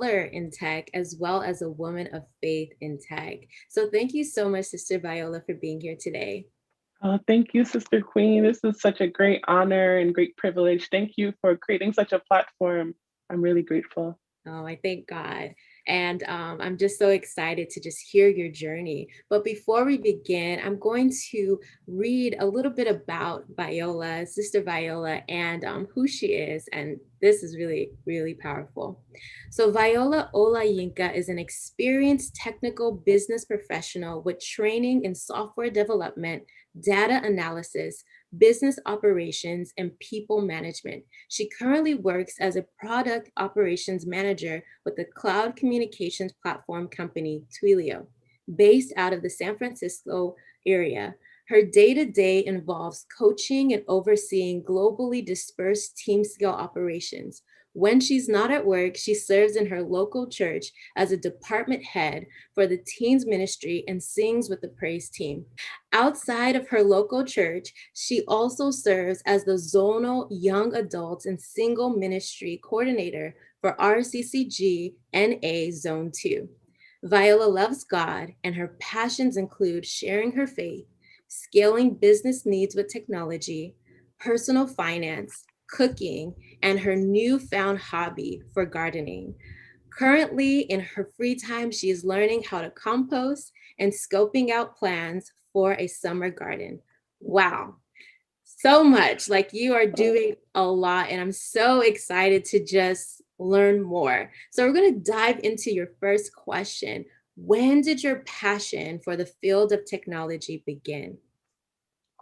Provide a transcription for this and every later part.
color in tech, as well as a woman of faith in tech. So thank you so much, Sister Viola, for being here today. Thank you, Sister Queen. This is such a great honor and great privilege. Thank you for creating such a platform. I'm really grateful. Oh, I thank God. And I'm just so excited to just hear your journey. But before we begin, I'm going to read a little bit about Viola, Sister Viola, and who she is. And this is really, really powerful. So, Viola Olayinka is an experienced technical business professional with training in software development, data analysis, business operations, and people management. She currently works as a product operations manager with the cloud communications platform company Twilio, based out of the San Francisco area. Her day to day involves coaching and overseeing globally dispersed team scale operations. When she's not at work, she serves in her local church as a department head for the teens ministry and sings with the praise team. Outside of her local church, she also serves as the zonal young adults and single ministry coordinator for RCCG NA Zone 2. Viola loves God, and her passions include sharing her faith, scaling business needs with technology, personal finance, cooking, and her newfound hobby for gardening. Currently, in her free time, she is learning how to compost and scoping out plans for a summer garden. Wow, so much. Like you are doing a lot, and I'm so excited to just learn more. So, we're going to dive into your first question. When did your passion for the field of technology begin?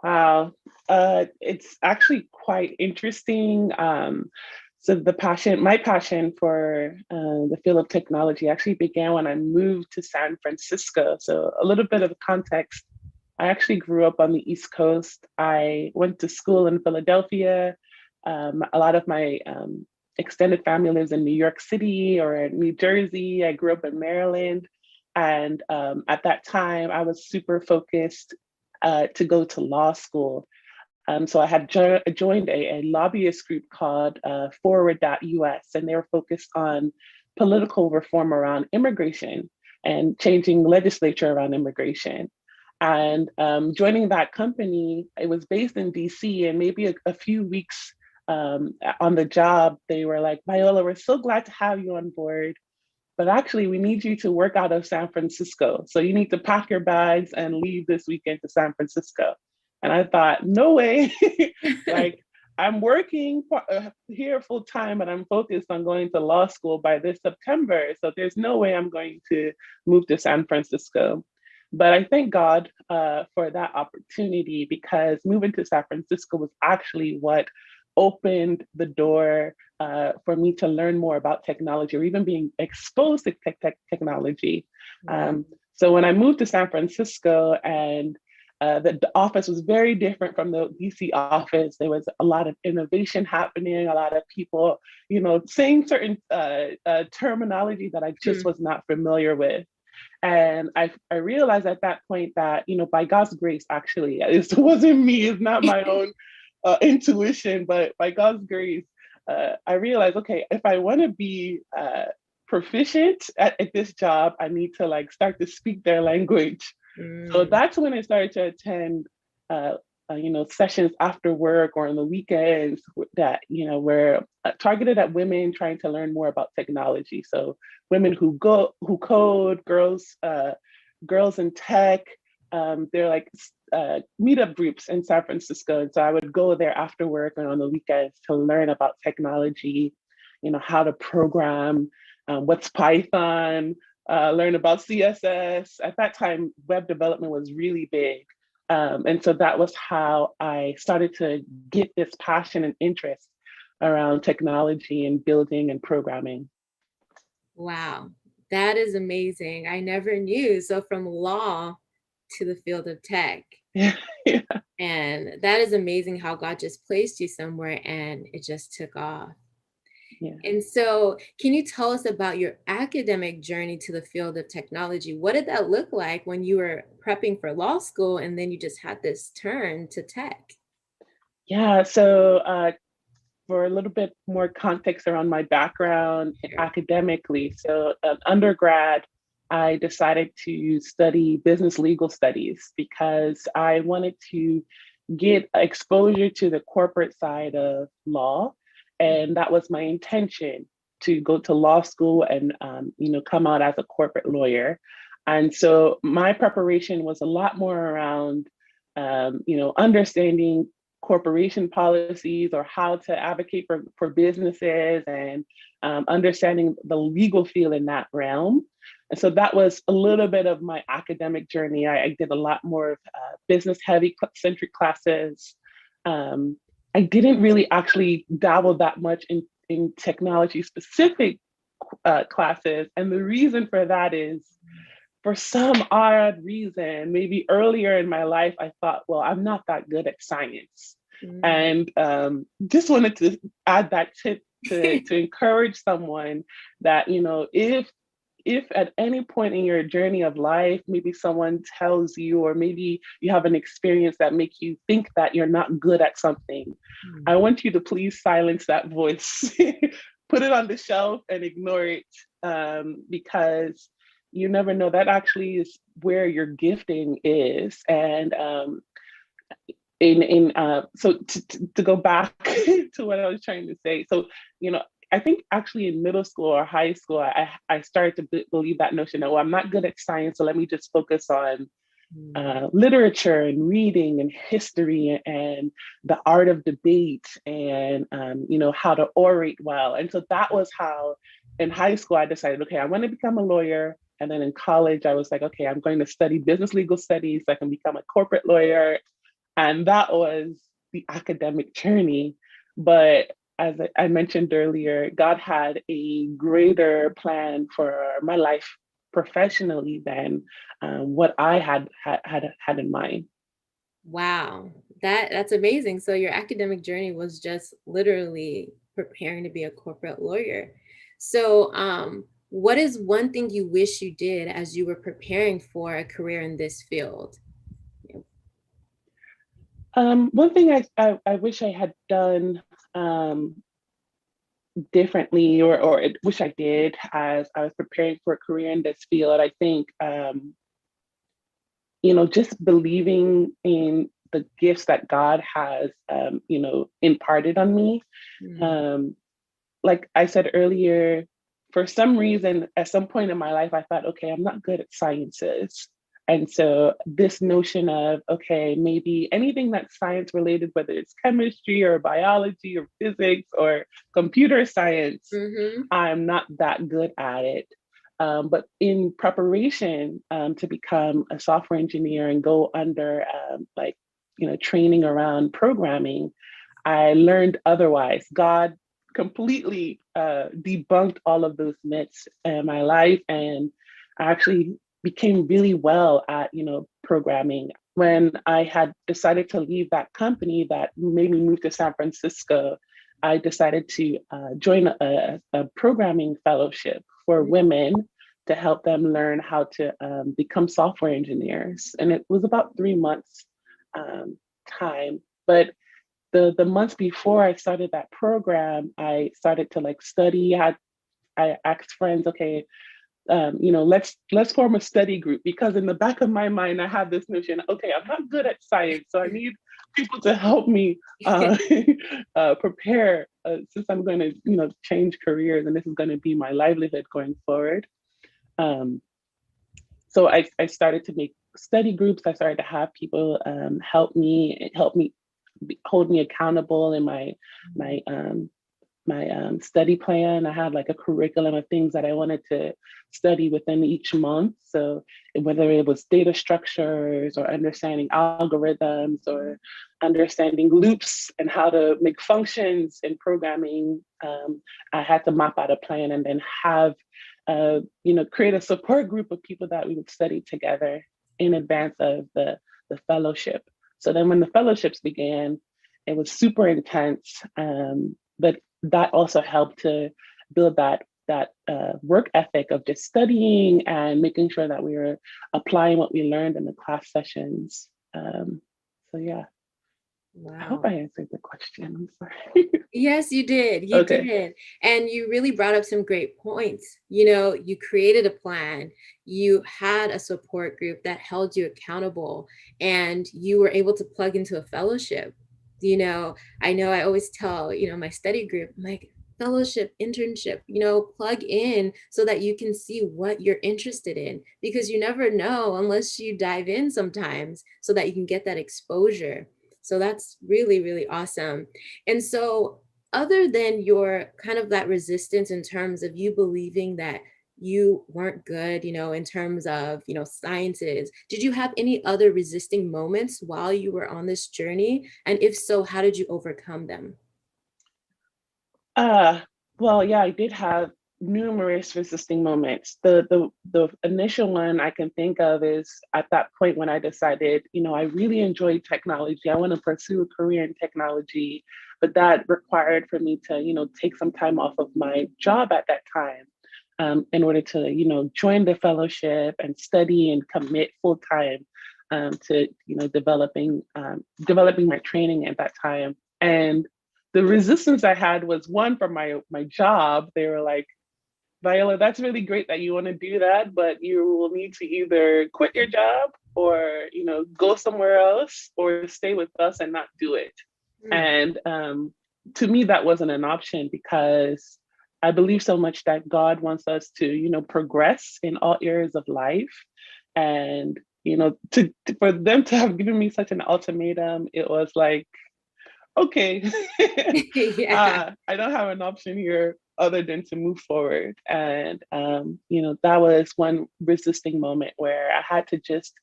Wow. It's actually quite interesting. So my passion for the field of technology actually began when I moved to San Francisco. So a little bit of context. I actually grew up on the East Coast. I went to school in Philadelphia. A lot of my extended family lives in New York City or in New Jersey. I grew up in Maryland. And at that time, I was super focused to go to law school. So I had joined a lobbyist group called Forward.us, and they were focused on political reform around immigration and changing legislature around immigration. And joining that company, it was based in DC, and maybe a few weeks on the job, they were like, Viola, we're so glad to have you on board, but actually we need you to work out of San Francisco. So you need to pack your bags and leave this weekend to San Francisco. And I thought, no way. Like, I'm working here full time and I'm focused on going to law school by this September. So there's no way I'm going to move to San Francisco. But I thank God for that opportunity, because moving to San Francisco was actually what opened the door for me to learn more about technology, or even being exposed to technology. Wow. So when I moved to San Francisco, and the office was very different from the DC office. There was a lot of innovation happening, a lot of people, saying certain terminology that I just was not familiar with. And I realized at that point that, by God's grace, actually, it wasn't me, it's not my own intuition, but by God's grace, I realized, okay, if I want to be proficient at this job, I need to like start to speak their language. So Mm. that's when I started to attend, sessions after work or on the weekends that, were targeted at women trying to learn more about technology. So women who code, girls in tech. They're like meetup groups in San Francisco. And so I would go there after work and on the weekends to learn about technology, how to program, what's Python, learn about CSS. At that time, web development was really big. And so that was how I started to get this passion and interest around technology and building and programming. Wow, that is amazing. I never knew. So, from law to the field of tech. Yeah. Yeah. And that is amazing how God just placed you somewhere and it just took off. Yeah. And so, can you tell us about your academic journey to the field of technology? What did that look like when you were prepping for law school and then you just had this turn to tech? Yeah. So for a little bit more context around my background Sure. academically. So, undergrad, I decided to study business legal studies because I wanted to get exposure to the corporate side of law. And that was my intention, to go to law school and come out as a corporate lawyer. And so my preparation was a lot more around understanding corporation policies or how to advocate for businesses, and understanding the legal field in that realm. And so that was a little bit of my academic journey. I did a lot more of business heavy centric classes. I didn't really actually dabble that much in technology specific classes. And the reason for that is, for some odd reason, maybe earlier in my life, I thought, well, I'm not that good at science. Mm. And just wanted to add that tip to encourage someone that, if at any point in your journey of life, maybe someone tells you, or maybe you have an experience that makes you think that you're not good at something, I want you to please silence that voice, put it on the shelf and ignore it, because you never know. That actually is where your gifting is. And in so to go back to what I was trying to say. So, I think actually in middle school or high school, I started to believe that notion that, well, I'm not good at science, so let me just focus on Mm. literature and reading and history and the art of debate, and how to orate well. And so that was how in high school I decided, okay, I want to become a lawyer. And then in college, I was like, okay, I'm going to study business legal studies so I can become a corporate lawyer. And that was the academic journey. But as I mentioned earlier, God had a greater plan for my life professionally than what I had in mind. Wow, that's amazing. So your academic journey was just literally preparing to be a corporate lawyer. So, what is one thing you wish you did as you were preparing for a career in this field? Yeah. One thing I wish I had done differently, or wish I did as I was preparing for a career in this field, I think, just believing in the gifts that God has, imparted on me. Mm. Um, like I said earlier, for some reason, at some point in my life, I thought, okay, I'm not good at sciences. And so this notion of, okay, maybe anything that's science related, whether it's chemistry or biology or physics or computer science, Mm-hmm. I'm not that good at it. But in preparation to become a software engineer and go under training around programming, I learned otherwise. God completely debunked all of those myths in my life, and I actually became really well at programming. When I had decided to leave that company that made me move to San Francisco, I decided to join a programming fellowship for women to help them learn how to become software engineers. And it was about 3 months time. But the months before I started that program, I started to like study. I asked friends, okay, let's form a study group, because in the back of my mind I have this notion, okay, I'm not good at science, so I need people to help me prepare, since I'm going to change careers and this is going to be my livelihood going forward. Um, so I started to make study groups. I started to have people help me hold me accountable in my study plan. I had like a curriculum of things that I wanted to study within each month. So whether it was data structures or understanding algorithms or understanding loops and how to make functions in programming, I had to map out a plan and then have create a support group of people that we would study together in advance of the fellowship. So then when the fellowships began, it was super intense. But that also helped to build that work ethic of just studying and making sure that we were applying what we learned in the class sessions. So yeah. I hope I Wow. answered the question. I'm sorry. Yes, you did. You Okay. did. And you really brought up some great points. You know, you created a plan, you had a support group that held you accountable, and you were able to plug into a fellowship. I know I always tell, my study group, I'm like, fellowship, internship, plug in so that you can see what you're interested in because you never know unless you dive in sometimes so that you can get that exposure. So that's really, really awesome. And so, other than your kind of that resistance in terms of you believing that you weren't good, in terms of, sciences, did you have any other resisting moments while you were on this journey? And if so, how did you overcome them? Uh, well, yeah, I did have numerous resisting moments. The initial one I can think of is at that point when I decided, I really enjoy technology. I want to pursue a career in technology, but that required for me to, take some time off of my job at that time. In order to, join the fellowship and study and commit full time to, developing my training at that time. And the resistance I had was one from my job. They were like, Viola, that's really great that you want to do that, but you will need to either quit your job or go somewhere else or stay with us and not do it. Hmm. And to me, that wasn't an option because I believe so much that God wants us to progress in all areas of life. And for them to have given me such an ultimatum, it was like, okay, Yeah. I don't have an option here other than to move forward. And, that was one resisting moment where I had to just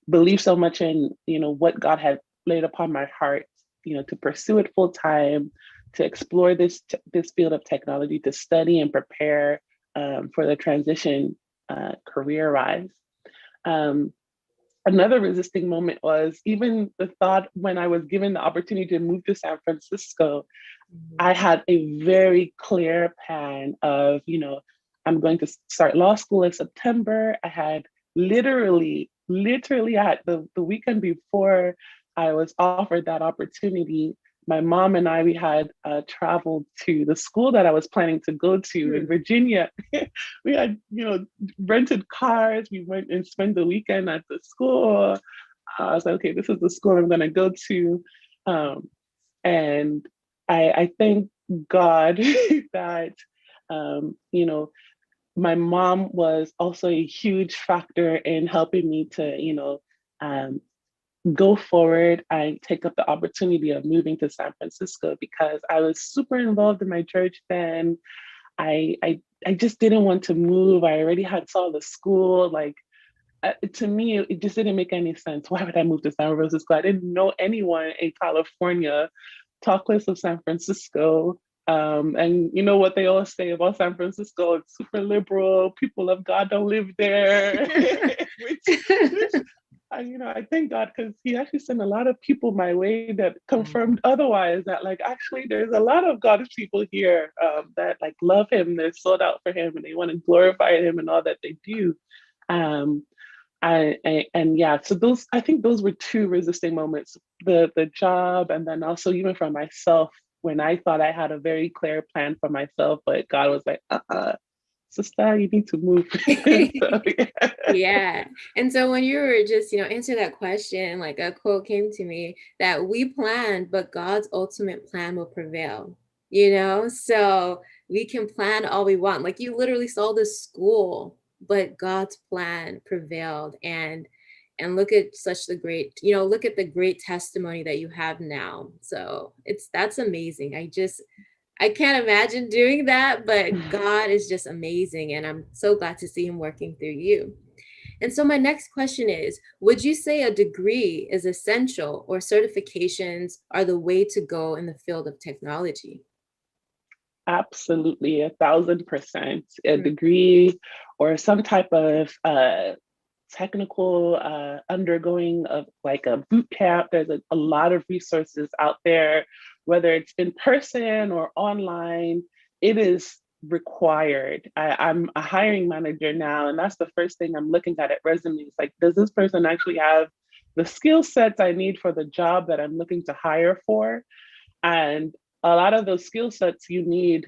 believe so much in, what God had laid upon my heart, to pursue it full time, to explore this field of technology, to study and prepare for the transition career rise. Um, Another resisting moment was even the thought when I was given the opportunity to move to San Francisco. I Mhm. had a very clear plan of, I'm going to start law school in September. I had literally, I had the weekend before I was offered that opportunity. My mom and I, we had traveled to the school that I was planning to go to in Hmm. Virginia. We had, rented cars. We went and spent the weekend at the school. I was like, okay, this is the school I'm going to go to. Um, and I thank God that, you know, my mom was also a huge factor in helping me to, um, go forward and take up the opportunity of moving to San Francisco because I was super involved in my church then. I, I, I just didn't want to move. I already had saw the school. Like to me, it just didn't make any sense. Why would I move to San Francisco? I didn't know anyone in California. Talk less of San Francisco. And you know what they always say about San Francisco? It's super liberal. People of God don't live there, which I thank God because He actually sent a lot of people my way that Wow. confirmed otherwise. That like actually there's a lot of God's people here that like love Him. They're sold out for Him and they want to glorify Him and all that they do. Um, and yeah, so those I think those were two resisting moments: the job, and then also even for myself when I thought I had a very clear plan for myself, but God was like, sister, you need to move. So, yeah. Yeah. And so when you were just, answering that question, like a quote came to me that we planned, but God's ultimate plan will prevail, So we can plan all we want. Like you literally saw the school, but God's plan prevailed. And look at such the great, look at the great testimony that you have now. So that's amazing. I can't imagine doing that, but God is just amazing. And I'm so glad to see him working through you. And so, my next question is, would you say a degree is essential or certifications are the way to go in the field of technology? Absolutely, 1,000%. A Mm. degree or some type of technical undergoing of like a boot camp. There's a lot of resources out there, whether it's in person or online. It is required. I'm a hiring manager now, and that's the first thing I'm looking at resumes. Like, does this person actually have the skill sets I need for the job that I'm looking to hire for. And a lot of those skill sets you need,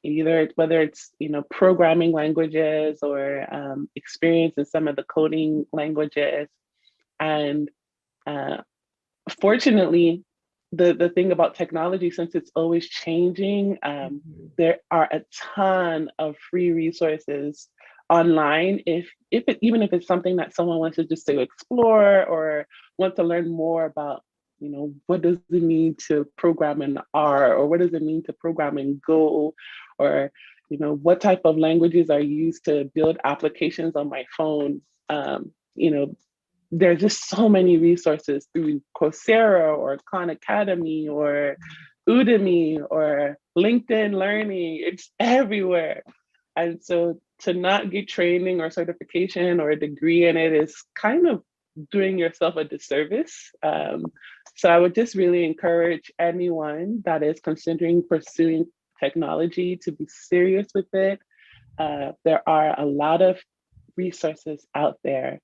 either whether it's, programming languages or experience in some of the coding languages. And uh, fortunately, the thing about technology, since it's always changing, Mhm. there are a ton of free resources online. If it, even if it's something that someone wants to just to explore or want to learn more about, what does it mean to program in R, or what does it mean to program in Go, or what type of languages are used to build applications on my phone. There's just so many resources through Coursera or Khan Academy or Udemy or LinkedIn Learning. It's everywhere. And so to not get training or certification or a degree in it is kind of doing yourself a disservice. So I would just really encourage anyone that is considering pursuing technology to be serious with it. There are a lot of resources out there,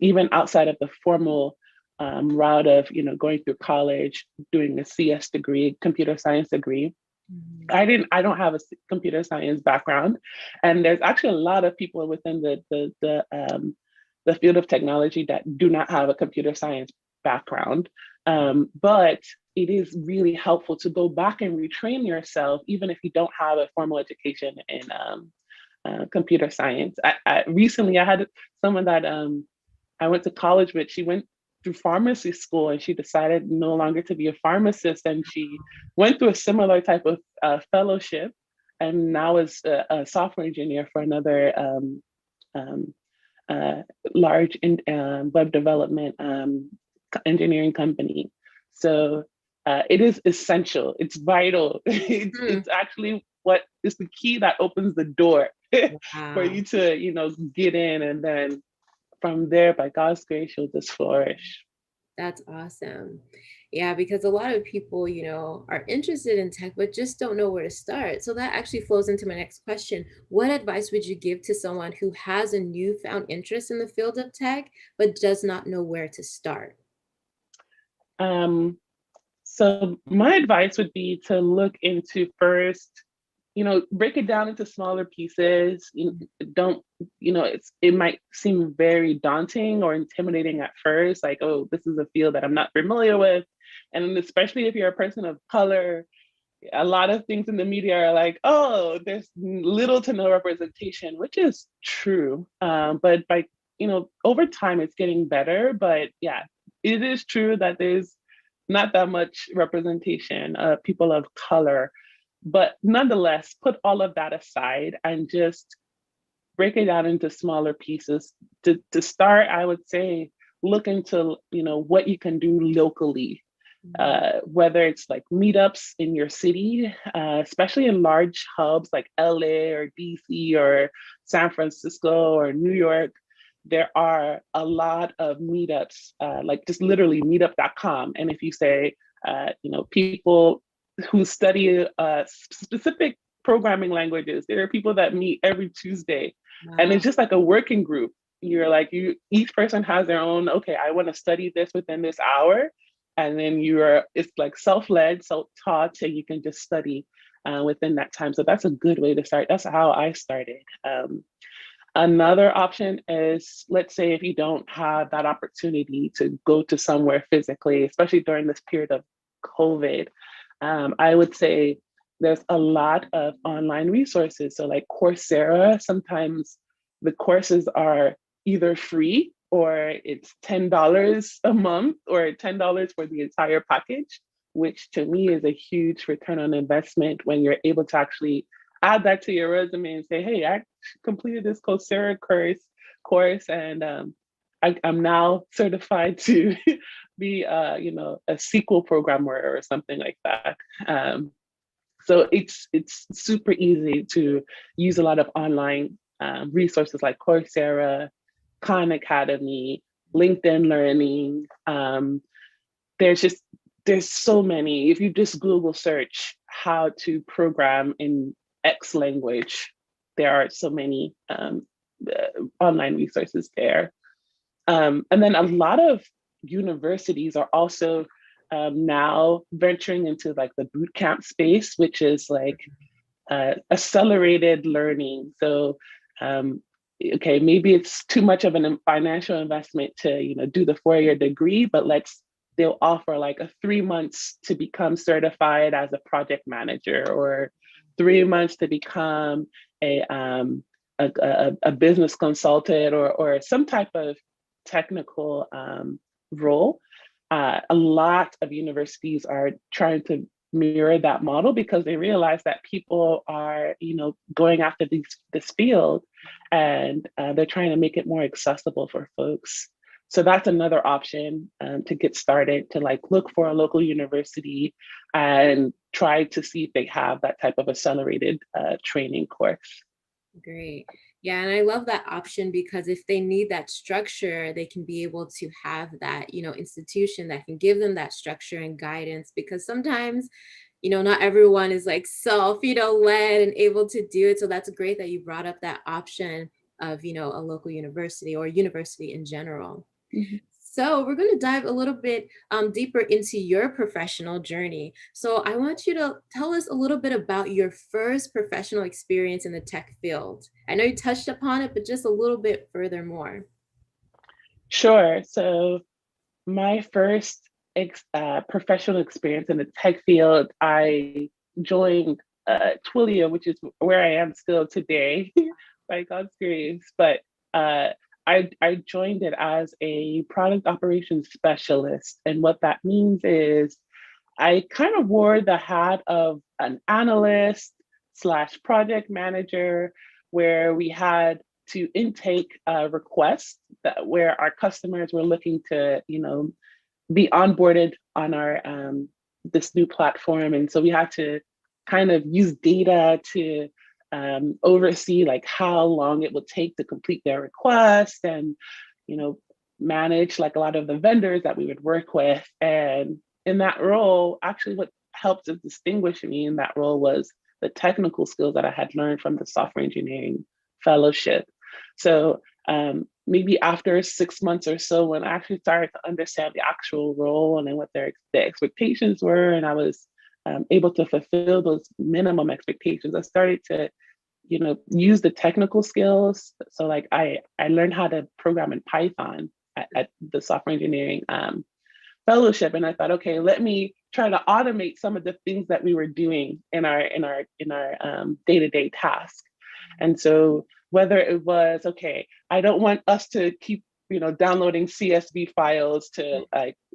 even outside of the formal route of going through college, doing a CS degree, computer science degree. Mhm. I don't have a computer science background, and there's actually a lot of people within the field of technology that do not have a computer science background. But it is really helpful to go back and retrain yourself, even if you don't have a formal education in computer science. Recently I had someone that I went to college with. She went through pharmacy school and she decided no longer to be a pharmacist, and she went through a similar type of fellowship, and now is a software engineer for another um, uh, large web development engineering company. So it is essential. It's vital. Hmm. It's actually what is the key that opens the door for Wow. you to, get in, and then from there, by God's grace, you'll just flourish. That's awesome. Yeah, because a lot of people, are interested in tech, but just don't know where to start. So that actually flows into my next question. What advice would you give to someone who has a newfound interest in the field of tech, but does not know where to start? Um, so my advice would be to look into first, break it down into smaller pieces. Don't, it might seem very daunting or intimidating at first, like, oh, this is a field that I'm not familiar with. And especially if you're a person of color, a lot of things in the media are like, oh, there's little to no representation, which is true. But over time, it's getting better. But yeah, it is true that there's not that much representation of people of color. But nonetheless, put all of that aside and just break it down into smaller pieces. To start, I would say look into what you can do locally, Mhm. whether it's like meetups in your city, especially in large hubs like LA or DC or San Francisco or New York. There are a lot of meetups, like just literally meetup.com. And if you say, people who study specific programming languages, there are people that meet every Tuesday, and Wow. it's just like a working group. You're like, each person has their own, okay, I want to study this within this hour, and then it's like self-led, self-taught, and you can just study within that time. So that's a good way to start. That's how I started. Another option is, let's say if you don't have that opportunity to go to somewhere physically, especially during this period of COVID, I would say there's a lot of online resources. So like Coursera, sometimes the courses are either free or it's $10 a month or $10 for the entire package, which to me is a huge return on investment when you're able to actually add that to your resume and say, hey, I completed this Coursera course, and I'm now certified to be, a SQL programmer or something like that. Um, so it's super easy to use a lot of online resources like Coursera, Khan Academy, LinkedIn Learning. There's just there's so many. If you just Google search how to program in X language, there are so many online resources there. And then a lot of universities are also now venturing into like the boot camp space, which is like accelerated learning. So, okay, maybe it's too much of a financial investment to, do the 4-year degree, but they'll offer like a 3 months to become certified as a project manager, or 3 months to become a business consultant, or some type of technical role. A lot of universities are trying to mirror that model because they realize that people are, going after this field, and they're trying to make it more accessible for folks. So that's another option to get started, to like look for a local university and try to see if they have that type of accelerated training course. Great. Yeah, and I love that option because if they need that structure, they can be able to have that, institution that can give them that structure and guidance, because sometimes, not everyone is like self, led and able to do it. So that's great that you brought up that option of, a local university or university in general. Mhm. So we're going to dive a little bit deeper into your professional journey. So I want you to tell us a little bit about your first professional experience in the tech field. I know you touched upon it, but just a little bit further more. Sure. So my first professional experience in the tech field, I joined Twilio, which is where I am still today, by God's grace. But uh, I joined it as a product operations specialist. And what that means is I kind of wore the hat of an analyst slash project manager, where we had to intake requests where our customers were looking to, be onboarded on our this new platform. And so we had to kind of use data to oversee like how long it would take to complete their request, and you know manage like a lot of the vendors that we would work with. And in that role, actually what helped to distinguish me in that role was the technical skills that I had learned from the software engineering fellowship. So maybe after 6 months or so, when I actually started to understand the actual role and then what the expectations were, and I was able to fulfill those minimum expectations, I started to, use the technical skills. So like I learned how to program in Python at the software engineering fellowship, and I thought, okay, let me try to automate some of the things that we were doing in our day-to-day task. And so whether it was, okay, I don't want us to keep, downloading CSV files to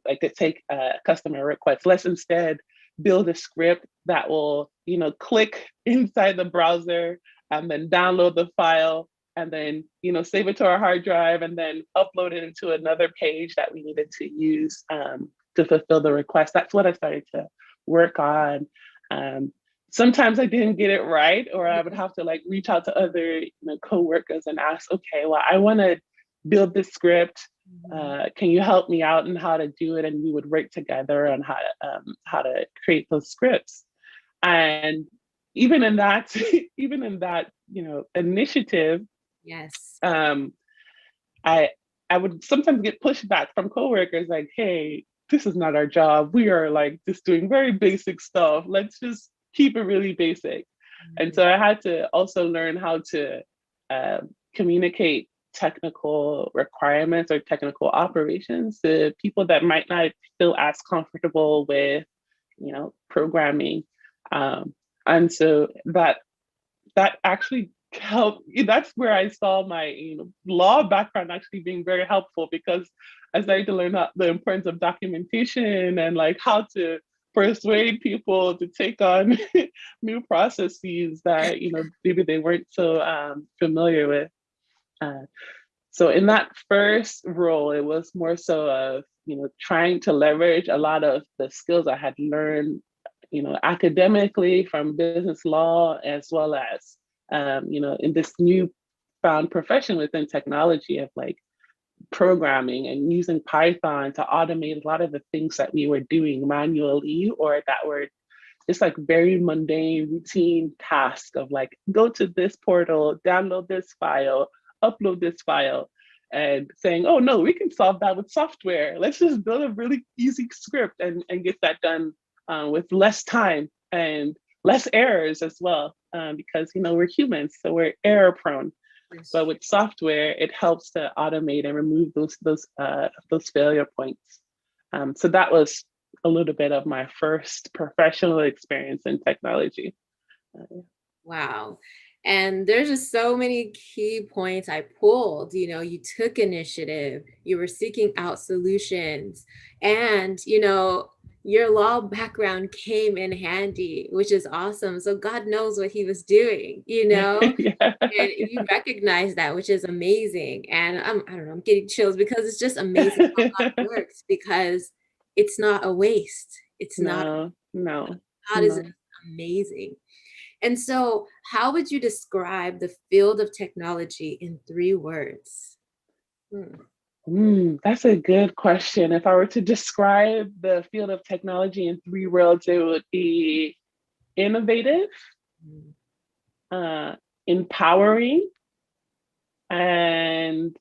to take customer requests. Let's instead build a script that will, click inside the browser and then download the file, and then, save it to our hard drive, and then upload it into another page that we needed to use to fulfill the request. That's what I started to work on. Sometimes I didn't get it right, or I would have to like reach out to other coworkers and ask, okay, well, I want to build this script. Can you help me out in how to do it? And we would work together on how to create those scripts. And even in that, even in that, initiative, Yes. um, I I would sometimes get pushback from coworkers like, hey, this is not our job. We are like just doing very basic stuff. Let's just keep it really basic. And so I had to also learn how to communicate technical requirements or technical operations to people that might not feel as comfortable with, programming. Um, and so that actually helped. That's where I saw my law background actually being very helpful, because I started to learn the importance of documentation and like how to persuade people to take on new processes that maybe they weren't so familiar with. Uh, so in that first role, it was more so of trying to leverage a lot of the skills I had learned academically from business law, as well as in this new found profession within technology of like programming and using Python to automate a lot of the things that we were doing manually, or that were just like very mundane routine tasks of like, go to this portal, download this file, upload this file. and saying, oh no, we can solve that with software. Let's just build a really easy script and get that done with less time and less errors as well, because we're humans, so we're error prone. Yes. But with software, it helps to automate and remove those failure points. So that was a little bit of my first professional experience in technology. Wow. And there's just so many key points I pulled. You took initiative, you were seeking out solutions, and, your law background came in handy, which is awesome. So God knows what he was doing, Yeah. and you recognize that, which is amazing. And I don't know, I'm getting chills because it's just amazing how God works, because it's not a waste. It's not, No, no, God is no. amazing. And so, how would you describe the field of technology in 3 words? Hmm. That's a good question. If I were to describe the field of technology in 3 words, it would be innovative, Mm. uh, empowering, and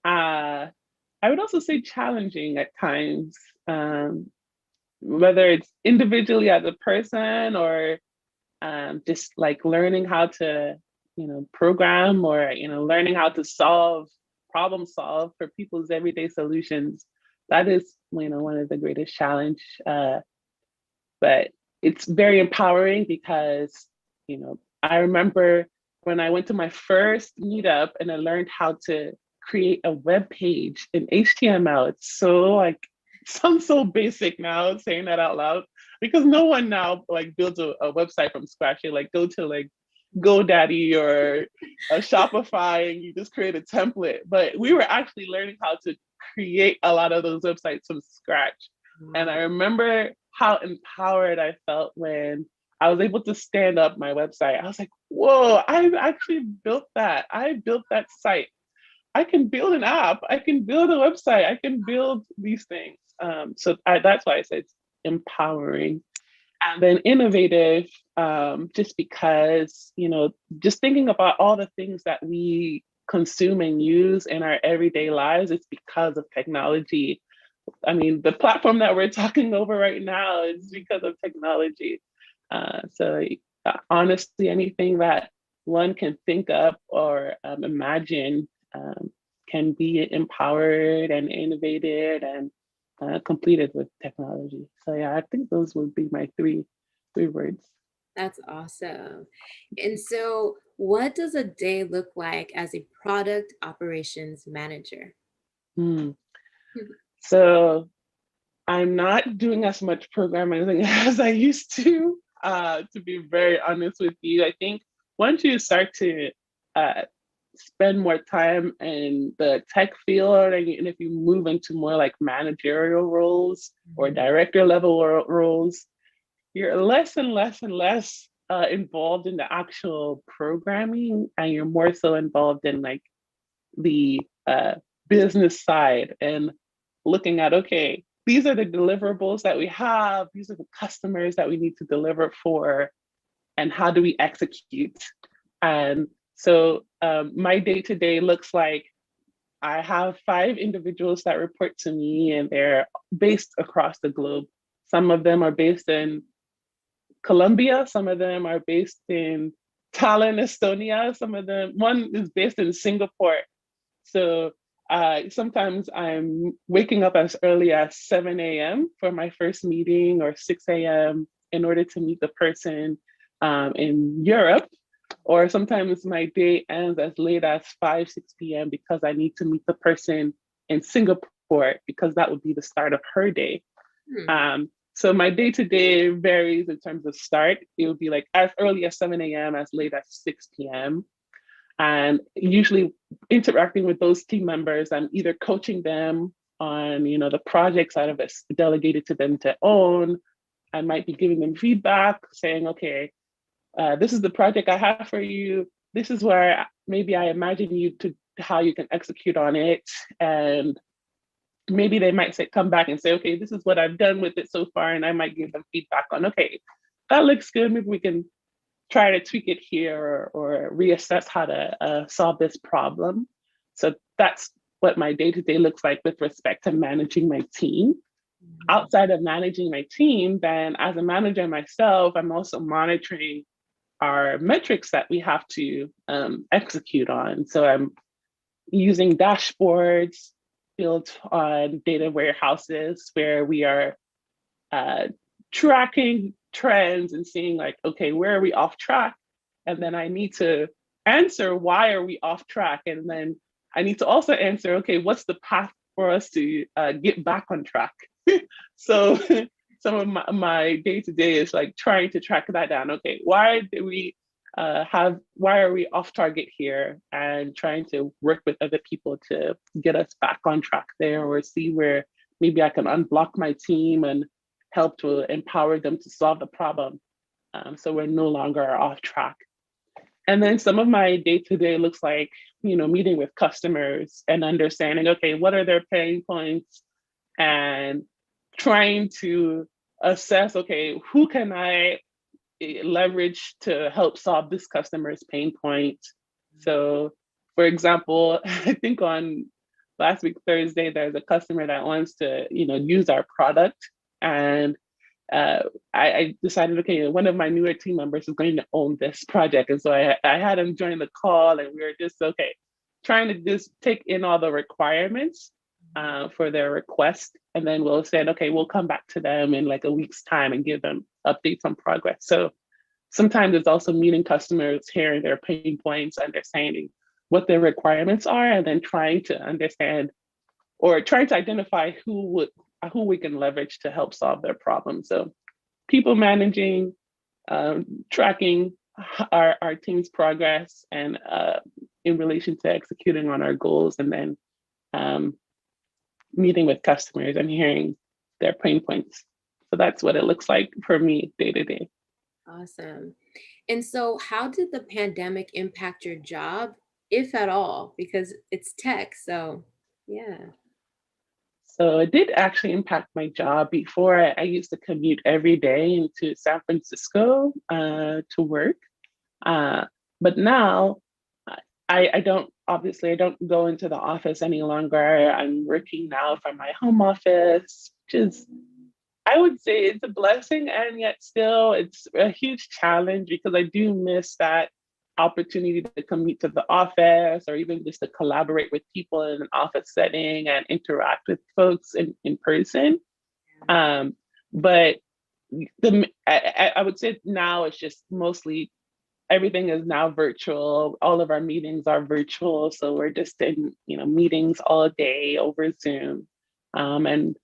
I would also say challenging at times, whether it's individually as a person or just like learning how to, program or, learning how to problem solve for people's everyday solutions. That is, one of the greatest challenge. But it's very empowering because, I remember when I went to my first meetup and I learned how to create a web page in HTML. It's so like sounds so basic now saying that out loud because no one now like builds a website from scratch. You like go to like GoDaddy or a Shopify and you just create a template. But we were actually learning how to create a lot of those websites from scratch. And I Wow. remember how empowered I felt when I was able to stand up my website. I was like, whoa, I've actually built that. I built that site. I can build an app. I can build a website. I can build these things. That's why I said it's empowering. And then innovative, just because, just thinking about all the things that we consume and use in our everyday lives, it's because of technology. I mean, the platform that we're talking over right now is because of technology. Honestly, anything that one can think up or imagine can be empowered and innovated and completed with technology. So yeah, I think those would be my three words. That's awesome. And so, what does a day look like as a product operations manager? Hmm. So I'm not doing as much programming as I used to be very honest with you. I think once you start to uh, spend more time in the tech field, and if you move into more like managerial roles or Mhm. director level roles, you're less and less and less involved in the actual programming, and you're more so involved in like the business side and looking at, okay, these are the deliverables that we have, these are the customers that we need to deliver for, and how do we execute? And so my day to day looks like I have 5 individuals that report to me, and they're based across the globe. Some of them are based in Colombia, some of them are based in Tallinn, Estonia, one is based in Singapore. So sometimes I'm waking up as early as 7 a.m. for my first meeting or 6 a.m. in order to meet the person in Europe. Or sometimes my day ends as late as 5, 6 p.m. because I need to meet the person in Singapore because that would be the start of her day. Hmm. So my day to day varies in terms of start. It would be like as early as 7 a.m., as late as 6 p.m. And usually interacting with those team members, I'm either coaching them on, the projects that have delegated to them to own. I might be giving them feedback saying, okay, this is the project I have for you. This is where maybe I imagine you to how you can execute on it. And maybe they might come back and say, okay, this is what I've done with it so far. And I might give them feedback on, okay, that looks good. Maybe we can try to tweak it here or reassess how to solve this problem. So that's what my day to day looks like with respect to managing my team. Mhm. Outside of managing my team, then as a manager myself, I'm also monitoring our metrics that we have to execute on. So I'm using dashboards built on data warehouses where we are uh, tracking trends and seeing like, okay, where are we off track? And then I need to answer why are we off track? And then I need to also answer, okay, what's the path for us to get back on track? So some of my day to day is like trying to track that down. Okay, why did we why are we off target here, and trying to work with other people to get us back on track there, or see where maybe I can unblock my team and help to empower them to solve the problem, so we're no longer off track. And then some of my day to day looks like, meeting with customers and understanding, okay, what are their pain points, and trying to assess, okay, who can I leverage to help solve this customer's pain point. So, for example, I think on last week Thursday, there's a customer that wants to, use our product, and uh, I decided, okay, one of my newer team members is going to own this project. And so I had him join the call, and we were just, okay, trying to just take in all the requirements for their request. And then we'll say, okay, we'll come back to them in like a week's time and give them updates on progress. So sometimes it's also meeting customers, hearing their pain points, understanding what their requirements are, and then trying to understand or trying to identify who we can leverage to help solve their problem. So people managing, tracking our team's progress, and in relation to executing on our goals, and then um, meeting with customers and hearing their pain points. So that's what it looks like for me day to day. Awesome. And so, how did the pandemic impact your job, if at all? Because it's tech. So, yeah. So it did actually impact my job. Before, I used to commute every day into San Francisco to work. Uh, but now I don't, obviously, I don't go into the office any longer. I'm working now from my home office, which is, I would say it's a blessing, and yet still it's a huge challenge because I do miss that opportunity to commute to the office, or even just to collaborate with people in an office setting and interact with folks in person. Um, but I would say now it's just mostly everything is now virtual. All of our meetings are virtual, so we're just in meetings all day over Zoom, and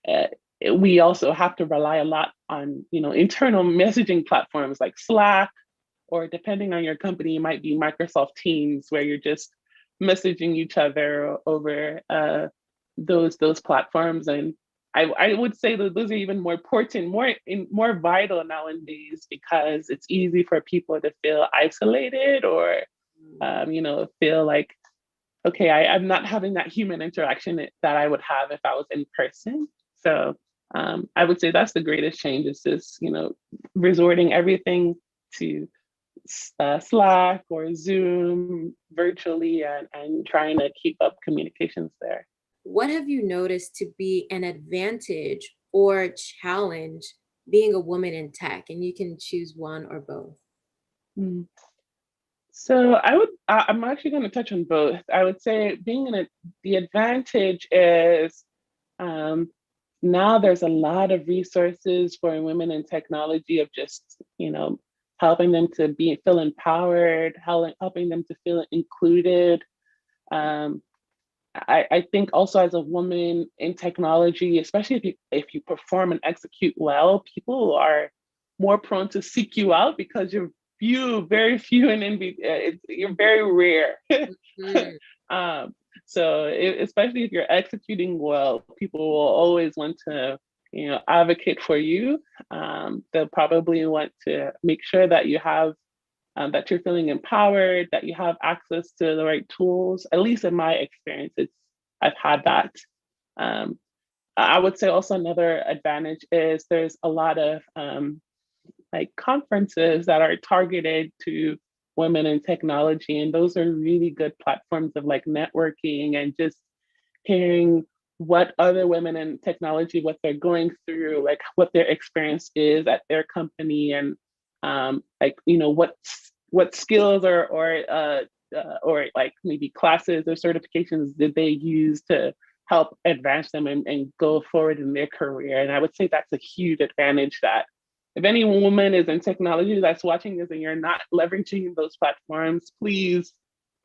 uh, we also have to rely a lot on internal messaging platforms like Slack, or depending on your company, it might be Microsoft Teams, where you're just messaging each other over those platforms. And I would say that those are even more important, more vital nowadays, because it's easy for people to feel isolated, or feel like, okay, I'm not having that human interaction that I would have if I was in person. So I would say that's the greatest change, is just resorting everything to Slack or Zoom virtually, and trying to keep up communications there. What have you noticed to be an advantage or challenge being a woman in tech? And you can choose one or both. Mm. So I'm actually going to touch on both. I would say the advantage is, um, now there's a lot of resources for women in technology, of just, helping them to feel empowered, helping them to feel included. Um, I think also, as a woman in technology, especially if you perform and execute well, people are more prone to seek you out, because very few and you're very rare. Mhm. um, so especially if you're executing well, people will always want to advocate for you. They'll probably want to make sure that that you're feeling empowered, that you have access to the right tools. At least in my experience, I've had that. Um, I would say also another advantage is there's a lot of like conferences that are targeted to women in technology. And those are really good platforms of like networking and just hearing what other women in technology, what they're going through, like what their experience is at their company, and like what skills or like maybe classes or certifications did they use to help advance them and go forward in their career. And I would say that's a huge advantage that if any woman is in technology that's watching this and you're not leveraging those platforms, please,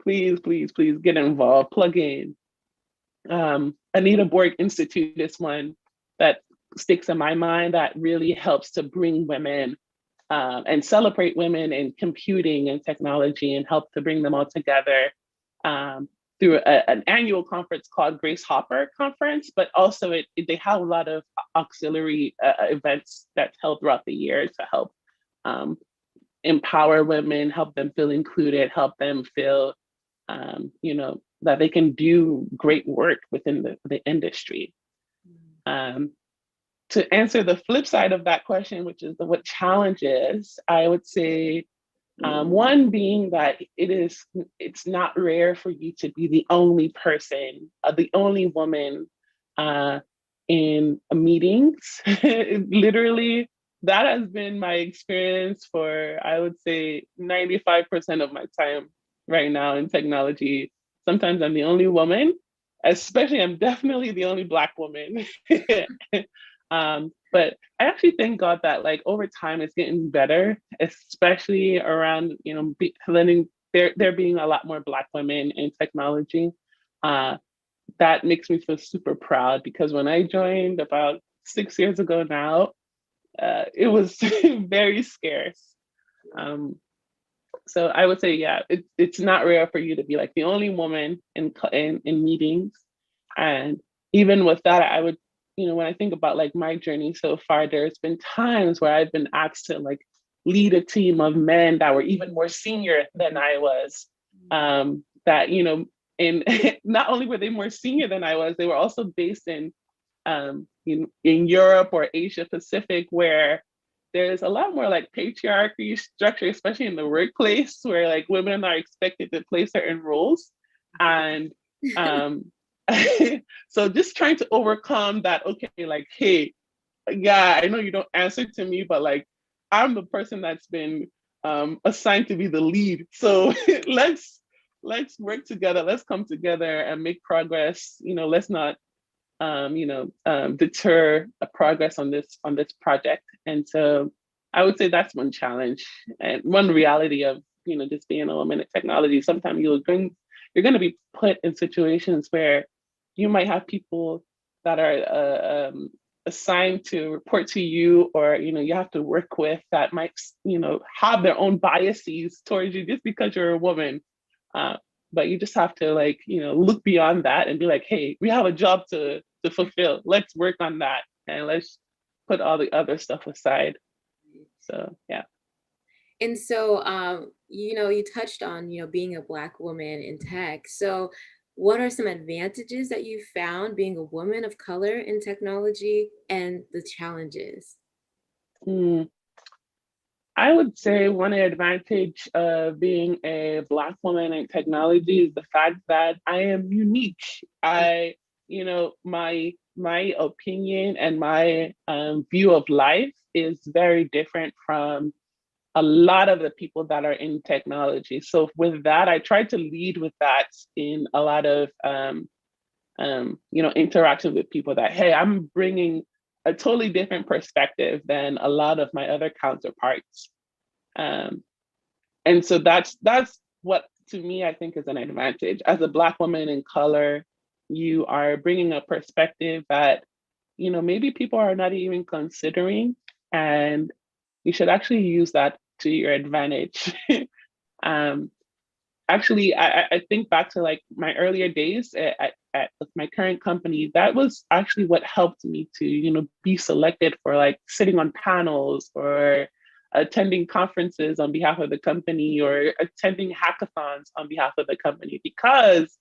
please, please, please get involved, plug in. Anita Borg Institute is one that sticks in my mind that really helps to bring women and celebrate women in computing and technology and help to bring them all together through an annual conference called Grace Hopper Conference, but also they have a lot of auxiliary events that's held throughout the year to help empower women, help them feel included, help them feel, that they can do great work within the industry. To answer the flip side of that question, which is what challenges, I would say one being that it's not rare for you to be the only person, the only woman in meetings. Literally, that has been my experience for, I would say, 95% of my time right now in technology. Sometimes I'm the only woman, especially I'm definitely the only Black woman. But I actually thank God that like over time it's getting better, especially around letting there being a lot more Black women in technology. That makes me feel super proud because when I joined about 6 years ago now, it was very scarce. Um, so I would say, yeah, it's not rare for you to be like the only woman in meetings, and even with that, I would, when I think about like my journey so far, there's been times where I've been asked to like lead a team of men that were even more senior than I was. That and not only were they more senior than I was, they were also based in Europe or Asia Pacific, where there's a lot more like patriarchy structure, especially in the workplace, where like women are expected to play certain roles. And um, so just trying to overcome that, okay, like, hey, yeah, I know you don't answer to me, but like, I'm the person that's been assigned to be the lead. So let's work together. Let's come together and make progress. Let's not deter progress on this project. And so I would say that's one challenge and one reality of just being a woman in technology. Sometimes you're going to be put in situations where you might have people that are assigned to report to you, or you have to work with that might have their own biases towards you just because you're a woman. But you just have to like look beyond that and be like, hey, we have a job to fulfill. Let's work on that and let's put all the other stuff aside. So yeah. And so, you touched on, being a Black woman in tech. So, what are some advantages that you found being a woman of color in technology and the challenges? Hmm. I would say one advantage of being a Black woman in technology is the fact that I am unique. My opinion and my view of life is very different from a lot of the people that are in technology. So with that, I try to lead with that in a lot of interaction with people that, hey, I'm bringing a totally different perspective than a lot of my other counterparts. Um, and so that's what to me I think is an advantage. As a Black woman in color, you are bringing a perspective that maybe people are not even considering, and you should actually use that to your advantage. um, Actually, I think back to like my earlier days at my current company. That was actually what helped me to be selected for like sitting on panels or attending conferences on behalf of the company or attending hackathons on behalf of the company, because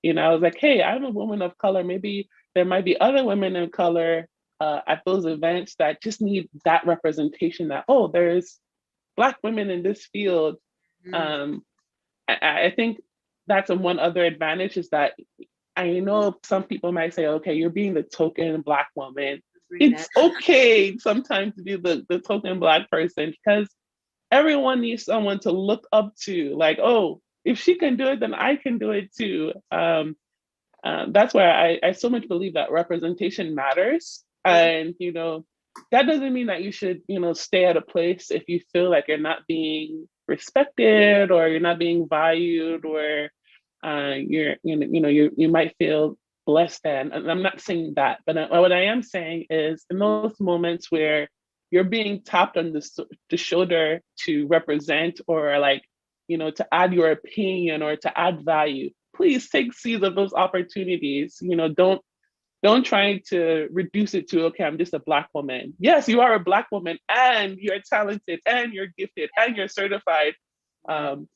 I was like, hey, I'm a woman of color. Maybe there might be other women of color at those events that just need that representation, that, oh, there's Black women in this field, Mm, Um, I think that's one other advantage is that I know some people might say, okay, you're being the token Black woman. bring that It's okay sometimes to be the token Black person because everyone needs someone to look up to. Like, oh, if she can do it, then I can do it too. That's why I so much believe that representation matters. up. And, that doesn't mean that you should, stay at a place if you feel like you're not being respected or you're not being valued or you might feel less than. And I'm not saying that, but what I am saying is in those moments where you're being tapped on the shoulder to represent or like, to add your opinion or to add value, please take seize of those opportunities. Don't try to reduce it to, okay, I'm just a Black woman. Yes, you are a Black woman and you're talented and you're gifted and you're certified. Yeah. Um,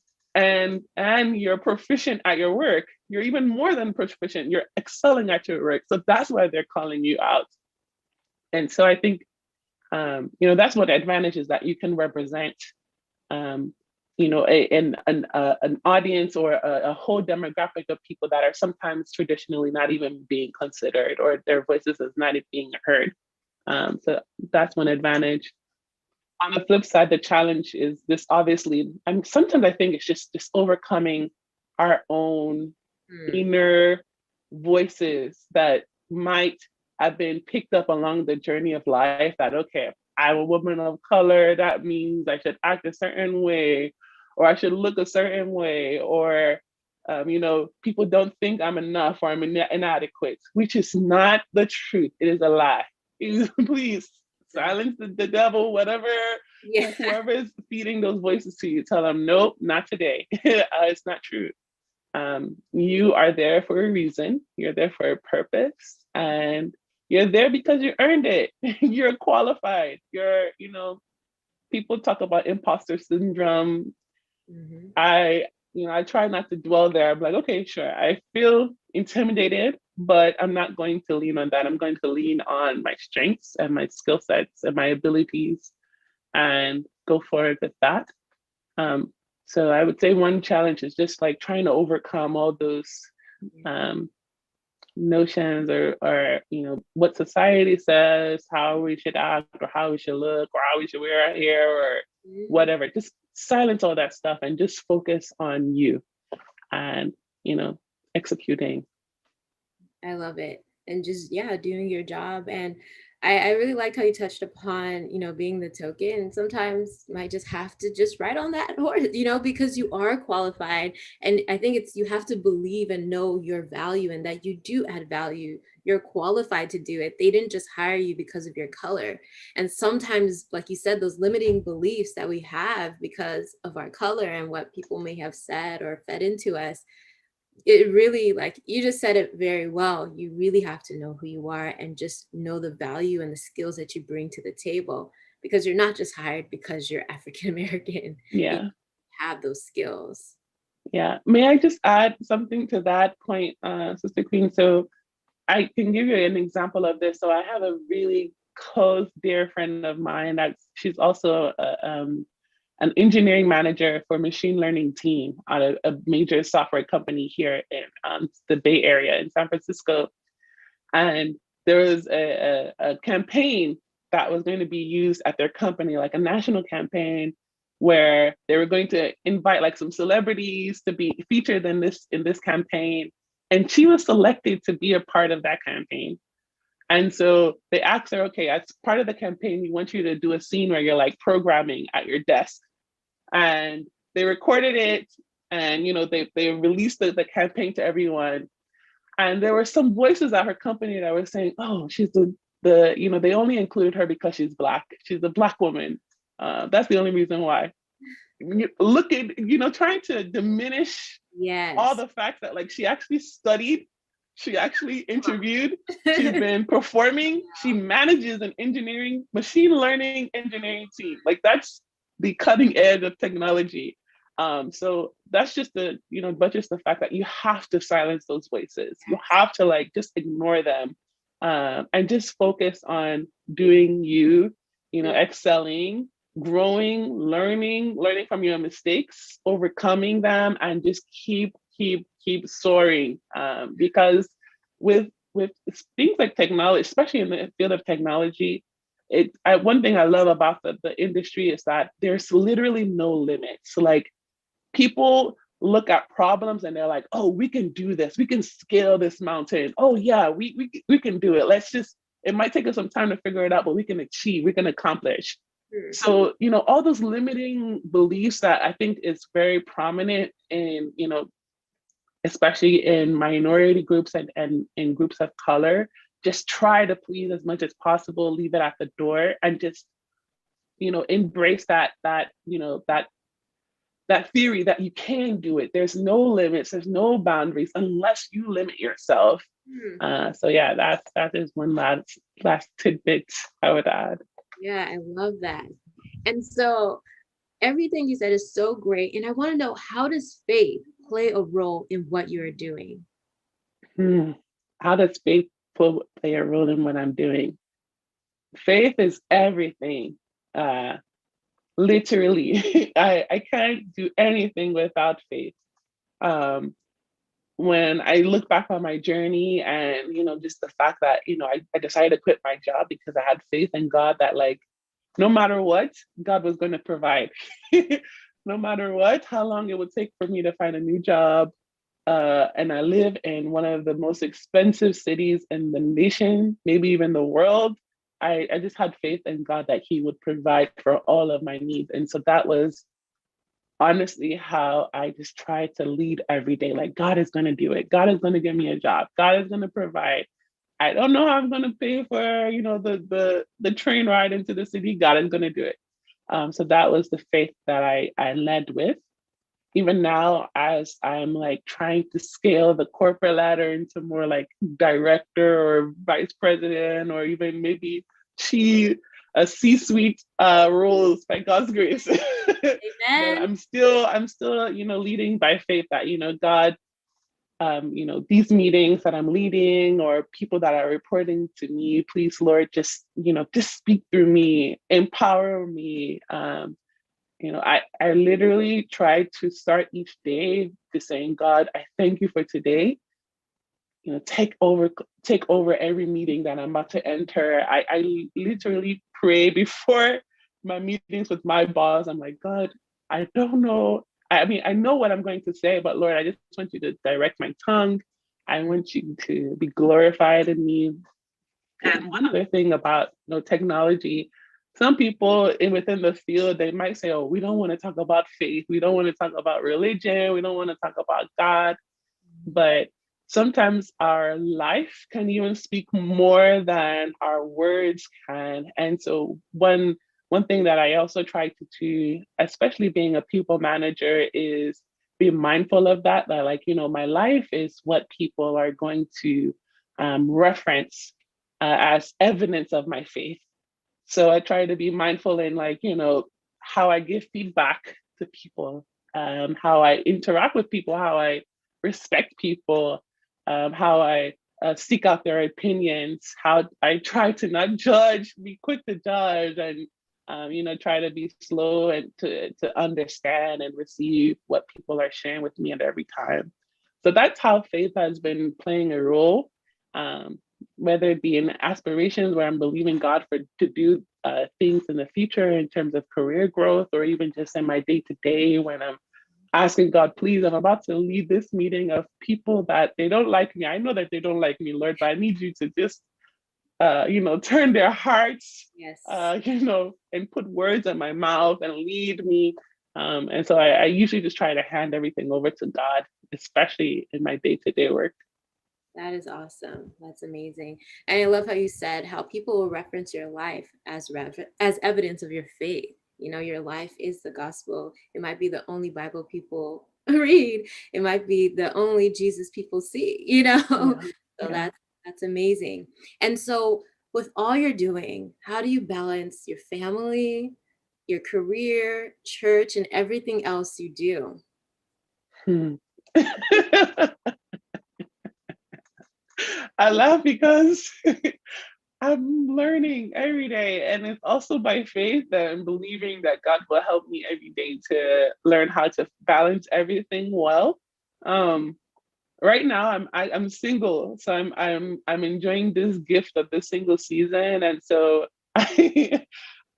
and you're proficient at your work. You're even more than proficient. You're excelling at your work. So that's why they're calling you out. And so I think that's what the advantage is, that you can represent um, an audience or a whole demographic of people that are sometimes traditionally not even being considered or their voices is not even being heard. So that's one advantage. On the flip side, the challenge is this obviously, and sometimes I think it's just overcoming our own Mm, inner voices that might have been picked up along the journey of life that, okay, I'm a woman of color, that means I should act a certain way, or I should look a certain way, or, people don't think I'm enough or I'm inadequate, which is not the truth. It is a lie. Please so, silence the devil, whatever, yeah. whoever is feeding those voices to you, tell them, nope, not today. It's not true. You are there for a reason. You're there for a purpose, and you're there because you earned it. You're qualified. People talk about imposter syndrome. Mhm. I try not to dwell there. I'm like, okay, sure. I feel intimidated, but I'm not going to lean on that. I'm going to lean on my strengths and my skill sets and my abilities and go forward with that. Um, so I would say one challenge is just like trying to overcome all those Yeah. um, notions or what society says, how we should act or how we should look or how we should wear our hair or Mhm. whatever. Just silence all that stuff and just focus on you and you know executing. I love it. And just, yeah, doing your job. And I really liked how you touched upon, being the token. And sometimes you might just have to just ride on that horse, because you are qualified. And I think you have to believe and know your value and that you do add value. You're qualified to do it. They didn't just hire you because of your color. And sometimes, like you said, those limiting beliefs that we have because of our color and what people may have said or fed into us, it really, like you just said it very well, you really have to know who you are and just know the value and the skills that you bring to the table, because you're not just hired because you're African American. You Yeah, have those skills. yeah. May I just add something to that point, Sister Queen? So I can give you an example of this. So I have a really close, dear friend of mine that's she's also an engineering manager for machine learning team at a major software company here in the Bay Area in San Francisco. And there was a campaign that was going to be used at their company, like a national campaign, where they were going to invite like some celebrities to be featured in this campaign. And she was selected to be a part of that campaign. And so they asked her, okay, as part of the campaign, we want you to do a scene where you're like programming at your desk. And they recorded it and they released the campaign to everyone. And there were some voices at her company that were saying, oh, she's they only included her because she's Black. She's a Black woman. That's the only reason why. Looking, trying to diminish all Yes. the facts that like she actually studied, she actually interviewed, she's been performing, she manages an engineering, machine learning engineering team. Like that's the cutting edge of technology. So that's just but just the fact that you have to silence those voices. You have to like just ignore them, and just focus on doing you, excelling, growing, learning from your mistakes, overcoming them, and just keep soaring. Because with things like technology, especially in the field of technology, one thing I love about the industry is that there's literally no limits. Like, people look at problems and they're like, oh, we can do this. We can scale this mountain. Oh yeah, we can do it. Let's just, it might take us some time to figure it out, but we can achieve, we can accomplish. Mm. So, all those limiting beliefs that I think is very prominent in, especially in minority groups and in groups of color, just try to please as much as possible, leave it at the door, and just, embrace that theory that you can do it. There's no limits, there's no boundaries unless you limit yourself. Mm. So yeah, that is one last tidbit I would add. Yeah, I love that. And so everything you said is so great. And I want to know, how does faith play a role in what you're doing? Hmm. How does faith play a role in what I'm doing? Faith is everything. Literally, I can't do anything without faith. Um, when I look back on my journey and, just the fact that, I decided to quit my job because I had faith in God that, like, no matter what, God was going to provide. No matter what, how long it would take for me to find a new job. And I live in one of the most expensive cities in the nation, maybe even the world. I just had faith in God that He would provide for all of my needs. And so that was honestly how I just try to lead every day. Like, God is going to do it. God is going to give me a job. God is going to provide. I don't know how I'm going to pay for, the train ride into the city. God is going to do it. So that was the faith that I led with. Even now, as I'm like trying to scale the corporate ladder into more like director or vice president, or even maybe she a C-suite roles by God's grace. But Amen. I'm still, leading by faith that, God, these meetings that I'm leading or people that are reporting to me, please, Lord, just speak through me, empower me. I literally try to start each day to saying, God, I thank you for today. Take over every meeting that I'm about to enter. I literally pray before my meetings with my boss. I'm like, God, I don't know. I mean, I know what I'm going to say, but Lord, I just want you to direct my tongue. I want you to be glorified in me. And one other thing about, technology, some people within the field, they might say, oh, we don't want to talk about faith. We don't want to talk about religion. We don't want to talk about God. But sometimes our life can even speak more than our words can. And so one thing that I also try to do, especially being a people manager, is be mindful of that, like, my life is what people are going to reference as evidence of my faith. So I try to be mindful in, like, how I give feedback to people, how I interact with people, how I respect people, how I seek out their opinions, how I try to not judge, be quick to judge, and try to be slow and to understand and receive what people are sharing with me at every time. So that's how faith has been playing a role. Um, Whether it be in aspirations where I'm believing God to do things in the future in terms of career growth, or even just in my day to day when I'm asking God, please, I'm about to lead this meeting of people that they don't like me. I know that they don't like me, Lord, but I need you to just, turn their hearts, Yes. and put words in my mouth and lead me. And so I usually just try to hand everything over to God, especially in my day to day work. That is awesome. That's amazing. And I love how you said how people will reference your life as as evidence of your faith. Your life is the gospel. It might be the only Bible people read. It might be the only Jesus people see. Yeah, So yeah. that's amazing. And so with all you're doing, how do you balance your family, your career, church, and everything else you do? Hmm. I laugh because I'm learning every day. And it's also by faith and believing that God will help me every day to learn how to balance everything well. Um, right now I'm single, so I'm enjoying this gift of the single season. And so I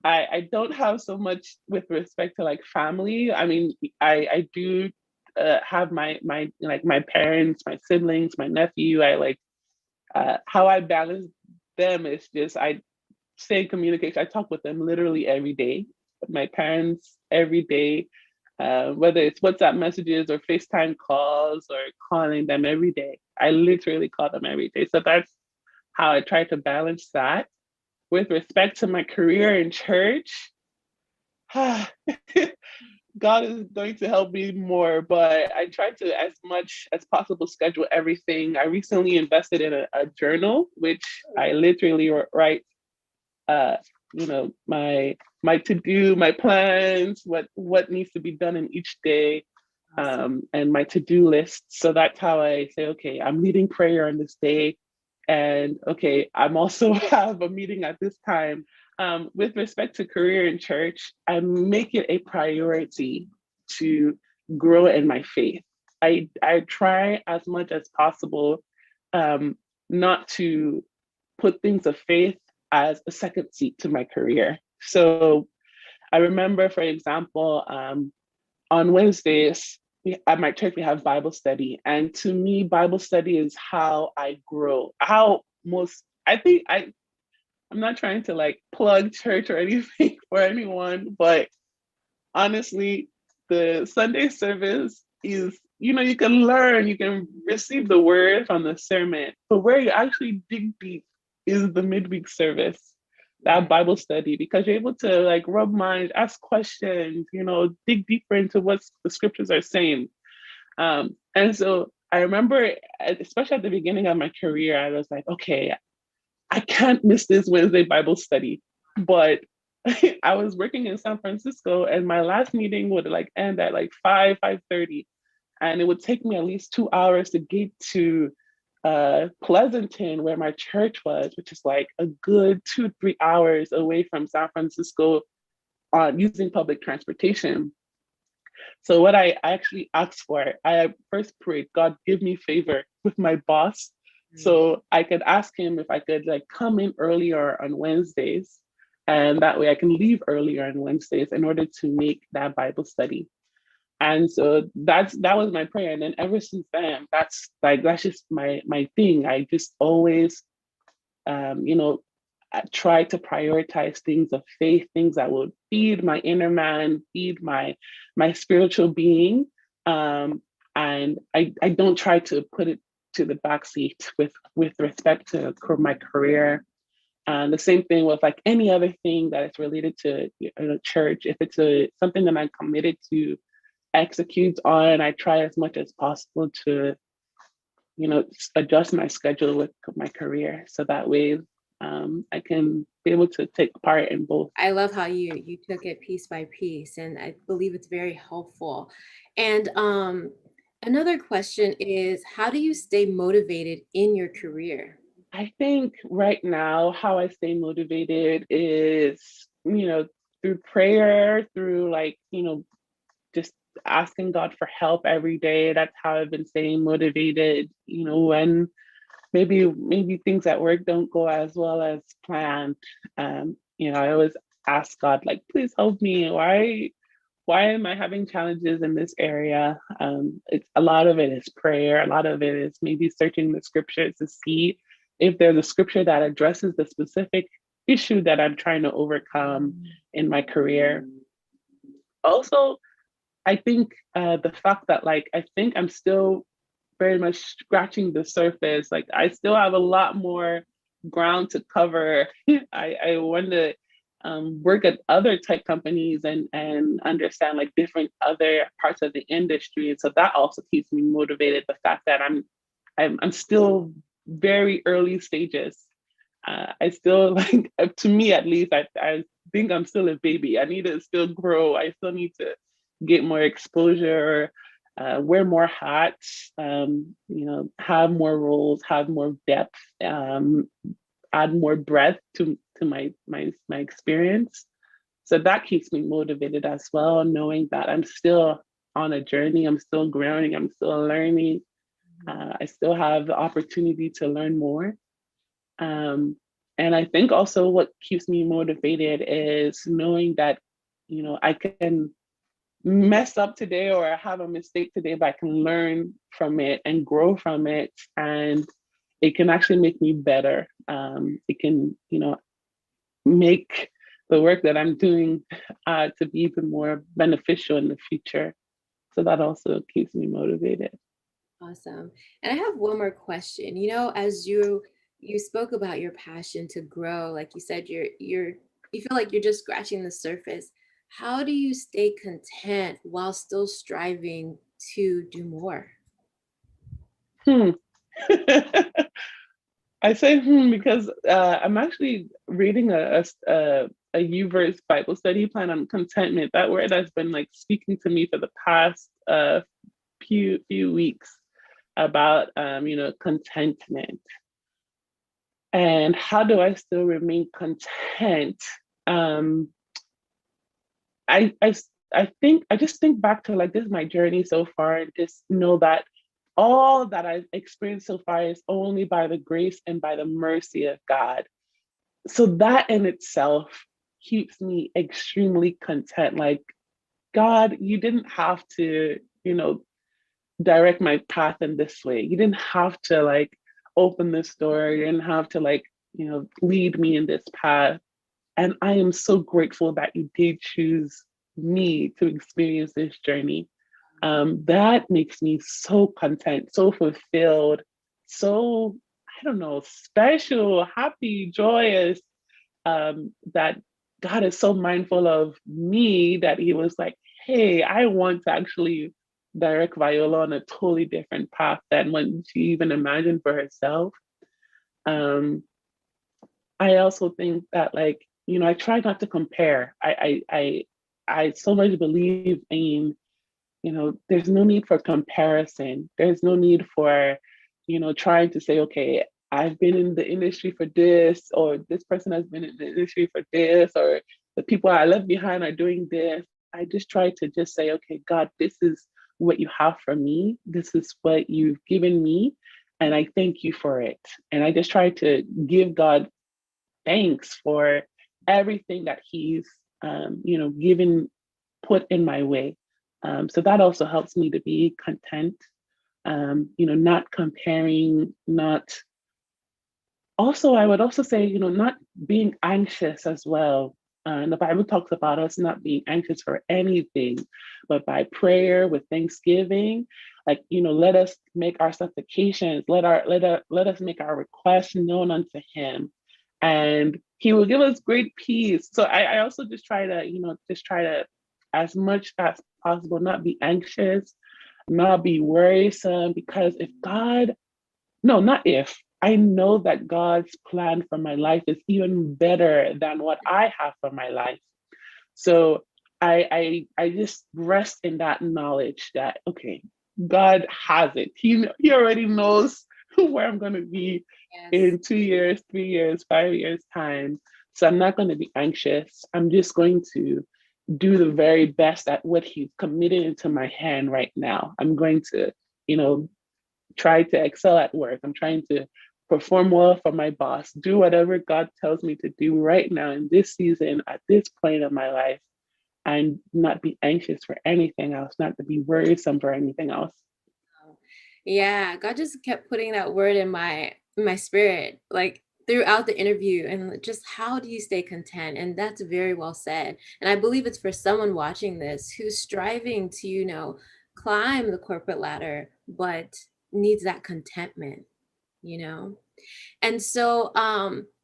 I don't have so much with respect to like family. I mean, I do have my like my parents, my siblings, my nephew. I like how I balance them is just I stay in communication. I talk with them literally every day. My parents every day, whether it's WhatsApp messages or FaceTime calls or calling them every day. I literally call them every day. So that's how I try to balance that. With respect to my career in church, God is going to help me more, but I try to, as much as possible, schedule everything. I recently invested in a journal, which I literally write, uh, my to do, my plans, what needs to be done in each day, Awesome. and my to do list. So that's how I say, okay, I'm leading prayer on this day, and okay, I'm also have a meeting at this time. With respect to career in church, I make it a priority to grow in my faith. I try as much as possible, um, not to put things of faith as a second seat to my career. So I remember, for example, on Wednesdays, at my church, we have Bible study. And to me, Bible study is how I grow. I'm not trying to like plug church or anything for anyone, but honestly, the Sunday service is, you can learn, you can receive the word from the sermon, but where you actually dig deep is the midweek service, that Right. Bible study, because you're able to like rub minds, ask questions, dig deeper into what the scriptures are saying. And so I remember, especially at the beginning of my career, I was like, okay, I can't miss this Wednesday Bible study. But I was working in San Francisco, and my last meeting would like end at like 5:30. And it would take me at least 2 hours to get to Pleasanton, where my church was, which is like a good 2, 3 hours away from San Francisco on using public transportation. So what I actually asked for, I first prayed, God, give me favor with my boss. Mm. So I could ask him if I could like come in earlier on Wednesdays. And that way I can leave earlier on Wednesdays in order to make that Bible study. And so that was my prayer. And then ever since then, that's just my thing. I just always you know, I try to prioritize things of faith, things that would feed my inner man, feed my spiritual being. And I don't try to put it to the back seat with respect to my career. And the same thing with like any other thing that is related to church. If it's something that I'm committed to execute on, I try as much as possible to adjust my schedule with my career so that way I can be able to take part in both. I love how you took it piece by piece, and I believe it's very helpful. And another question is, how do you stay motivated in your career? I think right now, how I stay motivated is, through prayer, through like, just asking God for help every day. That's how I've been staying motivated, when maybe things at work don't go as well as planned. I always ask God, like, please help me. Why am I having challenges in this area? It's a lot of it is prayer. A lot of it is maybe searching the scriptures to see if there's a scripture that addresses the specific issue that I'm trying to overcome in my career. Also, I think the fact that like I think I'm still very much scratching the surface. Like I still have a lot more ground to cover. I want to work at other tech companies and understand like different other parts of the industry. And so that also keeps me motivated. The fact that I'm still very early stages. I still like to me at least I think I'm still a baby. I need to still grow. I still need to get more exposure, wear more hats, have more roles, have more depth. add more breadth to my experience. So that keeps me motivated as well, knowing that I'm still on a journey, I'm still growing, I'm still learning. I still have the opportunity to learn more. Um, and I think also what keeps me motivated is knowing that, I can mess up today or have a mistake today, but I can learn from it and grow from it. And it can actually make me better. It can, make the work that I'm doing to be even more beneficial in the future. So that also keeps me motivated. Awesome. And I have one more question. As you spoke about your passion to grow, like you said, you feel like you're just scratching the surface. How do you stay content while still striving to do more? Hmm. I say because I'm actually reading a U-verse Bible study plan on contentment. That word has been like speaking to me for the past few weeks about contentment and how do I still remain content. Um, I I I think I just think back to like this is my journey so far and just know that all that I've experienced so far is only by the grace and by the mercy of God. So that in itself keeps me extremely content. Like, God, you didn't have to, direct my path in this way. You didn't have to like open this door. You didn't have to like, lead me in this path. And I am so grateful that you did choose me to experience this journey. That makes me so content, so fulfilled, so, I don't know, special, happy, joyous, that God is so mindful of me that He was like, hey, I want to actually direct Viola on a totally different path than what she even imagined for herself. Um, I also think that like, I try not to compare. I so much believe in, there's no need for comparison. There's no need for, trying to say, okay, I've been in the industry for this, or this person has been in the industry for this, or the people I left behind are doing this. I just try to just say, okay, God, this is what you have for me. This is what you've given me. And I thank you for it. And I just try to give God thanks for everything that He's, given, put in my way. So that also helps me to be content, not comparing, not also, I would also say, not being anxious as well. And the Bible talks about us not being anxious for anything, but by prayer with thanksgiving, like, let us make our supplications, let us make our requests known unto Him, and He will give us great peace. So I also just try to, as much as possible, not be anxious, not be worrisome, because if God no, not if. I know that God's plan for my life is even better than what I have for my life. So I just rest in that knowledge that okay, God has it. He already knows where I'm gonna be Yes. in 2 years, 3 years, 5 years time. So I'm not gonna be anxious. I'm just going to do the very best at what He's committed into my hand right now. I'm going to, you know, try to excel at work. I'm trying to perform well for my boss, do whatever God tells me to do right now in this season, at this point of my life, and not be anxious for anything else, not to be worrisome for anything else. Yeah, God just kept putting that word in my spirit, like throughout the interview, and just how do you stay content? And that's very well said. And I believe it's for someone watching this who's striving to, climb the corporate ladder, but needs that contentment, you know? And so,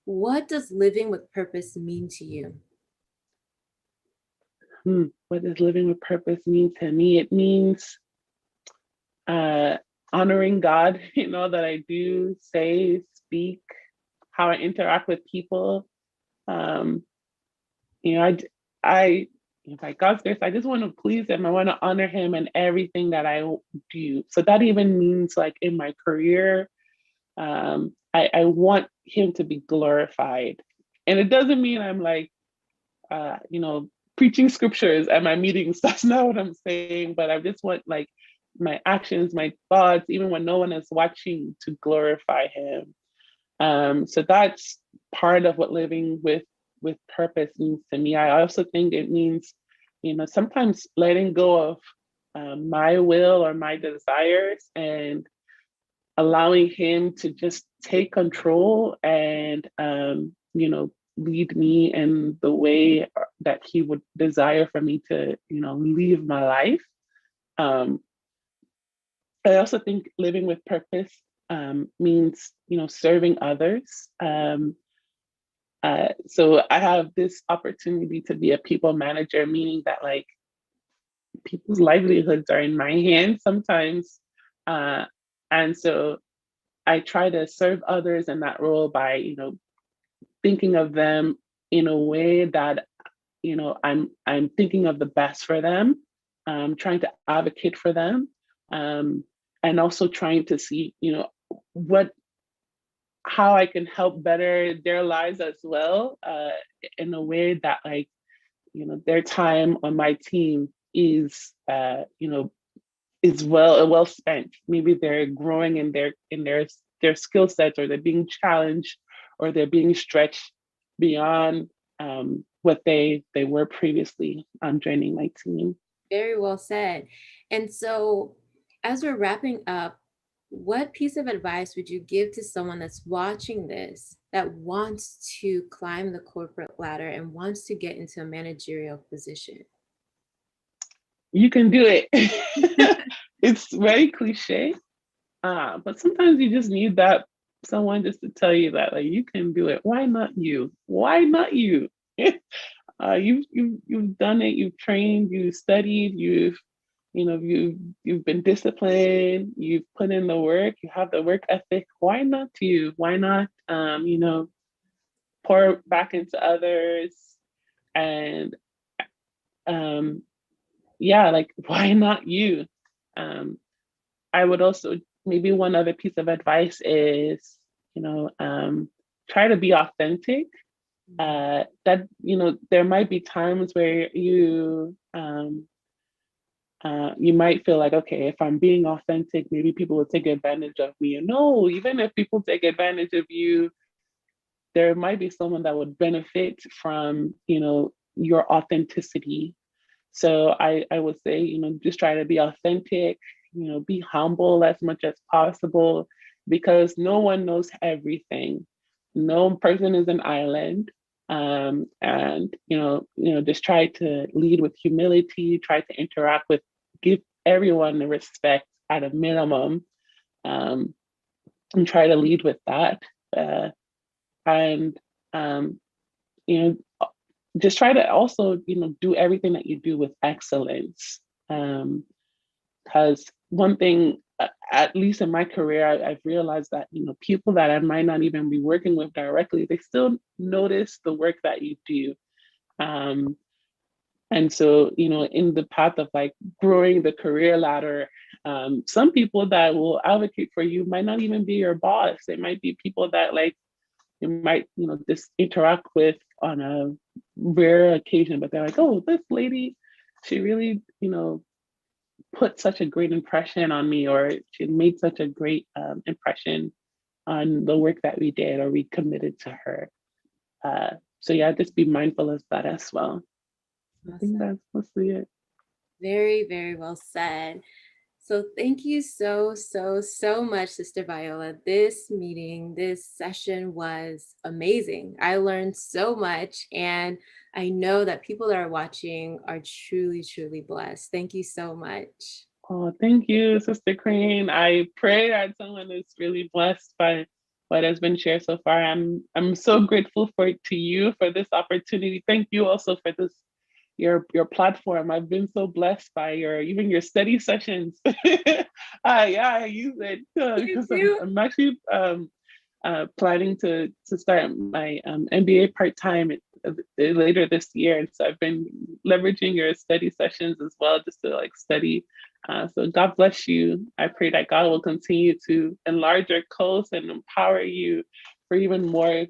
what does living with purpose mean to you? What does living with purpose mean to me? It means uh, honoring God, that I do say, speak, how I interact with people. Um, you know, I, by God's grace, I just want to please Him. I want to honor Him in everything that I do. So that even means like in my career, I want him to be glorified. And it doesn't mean I'm like, you know, preaching scriptures at my meetings. That's not what I'm saying. But I just want like my actions, my thoughts, even when no one is watching, to glorify him. So that's part of what living with purpose means to me. I also think it means, you know, sometimes letting go of my will or my desires and allowing him to just take control and you know, lead me in the way that he would desire for me to, you know, live my life. um, I also think living with purpose means, you know, serving others. So I have this opportunity to be a people manager, meaning that like people's livelihoods are in my hands sometimes. uh, and so I try to serve others in that role by, you know, thinking of them in a way that, you know, I'm thinking of the best for them, trying to advocate for them, um, and also trying to see, you know, what how I can help better their lives as well, in a way that like, you know, their time on my team is, you know, is well spent. Maybe they're growing in their skill sets, or they're being challenged, or they're being stretched beyond what they were previously joining my team. Very well said. And so, as we're wrapping up, what piece of advice would you give to someone that's watching this that wants to climb the corporate ladder and wants to get into a managerial position? You can do it. It's very cliche, but sometimes you just need that someone just to tell you that like you can do it. Why not you? Why not you? You've done it. You've trained. You've studied. You've been disciplined. You've put in the work. You have the work ethic. Why not you? Why not you know, pour back into others? And um yeah, like why not you? Um I would also, maybe one other piece of advice is, you know, try to be authentic. That, you know, there might be times where you might feel like, okay, if I'm being authentic, maybe people will take advantage of me. No, even if people take advantage of you, there might be someone that would benefit from, you know, your authenticity. So I would say, you know, just try to be authentic, you know, be humble as much as possible, because no one knows everything. No person is an island. And just try to lead with humility, try to interact with, give everyone the respect at a minimum, um, and try to lead with that. Uh, and um, you know, just try to also, you know, do everything that you do with excellence. Because one thing, at least in my career, I've realized that, you know, people that I might not even be working with directly, they still notice the work that you do. Um, and so, you know, in the path of like growing the career ladder, some people that will advocate for you might not even be your boss. It might be people that like you might, you know, just interact with on a rare occasion, but they're like, oh, this lady, she really, you know, put such a great impression on me, or she made such a great impression on the work that we did, or we committed to her. So yeah, just be mindful of that as well. I think Awesome. that's mostly it. Very, very well said. So thank you so, so, so much, Sister Viola. This meeting, this session was amazing. I learned so much, and I know that people that are watching are truly, truly blessed. Thank you so much. Oh, thank you, Sister Crane. I pray that someone is really blessed by what has been shared so far. I'm so grateful to you for this opportunity. Thank you also for this your platform. I've been so blessed by your even your study sessions. Yeah, I use it You because too. I'm actually planning to start my MBA part time later this year, and so I've been leveraging your study sessions as well, just to like study. So God bless you. I pray that God will continue to enlarge your coast and empower you for even more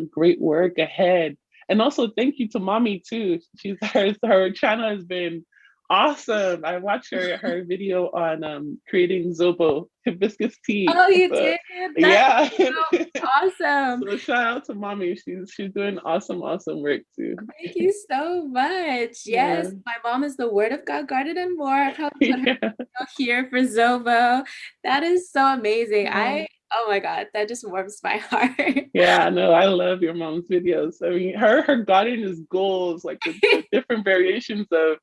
great work ahead. And also thank you to mommy too. She's her channel has been awesome. I watched her video on creating Zobo hibiscus tea. Oh, you So did? That's yeah. so awesome. So shout out to mommy. She's doing awesome work too. Thank you so much. Yeah. Yes, my mom is the Word of God Garden and More. I'll probably put her Yeah. here for Zobo. That is so amazing. Yeah. Oh my God, that just warms my heart. Yeah, no, I love your mom's videos. I mean, her garden is goals, like the different variations of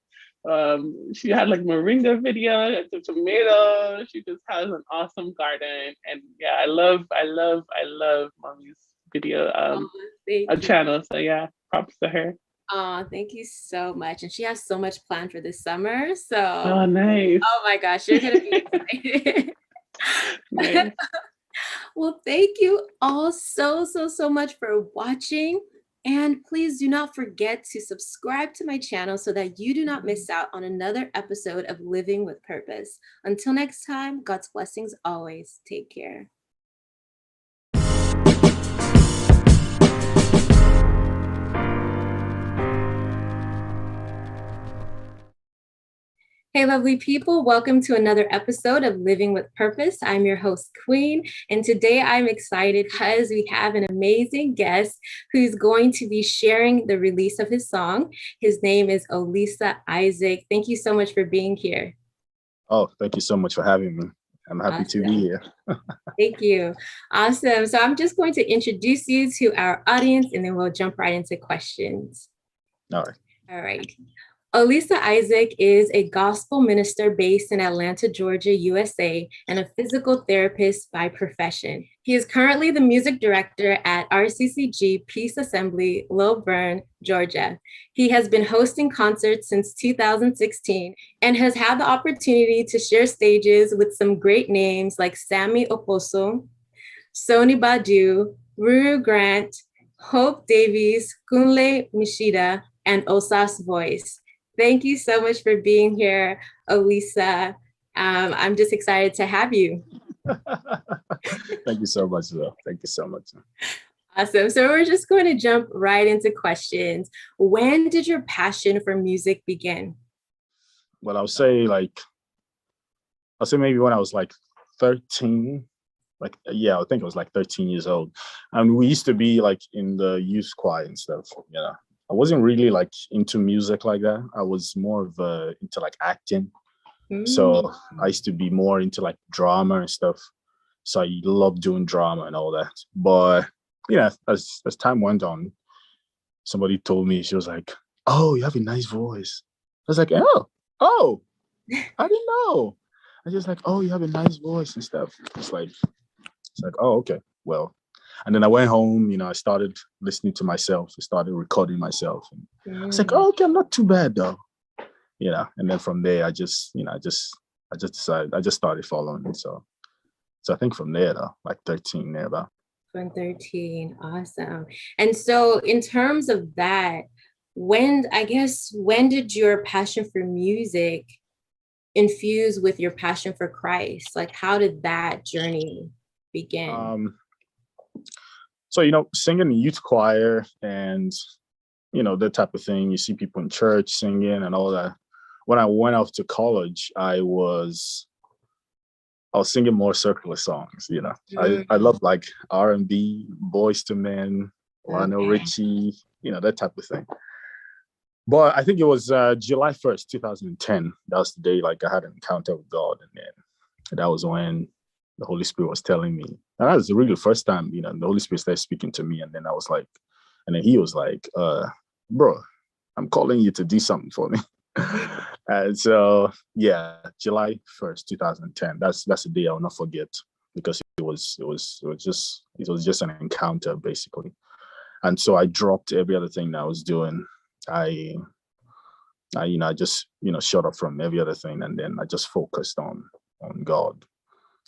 she had like moringa video, the tomato. She just has an awesome garden. And yeah, I love mommy's video Oh, thank a you. channel. So yeah, props to her. Oh, thank you so much. And she has so much planned for this summer. Oh, So, nice. oh my gosh, you're gonna be excited. Nice. Well, thank you all so much for watching. And please do not forget to subscribe to my channel so that you do not miss out on another episode of Living with Purpose. Until next time, God's blessings always. Take care. Hey, lovely people, welcome to another episode of Living with Purpose. I'm your host, Queen, and today I'm excited because we have an amazing guest who's going to be sharing the release of his song. His name is Olisa Isaac. Thank you so much for being here. Oh, thank you so much for having me. I'm happy to be here. Thank you. Awesome. So I'm just going to introduce you to our audience and then we'll jump right into questions. All right. All right. Olisa Isaac is a gospel minister based in Atlanta, Georgia, USA, and a physical therapist by profession. He is currently the music director at RCCG Peace Assembly, Lilburn, Georgia. He has been hosting concerts since 2016 and has had the opportunity to share stages with some great names like Sammy Oposo, Sony Badu, Ruru Grant, Hope Davies, Kunle Mishida, and Osas Voice. Thank you so much for being here, Olisa. I'm just excited to have you. Thank you so much, though. Thank you so much. Awesome. So we're just going to jump right into questions. When did your passion for music begin? Well, I'll say maybe when I was like 13. I think I was like 13 years old. And we used to be like in the youth choir and stuff, you know. I wasn't really like into music like that. I was more of into like acting. So I used to be more into like drama and stuff. So I love doing drama and all that. But yeah, as time went on, somebody told me, she was like, "Oh, you have a nice voice." I was like, "Oh, I didn't know." I just like, "Oh, you have a nice voice and stuff." It's like, "Oh, okay, well." And then I went home, I started listening to myself. I started recording myself. And I was like, "Oh, okay, I'm not too bad though." And then from there, I just decided, I just started following. And so I think from there though, like 13 there about. From 13, awesome. And so in terms of that, when did your passion for music infuse with your passion for Christ? Like, how did that journey begin? So, singing in youth choir and, that type of thing, you see people in church singing and all that. When I went off to college, I was singing more circular songs, I love like R&B, Boys to Men, Lionel Richie, that type of thing. But I think it was July 1st, 2010. That was the day like I had an encounter with God. And then that was when the Holy Spirit was telling me. And that was really the first time, the Holy Spirit started speaking to me. And then I was like, and then he was like, bro, I'm calling you to do something for me. And so, yeah, July 1st, 2010. That's the day I'll not forget, because it was just an encounter basically. And so I dropped every other thing that I was doing. I just shut up from every other thing, and then I just focused on God.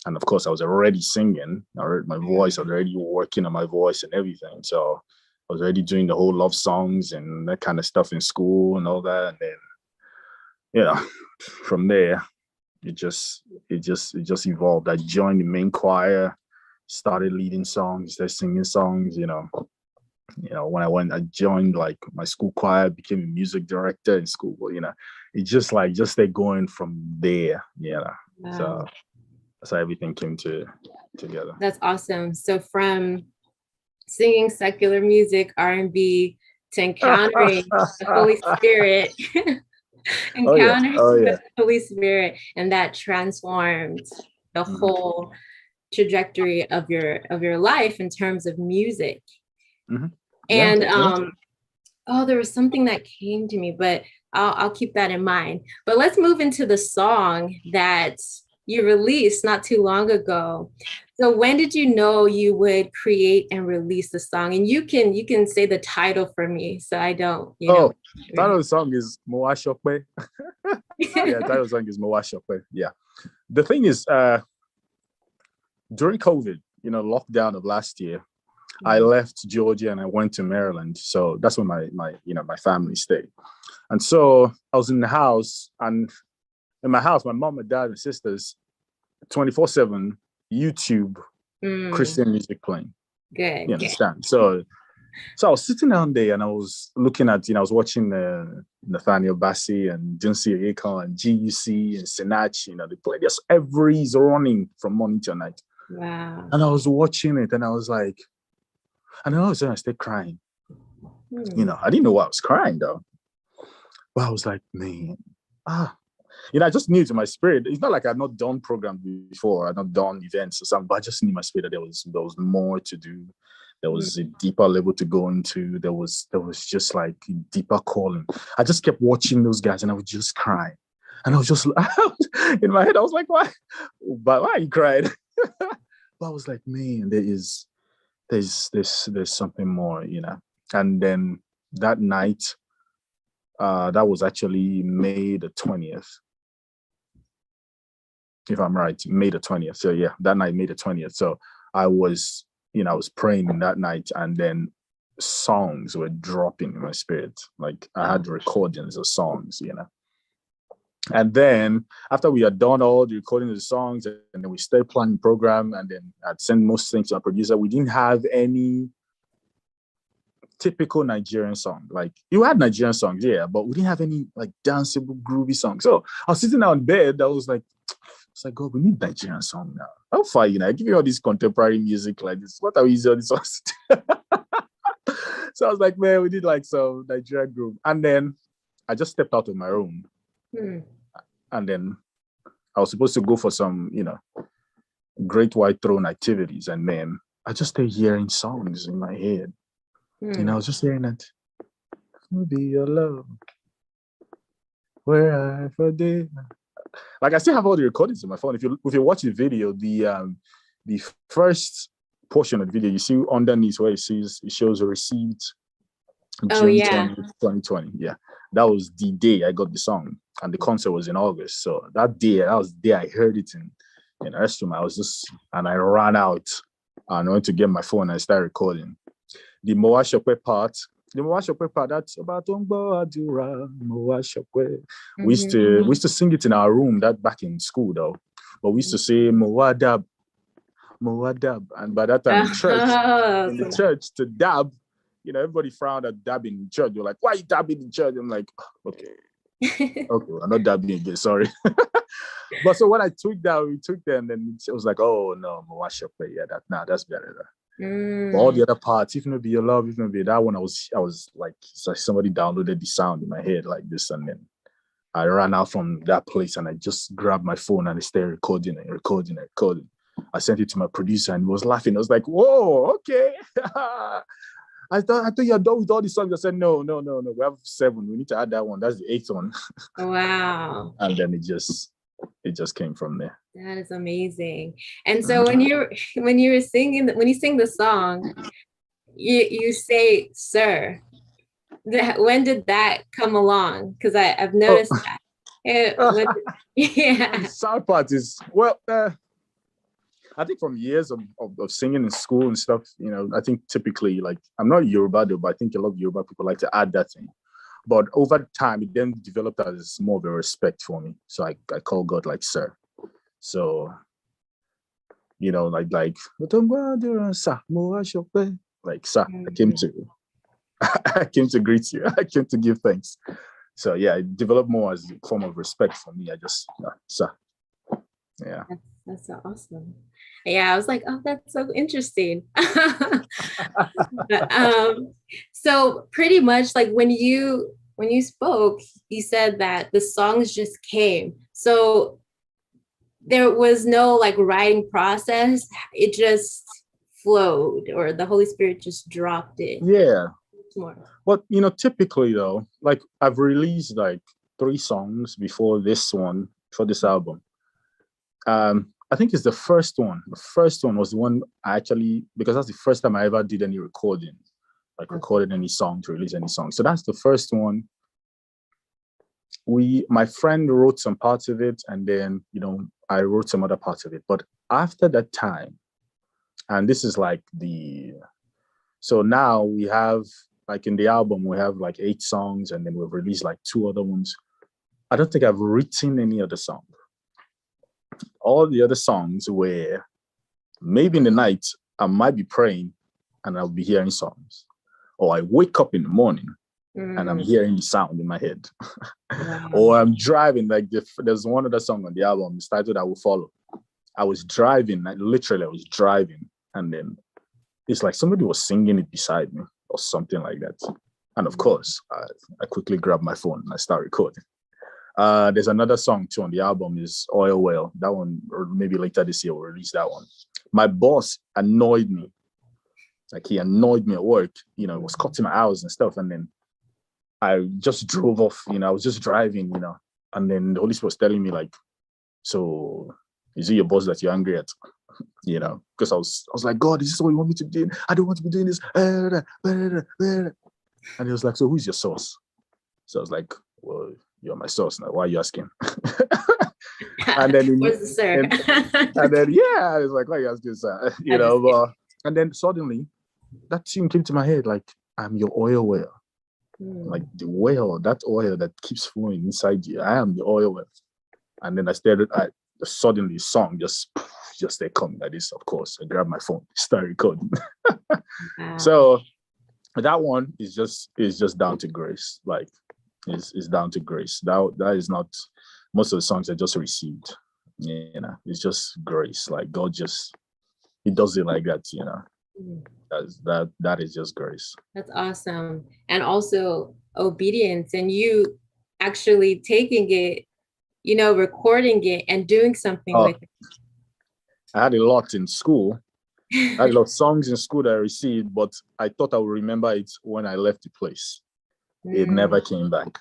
And of course, I was already singing. My voice, already working on my voice and everything. So I was already doing the whole love songs and that kind of stuff in school and all that. And then, from there, it just evolved. I joined the main choir, started leading songs, started singing songs, when I joined like my school choir, became a music director in school, it just stayed going from there, So Wow. that's how everything came together. That's awesome. So from singing secular music, R&B, to encountering the Holy Spirit, Oh yeah, encountering oh the yeah. Holy Spirit, and that transformed the Hmm. whole trajectory of your life in terms of music. Hmm. Yeah, And yeah. oh, there was something that came to me, but I'll keep that in mind. But let's move into the song that you released not too long ago. So when did you know you would create and release the song? And you can say the title for me so I don't, Oh, title of the song is Moa Shokwe. Yeah, title of the song is Moa Shokwe. Yeah. The thing is, during COVID, lockdown of last year, I left Georgia and I went to Maryland. So that's where my family stayed. And so I was in the house, and in my house, my mom and dad and sisters, 24/7 YouTube Christian music playing. Good. You understand? So I was sitting down there and I was looking at, I was watching Nathaniel Bassey and Dunsi Oyeko and GUC and Sinach, they play this every's running from morning till night. Wow. And I was watching it and I was like, and all of a sudden I started crying. I didn't know why I was crying though. But I was like, man, I just knew to my spirit. It's not like I'd not done programs before, I'd not done events or something, but I just knew in my spirit that there was more to do. There was a deeper level to go into. There was just like a deeper calling. I just kept watching those guys and I was just crying. And I was just in my head, I was like, why? But why are you crying? But I was like, man, there's something more, And then that night, that was actually May the 20th. If I'm right, May the 20th. So yeah, that night, May the 20th. So I was praying in that night, and then songs were dropping in my spirit. Like I had recordings of songs, And then after we had done all the recordings of the songs, and then we started planning the program, and then I'd sent most things to our producer. We didn't have any typical Nigerian song. Like you had Nigerian songs, yeah, but we didn't have any like danceable, groovy songs. So I was sitting out in bed. I was like, God, we need Nigerian song now. How far, I give you all this contemporary music like this. What are we using all this songs? So I was like, man, we did like some Nigerian group. And then I just stepped out of my room. And then I was supposed to go for some, great white throne activities. And man, I just started hearing songs in my head. And I was just hearing that, be your love, where I forget. Like I still have all the recordings on my phone. If you watch the video, the first portion of the video, you see underneath where it shows received June 20th, 2020. Yeah. That was the day I got the song. And the concert was in August. So that was the day I heard it in the restroom. And I ran out and went to get my phone and I started recording. The Moa Shokwe part, that's about Adura, Moa Shokwe. We used to sing it in our room, that back in school though. But we used to say Moa Dab. And by that time in the church to dab, everybody frowned at dabbing in church. They're like, why are you dabbing in church? I'm like, okay, I'm not dabbing again, sorry. But so when we took them, then it was like, oh no, Moa Shokwe, yeah, that's better. But all the other parts, even Be Your Love, even Be that one, I was like, it's like somebody downloaded the sound in my head like this, and then I ran out from that place and I just grabbed my phone and I started recording. I sent it to my producer and he was laughing. I was like, whoa, okay. I thought you're done with all the songs. I said, no. We have 7. We need to add that one. That's the 8th one. Wow. And then it just came from there. That is amazing. And so when you sing the song, you say, sir. When did that come along? Because I've noticed that. The sad part is, I think from years of singing in school and stuff, I think typically, like, I'm not Yoruba though, but I think a lot of Yoruba people like to add that thing. But over time, it then developed as more of a respect for me. So I call God like sir. So like sa. I came Mhm. to I came to greet you. I came to give thanks. So yeah, it developed more as a form of respect for me. I just sa. Yeah. That's so awesome. Yeah, I was like, oh, that's so interesting. But, so pretty much like when you spoke, you said that the songs just came. So there was no like writing process. It just flowed, or the Holy Spirit just dropped it. Yeah. More. But typically though, like I've released like 3 songs before this one, for this album. I think it's the first one. The first one was the one I actually, because that's the first time I ever did any recording, like Okay. recorded any song, to release any song. So that's the first one. My friend wrote some parts of it, and then I wrote some other parts of it. But after that time, and this is like so now we have, like in the album we have like 8 songs, and then we've released like 2 other ones. I don't think I've written any other song. All the other songs were maybe in the night I might be praying and I'll be hearing songs, or I wake up in the morning and I'm Mm, hearing the sound in my head. wow. Or I'm driving, like there's one other song on the album, it's titled I Will Follow. I was driving, like literally I was driving, and then it's like somebody was singing it beside me or something like that. And of course, I quickly grabbed my phone and I start recording. There's another song too on the album, is Oil Well. That one, or maybe later this year, we'll release that one. My boss annoyed me. Like he annoyed me at work, was cutting my hours and stuff. And then I just drove off, I was just driving, and then the Holy Spirit was telling me like, so is it your boss that you're angry at? Because I was like, God, is this what you want me to do? I don't want to be doing this. And he was like, so who's your source? So I was like, well, you're my source now. Why are you asking? and then Where's the sir? and then I was like, why are you asking, sir? I just And then suddenly that tune came to my head, like, I'm your oil well. Like the well, that oil that keeps flowing inside you. I am the oil well. And then suddenly song just started coming like this. Of course, I grabbed my phone, started recording. wow. So that one is just down to grace. Like is down to grace. That is not, most of the songs I just received. It's just grace. Like God he does it like that. That is just grace. That's awesome. And also obedience, and you actually taking it, recording it and doing something with I had a lot in school. I had a it. lot of songs in school that I received, but I thought I would remember it when I left the place. It never came back.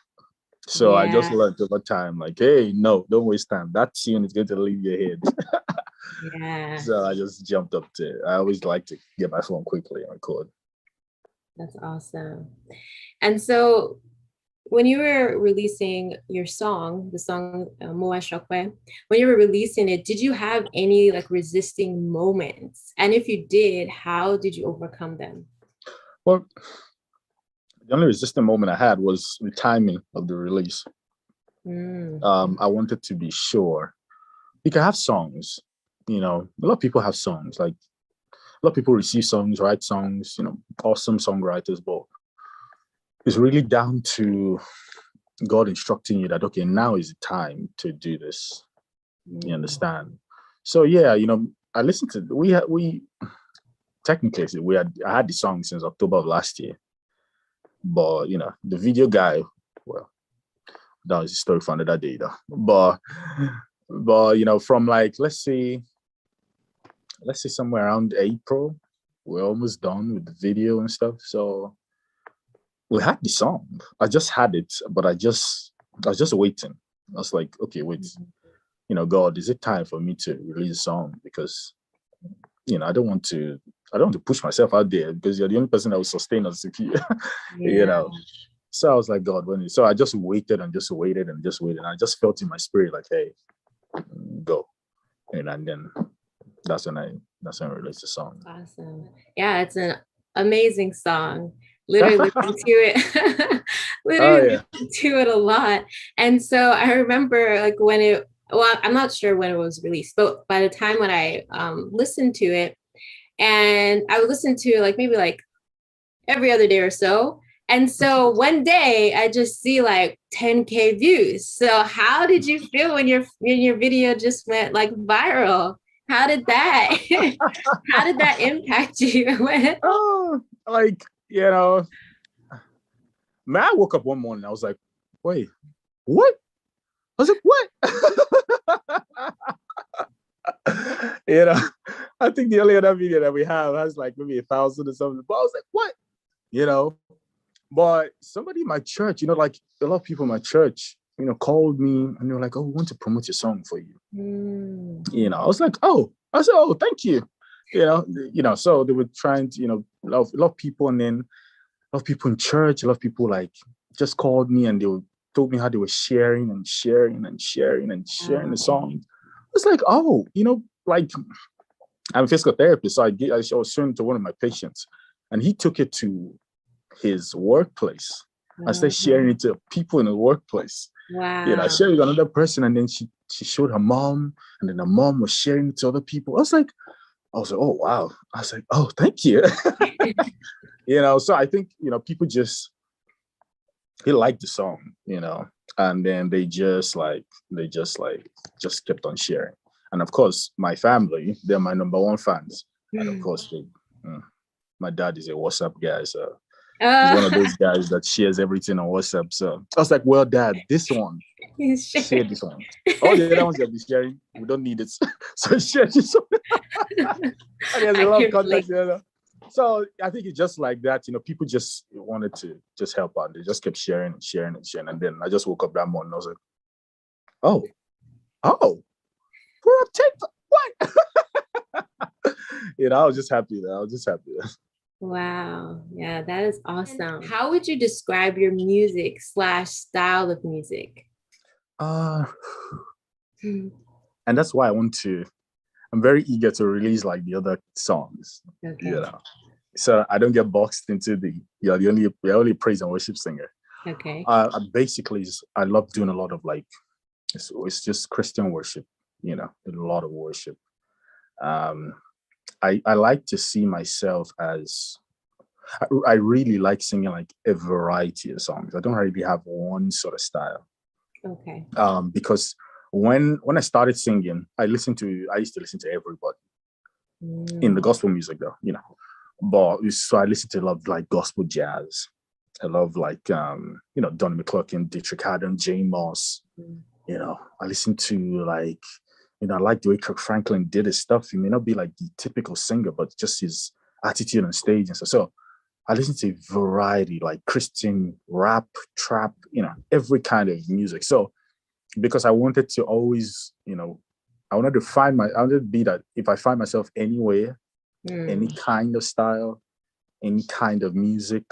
So I just Yeah. learned over time, like, hey, no, don't waste time. That tune is going to leave your head. Yeah. So I just jumped up to, I always like to get my phone quickly and record. That's awesome. And so when you were releasing your song, the song Moa Shokwe, when you were releasing it, did you have any like resisting moments? And if you did, how did you overcome them? Well, the only resistant moment I had was the timing of the release. I wanted to be sure. You can have songs, a lot of people have songs. Like a lot of people receive songs, write songs, awesome songwriters, but it's really down to God instructing you that, okay, now is the time to do this. You understand? So I listened to, we technically I had the song since October of last year, but the video guy, well, that was a story for another day though. But from like, let's say somewhere around April, we're almost done with the video and stuff. So we had the song. I just had it, but I was just waiting. I was like, okay, wait, God, is it time for me to release a song? Because I don't want to push myself out there, because you're the only person that will sustain us if you So I was like, God, so I just waited and just waited and just waited. And I just felt in my spirit like, hey, go. And then that's when I released the song. Awesome. Yeah, it's an amazing song. Literally listen to it. Oh Literally yeah. listen to it a lot. And so I remember like when well, I'm not sure when it was released, but by the time when I listened to it, and I would listen to like maybe like every other day or so. And so one day I just see like 10K views. So how did you feel when your video just went like viral? How did that how did that impact you? Oh, like, you know, man, I woke up one morning, I was like, wait, what? I was like, what? You know, I think the only other video that we have has like maybe 1,000 or something. But I was like, what? You know, but somebody in my church, like a lot of people in my church, called me and they were like, oh, we want to promote your song for you. I was like, oh, I said, oh, thank you. So they were trying to, a lot of people, and then a lot of people in church, a lot of people like just called me and told me how they were sharing and sharing and sharing and sharing the song. It's like, oh, like I'm a physical therapist, so I was showing to one of my patients, and he took it to his workplace. I started sharing it to people in the workplace. Wow. I shared it with another person, and then she showed her mom, and then the mom was sharing it to other people. I was like, oh wow. I was like, oh, thank you. So I think people they liked the song, and then they just kept on sharing. And of course, my family, they're my number one fans. And of course, my dad is a WhatsApp guy, so he's one of those guys that shares everything on WhatsApp. So I was like, well, Dad, this one, share this one. All the other ones that be sharing, we don't need it. So share this one. And he has a lot of contacts. So I think it's just like that. People just wanted to just help out. They just kept sharing and sharing and sharing. And then I just woke up that morning. I was like, oh, we're on TikTok. What? I was just happy. Wow. Yeah, that is awesome. How would you describe your music / style of music? And that's why I'm very eager to release like the other songs. Okay. So I don't get boxed into the only praise and worship singer. Okay. Basically, I love doing a lot of like, it's just Christian worship, a lot of worship. I like to see myself as, I really like singing like a variety of songs. I don't really have one sort of style. Okay. Because when I started singing, I used to listen to everybody in the gospel music though, But so I listened to a lot of like gospel jazz. I love like Donnie McClurkin, Dietrich Haddon, Jane Moss. I listened to like, I like the way Kirk Franklin did his stuff. He may not be like the typical singer, but just his attitude on stage and stuff. So I listen to a variety, like Christian rap, trap, every kind of music. So because I wanted to always, I wanted to be that if I find myself anywhere, any kind of style, any kind of music,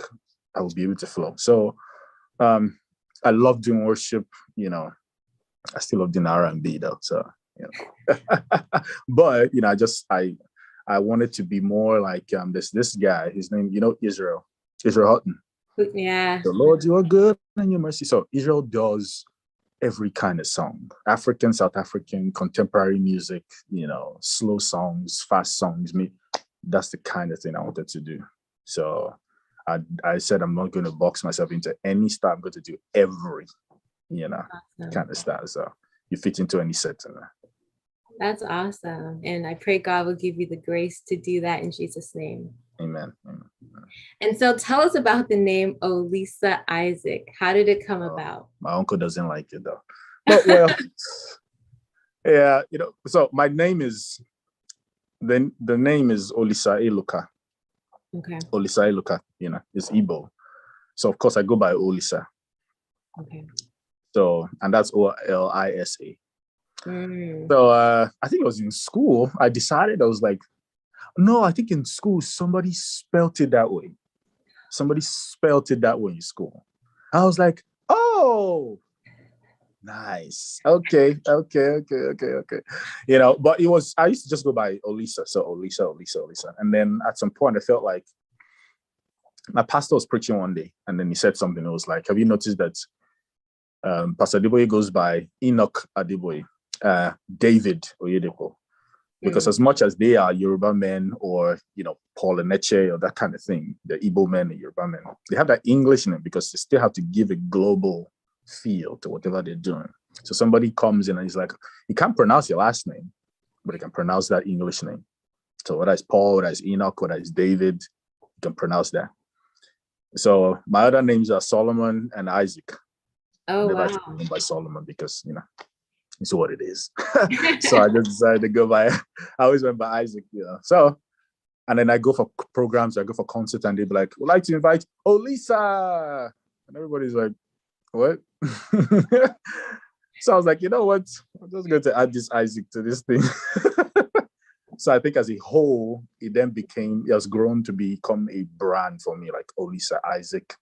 I will be able to flow. So I love doing worship, I still love doing R&B though. So, but, I wanted to be more like this guy, his name, Israel Houghton. Yeah. The Lord, you are good and your mercy. So Israel does every kind of song, African, South African, contemporary music, slow songs, fast songs. That's the kind of thing I wanted to do. So I said, I'm not going to box myself into any style. I'm going to do every, awesome. Kind of style. So you fit into any setting. That's awesome. And I pray God will give you the grace to do that in Jesus' name. Amen. And so tell us about the name Olisa Isaac. How did it come about? My uncle doesn't like it though. But well, yeah, so my name is, the name is Olisa Eluka. Okay. Olisa Eluka, it's Igbo. So of course I go by Olisa. Okay. So, and that's Olisa. So I think it was in school. I decided, I was like, no, I think in school somebody spelt it that way. Somebody spelt it that way in school. I was like, oh, nice. Okay. But I used to just go by Olisa. So Olisa. And then at some point I felt like my pastor was preaching one day and then he said something. It was like, have you noticed that Pastor Adeboye goes by Enoch Adeboye? David Oyedepo. Because as much as they are Yoruba men or, Paul Eneche or that kind of thing, the Igbo men and Yoruba men, they have that English in it because they still have to give a global feel to whatever they're doing. So somebody comes in and he's like, he can't pronounce your last name, but he can pronounce that English name. So whether it's Paul, whether it's Enoch, whether it's David, you can pronounce that. So my other names are Solomon and Isaac. Oh, Never wow. actually known by Solomon because, it's what it is. So I just decided to go by, I always went by Isaac, So, and then I go for programs, I go for concerts, and they'd be like, we'd like to invite Lisa. And everybody's like, what? So I was like, you know what? I'm just going to add this Isaac to this thing. So I think as a whole, it has grown to become a brand for me, like Olisa Isaac,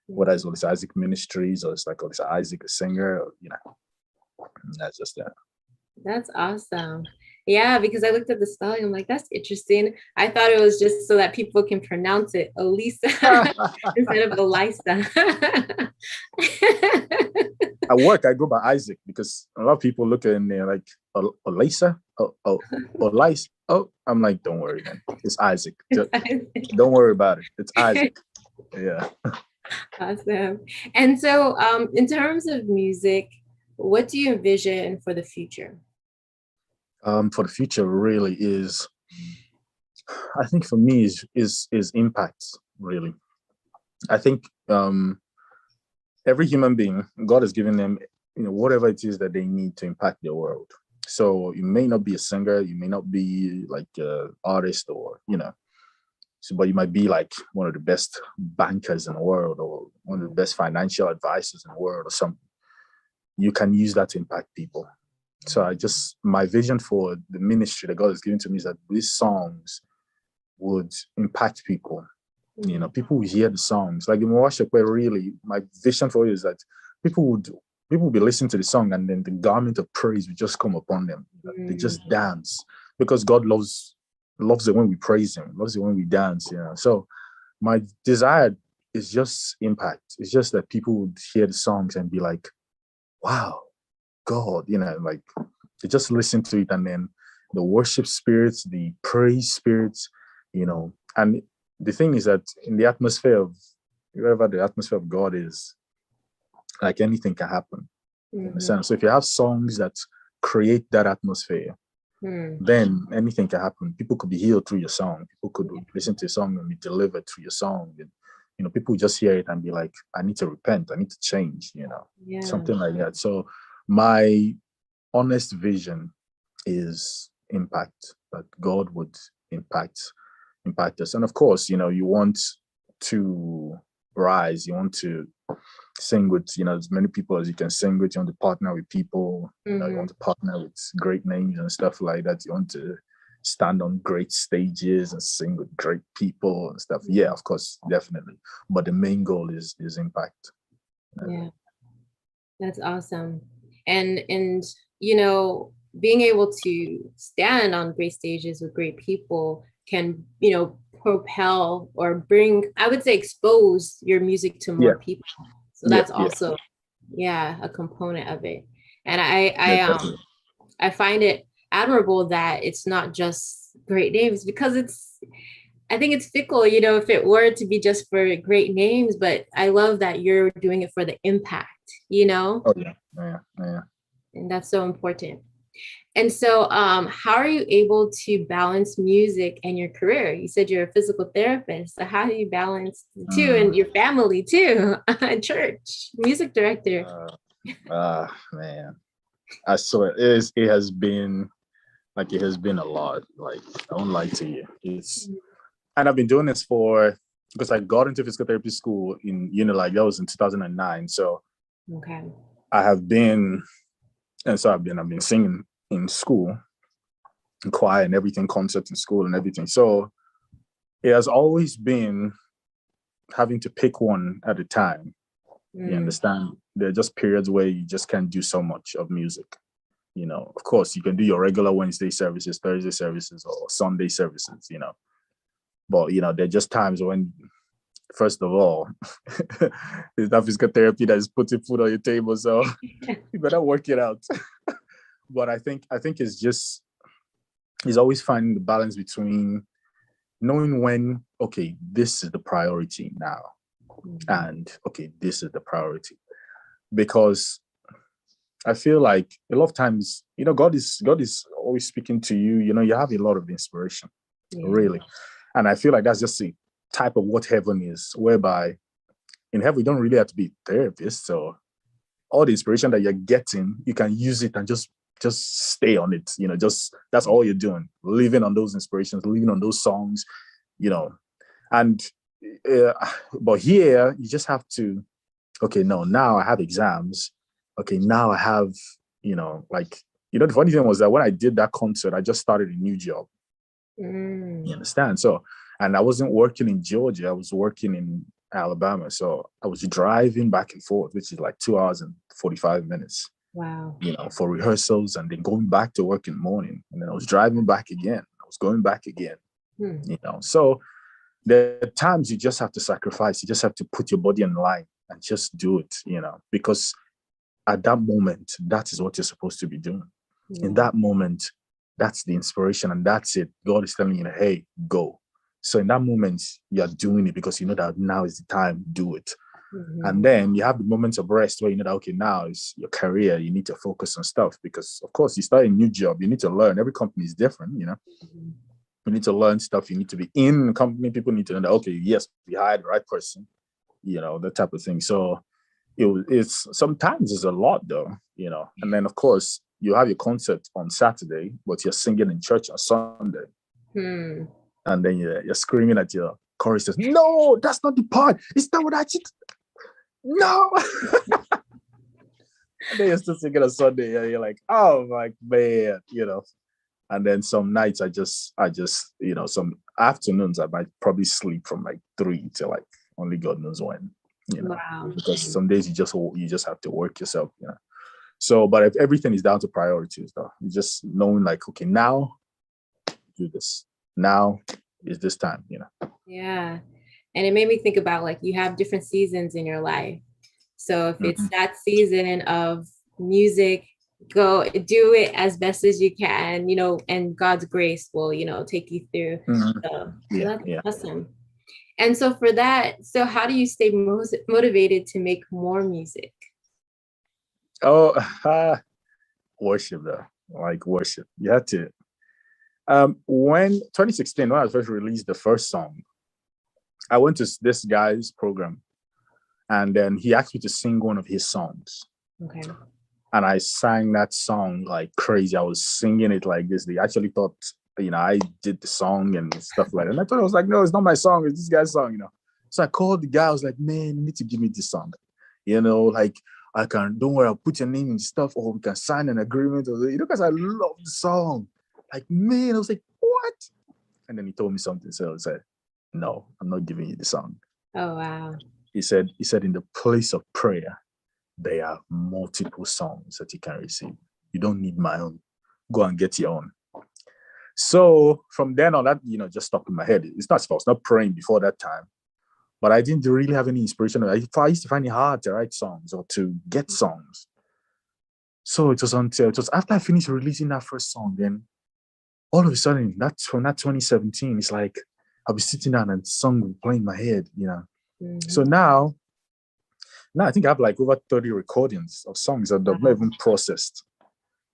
whether it's Olisa Isaac Ministries or it's like Olisa Isaac, a singer, or, that's just that. That's awesome. Yeah, because I looked at the spelling, I'm like, that's interesting. I thought it was just so that people can pronounce it Olisa instead of Elisa. At work, I go by Isaac because a lot of people look at me like, Olisa? Olisa? Oh, I'm like, don't worry, man. It's Isaac. Don't worry about it. It's Isaac. Yeah. Awesome. And so in terms of music, what do you envision for the future? For the future really is, I think for me is impact, really. I think every human being, God has given them, whatever it is that they need to impact their world. So you may not be a singer, you may not be like an artist or, but you might be like one of the best bankers in the world or one of the best financial advisors in the world or something. You can use that to impact people. So my vision for the ministry that God has given to me is that these songs would impact people. People will hear the songs. Like in worship, where really my vision for it is that people will be listening to the song and then the garment of praise will just come upon them. They just dance because God loves it when we praise him, loves it when we dance, So my desire is just impact. It's just that people would hear the songs and be like, wow, God, like they just listen to it, and then the worship spirits, the praise spirits, and the thing is that in the atmosphere of wherever the atmosphere of God is, like anything can happen. You understand? So if you have songs that create that atmosphere, then anything can happen. People could be healed through your song. People could listen to a song and be delivered through your song. And, people just hear it and be like, I need to repent. I need to change, something like that. So my honest vision is impact, that God would impact us. And of course, you want to rise, you want to sing with, as many people as you can sing with, you want to partner with people, you want to partner with great names and stuff like that. You want to stand on great stages and sing with great people and stuff. Yeah, of course, definitely. But the main goal is impact. Yeah, that's awesome. And being able to stand on great stages with great people can, propel or bring, I would say, expose your music to more people. So that's also, a component of it. And I find it admirable that it's not just great names, because I think it's fickle, if it were to be just for great names, but I love that you're doing it for the impact, Oh, yeah. And that's so important. And so how are you able to balance music and your career? You said you're a physical therapist. So how do you balance the two, and your family too, church, music director? Man, I swear it has been a lot. Like, I won't lie to you. And I've been doing this because I got into physical therapy school in Unilag. That was in 2009. So okay. I've been singing in school, in choir and everything, concerts in school and everything. So it has always been having to pick one at a time. You understand? There are just periods where you just can't do so much of music. Of course, you can do your regular Wednesday services, Thursday services, or Sunday services, But, there are just times when, first of all, it's not physical therapy that is putting food on your table. So you better work it out. but I think it's always finding the balance between knowing when, okay, this is the priority now, Mhm. and okay, this is the priority. Because I feel like a lot of times, God is always speaking to you. You have a lot of inspiration, Yeah. really. And I feel like that's just the type of what heaven is, whereby in heaven, you don't really have to be a therapist. So all the inspiration that you're getting, you can use it and just stay on it. Just that's all you're doing, living on those inspirations, living on those songs, you know. And uh, but here you just have to, okay, no, now I have exams. Okay, now I have, like, the funny thing was that when I did that concert, I just started a new job. You Mm. understand? So, and I wasn't working in Georgia, I was working in Alabama. So I was driving back and forth, which is like 2 hours and 45 minutes, Wow. for rehearsals, and then going back to work in the morning. And then I was driving back again. I was going back Hmm. again. So there are times you just have to sacrifice. You just have to put your body in line and just do it, because at that moment, that is what you're supposed to be doing. In Yeah. that moment, that's the inspiration, and that's it. God is telling you, hey, go. So in that moment, you're doing it because you know that now is the time, do it. And Mhm. then you have the moments of rest where you know that, okay, now is your career. You need to focus on stuff because, of course, you start a new job. You need to learn. Every company is different. Mhm. You need to learn stuff. You need to be in the company. People need to know that, okay, yes, we hired the right person, that type of thing. So it's sometimes it's a lot though. And then, of course, you have your concert on Saturday, but you're singing in church on Sunday. Hmm. And then you're screaming at your choristers, no, that's not the part. It's not what I did. No. And then you're still singing on Sunday. And you're like, oh my man. And then some nights some afternoons I might probably sleep from like 3 to like only God knows when. Wow. Because some days you just have to work yourself. So, but if everything is down to priorities, though, you just knowing like, okay, now do this. Now is this time. Yeah. And it made me think about like you have different seasons in your life. So if it's Mhm. that season of music, go do it as best as you can, and God's grace will, take you through. Mhm. So Yeah, that's yeah. awesome. And so for that, so how do you stay motivated to make more music? Oh, worship though, like worship. You had to. When 2016, when I first released the first song, I went to this guy's program, and then he asked me to sing one of his songs. Okay. And I sang that song like crazy. I was singing it like this. They actually thought, I did the song and stuff like that. And I thought, I was like, no, it's not my song. It's this guy's song. So I called the guy. I was like, man, you need to give me this song. Like, don't worry, I'll put your name in stuff, or we can sign an agreement. Because I love the song. Like, man, I was like, what? And then he told me something. So I said, no, I'm not giving you the song. Oh, wow. He said, in the place of prayer, there are multiple songs that you can receive. You don't need my own. Go and get your own. So from then on, that just stuck in my head. It's not I was not praying before that time, but I didn't really have any inspiration. I used to find it hard to write songs or to get songs. So it was after I finished releasing that first song, then all of a sudden, that's from that 2017. It's like I'll be sitting down and the song will play in my head. So Mhm. now I think I have like over 30 recordings of songs that I've not Wow. even processed.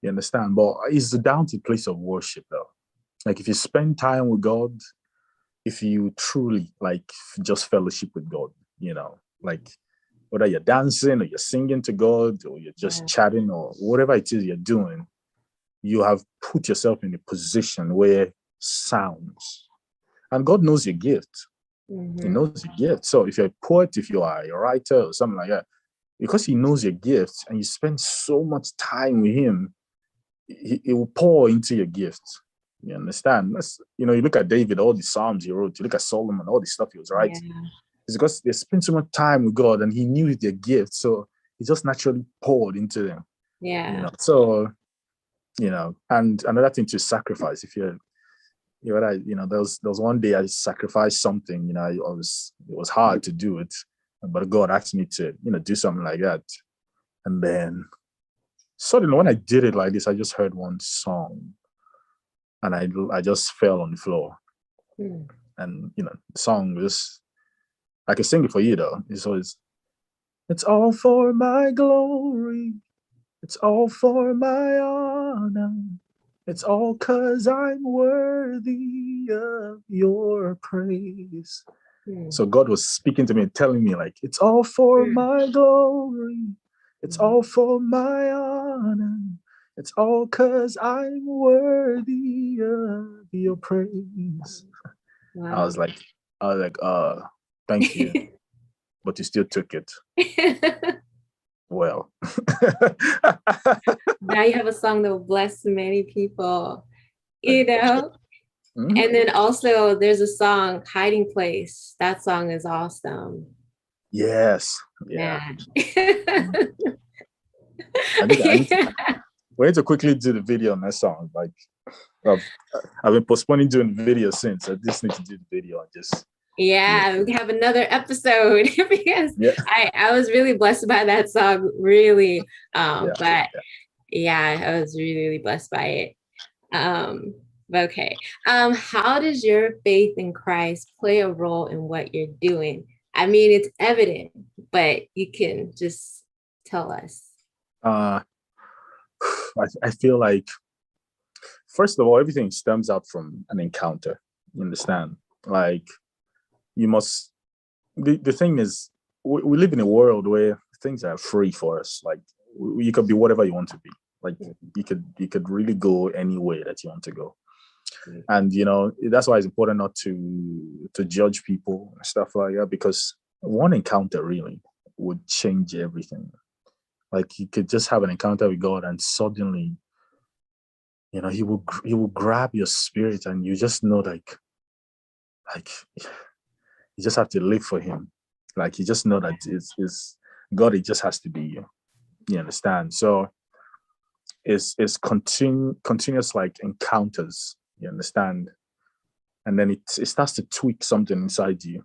You understand? But it's down to the place of worship, though. Like if you spend time with God, if you truly like just fellowship with God, like whether you're dancing or you're singing to God or you're just Yeah. chatting or whatever it is you're doing, you have put yourself in a position where sounds, and God knows your gift. He Mhm. knows your gift. So if you're a poet, if you are a writer or something like that, because he knows your gift and you spend so much time with him, he will pour into your gift. You understand? You look at David, all the Psalms he wrote, you look at Solomon, all the stuff he was Yeah. writing. It's because they spent so much time with God and he knew their gift. So he just naturally poured into them. Yeah. So, and another thing to sacrifice. If there was one day I sacrificed something, it was hard to do it, but God asked me to, do something like that. And then suddenly when I did it like this, I just heard one song, and I just fell on the floor. Mm. And the song was, I can sing it for you though. It's all for my glory. It's all for my honor. It's all 'cause I'm worthy of your praise. Mm. So God was speaking to me and telling me, like, it's all for my glory. It's Mm. all for my honor. It's all 'cause I'm worthy of your praise. I was Wow. like, thank you, but you still took it. Well, Now you have a song that will bless many people, you thank you. know? Mhm. And then also there's a song, Hiding Place. That song is awesome. Yes, yeah. Man. We need to quickly do the video on that song. Like, I've, I've been postponing doing the video since. I just need to do the video and just. Yeah, we can have another episode because Yeah, I was really blessed by that song, really. yeah. But yeah, I was really, really blessed by it. Okay. How does your faith in Christ play a role in what you're doing? I mean, it's evident, but you can just tell us. Uh, I feel like, first of all, everything stems out from an encounter. You understand? Like, you must. The thing is, we live in a world where things are free for us. Like, you could be whatever you want to be. Like, you could really go any way that you want to go. And that's why it's important not to judge people and stuff like that, because one encounter really would change everything. Like, you could just have an encounter with God, and suddenly, he will grab your spirit, and you just know, like you just have to live for him. Like, you just know that it's God. It just has to be you. You understand? So it's continuous, like, encounters. You understand? And then it starts to tweak something inside you,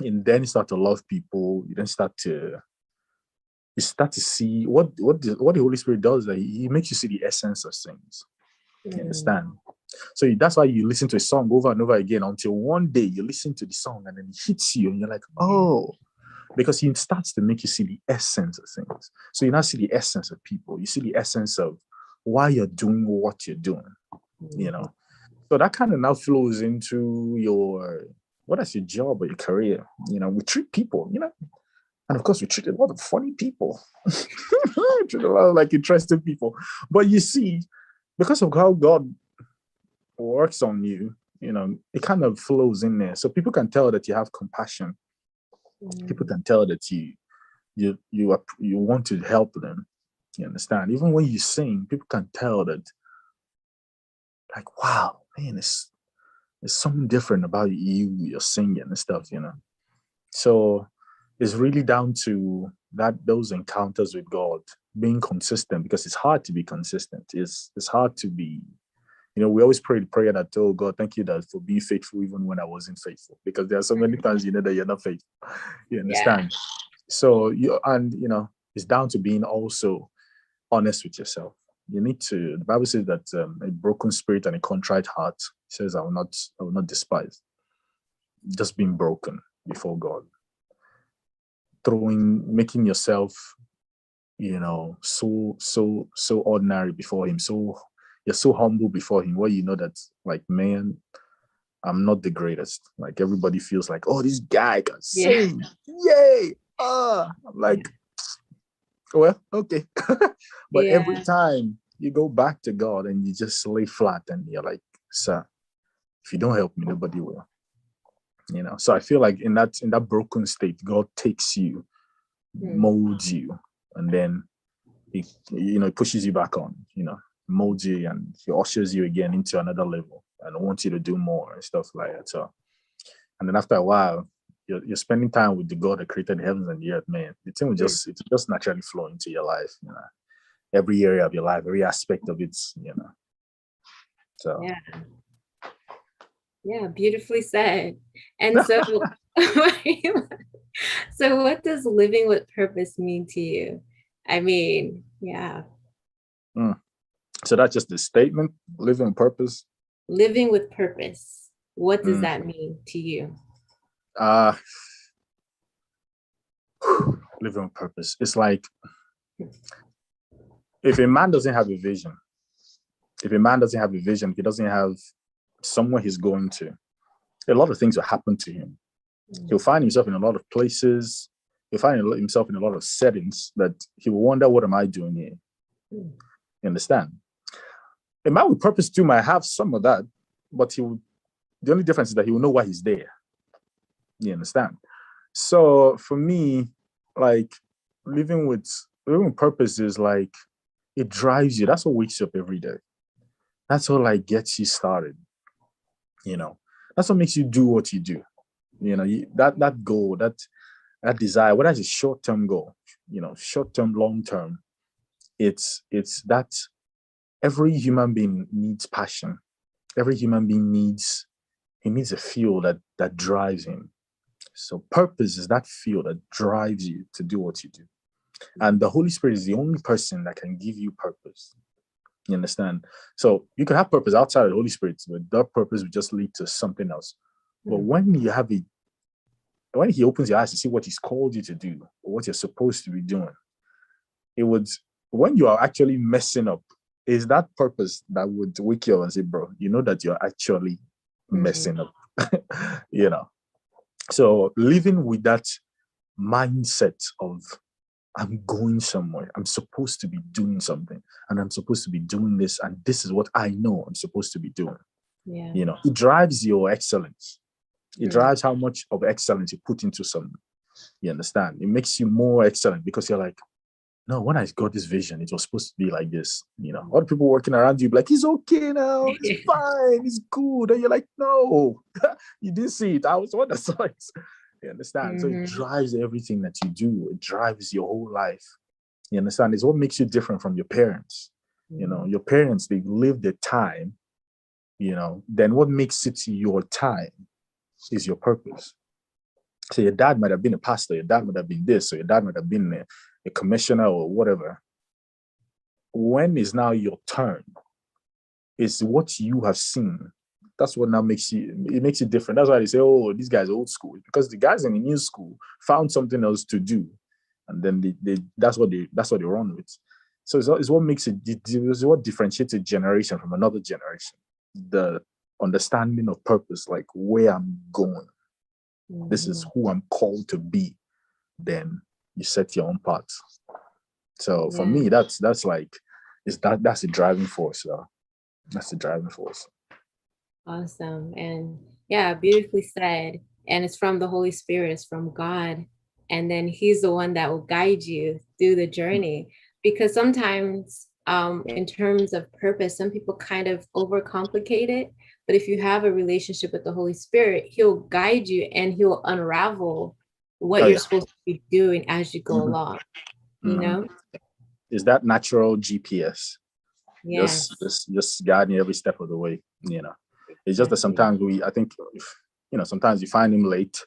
and then you start to love people. You start to see what the Holy Spirit does. That he makes you see the essence of things. You understand? So that's why you listen to a song over and over again, until one day you listen to the song and then it hits you and you're like, oh, because he starts to make you see the essence of things. So you now see the essence of people. You see the essence of why you're doing what you're doing. So that kind of now flows into what is your job or your career. We treat people, and of course we treat a lot of funny people. We treat a lot of, like, interesting people. But you see, because of how God works on you, it kind of flows in there. So people can tell that you have compassion. People can tell that you want to help them. You understand? Even when you sing, people can tell that, like, wow, man, there's something different about you're singing and stuff. So it's really down to those encounters with God, being consistent, because it's hard to be consistent. It's hard to be. We always pray the prayer that, oh God, thank you that for being faithful even when I wasn't faithful, because there are so many times that you're not faithful. You understand? Yeah. So it's down to being also honest with yourself. You need to. The Bible says that a broken spirit and a contrite heart says, I will not despise. Just being broken before God, making yourself, so ordinary before Him. So you're so humble before Him, where you know that, like, man, I'm not the greatest. Like, everybody feels like, oh, this guy can sing, yay! I'm like, well, okay. But every time you go back to God and you just lay flat, and you're like, sir, if you don't help me, nobody will. So I feel like in that broken state, God takes you, molds you, and then he pushes you back on, molds you, and he ushers you again into another level and wants you to do more and stuff like that. So, and then after a while, you're spending time with the God that created the heavens and the earth, man. The thing will just naturally flow into your life, every area of your life, every aspect of it, So Yeah, beautifully said. And so, so what does living with purpose mean to you? I mean, yeah. Mm. So that's just the statement, living with purpose. Living with purpose. What does Mm. that mean to you? Uh, living with purpose. It's like if a man doesn't have a vision, if a man doesn't have a vision, if he doesn't have somewhere he's going to, a lot of things will happen to him. He'll find himself in a lot of places. He'll find himself in a lot of settings that he will wonder, what am I doing here? Mm. You understand? A man with purpose too might have some of that, but the only difference is that he will know why he's there. You understand? So for me, like living with purpose is like it drives you. That's what wakes you up every day. That's what like gets you started. You know, that's what makes you do what you do. You know, that goal, that desire, whether it's a short-term goal, short-term, long-term, it's that every human being needs passion. Every human being needs a fuel that drives him. So purpose is that fuel that drives you to do what you do. And the Holy Spirit is the only person that can give you purpose. You understand? So you can have purpose outside of the Holy Spirit, but that purpose will just lead to something else. But when he opens your eyes to see what he's called you to do, or what you're supposed to be doing, it would, when you are actually messing up, is that purpose that would wake you up and say, bro, you know that you're actually messing up. You know? So living with that mindset of I'm going somewhere, I'm supposed to be doing something, and I'm supposed to be doing this, and this is what I know I'm supposed to be doing. Yeah. You know, it drives your excellence. It drives how much of excellence you put into something. You understand? It makes you more excellent because you're like, no, when I got this vision, it was supposed to be like this. You know, all the people working around you, like, it's okay now, it's fine, it's good. And you're like, no, you didn't see it. I was one that saw it. You understand? So it drives everything that you do. It drives your whole life. You understand? It's what makes you different from your parents. You know, your parents, they live their time, then what makes it your time is your purpose. So your dad might have been a pastor, your dad might have been this, or your dad might have been a commissioner or whatever. When is now your turn? Is what you have seen. That's what now makes you different. That's why they say, oh, these guys are old school. Because the guys in the new school found something else to do. And then that's what they run with. So it's what makes it's what differentiates a generation from another generation. The understanding of purpose, like where I'm going. This is who I'm called to be. Then you set your own path. So for me, that's like that's the driving force. That's the driving force. Awesome. And yeah, beautifully said. And it's from the Holy Spirit, it's from God. And then he's the one that will guide you through the journey. Because sometimes in terms of purpose, some people kind of overcomplicate it. But if you have a relationship with the Holy Spirit, he'll guide you and he'll unravel what you're supposed to be doing as you go along. You know? Is that natural GPS? Yes. Just guiding every step of the way, It's just that sometimes sometimes you find him late,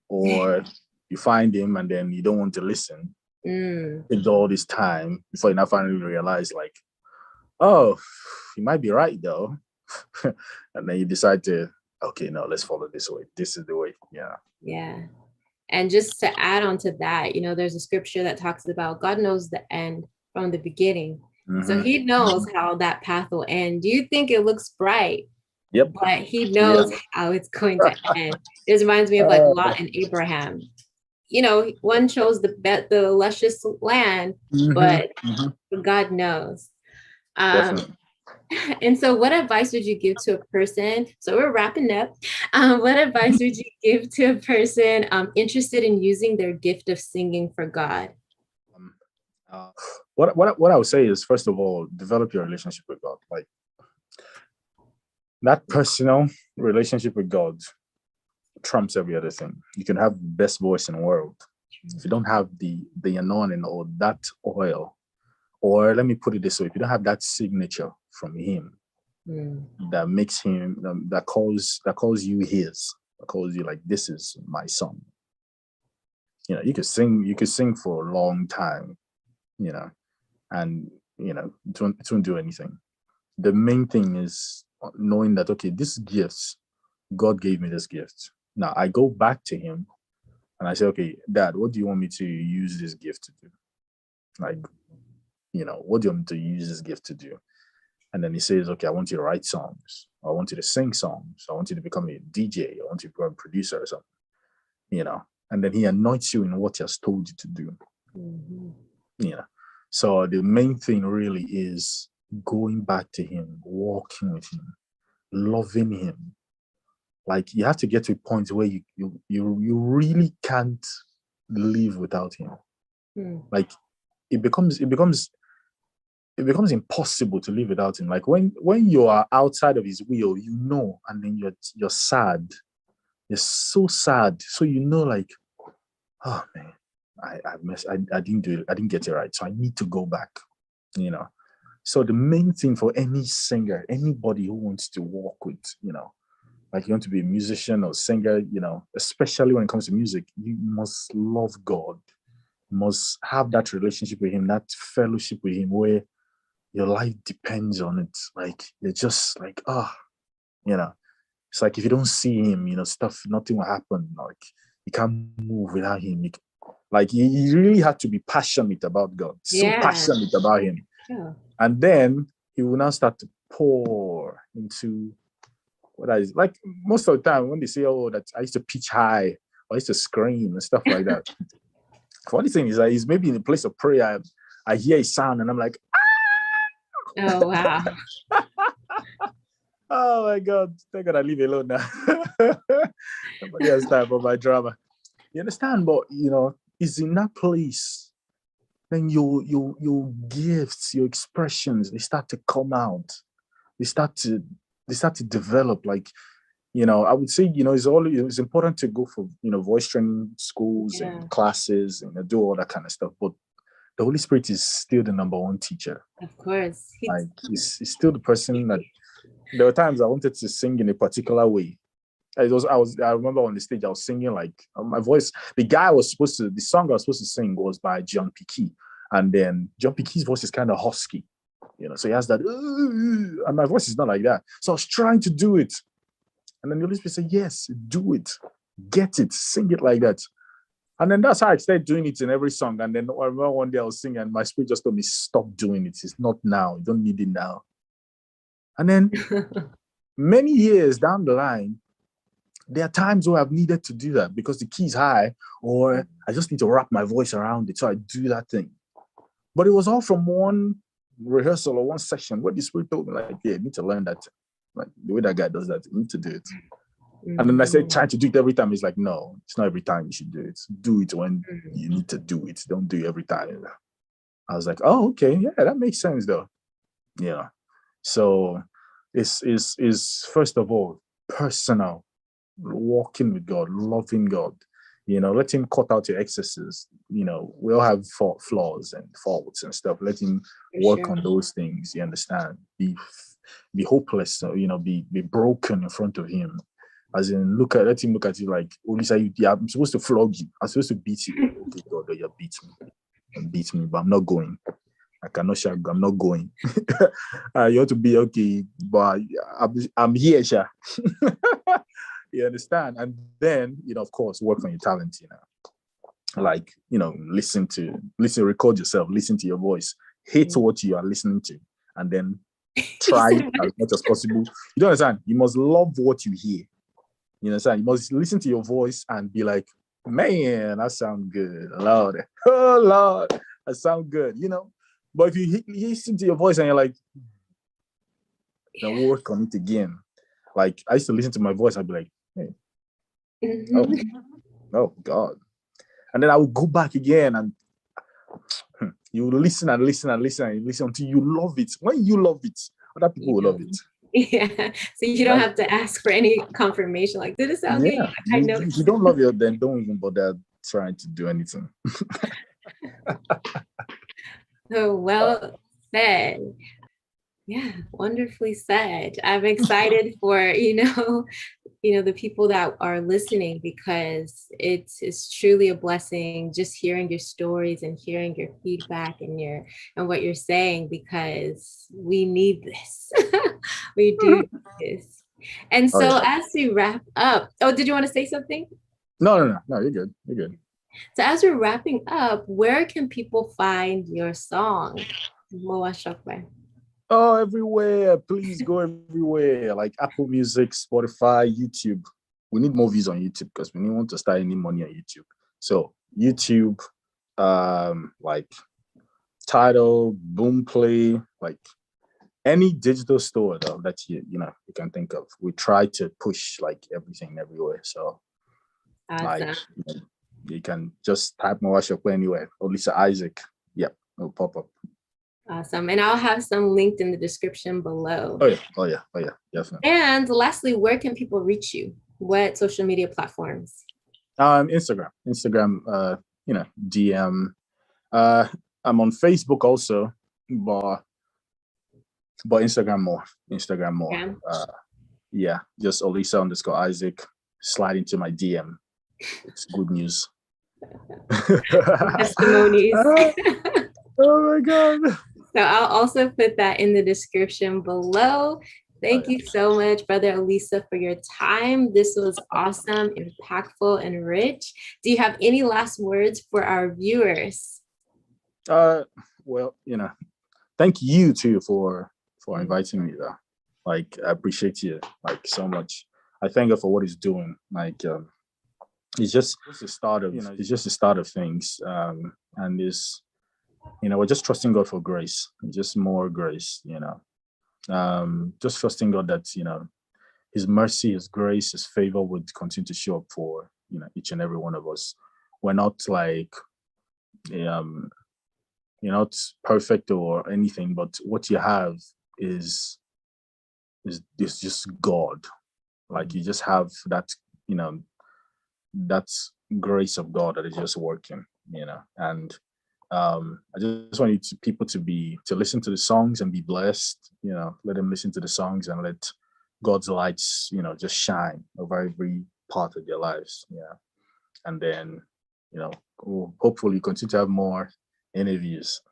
or you find him and then you don't want to listen. It's all this time before you now finally realize, like, oh, you might be right though. And then you decide to, okay, no, let's follow this way. This is the way. Yeah. Yeah. And just to add on to that, there's a scripture that talks about God knows the end from the beginning. So he knows how that path will end. Do you think it looks bright? Yep. But he knows how it's going to end. This reminds me of like Lot and Abraham. One chose the luscious land, but God knows. And so what advice would you give to a person? So we're wrapping up. What advice would you give to a person interested in using their gift of singing for God? What I would say is, first of all, develop your relationship with God. Like that personal relationship with God trumps every other thing. You can have the best voice in the world. If you don't have the anointing or that oil, or let me put it this way, if you don't have that signature from him that makes him, that calls you his, that calls you like, this is my son. You could sing for a long time, and it won't do anything. The main thing is knowing that, okay, this gift, God gave me this gift. Now I go back to him and I say, okay, Dad, what do you want me to use this gift to do? Like, what do you want me to use this gift to do? And then he says, okay, I want you to write songs. I want you to sing songs. I want you to become a DJ. I want you to become a producer or something. And then he anoints you in what he has told you to do. Mm-hmm. So the main thing really is going back to him, walking with him, loving him. Like, you have to get to a point where you really can't live without him. Like, it becomes impossible to live without him. Like, when you are outside of his will, and then you're sad. You're so sad. So like, oh man, I didn't do it. I didn't get it right. So I need to go back. So the main thing for any singer, anybody who wants to walk with, like, you want to be a musician or singer, especially when it comes to music, you must love God. You must have that relationship with him, that fellowship with him where your life depends on it. Like, you're just like, it's like if you don't see him, nothing will happen. Like, you can't move without him. You really have to be passionate about God, so passionate about him. Yeah. And then he will now start to pour into what I like. Most of the time when they say, oh, that I used to pitch high, or I used to scream and stuff like that. Funny thing is that he's maybe in a place of prayer. I hear a sound and I'm like, ah! Oh, wow. Oh my God, thank God I leave alone now. Nobody has time for my drama. You understand? But it's in that place, then your gifts, your expressions, they start to come out. They start to develop. Like, I would say, it's important to go for voice training schools and classes and do all that kind of stuff. But the Holy Spirit is still the number one teacher. Of course. Like, he's still the person that. There were times I wanted to sing in a particular way. I remember on the stage I was singing, like, my voice. The song I was supposed to sing was by John P. And then John P.'s voice is kind of husky, so he has that, and my voice is not like that. So I was trying to do it. And then the Holy Spirit said, yes, do it. Get it. Sing it like that. And then that's how I started doing it in every song. And then I remember one day I was singing and my spirit just told me, stop doing it. It's not now. You don't need it now. And then many years down the line, there are times where I've needed to do that because the key is high, or I just need to wrap my voice around it. So I do that thing. But it was all from one rehearsal or one session where the Spirit told me, like, yeah, you need to learn that. Like, the way that guy does that, you need to do it. Mm-hmm. And then I said, trying to do it every time. He's like, no, it's not every time you should do it. Do it when you need to do it. Don't do it every time. I was like, oh, okay. Yeah, that makes sense though. Yeah. So it's first of all, personal, walking with God, loving God. Let him cut out your excesses. We all have flaws and faults and stuff. Let him work on those things. You understand? Be hopeless. Be broken in front of him. As in, let him look at you like, Olisa, I'm supposed to flog you. I'm supposed to beat you. Okay, God, you beat me, but I'm not going. I cannot shout. I'm not going. You have to be okay, but I'm here, Sha. You understand? And then, of course, work on your talent, like, listen, record yourself, listen to your voice, hate what you are listening to, and then try as much as possible. You don't understand? You must love what you hear. You understand? You must listen to your voice and be like, man, that sounds good. Lord, oh Lord, that sounds good, But if you listen to your voice and you're like, then work on it again. Like, I used to listen to my voice, I'd be like, hey, oh God. And then I would go back again and you listen and listen and listen and listen until you love it. When you love it, other people will love it. Yeah. So you don't have to ask for any confirmation. Like, did it sound good? I know. If you don't love it, then don't even bother trying to do anything. Oh, well said. Yeah, wonderfully said. I'm excited for, the people that are listening, because it's truly a blessing just hearing your stories and hearing your feedback and what you're saying, because we need this. We do need this. And Oh so yeah. as we wrap up, oh, did you want to say something? No, you're good. You're good. So as we're wrapping up, where can people find your song? Moa Shokwe. Oh, everywhere. Please go everywhere. Like Apple Music, Spotify, YouTube. We need more views on YouTube because we don't want to start any money on YouTube. So YouTube, like Tidal, Boomplay, like any digital store though that you can think of. We try to push like everything everywhere. So like Awesome. you can just type Mawasha Play anywhere. Or Lisa Isaac. Yep, it'll pop up. Awesome. And I'll have some linked in the description below. Oh yeah, oh yeah, oh yeah, definitely. And lastly, where can people reach you? What social media platforms? Instagram, DM. Uh I'm on Facebook also, but Instagram more. Instagram more. Yeah. Yeah, just Olisa_Isaac. Slide into my DM. It's good news. Testimonies. Oh my god. So I'll also put that in the description below. Thank you so much, Brother Elisa, for your time. This was awesome, impactful, and rich. Do you have any last words for our viewers? Well, thank you too for inviting me though. Like I appreciate you like so much. I thank God for what he's doing. Like it's just the start of it's just the start of things. And this, we're just trusting God for grace, just more grace, just trusting God that, his mercy, his grace, his favor would continue to show up for, each and every one of us. We're not like you're not perfect or anything, but what you have is just God. Like you just have that, that grace of God that is just working, and I just want people to listen to the songs and be blessed, let them listen to the songs and let God's lights, just shine over every part of their lives. Yeah. And then, we'll hopefully continue to have more interviews,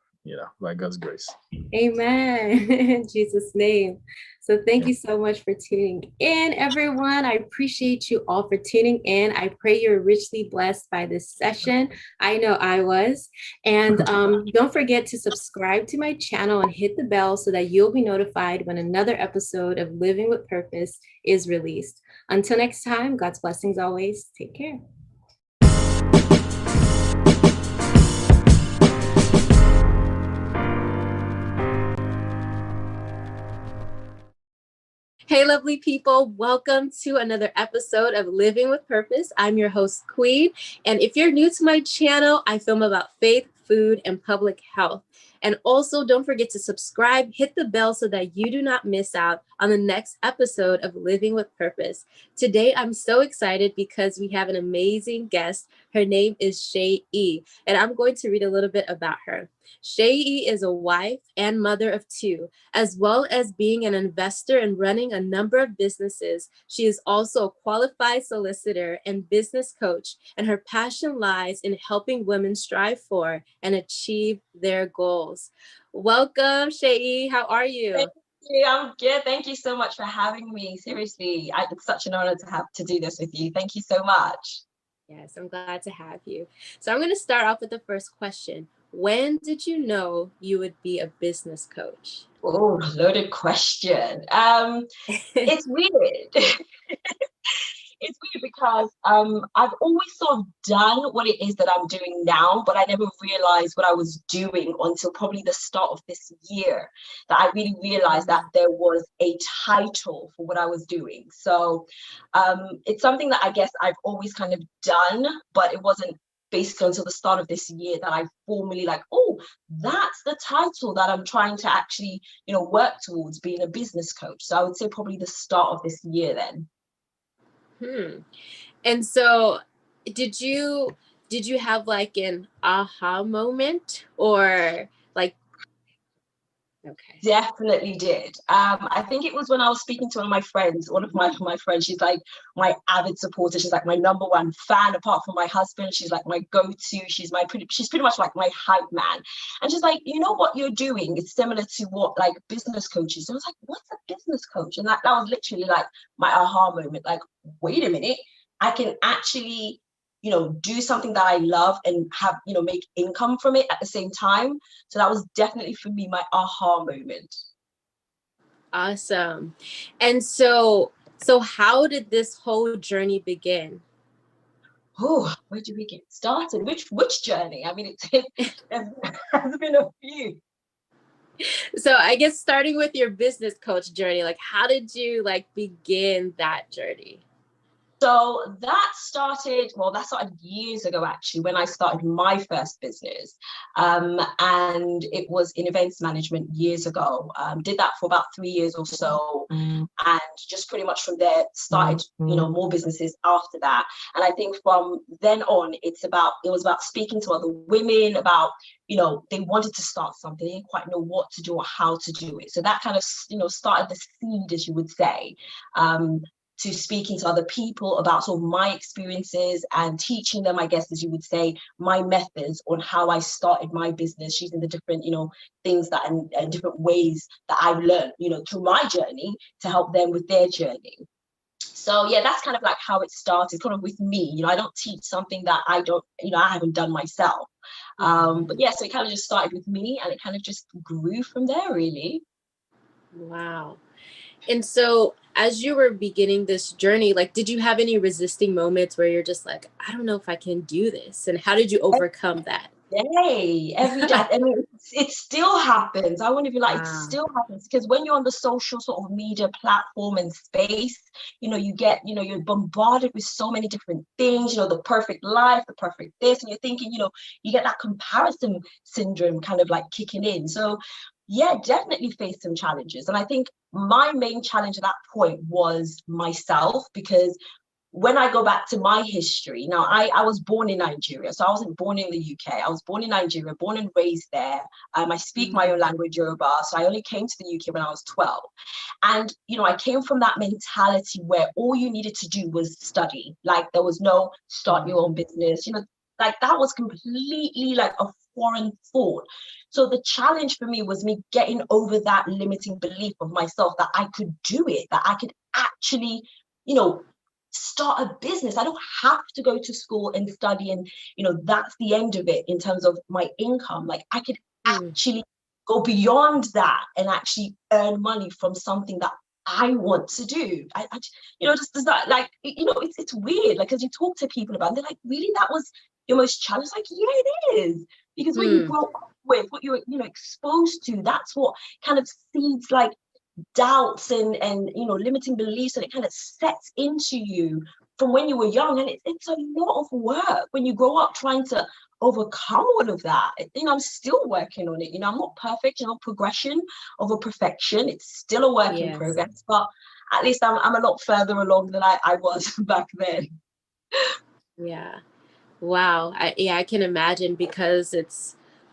by God's grace. Amen. In Jesus' name. So thank Yeah. you so much for tuning in, everyone. I appreciate you all for tuning in. I pray you're richly blessed by this session. I know I was. And don't forget to subscribe to my channel and hit the bell so that you'll be notified when another episode of Living with Purpose is released. Until next time, God's blessings always. Take care. Hey, lovely people. Welcome to another episode of Living with Purpose. I'm your host, Queen. And if you're new to my channel, I film about faith, food, and public health. And also, don't forget to subscribe, hit the bell so that you do not miss out on the next episode of Living with Purpose. Today, I'm so excited because we have an amazing guest. Her name is Shay E, and I'm going to read a little bit about her. Shay E is a wife and mother of two, as well as being an investor and running a number of businesses. She is also a qualified solicitor and business coach, and her passion lies in helping women strive for and achieve their goals. Welcome, Shay. How are you? Thank you. I'm good. Thank you so much for having me. Seriously, it's such an honor to do this with you. Thank you so much. Yes, I'm glad to have you. So I'm going to start off with the first question. When did you know you would be a business coach? Oh, loaded question. It's weird. It's weird because I've always sort of done what it is that I'm doing now, but I never realized what I was doing until probably the start of this year, that I really realized that there was a title for what I was doing. So it's something that I guess I've always kind of done, but it wasn't basically until the start of this year that I formally like, oh, that's the title that I'm trying to actually, work towards, being a business coach. So I would say probably the start of this year then. And so did you have like an aha moment, or like Okay. Definitely did. I think it was when I was speaking to one of my friends, my friends, she's like my avid supporter. She's like my number one fan, apart from my husband. She's like my go-to. She's pretty much like my hype man. And she's like, you know what you're doing is similar to what like business coaches. So I was like, what's a business coach? And that was literally like my aha moment. Like, wait a minute, I can actually do something that I love and have, make income from it at the same time. So that was definitely for me my aha moment. Awesome. And so how did this whole journey begin? Oh, where do we get started? Which journey? I mean, it has been a few. So I guess starting with your business coach journey, like how did you like begin that journey? So that started years ago, actually, when I started my first business. And it was in events management years ago. Did that for about 3 years or so. And just pretty much from there started, more businesses after that. And I think from then on, it was about speaking to other women about, they wanted to start something. They didn't quite know what to do or how to do it. So that kind of, started the seed, as you would say. To speaking to other people about sort of my experiences and teaching them, I guess, as you would say, my methods on how I started my business, using the different, things that and different ways that I've learned, through my journey to help them with their journey. So yeah, that's kind of like how it started, kind of with me. I don't teach something that I don't, I haven't done myself. But yeah, so it kind of just started with me and it kind of just grew from there, really. Wow. And so as you were beginning this journey, like, did you have any resisting moments where you're just like, I don't know if I can do this? And how did you overcome that? Every day. I mean, it still happens. I won't even lie, it Wow. still happens because when you're on the social sort of media platform and space, you get, you're bombarded with so many different things, the perfect life, the perfect this, and you're thinking, you get that comparison syndrome kind of like kicking in. So yeah, definitely faced some challenges. And I think my main challenge at that point was myself, because when I go back to my history, now I was born in Nigeria, so I wasn't born in the UK. I was born in Nigeria, born and raised there. I speak my own language, Yoruba, so I only came to the UK when I was 12. And, I came from that mentality where all you needed to do was study. Like there was no start your own business, like that was completely like a foreign thought. So the challenge for me was me getting over that limiting belief of myself that I could do it, that I could actually, start a business. I don't have to go to school and study and that's the end of it in terms of my income. Like I could actually go beyond that and actually earn money from something that I want to do. I just does that, like, it's weird, like, as you talk to people about it, they're like, really, that was your most challenge? Like, yeah, it is, because what you grow up with, what you're exposed to, that's what kind of seeds like doubts and limiting beliefs, and it kind of sets into you from when you were young. And it's a lot of work when you grow up trying to overcome all of that. I'm still working on it. I'm not perfect, progression over perfection. It's still a work in progress, but at least I'm a lot further along than I was back then. Yeah. Wow. I can imagine, because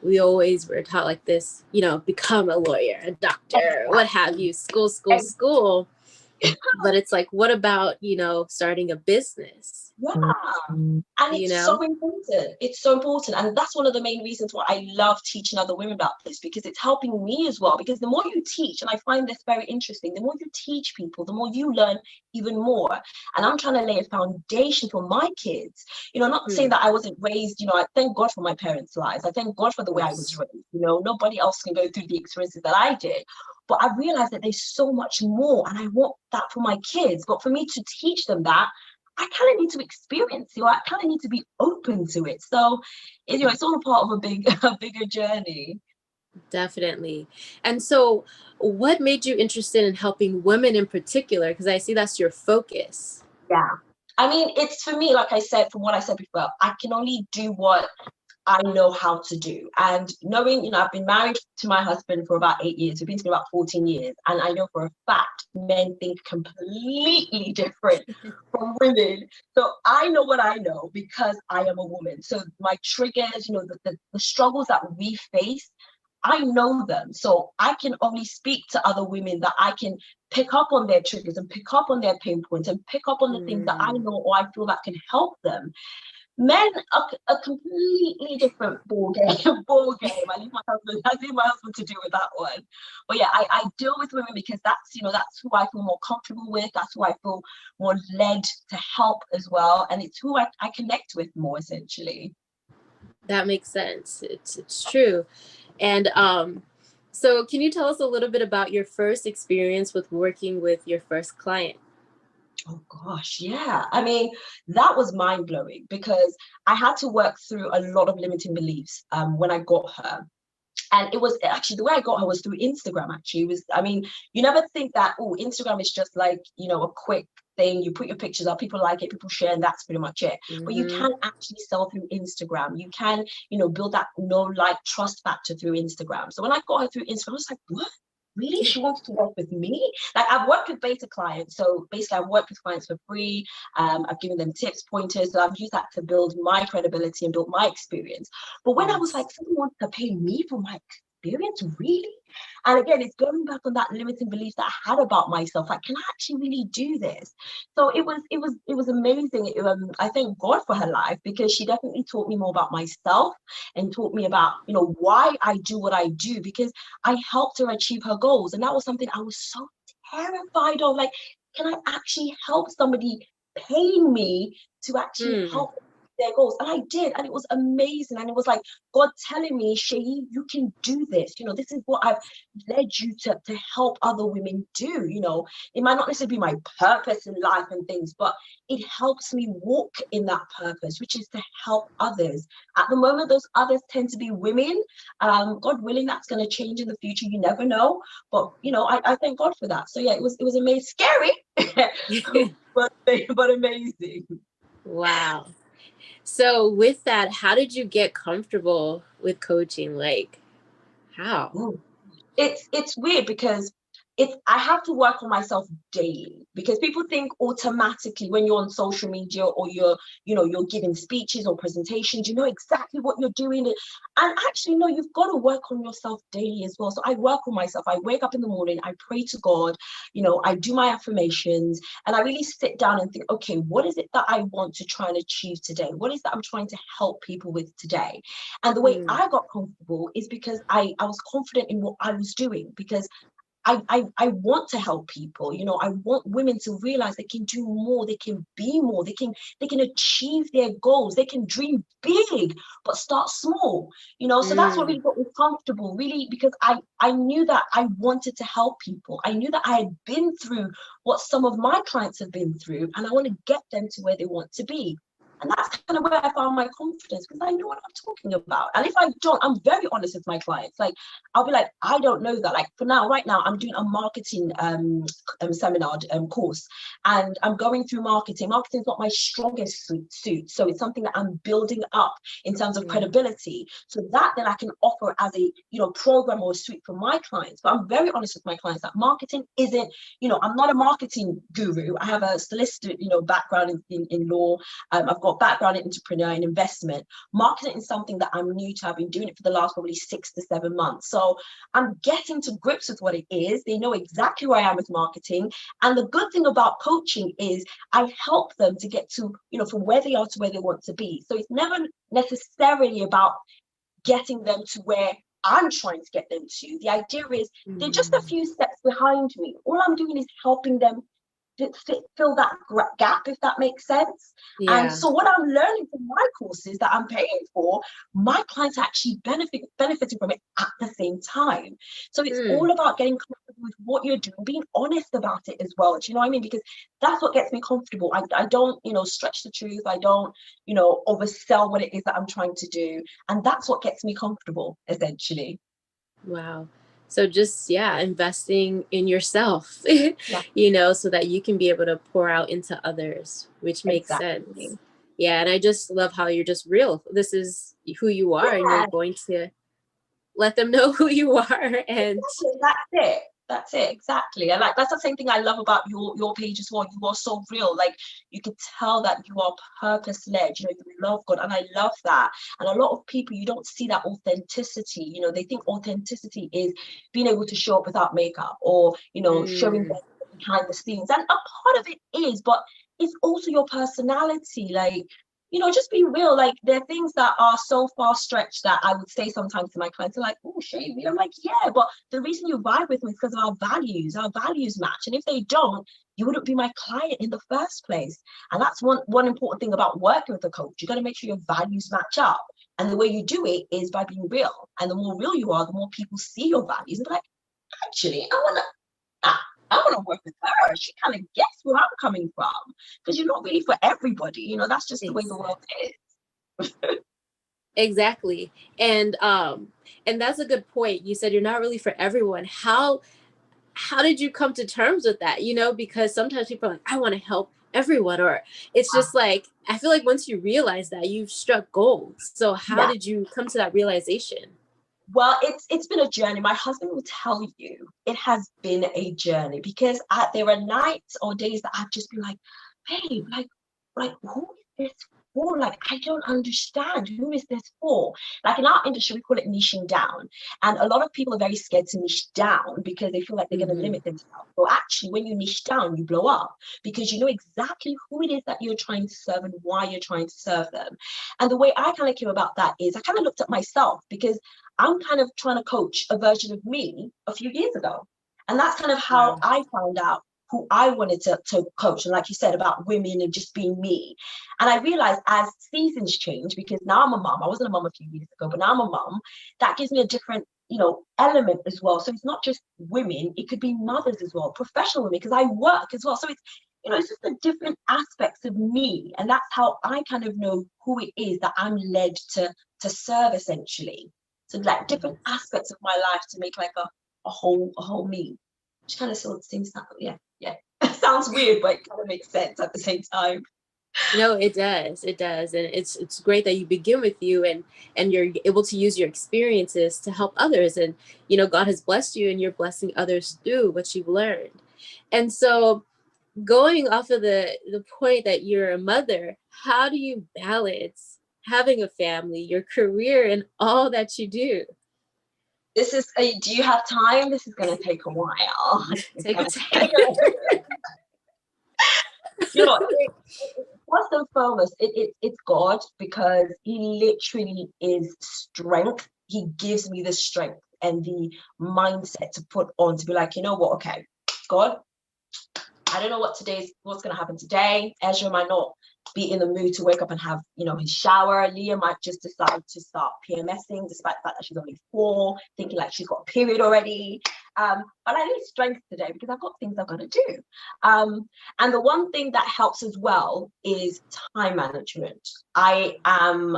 we always were taught like this, become a lawyer, a doctor, what have you, school. But it's like, what about, starting a business? Yeah. And it's so important. It's so important. And that's one of the main reasons why I love teaching other women about this, because it's helping me as well. Because the more you teach, and I find this very interesting, the more you teach people, the more you learn even more. And I'm trying to lay a foundation for my kids. Not saying that I wasn't raised, I thank God for my parents' lives. I thank God for the way I was raised. Nobody else can go through the experiences that I did. But I realized that there's so much more, and I want that for my kids. But for me to teach them that, I kind of need to experience it, or I kind of need to be open to it. So, it's all a part of a bigger journey. Definitely. And so what made you interested in helping women in particular? Because I see that's your focus. Yeah. I mean, it's for me, like I said, from what I said before, I can only do what I know how to do. And knowing, I've been married to my husband for about 8 years. We've been together about 14 years. And I know for a fact men think completely different from women. So I know what I know because I am a woman. So my triggers, the struggles that we face, I know them. So I can only speak to other women that I can pick up on their triggers and pick up on their pain points and pick up on the things that I know or I feel that can help them. Men are a completely different ball game. I leave my husband to deal with that one. But yeah, I deal with women because that's, that's who I feel more comfortable with. That's who I feel more led to help as well. And it's who I connect with more, essentially. That makes sense. It's true. And so can you tell us a little bit about your first experience with working with your first client? Oh gosh, yeah. I mean, that was mind blowing because I had to work through a lot of limiting beliefs when I got her. And it was actually, the way I got her was through Instagram. Actually, it was, I mean, you never think that, oh, Instagram is just like, a quick thing. You put your pictures up, people like it, people share, and that's pretty much it. But you can actually sell through Instagram. You can, build that know, like, trust factor through Instagram. So when I got her through Instagram, I was like, what? Really? She wanted to work with me? Like, I've worked with beta clients. So basically, I've worked with clients for free. I've given them tips, pointers. So I've used that to build my credibility and build my experience. But when I was like, someone wants to pay me for my experience, really? And again, it's going back on that limiting beliefs that I had about myself. Like, can I actually really do this? So it was amazing. I thank God for her life because she definitely taught me more about myself and taught me about, why I do what I do, because I helped her achieve her goals. And that was something I was so terrified of. Like, can I actually help somebody paying me to actually help their goals? And I did, and it was amazing. And it was like God telling me, Shay, you can do this. This is what I've led you to help other women do. It might not necessarily be my purpose in life and things, but it helps me walk in that purpose, which is to help others. At the moment, those others tend to be women. God willing, that's going to change in the future. You never know. But I thank God for that. So yeah, it was amazing, scary, but amazing. Wow. So with that, how did you get comfortable with coaching? Like, how? Ooh. It's weird because I have to work on myself daily, because people think automatically when you're on social media or you're giving speeches or presentations, you know exactly what you're doing. And actually, no, you've got to work on yourself daily as well. So I work on myself. I wake up in the morning, I pray to God, I do my affirmations, and I really sit down and think, okay, what is it that I want to try and achieve today? What is that I'm trying to help people with today? And the way I got comfortable is because I was confident in what I was doing, because I want to help people. I want women to realize they can do more, they can be more, they can achieve their goals, they can dream big, but start small. So that's what really got me comfortable, really, because I knew that I wanted to help people. I knew that I had been through what some of my clients have been through, and I want to get them to where they want to be. And that's kind of where I found my confidence, because I know what I'm talking about. And if I don't, I'm very honest with my clients. Like, I'll be like, I don't know that. Like, for now, right now, I'm doing a marketing seminar course, and I'm going through marketing. Marketing is not my strongest suit. So it's something that I'm building up in terms of credibility. So that then I can offer as a, program or a suite for my clients. But I'm very honest with my clients that marketing isn't, I'm not a marketing guru. I have a solicitor, background in law. I've got background in entrepreneur and investment. Marketing is something that I'm new to. I've been doing it for the last probably 6 to 7 months. So I'm getting to grips with what it is. They know exactly where I am with marketing. And the good thing about coaching is I help them to get to, from where they are to where they want to be. So it's never necessarily about getting them to where I'm trying to get them to. The idea is they're just a few steps behind me. All I'm doing is helping them fill that gap, if that makes sense. Yeah. And so what I'm learning from my courses that I'm paying for, my clients are actually benefiting from it at the same time. So it's all about getting comfortable with what you're doing, being honest about it as well. Do you know what I mean? Because that's what gets me comfortable. I don't, stretch the truth. I don't, oversell what it is that I'm trying to do. And that's what gets me comfortable, essentially. Wow. So just, investing in yourself, Yeah. so that you can be able to pour out into others, which makes Exactly. sense. Yeah. And I just love how you're just real. This is who you are, and you're Yeah. going to let them know who you are. And That's it. That's it, exactly. And like that's the same thing I love about your page as well. You are so real. Like you could tell that you are purpose led. You know, you love God, and I love that. And a lot of people, you don't see that authenticity. You know, they think authenticity is being able to show up without makeup, or showing Mm, behind the scenes. And a part of it is, but it's also your personality. Like, just be real. Like there are things that are so far stretched that I would say sometimes to my clients, are like, oh, Shavy. I'm like, yeah, but the reason you vibe with me is because of our values match. And if they don't, you wouldn't be my client in the first place. And that's one important thing about working with a coach. You got to make sure your values match up. And the way you do it is by being real. And the more real you are, the more people see your values and be like, actually, I want to work with her. She kind of gets where I'm coming from, because you're not really for everybody. That's just the way the world is. exactly. And that's a good point. You said you're not really for everyone. How did you come to terms with that? Because sometimes people are like, I want to help everyone, or it's just like, I feel like once you realize that, you've struck gold. So how Yeah. did you come to that realization? Well, it's been a journey. My husband will tell you it has been a journey, because there are nights or days that I've just been like, babe, like who is this for? Like, I don't understand. Who is this for? Like in our industry, we call it niching down. And a lot of people are very scared to niche down because they feel like they're going to limit themselves. But actually, when you niche down, you blow up, because you know exactly who it is that you're trying to serve and why you're trying to serve them. And the way I kind of came about that is I kind of looked at myself, because I'm kind of trying to coach a version of me a few years ago. And that's kind of how I found out who I wanted to coach. And like you said, about women and just being me. And I realized as seasons change, because now I'm a mom. I wasn't a mom a few years ago, but now I'm a mom. That gives me a different, element as well. So it's not just women, it could be mothers as well, professional women, because I work as well. So it's just the different aspects of me. And that's how I kind of know who it is that I'm led to serve, essentially. So like different aspects of my life to make like a whole me, which kind of sort of seems that, yeah. It sounds weird, but it kind of makes sense at the same time. No, it does. It does. And it's great that you begin with you, and you're able to use your experiences to help others. And, God has blessed you, and you're blessing others through what you've learned. And so, going off of the point that you're a mother, how do you balance having a family, your career, and all that you do? Do you have time? This is going to take a while. Take your time. First and foremost, it's God, because he literally is strength. He gives me the strength and the mindset to put on, to be like, you know what, okay, God, I don't know what's going to happen today. Ezra might not be in the mood to wake up and have, his shower. Leah might just decide to start PMSing, despite the fact that she's only 4, thinking like she's got a period already. But I need strength today because I've got things I've got to do. And the one thing that helps as well is time management. I am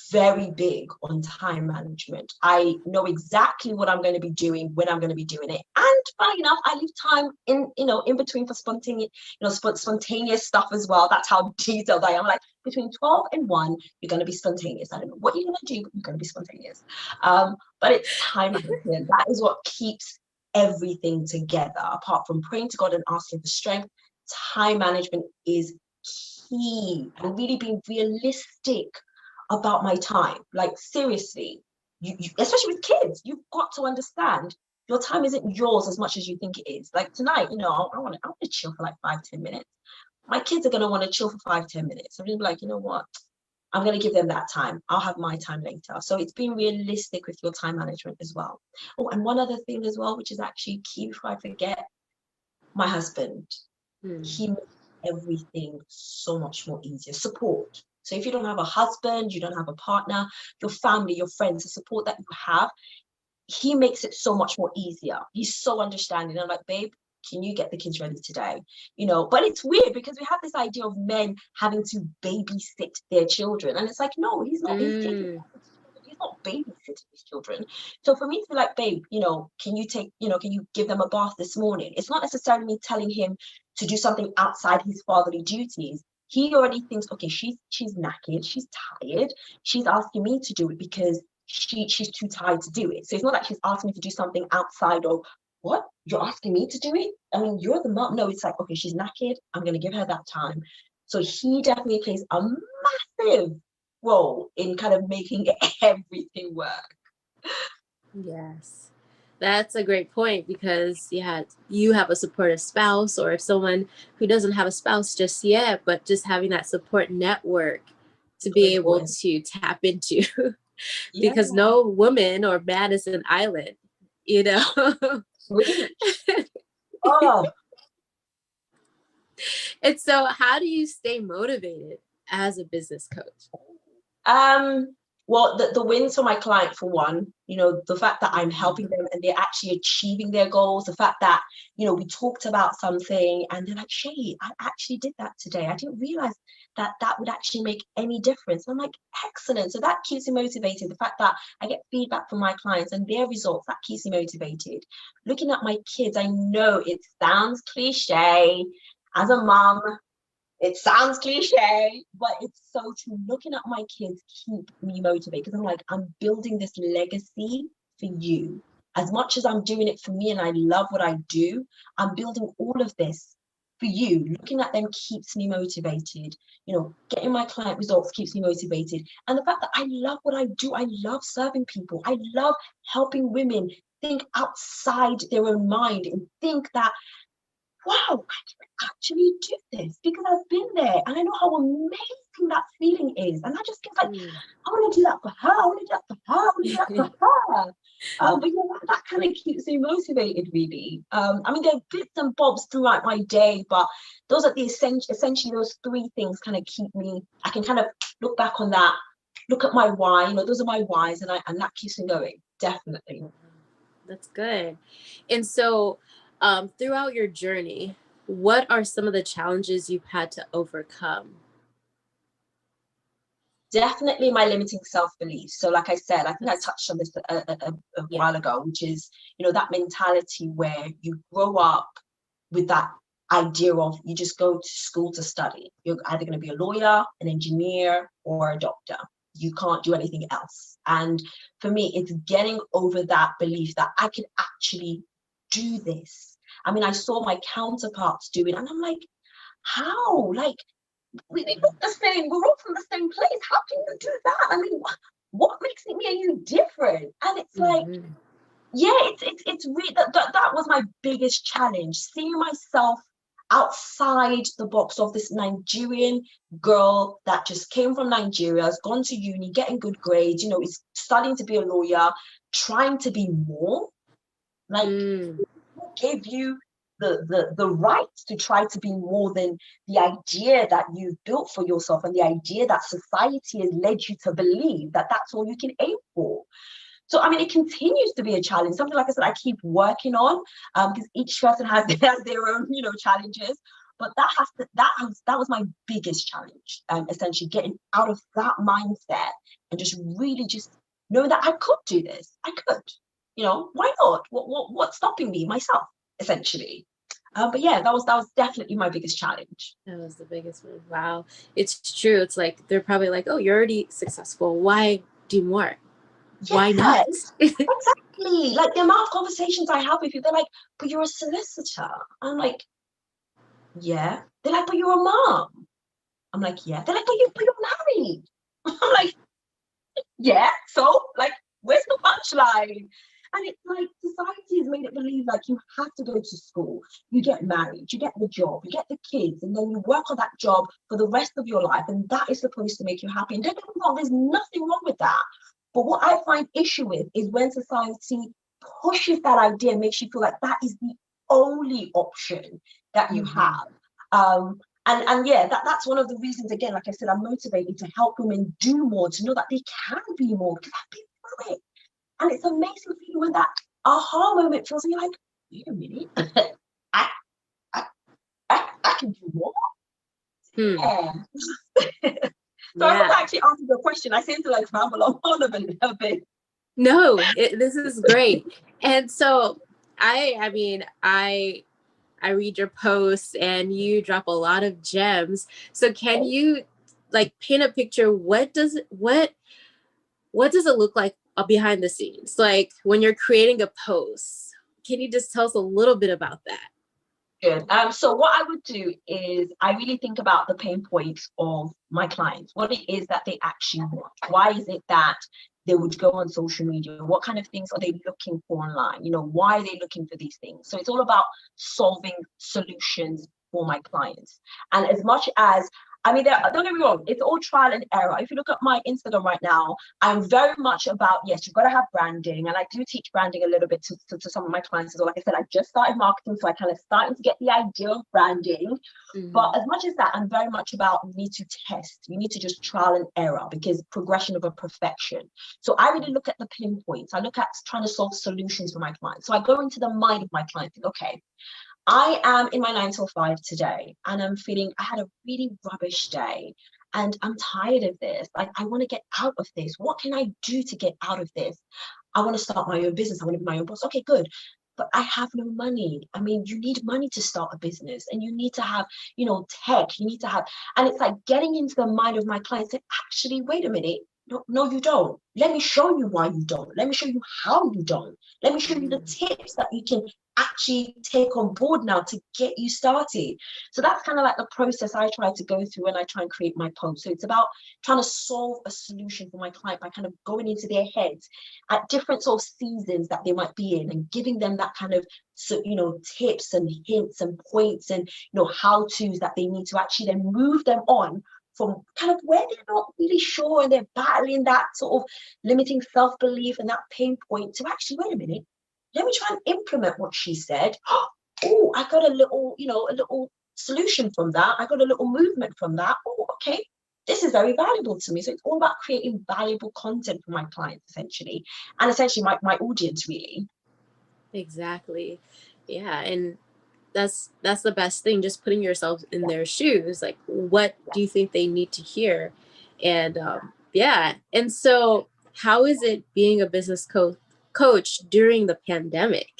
very big on time management. I know exactly what I'm going to be doing, when I'm going to be doing it. And funny enough, I leave time in between for spontaneous stuff as well. That's how detailed I am. Like between 12 and 1, you're going to be spontaneous. I don't know what you're going to do, but you're going to be spontaneous. But it's time management. That is what keeps everything together. Apart from praying to God and asking for strength, time management is key, and really being realistic about my time. Like seriously, you especially with kids, you've got to understand your time isn't yours as much as you think it is. Like tonight, I want to chill for like 5-10 minutes. My kids are going to want to chill for 5-10 minutes. I'm going to be like, you know what, I'm going to give them that time. I'll have my time later. So it's being realistic with your time management as well. Oh, and one other thing as well, which is actually key before I forget, my husband. He makes everything so much more easier. Support. So if you don't have a husband, you don't have a partner, your family, your friends, the support that you have, he makes it so much more easier. He's so understanding. I'm like, babe, can you get the kids ready today? But it's weird because we have this idea of men having to babysit their children. And it's like, no, he's not. He's not babysitting his children. So for me to be like, babe, can you give them a bath this morning? It's not necessarily me telling him to do something outside his fatherly duties. He already thinks, okay, she's knackered, she's tired, she's asking me to do it because she's too tired to do it. So it's not like she's asking me to do something outside of what? You're asking me to do it? I mean, you're the mom. No, it's like, okay, she's knackered. I'm going to give her that time. So he definitely plays a massive role in kind of making everything work. Yes. That's a great point because, yeah, you have a supportive spouse, or if someone who doesn't have a spouse just yet, but just having that support network to So be able important. to tap into, Yeah. because no woman or man is an island, you know? Preach. Oh, And so, how do you stay motivated as a business coach? Um, well, the wins for my client, for one, the fact that I'm helping them and they're actually achieving their goals, the fact that, we talked about something and they're like, Shay, I actually did that today. I didn't realize that that would actually make any difference. And I'm like, excellent. So that keeps me motivated. The fact that I get feedback from my clients and their results, that keeps me motivated. Looking at my kids, I know it sounds cliche as a mom. It sounds cliche, but it's so true. Looking at my kids keep me motivated because I'm like, I'm building this legacy for you. As much as I'm doing it for me and I love what I do, I'm building all of this for you. Looking at them keeps me motivated. Getting my client results keeps me motivated. And the fact that I love what I do, I love serving people. I love helping women think outside their own mind and think that, wow, I can actually do this because I've been there and I know how amazing that feeling is. And I just get like, I want to do that for her. I want to do that for her. I want to do that for her. But that kind of keeps me motivated, really. I mean, there are bits and bobs throughout my day, but those are the essentially those three things kind of keep me. I can kind of look back on that, look at my why. Those are my whys, and that keeps me going. Definitely. That's good. And so, throughout your journey, what are some of the challenges you've had to overcome? Definitely my limiting self-belief. So like I said, I think I touched on this a Yeah. while ago, which is, that mentality where you grow up with that idea of you just go to school to study. You're either going to be a lawyer, an engineer, or a doctor. You can't do anything else. And for me, it's getting over that belief that I can actually do this. I mean, I saw my counterparts do it, and I'm like, how? Like, we look the same, we're all from the same place. How can you do that? I mean, what makes me and you different? And it's like, yeah, it's really that was my biggest challenge, seeing myself outside the box of this Nigerian girl that just came from Nigeria, has gone to uni, getting good grades, is studying to be a lawyer, trying to be more. Like, who gave you the right to try to be more than the idea that you've built for yourself and the idea that society has led you to believe that that's all you can aim for? So, I mean, it continues to be a challenge. Something, like I said, I keep working on, because each person has their own, challenges. But that was my biggest challenge, essentially getting out of that mindset and just really just knowing that I could do this. I could, why not? What's stopping me? Myself, essentially. But yeah, that was definitely my biggest challenge. That was the biggest one. Wow. It's true. It's like, they're probably like, oh, you're already successful. Why do more? Why not? Exactly. Like the amount of conversations I have with people, they're like, but you're a solicitor. I'm like, yeah. They're like, but you're a mom. I'm like, yeah. They're like, but you're married. I'm like, yeah. So, like, where's the punchline? And it's like society has made it believe like you have to go to school, you get married, you get the job, you get the kids, and then you work on that job for the rest of your life, and that is supposed to make you happy. And don't get me wrong, there's nothing wrong with that. But what I find issue with is when society pushes that idea and makes you feel like that is the only option that you have. And yeah, that's one of the reasons, again, like I said, I'm motivated to help women do more, to know that they can be more, because I've been through it. And it's amazing feeling when that aha moment feels, and you're like, wait a minute, I, I can do more. Yeah. So I hope I actually answered your question. I seem to like ramble on a bit. No, this is great. And so I mean, I read your posts and you drop a lot of gems. So can you like paint a picture? What does it look like behind the scenes? Like when you're creating a post, can you just tell us a little bit about that? Good. So what I would do is I really think about the pain points of my clients, what it is that they actually want. Why is it that they would go on social media? What kind of things are they looking for online? Why are they looking for these things? So it's all about solving solutions for my clients. And as much as don't get me wrong, it's all trial and error. If you look at my Instagram right now, I'm very much about, yes, you've got to have branding. And I do teach branding a little bit to some of my clients as well. Like I said, I just started marketing, so I kind of starting to get the idea of branding. But as much as that, I'm very much about you need to test. You need to just trial and error because progression over perfection. So I really look at the pinpoints. I look at trying to solve solutions for my clients. So I go into the mind of my client, think, okay, I am in my 9 to 5 today and I'm feeling I had a really rubbish day and I'm tired of this. Like, I want to get out of this. What can I do to get out of this? I want to start my own business. I want to be my own boss. Okay, good. But I have no money. I mean, you need money to start a business and you need to have, tech. You need to have, and it's like getting into the mind of my clients and actually, wait a minute. No, you don't. Let me show you why you don't. Let me show you how you don't. Let me show you the tips that you can actually take on board now to get you started. So that's kind of like the process I try to go through when I try and create my post. So it's about trying to solve a solution for my client by kind of going into their heads at different sort of seasons that they might be in and giving them that kind of tips and hints and points and how-tos that they need to actually then move them on from kind of where they're not really sure and they're battling that sort of limiting self-belief and that pain point to actually, wait a minute, let me try and implement what she said. Oh, I got a little solution from that. I got a little movement from that. Oh, okay. This is very valuable to me. So it's all about creating valuable content for my clients, essentially. And essentially my audience, really. Exactly. Yeah. And that's the best thing, just putting yourself in their shoes. Like, what do you think they need to hear? And yeah. And so how is it being a business coach during the pandemic?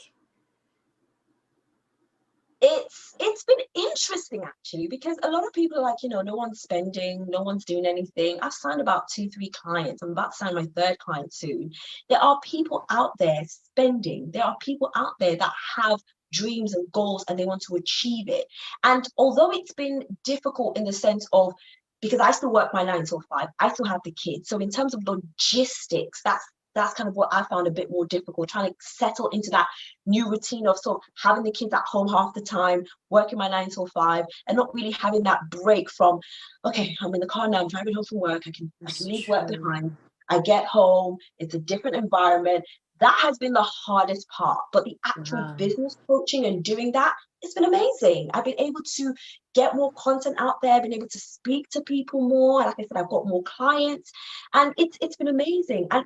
It's been interesting, actually, because a lot of people are like, no one's spending, no one's doing anything. I've signed about 2-3 clients. I'm about to sign my 3rd client soon. There are people out there spending. There are people out there that have dreams and goals and they want to achieve it. And although it's been difficult in the sense of, because I still work my 9 to 5, I still have the kids. So in terms of logistics, that's kind of what I found a bit more difficult, trying to settle into that new routine of sort of having the kids at home half the time, working my 9 to 5, and not really having that break from, okay, I'm in the car now, I'm driving home from work, I can leave work behind, I get home, it's a different environment. That has been the hardest part, but the actual business coaching and doing that, it's been amazing. I've been able to get more content out there, been able to speak to people more. Like I said, I've got more clients, and it's been amazing. And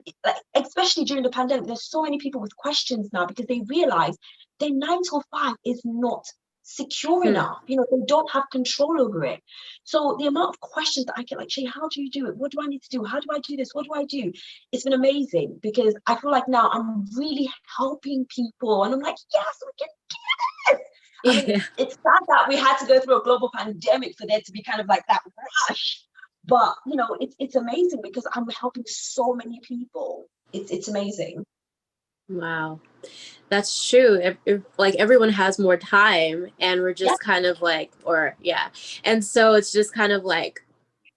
especially during the pandemic, there's so many people with questions now because they realize their 9 to 5 is not secure enough. They don't have control over it. So the amount of questions that I get, like, Shay, how do you do it? What do I need to do? How do I do this? What do I do? It's been amazing because I feel like now I'm really helping people, and I'm like, yes, we can do this. I mean, it's sad that we had to go through a global pandemic for there to be kind of like that rush. But it's amazing because I'm helping so many people. It's amazing. Wow, that's true. If like everyone has more time, and we're just kind of like, and so it's just kind of like,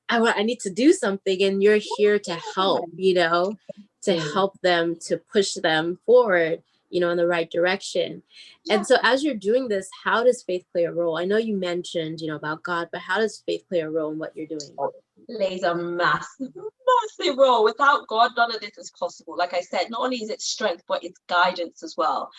I need to do something, and you're here to help, to help them, to push them forward, in the right direction. And so as you're doing this, how does faith play a role? I know you mentioned, about God, but how does faith play a role in what you're doing? Plays a massive role. Without God, none of this is possible. Like I said, not only is it strength, but it's guidance as well.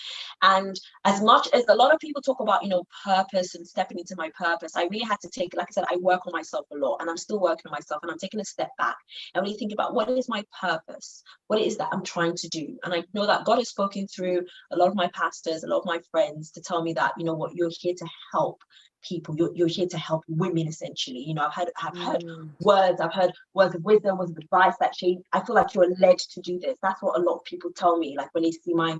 And as much as a lot of people talk about, purpose and stepping into my purpose, I really had to take, like I said, I work on myself a lot, and I'm still working on myself, and I'm taking a step back and really think about what is my purpose, what it is that I'm trying to do. And I know that God has spoken through a lot of my pastors, a lot of my friends, to tell me that, what, you're here to help people. You're here to help women, essentially. I've heard words, I've heard words of wisdom, words of advice that I feel like you're led to do this. That's what a lot of people tell me. Like when they see my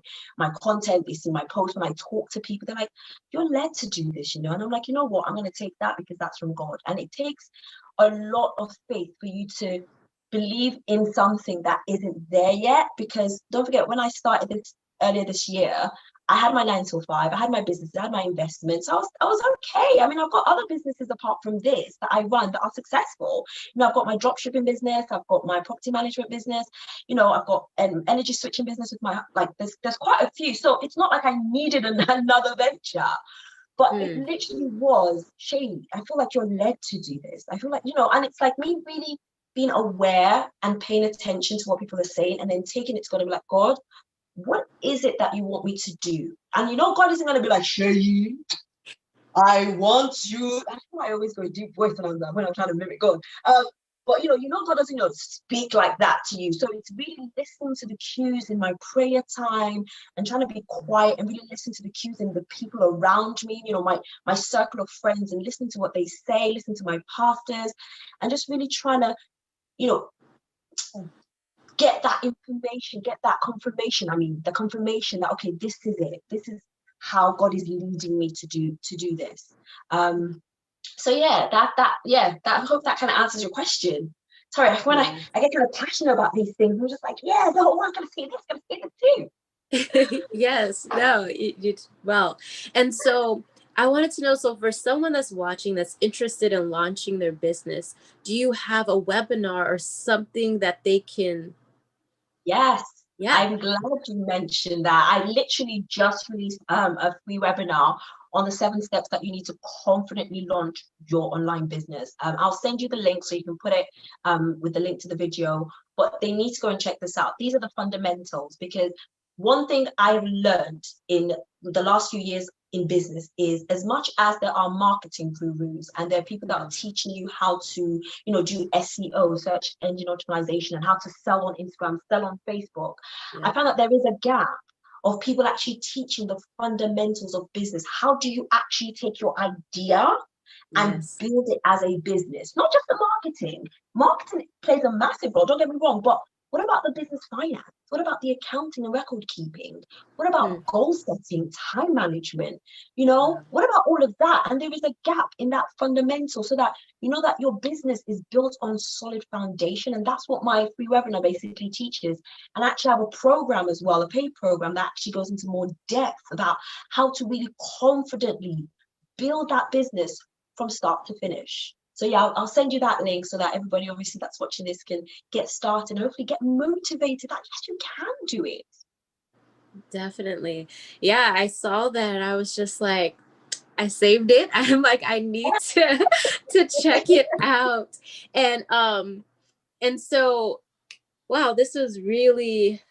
content, they see my posts, when I talk to people, they're like, you're led to do this, and I'm like, you know what, I'm going to take that because that's from God. And it takes a lot of faith for you to believe in something that isn't there yet, because don't forget, when I started this earlier this year, I had my 9 to 5, I had my business, I had my investments. I was okay. I mean, I've got other businesses apart from this that I run that are successful. I've got my drop shipping business, I've got my property management business, I've got an energy switching business with my, like, there's quite a few. So it's not like I needed another venture. But it literally was, Shay, I feel like you're led to do this. I feel like, and it's like me really being aware and paying attention to what people are saying and then taking it to God and be like, God, what is it that you want me to do? And God isn't going to be like, Shay, I want you. I feel like I always go a deep voice when I'm trying to mimic God. But God doesn't speak like that to you. So it's really listening to the cues in my prayer time and trying to be quiet and really listen to the cues in the people around me, my circle of friends, and listening to what they say, listen to my pastors, and just really trying to, get that information, get that confirmation. I mean, the confirmation that, okay, this is it. This is how God is leading me to do this. So yeah, I hope that kind of answers your question. Sorry, when I get kind of passionate about these things, I'm just like, yeah, the whole world gonna see this, gonna see this too. Yes, no, well. And so I wanted to know, so for someone that's watching that's interested in launching their business, do you have a webinar or something that they can? Yes. Yeah. I'm glad you mentioned that. I literally just released a free webinar on the 7 steps that you need to confidently launch your online business. I'll send you the link so you can put it with the link to the video, but they need to go and check this out. These are the fundamentals, because one thing I've learned in the last few years in business is, as much as there are marketing gurus and there are people that are teaching you how to, do SEO, search engine optimization, and how to sell on Instagram, sell on Facebook, I found that there is a gap of people actually teaching the fundamentals of business. How do you actually take your idea and build it as a business? Not just the marketing. Marketing plays a massive role, don't get me wrong, but what about the business finance? What about the accounting and record keeping? What about goal setting, time management? What about all of that? And there is a gap in that fundamental, so that that your business is built on solid foundation. And that's what my free webinar basically teaches. And I actually have a program as well, a paid program that actually goes into more depth about how to really confidently build that business from start to finish. So yeah, I'll send you that link so that everybody obviously that's watching this can get started and hopefully get motivated that yes, you can do it. Definitely. Yeah, I saw that and I was just like, I saved it. I'm like, I need to check it out. And so, wow, this was really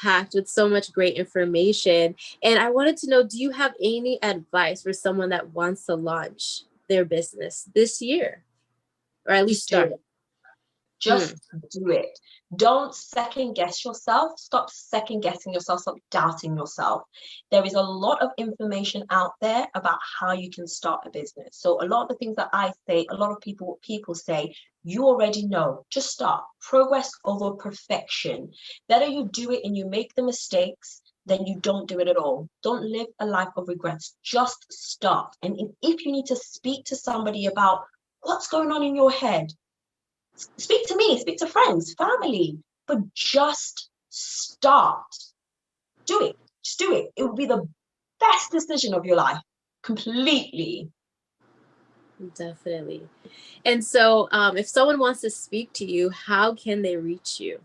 packed with so much great information. And I wanted to know, do you have any advice for someone that wants to launch their business this year? Or at least start? Just do it. Don't second guess yourself. Stop second guessing yourself. Stop doubting yourself. There is a lot of information out there about how you can start a business. So a lot of the things that I say, a lot of people say, you already know. Just start. Progress over perfection. Better you do it and you make the mistakes than you don't do it at all. Don't live a life of regrets. Just start. And if you need to speak to somebody about what's going on in your head, speak to me, speak to friends, family, but just start. Do it. Just do it. It will be the best decision of your life. Completely. Definitely. And so if someone wants to speak to you, how can they reach you?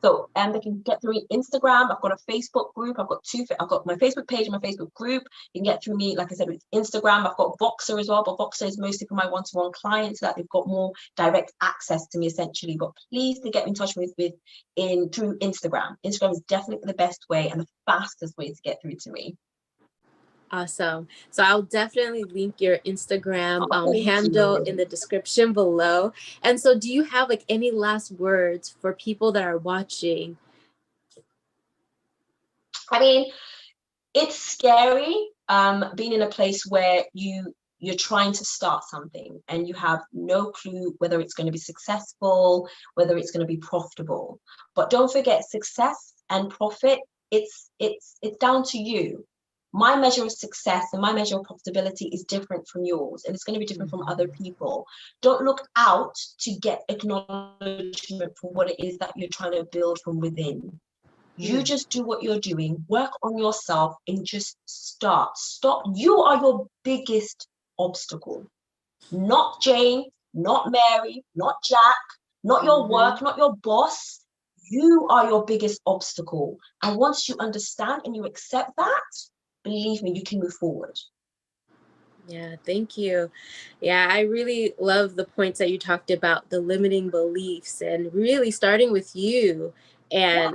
So they can get through Instagram. I've got a Facebook group. I've got my Facebook page and my Facebook group. You can get through me, like I said, with Instagram. I've got Voxer as well, but Voxer is mostly for my one-to-one clients so that they've got more direct access to me essentially. But please to get in touch with through Instagram. Instagram is definitely the best way and the fastest way to get through to me. Awesome. So I'll definitely link your Instagram handle in the description below. And so do you have like any last words for people that are watching? I mean, it's scary being in a place where you're trying to start something and you have no clue whether it's going to be successful, whether it's going to be profitable. But don't forget, success and profit, it's down to you. My measure of success and my measure of profitability is different from yours, and it's going to be different from other people. Don't look out to get acknowledgement for what it is that you're trying to build from within. You just do what you're doing, work on yourself, and just start. Stop. You are your biggest obstacle. Not Jane, not Mary, not Jack, not your work, not your boss. You are your biggest obstacle. And once you understand and you accept that, believe me, you can move forward. Yeah, thank you. Yeah, I really love the points that you talked about, the limiting beliefs, and really starting with you and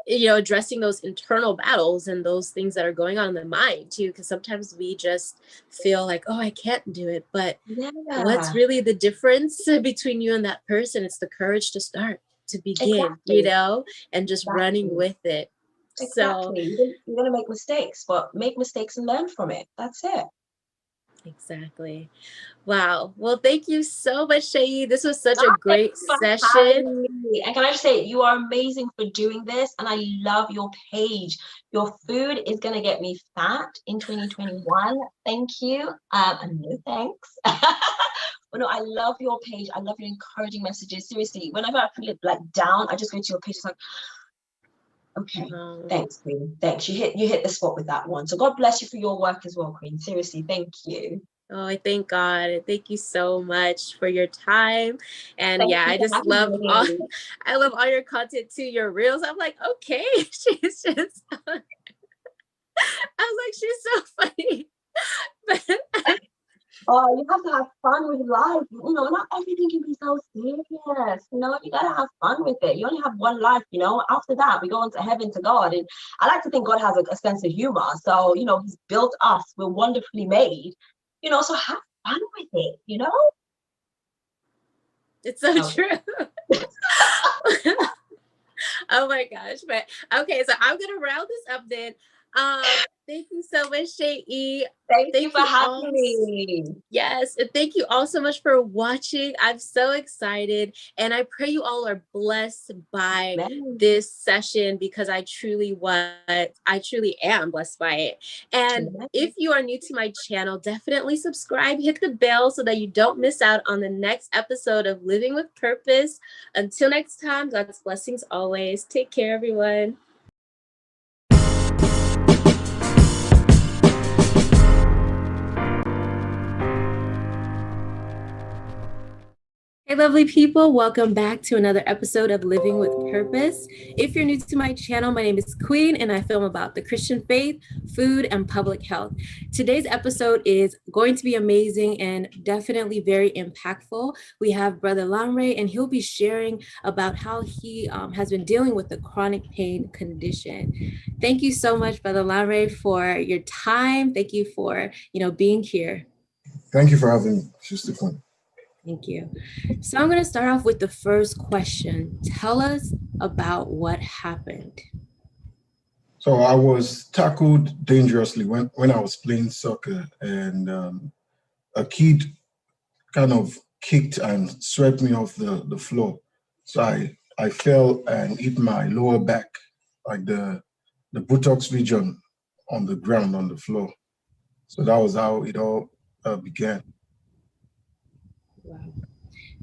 addressing those internal battles and those things that are going on in the mind too, because sometimes we just feel like, oh, I can't do it. But what's Yeah, really the difference between you and that person? It's the courage to start, to begin, exactly. and just running Exactly. with it. So Exactly. You're going to make mistakes, but make mistakes and learn from it. That's it. exactly. Wow. Well, thank you so much, Shayi. This was such a Thank great you for session. having me. And can I just say, you are amazing for doing this. And I love your page. Your food is going to get me fat in 2021. Thank you. And no thanks. But no, I love your page. I love your encouraging messages. Seriously, whenever I feel like down, I just go to your page. It's like, okay, thanks, Queen. Thanks. You hit the spot with that one. So God bless you for your work as well, Queen. Seriously, thank you. Oh, I thank God. Thank you so much for your time. And Thank yeah, you I for just having love all me. I love all your content too, your reels. I'm like, okay, she's just I was like, she's so funny. But Oh, you have to have fun with life. Not everything can be so serious. You gotta have fun with it. You only have one life, After that, we go into heaven to God. And I like to think God has a sense of humor. So, He's built us. We're wonderfully made. So have fun with it. it's so Okay. true. Oh my gosh. But okay, so I'm gonna round this up then. Thank you so much, Shay. Thank you Thank for you having all. me. Yes, and thank you all so much for watching. I'm so excited, and I pray you all are blessed by Amen. this session because I truly am blessed by it. And Amen. if you are new to my channel, definitely subscribe, hit the bell so that you don't miss out on the next episode of Living with Purpose. Until next time, God's blessings always. Take care, everyone. Hey, lovely people. Welcome back to another episode of Living with Purpose. If you're new to my channel, my name is Queen, and I film about the Christian faith, food, and public health. Today's episode is going to be amazing and definitely very impactful. We have Brother Lamre, and he'll be sharing about how he has been dealing with a chronic pain condition. Thank you so much, Brother Lamre, for your time. Thank you for being here. Thank you for having me, Sister Queen. Thank you. So I'm going to start off with the first question. Tell us about what happened. So I was tackled dangerously when I was playing soccer, and a kid kind of kicked and swept me off the floor. So I fell and hit my lower back, like the buttocks region on the ground on the floor. So that was how it all began. Wow.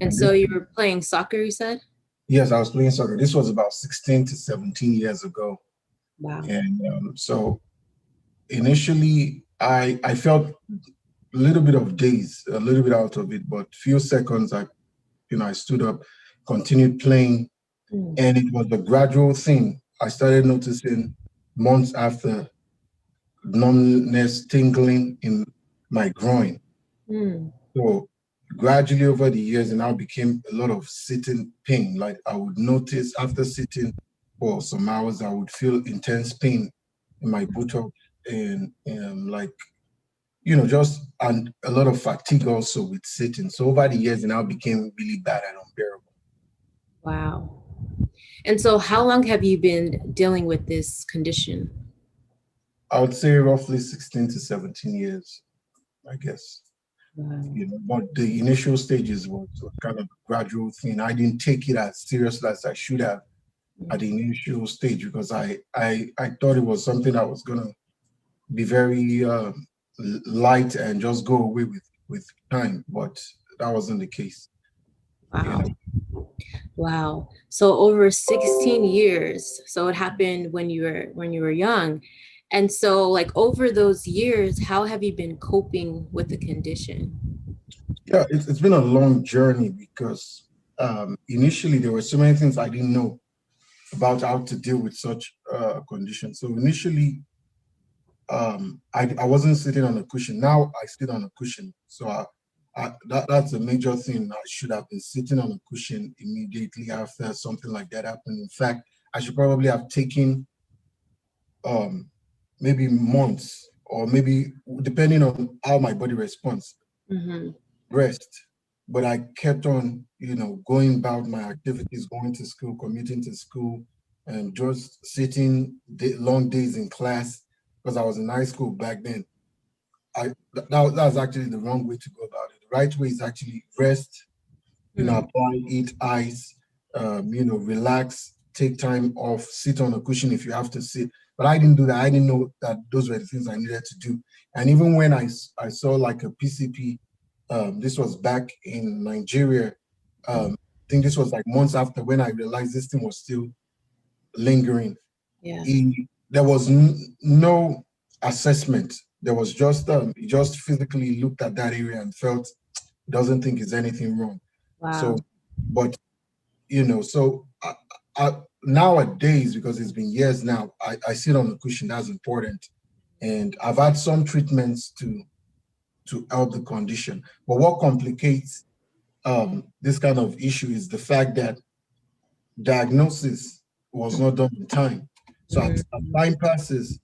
And so you were playing soccer, you said? Yes, I was playing soccer. This was about 16 to 17 years ago. Wow. And so initially, I felt a little bit of daze, a little bit out of it, but few seconds, I stood up, continued playing, and it was a gradual thing. I started noticing months after numbness, tingling in my groin. So gradually over the years, it now became a lot of sitting pain. Like I would notice after sitting for some hours, I would feel intense pain in my buttock and and a lot of fatigue also with sitting. So over the years, it now became really bad and unbearable. Wow. And so how long have you been dealing with this condition? I would say roughly 16 to 17 years, I guess. Wow. But the initial stages was kind of a gradual thing. I didn't take it as seriously as I should have at the initial stage because I thought it was something that was gonna be very light and just go away with time, but that wasn't the case. Wow. Wow. So over 16 years. So it happened when you were young. And so like over those years, how have you been coping with the condition? Yeah, it's been a long journey because initially there were so many things I didn't know about how to deal with such conditions. So initially, I wasn't sitting on a cushion. Now I sit on a cushion. So that's a major thing. I should have been sitting on a cushion immediately after something like that happened. In fact, I should probably have taken um, maybe months or maybe depending on how my body responds, Mm-hmm. rest. But I kept on, going about my activities, going to school, commuting to school, and just sitting long days in class because I was in high school back then. That was actually the wrong way to go about it. The right way is actually rest, apply, eat ice, relax, take time off, sit on a cushion if you have to sit. But I didn't do that. I didn't know that those were the things I needed to do. And even when I saw like a PCP, this was back in Nigeria. I think this was like months after when I realized this thing was still lingering. Yeah. There was no assessment. There was just he just physically looked at that area and felt doesn't think there's anything wrong. Wow. So, but so nowadays, because it's been years now, I sit on the cushion. That's important, and I've had some treatments to help the condition. But what complicates this kind of issue is the fact that diagnosis was not done in time. So as time passes,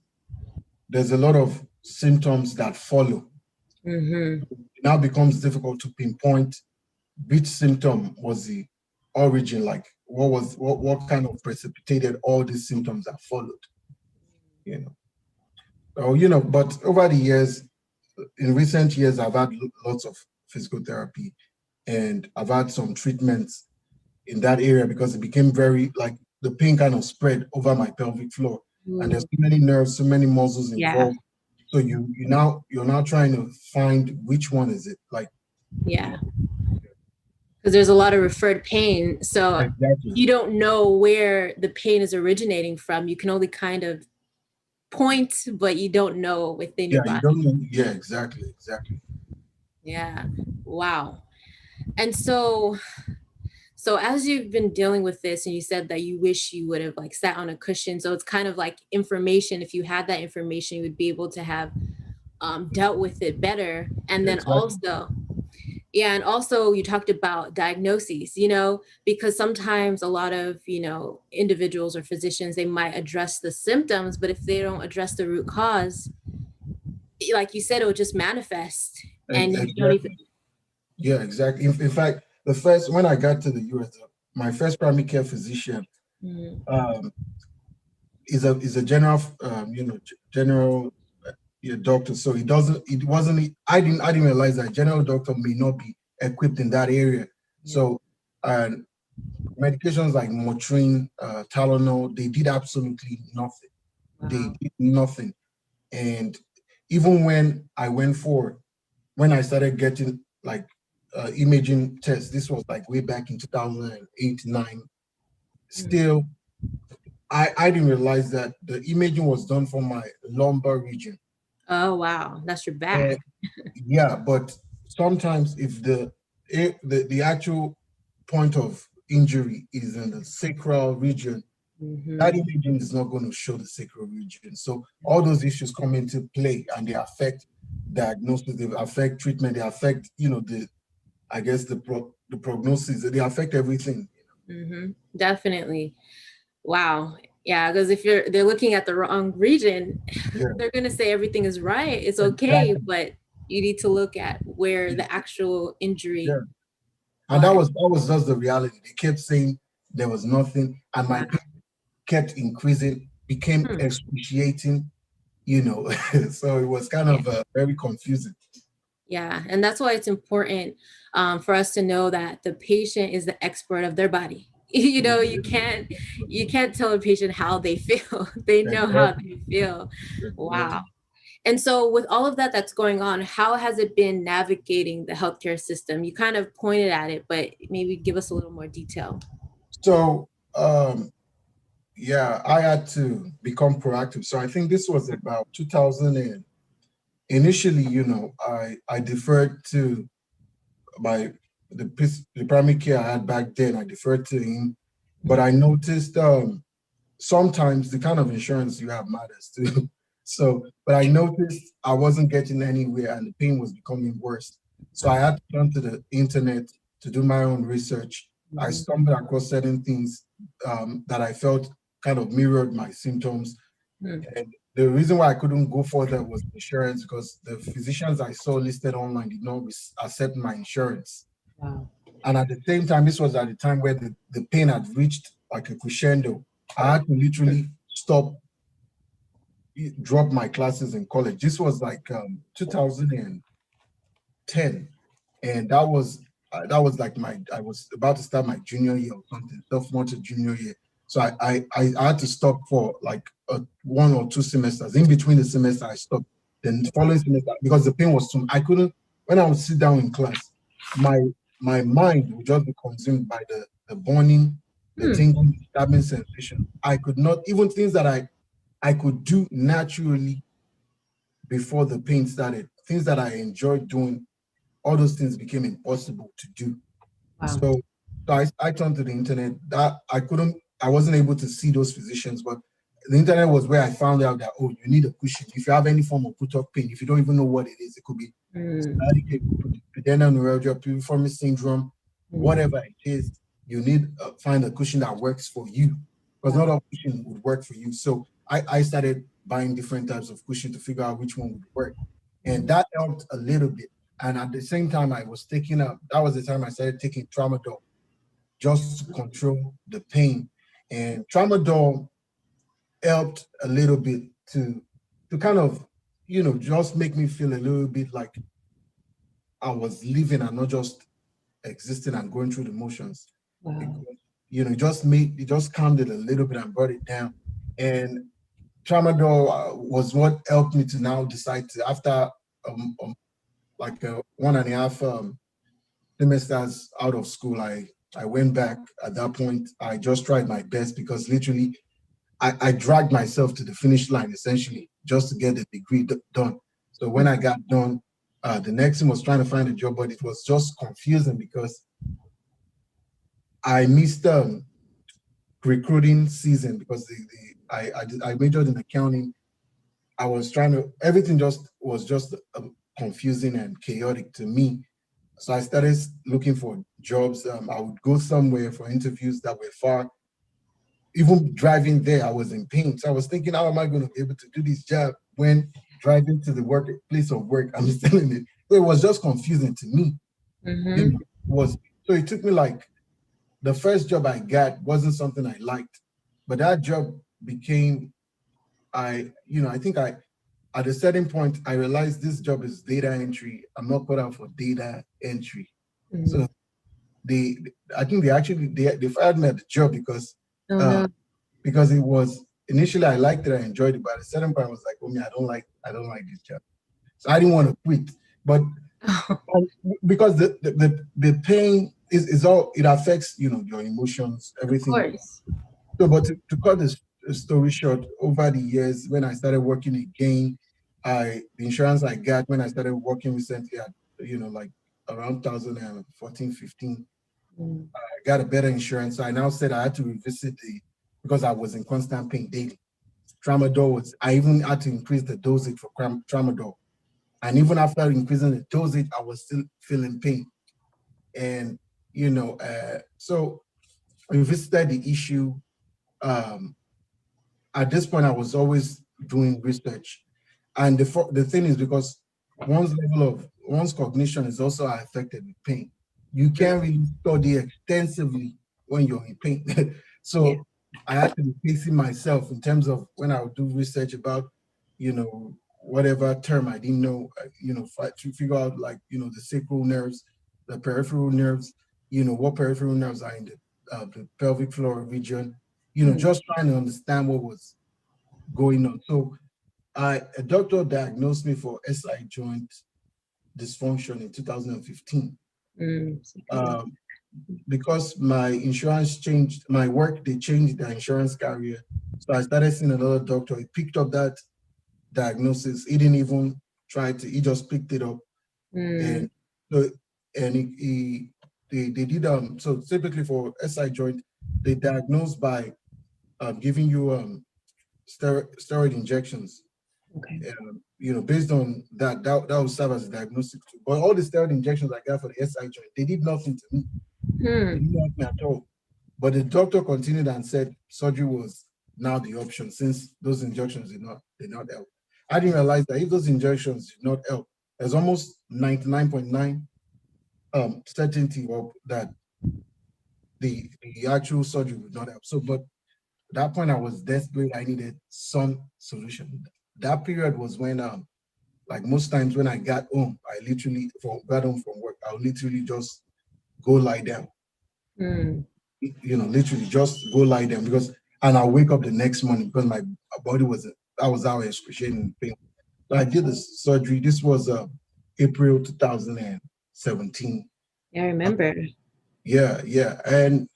there's a lot of symptoms that follow. Mm-hmm. It now becomes difficult to pinpoint which symptom was the origin, like what kind of precipitated all these symptoms that followed, you know. So, but over the years, in recent years, I've had lots of physical therapy and I've had some treatments in that area because it became very like the pain kind of spread over my pelvic floor. And there's Ooh. so many nerves, so many muscles Yeah. involved. So you're now trying to find which one is it. Like, you Yeah. know, Because there's a lot of referred pain. So exactly. you don't know where the pain is originating from. You can only kind of point, but you don't know within your Yeah, you body. don't know. Yeah, exactly, exactly. Yeah. Wow. And so as you've been dealing with this and you said that you wish you would have like sat on a cushion. So it's kind of like information. If you had that information, you would be able to have dealt with it better. And then Exactly. also, yeah, and also you talked about diagnoses, because sometimes a lot of, individuals or physicians, they might address the symptoms, but if they don't address the root cause, like you said, it will just manifest and you don't even. Exactly. Yeah, exactly. In fact, when I got to the US, my first primary care physician Mhm. um, is a general, general doctor. So I didn't realize that general doctor may not be equipped in that area. Yeah. So, and medications like Motrin, Tylenol, they did absolutely nothing. They Wow. did nothing. And even when I started getting like imaging tests, this was like way back in 2008, 9, Mhm. still, I didn't realize that the imaging was done for my lumbar region. Oh, wow. That's your And back. yeah, but sometimes if the actual point of injury is in the sacral region, that Hmm. imaging is not going to show the sacral region. So all those issues come into play and they affect diagnosis, they affect treatment, they affect, the prognosis, they affect everything. Hmm. Definitely. Wow. Yeah, because if they're looking at the wrong region, Yeah, they're gonna say everything is right. It's okay, exactly. but you need to look at where the actual Yeah. injury And that was. was just the reality. They kept saying there was nothing, and my Wow. pain kept increasing, became Hmm. excruciating, so it was kind Yeah. of very confusing. Yeah. And that's why it's important for us to know that the patient is the expert of their body. You can't tell a patient how they feel. They know how Exactly. they feel. Wow. Exactly. And so, with all of that that's going on, how has it been navigating the healthcare system? You kind of pointed at it, but maybe give us a little more detail. So yeah, I had to become proactive. So I think this was about 2000 and initially, I deferred to my the primary care I had back then. I deferred to him, but I noticed sometimes the kind of insurance you have matters too. So, but I noticed I wasn't getting anywhere and the pain was becoming worse. So I had to turn to the internet to do my own research. I Mhm. stumbled across certain things that I felt kind of mirrored my symptoms. Mm. And the reason why I couldn't go further was insurance because the physicians I saw listed online did not accept my insurance. Wow. And at the same time, this was at the time where the pain had reached like a crescendo. I had to literally stop, drop my classes in college. This was like 2010, and that was like I was about to start my junior year or something, sophomore to junior year. So I had to stop for like 1 or 2 semesters. In between the semester, I stopped. Then the following semester, because the pain was too, I couldn't. When I would sit down in class, my my mind would just be consumed by the burning, the Hmm. tingling, stabbing sensation. I could not even things that I could do naturally before the pain started. Things that I enjoyed doing, all those things became impossible to do. Wow. So I turned to the internet. That I wasn't able to see those physicians, but the internet was where I found out that, oh, you need a cushion. If you have any form of put off pain, if you don't even know what it is, it could be Mm. sciatica, it could be pudendal neuralgia, piriformis syndrome, Mm. whatever it is, you need find a cushion that works for you, because Wow. not all cushion would work for you. So I started buying different types of cushion to figure out which one would work, and Mhm. that helped a little bit. And at the same time, I was taking up. That was the time I started taking tramadol just to control the pain. And tramadol helped a little bit to kind of, just make me feel a little bit like I was living and not just existing and going through the motions. Wow. Because, it just calmed it a little bit and brought it down. And tramadol was what helped me to now decide to, after like 1.5 semesters out of school, I went back. At that point, I just tried my best because literally I dragged myself to the finish line essentially just to get the degree done. So when I got done, the next thing was trying to find a job, but it was just confusing because I missed recruiting season because I majored in accounting. I was trying to everything just was just confusing and chaotic to me. So I started looking for jobs. I would go somewhere for interviews that were far. Even driving there, I was in pain. So I was thinking, how am I going to be able to do this job when driving to the place of work, I'm still in it. So it was just confusing to me. Mm-hmm. It was so it took me like the first job I got wasn't something I liked, but that job became I think at a certain point I realized this job is data entry. I'm not put out for data entry. Mm. So they I think they fired me at the job Oh uh no. because it was initially I liked it, I enjoyed it, but at a certain point I was like, oh me, I don't like this job. So I didn't want to quit. But um, because the pain is all it affects, your emotions, Of everything. course. So but to cut this story short, over the years when I started working again, the insurance I got when I started working recently at like around 2014, 15, Mm. I got a better insurance. So I now said I had to revisit because I was in constant pain daily. Tramadol I even had to increase the dosage for tramadol. And even after increasing the dosage, I was still feeling pain. And, so we visited the issue. Um, at this point, I was always doing research. And the thing is, because one's cognition is also affected with pain. You Mm. can't really study extensively when you're in pain. Yeah. So I had to be pacing myself in terms of when I would do research about, whatever term I didn't know, to figure out like, the sacral nerves, the peripheral nerves, what peripheral nerves are in the pelvic floor region, Mm. just trying to understand what was going on. So a doctor diagnosed me for SI joint dysfunction in 2015. Mm. So good. Um, because my insurance changed, my work, they changed the insurance carrier. So I started seeing another doctor. He picked up that diagnosis. He didn't even try to, he just picked it up. Mm. And so, and they did, so typically for SI joint, they diagnose by giving you steroid injections. Okay. Based on that would serve as a diagnostic tool. But all the steroid injections I got for the SI joint, they did nothing to me. They Hmm. did nothing at all. But the doctor continued and said surgery was now the option since those injections did not help. I didn't realize that if those injections did not help, there's almost 99.9 certainty of that the actual surgery would not help. So, but at that point I was desperate. I needed some solution. That period was when like most times when I got home, I literally got home from work, I would literally just go lie down. Hmm. Literally just go lie down and I'll wake up the next morning because my body I was out excruciating pain. So I did this surgery. This was April 2017. Yeah, I remember. Yeah. And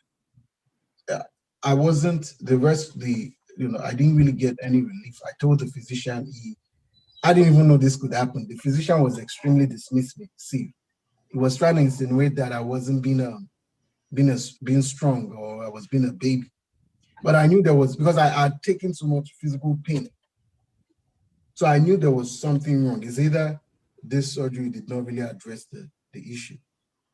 I wasn't the rest, I didn't really get any relief. I told the physician, I didn't even know this could happen. The physician was extremely dismissive. See, he was trying to insinuate that I wasn't being strong or I was being a baby. But I knew there was, because I had taken so much physical pain. So I knew there was something wrong. It's either this surgery did not really address the issue.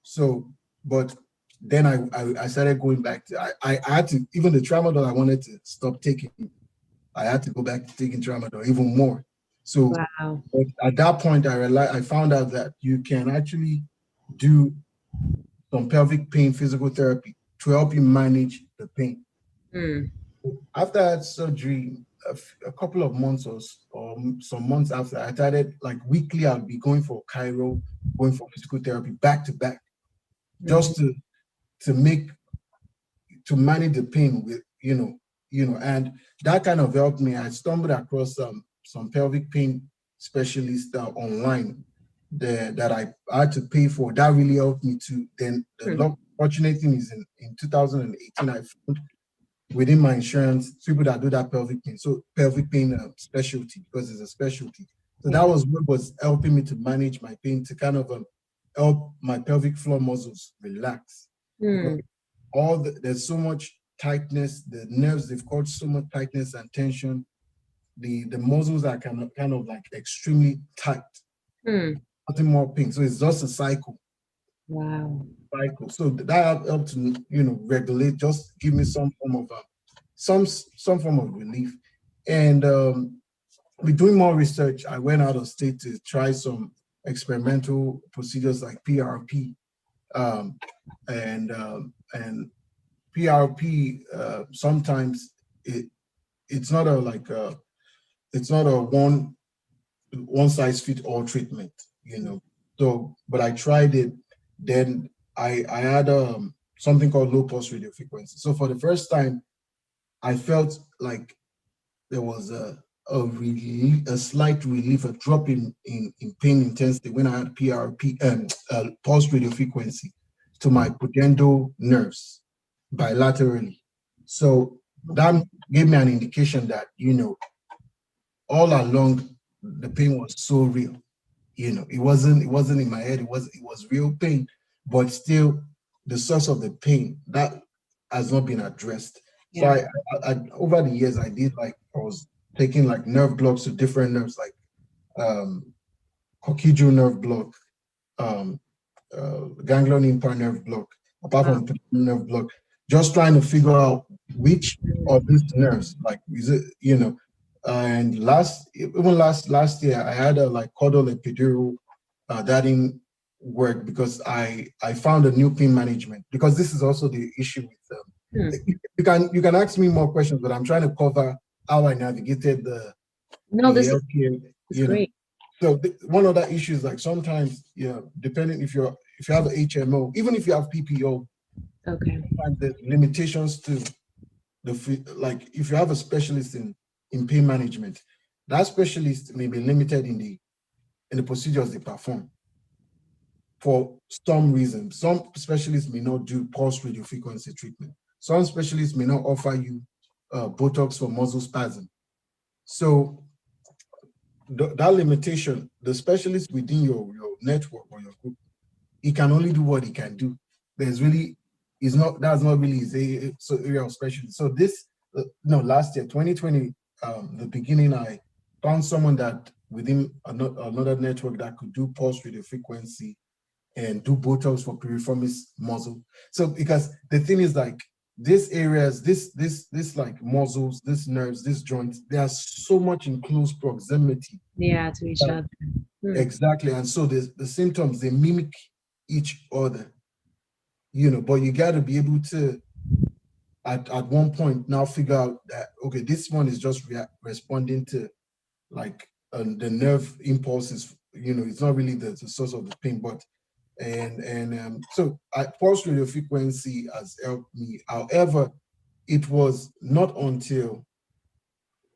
So, but then I started going back to, I had to, even the tramadol I wanted to stop taking, I had to go back to taking tramadol even more. So Wow. but at that point, I found out that you can actually do some pelvic pain physical therapy to help you manage the pain. Hmm. After that surgery, a couple of months or some months after, I started like weekly. I'd be going for chiro, going for physical therapy back to back, Mhm. just to make to manage the pain with and that kind of helped me. I stumbled across some pelvic pain specialists online that I had to pay for. That really helped me too. Then Hmm. fortunate thing is in 2018 I found within my insurance people that do that pelvic pain specialty, because it's a specialty. So that Yeah. was what was helping me to manage my pain, to kind of help my pelvic floor muscles relax, because Hmm. there's so much tightness, the nerves, they've caused so much tightness and tension. The muscles are kind of like extremely tight, Hmm. nothing more pain. So it's just a Wow. cycle. So that helped to regulate, just give me some form of some form of relief. And with doing more research, I went out of state to try some experimental procedures like PRP, and PRP. Sometimes it's not a like a it's not a one size fit all treatment, So, but I tried it. Then I had something called low pulse radio frequency. So for the first time, I felt like there was a slight relief, a drop in pain intensity when I had PRP and pulse radio frequency to my pudendal nerves bilaterally. So that gave me an indication that all along the pain was so real. It wasn't in my head. It was real pain, but still the source of the pain that has not been addressed. So Yeah. I over the years I was taking like nerve blocks to different nerves, like um coccygeal nerve block, um ganglion implant nerve block, apart Wow. from nerve block, just trying to figure out which of these nerves, like, is it, and last year, I had a like caudal epidural that didn't work because I found a new pain management, because this is also the issue with Hmm. you can ask me more questions, but I'm trying to cover how I navigated No, the this healthcare, is great. so one of the issues, like sometimes, depending if you have an HMO, even if you have PPO, Okay. sometimes there's limitations to like if you have a specialist in pain management, that specialist may be limited in the procedures they perform. for some reason, some specialists may not do pulse radio frequency treatment. Some specialists may not offer you Botox for muscle spasm. So that limitation, the specialist within your network or your group, he can only do what he can do. There's really, that's not really his area of specialty. So this, last year, 2020, the beginning, I found someone that within another network that could do pulse radio frequency and do Botox for piriformis muscle. So because the thing is, like, these areas, this like muscles, these nerves, these joints, they are so much in close proximity. Yeah, to each other. Exactly. And so the symptoms, they mimic each other, but you got to be able to at one point now figure out that, okay, this one is just responding to like the nerve impulses, it's not really the source of the pain, but so pulse radio frequency has helped me. However, it was not until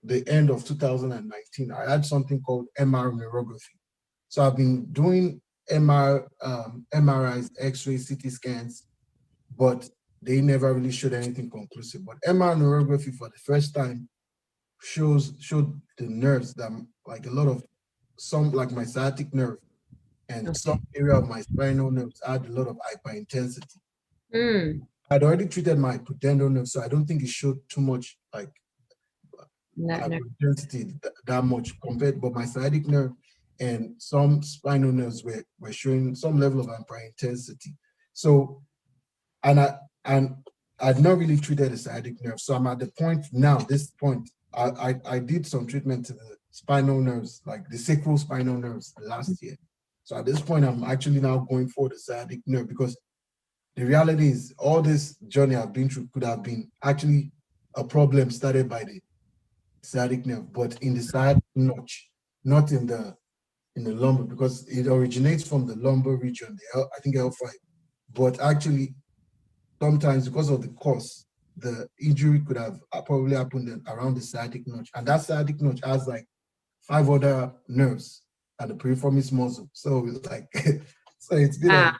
the end of 2019 I had something called MR neurography. So I've been doing MRIs, X-rays, CT scans, but they never really showed anything conclusive. But MR neurography for the first time showed the nerves that, like, some, like my sciatic nerve and some area of my spinal nerves had a lot of hyperintensity. I'd already treated my pudendal nerve, so I don't think it showed too much like hyperintensity that much compared, but my sciatic nerve and some spinal nerves were showing some level of hyperintensity. So, and I'd not really treated the sciatic nerve. So I'm at the point now, I did some treatment to the spinal nerves, like the sacral spinal nerves last year. So at this point, I'm actually now going for the sciatic nerve, because the reality is all this journey I've been through could have been actually a problem started by the sciatic nerve, but in the sciatic notch, not in the lumbar, because it originates from the lumbar region, I think L5. But actually, sometimes because of the cause, the injury could have probably happened around the sciatic notch, and that sciatic notch has like 5 other nerves and the piriformis muscle. So it's like, so it's been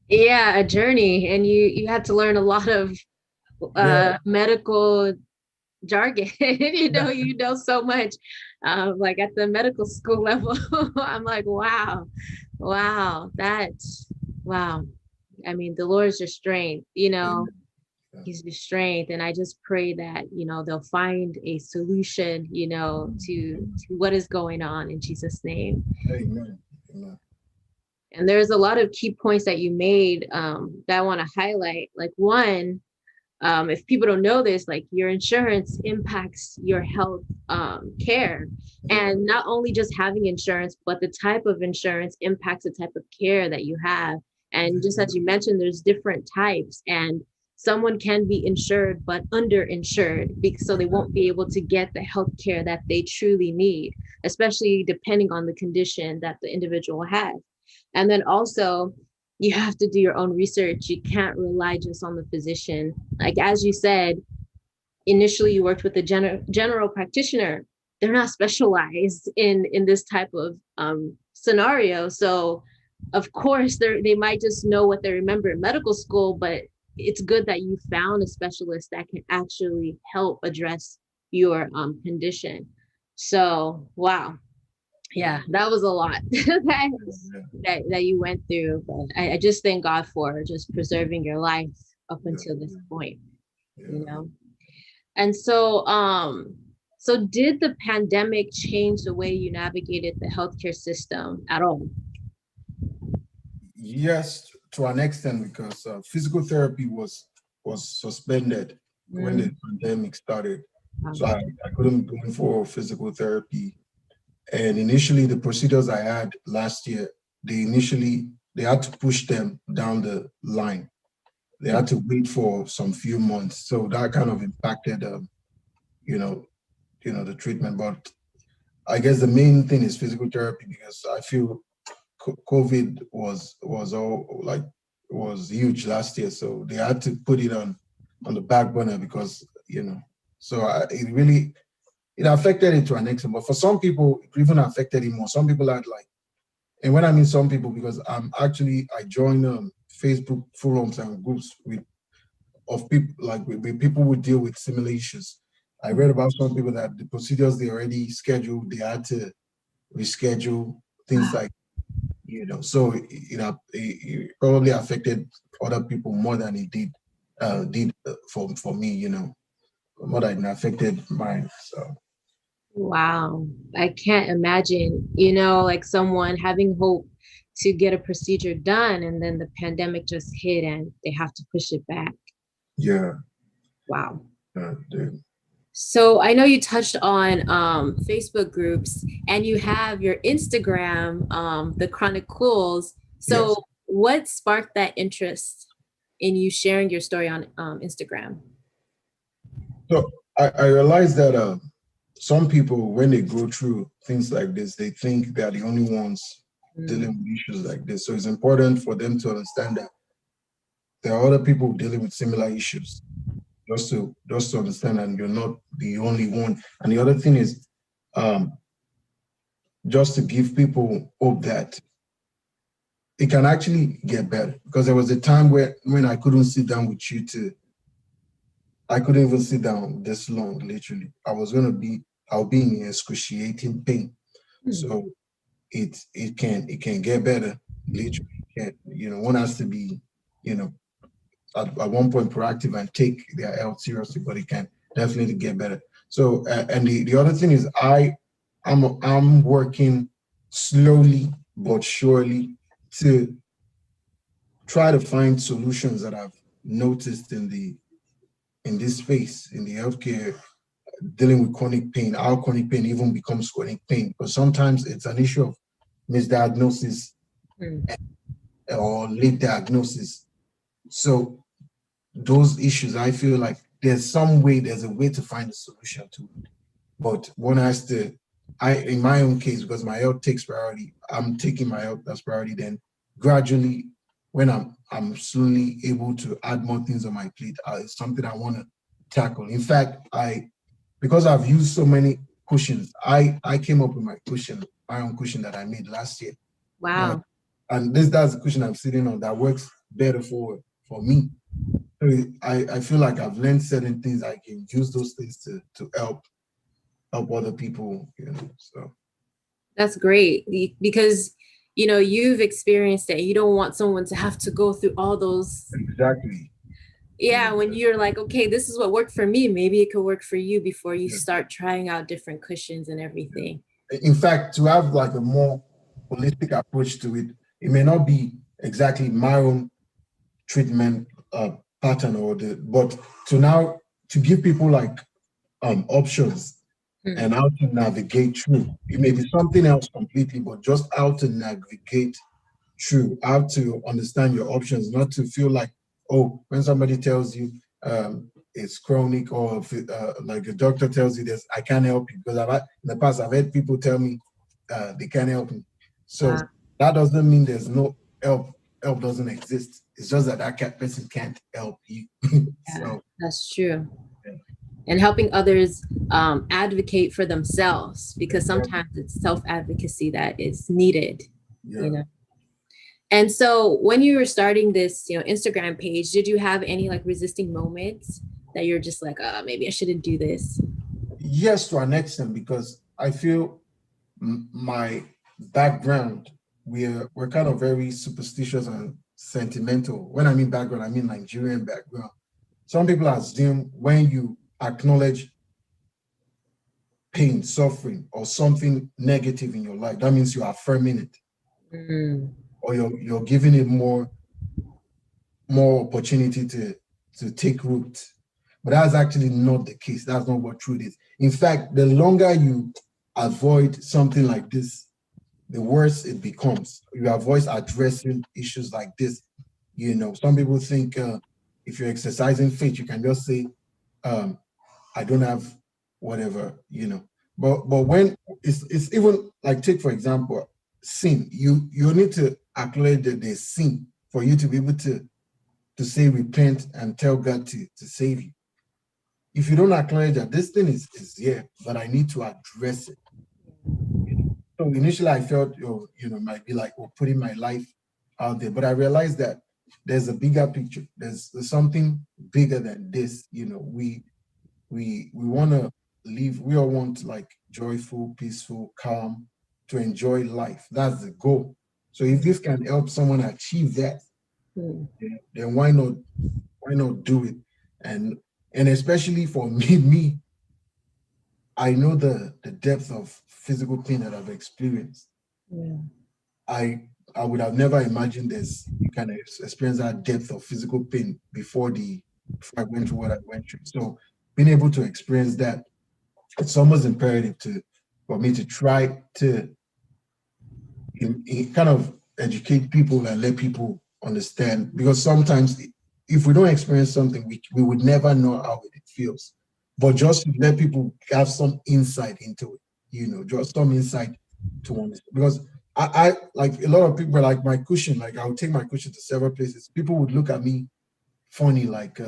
yeah, a journey, and you had to learn a lot of medical jargon. you know so much, like at the medical school level. I'm like, wow. I mean, the Lord's your strength, He's your strength. And I just pray that, they'll find a solution, to what is going on, in Jesus' name. Amen. Amen. And there's a lot of key points that you made that I want to highlight. Like, one, if people don't know this, like, your insurance impacts your health care. And not only just having insurance, but the type of insurance impacts the type of care that you have. And just as you mentioned, there's different types, and someone can be insured but underinsured, so they won't be able to get the health care that they truly need, especially depending on the condition that the individual has. And then also, you have to do your own research. You can't rely just on the physician. Like, as you said, initially you worked with a general practitioner. They're not specialized in this type of scenario. So of course they might just know what they remember in medical school, but it's good that you found a specialist that can actually help address your condition. So, wow. Yeah, that was a lot that you went through. But I just thank God for just preserving your life up until this point, And so, so did the pandemic change the way you navigated the healthcare system at all? Yes, to an extent, because physical therapy was suspended when the pandemic started. So I couldn't go in for physical therapy. And initially, the procedures I had last year, they had to push them down the line. They had to wait for some few months. So that kind of impacted, the treatment. But I guess the main thing is physical therapy, because I feel COVID was huge last year. So they had to put it on the back burner, because, so it affected it to an extent. But for some people, it even affected it more. Some people had like And when I mean some people, because I join Facebook forums and groups of people with people who deal with similar issues. I read about some people that the procedures they already scheduled, they had to reschedule things like, so it probably affected other people more than it did for me, more than it affected mine. So Wow. I can't imagine, like someone having hope to get a procedure done and then the pandemic just hit and they have to push it back. yeah, Wow. dude. So I know you touched on Facebook groups and you have your Instagram, the Chronicles. Yes. So what sparked that interest in you sharing your story on Instagram? So I realized that some people, when they go through things like this, they think they're the only ones dealing with issues like this. So it's important for them to understand that there are other people dealing with similar issues. Just to understand that you're not the only one. And the other thing is, um, just to give people hope that it can actually get better. Because there was a time when I couldn't sit down with you I couldn't even sit down this long, literally. I'll be in excruciating pain. So it can get better, literally. One has to be, you know, at one point proactive and take their health seriously, but it can definitely get better. So and the other thing is I'm working slowly but surely to try to find solutions that I've noticed in this space in the healthcare dealing with chronic pain, how chronic pain even becomes chronic pain. Because sometimes it's an issue of misdiagnosis or late diagnosis. So those issues, I feel like there's a way to find a solution to it. But one has to, in my own case, because my health takes priority, I'm taking my health as priority. Then gradually, when I'm slowly able to add more things on my plate, it's something I want to tackle. In fact, because I've used so many cushions, I came up with my own cushion that I made last year. Wow. And that's the cushion I'm sitting on that works better for me. So I feel like I've learned certain things. I can use those things to help other people, So That's great because you've experienced it. You don't want someone to have to go through all those. exactly. Yeah, when you're like, okay, this is what worked for me, maybe it could work for you before you Yeah. start trying out different cushions and everything. In fact, to have like a more holistic approach to it, it may not be exactly my own treatment pattern but to give people like options and how to navigate through. It may be something else completely, but just how to navigate through, how to understand your options, not to feel like, oh, when somebody tells you it's chronic, or like a doctor tells you this, I can't help you, because in the past I've had people tell me they can't help me. So Wow. that doesn't mean there's no help. Help doesn't exist. It's just that person can't help you. Yeah, So that's true. yeah. And helping others advocate for themselves, because Exactly. sometimes it's self-advocacy that is needed, Yeah. And so when you were starting this, Instagram page, did you have any like resisting moments that you're just like, maybe I shouldn't do this? Yes, to an extent, because I feel my background, we're kind of very superstitious and sentimental. When I mean background, I mean Nigerian background. Some people assume when you acknowledge pain, suffering, or something negative in your life, that means you're affirming it, or you're giving it more opportunity to take root. But that's actually not the case. That's not what truth is. In fact, the longer you avoid something like this, the worse it becomes. You avoid addressing issues like this. Some people think if you're exercising faith, you can just say, I don't have whatever. But when it's even like, take for example, sin. You need to acknowledge that there's sin for you to be able to say repent and tell God to save you. If you don't acknowledge that this thing is here, but I need to address it. So initially I felt, oh, might be like, oh, putting my life out there. But I realized that there's a bigger picture. There's something bigger than this. We want to live. We all want like joyful, peaceful, calm, to enjoy life. That's the goal. So if this can help someone achieve that, then why not do it? And especially for me, I know the depth of physical pain that I've experienced. Yeah. I would have never imagined this kind of experience, that depth of physical pain before I went through what I went through. So being able to experience that, it's almost imperative for me to try to kind of educate people and let people understand, because sometimes if we don't experience something, we would never know how it feels. But just to let people have some insight into it, just some insight to understand. Because I like a lot of people, like my cushion, like I would take my cushion to several places. People would look at me funny, like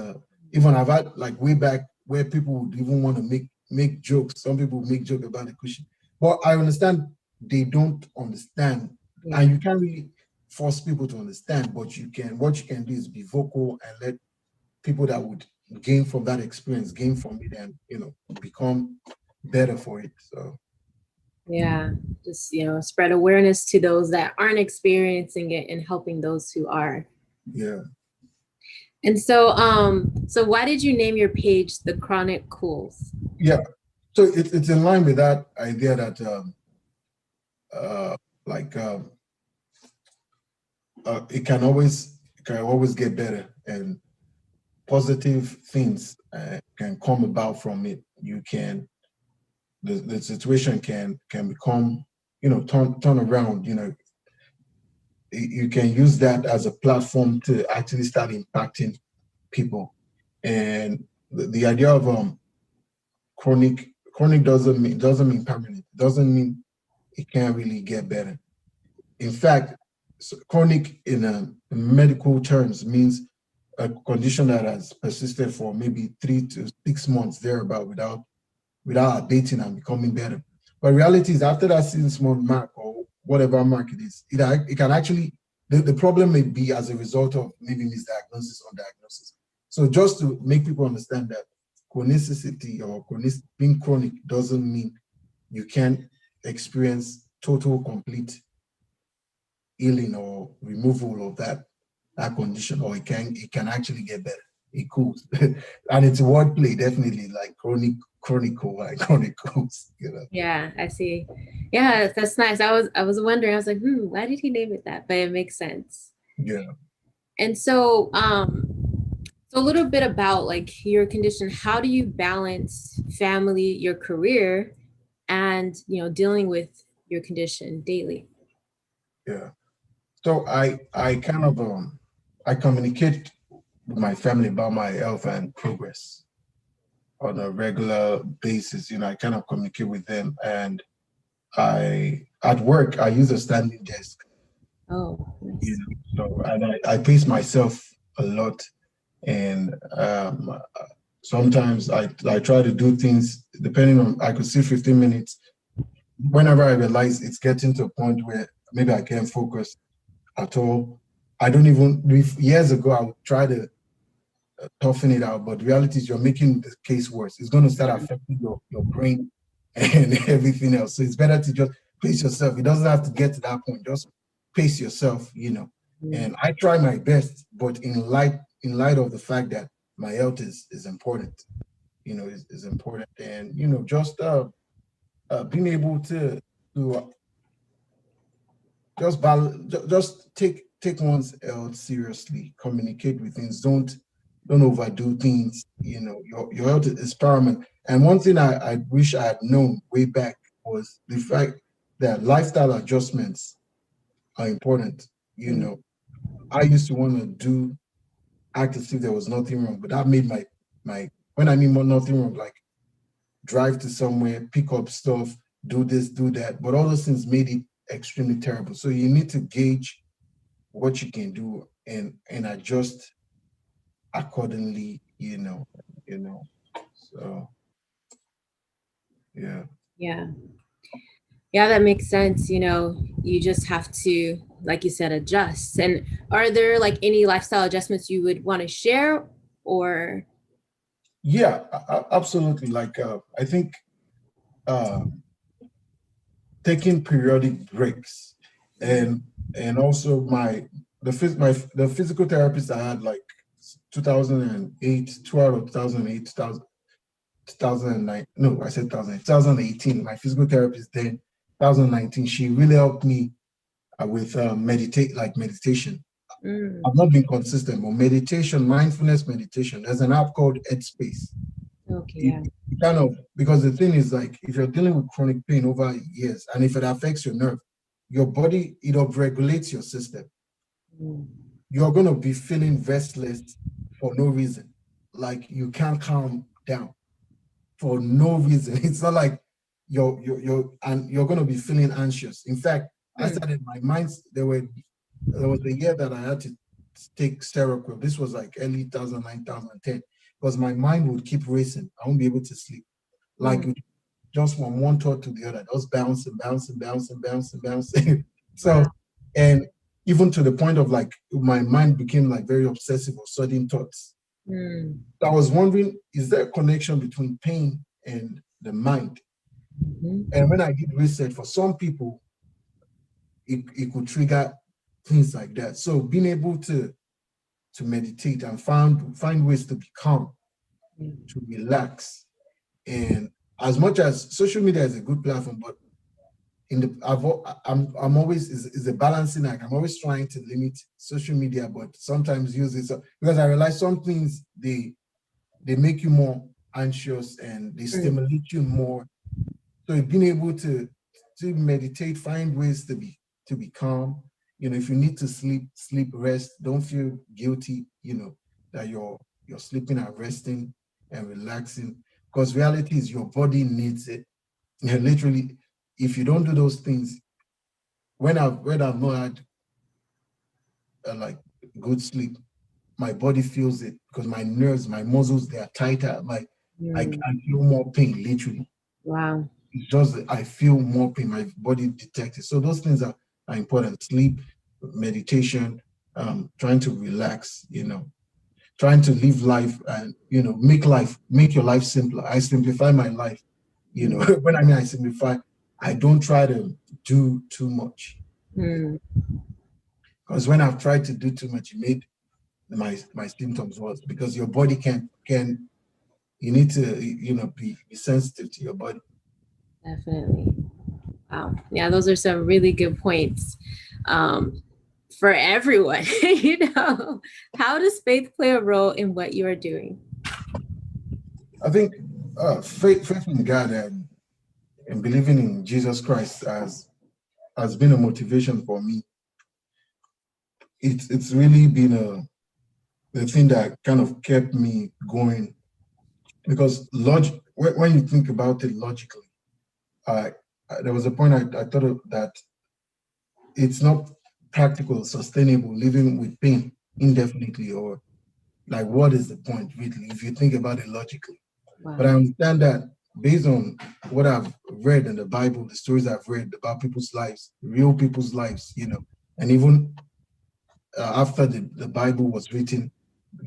even I've had like way back where people would even want to make jokes. Some people make joke about the cushion, but I understand they don't understand, and you can't really force people to understand. But what you can do is be vocal and let people that would gain from that experience gain from it, and become better for it. So Yeah, just spread awareness to those that aren't experiencing it and helping those who are. yeah. And so so why did you name your page The Chronic Cools? Yeah, so it's in line with that idea that uh like it can always get better, and positive things can come about from it. The situation can become, turn around. You can use that as a platform to actually start impacting people. And the idea of chronic doesn't mean permanent. It doesn't mean it can't really get better. In fact, chronic in medical terms means a condition that has persisted for maybe 3 to 6 months thereabout without abating and becoming better. But reality is, after that 6 month mark or whatever mark it is, it can actually, the problem may be as a result of maybe misdiagnosis or diagnosis. So just to make people understand that chronicity or being chronic doesn't mean you can experience total complete healing or removal of that condition, or it can actually get better. It could. And it's wordplay, definitely, like chronicle, like chronicles, Yeah, I see. Yeah, that's nice. I was wondering, I was like, why did he name it that? But it makes sense. Yeah. And so so a little bit about like your condition. How do you balance family, your career, and dealing with your condition daily? Yeah. So I kind of I communicate with my family about my health and progress on a regular basis. I kind of communicate with them, and at work I use a standing desk. Oh, nice. So and I pace myself a lot, and sometimes I try to do things depending on, I could see 15 minutes. Whenever I realize it's getting to a point where maybe I can't focus at all, I don't even, years ago I would try to toughen it out, but the reality is you're making the case worse. It's going to start affecting your brain and everything else. So it's better to just pace yourself. It doesn't have to get to that point. Just pace yourself. And I try my best, but in light of the fact that my health is important, is important. And just being able to just take one's health seriously, communicate with things, don't overdo things. Your health is paramount. And one thing I wish I had known way back was the fact that lifestyle adjustments are important. I used to want to act as if there was nothing wrong, but that made my when I mean nothing wrong, like drive to somewhere, pick up stuff, do this, do that. But all those things made it extremely terrible. So you need to gauge what you can do and adjust accordingly. So yeah. Yeah. Yeah, that makes sense. You just have to, like you said, adjust. And are there like any lifestyle adjustments you would want to share or? Yeah, absolutely. Like I think uh, taking periodic breaks, and also the physical therapist I had, like 2008, 12 or 2008, 2009. No, I said 2018. My physical therapist then, 2019. She really helped me with meditation. Mm, I've not been consistent, but meditation, mindfulness meditation. There's an app called Headspace. okay, It, yeah. it kind of, because the thing is, like, if you're dealing with chronic pain over years, and if it affects your nerve, your body, it upregulates your system. Mm, You're going to be feeling restless for no reason. Like, you can't calm down for no reason. It's not like and you're going to be feeling anxious. In fact, I mm, started my mind. There was a year that I had to take Seroquel. This was like early 2009, 2010, because my mind would keep racing. I won't be able to sleep. Like, mm, just from one thought to the other, just bouncing, bouncing, bouncing, bouncing, bouncing. So, wow. and even to the point of, like, my mind became like very obsessive of sudden thoughts. Mm, I was wondering, is there a connection between pain and the mind? mhm, And when I did research, for some people, it could trigger things like that. So being able to meditate and find ways to be calm, mm, to relax, and as much as social media is a good platform, but in the I'm always is a balancing act. I'm always trying to limit social media, but sometimes use it, because I realize some things, they make you more anxious and they mm, stimulate you more. So being able to meditate, find ways to be calm. If you need to sleep, rest. Don't feel guilty. That you're sleeping and resting and relaxing. Because reality is your body needs it. And literally, if you don't do those things, when I've not had like good sleep, my body feels it, because my nerves, my muscles, they are tighter. mm. I feel more pain, literally. Wow. It's just that I feel more pain, my body detects it. So those things are important. Sleep, meditation, trying to relax, trying to live life, and make your life simpler. I simplify my life. Mm, When I mean I simplify, I don't try to do too much. mm. Because when I've tried to do too much, it made my symptoms worse, because your body can you need to be sensitive to your body. Definitely. Wow. Yeah, those are some really good points um, for everyone. How does faith play a role in what you are doing? I think faith in God and believing in Jesus Christ has been a motivation for me. It's really been the thing that kind of kept me going, because when you think about it logically, there was a point I thought of that it's not practical, sustainable living with pain indefinitely, or like, what is the point really if you think about it logically? But I Wow. understand that based on what I've read in the Bible, the stories I've read about people's lives, real people's lives, and even after the Bible was written,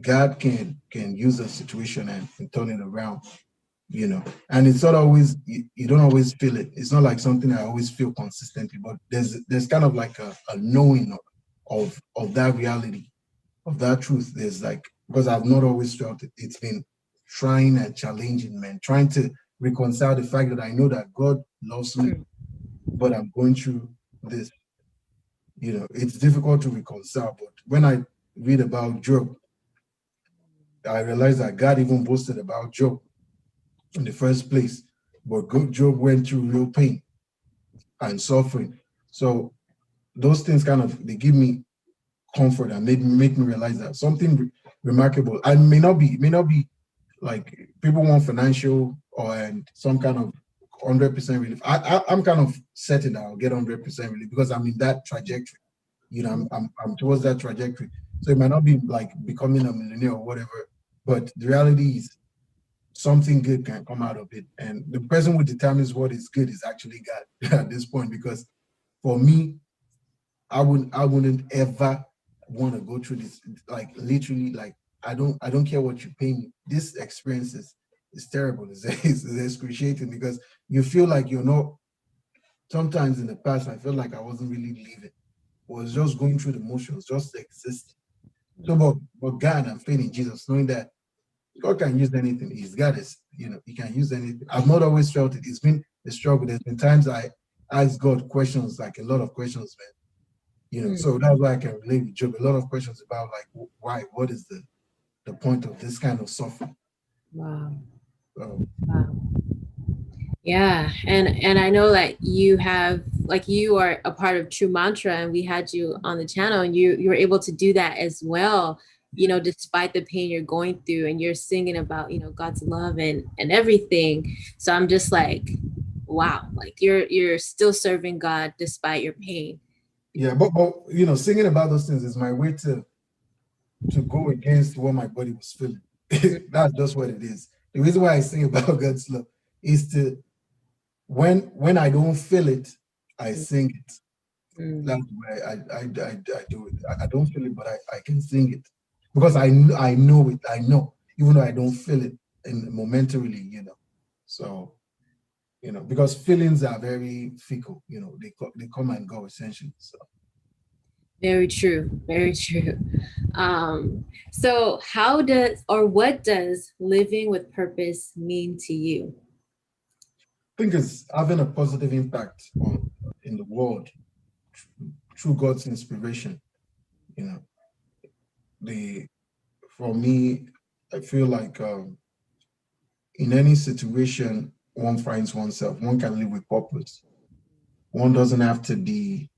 God can use a situation and turn it around, And it's not always, you don't always feel it. It's not like something I always feel consistently, but there's kind of like a knowing of that reality, of that truth. There's like, because I've not always felt it. It's been trying and challenging, man, trying to reconcile the fact that I know that God loves me, Mm, but I'm going through this. It's difficult to reconcile. But when I read about Job, I realized that God even boasted about Job in the first place. But Job went through real pain and suffering. So those things kind of, they give me comfort and make me realize that something remarkable. I may not be like people want financial or and some kind of 100% relief. I'm kind of certain that I'll get 100% relief, because I'm in that trajectory. mm, I'm towards that trajectory. So it might not be like becoming a millionaire or whatever, but the reality is something good can come out of it. And the person who determines what is good is actually God at this point. Because for me, I wouldn't ever want to go through this. Like literally, like I don't care what you pay me. This experience is terrible. It's excruciating because you feel like you're not. Sometimes in the past, I felt like I wasn't really living. I was just going through the motions, just existing. So, but God and faith in Jesus, knowing that God can use anything. He's got his, he can use anything. I've not always felt it. It's been a struggle. There's been times I ask God questions, like a lot of questions, man. So that's why I can relate with Job. A lot of questions about like why, what is the point of this kind of suffering? Wow. So, Wow. Yeah, and I know that you have, like, you are a part of True Mantra, and we had you on the channel, and you were able to do that as well, despite the pain you're going through, and you're singing about, God's love and everything. So I'm just like, wow, like you're still serving God despite your pain. yeah, but singing about those things is my way to go against what my body was feeling. That's just what it is. The reason why I sing about God's love is to when I don't feel it, I sing it. That's why I do it. I don't feel it, but I can sing it because I know it. I know, even though I don't feel it and momentarily, So, because feelings are very fickle. They come and go essentially. So. Very true. Very true. So what does living with purpose mean to you? I think it's having a positive impact in the world through God's inspiration. You know, for me, I feel like in any situation one finds oneself, one can live with purpose. One doesn't have to be,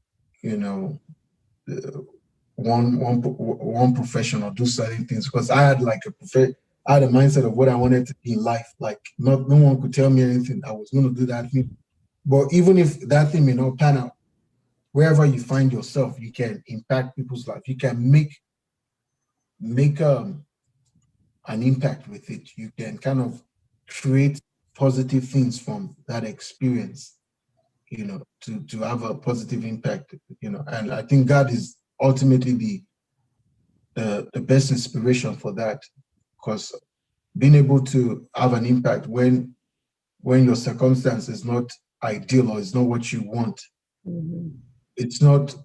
you know, uh, one profession or do certain things. Because I had like I had a mindset of what I wanted to be in life. Like no one could tell me anything. I was going to do that thing. But even if that thing may not pan out, wherever you find yourself, you can impact people's life. You can make an impact with it. You can kind of create positive things from that experience, to have a positive impact, and I think God is ultimately the best inspiration for that, because being able to have an impact when your circumstance is not ideal or is not what you want, it's not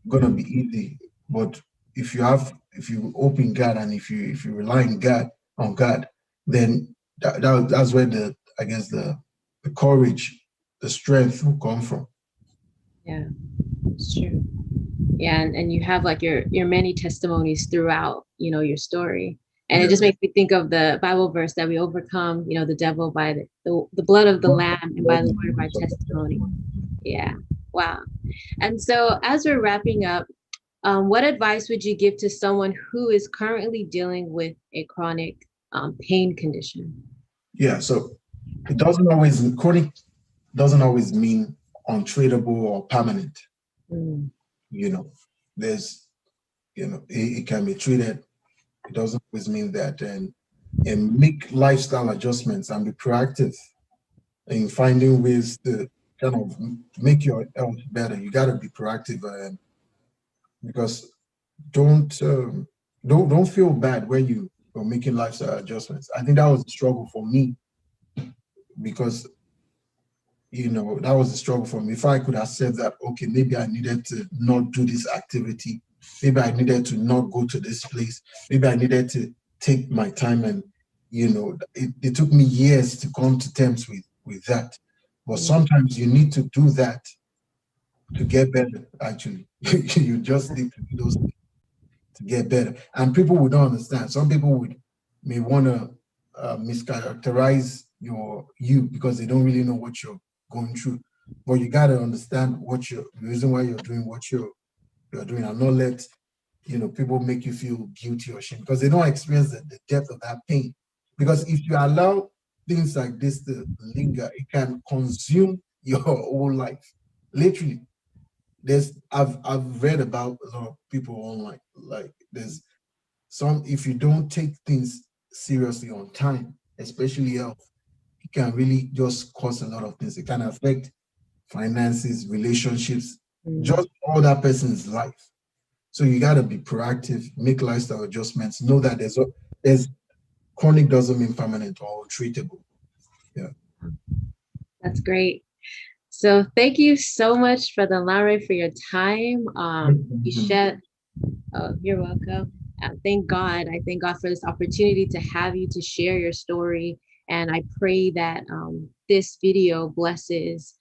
gonna be easy. But if you open God, and if you rely on God, then that's where I guess the courage, the strength will come from. Yeah, it's true. Yeah, and you have like your many testimonies throughout, your story. And it Yeah. just makes me think of the Bible verse that we overcome, the devil by the blood of the Lamb and by the word of our testimony. Yeah. Wow. And so as we're wrapping up, what advice would you give to someone who is currently dealing with a chronic pain condition? Yeah, so chronic doesn't always mean untradeable or permanent. Mm. You know, there's, it can be treated. It doesn't always mean that. And make lifestyle adjustments and be proactive in finding ways to kind of make your health better. You got to be proactive, because don't um, don't feel bad when you're making lifestyle adjustments. I think that was a struggle for me, because that was a struggle for me. If I could have said that, okay, maybe I needed to not do this activity, maybe I needed to not go to this place, maybe I needed to take my time, and it took me years to come to terms with that. But sometimes you need to do that to get better. Actually, you just need to do those to get better. And people would not understand. Some people may want to mischaracterize you because they don't really know what you're going through. But you got to understand the reason why you're doing what you're doing, and not let people make you feel guilty or shame because they don't experience the depth of that pain. Because if you allow things like this to linger, it can consume your whole life. Literally, I've read about a lot of people online. Like there's some, if you don't take things seriously on time, especially health, it can really just cause a lot of things. It can affect finances, relationships, just all that person's life. So you got to be proactive, make lifestyle adjustments, know that there's chronic doesn't mean permanent or treatable. Yeah. That's great. So thank you so much for the Larry for your time. You shed. Oh, you're welcome. Thank God. I thank God for this opportunity to have you to share your story. And I pray that this video blesses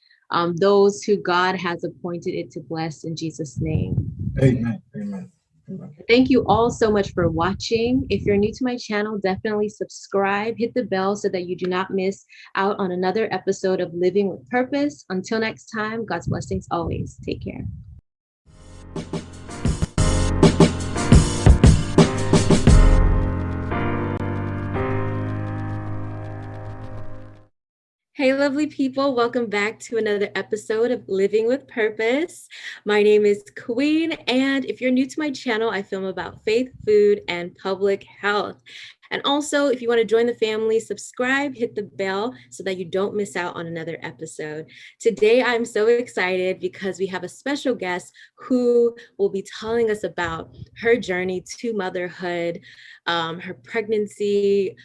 those who God has appointed it to bless in Jesus' name. Amen. Amen. Amen. Thank you all so much for watching. If you're new to my channel, definitely subscribe, hit the bell so that you do not miss out on another episode of Living with Purpose. Until next time, God's blessings always. Take care. Hey, lovely people. Welcome back to another episode of Living with Purpose. My name is Queen, and if you're new to my channel, I film about faith, food, and public health. And also, if you want to join the family, subscribe, hit the bell so that you don't miss out on another episode. Today, I'm so excited because we have a special guest who will be telling us about her journey to motherhood, her pregnancy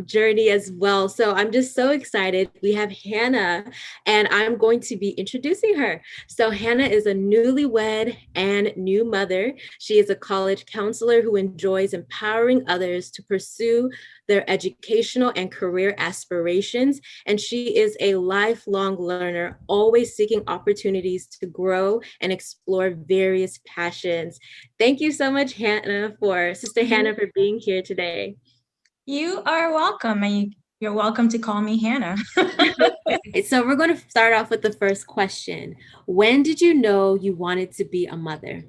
journey as well. So I'm just so excited. We have Hannah, and I'm going to be introducing her. So Hannah is a newlywed and new mother. She is a college counselor who enjoys empowering others to pursue their educational and career aspirations. And she is a lifelong learner, always seeking opportunities to grow and explore various passions. Thank you so much, Sister Hannah, for being here today. You are welcome, and you're welcome to call me Hannah. So we're going to start off with the first question. When did you know you wanted to be a mother?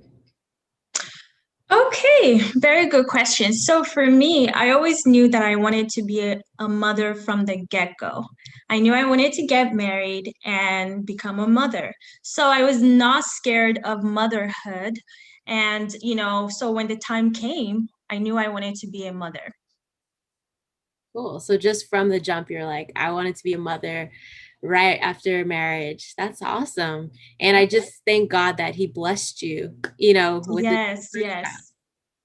Okay, very good question. So for me, I always knew that I wanted to be a mother from the get-go. I knew I wanted to get married and become a mother. So I was not scared of motherhood. And, so when the time came, I knew I wanted to be a mother. Cool. So just from the jump, you're like, I wanted to be a mother right after marriage. That's awesome. And I just thank God that he blessed you, with Yes. child.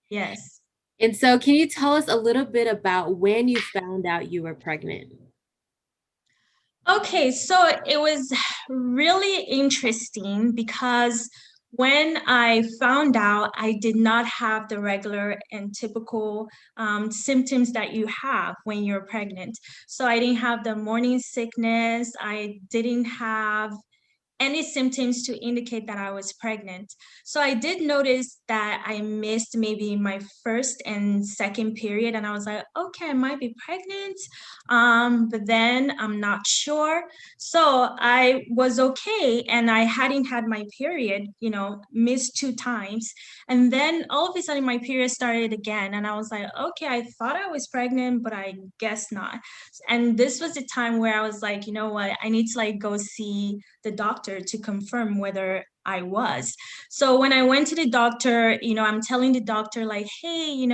Yes. And so can you tell us a little bit about when you found out you were pregnant? Okay, so it was really interesting because when I found out, I did not have the regular and typical symptoms that you have when you're pregnant. So I didn't have the morning sickness. I didn't have any symptoms to indicate that I was pregnant. So I did notice that I missed maybe my first and second period, and I was like, okay, I might be pregnant, but then I'm not sure. So I was okay, and I hadn't had my period, missed 2 times. And then all of a sudden my period started again, and I was like, okay, I thought I was pregnant, but I guess not. And this was the time where I was like, you know what, I need to go see the doctor to confirm whether I was. So when I went to the doctor, I'm telling the doctor hey,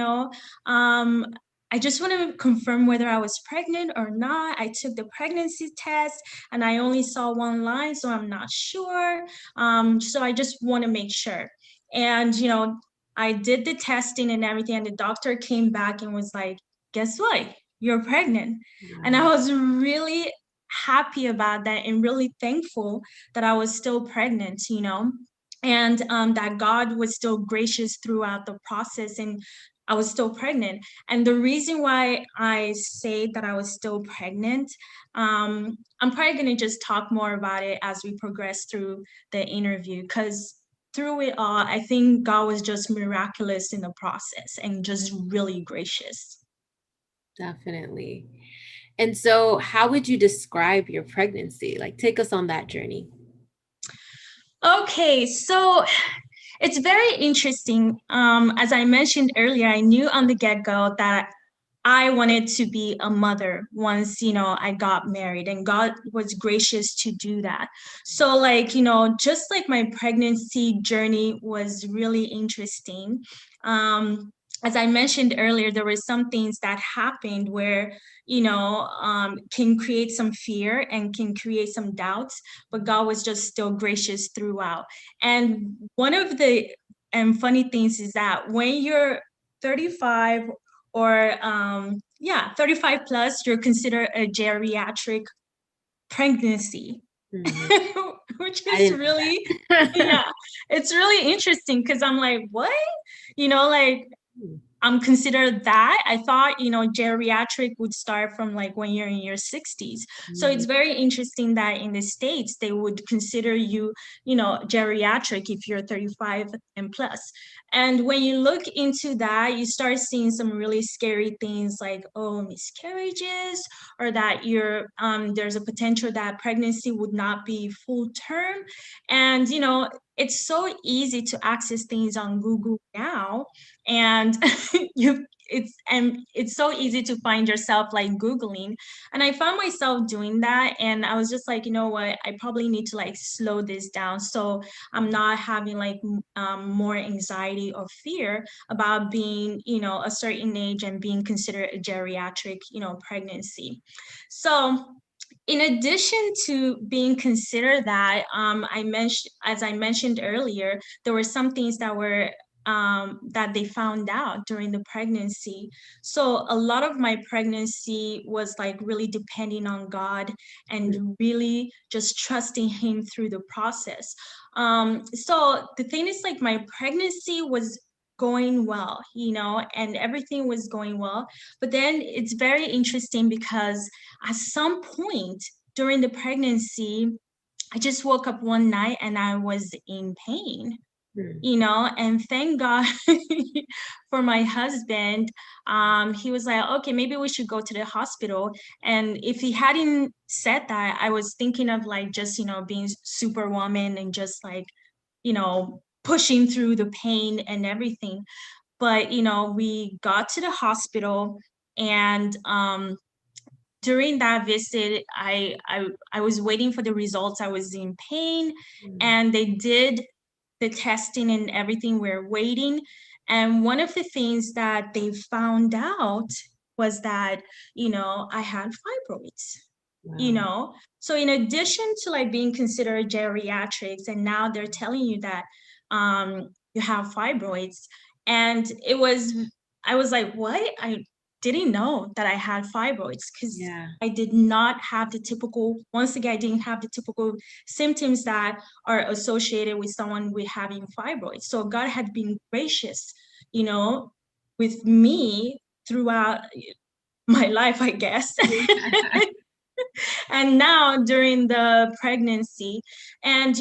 I just want to confirm whether I was pregnant or not. I took the pregnancy test and I only saw one line, so I'm not sure. So I just want to make sure. And, I did the testing and everything, and the doctor came back and was like, guess what? You're pregnant. Wow. And I was really happy about that and really thankful that I was still pregnant, and that God was still gracious throughout the process and I was still pregnant. And the reason why I say that I was still pregnant, I'm probably going to just talk more about it as we progress through the interview, because through it all, I think God was just miraculous in the process and just really gracious. Definitely. And so how would you describe your pregnancy? Take us on that journey. Okay, so it's very interesting. As I mentioned earlier, I knew on the get-go that I wanted to be a mother once, I got married, and God was gracious to do that. So just like my pregnancy journey was really interesting. as I mentioned earlier, there were some things that happened where, can create some fear and can create some doubts, but God was just still gracious throughout. And one of the funny things is that when you're 35 or 35 plus, you're considered a geriatric pregnancy. Which is really, yeah, it's really interesting because I'm like, what? Like I'm considered that. I thought, geriatric would start from like when you're in your 60s. So it's very interesting that in the States, they would consider you, geriatric if you're 35 and plus. And when you look into that, you start seeing some really scary things like, oh, miscarriages, or that there's a potential that pregnancy would not be full term. And, it's so easy to access things on Google now, and it's so easy to find yourself like Googling. And I found myself doing that, and I was just like, you know what, I probably need to like slow this down so I'm not having like more anxiety or fear about being, a certain age and being considered a geriatric, pregnancy. So in addition to being considered that, as I mentioned earlier, there were some things that were that they found out during the pregnancy. So a lot of my pregnancy was like really depending on God and really just trusting Him through the process. So the thing is, like, my pregnancy was going well, and everything was going well. But then it's very interesting because at some point during the pregnancy, I just woke up one night and I was in pain, and thank God for my husband. He was like, okay, maybe we should go to the hospital. And if he hadn't said that, I was thinking of like just, being superwoman and just like, pushing through the pain and everything. But, we got to the hospital, and during that visit, I was waiting for the results. I was in pain, and they did the testing and everything. We're waiting. And one of the things that they found out was that, I had fibroids. So in addition to like being considered geriatrics, and now they're telling you that you have fibroids. And I was like, what? I didn't know that I had fibroids because I did not have the typical, once again, I didn't have the typical symptoms that are associated with someone with having fibroids. So God had been gracious, with me throughout my life, I guess. And now during the pregnancy, and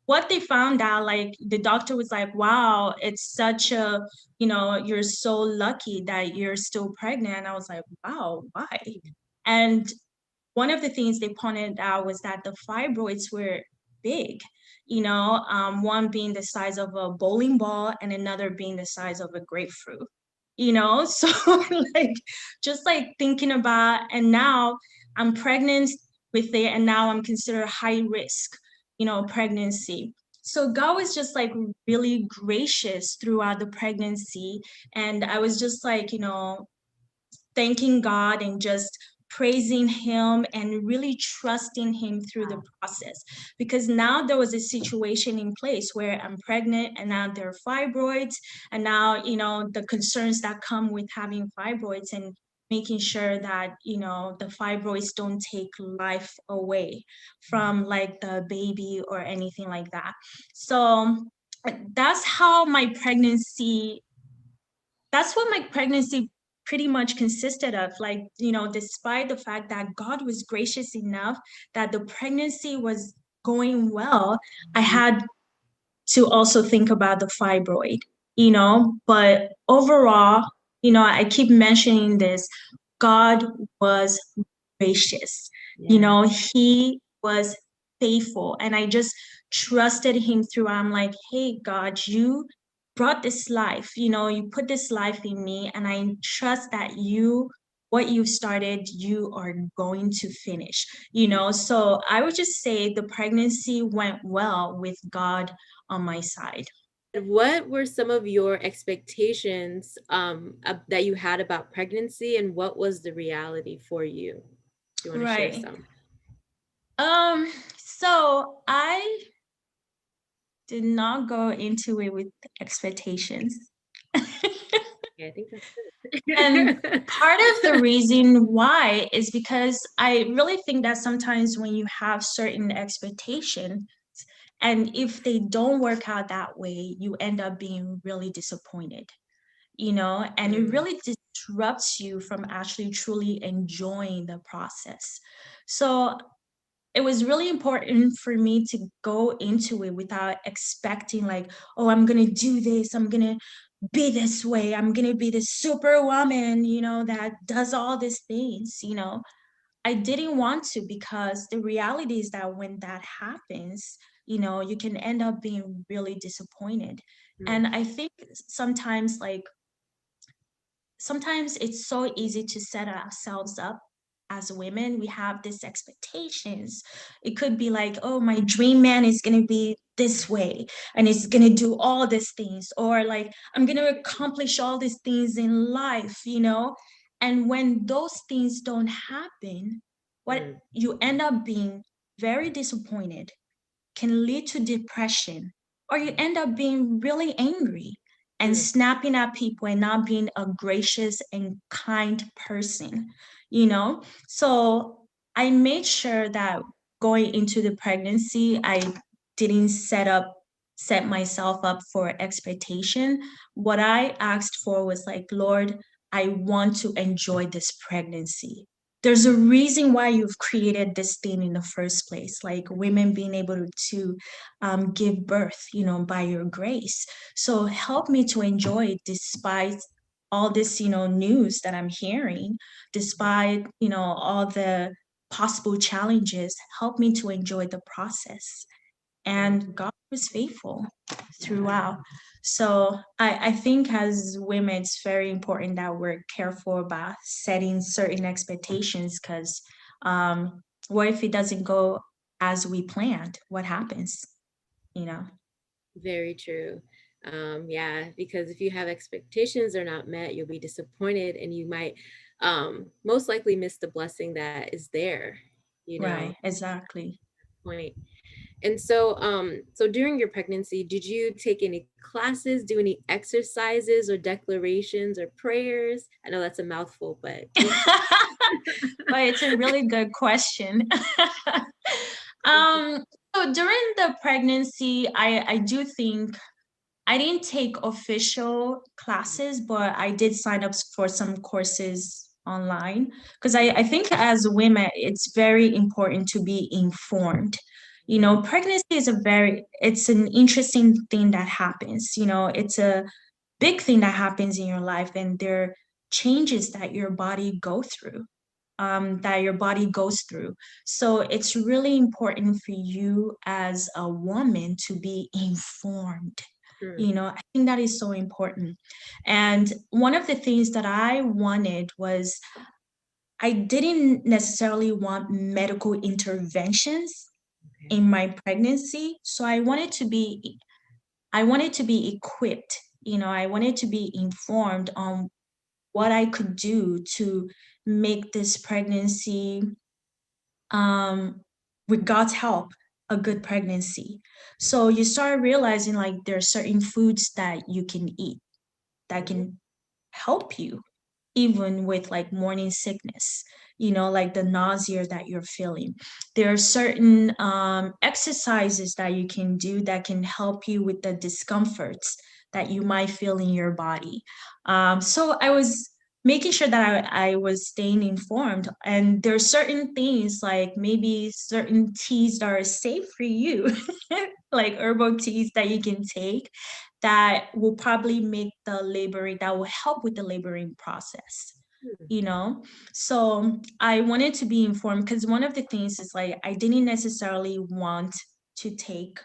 what they found out, like the doctor was like, wow, it's such a, you're so lucky that you're still pregnant. And I was like, wow, why? And one of the things they pointed out was that the fibroids were big, one being the size of a bowling ball and another being the size of a grapefruit, so like just like thinking about, and now I'm pregnant with it, and now I'm considered high risk, pregnancy. So God was just like really gracious throughout the pregnancy. And I was just like, thanking God and just praising Him and really trusting Him through the process. Because now there was a situation in place where I'm pregnant, and now there are fibroids, and now, the concerns that come with having fibroids, and making sure that, the fibroids don't take life away from like the baby or anything like that. So that's how my pregnancy that's what my pregnancy pretty much consisted of. Like, despite the fact that God was gracious enough that the pregnancy was going well, I had to also think about the fibroid, but overall, I keep mentioning this, God was gracious. He was faithful, and I just trusted Him through. I'm like, hey, God, you brought this life, you put this life in me, and I trust that what you started, you are going to finish, so I would just say the pregnancy went well with God on my side. What were some of your expectations that you had about pregnancy, and what was the reality for you? Do you want to share Right. some? So I did not go into it with expectations. Yeah, I think that's And good. part of the reason why is because I really think that sometimes when you have certain expectations, and if they don't work out that way, you end up being really disappointed, and it Mm, really disrupts you from actually truly enjoying the process. So it was really important for me to go into it without expecting, like, oh, I'm going to do this, I'm going to be this way, I'm going to be this superwoman, that does all these things. I didn't want to, because the reality is that when that happens, you can end up being really disappointed. mm, And I think sometimes, like, sometimes it's so easy to set ourselves up as women. We have these expectations. It could be like, oh, my dream man is going to be this way and he's going to do all these things, or like, I'm going to accomplish all these things in life. And when those things don't happen, what mm, you end up being very disappointed, can lead to depression, or you end up being really angry and mm, snapping at people and not being a gracious and kind person. So I made sure that going into the pregnancy, I didn't set myself up for expectation. What I asked for was like, Lord, I want to enjoy this pregnancy. There's a reason why you've created this thing in the first place, like women being able to give birth, by your grace. So help me to enjoy it despite all this, news that I'm hearing, despite, all the possible challenges. Help me to enjoy the process. mm. And God was faithful throughout. So I think as women, it's very important that we're careful about setting certain expectations, because what if it doesn't go as we planned? What happens? You know? Very true. Yeah, because if you have expectations are not met, you'll be disappointed, and you might most likely miss the blessing that is there, you know, Right, exactly. point. And so, so during your pregnancy, did you take any classes, do any exercises or declarations or prayers? I know that's a mouthful, but But it's a really good question. um, so during the pregnancy, I do think I didn't take official classes, but I did sign up for some courses online, because I think as women, it's very important to be informed. Pregnancy is it's an interesting thing that happens. It's a big thing that happens in your life, and there are changes that your body goes through. So it's really important for you as a woman to be informed. Mm, I think that is so important. And one of the things that I wanted was, I didn't necessarily want medical interventions okay. in my pregnancy. So I wanted to be equipped. I wanted to be informed on what I could do to make this pregnancy, um, with God's help, a good pregnancy. So you start realizing, like, there are certain foods that you can eat that Mhm, can help you even with like morning sickness, like the nausea that you're feeling. There are certain exercises that you can do that can help you with the discomforts that you might feel in your body. So I was making sure that I was staying informed. And there are certain things, like maybe certain teas that are safe for you, like herbal teas that you can take, that will probably make the laboring, that will help with the laboring process, mm, you know? So I wanted to be informed, because one of the things is, like, I didn't necessarily want to take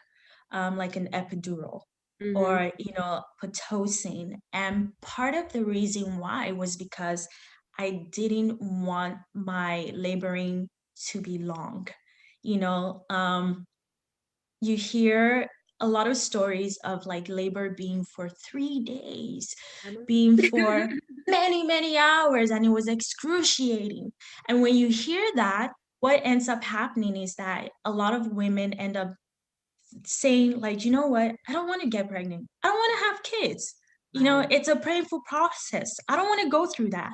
like an epidural mhm, or, Pitocin. And part of the reason why was because I didn't want my laboring to be long. You know, you hear a lot of stories of like labor being for 3 days, I know. being for many, many hours, and it was excruciating. And when you hear that, what ends up happening is that a lot of women end up saying like, you know what, I don't want to get pregnant, I don't want to have kids, Wow. it's a painful process, I don't want to go through that.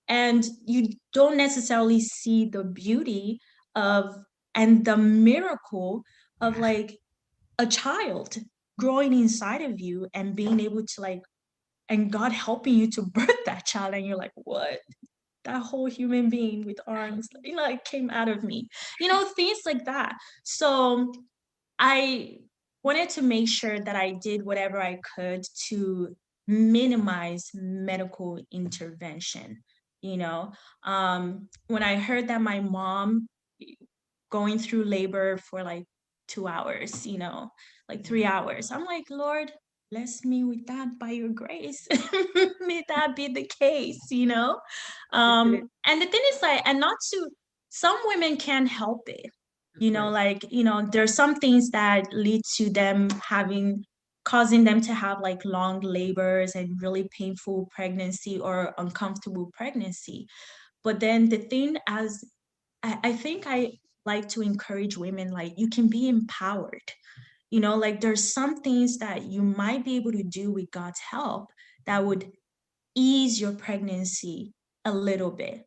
And you don't necessarily see the beauty of and the miracle of like a child growing inside of you and being able to like, and God helping you to birth that child, and you're like, what, that whole human being with arms, it came out of me, things like that. So I wanted to make sure that I did whatever I could to minimize medical intervention. When I heard that my mom going through labor for like 2 hours, like 3 hours, I'm like, Lord, bless me with that by your grace. May that be the case. Definitely. And the thing is like, and not to, some women can't help it, Of course. there's some things that lead to them causing them to have like long labors and really painful pregnancy or uncomfortable pregnancy. But then the thing, as I think I like to encourage women, like, you can be empowered. Like, there's some things that you might be able to do with God's help that would ease your pregnancy a little bit,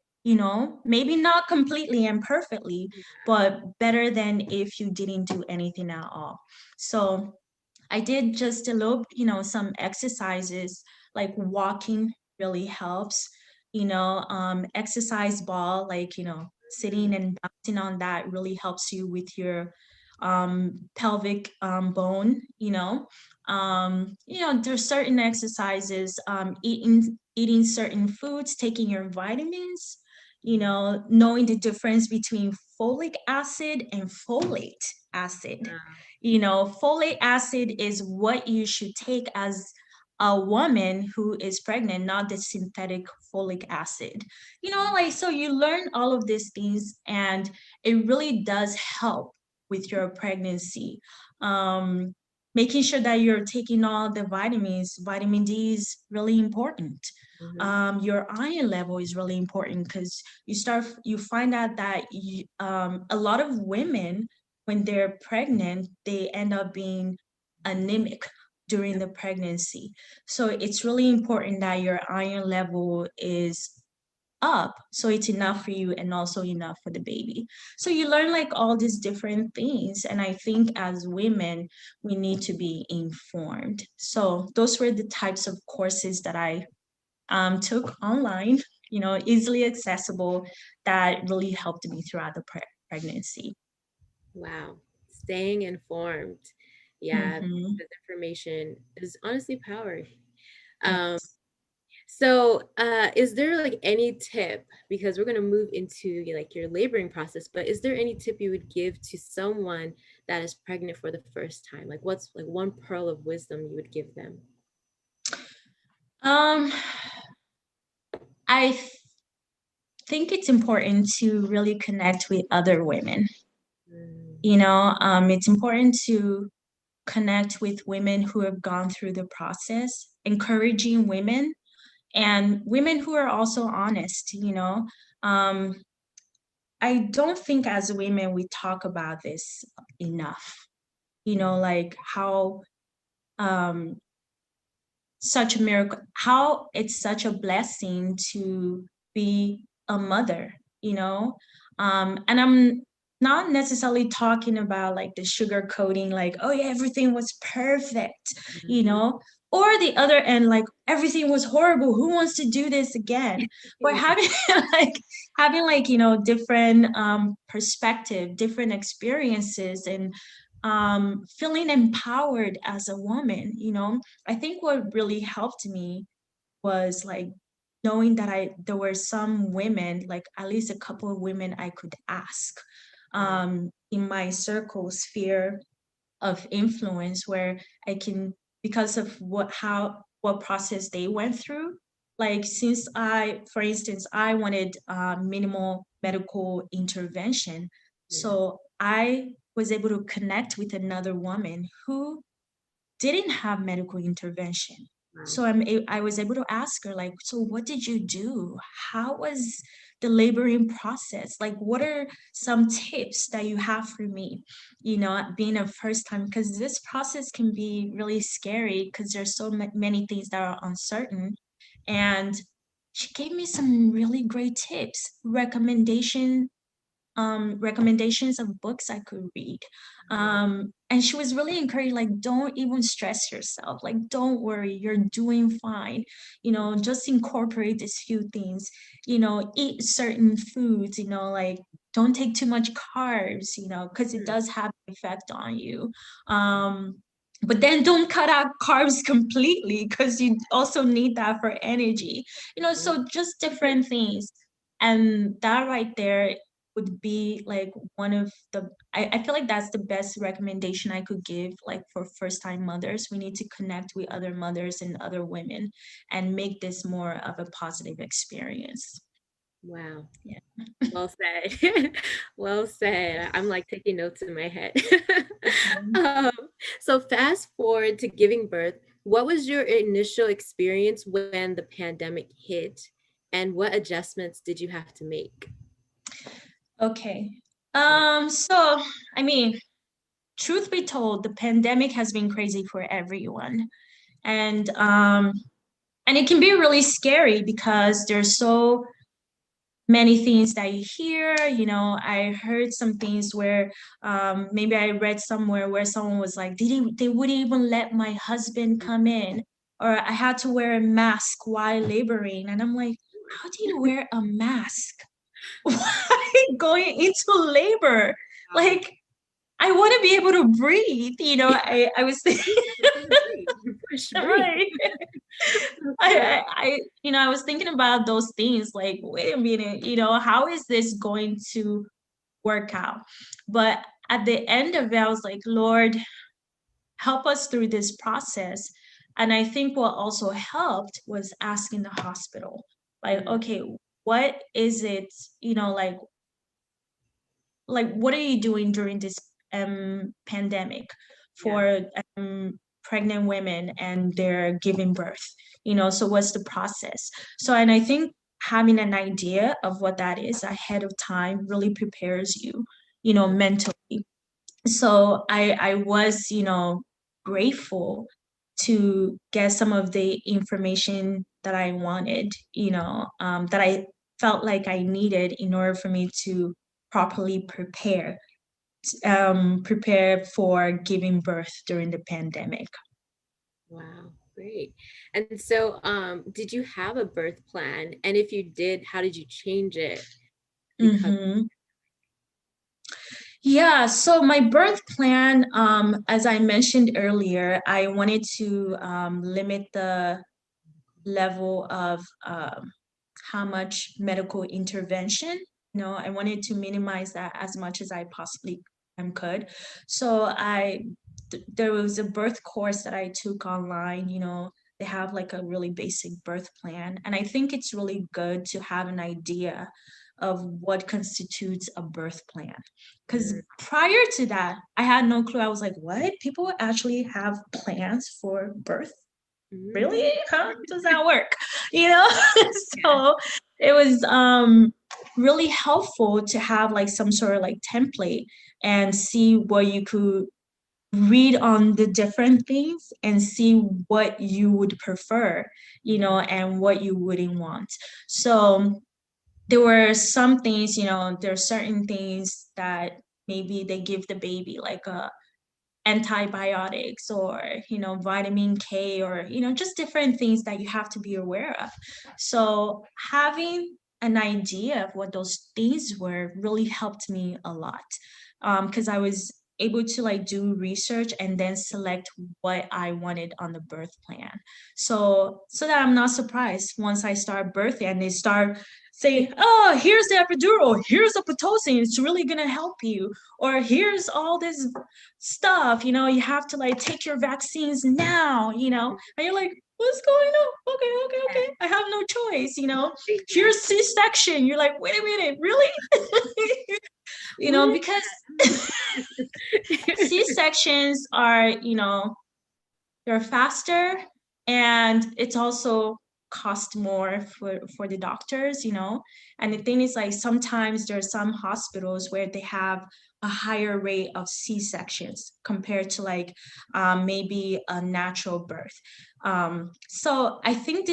maybe not completely and perfectly, but better than if you didn't do anything at all. So I did just a little, some exercises, like walking really helps, exercise ball, like, sitting and bouncing on that really helps you with your pelvic bone, there's certain exercises, eating certain foods, taking your vitamins, knowing the difference between folic acid and folate acid. Wow. Folate acid is what you should take as a woman who is pregnant, not the synthetic folic acid. Like, so you learn all of these things, and it really does help with your pregnancy. Um, Making sure that you're taking all the vitamins. Vitamin D is really important. Mhm. Your iron level is really important, because you find out that a lot of women, when they're pregnant, they end up being anemic during the pregnancy. So it's really important that your iron level is up, so it's enough for you and also enough for the baby. So you learn like all these different things, and I think as women we need to be informed. So those were the types of courses that I took online, easily accessible, that really helped me throughout the pregnancy. Wow. Staying informed. Yeah, Mm-hmm. this information is honestly power. Um, Yes. so is there like any tip, because we're going to move into like your laboring process, but is there any tip you would give to someone that is pregnant for the first time? Like, what's like one pearl of wisdom you would give them? um I think it's important to really connect with other women. Mm, It's important to connect with women who have gone through the process, encouraging women, and women who are also honest. Um, I don't think as women we talk about this enough, like how um, such a miracle, how it's such a blessing to be a mother, and I'm not necessarily talking about like the sugar coating, like, oh yeah, everything was perfect, you mhm. know, or the other end, like everything was horrible. Who wants to do this again? But having like having like, different perspective, different experiences, and feeling empowered as a woman. I think what really helped me was like knowing that there were some women, like at least a couple of women I could ask Wow. in my circle sphere of influence, where I can, because of what process they went through. Like, since for instance, I wanted minimal medical intervention, Yeah. so I was able to connect with another woman who didn't have medical intervention. Wow. So I was able to ask her, like, so what did you do? How was the laboring process? Like, what are some tips that you have for me? You know, being a first time, because this process can be really scary because there's so many things that are uncertain. And she gave me some really great tips, recommendations of books I could read. And she was really encouraged, like, don't even stress yourself. Like, don't worry, you're doing fine. You know, just incorporate these few things, you know, eat certain foods, you know, like don't take too much carbs, you know, because it does have an effect on you. But then don't cut out carbs completely because you also need that for energy, you know, so just different things. And that right there would be like one of the I feel like that's the best recommendation I could give, like for first time mothers. We need to connect with other mothers and other women and make this more of a positive experience. Wow. Yeah. Well said. Well said. I'm like taking notes in my head. um, so fast forward to giving birth. What was your initial experience when the pandemic hit, and what adjustments did you have to make? Okay. So I mean, truth be told, the pandemic has been crazy for everyone. And it can be really scary because there's so many things that you hear. You know, I heard some things where maybe I read somewhere where someone was like, they wouldn't even let my husband come in, or I had to wear a mask while laboring. And I'm like, how do you wear a mask while going into labor? Wow. Like, I want to be able to breathe. You know, I was thinking, Push, breathe. right. You know, I was thinking about those things like, wait a minute, you know, how is this going to work out? But at the end of it, I was like, Lord, help us through this process. And I think what also helped was asking the hospital, like, okay, what is it, you know, like what are you doing during this pandemic for pregnant women and they're giving birth, you know, so what's the process? So, and I think having an idea of what that is ahead of time really prepares you, you know, mentally. So I was, you know, grateful to get some of the information that I wanted, you know, that I felt like I needed in order for me to properly prepare for giving birth during the pandemic. Wow, great. And so, did you have a birth plan? And if you did, how did you change it? Because Yeah, so my birth plan, as I mentioned earlier, I wanted to limit the level of how much medical intervention. You know, I wanted to minimize that as much as I possibly could. So there was a birth course that I took online. You know, they have like a really basic birth plan, and I think it's really good to have an idea of what constitutes a birth plan. Because prior to that, I had no clue. I was like, what? People actually have plans for birth? Really? How does that work? You know? So it was really helpful to have like some sort of like template and see what you could read on the different things and see what you would prefer, you know, and what you wouldn't want. So there were some things, you know, there are certain things that maybe they give the baby like antibiotics or, you know, vitamin K, or, you know, just different things that you have to be aware of. So having an idea of what those things were really helped me a lot, because I was able to like do research and then select what I wanted on the birth plan. So that I'm not surprised once I start birthing and they start saying, oh, here's the epidural, here's the Pitocin, it's really gonna help you, or here's all this stuff, you know, you have to like take your vaccines now, you know, and you're like, what's going on? Okay, I have no choice, you know. Here's C-section. You're like, wait a minute, really? You know, because C-sections are, you know, they're faster, and it's also cost more for the doctors, you know. And the thing is, like, sometimes there's some hospitals where they have a higher rate of C-sections compared to like maybe a natural birth. So I think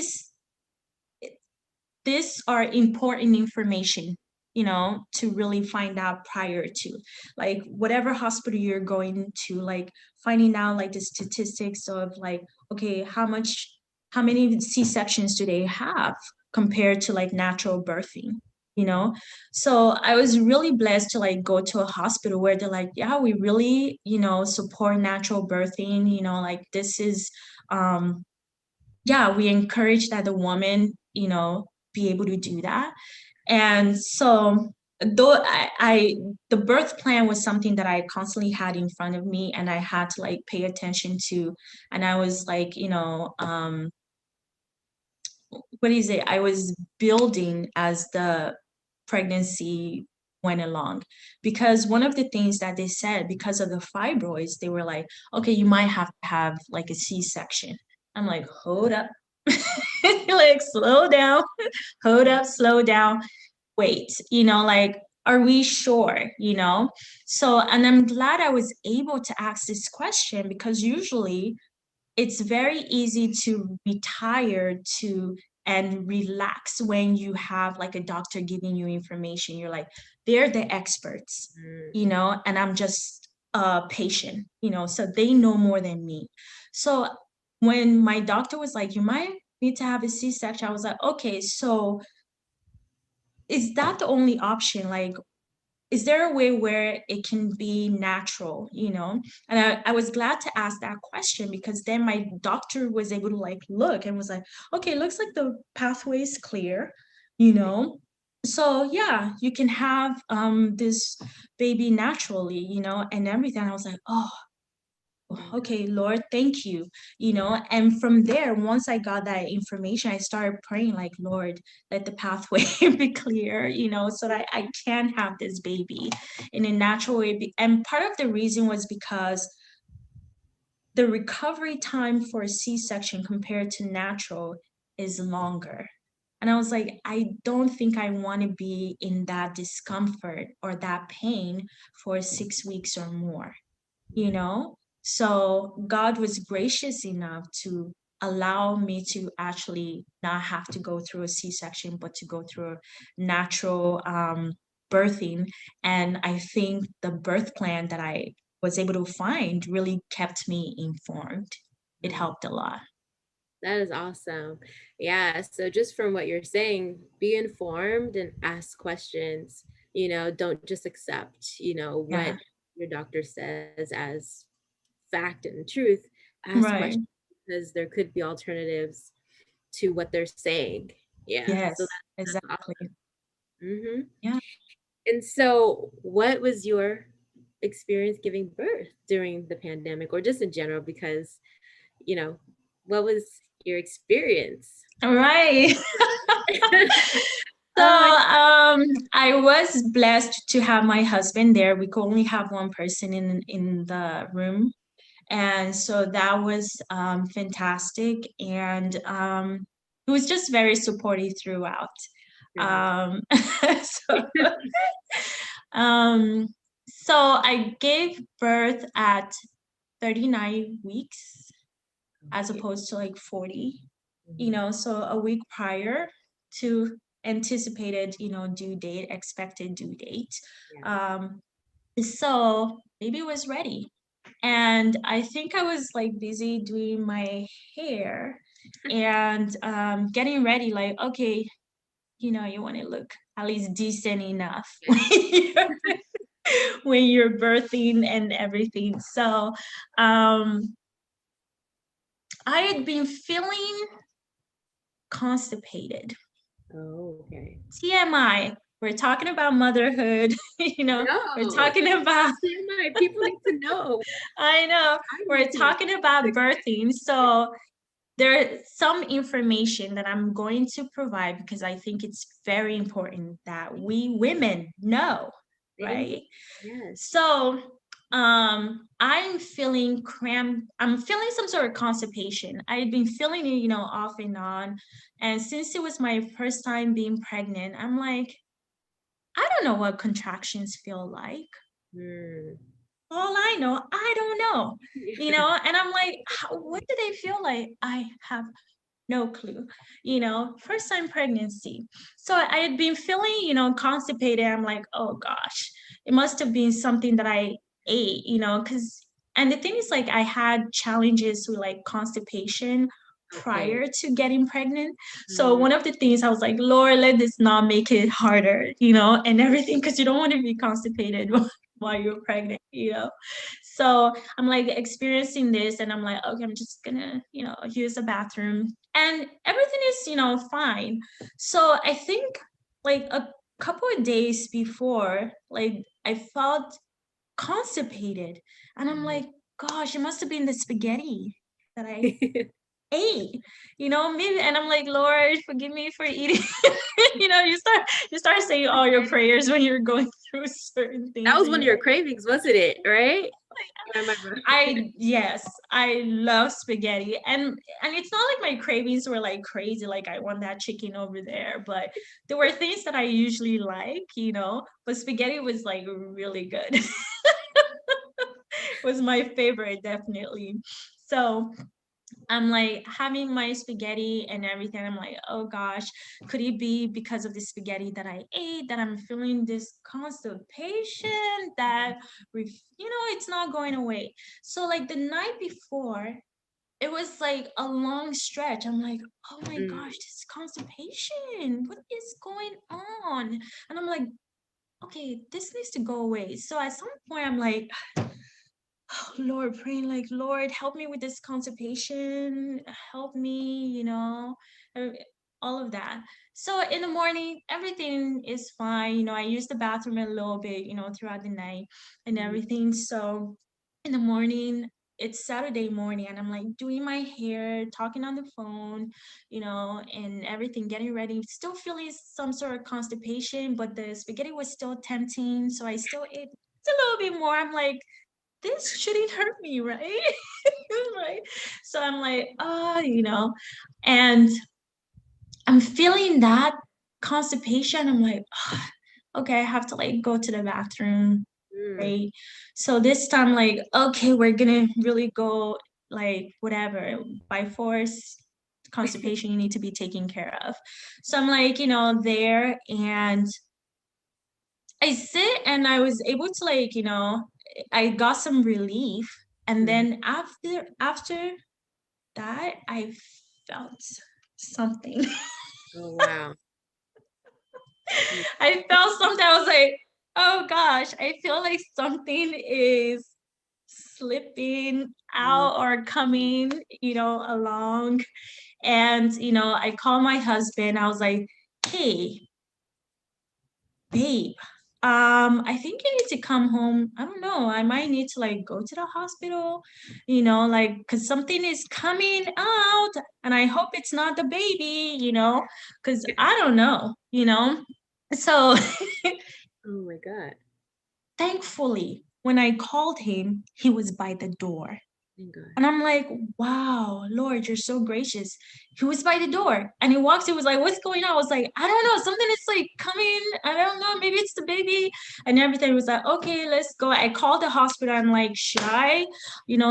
these are important information, you know, to really find out prior to, like, whatever hospital you're going to, like finding out like the statistics of like, okay, how many C-sections do they have compared to like natural birthing, you know. So I was really blessed to like go to a hospital where they're like, yeah, we really, you know, support natural birthing, you know, like this is yeah, we encourage that the woman, you know, be able to do that. And so though the birth plan was something that I constantly had in front of me and I had to like pay attention to. And I was like, you know, what is it? I was building as the pregnancy went along, because one of the things that they said, because of the fibroids, they were like, okay, you might have to have like a C-section. I'm like, hold up. Like, slow down. Hold up, slow down, wait, you know, like, are we sure, you know? So, and I'm glad I was able to ask this question, because usually it's very easy to retire to and relax when you have like a doctor giving you information. You're like, they're the experts, you know, and I'm just a patient, you know, so they know more than me. So when my doctor was like, you might need to have a C-section, I was like, okay, so is that the only option? Like, is there a way where it can be natural, you know? And I was glad to ask that question, because then my doctor was able to like look and was like, okay, looks like the pathway is clear, you know? So yeah, you can have this baby naturally, you know, and everything. I was like, oh, okay, Lord, thank you, you know. And from there, once I got that information, I started praying like, Lord, let the pathway be clear, you know, so that I can have this baby in a natural way. And part of the reason was because the recovery time for a C-section compared to natural is longer. And I was like, I don't think I want to be in that discomfort or that pain for 6 weeks or more, you know? So God was gracious enough to allow me to actually not have to go through a C-section, but to go through a natural birthing. And I think the birth plan that I was able to find really kept me informed. It helped a lot. That is awesome. Yeah. So just from what you're saying, be informed and ask questions. You know, don't just accept, you know, what Yeah, your doctor says as fact and truth. Ask right. questions, because there could be alternatives to what they're saying. Yeah. So Yes, that's awesome. exactly. Hmm. Yeah. And so, what was your experience giving birth during the pandemic, or just in general? Because, you know, what was your experience? All right. So Oh, I was blessed to have my husband there. We could only have one person in the room, and so that was fantastic. And he was just very supportive throughout. good. So um, so I gave birth at 39 weeks as opposed to like 40, you know, so a week prior to anticipated, you know, due date, expected due date. Yeah. So baby was ready. And I think I was like busy doing my hair and getting ready, like, okay, you know, you want to look at least decent enough when you're birthing and everything. So I had been feeling constipated. Oh, okay. TMI. We're talking about motherhood, you know, we're No, talking about, TMI. People need to know. I know, I we're need to know. talking about birthing. So there's some information that I'm going to provide because I think it's very important that we women know, Thank you. right? Yes. So I'm feeling cramped. I'm feeling some sort of constipation. I've been feeling it, off and on. And since it was my first time being pregnant, I'm like, I don't know what contractions feel like. Mm. All I know, I don't know, and I'm like, what do they feel like? I have no clue, first time pregnancy. So I had been feeling, constipated. I'm like, oh gosh, it must have been something that I ate, because, and the thing is, like, I had challenges with like constipation Okay. prior to getting pregnant. So Mm. one of the things I was like, Lord, let this not make it harder, and everything, because you don't want to be constipated while you're pregnant, So I'm like experiencing this, and I'm like, okay, I'm just gonna, use the bathroom, and everything is, fine. So I think like a couple of days before, like I felt constipated, and I'm like, gosh, it must have been the spaghetti that I ate, maybe. And I'm like, Lord, forgive me for eating. You start saying all your prayers when you're going through certain That things, was and one of you're your like, cravings, wasn't it? Right? I remember. yes, I love spaghetti. And it's not like my cravings were like crazy, like I want that chicken over there, but there were things that I usually like, but spaghetti was like really good. Was my favorite, definitely. So I'm like having my spaghetti and everything. I'm like, oh gosh, could it be because of the spaghetti that I ate that I'm feeling this constipation that, it's not going away? So, like, the night before, it was like a long stretch. I'm like, oh my Mm. gosh, this constipation, what is going on? And I'm like, okay, this needs to go away. So at some point, I'm like, Lord, praying like, Lord, help me with this constipation, help me, uh, all of that. So in the morning, everything is fine. I use the bathroom a little bit, throughout the night and everything. So in the morning, it's Saturday morning, and I'm like doing my hair, talking on the phone, and everything, getting ready, still feeling some sort of constipation, but the spaghetti was still tempting. So I still ate a little bit more. I'm like, this shouldn't hurt me, right? Right. So I'm like, and I'm feeling that constipation. I'm like, okay, I have to like go to the bathroom, Mm. right? So this time, like, okay, we're gonna really go, like, whatever, by force. Constipation, you need to be taken care of. So I'm like, there, and I sit, and I was able to, like, I got some relief. And Mm. then after that, I felt something. Oh, wow. I felt something. I was like, oh gosh, I feel like something is slipping Mm. out or coming, along. And, I called my husband. I was like, hey, babe, I think you need to come home. I don't know. I might need to like go to the hospital, like, because something is coming out, and I hope it's not the baby, because I don't know, So Oh my God. thankfully, when I called him, he was by the door. Thank God. And I'm like, wow, Lord, you're so gracious. He was by the door, and he walks. He was like, what's going on? I was like, I don't know. Something is like coming. I don't know. Maybe it's the baby. And everything. He was like, okay, let's go. I called the hospital. I'm like, should I?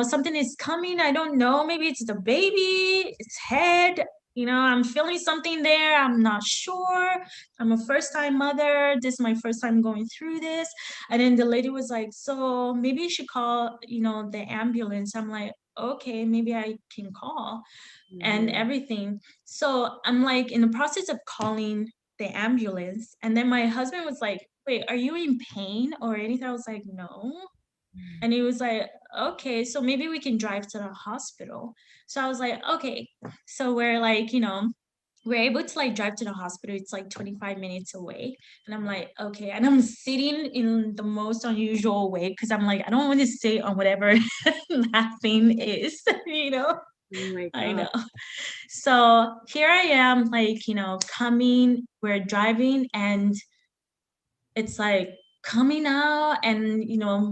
Something is coming. I don't know. Maybe it's the baby, its head. I'm feeling something there. I'm not sure. I'm a first time mother. This is my first time going through this. And then the lady was like, so maybe you should call, the ambulance. I'm like, okay, maybe I can call and Mhm. everything. So I'm like in the process of calling the ambulance. And then my husband was like, wait, are you in pain or anything? I was like, no. And he was like, okay, so maybe we can drive to the hospital. So I was like, okay. So we're like, we're able to like drive to the hospital. It's like 25 minutes away. And I'm like, okay. And I'm sitting in the most unusual way because I'm like, I don't want to sit on whatever that thing is, Oh my I God. know. So here I am, like, coming, we're driving, and it's like coming out and,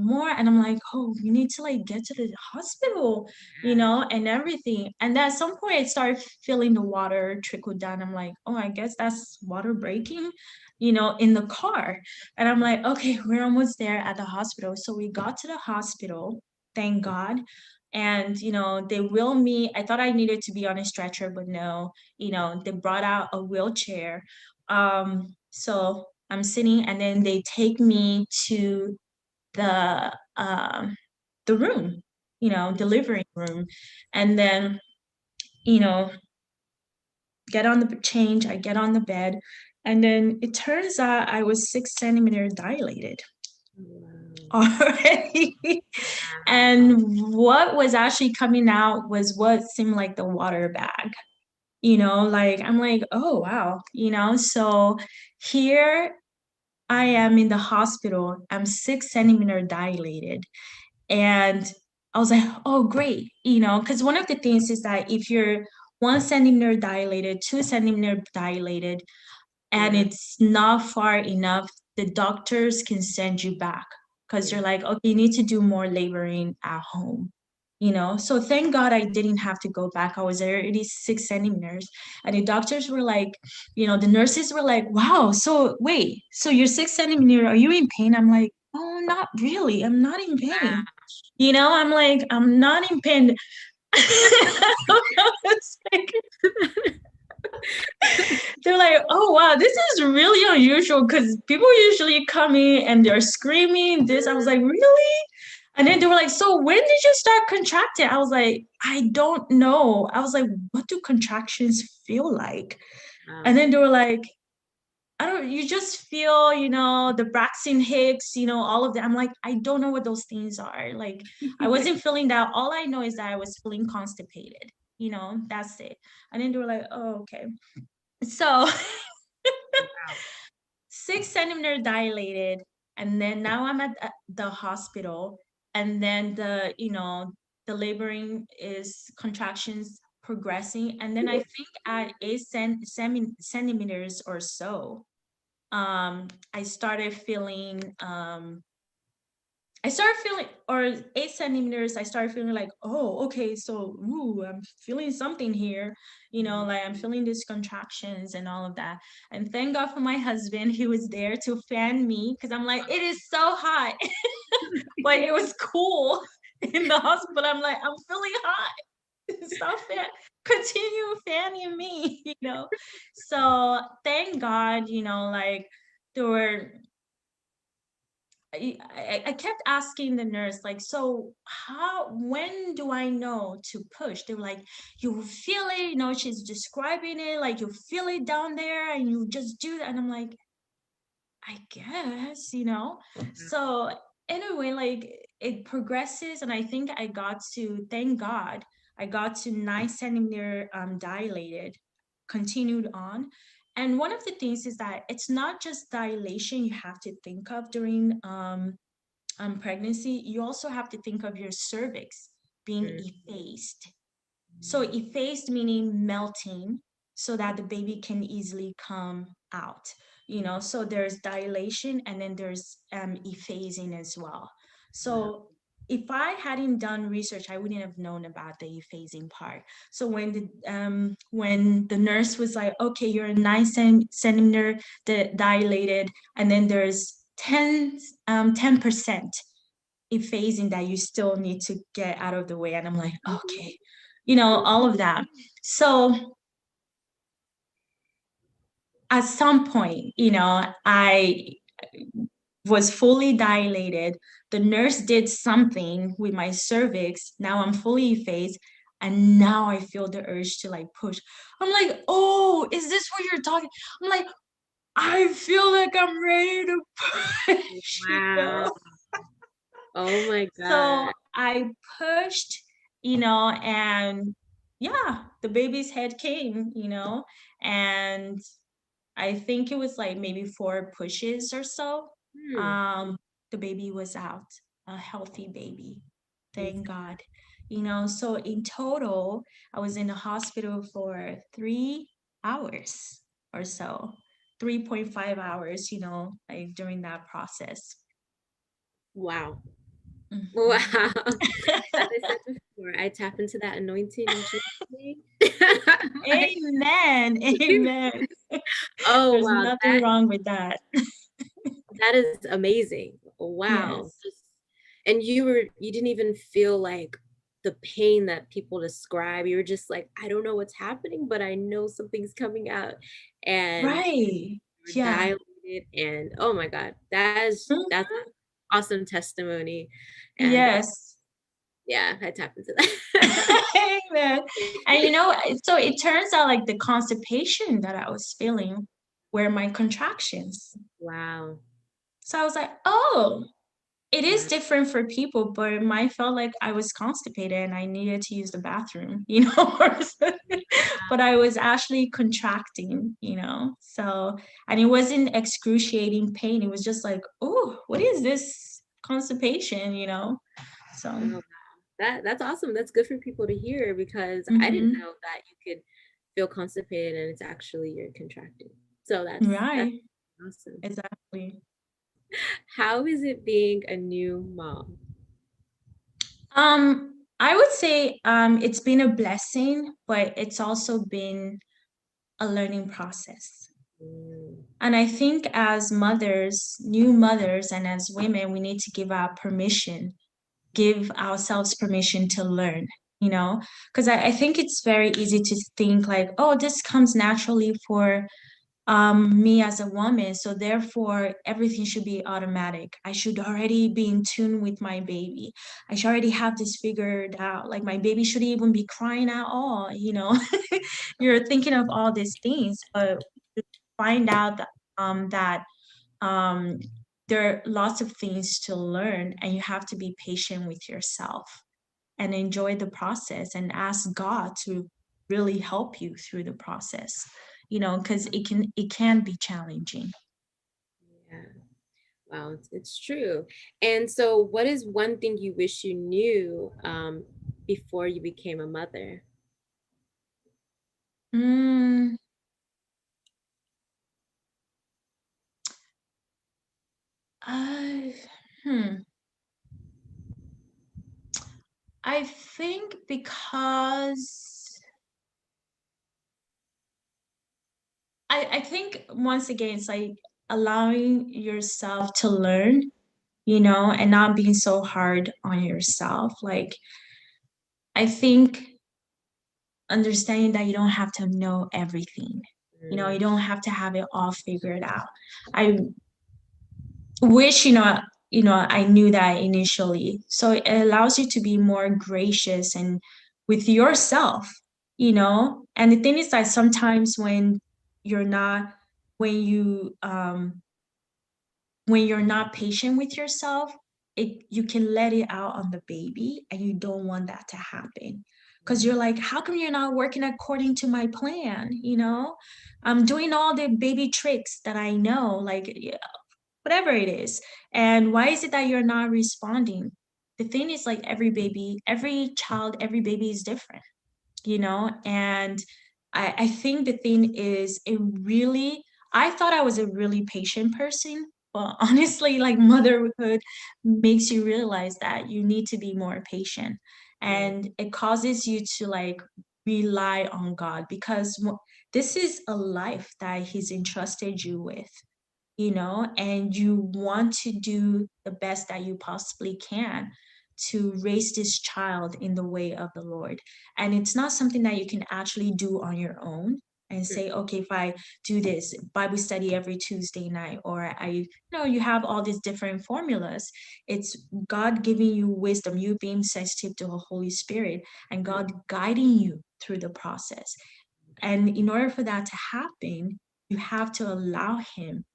more. And I'm like, oh, we need to like get to the hospital, and everything. And at some point I started feeling the water trickle down. I'm like, oh, I guess that's water breaking, in the car. And I'm like, okay, we're almost there at the hospital. So we got to the hospital, thank God. And, they wheeled me. I thought I needed to be on a stretcher, but no, they brought out a wheelchair. So I'm sitting, and then they take me to the room, delivering room. And then, you know, I get on the bed, and then it turns out I was 6 centimeters dilated already. And what was actually coming out was what seemed like the water bag. Like I'm like, oh wow, so here I am in the hospital. I'm 6 centimeters dilated. And I was like, oh, great. Because one of the things is that if you're 1 centimeter dilated, 2 centimeter dilated, and it's not far enough, the doctors can send you back because they're like, okay, you need to do more laboring at home. So thank God I didn't have to go back. I was already 6 centimeters. And the doctors were like, the nurses were like, wow, so wait, so you're 6 centimeters, are you in pain? I'm like, oh, not really. I'm not in pain. I'm like, I'm not in pain. It's like, they're like, oh wow, this is really unusual because people usually come in and they're screaming this. I was like, really? And then they were like, so when did you start contracting? I was like, I don't know. I was like, what do contractions feel like? And then they were like, I don't, you just feel, the Braxton Hicks, all of that. I'm like, I don't know what those things are. Like, I wasn't feeling that. All I know is that I was feeling constipated, that's it. And then they were like, oh, okay. So 6 centimeter dilated. And then now I'm at the hospital. And then the laboring is contractions progressing. And then I think at 8 centimeters or so, I started feeling, or 8 centimeters, I started feeling like, oh, okay, so, ooh, I'm feeling something here, like I'm feeling these contractions and all of that. And thank God for my husband, he was there to fan me, because I'm like, it is so hot. But it was cool in the hospital. I'm like, I'm feeling hot. Stop continue fanning me, So thank God, like there were, I kept asking the nurse, like, so when do I know to push? They were like, you feel it, she's describing it, like you feel it down there and you just do that. And I'm like, I guess, So anyway, like it progresses. And I think thank God, I got to 9 centimeter dilated, continued on. And one of the things is that it's not just dilation you have to think of during pregnancy. You also have to think of your cervix being effaced. So effaced meaning melting so that the baby can easily come out, so there's dilation and then there's effacing as well. So if I hadn't done research, I wouldn't have known about the effacing part. So when the nurse was like, okay, you're a 9 centimeter dilated, and then there's 10% effacing that you still need to get out of the way. And I'm like, okay, all of that. So at some point, I was fully dilated. The nurse did something with my cervix. Now I'm fully effaced. And now I feel the urge to like push. I'm like, oh, is this what you're talking? I'm like, I feel like I'm ready to push. Wow. Oh my So God. I pushed, and yeah, the baby's head came, and I think it was like maybe 4 pushes or so. Hmm. The baby was out, a healthy baby. Thank God. So in total, I was in the hospital for 3 hours or so, 3.5 hours, like during that process. Wow. Wow. Mhm. As I said before, I tap into that anointing in Jesus' name. Like, Amen. Amen. oh There's wow, nothing wrong with that. that is amazing. Wow. Yes. And you didn't even feel like the pain that people describe. You were just like, I don't know what's happening, but I know something's coming out. And Right. you're Yeah. dilated, and oh my God, that's Mhm. awesome testimony. And Yes. yeah, I tap into that. Amen. And you know, so it turns out like the constipation that I was feeling were my contractions. Wow. So I was like, oh, it is Wow. different for people, but mine felt like I was constipated and I needed to use the bathroom, you know, but I was actually contracting, you know. So, and it wasn't excruciating pain. It was just like, oh, what is this constipation, you know? So, Oh, wow. That's awesome. That's good for people to hear because I didn't mhm, know that you could feel constipated and it's actually you're contracting. So that's right, awesome. exactly. How is it being a new mom? I would say it's been a blessing, but it's also been a learning process. Mm, And I think as mothers, new mothers, and as women, we need to give ourselves permission to learn, you know? Because I think it's very easy to think like, oh, this comes naturally for me as a woman. So therefore, everything should be automatic. I should already be in tune with my baby. I should already have this figured out. Like my baby shouldn't even be crying at all, you know? You're thinking of all these things, but find out that um, there are lots of things to learn, and you have to be patient with yourself and enjoy the process and ask God to really help you through the process. You know, because it can be challenging. yeah. Wow, it's true. And so, what is one thing you wish you knew before you became a mother? Mm, I, hmm. I think because I think once again it's like allowing yourself to learn, you know, and not being so hard on yourself. Like I think understanding that you don't have to know everything. You know, Mm, you don't have to have it all figured out. I wish, you know, I knew that initially. So it allows you to be more gracious and with yourself, you know. And the thing is that sometimes you're not, when you when you're not patient with yourself, you can let it out on the baby, and you don't want that to happen. Because you're like, how come you're not working according to my plan? You know, I'm doing all the baby tricks that I know, like yeah, whatever it is. And why is it that you're not responding? The thing is, like, every baby, every child, every baby is different, you know? And I think the thing is, I thought I was a really patient person, but honestly, like, motherhood makes you realize that you need to be more patient. mm, And it causes you to, like, rely on God because this is a life that He's entrusted you with, you know, and you want to do the best that you possibly can to raise this child in the way of the Lord. And it's not something that you can actually do on your own and mm, say, okay, if I do this Bible study every Tuesday night, or you have all these different formulas. It's God giving you wisdom, you being sensitive to the Holy Spirit, and God guiding you through the process. And in order for that to happen, you have to allow Him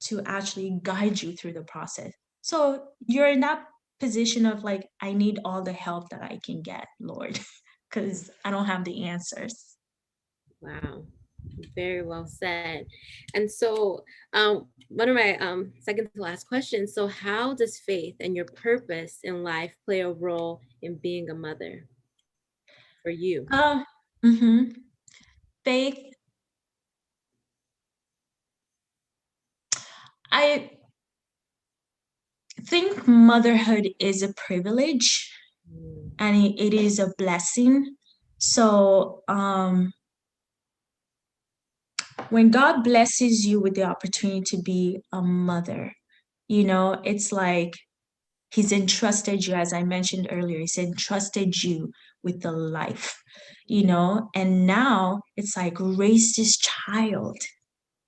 to actually guide you through the process. So you're in that position of like, I need all the help that I can get, Lord, mm. because I don't have the answers. Wow. Very well said. And so, one of my second to last questions. So, how does faith and your purpose in life play a role in being a mother for you? Uh, mhm. Faith, I think motherhood is a privilege and it is a blessing. So when God blesses you with the opportunity to be a mother, it's like He's entrusted you, as I mentioned earlier, He's entrusted you with the life, and now it's like raise this child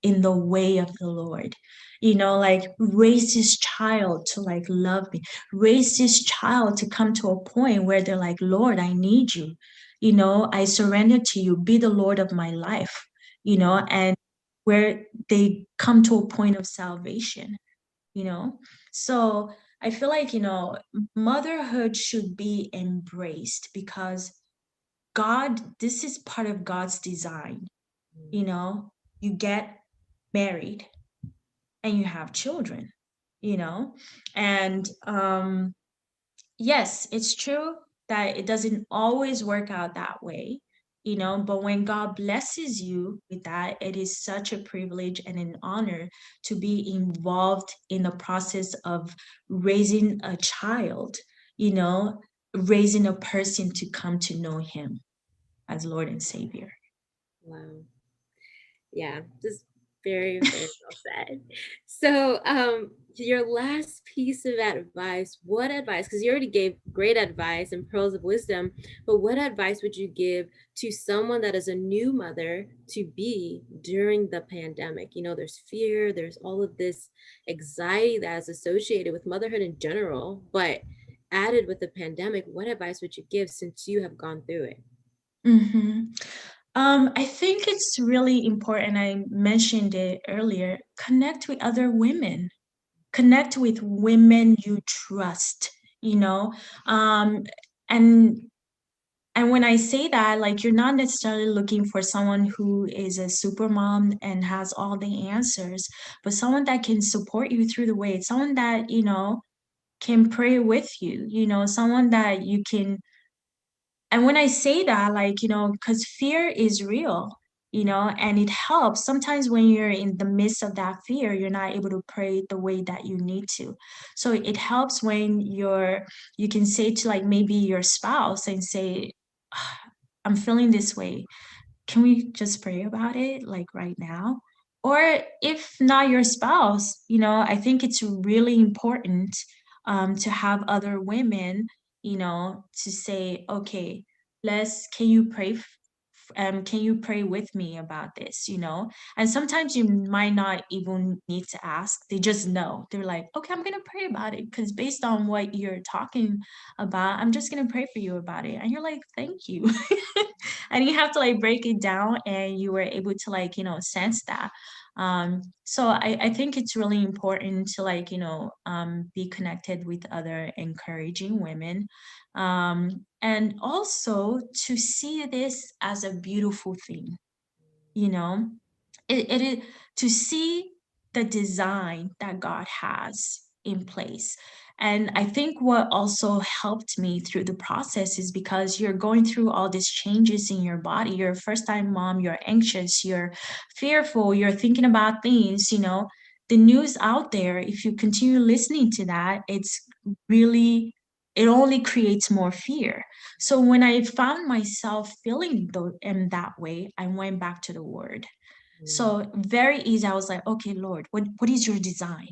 in the way of the Lord. Like raise this child to like love me, raise this child to come to a point where they're like, Lord, I need you. I surrender to you, be the Lord of my life, and where they come to a point of salvation, you know? So I feel like, motherhood should be embraced because this is part of God's design. You get married and you have children, you know? And yes, it's true that it doesn't always work out that way, but when God blesses you with that, it is such a privilege and an honor to be involved in the process of raising a child, raising a person to come to know Him as Lord and Savior. Wow. Yeah, just very, very well said. So, your last piece of advice, what advice, because you already gave great advice and pearls of wisdom, but what advice would you give to someone that is a new mother to be during the pandemic? There's fear, there's all of this anxiety that is associated with motherhood in general, but added with the pandemic, what advice would you give since you have gone through it? Mm-hmm. I think it's really important. I mentioned it earlier. Connect with other women. Connect with women you trust. You know, and and when I say that, like you're not necessarily looking for someone who is a super mom and has all the answers, but someone that can support you through the way. Someone that can pray with you. Someone that you can, and when I say that, like, because fear is real, and it helps. Sometimes when you're in the midst of that fear, you're not able to pray the way that you need to. So it helps when you can say to like maybe your spouse and say, "Ah, I'm feeling this way. Can we just pray about it like right now?" Or if not your spouse, I think it's really important to have other women, to say, okay, can you can you pray with me about this, and sometimes you might not even need to ask, they just know, they're like, okay, I'm gonna pray about it because based on what you're talking about, I'm just gonna pray for you about it, and you're like, thank you. And you have to like break it down, and you were able to like sense that. So I think it's really important to like be connected with other encouraging women, and also to see this as a beautiful thing, you know it is to see the design that God has in place. And I think what also helped me through the process is because you're going through all these changes in your body. You're a first time mom, you're anxious, you're fearful, you're thinking about things, the news out there, if you continue listening to that, it only creates more fear. So when I found myself feeling in that way, I went back to the word. So very easy. I was like, okay, Lord, what is your design?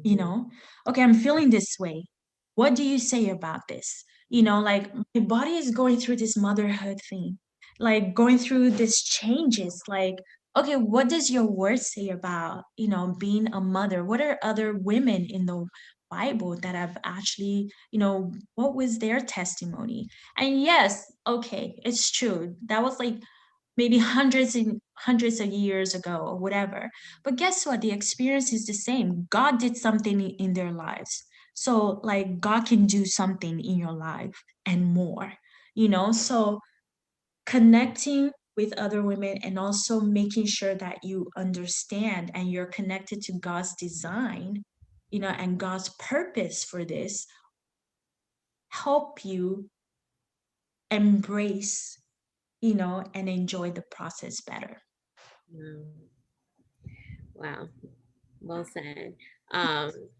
Okay, I'm feeling this way. What do you say about this? Like my body is going through this motherhood thing, like going through these changes. Like, okay, what does your word say about, being a mother? What are other women in the Bible that have actually, what was their testimony? And yes, okay, it's true. That was like maybe hundreds and hundreds of years ago or whatever. But guess what? The experience is the same. God did something in their lives. So, like, God can do something in your life and more, So, connecting with other women and also making sure that you understand and you're connected to God's design, and God's purpose for this help you embrace, and enjoy the process better. Wow. Wow. Well said.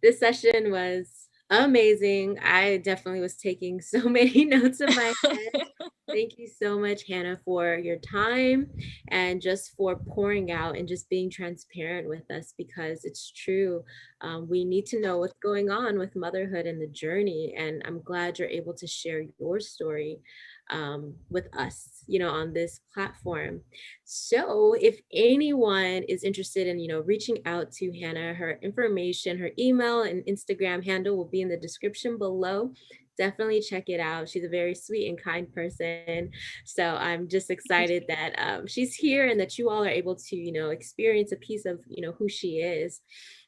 This session was Amazing. I definitely was taking so many notes in my head. Thank you so much, Hannah, for your time and just for pouring out and just being transparent with us, because it's true. We need to know what's going on with motherhood and the journey. And I'm glad you're able to share your story with us, on this platform. So if anyone is interested in, reaching out to Hannah, her information, her email and Instagram handle will be in the description below. Definitely check it out. She's a very sweet and kind person. So I'm just excited that she's here and that you all are able to, experience a piece of, who she is.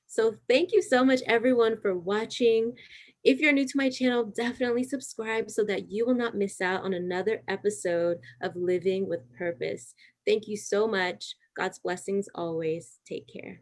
So thank you so much, everyone, for watching. If you're new to my channel, definitely subscribe so that you will not miss out on another episode of Living with Purpose. Thank you so much. God's blessings always. Take care.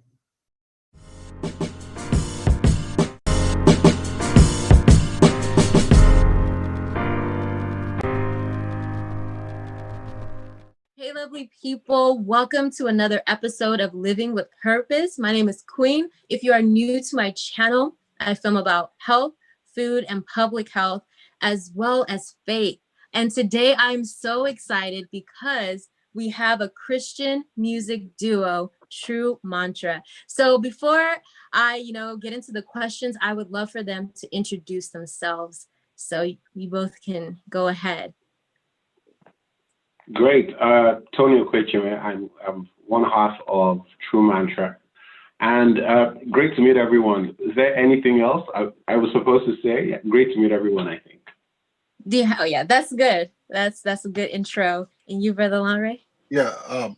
Hey, lovely people. Welcome to another episode of Living with Purpose. My name is Queen. If you are new to my channel, I film about health, food, and public health, as well as faith. And today I'm so excited because we have a Christian music duo, True Mantra. So before I, get into the questions, I would love for them to introduce themselves. So you both can go ahead. Great. Tony Okwechiwe. I'm one half of True Mantra. And great to meet everyone. Is there anything else I was supposed to say? Yeah, great to meet everyone, I think. Oh yeah, that's good. That's a good intro. And you, Brother Lanre? Yeah,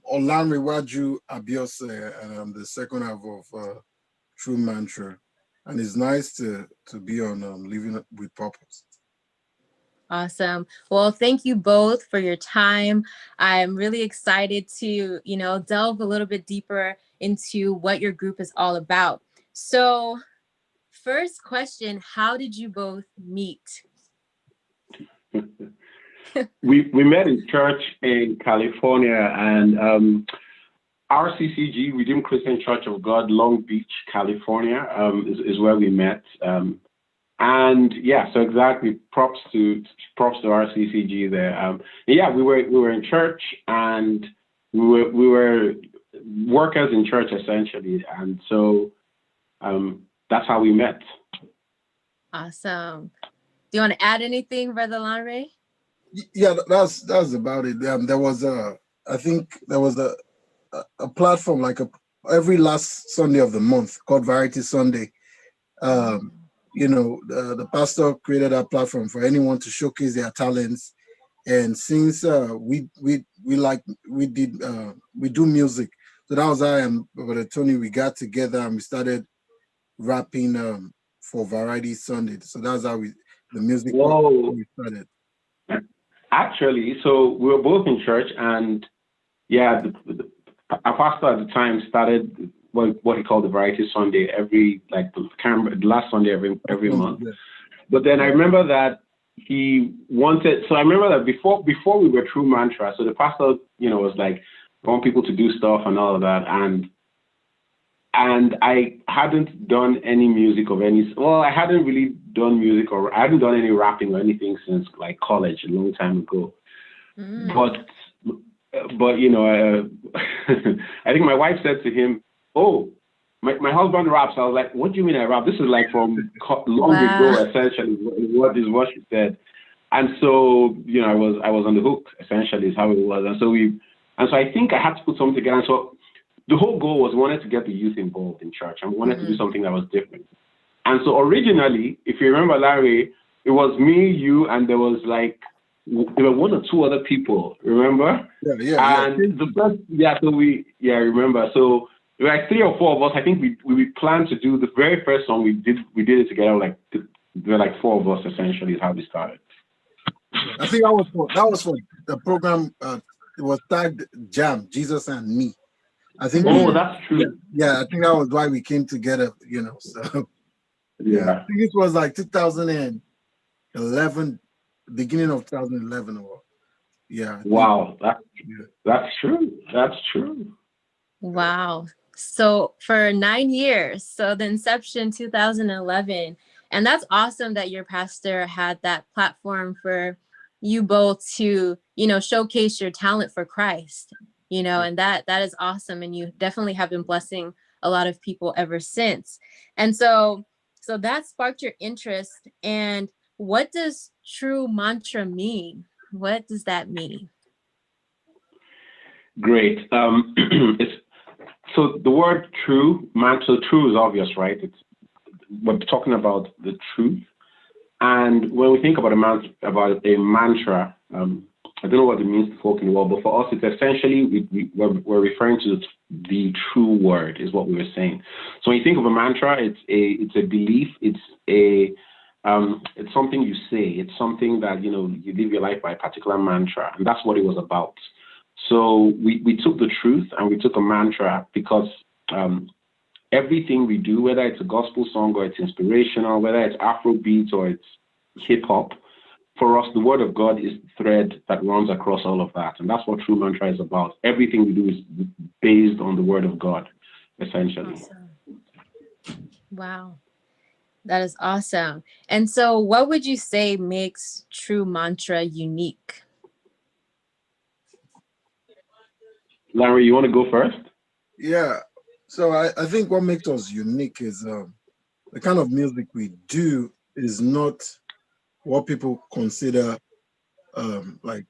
Olanrewaju Abiose, and I'm the second half of True Mantra. And it's nice to be on Living with Purpose. Awesome. Well, thank you both for your time. I'm really excited to, delve a little bit deeper into what your group is all about. So, first question, how did you both meet? We met in church in California, and RCCG, Redeemed Christian Church of God, Long Beach, California, is where we met. And yeah, so exactly. Props to RCCG there. Yeah, we were in church, and we were workers in church essentially, and so that's how we met. Awesome. Do you want to add anything, Brother Lanre? Yeah, that's about it. There was I think there was a platform like every last Sunday of the month called Variety Sunday. The pastor created a platform for anyone to showcase their talents. And since we do music, so that was how I and Brother Tony, we got together and we started rapping for Variety Sunday. So that's how the music we started. Actually, so we were both in church, and yeah, our pastor at the time started what he called the Variety Sunday the last Sunday every month. Yeah. But then I remember that he wanted. So I remember that before we were True Mantra, so the pastor, was like, I want people to do stuff and all of that, and I hadn't done any music of any. Well, I hadn't really done music, or I hadn't done any rapping or anything since like college a long time ago. But I think my wife said to him, "Oh, my husband raps." I was like, "What do you mean I rap? This is like from long ago, essentially." What she said, and so I was on the hook. Essentially, is how it was, and so I think I had to put something together. And so the whole goal was wanted to get the youth involved in church, and we wanted to do something that was different. And so originally, if you remember, Larry, it was me, you, and there was there were one or two other people, remember? Yeah. And the first, I remember. So there were like 3 or 4 of us. I think we planned to do the very first song we did it together. There were like 4 of us essentially is how we started. I think that was for the program. It was tagged Jam, Jesus and Me. I think. Oh, that's true. Yeah, I think that was why we came together. So yeah, I think it was like 2011. Beginning of 2011 or wow, that's true. That's true. Wow. So for 9 years, so the inception 2011, And that's awesome that your pastor had that platform for you both to, showcase your talent for Christ, and that is awesome. And you definitely have been blessing a lot of people ever since. And so that sparked your interest. And what does true mantra mean? What does that mean? Great. So the word true, so true is obvious, right? We're talking about the truth. And when we think about a mantra, I don't know what it means to folk in the world, but for us, it's essentially, we're referring to the true word, is what we were saying. So when you think of a mantra, it's a belief, it's something you say, it's something that, you live your life by a particular mantra, and that's what it was about. So we took the truth and we took a mantra because everything we do, whether it's a gospel song or it's inspirational, whether it's Afrobeat or it's hip hop, for us, the word of God is the thread that runs across all of that. And that's what true mantra is about. Everything we do is based on the word of God, essentially. Awesome. Wow. That is awesome. And so what would you say makes true mantra unique? Larry, you want to go first? Yeah. So I think what makes us unique is the kind of music we do is not what people consider like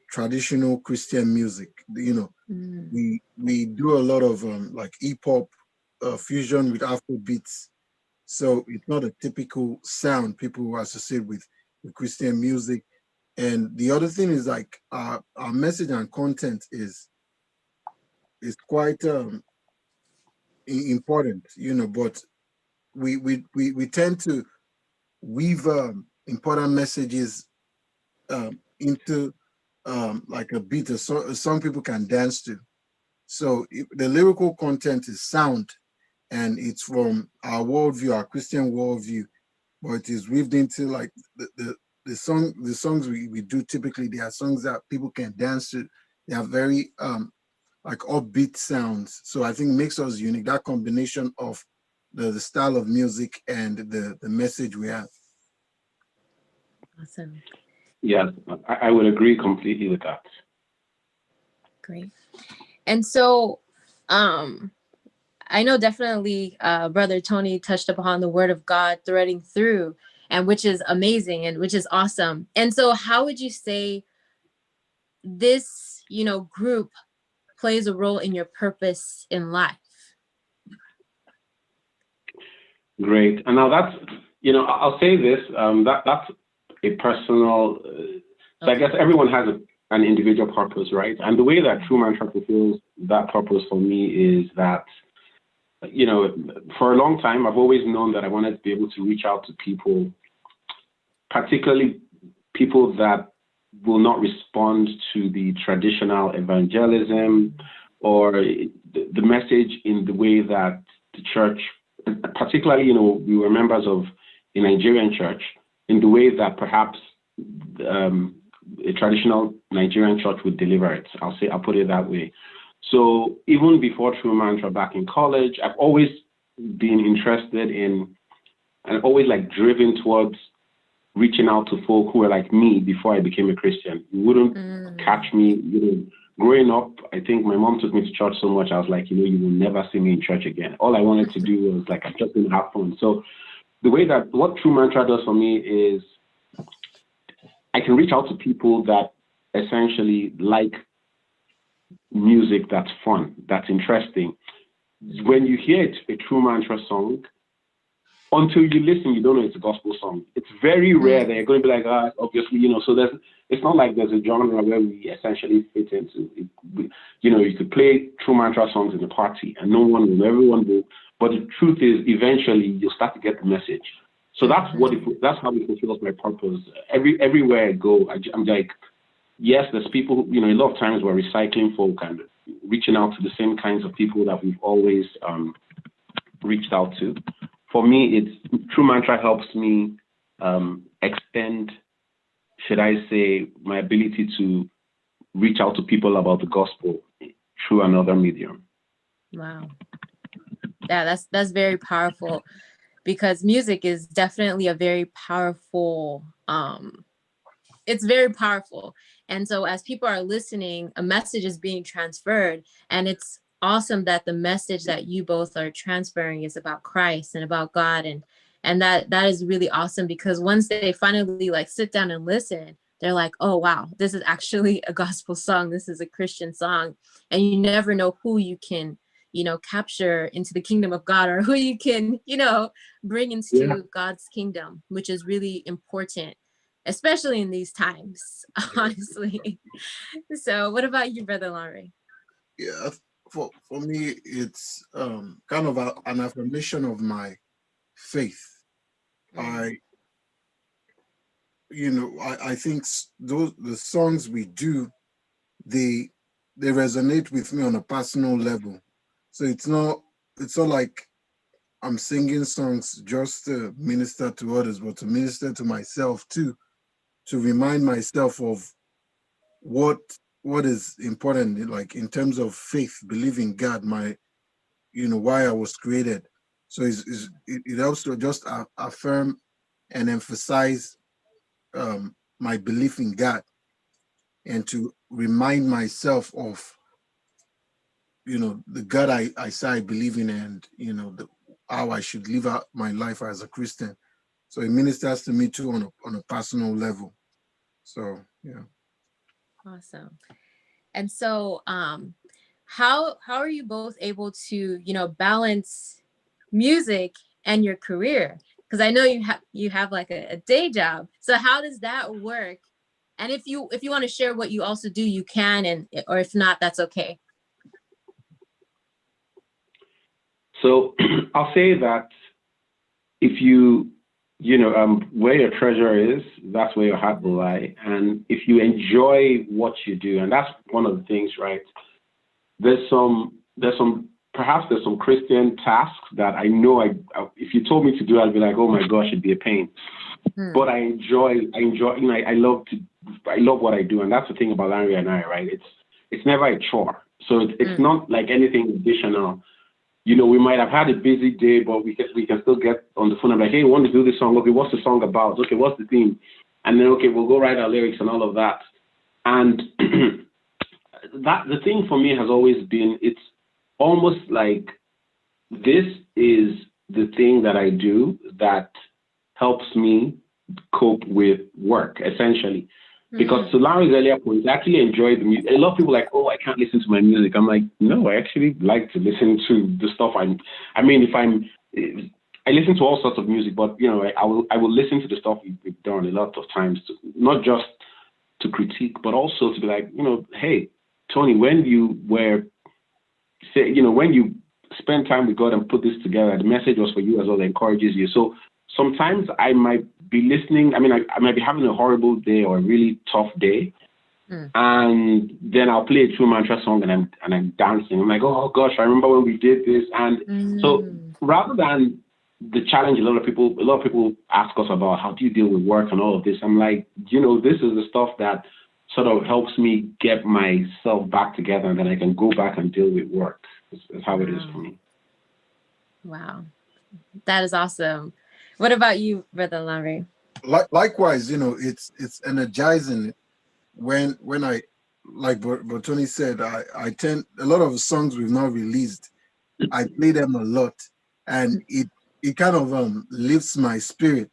traditional Christian music. We do a lot of like hip hop fusion with Afro beats. So it's not a typical sound people associate with Christian music. And the other thing is like our message and content is quite important, but we tend to weave important messages into like a beat, a song people can dance to. So the lyrical content is sound, and it's from our worldview, our Christian worldview, but it is weaved into like the songs we do typically. They are songs that people can dance to. They are very like upbeat sounds. So I think it makes us unique. That combination of the style of music and the message we have. Awesome. Yeah, I would agree completely with that. Great. And so I know definitely Brother Tony touched upon the word of God threading through, and which is amazing and which is awesome. And so how would you say this, group plays a role in your purpose in life? Great. And now that's, I'll say this, that's a personal, so I guess everyone has an individual purpose, right? And the way that true mantra fulfills that purpose for me is that, for a long time, I've always known that I wanted to be able to reach out to people, particularly people that will not respond to the traditional evangelism or the message in the way that the church, particularly, we were members of a Nigerian church, in the way that perhaps a traditional Nigerian church would deliver it. I'll put it that way. So even before True Mantra back in college, I've always been interested in and always like driven towards reaching out to folk who were like me before I became a Christian. You wouldn't catch me, growing up, I think my mom took me to church so much, I was like, you will never see me in church again. All I wanted to do was like, I just didn't have fun. So the way that what True Mantra does for me is I can reach out to people that essentially like music that's fun, that's interesting. When you hear a True Mantra song, until you listen, you don't know it's a gospel song. It's very rare that you're going to be like, obviously, so it's not like there's a genre where we essentially fit into it. You could play True Mantra songs in a party and no one will, everyone will. But the truth is, eventually, you'll start to get the message. So that's that's how it fulfills my purpose. Everywhere I go, I'm like, yes, there's people, a lot of times we're recycling folk and reaching out to the same kinds of people that we've always reached out to. For me, True Mantra helps me extend, should I say, my ability to reach out to people about the gospel through another medium. Wow. Yeah, that's very powerful. because music is definitely a very powerful, it's very powerful. And so as people are listening, a message is being transferred, and it's awesome that the message that you both are transferring is about Christ and about God. And that is really awesome, because once they finally like sit down and listen, they're like, oh wow, this is actually a gospel song, this is a Christian song. And you never know who you can, capture into the kingdom of God, or who you can, bring Yeah. into God's kingdom, which is really important, especially in these times, honestly. So what about you, Brother Larry? Yeah, for me, it's kind of an affirmation of my faith. Mm, I, I think those the songs we do, they they resonate with me on a personal level. So it's not like I'm singing songs just to minister to others, but to minister to myself too, to remind myself of what what is important, like in terms of faith, believing God, why I was created. So it helps to just affirm and emphasize my belief in God, and to remind myself of the God I say I believe in, and how I should live out my life as a Christian. So it ministers to me too on a personal level. So yeah. awesome. And so how are you both able to, balance music and your career? Because I know you have like a day job. So how does that work? And if you want to share what you also do, you can, and or if not, that's okay. So I'll say that if where your treasure is, that's where your heart will lie. And if you enjoy what you do, and that's one of the things, right? Perhaps there's some Christian tasks that I know if you told me to do, I'd be like, oh my gosh, it'd be a pain. But I enjoy, I love what I do. And that's the thing about Larry and I, right? It's never a chore. So it's not like anything additional. We might have had a busy day, but we can still get on the phone and be like, hey, we want to do this song. Okay, what's the song about? Okay, what's the theme? And then, okay, we'll go write our lyrics and all of that. And that the thing for me has always been, it's almost like this is the thing that I do that helps me cope with work, essentially. Because to Larry's earlier point, I actually enjoy the music. A lot of people are like, oh, I can't listen to my music. I'm like, no, I actually like to listen to the stuff I listen to all sorts of music, but I will listen to the stuff we've done a lot of times, not just to critique, but also to be like, hey, Tony, when you spend time with God and put this together, the message was for you as well, that encourages you. So sometimes I might be listening. I might be having a horrible day or a really tough day, and then I'll play a true mantra song and I'm dancing. I'm like, oh gosh, I remember when we did this. And so rather than the challenge, a lot of people ask us about how do you deal with work and all of this. I'm like, this is the stuff that sort of helps me get myself back together, and then I can go back and deal with work. That's how it is for me. Wow, that is awesome. What about you, Brother Larry? Likewise, it's energizing when I, like but Tony said, I tend, a lot of the songs we've now released, I play them a lot, and it kind of lifts my spirit,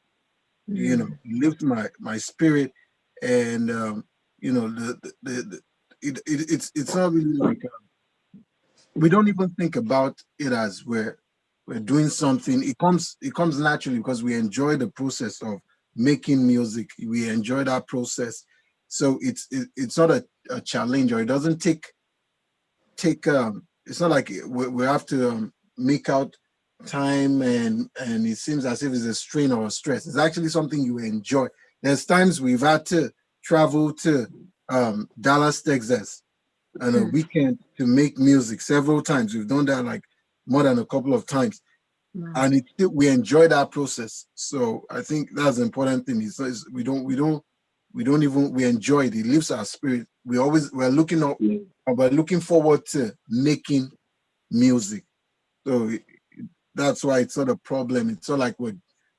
lifts my spirit, and it's not really like we don't even think about it as we're doing something. It comes naturally because we enjoy the process of making music. We enjoy that process, so it's not a challenge, or it doesn't take it's not like we have to make out time, and it seems as if it's a strain or a stress. It's actually something you enjoy. There's times we've had to travel to Dallas, Texas on a weekend to make music. Several times we've done that, like more than a couple of times. Wow. And we enjoy that process. So I think that's the important thing. We enjoy it. It lifts our spirit. We're looking forward to making music. So that's why it's not a problem. It's not like we're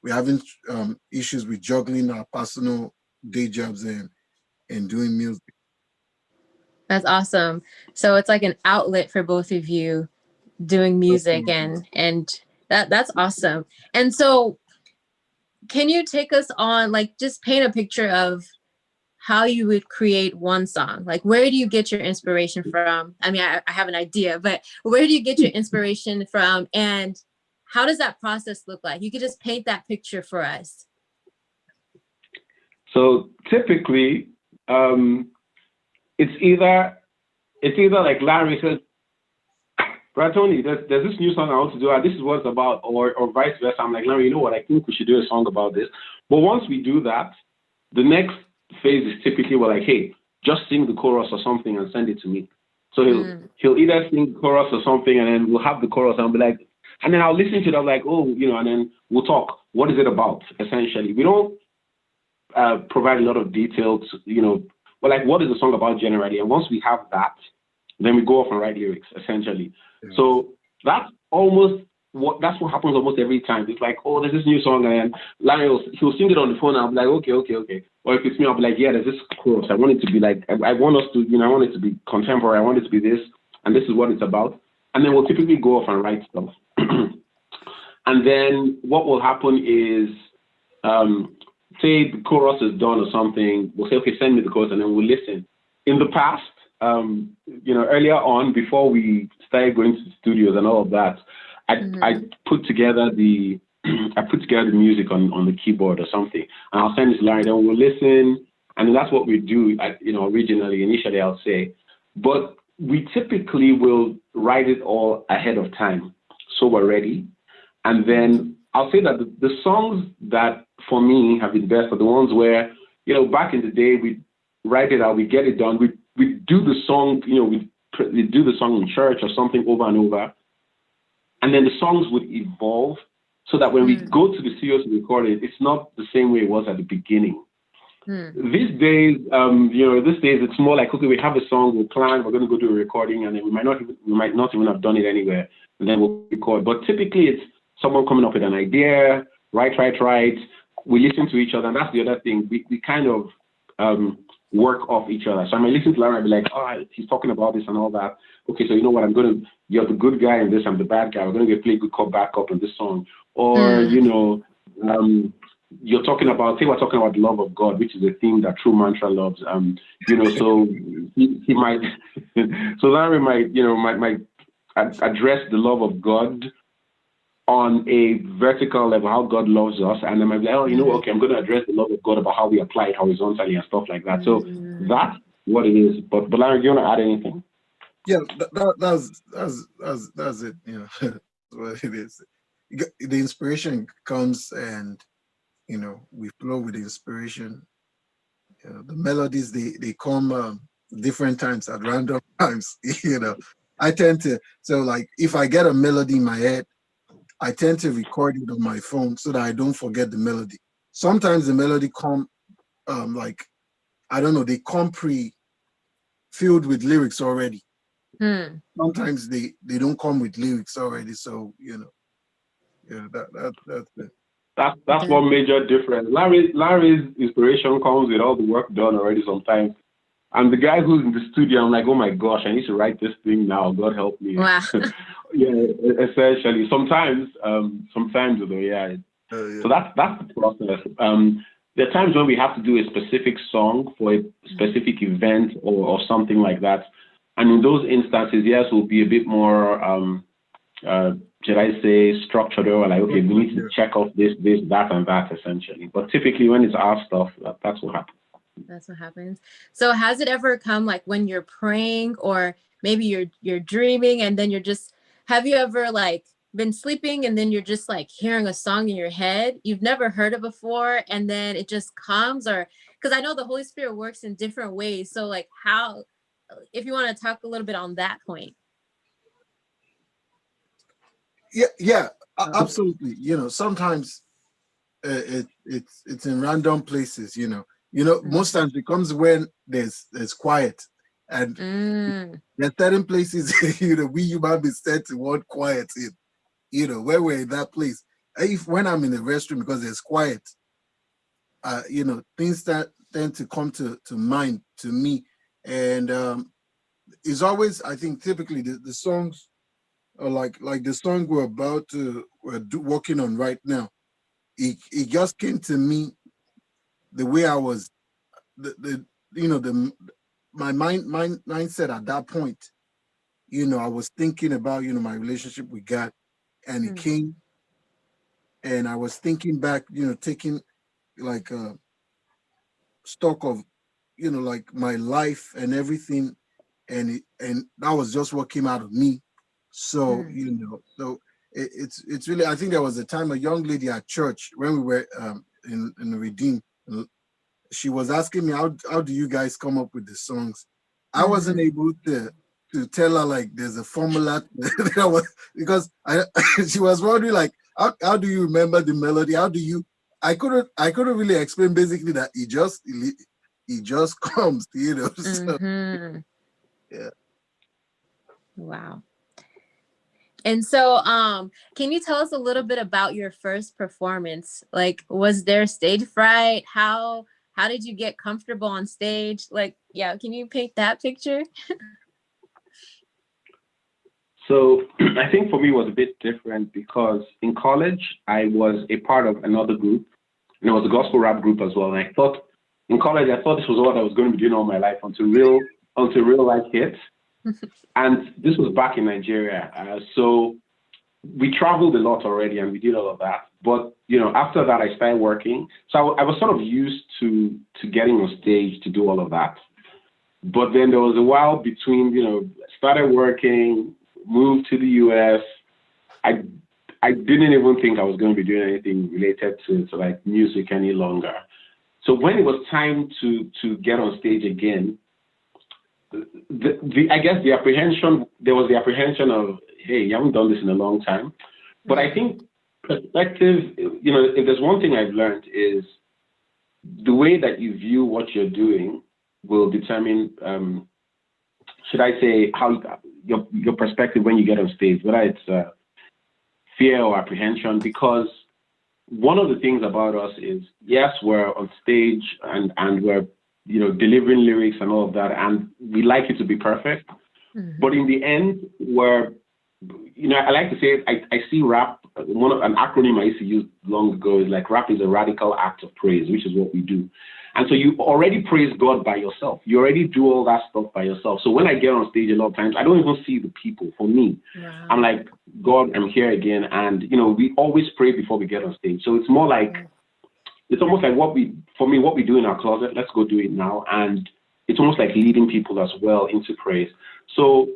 having issues with juggling our personal day jobs and doing music. That's awesome. So it's like an outlet for both of you doing music, and that's awesome. And so can you take us on, like, just paint a picture of how you would create one song? Like, where do you get your inspiration from? I mean, I have an idea, but where do you get your inspiration from, and how does that process look like? You could just paint that picture for us. So typically, it's either like Larry says, "Brother Tony, there's this new song I want to do. This is what it's about," or vice versa. I'm like, "Larry, you know what? I think we should do a song about this." But once we do that, the next phase is typically we're like, "Hey, just sing the chorus or something and send it to me." So he'll either sing the chorus or something, and then we'll have the chorus, and I'll be like, and then I'll listen to it. I'm like, "Oh, and then we'll talk. What is it about?" Essentially, we don't provide a lot of details, but like, what is the song about generally? And once we have that, then we go off and write lyrics, essentially. Yeah. So that's what happens almost every time. It's like, oh, there's this new song, and Larry he'll sing it on the phone, and I'll be like, okay. Or if it's me, I'll be like, yeah, there's this chorus. I want it to be like, I want us to, I want it to be contemporary. I want it to be this, and this is what it's about. And then we'll typically go off and write stuff. And then what will happen is, say the chorus is done or something, we'll say, okay, send me the chorus, and then we'll listen. In the past, earlier on, before we started going to the studios and all of that, I put together the music on the keyboard or something, and I'll send it to Larry. Then we'll listen, and that's what we do. Initially, I'll say, but we typically will write it all ahead of time, so we're ready, and then I'll say that the songs that for me have been best are the ones where, back in the day, we write it out, we get it done, we do the song, we do the song in church or something over and over, and then the songs would evolve so that when we go to the studio to record it, it's not the same way it was at the beginning. These days, it's more like, okay, we have a song, we'll plan, we're going to go do a recording, and then we might not even have done it anywhere, and then we'll record. But typically, it's someone coming up with an idea, right. We listen to each other, and that's the other thing. We kind of work off each other. So I might listen to Larry and be like, oh, he's talking about this and all that. Okay, so you know what? You're the good guy in this, I'm the bad guy. We're going to play good cop back up in this song. Or, you're talking about, say we're talking about the love of God, which is a theme that True Mantra loves. So he might, so Larry might address the love of God on a vertical level, how God loves us, and then I might be like, okay, I'm going to address the love of God about how we apply it horizontally and stuff like that. So that's what it is. But Larry, do you want to add anything? Yeah, that's it. What it is. The inspiration comes, and we flow with the inspiration. The melodies they come different times at random times. I tend to, so like if I get a melody in my head, I tend to record it on my phone so that I don't forget the melody. Sometimes the melody come they come pre-filled with lyrics already. Sometimes they don't come with lyrics already. So that's it. That's one major difference. Larry's inspiration comes with all the work done already sometimes. And the guy who's in the studio, I'm like, oh my gosh, I need to write this thing now. God help me. Wow. Yeah, essentially. Sometimes though, yeah. So that's the process. There are times when we have to do a specific song for a specific event or something like that. And in those instances, yes, we'll be a bit more, should I say, structured, or like, okay, we need to check off this, that, and that, essentially. But typically, when it's our stuff, that's what happens. That's what happens. So has it ever come like when you're praying, or maybe you're dreaming, and then have you ever like been sleeping and then you're just like hearing a song in your head you've never heard it before, and then it just comes? Or because I know the Holy Spirit works in different ways. So like how, if you want to talk a little bit on that point. Yeah, absolutely. Sometimes it's in random places, most times it comes when there's quiet, and there's certain places we human beings tend to want quiet in, where we're in that place. If when I'm in the restroom because it's quiet, things that tend to come to mind to me. And it's always, I think, typically the songs are like the song we're working on right now. It just came to me the way I was, the my mindset at that point. I was thinking about my relationship with God, and it came, and I was thinking back, taking like stock of like my life and everything, and that was just what came out of me. So so it's really, I think there was a time a young lady at church when we were in the Redeem, she was asking me how do you guys come up with the songs. I wasn't able to tell her like there's a formula because she was wondering like how do you remember the melody, how do you, I couldn't really explain basically that it just comes, so, yeah. Wow. And so, can you tell us a little bit about your first performance? Like, was there stage fright? How did you get comfortable on stage? Like, yeah, can you paint that picture? So I think for me it was a bit different because in college I was a part of another group, and it was a gospel rap group as well. And I thought in college this was what I was going to be doing all my life until real life hit. And this was back in Nigeria. So we traveled a lot already and we did all of that. But, after that, I started working. So I was sort of used to getting on stage to do all of that. But then there was a while between, started working, moved to the US. I didn't even think I was going to be doing anything related to like music any longer. So when it was time to get on stage again, I guess there was the apprehension of, hey, you haven't done this in a long time. But I think perspective, if there's one thing I've learned is the way that you view what you're doing will determine, should I say, how your perspective when you get on stage, whether it's fear or apprehension. Because one of the things about us is, yes, we're on stage and we're delivering lyrics and all of that, and we like it to be perfect. But in the end, I like to say, I see rap, an acronym I used to use long ago is like, rap is a radical act of praise, which is what we do. And so you already praise God by yourself. You already do all that stuff by yourself. So when I get on stage a lot of times, I don't even see the people. For me, wow. I'm like, God, I'm here again. And, we always pray before we get on stage. So it's more like, it's almost like what we do in our closet, let's go do it now. And it's almost like leading people as well into praise. So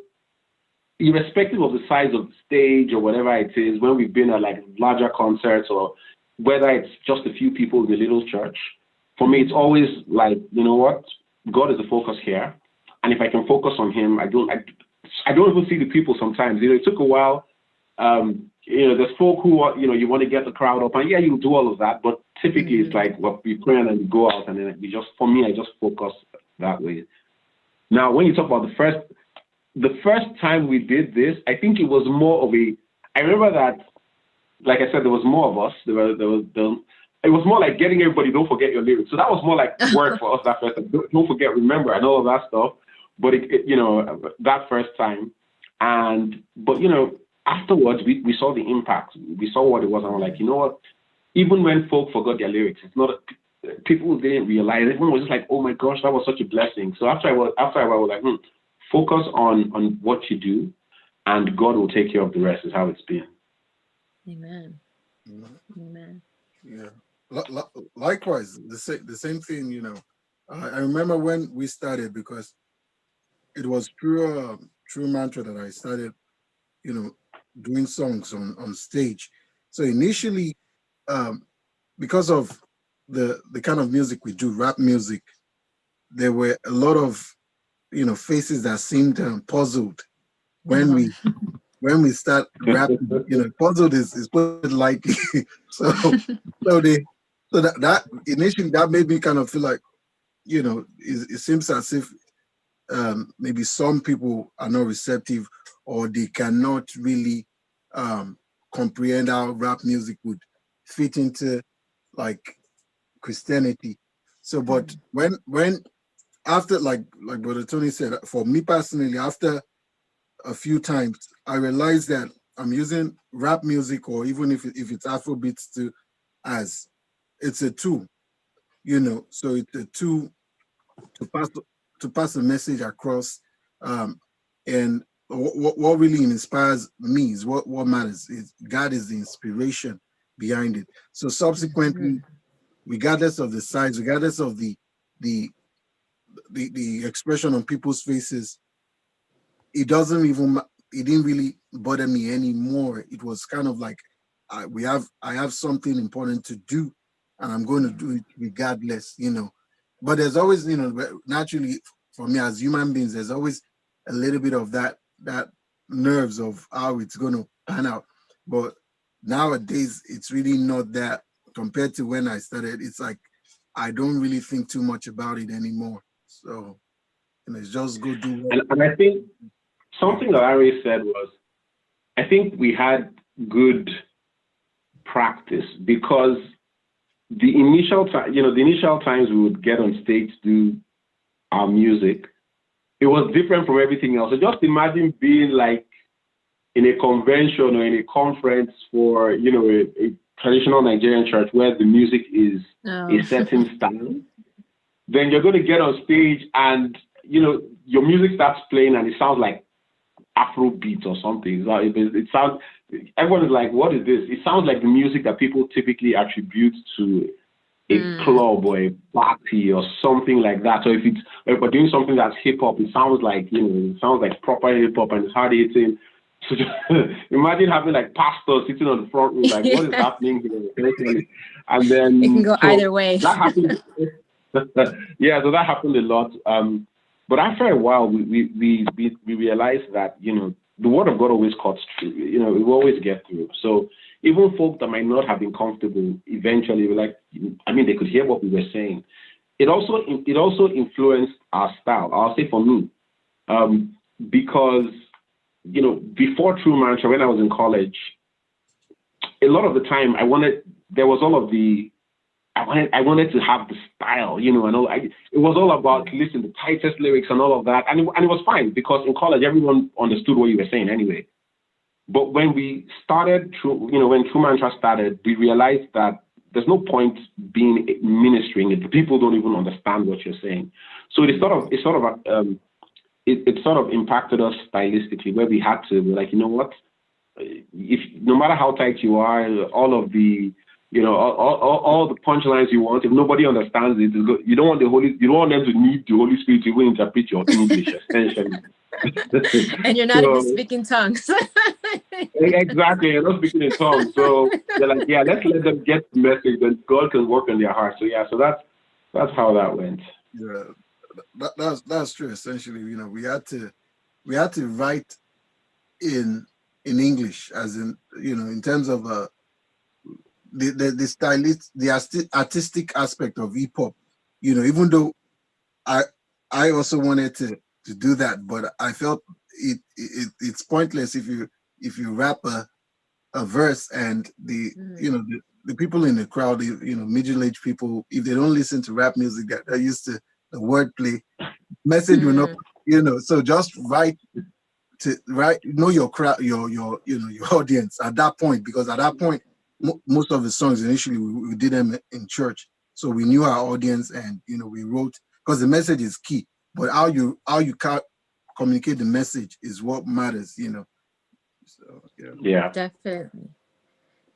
irrespective of the size of the stage or whatever it is, when we've been at like larger concerts or whether it's just a few people in a little church, for me, it's always like, you know what? God is the focus here. And if I can focus on him, I don't even see the people sometimes. It took a while. There's folk who are, you want to get the crowd up, and yeah, you do all of that, but typically it's like we pray and then we go out, and then I just focus that way. Now, when you talk about the first time we did this, I think it was more of I remember that, like I said, there was more of us. It was more like getting everybody, don't forget your lyrics. So that was more like work for us that first time. Don't forget, remember, and all of that stuff. But that first time, but afterwards, we saw the impact. We saw what it was, and we're like, you know what? Even when folk forgot their lyrics, it's not people didn't realize. Everyone was just like, oh my gosh, that was such a blessing. So after I was like, focus on what you do, and God will take care of the rest. Is how it's been. Amen. Amen. Yeah. Likewise, the same thing. I remember when we started, because it was true mantra that I started, doing songs on stage. So initially, because of the kind of music we do, rap music, there were a lot of faces that seemed puzzled when we start rapping. Puzzled is put it lightly. so that initially that made me kind of feel like, it seems as if maybe some people are not receptive, or they cannot really comprehend how rap music would fit into like Christianity. So, but when after like Brother Tony said, for me personally, after a few times, I realized that I'm using rap music, or even if it's Afrobeats too, as it's a tool, So it's a tool to pass a message across. And what really inspires me is what matters. Is God is the inspiration behind it. So subsequently, regardless of the size, regardless of the the expression on people's faces, it didn't really bother me anymore. It was kind of like I have something important to do, and I'm going to do it regardless. But there's always, naturally for me as human beings, there's always a little bit of that nerves of how it's going to pan out. But nowadays it's really not that. Compared to when I started, it's like I don't really think too much about it anymore. So it's just go do what. And I think something that Ari said was, I think we had good practice because the initial time, the initial times we would get on stage to do our music, it was different from everything else. So just imagine being like in a convention or in a conference for, a traditional Nigerian church where the music is a certain style. Then you're going to get on stage and, your music starts playing and it sounds like Afrobeat or something. It sounds, everyone is like, what is this? It sounds like the music that people typically attribute to a club or a party or something like that. So if we're doing something that's hip hop, it sounds like, proper hip hop and it's hard hitting. So just imagine having like pastors sitting on the front row, like, what is happening here? And then It can go either way. That happened. Yeah, so that happened a lot. But after a while, we realized that, the word of God always cuts through. We always get through. So even folk that might not have been comfortable, eventually were like, they could hear what we were saying. It also influenced our style. I'll say for me, because before True Mantra, when I was in college, a lot of the time I wanted I wanted to have the style, and all. It was all about listening to the tightest lyrics and all of that, and it was fine because in college everyone understood what you were saying anyway. But when we started, when True Mantra started, we realized that there's no point being ministering if the people don't even understand what you're saying. So it sort of impacted us stylistically, where we had to be like, you know what, if no matter how tight you are, all of the all the punchlines you want, if nobody understands it, you don't want them to need the Holy Spirit to even interpret your English, essentially. And you're not even speaking tongues. Exactly, you're not speaking in tongues. So they're like, yeah, let's let them get the message, and God can work on their heart. So yeah, so that's how that went. Yeah, that's true. Essentially, we had to write in English, as in in terms of the stylist, the artistic aspect of hip hop. Even though I also wanted to do that, but I felt it's pointless if you rap a verse and the people in the crowd, middle-aged people, if they don't listen to rap music that are used to the wordplay, message will not, so just know your crowd, your audience at that point, because at that point most of the songs initially we did them in church, so we knew our audience, and we wrote, because the message is key, but how you communicate the message is what matters. So yeah,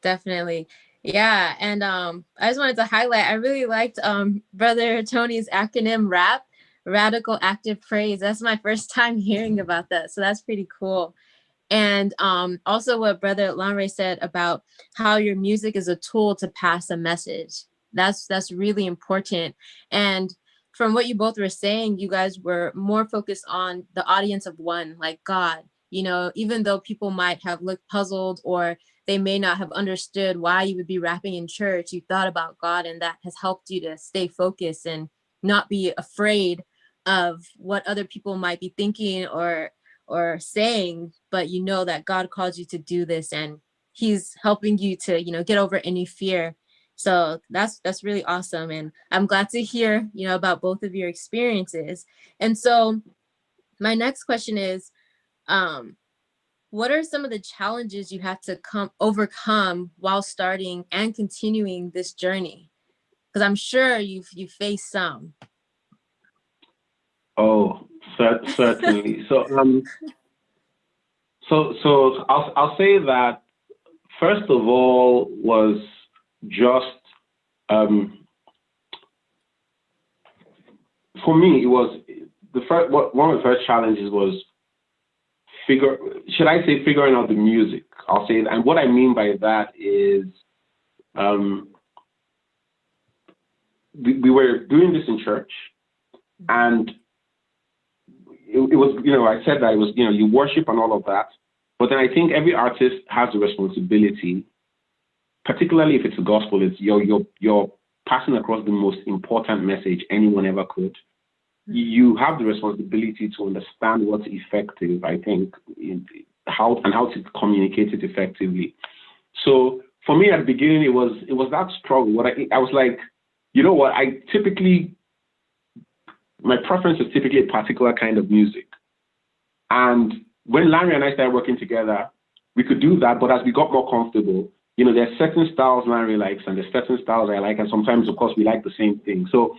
definitely. Yeah, and I just wanted to highlight, I really liked Brother Tony's acronym RAP, Radical Active Praise. That's my first time hearing about that, so that's pretty cool. And also what Brother Lanre said about how your music is a tool to pass a message. That's really important. And from what you both were saying, you guys were more focused on the audience of one, like God. Even though people might have looked puzzled, or they may not have understood why you would be rapping in church, you thought about God, and that has helped you to stay focused and not be afraid of what other people might be thinking or saying, but that God calls you to do this, and he's helping you to, get over any fear. So that's really awesome. And I'm glad to hear, about both of your experiences. And so my next question is, what are some of the challenges you have to overcome while starting and continuing this journey? Because I'm sure you faced some. Oh, certainly. So I'll say that first of all was just for me, it was one of the first challenges was figuring out the music. I'll say that. And what I mean by that is we were doing this in church, and it was, I said that it was, you worship and all of that. But then I think every artist has a responsibility, particularly if it's a gospel, it's you're passing across the most important message anyone ever could. You have the responsibility to understand what's effective, I think, how to communicate it effectively. So for me at the beginning, it was that struggle. I was like, you know what, my preference is typically a particular kind of music. And when Larry and I started working together, we could do that. But as we got more comfortable, there's certain styles Larry likes and there's certain styles I like. And sometimes, of course, we like the same thing. So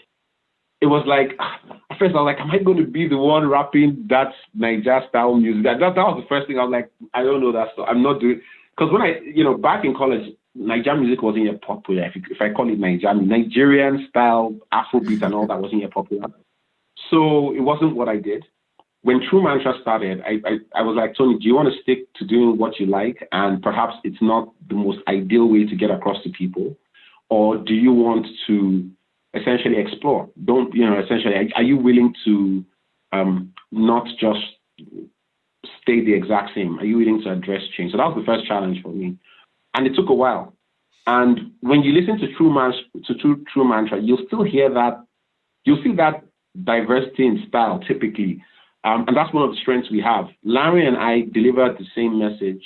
it was like, at first I was like, am I going to be the one rapping that Niger style music? That was the first thing. I was like, I don't know that stuff. I'm not doing, because when I, back in college, Nigerian music wasn't yet popular. If I call it Nigerian style, Afrobeat and all that wasn't yet popular. So it wasn't what I did. When True Mantra started, I was like, Tony, do you want to stick to doing what you like? And perhaps it's not the most ideal way to get across to people. Or do you want to essentially explore? Essentially, are you willing to not just stay the exact same? Are you willing to address change? So that was the first challenge for me. And it took a while. And when you listen to True Mantra, you'll still hear that, you'll see that diversity in style typically. And that's one of the strengths we have. Larry and I deliver the same message,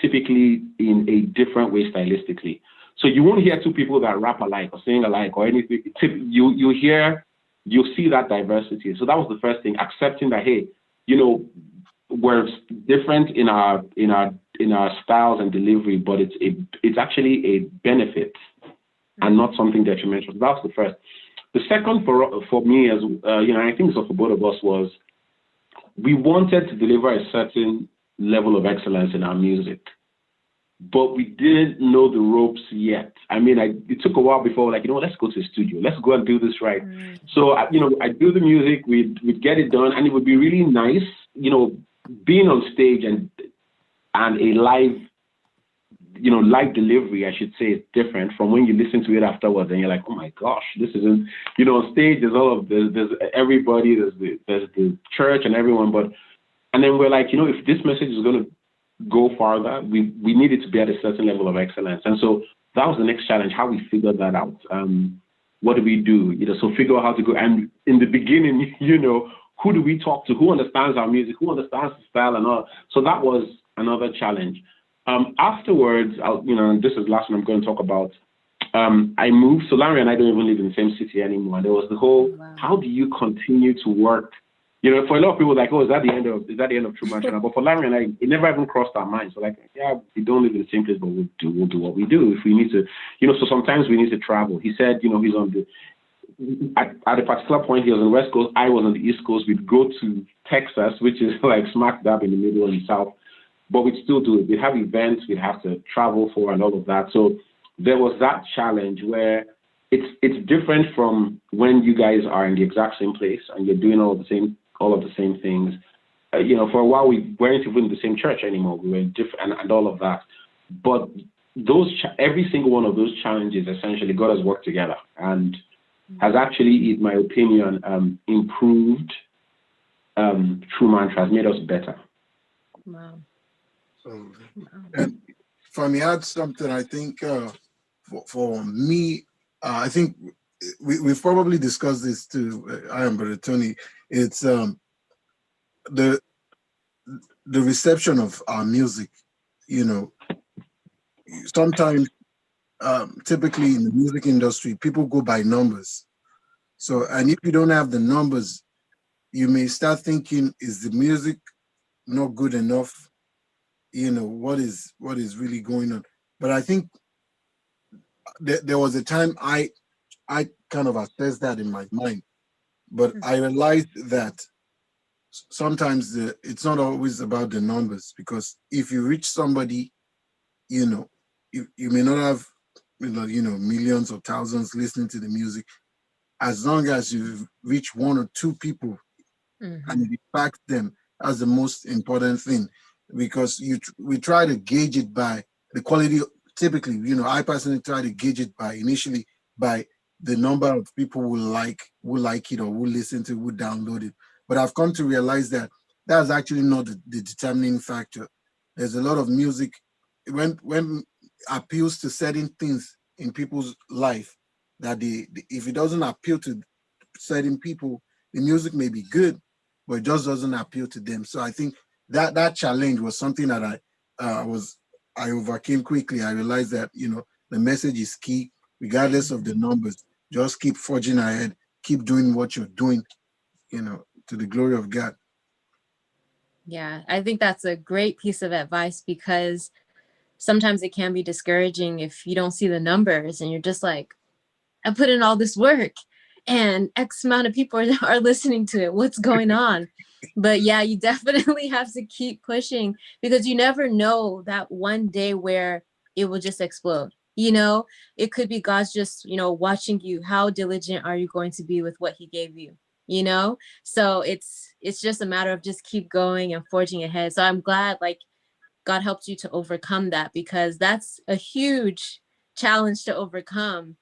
typically in a different way stylistically. So you won't hear two people that rap alike or sing alike or anything. You'll see that diversity. So that was the first thing, accepting that, hey, we're different in our styles and delivery, but it's actually a benefit and not something detrimental. So that was the first. The second for me, as I think so for both of us, was we wanted to deliver a certain level of excellence in our music, but we didn't know the ropes yet. I mean, it took a while before, like, let's go to the studio, let's go and do this right. So, I do the music, we'd get it done, and it would be really nice, being on stage and a live delivery, I should say, is different from when you listen to it afterwards and you're like, oh my gosh, this isn't, on stage there's everybody, there's the church and everyone, and then we're like, if this message is going to go farther, we need it to be at a certain level of excellence. And so that was the next challenge, how we figured that out. What do we do? So figure out how to go. And in the beginning, who do we talk to? Who understands our music? Who understands the style and all? So that was another challenge. Afterwards, this is the last one I'm going to talk about. I moved. So Larry and I don't even live in the same city anymore. And there was the whole, how do you continue to work? For a lot of people, like, oh, is that the end of True Mantra? But for Larry and I, it never even crossed our minds. So like, yeah, we don't live in the same place, but we'll do what we do. If we need to, so sometimes we need to travel. He said, he's on at a particular point, he was on the West Coast, I was on the East Coast. We'd go to Texas, which is like smack dab in the middle and the South, but we'd still do it. We'd have events we'd have to travel for and all of that. So there was that challenge where it's different from when you guys are in the exact same place and you're doing all of the same things. For a while we weren't even in the same church anymore. We were different and all of that. But every single one of those challenges essentially got us work together and has actually, in my opinion, improved True Mantra, has made us better. Wow. And if I may add something, I think for me, I think we've probably discussed this too, I am Brother Tony. It's the reception of our music, sometimes, typically in the music industry, people go by numbers. So, and if you don't have the numbers, you may start thinking, is the music not good enough? What is really going on? But I think there was a time I kind of assessed that in my mind, but I realized that sometimes it's not always about the numbers, because if you reach somebody, you may not have millions or thousands listening to the music. As long as you reach one or two people and you impact them, that's the most important thing, because we try to gauge it by the quality. Typically, I personally try to gauge it by initially by the number of people who like it, or who listen to, who download it. But I've come to realize that that's actually not the determining factor. There's a lot of music when appeals to certain things in people's life, that if it doesn't appeal to certain people, the music may be good, but it just doesn't appeal to them. So I think that challenge was something that I overcame quickly. I realized that the message is key, regardless of the numbers. Just keep forging ahead, keep doing what you're doing, to the glory of God. Yeah, I think that's a great piece of advice, because sometimes it can be discouraging if you don't see the numbers and you're just like, I put in all this work and X amount of people are listening to it. What's going on? But yeah, you definitely have to keep pushing, because you never know that one day where it will just explode. It could be God's just, watching you. How diligent are you going to be with what he gave you? So it's just a matter of just keep going and forging ahead. So I'm glad like God helped you to overcome that, because that's a huge challenge to overcome,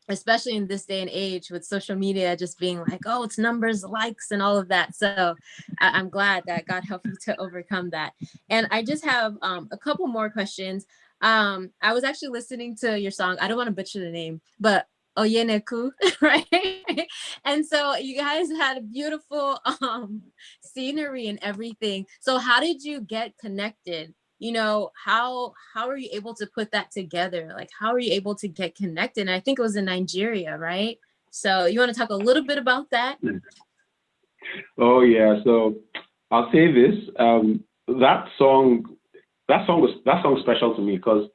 especially in this day and age with social media just being like, oh, it's numbers, likes, and all of that. So I'm glad that God helped you to overcome that. And I just have a couple more questions. I was actually listening to your song. I don't want to butcher the name, but Oyeneku, right? And so you guys had beautiful scenery and everything. So how did you get connected? How are you able to put that together? Like, how are you able to get connected? And I think it was in Nigeria, right? So you want to talk a little bit about that? Oh yeah. So I'll say this. That song was special to me, because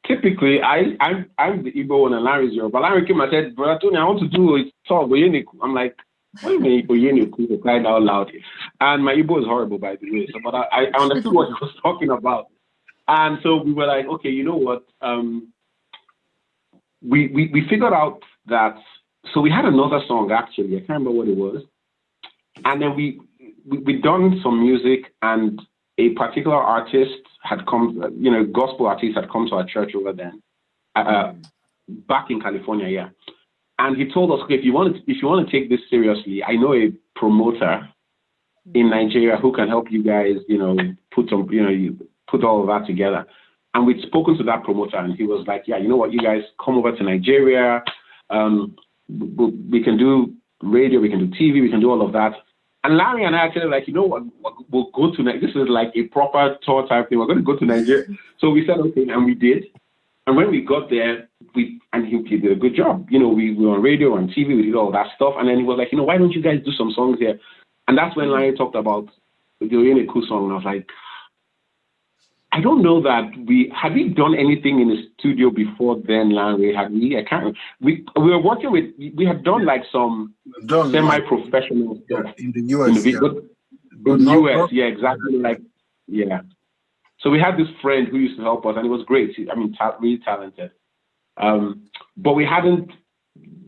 typically I'm the Igbo one and Larry's Yoruba. Larry came and said, "Brother Tony, I want to do a song Oyeniku." I'm like, what do you mean Oyeniku? Cried out loud. And my Igbo is horrible, by the way. So, but I understood what he was talking about. And so we were like, okay, you know what? We figured out that. So we had another song actually. I can't remember what it was. And then we done some music, and a particular artist had come, gospel artist had come to our church over then, back in California, yeah. And he told us, okay, if you want to take this seriously, I know a promoter in Nigeria who can help you guys, put all of that together. And we'd spoken to that promoter, and he was like, yeah, you know what, you guys come over to Nigeria. We can do radio, we can do TV, we can do all of that. And Larry and I actually like, you know what, we'll go to Nigeria. This is like a proper tour type thing. We're going to go to Nigeria. So we said, okay, and we did. And when we got there, he did a good job. We were on radio, on TV, we did all that stuff. And then he was like, why don't you guys do some songs here? And that's when Larry talked about the Oyeniku song. And I was like, I don't know that had we done anything in the studio before then, Larry? Had we? I can't. We were working with. We had done like some semi-professional stuff in the US. In the US, yeah, exactly. Like, yeah. So we had this friend who used to help us, and it was great. Really talented. But we hadn't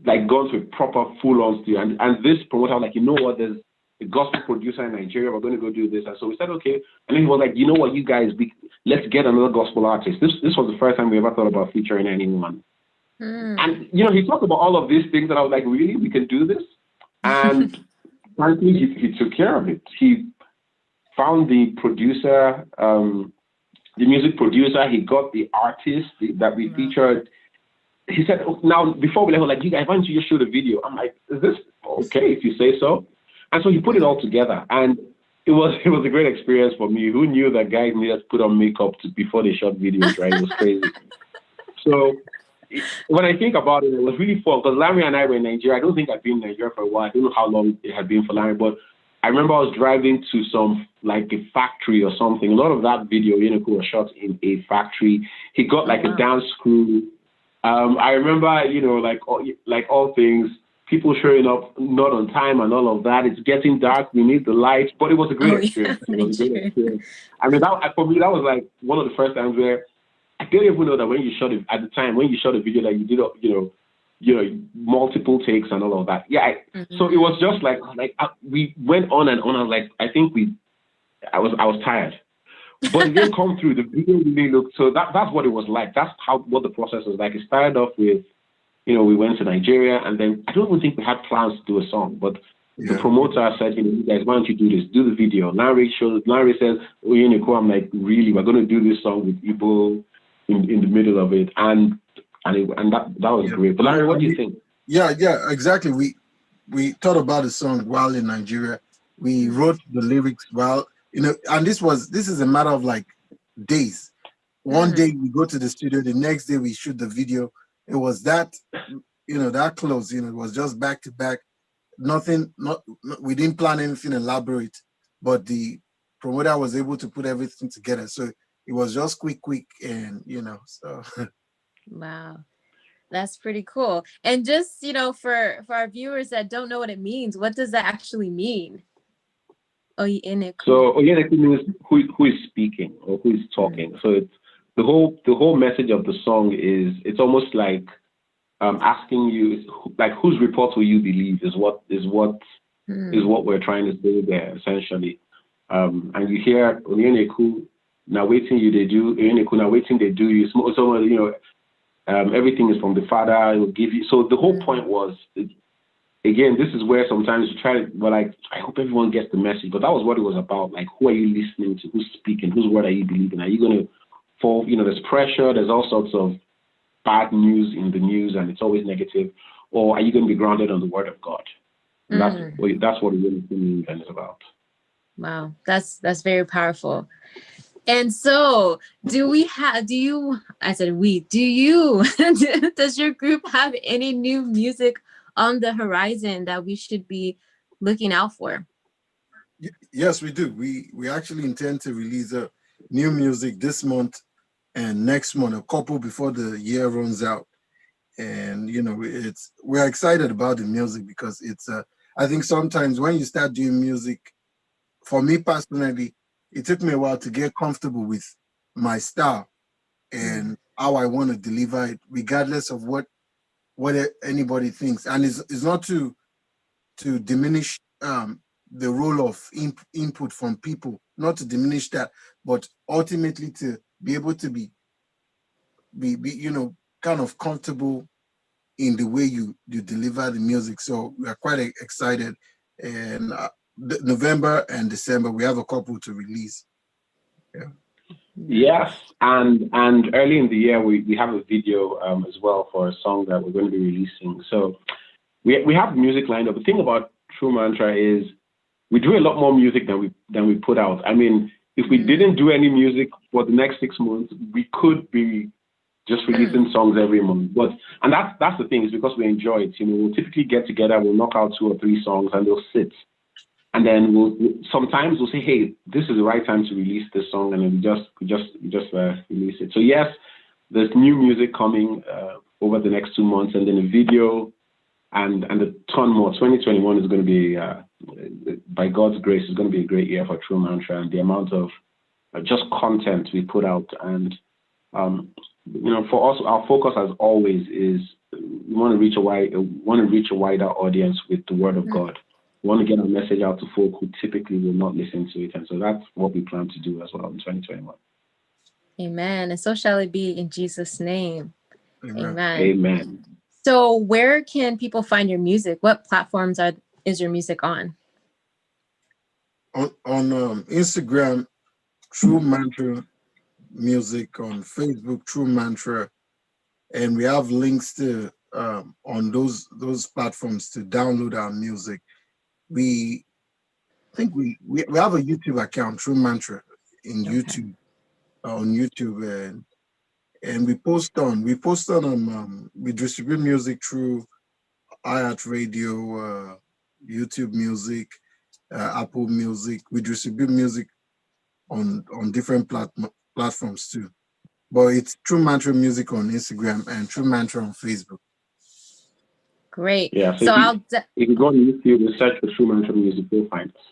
like gone to a proper full-on studio. And this promoter was like, you know what? There's a gospel producer in Nigeria. We're going to go do this. And so we said, okay. And then he was like, you know what, you guys, let's get another gospel artist. This was the first time we ever thought about featuring anyone. And, he talked about all of these things, and I was like, really? We can do this? And frankly, he took care of it. He found the producer, the music producer. He got the artist that we featured. He said, oh, now, before we left, like, you guys, why don't you just shoot a video? I'm like, is this okay if you say so? And so he put it all together. And it was a great experience for me. Who knew that guys needed to put on makeup before they shot videos, right? It was crazy. So when I think about it, it was really fun because Larry and I were in Nigeria. I don't think I'd been in Nigeria for a while. I don't know how long it had been for Larry, but I remember I was driving to some like a factory or something. A lot of that video, was shot in a factory. He got like a dance crew. I remember, like all things, people showing up not on time and all of that. It's getting dark. We need the lights, but it was a great experience. It was a great experience. I mean, for me, that was like one of the first times where I didn't even know that when you shot it at the time, when you shot a video that you did, multiple takes and all of that. Yeah. So it was just like we went on and on. I was like, I was tired, but it didn't come through. The video really looked, so that's what it was like. That's what the process was like. It started off with, we went to Nigeria, and then I don't even think we had plans to do a song, but the promoter said, you guys, why don't you do this? Do the video. Larry says, I'm like, really, we're going to do this song with Igbo in the middle of it, and that was great. But Larry, what do you think? Yeah, exactly. We thought about the song while in Nigeria. We wrote the lyrics while, and this is a matter of like days. One day we go to the studio, the next day we shoot the video. It was that, that close. It was just back to back. We didn't plan anything elaborate, but the promoter was able to put everything together. So it was just quick, and so. Wow, that's pretty cool. And just for our viewers that don't know what it means, what does that actually mean? Oyeneku. So Oyeneku means who is speaking or who is talking. So it's the whole message of the song is, it's almost like asking you, like, whose report will you believe is what we're trying to say there, essentially. And you hear Oyeneku, now waiting you they do, Oyeneku, now waiting they do you. So everything is from the Father. It will give you. So the whole point was, again, this is where sometimes you try to, like, I hope everyone gets the message, but that was what it was about. Like, who are you listening to? Who's speaking? Whose word are you believing? Are you going to fall? There's pressure. There's all sorts of bad news in the news, and it's always negative. Or are you going to be grounded on the word of God? And that's what it really means and is about. Wow, that's very powerful. And so, does your group have any new music on the horizon that we should be looking out for? Yes, we do. We actually intend to release new music this month and next month, a couple before the year runs out. And we're excited about the music because it's I think sometimes when you start doing music, for me personally, it took me a while to get comfortable with my style and how I want to deliver it, regardless of what anybody thinks. And it's not to diminish the role of input from people, not to diminish that, but ultimately to be able to be kind of comfortable in the way you deliver the music. So we are quite excited. And November and December, we have a couple to release. Yeah. Yes, and early in the year we have a video as well for a song that we're going to be releasing. So we have music lined up. The thing about True Mantra is we do a lot more music than we put out. I mean, if we didn't do any music for the next 6 months, we could be just releasing songs every month. And that's the thing, is because we enjoy it. We'll typically get together, we'll knock out 2 or 3 songs, and they'll sit. And then sometimes we'll say, hey, this is the right time to release this song, and then we just release it. So yes, there's new music coming over the next 2 months, and then a video, and a ton more. 2021 is going to be, by God's grace, is going to be a great year for True Mantra, and the amount of just content we put out. And for us, our focus as always is we want to reach a wider audience with the Word of God. We want to get our message out to folk who typically will not listen to it. And so that's what we plan to do as well in 2021. Amen. And so shall it be in Jesus' name. Amen. Amen. So where can people find your music? What platforms is your music on? On Instagram, True Mantra Music, on Facebook, True Mantra. And we have links to on those platforms to download our music. We think we have a YouTube account, True Mantra, in Okay. YouTube, on YouTube, and we post on we distribute music through iHeartRadio, YouTube Music, Apple Music. We distribute music on different platforms too. But it's True Mantra Music on Instagram and True Mantra on Facebook. Great. Yeah. So So if you go on YouTube and search for True Mantra Music, you'll find us.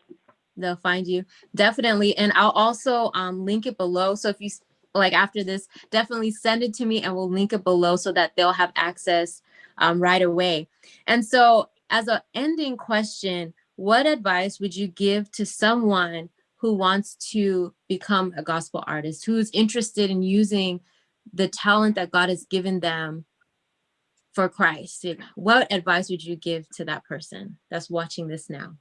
they'll find you, definitely. And I'll also link it below. So if you like after this, definitely send it to me and we'll link it below so that they'll have access right away. And so as an ending question, what advice would you give to someone who wants to become a gospel artist, who's interested in using the talent that God has given them for Christ? What advice would you give to that person that's watching this now?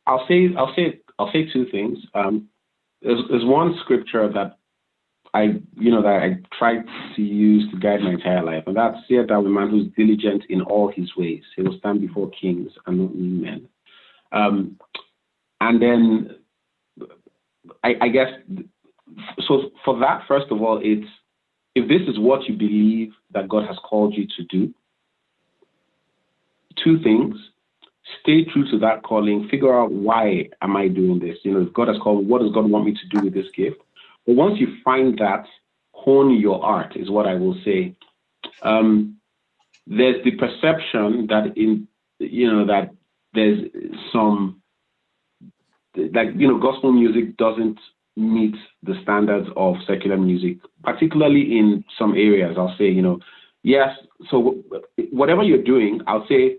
I'll say two things. There's one scripture that I tried to use to guide my entire life, and that's "Fear thou a man who's diligent in all his ways. He will stand before kings and not mean men." And then I guess so. For that, first of all, it's if this is what you believe that God has called you to do, two things. Stay true to that calling. Figure out, why am I doing this? If God has called me, what does God want me to do with this gift? But once you find that, hone your art is what I will say. There's the perception that that there's some, gospel music doesn't meet the standards of secular music, particularly in some areas. I'll say, yes. So whatever you're doing, I'll say,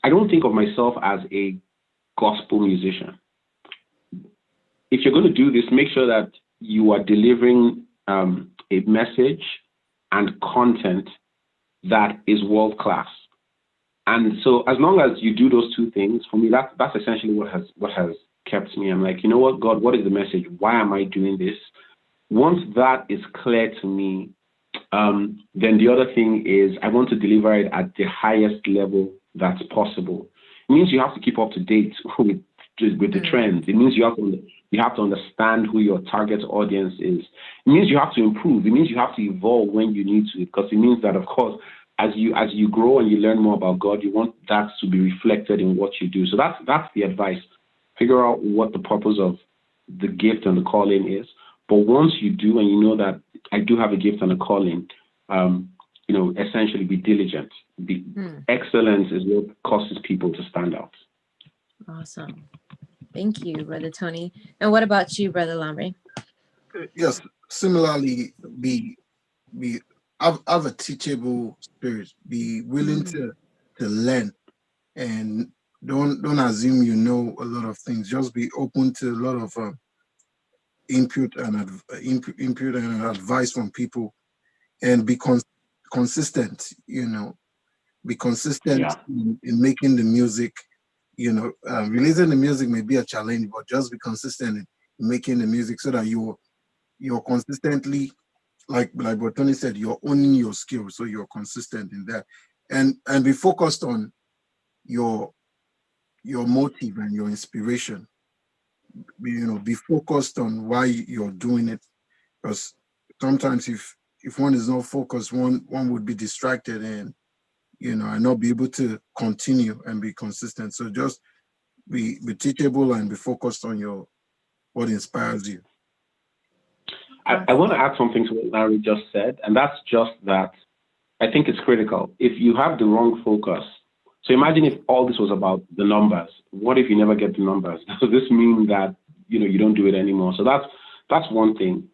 I don't think of myself as a gospel musician. If you're going to do this, make sure that you are delivering a message and content that is world class. And so, as long as you do those two things, for me, that's essentially what has kept me. I'm like, you know what, God, what is the message? Why am I doing this? Once that is clear to me, then the other thing is I want to deliver it at the highest level that's possible. It means you have to keep up to date with the trends. It means you have to understand who your target audience is. It means you have to improve. It means you have to evolve when you need to, because it means that, of course, as you grow and you learn more about God, you want that to be reflected in what you do. So that's the advice. Figure out what the purpose of the gift and the calling is. But once you do, and you know that I do have a gift and a calling, essentially be diligent. Excellence is what causes people to stand out. Awesome. Thank you, Brother Tony. And what about you, Brother Lamre? Yes, similarly, have a teachable spirit. Be willing to learn, and don't assume you know a lot of things. Just be open to a lot of input and advice from people, and be consistent. Be consistent in making the music. Releasing the music may be a challenge, but just be consistent in making the music so that you're consistently, like what Tony said, you're owning your skills, so you're consistent in that, and be focused on your motive and your inspiration. Be focused on why you're doing it, because sometimes if one is not focused, one would be distracted and not be able to continue and be consistent. So just be teachable and be focused on what inspires you. I want to add something to what Larry just said, and that's just that I think it's critical. If you have the wrong focus, so imagine if all this was about the numbers. What if you never get the numbers? Does this mean that you don't do it anymore? So that's one thing.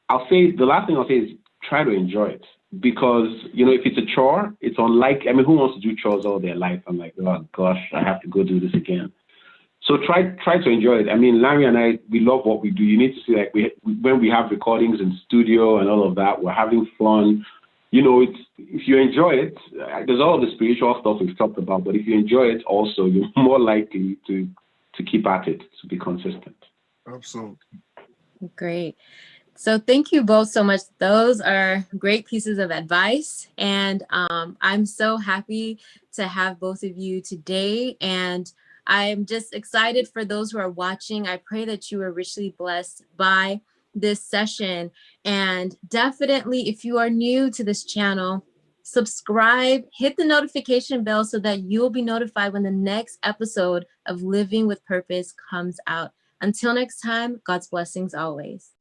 I'll say the last thing I'll say is try to enjoy it, because if it's a chore, it's unlike, who wants to do chores all their life? I'm like, oh gosh, I have to go do this again. So try to enjoy it. Larry and I, we love what we do. You need to see, like, when we have recordings in studio and all of that, we're having fun. If you enjoy it, there's all the spiritual stuff we've talked about, but if you enjoy it also, you're more likely to keep at it, to be consistent. Absolutely. Great. So thank you both so much. Those are great pieces of advice. And I'm so happy to have both of you today. And I'm just excited for those who are watching. I pray that you are richly blessed by this session. And definitely, if you are new to this channel, subscribe, hit the notification bell so that you'll be notified when the next episode of Living with Purpose comes out. Until next time, God's blessings always.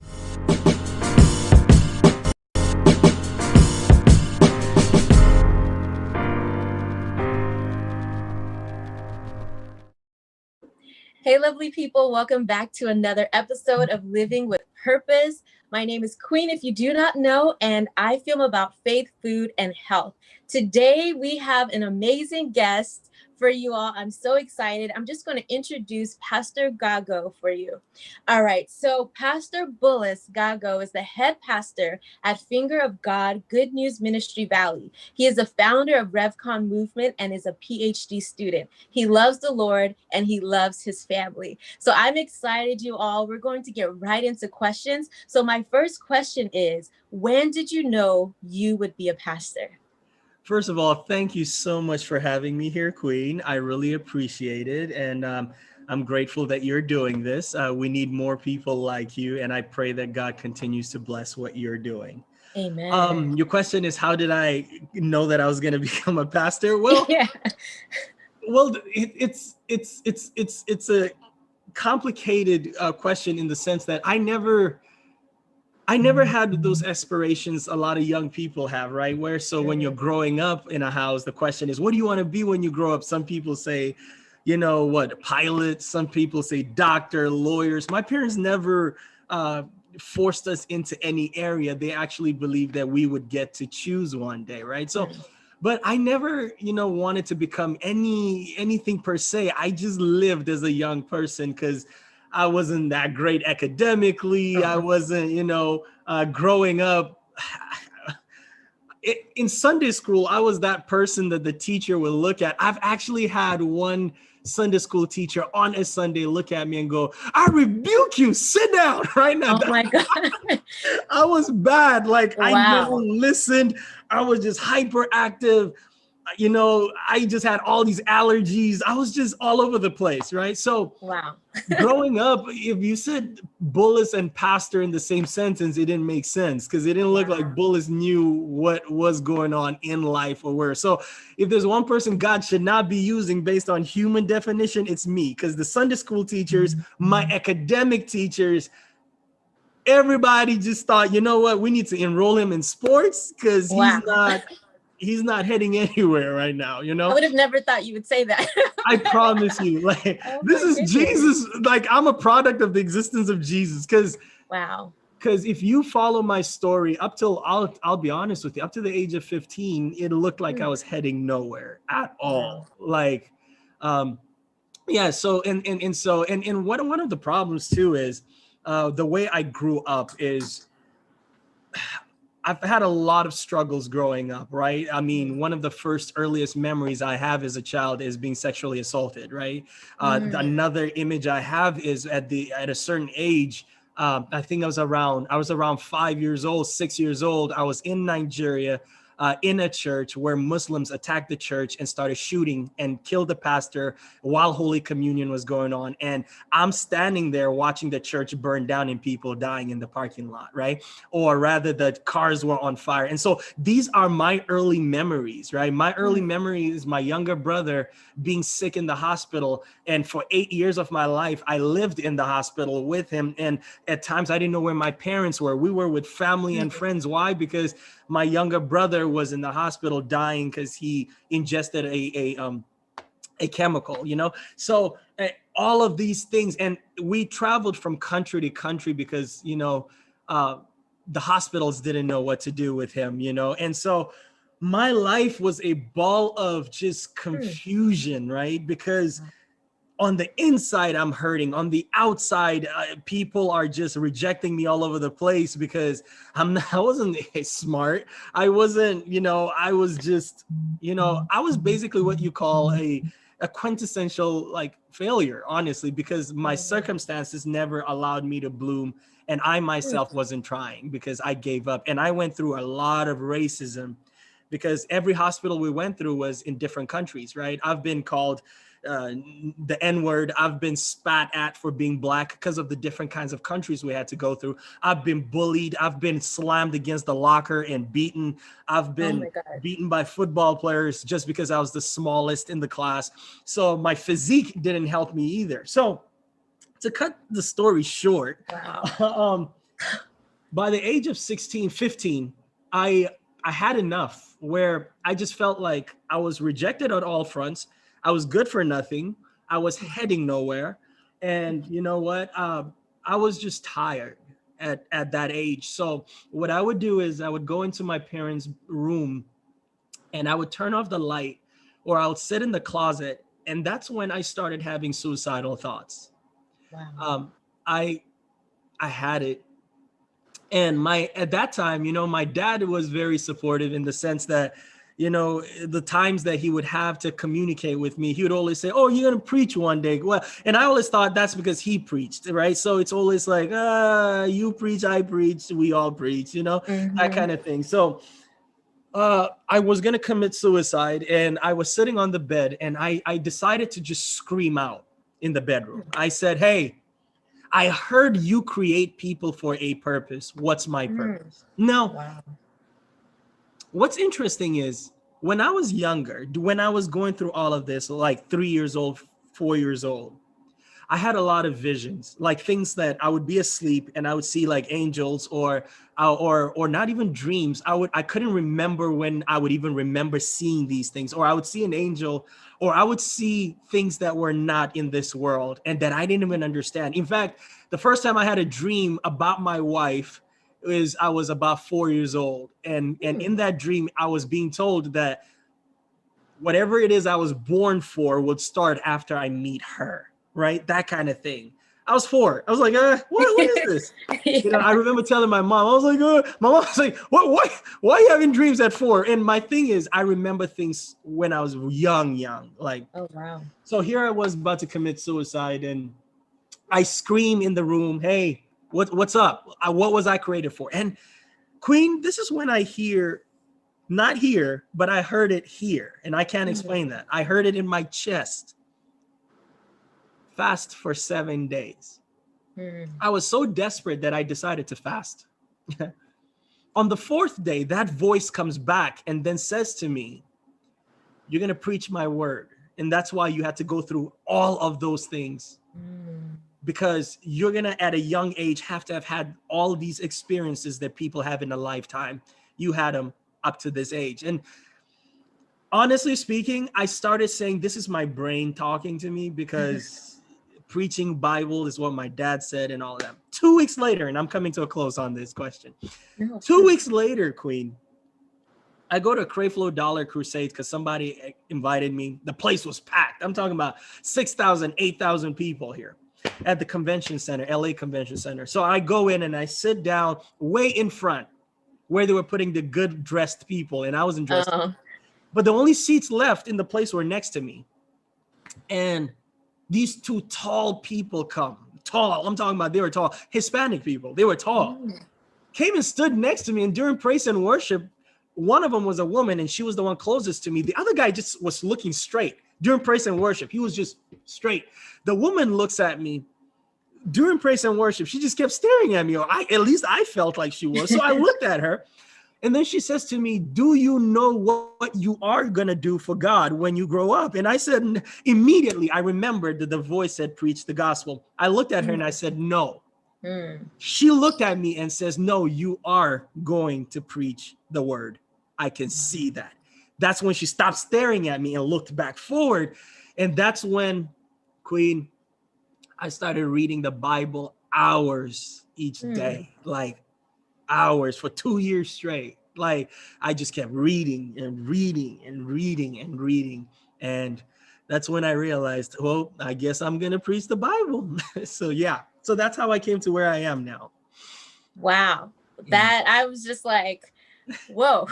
Hey, lovely people. Welcome back to another episode of Living with Purpose. My name is Queen, if you do not know, and I film about faith, food, and health. Today, we have an amazing guest for you all. I'm so excited. I'm just going to introduce Pastor Gago for you. All right. So Pastor Bullis Gago is the head pastor at Finger of God Good News Ministry Valley. He is the founder of RevCon Movement and is a PhD student. He loves the Lord and he loves his family. So I'm excited, you all. We're going to get right into questions. So my first question is, when did you know you would be a pastor? First of all, thank you so much for having me here, Queen. I really appreciate it. And I'm grateful that you're doing this. We need more people like you. And I pray that God continues to bless what you're doing. Amen. Your question is, how did I know that I was going to become a pastor? Well, Yeah. well, it's a complicated question in the sense that I never had those aspirations a lot of young people have, right? Where so when you're growing up in a house, the question is, what do you want to be when you grow up? Some people say, you know what, pilot. Some people say doctor, lawyers. My parents never forced us into any area. They actually believed that we would get to choose one day, right? So, but I never, wanted to become anything per se. I just lived as a young person because I wasn't that great academically. I wasn't, growing up. In Sunday school, I was that person that the teacher would look at. I've actually had one Sunday school teacher on a Sunday look at me and go, "I rebuke you, sit down right now." Oh my God. I was bad. Like, Wow. I never listened. I was just hyperactive. I just had all these allergies. I was just all over the place, right? So wow. Growing up, if you said Bullis and pastor in the same sentence, it didn't make sense because it didn't look like Bullis knew what was going on in life or where. So if there's one person God should not be using based on human definition, it's me, because the Sunday school teachers, my academic teachers, everybody just thought, you know what, we need to enroll him in sports because he's not heading anywhere right now, I would have never thought you would say that. I promise you, like, this is goodness. Jesus. Like, I'm a product of the existence of Jesus. Because if you follow my story up till, I'll be honest with you, up to the age of 15, it looked like I was heading nowhere at all. Like, yeah. So and one of the problems too is the way I grew up is I've had a lot of struggles growing up, right? I mean, one of the first earliest memories I have as a child is being sexually assaulted, right? Another image I have is at a certain age, I think I was around 5 years old, 6 years old. I was in Nigeria, in a church where Muslims attacked the church and started shooting and killed the pastor while Holy Communion was going on. And I'm standing there watching the church burn down and people dying in the parking lot, right? Or rather, the cars were on fire. And so these are my early memories, right? My early memory is my younger brother being sick in the hospital. And for 8 years of my life, I lived in the hospital with him. And at times I didn't know where my parents were. We were with family and friends. Why? Because my younger brother was in the hospital dying because he ingested a chemical, So all of these things, and we traveled from country to country because, the hospitals didn't know what to do with him, And so my life was a ball of just confusion, right? Because on the inside, I'm hurting. On the outside, people are just rejecting me all over the place because I wasn't smart. I wasn't, I was just, I was basically what you call a quintessential like failure, honestly, because my circumstances never allowed me to bloom, and I myself wasn't trying because I gave up. And I went through a lot of racism because every hospital we went through was in different countries, right? I've been called the N-word. I've been spat at for being Black because of the different kinds of countries we had to go through. I've been bullied. I've been slammed against the locker and beaten. I've been beaten by football players just because I was the smallest in the class. So my physique didn't help me either. So to cut the story short, by the age of 16, 15, I had enough where I just felt like I was rejected on all fronts. I was good for nothing. I was heading nowhere. And you know what? I was just tired at that age. So what I would do is I would go into my parents' room and I would turn off the light, or I would sit in the closet. And that's when I started having suicidal thoughts. Wow. I had it. And at that time, you know, my dad was very supportive in the sense that, you know, the times that he would have to communicate with me, he would always say, "Oh, you're going to preach one day." Well, and I always thought that's because he preached, right? So it's always like, you preach, I preach, we all preach, you know, that kind of thing. So I was going to commit suicide, and I was sitting on the bed, and I decided to just scream out in the bedroom. I said, "Hey, I heard you create people for a purpose. What's my purpose?" Now, what's interesting is when I was younger, when I was going through all of this, like 3 years old, 4 years old, I had a lot of visions, like things that I would be asleep and I would see like angels or not even dreams. I couldn't remember when I would even remember seeing these things, or I would see an angel, or I would see things that were not in this world and that I didn't even understand. In fact, the first time I had a dream about my wife is I was about 4 years old. And in that dream, I was being told that whatever it is I was born for would start after I meet her, right? That kind of thing. I was 4. I was like, what is this? You know, I remember telling my mom, I was like, my mom was like, why are you having dreams at 4? And my thing is, I remember things when I was young, like, oh, wow. So here I was about to commit suicide, and I scream in the room, "Hey, what's up? What was I created for?" And Queen, this is when I hear, not here, but I heard it here. And I can't explain that. I heard it in my chest. Fast for 7 days. I was so desperate that I decided to fast. On the 4th day, that voice comes back and then says to me, "You're going to preach my word." And that's why you had to go through all of those things. Because you're going to, at a young age, have to have had all these experiences that people have in a lifetime. You had them up to this age. And honestly speaking, I started saying, this is my brain talking to me, because preaching Bible is what my dad said and all that. 2 weeks later, and I'm coming to a close on this question. 2 weeks later, Queen, I go to a Crayflow Dollar Crusade because somebody invited me. The place was packed. I'm talking about 6,000, 8,000 people here at the convention center, LA Convention Center. So I go in and I sit down way in front where they were putting the good dressed people, and I wasn't dressed. But the only seats left in the place were next to me. And these 2 tall people come. Tall, I'm talking about, they were tall. Hispanic people, they were tall. Came and stood next to me, and during praise and worship, one of them was a woman, and she was the one closest to me. The other guy just was looking straight. During praise and worship, he was just straight. The woman looks at me. During praise and worship, she just kept staring at me, or at least I felt like she was. So I looked at her, and then she says to me, "Do you know what you are going to do for God when you grow up?" And I said, immediately, I remembered that the voice said, "Preach the gospel." I looked at her and I said, "No." She looked at me and says, "No, you are going to preach the word. I can see that." That's when she stopped staring at me and looked back forward. And that's when, Queen, I started reading the Bible hours each day, like hours for 2 years straight. Like I just kept reading and reading and reading and reading. And that's when I realized, well, I guess I'm going to preach the Bible. So yeah. So that's how I came to where I am now. Wow. That I was just like, Whoa.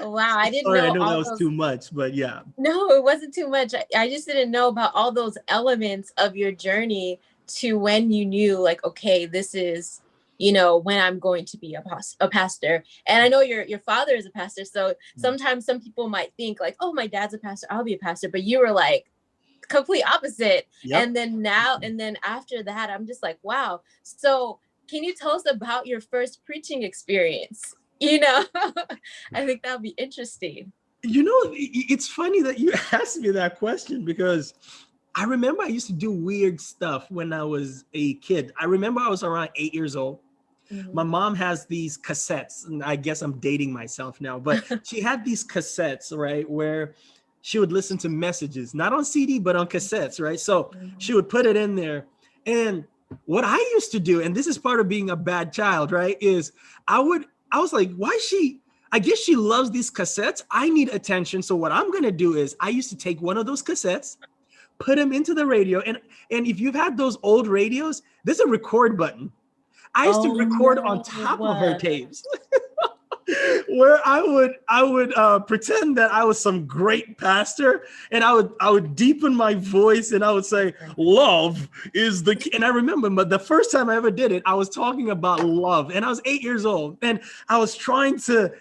Wow, I didn't Sorry, I know know that all was those. too much, but yeah. No, it wasn't too much. I just didn't know about all those elements of your journey to when you knew, like, okay, this is, when I'm going to be a pastor. And I know your father is a pastor. So sometimes some people might think like, oh, my dad's a pastor, I'll be a pastor. But you were like complete opposite. Yep. And then after that, I'm just like, wow. So can you tell us about your first preaching experience? I think that would be interesting. It's funny that you asked me that question, because I remember I used to do weird stuff when I was a kid. I remember I was around 8 years old. Mm-hmm. My mom has these cassettes, and I guess I'm dating myself now, but she had these cassettes, right, where she would listen to messages, not on CD, but on cassettes, right? So she would put it in there. And what I used to do, and this is part of being a bad child, right, is I was like, I guess she loves these cassettes. I need attention. So what I'm going to do is I used to take one of those cassettes, put them into the radio. And if you've had those old radios, there's a record button. I used to record on top of her tapes. Where I would pretend that I was some great pastor, and I would deepen my voice, and I would say, love is the key. And I remember, but the first time I ever did it, I was talking about love, and I was 8 years old, and I was trying to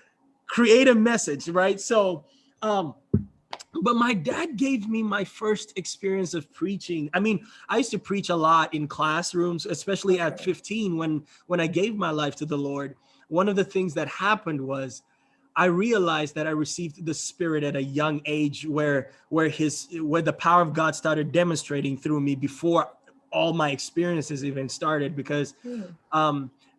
create a message, right? So, but my dad gave me my first experience of preaching. I mean, I used to preach a lot in classrooms, especially at 15 when I gave my life to the Lord. One of the things that happened was I realized that I received the Spirit at a young age where the power of God started demonstrating through me before all my experiences even started, because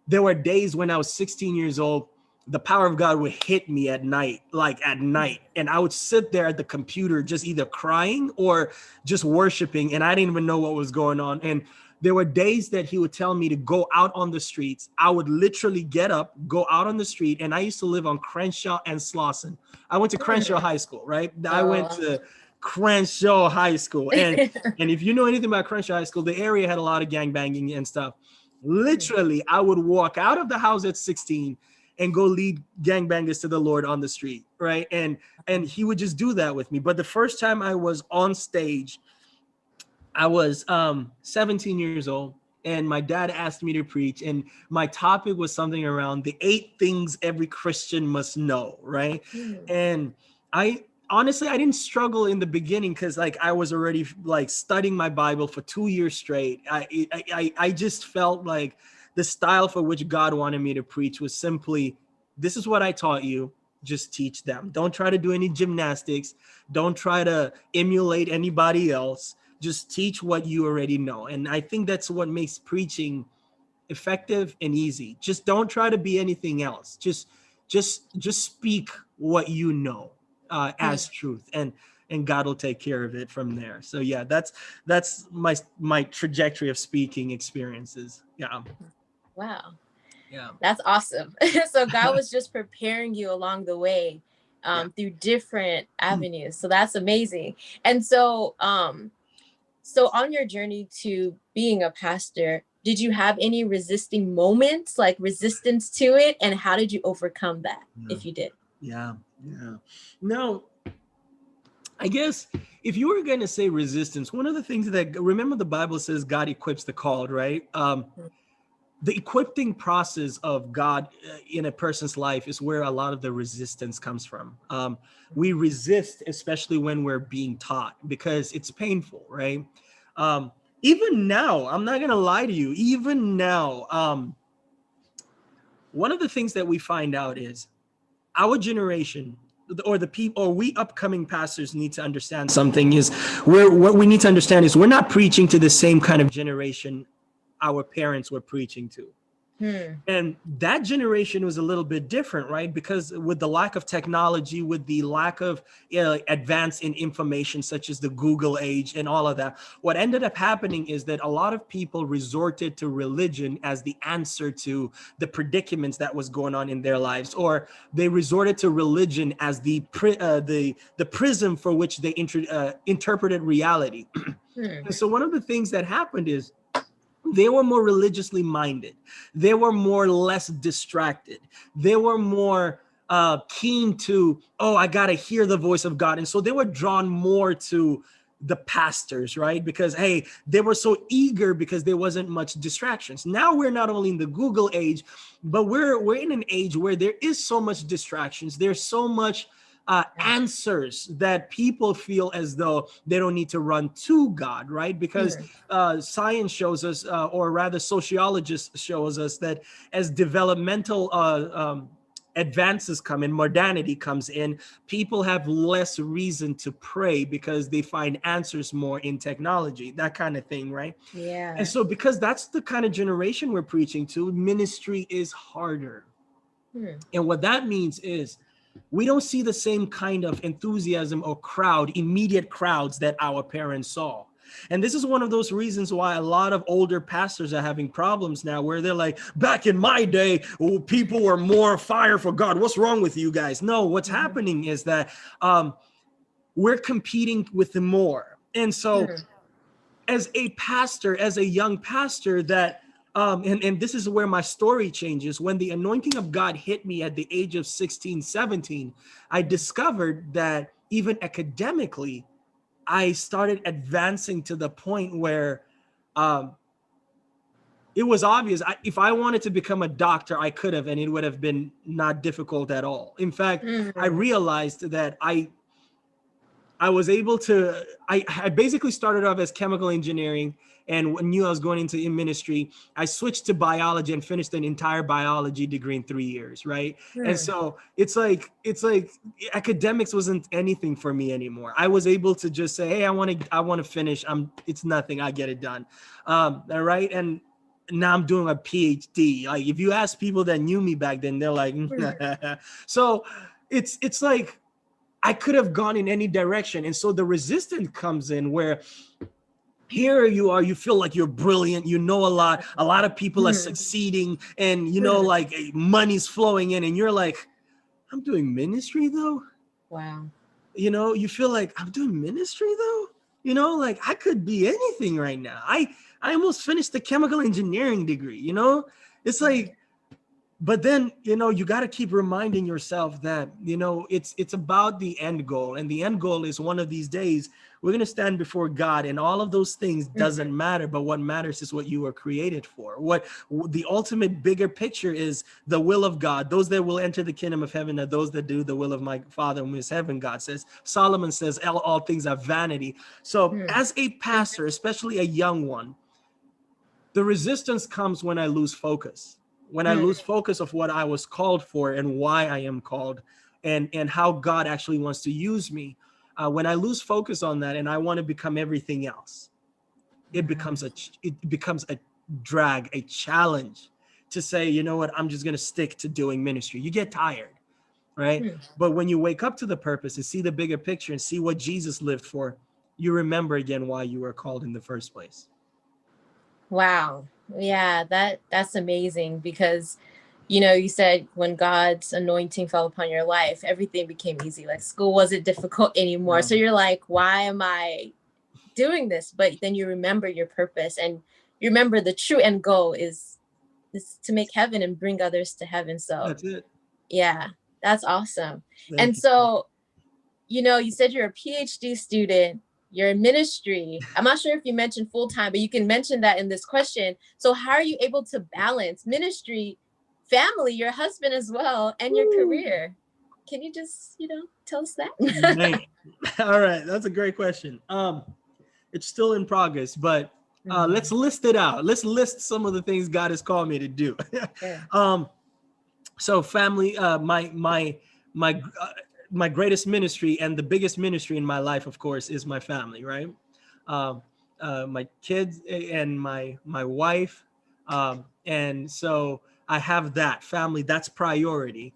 there were days when I was 16 years old, the power of God would hit me at night, and I would sit there at the computer just either crying or just worshiping, and I didn't even know what was going on. And there were days that he would tell me to go out on the streets. I would literally get up, go out on the street, and I used to live on Crenshaw and Slauson. I went to Crenshaw High School, right? I went to Crenshaw High School, and if you know anything about Crenshaw High School, the area had a lot of gangbanging and stuff. Literally, I would walk out of the house at 16 and go lead gangbangers to the Lord on the street, right? And he would just do that with me. But the first time I was on stage, I was 17 years old, and my dad asked me to preach, and my topic was something around the 8 things every Christian must know, right? And I honestly didn't struggle in the beginning, because like I was already like studying my Bible for 2 years straight. I just felt like the style for which God wanted me to preach was simply, this is what I taught you, just teach them. Don't try to do any gymnastics. Don't try to emulate anybody else. Just teach what you already know. And I think that's what makes preaching effective and easy. Just don't try to be anything else. Just speak what you know as truth, and God will take care of it from there. So yeah, that's my trajectory of speaking experiences. Yeah. Wow. Yeah. That's awesome. So God was just preparing you along the way through different avenues. So that's amazing. And so on your journey to being a pastor, did you have any resisting moments, like resistance to it? And how did you overcome that, if you did? Yeah. No, I guess if you were going to say resistance, one of the things remember the Bible says God equips the called, right? The equipping process of God in a person's life is where a lot of the resistance comes from. We resist, especially when we're being taught, because it's painful, right? Even now, I'm not going to lie to you, even now, one of the things that we find out is our generation, or the people, or we upcoming pastors need to understand something, is what we need to understand is we're not preaching to the same kind of generation our parents were preaching to. And that generation was a little bit different, right? Because with the lack of technology, with the lack of advance in information, such as the Google age and all of that, what ended up happening is that a lot of people resorted to religion as the answer to the predicaments that was going on in their lives, or they resorted to religion as the prism for which they interpreted reality. And so one of the things that happened is, They were more religiously minded. They were more less distracted. They were more keen to, oh, I got to hear the voice of God. And so they were drawn more to the pastors, right? Because, hey, they were so eager because there wasn't much distractions. Now we're not only in the Google age, but we're in an age where there is so much distractions. There's so much answers that people feel as though they don't need to run to God, right? Because science shows us, or rather sociologists shows us, that as developmental advances come in, modernity comes in, people have less reason to pray because they find answers more in technology, that kind of thing, right? Yeah. And so because that's the kind of generation we're preaching to, ministry is harder. And what that means is we don't see the same kind of enthusiasm or immediate crowds that our parents saw. And this is one of those reasons why a lot of older pastors are having problems now, where they're like, back in my day, people were more fire for God. What's wrong with you guys? No, what's happening is that we're competing with the more. And so as a pastor, as a young pastor, that and this is where my story changes. When the anointing of God hit me at the age of 16, 17, I discovered that even academically, I started advancing to the point where it was obvious. If I wanted to become a doctor, I could have, and it would have been not difficult at all. In fact, I realized that I was able to, I basically started off as chemical engineering, and knew I was going into ministry. I switched to biology and finished an entire biology degree in 3 years, right? And so it's like academics wasn't anything for me anymore. I was able to just say, hey, I want to finish. It's nothing. I get it done. All right. And now I'm doing a PhD. Like, if you ask people that knew me back then, they're like, so it's like, I could have gone in any direction. And so the resistance comes in where here you are, you feel like you're brilliant, you know a lot of people are succeeding, and like money's flowing in, and you're like, I'm doing ministry though. Wow. You feel like, I'm doing ministry though. Like, I could be anything right now. I almost finished the chemical engineering degree. It's like, but then, you got to keep reminding yourself that, it's about the end goal. And the end goal is, one of these days, we're going to stand before God, and all of those things doesn't matter. But what matters is what you were created for. What the ultimate bigger picture is, the will of God. Those that will enter the kingdom of heaven are those that do the will of my Father who is heaven, God says. Solomon says, all things are vanity. So as a pastor, especially a young one, the resistance comes when I lose focus. When I lose focus of what I was called for and why I am called, and how God actually wants to use me. When I lose focus on that and I want to become everything else, it becomes a drag, a challenge to say, you know what, I'm just going to stick to doing ministry. You get tired, right? But when you wake up to the purpose and see the bigger picture and see what Jesus lived for, you remember again why you were called in the first place. Wow. Yeah, that's amazing, because you said when God's anointing fell upon your life, everything became easy. Like, school wasn't difficult anymore. So you're like, why am I doing this? But then you remember your purpose, and you remember the true end goal is to make heaven and bring others to heaven. So that's it. Yeah, that's awesome. Thank and you. so, you said you're a PhD student. You're in ministry. I'm not sure if you mentioned full-time, but you can mention that in this question. So how are you able to balance ministry, family, your husband as well, and your career? Can you just, tell us that? Man. All right. That's a great question. It's still in progress, but let's list it out. Let's list some of the things God has called me to do. So family, my greatest ministry and the biggest ministry in my life, of course, is my family, right? My kids and my wife. And so I have that family, that's priority.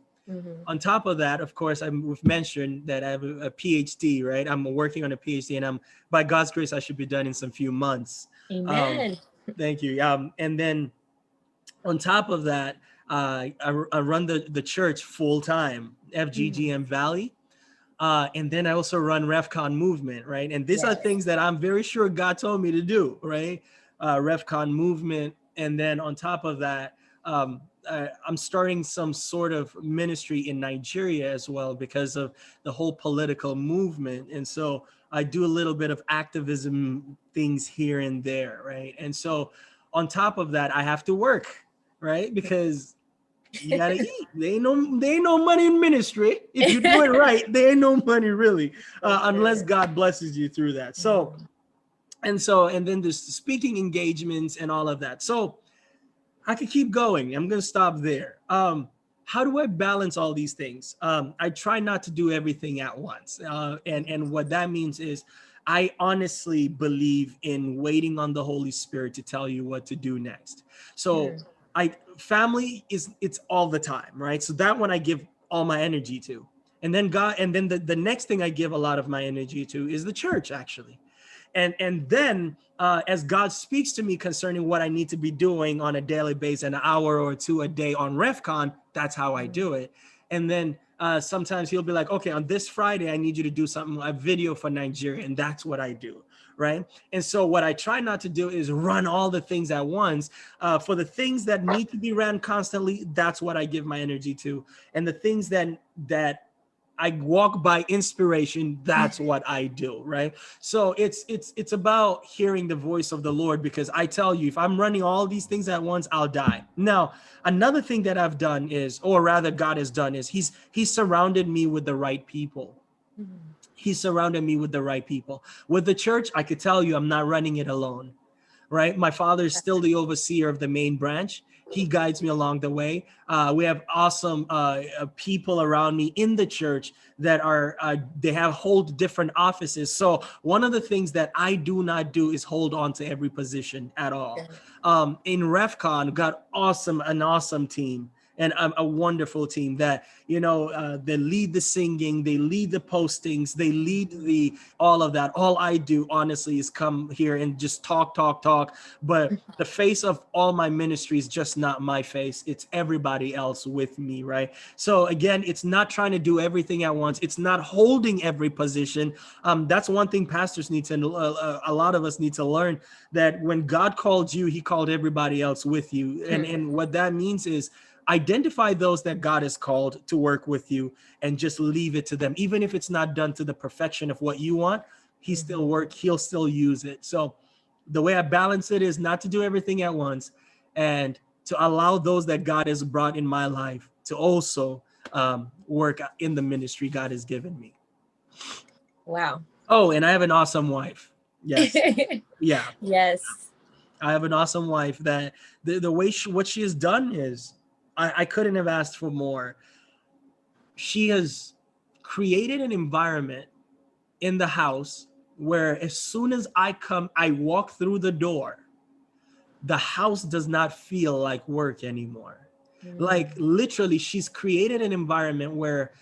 On top of that, of course, we've mentioned that I have a PhD, right? I'm working on a PhD, and by God's grace, I should be done in some few months. Amen. Thank you. And then on top of that, I run the church full time, FGGM Valley. And then I also run RefCon Movement, right? And these are things that I'm very sure God told me to do, right? RevCon movement. And then on top of that, I'm starting some sort of ministry in Nigeria as well because of the whole political movement. And so I do a little bit of activism things here and there, right? And so on top of that, I have to work, right? Because you gotta eat. There ain't no money in ministry. If you do it right, there ain't no money really, unless God blesses you through that. So, and then there's speaking engagements and all of that. So I could keep going. I'm gonna stop there. How do I balance all these things? I try not to do everything at once. And what that means is I honestly believe in waiting on the Holy Spirit to tell you what to do next. So family it's all the time, right? So that one I give all my energy to. And then the next thing I give a lot of my energy to is the church, actually. And then as God speaks to me concerning what I need to be doing on a daily basis, an hour or two a day on RevCon, that's how I do it. And then sometimes he'll be like, okay, on this Friday, I need you to do something, a video for Nigeria. And that's what I do, right? And so what I try not to do is run all the things at once. For the things that need to be ran constantly, that's what I give my energy to. And the things that I walk by inspiration, that's what I do, right? So it's about hearing the voice of the Lord, because I tell you, if I'm running all these things at once, I'll die. Now, another thing that I've done is, or rather God has done, is he's surrounded me with the right people. He surrounded me with the right people. With the church, I could tell you I'm not running it alone, right? My father is still the overseer of the main branch. He guides me along the way. We have awesome people around me in the church that are, they hold different offices. So one of the things that I do not do is hold on to every position at all. In RevCon, got an awesome team. And a wonderful team that, they lead the singing, they lead the postings, they lead all of that. All I do, honestly, is come here and just talk. But the face of all my ministry is just not my face. It's everybody else with me, right? So again, it's not trying to do everything at once. It's not holding every position. That's one thing pastors need to, a lot of us need to learn, that when God called you, he called everybody else with you. And what that means is, identify those that God has called to work with you and just leave it to them. Even if it's not done to the perfection of what you want, he'll still use it. So the way I balance it is not to do everything at once, and to allow those that God has brought in my life to also work in the ministry God has given me. Wow. Oh, and I have an awesome wife. Yes. Yeah. Yes. I have an awesome wife that the way what she has done is, I couldn't have asked for more. She has created an environment in the house where as soon as I walk through the door, the house does not feel like work anymore. Like literally, she's created an environment where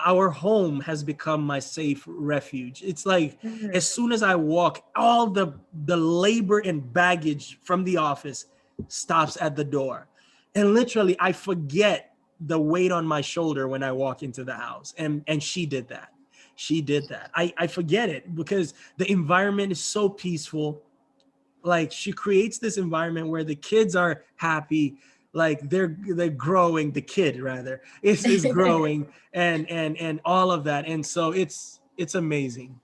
our home has become my safe refuge. It's like as soon as I walk, all the labor and baggage from the office stops at the door. And literally, I forget the weight on my shoulder when I walk into the house. And she did that. I forget it because the environment is so peaceful. Like she creates this environment where the kids are happy, like they're growing. The kid rather is growing, and all of that. And so it's amazing.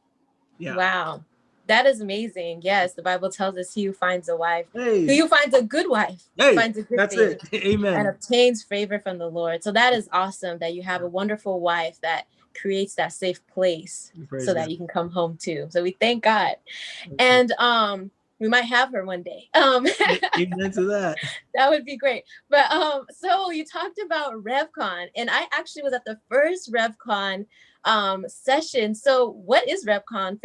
Yeah. Wow. That is amazing. Yes, the Bible tells us he who finds a wife, who finds a good wife, finds a good that's thing, it. Amen. and obtains favor from the Lord. So that is awesome that you have a wonderful wife that creates that safe place so that you can come home to. So we thank God. And we might have her one day. Amen to that. That would be great. But so you talked about RevCon, and I actually was at the first RevCon session. So what is RevCon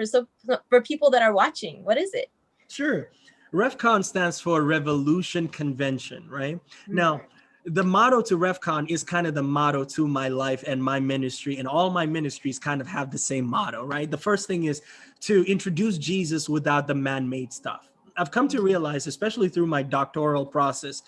for people that are watching? What is it? Sure. RevCon stands for Revolution Convention, right? Now, the motto to RevCon is kind of the motto to my life and my ministry, and all my ministries kind of have the same motto, right? The first thing is to introduce Jesus without the man-made stuff. I've come to realize, especially through my doctoral process,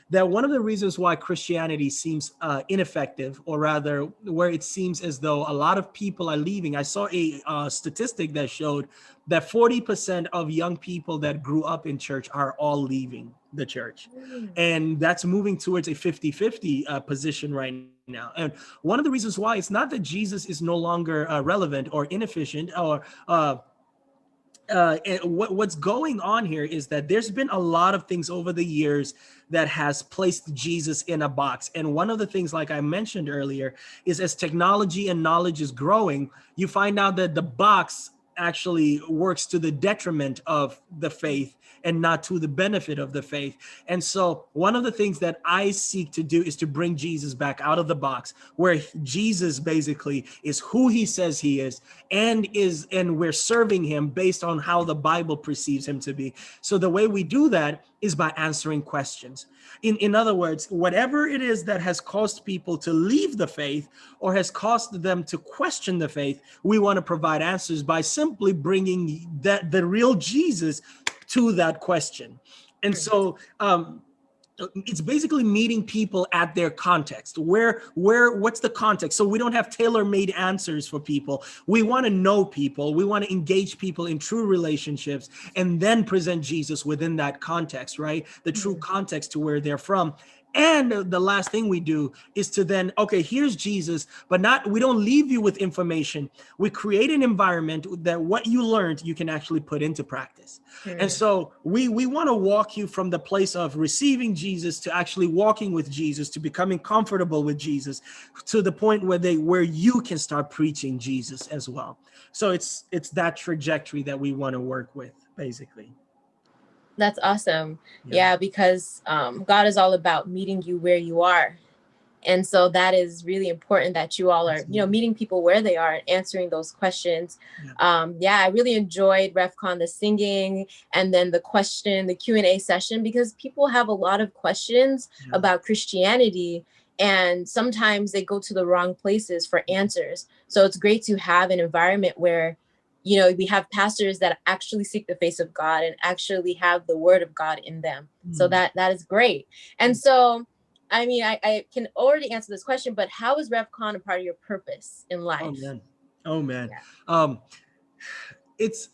that one of the reasons why Christianity seems ineffective, or rather where it seems as though a lot of people are leaving. I saw a statistic that showed that 40% of young people that grew up in church are all leaving the church. And that's moving towards a 50-50 position right now. And one of the reasons why, it's not that Jesus is no longer relevant or inefficient or what's going on here is that there's been a lot of things over the years that has placed Jesus in a box. And one of the things, like I mentioned earlier, is as technology and knowledge is growing, you find out that the box actually works to the detriment of the faith and not to the benefit of the faith. And so one of the things that I seek to do is to bring Jesus back out of the box, where Jesus basically is who he says he is, and we're serving him based on how the Bible perceives him to be. So the way we do that is by answering questions. In other words, whatever it is that has caused people to leave the faith or has caused them to question the faith, we want to provide answers by simply bringing the real Jesus to that question. And so it's basically meeting people at their context. What's the context? So we don't have tailor-made answers for people. We want to know people. We want to engage people in true relationships and then present Jesus within that context, right? The true context to where they're from. And the last thing we do is to then, okay, here's Jesus, but we don't leave you with information. We create an environment that what you learned, you can actually put into practice. And so we want to walk you from the place of receiving Jesus to actually walking with Jesus, to becoming comfortable with Jesus, to the point where you can start preaching Jesus as well. So it's that trajectory that we want to work with, basically. That's awesome. Yeah, because God is all about meeting you where you are. And so that is really important that you all are, meeting people where they are and answering those questions. I really enjoyed RefCon, the singing, and then the Q&A session, because people have a lot of questions about Christianity, and sometimes they go to the wrong places for answers. So it's great to have an environment where we have pastors that actually seek the face of God and actually have the word of God in them. So that is great. And so, I mean, I can already answer this question, but how is RefCon a part of your purpose in life? Oh man. Yeah. It's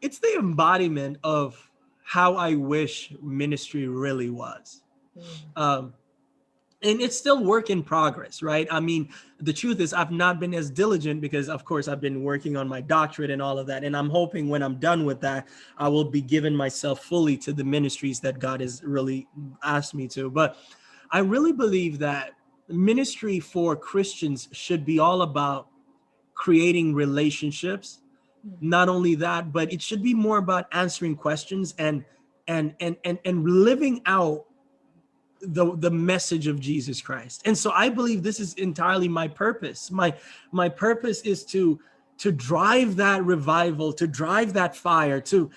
the embodiment of how I wish ministry really was. And it's still work in progress, right? I mean, the truth is I've not been as diligent because, of course, I've been working on my doctorate and all of that. And I'm hoping when I'm done with that, I will be giving myself fully to the ministries that God has really asked me to. But I really believe that ministry for Christians should be all about creating relationships. Not only that, but it should be more about answering questions and living out the message of Jesus Christ. And so I believe this is entirely my purpose. My purpose is to drive that revival, to drive that fire, to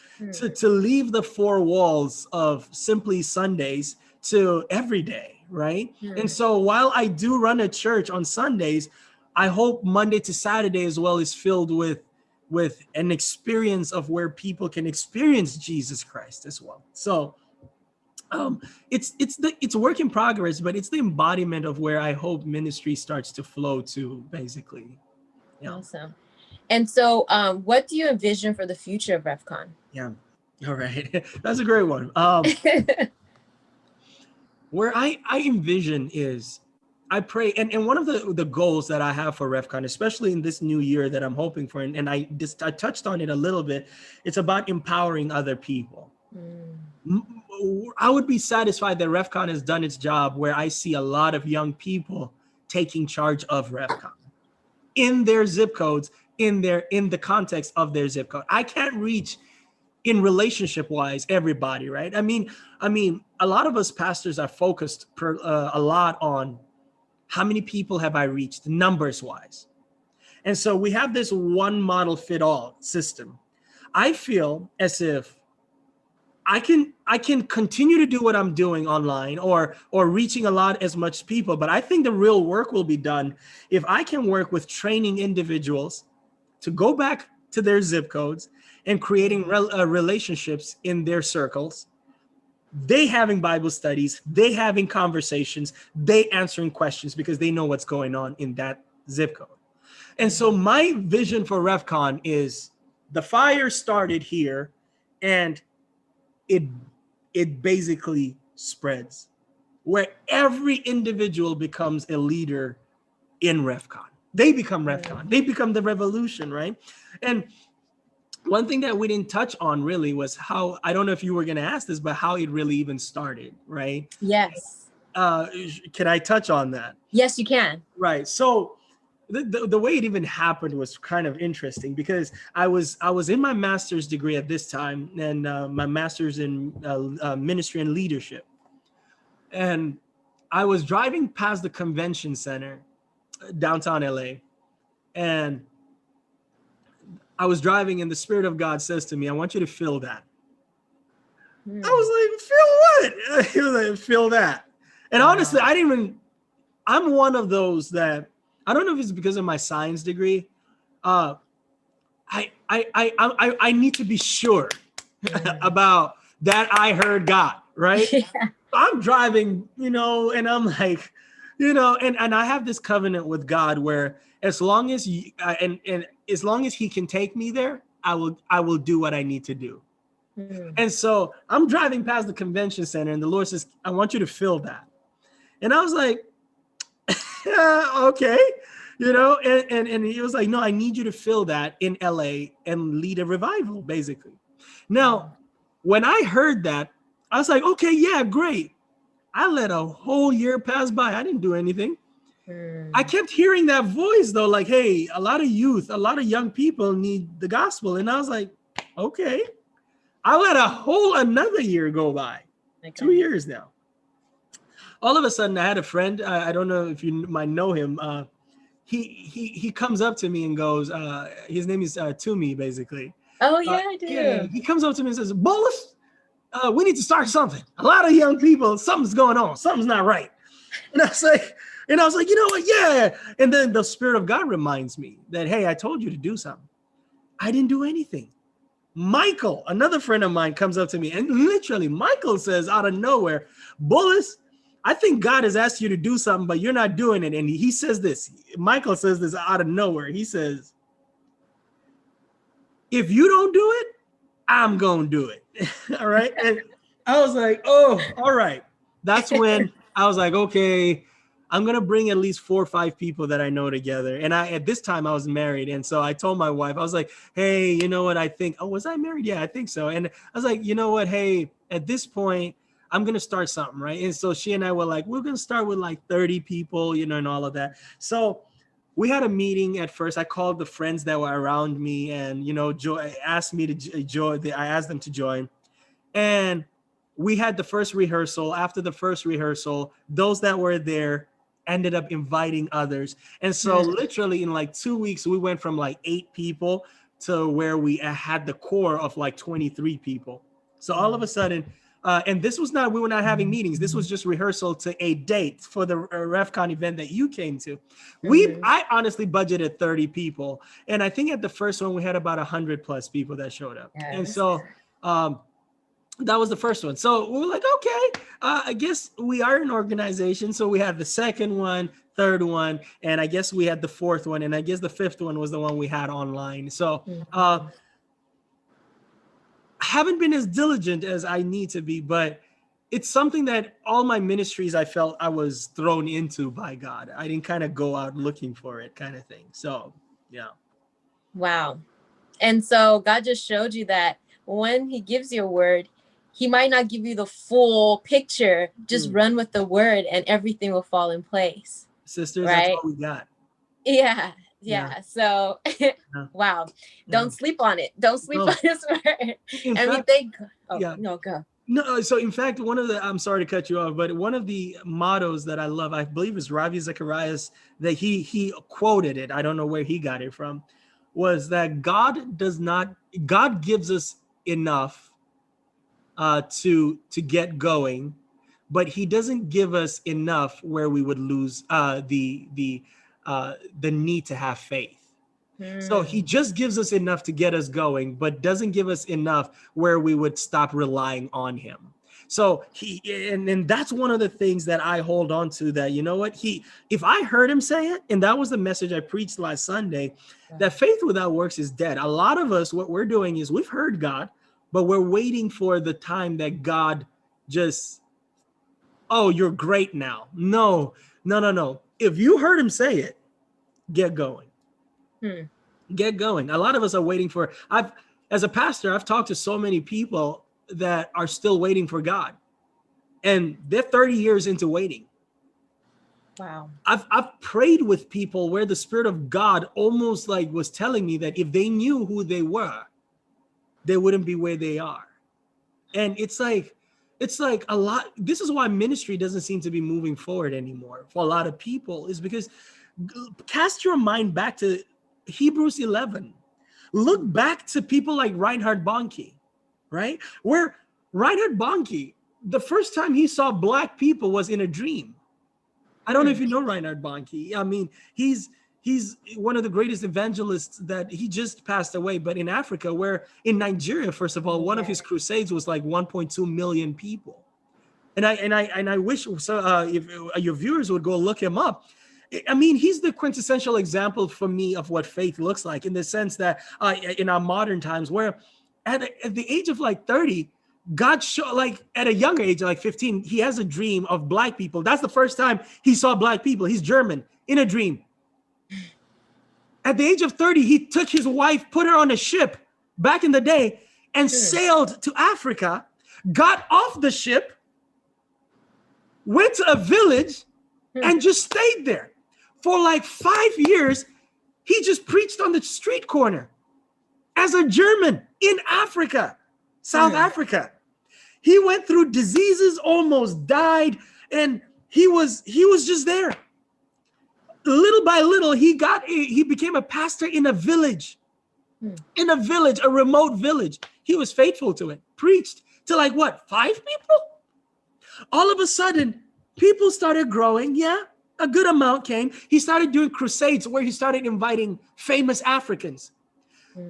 leave the four walls of simply Sundays to every day, right? And so while I do run a church on Sundays, I hope Monday to Saturday as well is filled with an experience of where people can experience Jesus Christ as well. So it's a work in progress, but it's the embodiment of where I hope ministry starts to flow to, basically. Awesome. And so what do you envision for the future of RefCon? Yeah. All right. That's a great one. Where I envision is, I pray, and one of the goals that I have for RefCon, especially in this new year that I'm hoping for, and I touched on it a little bit, it's about empowering other people. I would be satisfied that RefCon has done its job, where I see a lot of young people taking charge of RefCon in their zip codes, in the context of their zip code. I can't reach in relationship wise everybody, right? I mean, a lot of us pastors are focused a lot on how many people have I reached numbers wise. And so we have this one model fit all system. I feel as if I can continue to do what I'm doing online or reaching a lot as much people, but I think the real work will be done if I can work with training individuals to go back to their zip codes and creating relationships in their circles, they having Bible studies, they having conversations, they answering questions because they know what's going on in that zip code. And so my vision for RevCon is the fire started here and it basically spreads where every individual becomes a leader in RevCon. They become RevCon. They become the revolution, right? And one thing that we didn't touch on really was how, I don't know if you were going to ask this, but how it really even started, right? Yes. Can I touch on that? Yes, you can. Right. So the way it even happened was kind of interesting because I was in my master's degree at this time, and my master's in ministry and leadership. And I was driving past the convention center downtown LA, and I was driving and the Spirit of God says to me, I want you to feel that. I was like, feel what? He was like, feel that. And honestly, I'm one of those that, I don't know if it's because of my science degree. I need to be sure about that I heard God, right? Yeah. I'm driving, and I'm like, and I have this covenant with God where as long as and as long as he can take me there, I will do what I need to do. And so I'm driving past the convention center and the Lord says, I want you to feel that. And I was like, okay, and he was like, no, I need you to feel that in LA and lead a revival, basically. Now, when I heard that, I was like, okay, yeah, great. I let a whole year pass by. I didn't do anything. I kept hearing that voice though, like, hey, a lot of youth, a lot of young people need the gospel. And I was like, okay. I let a whole another year go by. Okay. 2 years now. All of a sudden, I had a friend. I don't know if you might know him. He comes up to me and goes, his name is Toomey, basically. Oh, yeah, I do. Yeah, he comes up to me and says, Bullis, we need to start something. A lot of young people, something's going on. Something's not right. And I was like, you know what? Yeah. And then the Spirit of God reminds me that, hey, I told you to do something. I didn't do anything. Michael, another friend of mine, comes up to me and literally Michael says out of nowhere, Bullis, I think God has asked you to do something, but you're not doing it. And he says this, Michael says this out of nowhere. He says, if you don't do it, I'm going to do it. All right. And I was like, oh, all right. That's when I was like, okay, I'm going to bring at least 4 or 5 people that I know together. And at this time I was married. And so I told my wife, I was like, hey, you know what? I think, oh, was I married? Yeah, I think so. And I was like, you know what? Hey, at this point, I'm going to start something. Right. And so she and I were like, we're going to start with like 30 people, and all of that. So we had a meeting at first. I called the friends that were around me and, asked me to join. I asked them to join. And we had the first rehearsal. After the first rehearsal, those that were there ended up inviting others. And so literally in like 2 weeks, we went from like 8 people to where we had the core of like 23 people. So all of a sudden, and this was we were not having meetings. This was just rehearsal to a date for the RevCon event that you came to. I honestly budgeted 30 people. And I think at the first one, we had about 100 plus people that showed up. Yes. And so that was the first one. So we were like, okay, I guess we are an organization. So we had the second one, third one, and I guess we had the fourth one. And I guess the fifth one was the one we had online. So I haven't been as diligent as I need to be, but it's something that all my ministries, I felt I was thrown into by God. I didn't kind of go out looking for it kind of thing. So, yeah. Wow. And so God just showed you that when he gives you a word, he might not give you the full picture. Just run with the word and everything will fall in place. Sisters, right? That's all we got. Yeah. So, wow. Don't sleep on it. Don't sleep on this word. Go. No, so in fact, I'm sorry to cut you off, but one of the mottos that I love, I believe is Ravi Zacharias, that he quoted it. I don't know where he got it from, was that God gives us enough to get going, but he doesn't give us enough where we would lose the need to have faith. So he just gives us enough to get us going, but doesn't give us enough where we would stop relying on him. So and that's one of the things that I hold on to, that, you know what, if I heard him say it, and that was the message I preached last Sunday, that faith without works is dead. A lot of us, what we're doing is we've heard God, but we're waiting for the time that God just, oh, you're great now. No. If you heard him say it, get going. Get going. A lot of us are waiting for, as a pastor, I've talked to so many people that are still waiting for God, and they're 30 years into waiting. Wow. I've prayed with people where the Spirit of God almost like was telling me that if they knew who they were, they wouldn't be where they are. And it's like a lot. This is why ministry doesn't seem to be moving forward anymore for a lot of people, is because cast your mind back to Hebrews 11. Look back to people like Reinhard Bonnke, right? Where Reinhard Bonnke, the first time he saw Black people was in a dream. I don't know if you know Reinhard Bonnke. I mean, he's one of the greatest evangelists that he just passed away. But in Africa, where in Nigeria, first of all, one of his crusades was like 1.2 million people. And I wish if your viewers would go look him up. I mean, he's the quintessential example for me of what faith looks like, in the sense that in our modern times, where at the age of like 30, God showed, like at a younger age, like 15, he has a dream of Black people. That's the first time he saw Black people. He's German, in a dream. At the age of 30, he took his wife, put her on a ship back in the day, and sailed to Africa, got off the ship, went to a village, and just stayed there. For like 5 years, he just preached on the street corner as a German in Africa, South Africa. He went through diseases, almost died, and he was just there. Little by little, he became a pastor in a village, a remote village. He was faithful to it, preached to like what, 5 people? All of a sudden, people started growing. Yeah, a good amount came. He started doing crusades where he started inviting famous Africans.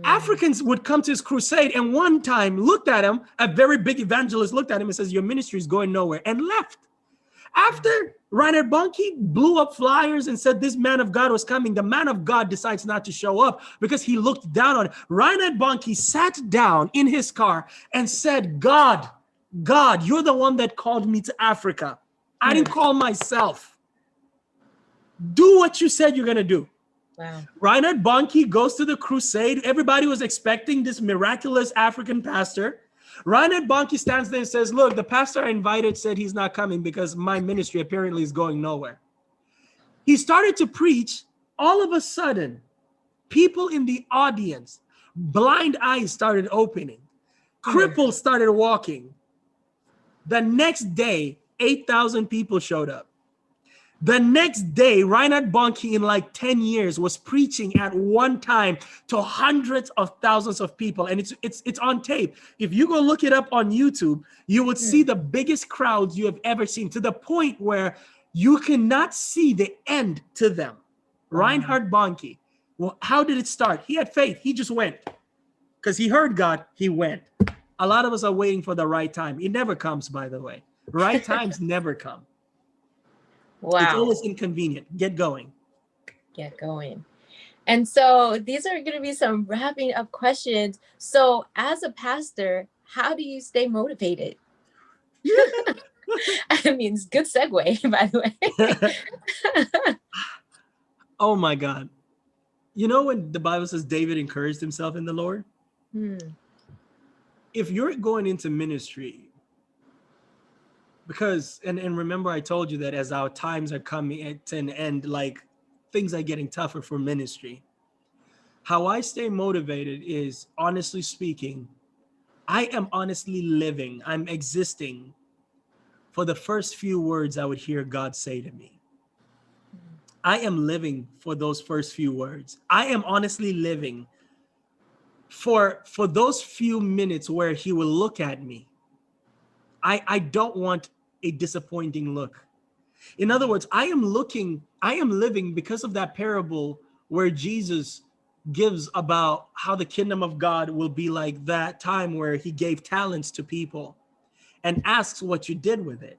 Africans would come to his crusade, and one time looked at him, a very big evangelist looked at him and says, your ministry is going nowhere, and left. After Reinhard Bonnke blew up flyers and said this man of God was coming, the man of God decides not to show up because he looked down on it. Reinhard Bonnke sat down in his car and said, God, you're the one that called me to Africa. I didn't call myself. Do what you said you're going to do. Wow. Reinhard Bonnke goes to the crusade. Everybody was expecting this miraculous African pastor. Reinhard Bonnke stands there and says, look, the pastor I invited said he's not coming because my ministry apparently is going nowhere. He started to preach. All of a sudden, people in the audience, blind eyes started opening. Cripples started walking. The next day, 8,000 people showed up. The next day, Reinhard Bonnke, in like 10 years, was preaching at one time to hundreds of thousands of people. And it's on tape. If you go look it up on YouTube, you would see the biggest crowds you have ever seen, to the point where you cannot see the end to them. Reinhard Bonnke. Well, how did it start? He had faith. He just went. Because he heard God, he went. A lot of us are waiting for the right time. It never comes, by the way. Right times never come. Wow. It's always inconvenient. Get going. Get going. And so these are going to be some wrapping up questions. So as a pastor, how do you stay motivated? I mean, it's a good segue, by the way. Oh my God. You know when the Bible says David encouraged himself in the Lord? If you're going into ministry, because, and remember I told you that as our times are coming to an end, like things are getting tougher for ministry. How I stay motivated is, honestly speaking, I am honestly living, I'm existing for the first few words I would hear God say to me. I am living for those first few words. I am honestly living for those few minutes where he will look at me. I don't want a disappointing look. In other words, I am living because of that parable where Jesus gives about how the kingdom of God will be like that time where he gave talents to people. and asks what you did with it,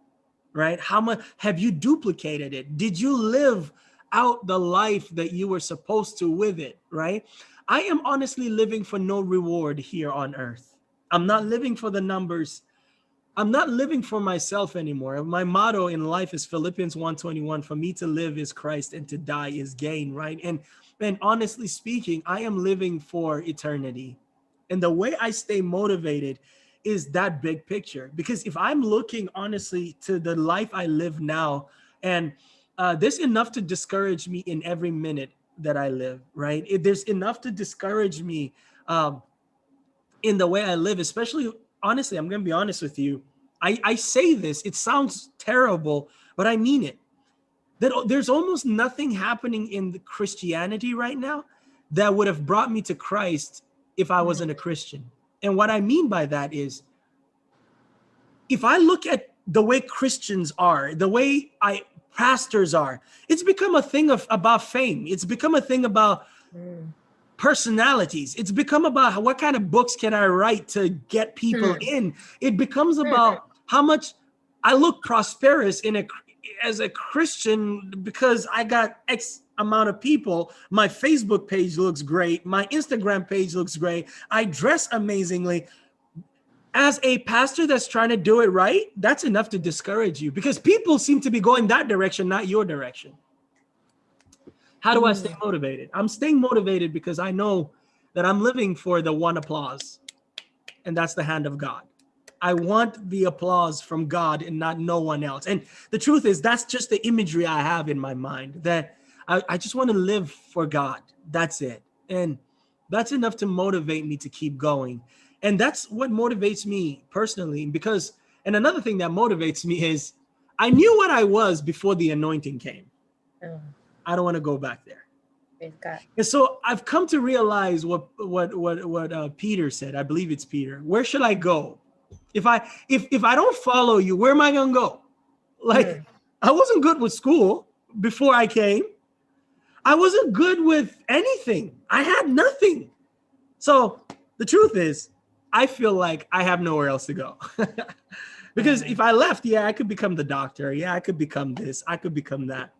right? How much have you duplicated it? Did you live out the life that you were supposed to with it, right? I am honestly living for no reward here on earth. I'm not living for the numbers. I'm not living for myself anymore. My motto in life is Philippians 1:21. For me to live is Christ and to die is gain, right? And honestly speaking, I am living for eternity. And the way I stay motivated is that big picture. Because if I'm looking honestly to the life I live now, and there's enough to discourage me in every minute that I live, right? There's enough to discourage me in the way I live, especially, honestly, I'm going to be honest with you. I say this, it sounds terrible, but I mean it. That there's almost nothing happening in the Christianity right now that would have brought me to Christ if I wasn't a Christian. And what I mean by that is, if I look at the way Christians are, the way pastors are, it's become a thing about fame. It's become a thing about personalities. It's become about what kind of books can I write to get people in. It becomes about how much I look prosperous as a Christian because I got X amount of people. My Facebook page looks great. My Instagram page looks great. I dress amazingly. As a pastor that's trying to do it right, that's enough to discourage you because people seem to be going that direction, not your direction. How do I stay motivated? I'm staying motivated because I know that I'm living for the one applause, and that's the hand of God. I want the applause from God and not no one else. And the truth is, that's just the imagery I have in my mind, that I just want to live for God. That's it. And that's enough to motivate me to keep going. And that's what motivates me personally, because, and another thing that motivates me is I knew what I was before the anointing came. I don't want to go back there. And so I've come to realize what Peter said. I believe it's Peter. Where should I go? If I don't follow you, where am I gonna go? Like, I wasn't good with school before I came. I wasn't good with anything. I had nothing. So the truth is, I feel like I have nowhere else to go. Because if I left, I could become the doctor. I could become this. I could become that.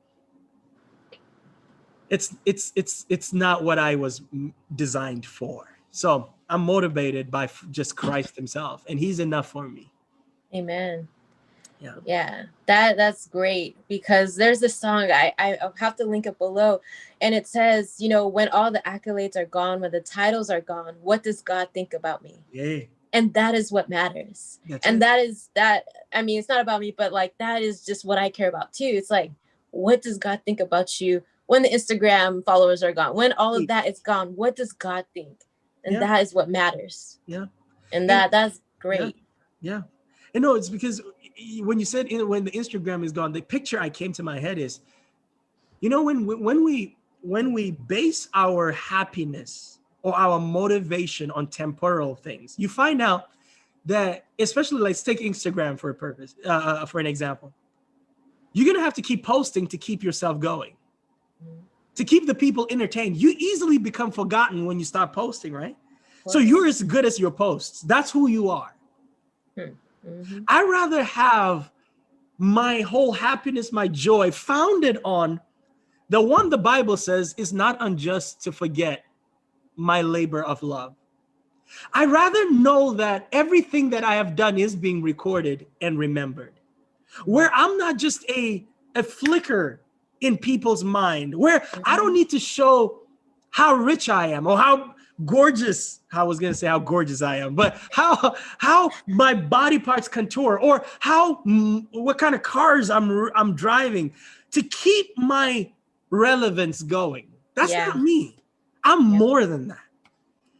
It's not what I was designed for. So I'm motivated by just Christ himself, and he's enough for me. Amen. Yeah, that's great, because there's a song, I'll have to link it below, and it says, when all the accolades are gone, when the titles are gone, what does God think about me? Yeah. And that is what matters. I mean, it's not about me, but like, that is just what I care about too. It's like, what does God think about you when the Instagram followers are gone, when all of that is gone? What does God think? And that is what matters. Yeah. And that's great. Yeah. And no, it's because when you said when the Instagram is gone, the picture I came to my head is, when we base our happiness or our motivation on temporal things, you find out that, especially, let's take Instagram for an example. You're gonna have to keep posting to keep yourself going, to keep the people entertained. You easily become forgotten when you stop posting, right? So you're as good as your posts. That's who you are. I'd rather have my whole happiness, my joy founded on the one the Bible says is not unjust to forget my labor of love. I'd rather know that everything that I have done is being recorded and remembered, where I'm not just a flicker in people's mind, where I don't need to show how rich I am or how gorgeous, I was gonna say how gorgeous I am, but how my body parts contour, or what kind of cars I'm driving, to keep my relevance going. That's not me. I'm more than that.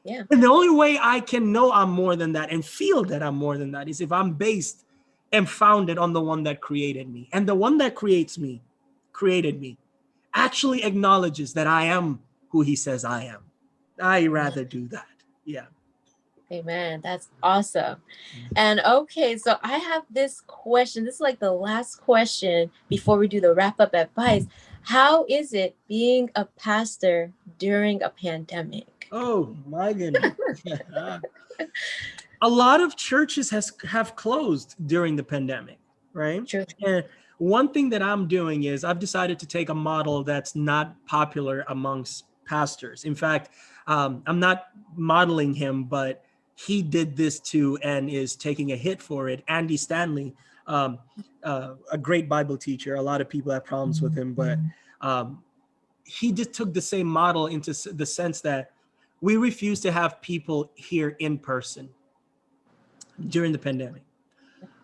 Yeah. And the only way I can know I'm more than that and feel that I'm more than that is if I'm based and founded on the one that created me. And the one that created me, actually acknowledges that I am who he says I am. I rather do that. Yeah. Amen. That's awesome. And okay, so I have this question. This is like the last question before we do the wrap up advice. How is it being a pastor during a pandemic? Oh my goodness. a lot of churches have closed during the pandemic, right? True. And one thing that I'm doing is I've decided to take a model that's not popular amongst pastors. In fact, I'm not modeling him, but he did this too and is taking a hit for it. Andy Stanley, a great Bible teacher. A lot of people have problems with him, but he just took the same model into the sense that we refuse to have people here in person during the pandemic.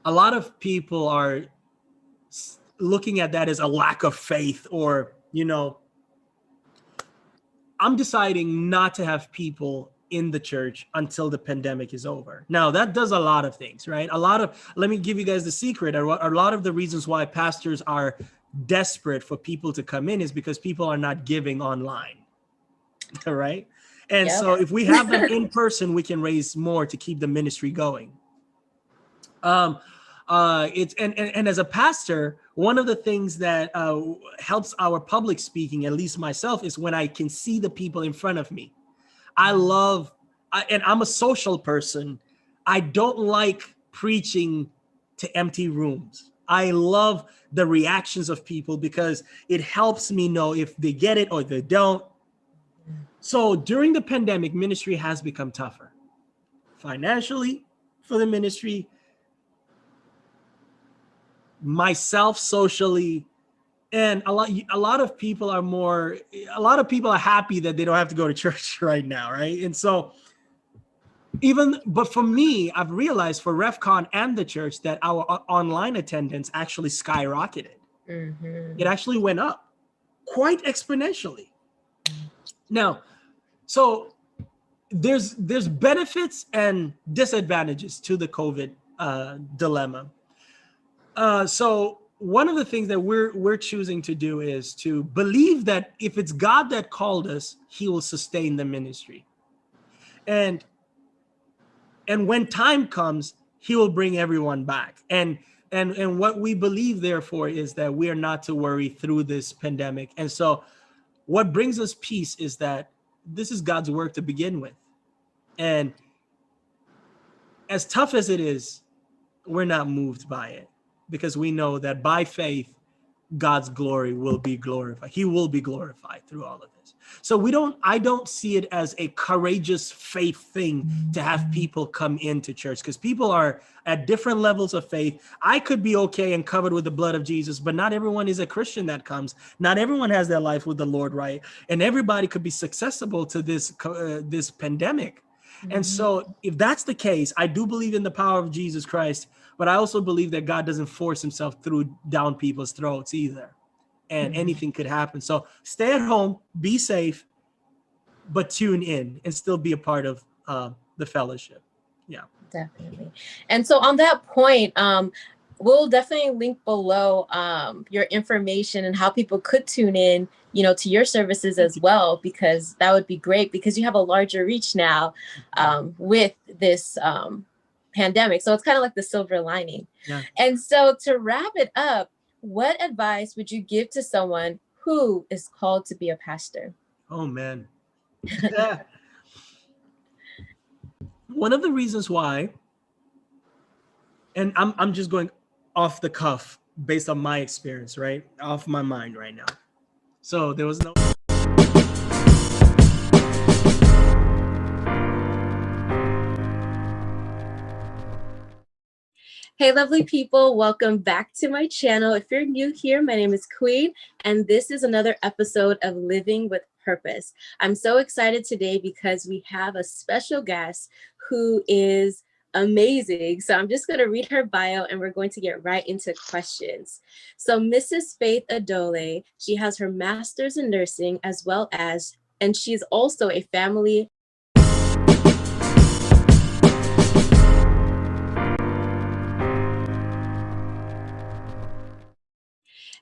A lot of people are looking at that as a lack of faith, or, you know, I'm deciding not to have people in the church until the pandemic is over. Now, that does a lot of things, right? Let me give you guys the secret. A lot of the reasons why pastors are desperate for people to come in is because people are not giving online, right? And Yep. so if we have them in person, we can raise more to keep the ministry going. It's and as a pastor, one of the things that helps our public speaking, at least myself, is when I can see the people in front of me. And I'm a social person. I don't like preaching to empty rooms. I love the reactions of people because it helps me know if they get it or they don't. So during the pandemic, ministry has become tougher financially for the ministry, myself socially, and a lot of people are happy that they don't have to go to church right now, right? And so but for me, I've realized for RefCon and the church that our online attendance actually skyrocketed. It actually went up quite exponentially. Now, so there's benefits and disadvantages to the COVID dilemma. So one of the things that we're choosing to do is to believe that if it's God that called us, he will sustain the ministry. And when time comes, he will bring everyone back. And what we believe, therefore, is that we are not to worry through this pandemic. And so what brings us peace is that this is God's work to begin with. And as tough as it is, we're not moved by it, because we know that by faith, God's glory will be glorified. He will be glorified through all of this. So I don't see it as a courageous faith thing to have people come into church, because people are at different levels of faith. I could be okay and covered with the blood of Jesus, but not everyone is a Christian that comes. Not everyone has their life with the Lord right. And everybody could be susceptible to this pandemic. And so if that's the case, I do believe in the power of Jesus Christ, but I also believe that God doesn't force himself down people's throats either. And anything could happen. So stay at home, be safe, but tune in and still be a part of the fellowship. Yeah. Definitely. And so on that point, we'll definitely link below your information and how people could tune in, to your services as well, because that would be great, because you have a larger reach now with this pandemic. So it's kind of like the silver lining. Yeah. And so to wrap it up, what advice would you give to someone who is called to be a pastor? Oh, man. Yeah. One of the reasons why, and I'm just going off the cuff based on my experience, right? Off my mind right now. So there was no... Hey, lovely people, welcome back to my channel. If you're new here, my name is Queen, and this is another episode of Living with Purpose. I'm so excited today because we have a special guest who is amazing. So I'm just going to read her bio and we're going to get right into questions. So Mrs. Faith Adole, she has her master's in nursing, as well as, and she's also a family.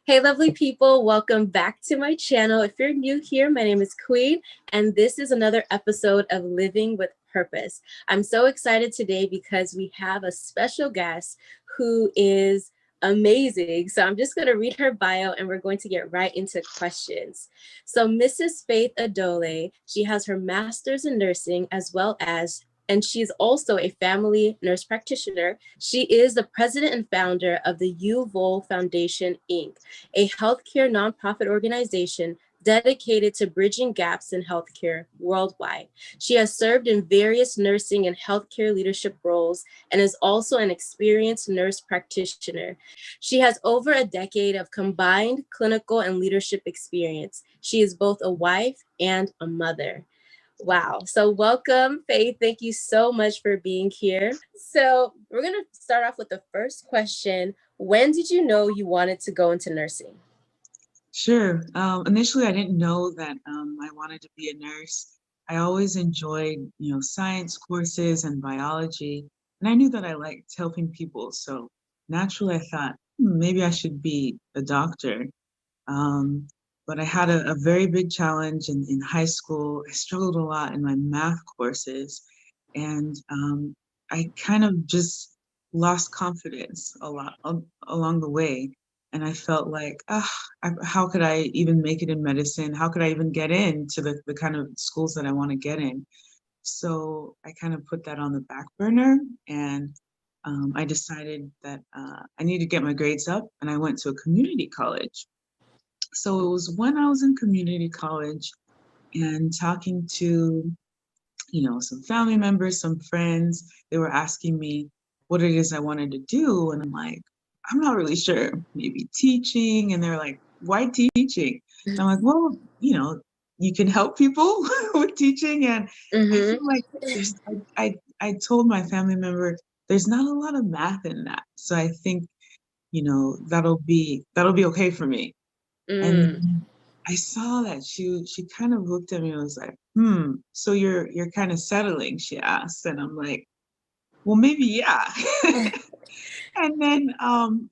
Hey, lovely people, welcome back to my channel. If you're new here, my name is Queen, and this is another episode of Living with Purpose. I'm so excited today because we have a special guest who is amazing. So I'm just going to read her bio and we're going to get right into questions. So Mrs. Faith Adole, she has her master's in nursing, as well as, and she's also a family nurse practitioner. She is the president and founder of the UVOL Foundation, Inc., a healthcare nonprofit organization dedicated to bridging gaps in healthcare worldwide. She has served in various nursing and healthcare leadership roles and is also an experienced nurse practitioner. She has over a decade of combined clinical and leadership experience. She is both a wife and a mother. Wow. So welcome, Faith. Thank you so much for being here. So we're going to start off with the first question. When did you know you wanted to go into nursing? Sure. Initially, I didn't know that I wanted to be a nurse. I always enjoyed, science courses and biology, and I knew that I liked helping people. So naturally, I thought, maybe I should be a doctor. Um, but I had a very big challenge in high school. I struggled a lot in my math courses, and I kind of just lost confidence a lot along the way. And I felt like, how could I even make it in medicine? How could I even get into the kind of schools that I want to get in? So I kind of put that on the back burner, and I decided that I need to get my grades up, and I went to a community college. So it was when I was in community college and talking to, some family members, some friends, they were asking me what it is I wanted to do. And I'm like, I'm not really sure, maybe teaching. And they're like, why teaching? And I'm like, well, you can help people with teaching. And I feel like I told my family member, there's not a lot of math in that. So I think, that'll be okay for me. And I saw that she kind of looked at me and was like, so you're kind of settling, she asked. And I'm like, well, maybe, yeah. And then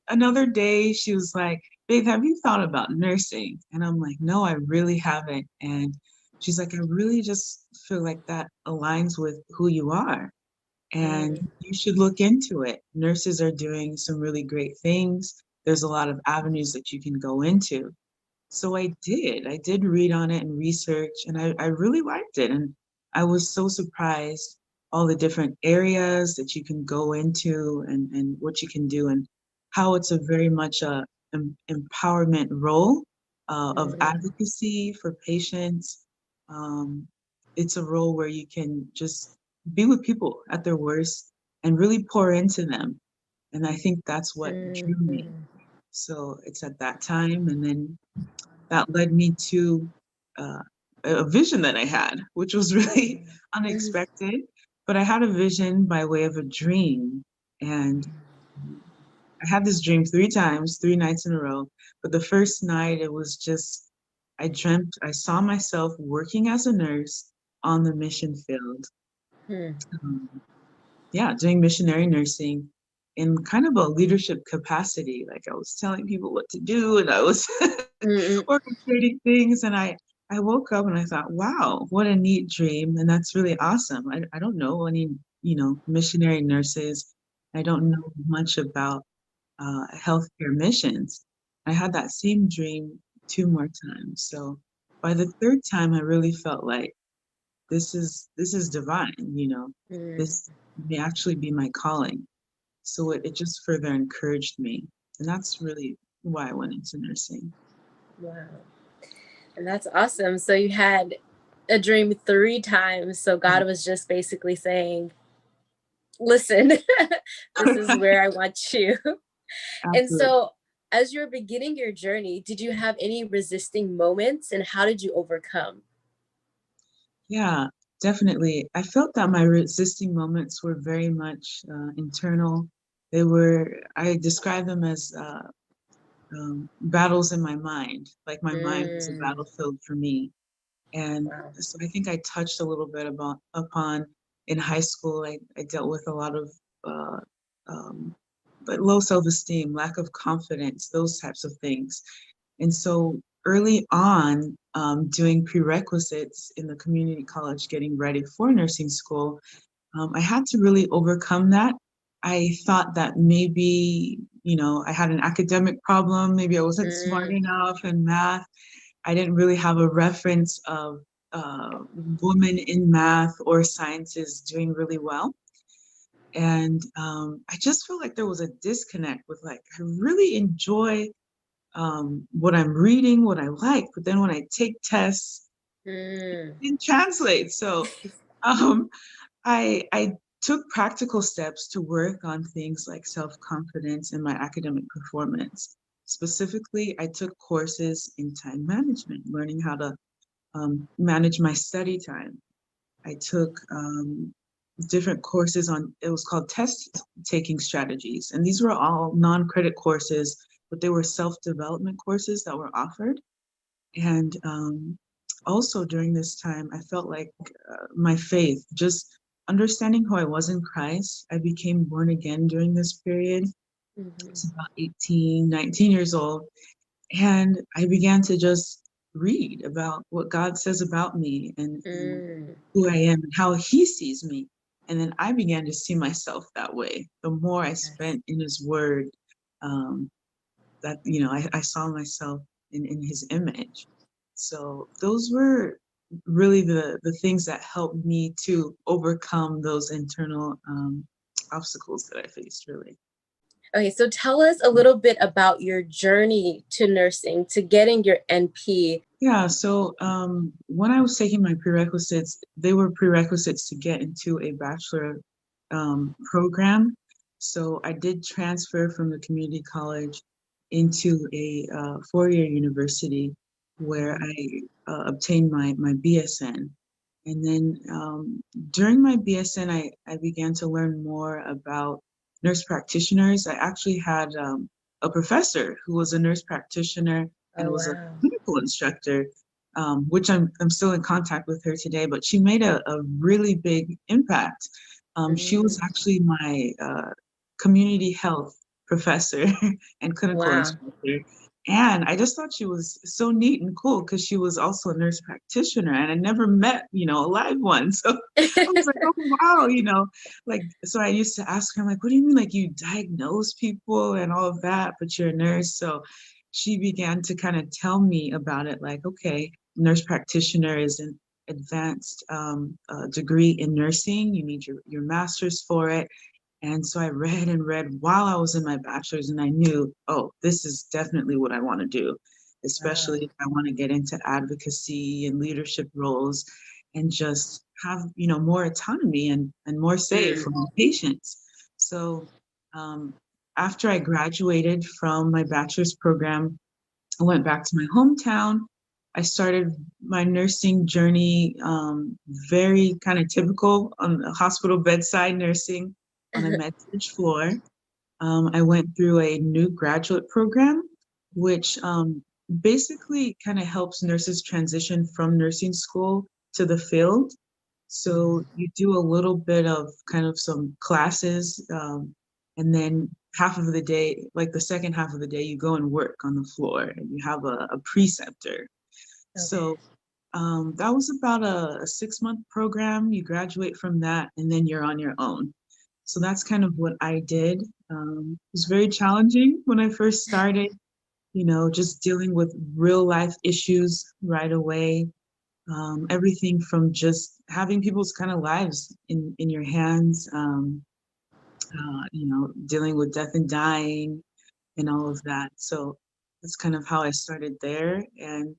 another day she was like, babe, have you thought about nursing? And I'm like, no, I really haven't. And she's like, I really just feel like that aligns with who you are. And you should look into it. Nurses are doing some really great things. There's a lot of avenues that you can go into. So I did read on it and research, and I really liked it. And I was so surprised all the different areas that you can go into and what you can do, and how it's a very much a empowerment role of advocacy for patients. It's a role where you can just be with people at their worst and really pour into them. And I think that's what drew me. So it's at that time, and then that led me to a vision that I had, which was really unexpected. But I had a vision by way of a dream. And I had this dream 3 times, 3 nights in a row. But the first night, it was just, I saw myself working as a nurse on the mission field. Doing missionary nursing in kind of a leadership capacity. Like, I was telling people what to do, and I was orchestrating things. And I woke up and I thought, wow, what a neat dream. And that's really awesome. I don't know any, missionary nurses. I don't know much about healthcare missions. I had that same dream 2 more times. So by the third time, I really felt like this is divine, this may actually be my calling. So it just further encouraged me. And that's really why I went into nursing. Wow. And that's awesome. So you had a dream 3 times. So God was just basically saying, listen, this is where I want you. And so as you're beginning your journey, did you have any resisting moments, and how did you overcome? Yeah, definitely. I felt that my resisting moments were very much internal. I describe them as battles in my mind. Like, my mind was a battlefield for me. And so I think I touched a little bit upon in high school. I dealt with a lot of but low self-esteem, lack of confidence, those types of things. And so early on, doing prerequisites in the community college, getting ready for nursing school, I had to really overcome that. I thought that maybe, I had an academic problem. Maybe I wasn't smart enough in math. I didn't really have a reference of woman in math or sciences doing really well. And I just feel like there was a disconnect with like, I really enjoy what I'm reading, what I like, but then when I take tests, it didn't translate. So I took practical steps to work on things like self-confidence and my academic performance. Specifically, I took courses in time management, learning how to manage my study time. I took different courses on, it was called test taking strategies. And these were all non-credit courses, but they were self-development courses that were offered. And also during this time, I felt like my faith, just understanding who I was in Christ, I became born again during this period. It's about 18, 19 years old. And I began to just read about what God says about me and who I am and how he sees me. And then I began to see myself that way. The more I spent in his word, that, you know, I saw myself in his image. So those were really the things that helped me to overcome those internal obstacles that I faced, really. Okay, so tell us a little bit about your journey to nursing, to getting your NP. Yeah, so when I was taking my prerequisites, they were prerequisites to get into a bachelor program. So I did transfer from the community college into a four-year university where I obtained my BSN. And then during my BSN, I began to learn more about nurse practitioners. I actually had a professor who was a nurse practitioner and was a clinical instructor, which I'm still in contact with her today, but she made a really big impact. She was actually my community health professor and clinical instructor. And I just thought she was so neat and cool because she was also a nurse practitioner and I never met, you know, a live one. So I was like, oh, wow, you know, like, so I used to ask her, I'm like, what do you mean? Like you diagnose people and all of that, but you're a nurse. So she began to kind of tell me about it. Like, okay, nurse practitioner is an advanced degree in nursing. You need your master's for it. And so I read and read while I was in my bachelor's, and I knew, oh, this is definitely what I want to do, especially if I want to get into advocacy and leadership roles and just have, you know, more autonomy and more say for my patients. So after I graduated from my bachelor's program, I went back to my hometown. I started my nursing journey very kind of typical on the hospital bedside nursing on a med-surg floor. I went through a new graduate program, which basically kind of helps nurses transition from nursing school to the field. So you do a little bit of kind of some classes, and then half of the day, like the second half of the day, you go and work on the floor and you have a preceptor. So that was about a 6-month program. You graduate from that and then you're on your own. So that's kind of what I did. It was very challenging when I first started, you know, just dealing with real life issues right away. Everything from just having people's kind of lives in your hands, you know, dealing with death and dying and all of that. So that's kind of how I started there. And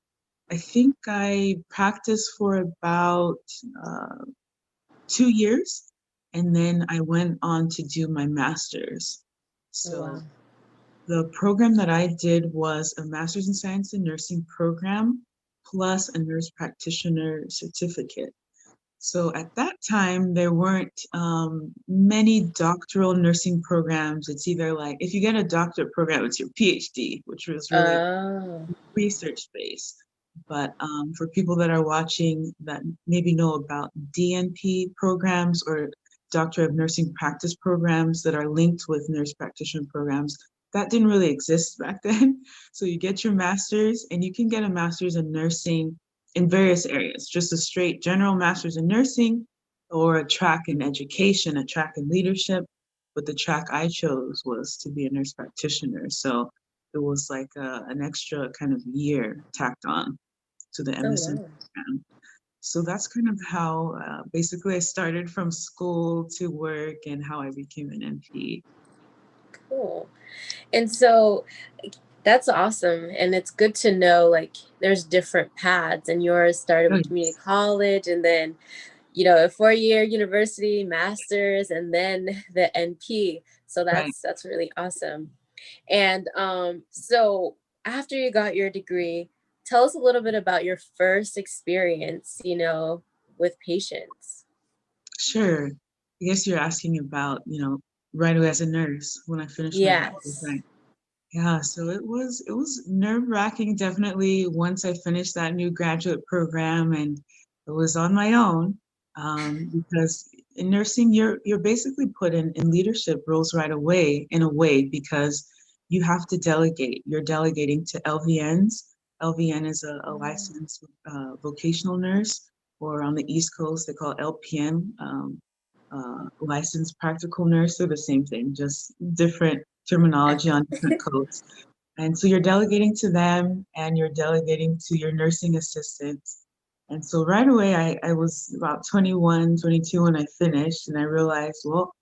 I think I practiced for about 2 years. And then I went on to do my master's. So the program that I did was a master's in science and nursing program plus a nurse practitioner certificate. So at that time, there weren't many doctoral nursing programs. It's either like, if you get a doctorate program, it's your PhD, which was really research based. But for people that are watching that maybe know about DNP programs or Doctor of Nursing Practice programs that are linked with nurse practitioner programs, that didn't really exist back then. So you get your master's and you can get a master's in nursing in various areas, just a straight general master's in nursing or a track in education, a track in leadership. But the track I chose was to be a nurse practitioner. So it was like an extra kind of year tacked on to the MSN program. So that's kind of how basically I started from school to work and how I became an NP. Cool. And so that's awesome. And it's good to know like there's different paths, and yours started with community college and then, you know, a 4-year university, master's, and then the NP. So that's really awesome. And so after you got your degree, tell us a little bit about your first experience, you know, with patients. Sure. I guess you're asking about, right away as a nurse when I finished my bachelor's, Yes. right? Yeah, so it was nerve-wracking definitely once I finished that new graduate program, and it was on my own, because in nursing you're basically put in leadership roles right away in a way because you have to delegate. You're delegating to LVNs. LVN is a licensed vocational nurse, or on the East Coast they call it LPN, licensed practical nurse. They're the same thing, just different terminology on different codes. And so you're delegating to them and you're delegating to your nursing assistants. And so right away, I was about 21, 22 when I finished, and I realized, well,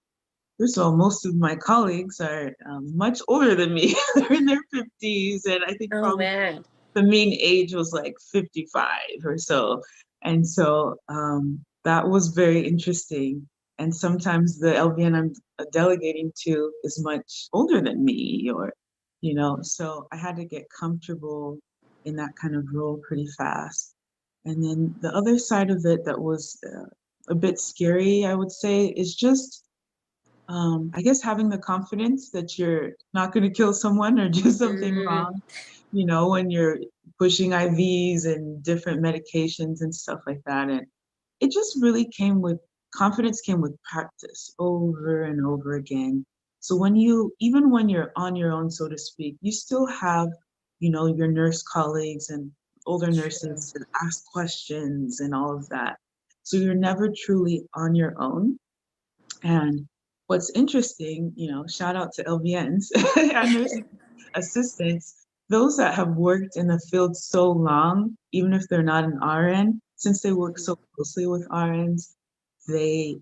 first of all, most of my colleagues are much older than me. They're in their 50s, and I think Oh probably man. the mean age was like 55 or so. And so that was very interesting. And sometimes the LVN I'm delegating to is much older than me, or, so I had to get comfortable in that kind of role pretty fast. And then the other side of it that was a bit scary, I would say, is just I guess having the confidence that you're not going to kill someone or do something wrong, when you're pushing IVs and different medications and stuff like that. And it just really confidence came with practice over and over again. So even when you're on your own, so to speak, you still have, your nurse colleagues and older nurses to ask questions and all of that. So you're never truly on your own. And what's interesting, shout out to LVNs and nursing assistants, those that have worked in the field so long, even if they're not an RN, since they work so closely with RNs, they,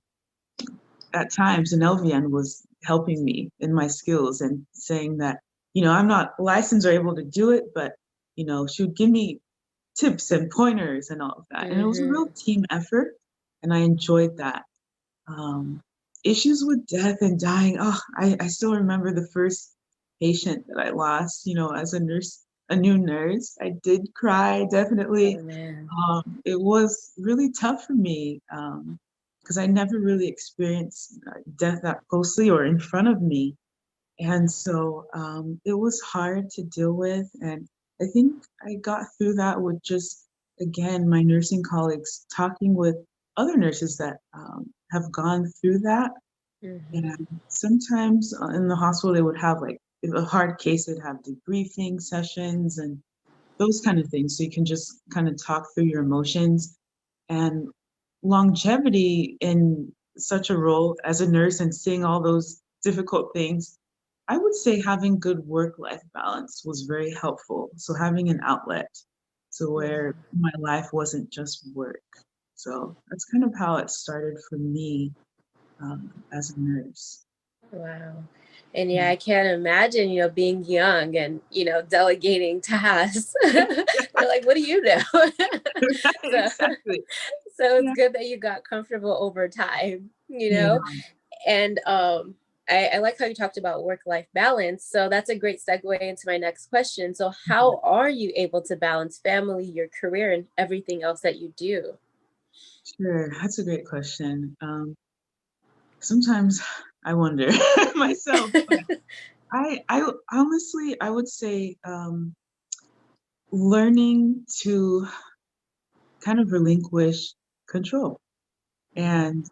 at times, an LVN was helping me in my skills and saying that, I'm not licensed or able to do it, but, she would give me tips and pointers and all of that. And it was a real team effort, and I enjoyed that. Um, Issues with death and dying. Oh, I still remember the first patient that I lost, as a nurse, a new nurse. I did cry, definitely. Oh man. It was really tough for me because I never really experienced death that closely or in front of me. And so it was hard to deal with. And I think I got through that with just, again, my nursing colleagues talking with other nurses that have gone through that. And sometimes in the hospital, they would have like, if a hard case, they'd have debriefing sessions and those kind of things. So you can just kind of talk through your emotions. And longevity in such a role as a nurse and seeing all those difficult things, I would say having good work-life balance was very helpful. So having an outlet to where my life wasn't just work. So that's kind of how it started for me as a nurse. Wow. And yeah, I can't imagine, you know, being young and, you know, delegating tasks. They're like, what do you know? Exactly. So it's good that you got comfortable over time, you know? And I like how you talked about work-life balance. So that's a great segue into my next question. So how are you able to balance family, your career, and everything else that you do? Sure, that's a great question. Sometimes I wonder myself, but I honestly, I would say learning to kind of relinquish control and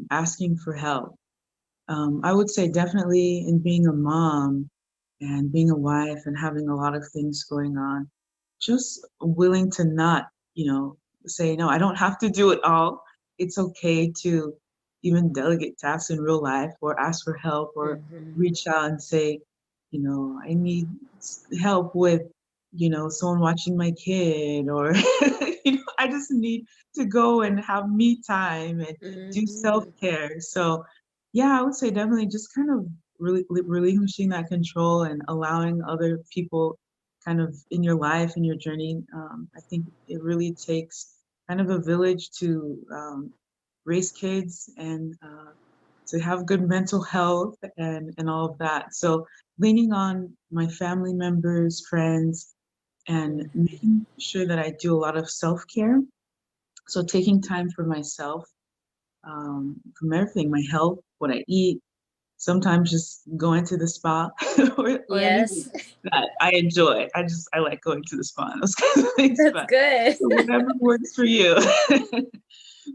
asking for help. I would say definitely in being a mom and being a wife and having a lot of things going on, just willing to not, say, no, I don't have to do it all. It's okay to even delegate tasks in real life or ask for help or reach out and say, I need help with someone watching my kid, or I just need to go and have me time and do self-care. So yeah, I would say definitely just kind of really relinquishing that control and allowing other people kind of in your life and your journey. I think it really takes kind of a village to raise kids and to have good mental health and all of that. So leaning on my family members, friends, and making sure that I do a lot of self-care. So taking time for myself, from everything, my health, what I eat, sometimes just going to the spa or anything Yes. that I enjoy. I like going to the spa and those kinds of things, That's but good. so whatever works for you.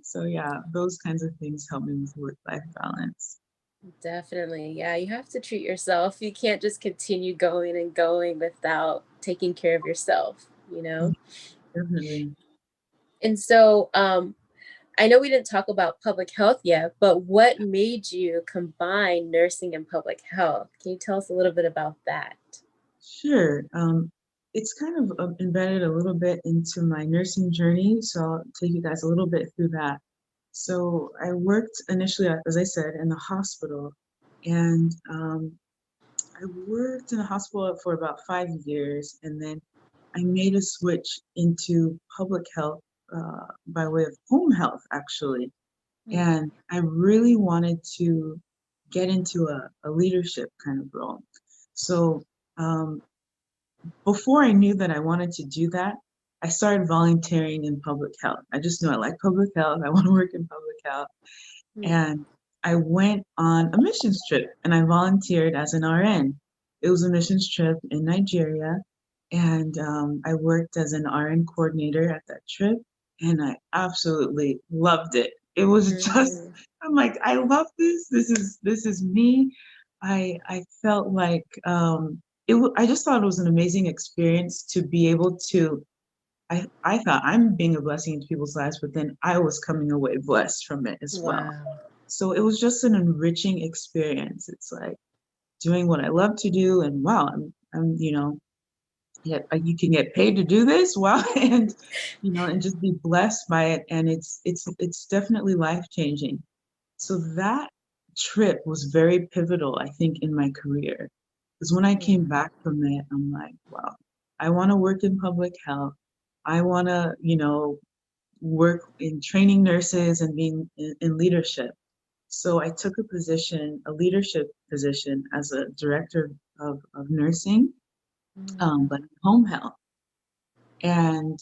So yeah, those kinds of things help me with work-life balance. Definitely. Yeah, you have to treat yourself. You can't just continue going and going without taking care of yourself, you know? Definitely. And so, I know we didn't talk about public health yet, but what made you combine nursing and public health? Can you tell us a little bit about that? Sure. It's kind of embedded a little bit into my nursing journey, so I'll take you guys a little bit through that. So I worked initially, as I said, in the hospital, and I worked in the hospital for about 5 years, and then I made a switch into public health by way of home health, actually. And I really wanted to get into a leadership kind of role. So um, before I knew that I wanted to do that, I started volunteering in public health. I just knew I like public health. I want to work in public health. And I went on a missions trip and I volunteered as an RN. It was a missions trip in Nigeria. And I worked as an RN coordinator at that trip. And I absolutely loved it. It was just, I'm like, I love this. This is me. I felt like I just thought it was an amazing experience to be able to I thought I'm being a blessing into people's lives, but then I was coming away blessed from it as well. Wow. So it was just an enriching experience. It's like doing what I love to do, and wow, I'm yeah, you can get paid to do this, wow, and and just be blessed by it, and it's definitely life changing. So that trip was very pivotal, I think, in my career. Because when I came back from it, I'm like, wow, I want to work in public health. I want to, work in training nurses and being in leadership. So I took a leadership position as a director of nursing, but in home health. And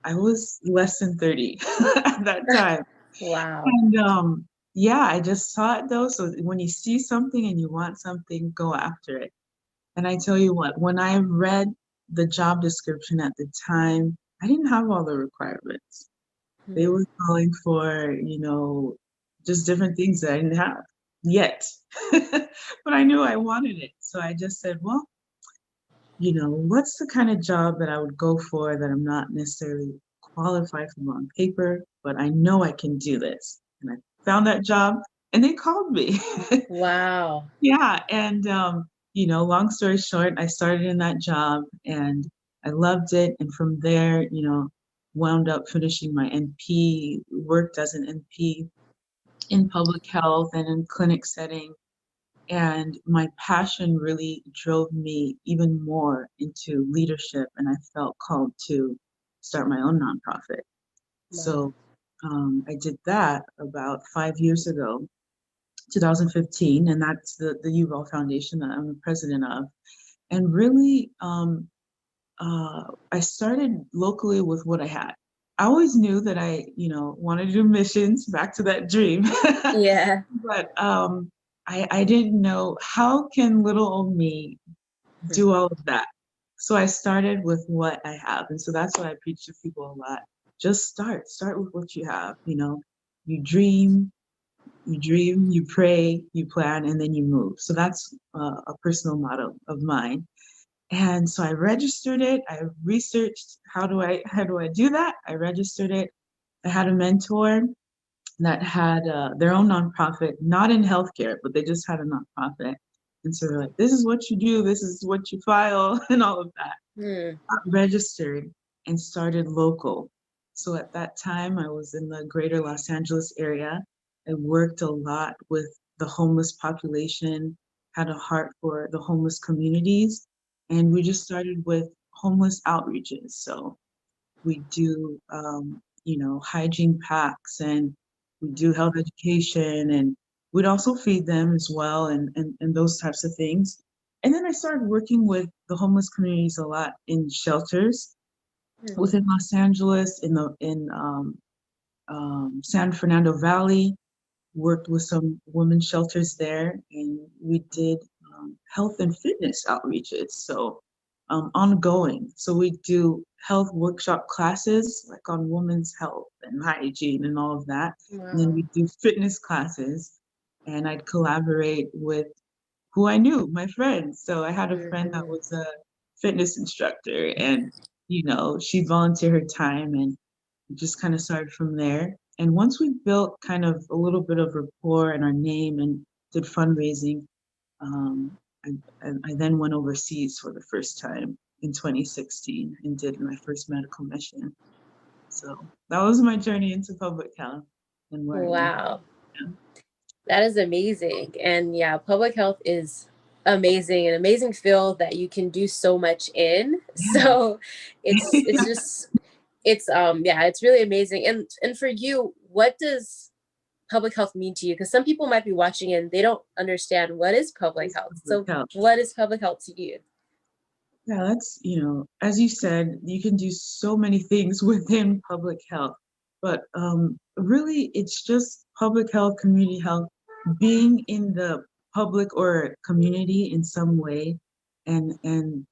I was less than 30 at that time. Wow. And yeah, I just saw it though. So when you see something and you want something, go after it. And I tell you what, when I read the job description at the time, I didn't have all the requirements. They were calling for, just different things that I didn't have yet. But I knew I wanted it. So I just said, well, what's the kind of job that I would go for that I'm not necessarily qualified for on paper, but I know I can do this. And I found that job and they called me. Wow. Yeah. And, long story short, I started in that job and I loved it. And from there, wound up finishing my NP, worked as an NP in public health and in clinic setting. And my passion really drove me even more into leadership. And I felt called to start my own nonprofit. Wow. So I did that about 5 years ago, 2015, and that's the Yuval Foundation that I'm the president of. And really, I started locally with what I had. I always knew that I, wanted to do missions, back to that dream. Yeah. But I didn't know how can little old me do all of that. So I started with what I have. And so that's what I preach to people a lot. Just start with what you have. You dream, you pray, you plan, and then you move. So that's a personal motto of mine. And so I registered it. I researched how do I do that? I registered it. I had a mentor that had their own nonprofit, not in healthcare, but they just had a nonprofit. And so they're like, this is what you do, this is what you file, and all of that. Hmm. registered and started local. So at that time, I was in the greater Los Angeles area. I worked a lot with the homeless population, had a heart for the homeless communities, and we just started with homeless outreaches. So we do, hygiene packs, and we do health education, and we'd also feed them as well, and those types of things. And then I started working with the homeless communities a lot in shelters Hmm. within Los Angeles, in San Fernando Valley, worked with some women's shelters there, and we did health and fitness outreaches. So ongoing. So we do health workshop classes like on women's health and hygiene and all of that. And then Wow. we do fitness classes, and I'd collaborate with who I knew, my friends. So I had a friend that Hmm. was a fitness instructor, and she volunteered her time, and just kind of started from there. And once we built kind of a little bit of rapport and our name and did fundraising, um, I then went overseas for the first time in 2016 and did my first medical mission. So that was my journey into public health and where I am. Wow. That is amazing. And yeah, public health is amazing, an amazing field that you can do so much in. Yeah. So it's just it's yeah, it's really amazing. And for you, what does public health mean to you? Because some people might be watching and they don't understand what is public It's health. public So health. what is public health to you? Yeah, that's, as you said, you can do so many things within public health, but really it's just public health, community health, being in the public or community in some way, and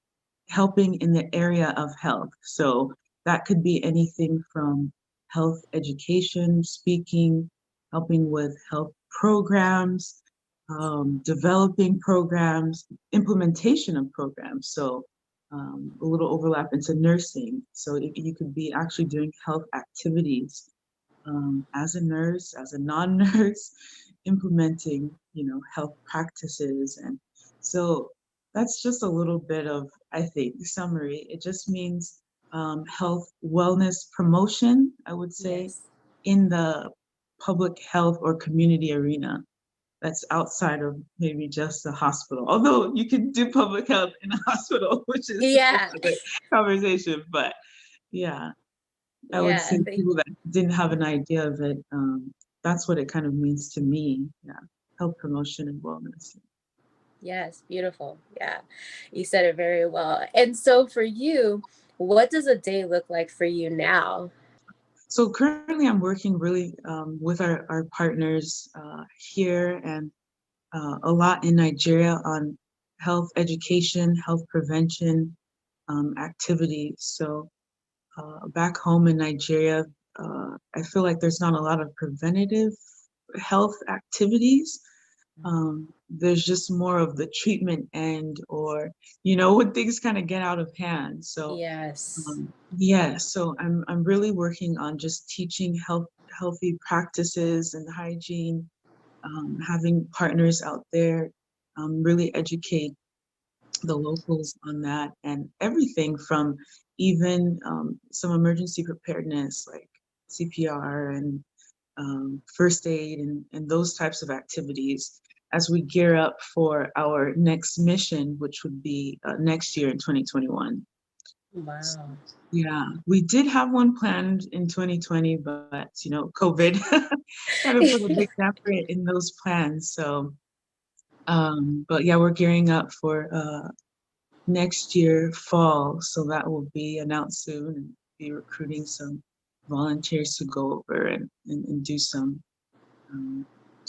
helping in the area of health. So that could be anything from health education, speaking, helping with health programs, developing programs, implementation of programs. So a little overlap into nursing. So you could be actually doing health activities as a nurse, as a non-nurse, implementing, health practices. And so that's just a little bit of, I think, summary. It just means health wellness promotion, I would say, Yes. in the public health or community arena. That's outside of maybe just the hospital. Although you can do public health in a hospital, which is Yeah. another conversation. But yeah, I would Yeah. say people that didn't have an idea of it, that's what it kind of means to me. Yeah, health promotion and wellness. Yes, beautiful. Yeah. You said it very well. And so for you, what does a day look like for you now? So currently, I'm working really with our partners here and a lot in Nigeria on health education, health prevention activities. So back home in Nigeria, I feel like there's not a lot of preventative health activities. There's just more of the treatment end, or when things kind of get out of hand. So Yes. yeah, so I'm really working on just teaching healthy practices and hygiene, having partners out there really educate the locals on that, and everything from even some emergency preparedness like CPR and first aid, and those types of activities as we gear up for our next mission, which would be next year in 2021. So, Wow. yeah, we did have one planned in 2020, but COVID kind of put a big damper in those plans. So, but yeah, we're gearing up for next year fall, so that will be announced soon, and be recruiting some volunteers to go over and do some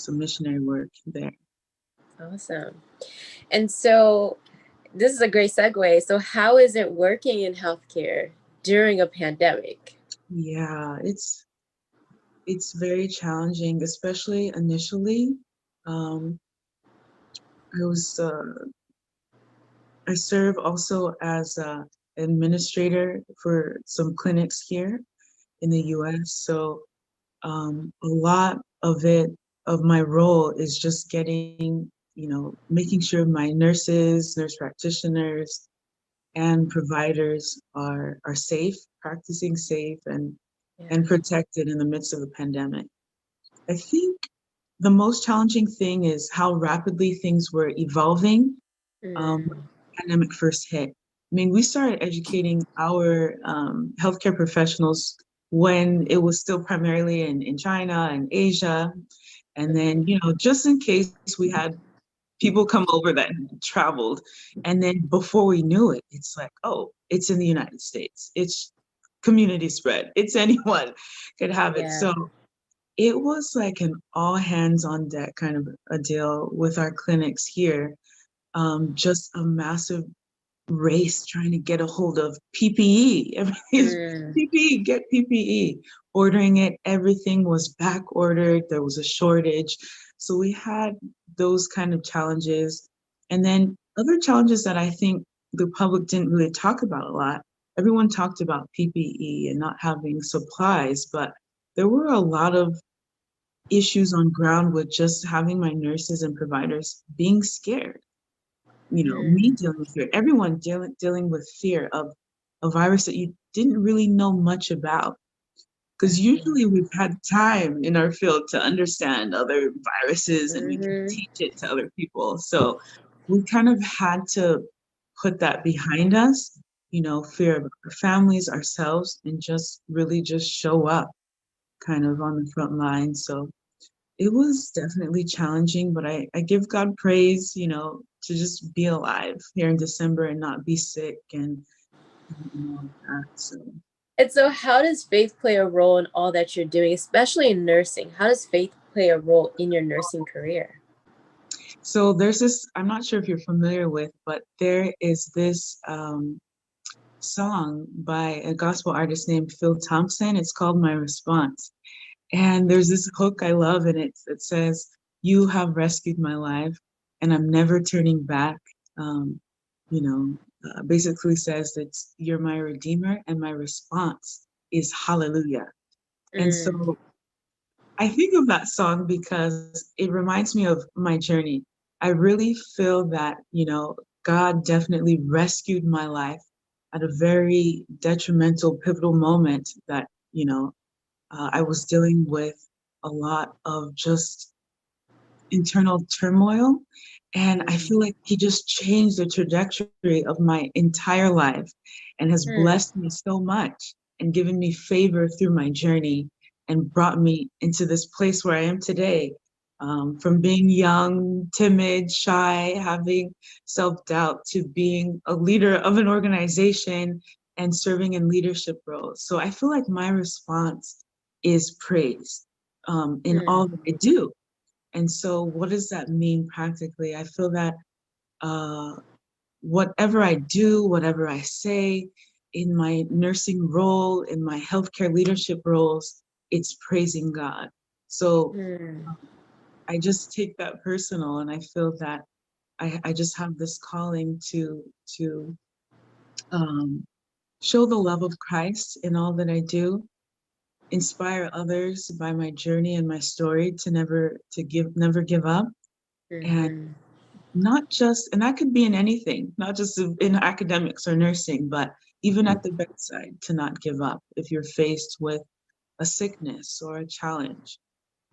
missionary work there. Awesome. And so this is a great segue. So how is it working in healthcare during a pandemic? Yeah, it's very challenging, especially initially. Um, I was I serve also as a administrator for some clinics here in the U.S. So a lot of my role is just getting, making sure my nurses, nurse practitioners, and providers are safe, practicing safe and protected in the midst of the pandemic. I think the most challenging thing is how rapidly things were evolving when the pandemic first hit. I mean, we started educating our healthcare professionals when it was still primarily in China and Asia. And then, just in case we had people come over that traveled. And then before we knew it, it's like, oh, it's in the United States. It's community spread. It's anyone could have it. So it was like an all hands on deck kind of a deal with our clinics here. Just a massive race trying to get a hold of PPE. Everything's PPE, get PPE. Ordering it, everything was back ordered. There was a shortage. So we had those kind of challenges. And then other challenges that I think the public didn't really talk about a lot. Everyone talked about PPE and not having supplies, but there were a lot of issues on ground with just having my nurses and providers being scared. Me dealing with fear, everyone dealing with fear of a virus that you didn't really know much about. Because usually we've had time in our field to understand other viruses and we can teach it to other people. So we kind of had to put that behind us, fear of our families, ourselves, and just really just show up kind of on the front line. So it was definitely challenging, but I give God praise, to just be alive here in December and not be sick and all that. So. And so how does faith play a role in all that you're doing, especially in nursing? How does faith play a role in your nursing career? So there's this, I'm not sure if you're familiar with, but there is this song by a gospel artist named Phil Thompson. It's called My Response. And there's this hook I love, and it says, "You have rescued my life, and I'm never turning back." Basically says that you're my redeemer, and my response is hallelujah. And so I think of that song because it reminds me of my journey. I really feel that, God definitely rescued my life at a very detrimental, pivotal moment that, I was dealing with a lot of just internal turmoil. And I feel like he just changed the trajectory of my entire life and has blessed me so much and given me favor through my journey and brought me into this place where I am today. From being young, timid, shy, having self-doubt to being a leader of an organization and serving in leadership roles. So I feel like my response is praise in all that I do. And so what does that mean practically? I feel that whatever I do, whatever I say in my nursing role, in my healthcare leadership roles, it's praising God. So I just take that personal, and I feel that I just have this calling to show the love of Christ in all that I do, inspire others by my journey and my story to never give up, and not just, and that could be in anything, not just in academics or nursing, but even at the bedside, to not give up if you're faced with a sickness or a challenge,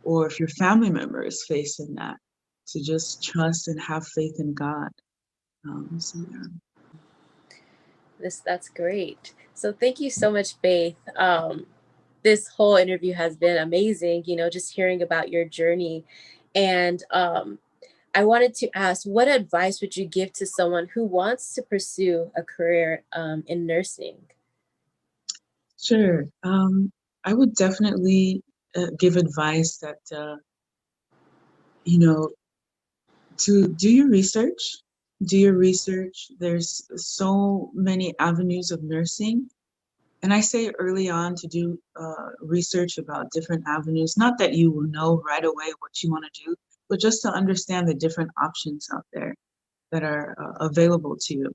or if your family member is facing that, to just trust and have faith in God. So yeah. That's great. So thank you so much, Faith. This whole interview has been amazing, just hearing about your journey. And I wanted to ask, what advice would you give to someone who wants to pursue a career in nursing? Sure. I would definitely give advice that, to do your research. Do your research. There's so many avenues of nursing. And I say early on to do research about different avenues. Not that you will know right away what you want to do, but just to understand the different options out there that are available to you.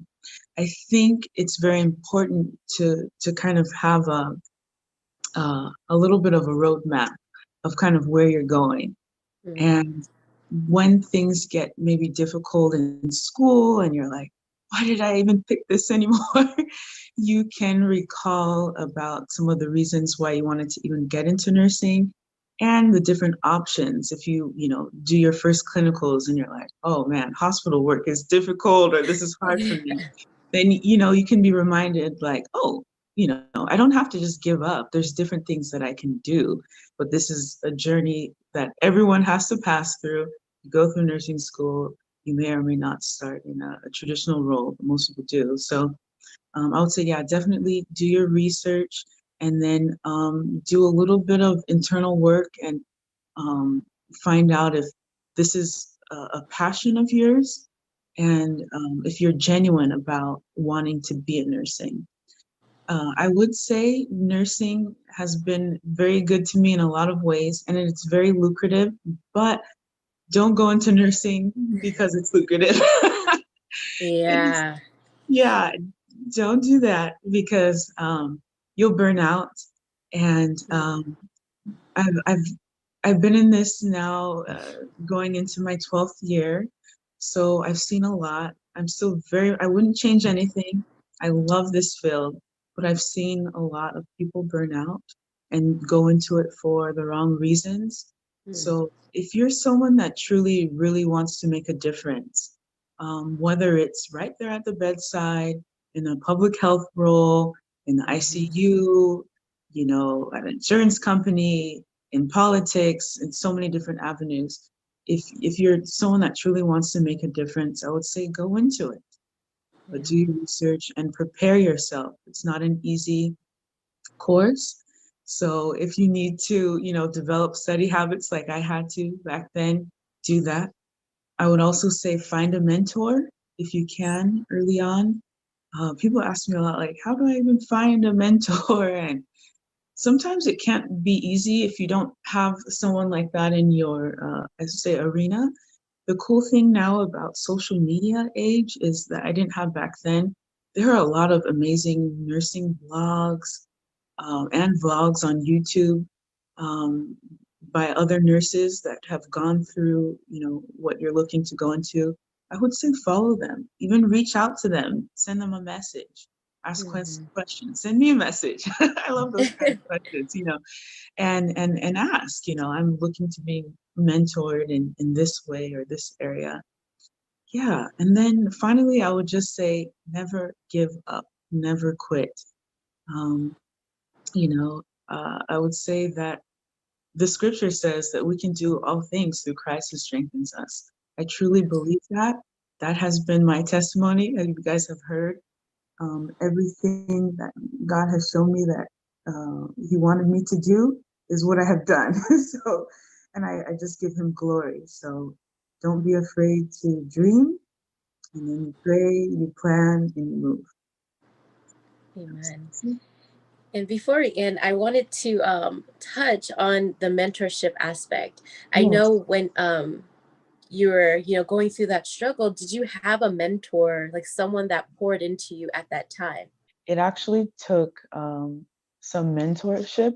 I think it's very important to kind of have a little bit of a roadmap of kind of where you're going. And when things get maybe difficult in school and you're like, why did I even pick this anymore? You can recall about some of the reasons why you wanted to even get into nursing and the different options. If you do your first clinicals and you're like, oh man, hospital work is difficult or this is hard for me, then, you can be reminded like, oh, I don't have to just give up. There's different things that I can do, but this is a journey that everyone has to pass through. You go through nursing school, you may or may not start in a traditional role, but most people do. So I would say, yeah, definitely do your research and then do a little bit of internal work and um, find out if this is a passion of yours and if you're genuine about wanting to be in nursing. I would say nursing has been very good to me in a lot of ways, and it's very lucrative, but don't go into nursing because it's lucrative. Yeah. Yeah, don't do that because you'll burn out. And I've I've I've been in this now, going into my 12th year, so I've seen a lot. I wouldn't change anything. I love this field, but I've seen a lot of people burn out and go into it for the wrong reasons. So if you're someone that truly, really wants to make a difference, whether it's right there at the bedside, in a public health role, in the ICU, an insurance company, in politics, in so many different avenues. If you're someone that truly wants to make a difference, I would say go into it. But do your research and prepare yourself. It's not an easy course. So if you need to, develop study habits like I had to back then, do that. I would also say find a mentor if you can early on. People ask me a lot, like, how do I even find a mentor? And sometimes it can't be easy if you don't have someone like that in your, I say, arena. The cool thing now about social media age is that I didn't have back then. There are a lot of amazing nursing blogs and vlogs on YouTube um, by other nurses that have gone through, what you're looking to go into. I would say follow them, even reach out to them, send them a message, ask questions, send me a message. I love those kind of questions, and ask, I'm looking to be mentored in this way or this area. Yeah. And then finally, I would just say never give up, never quit. Um, I would say that the scripture says that we can do all things through Christ who strengthens us. I truly believe that. That has been my testimony, as you guys have heard. Everything that God has shown me that He wanted me to do is what I have done. So, and I just give Him glory. So, don't be afraid to dream, and then you pray, you plan, and you move. Amen. And before we end, I wanted to touch on the mentorship aspect. I Yes. know when you were, going through that struggle, did you have a mentor, like someone that poured into you at that time? It actually took some mentorship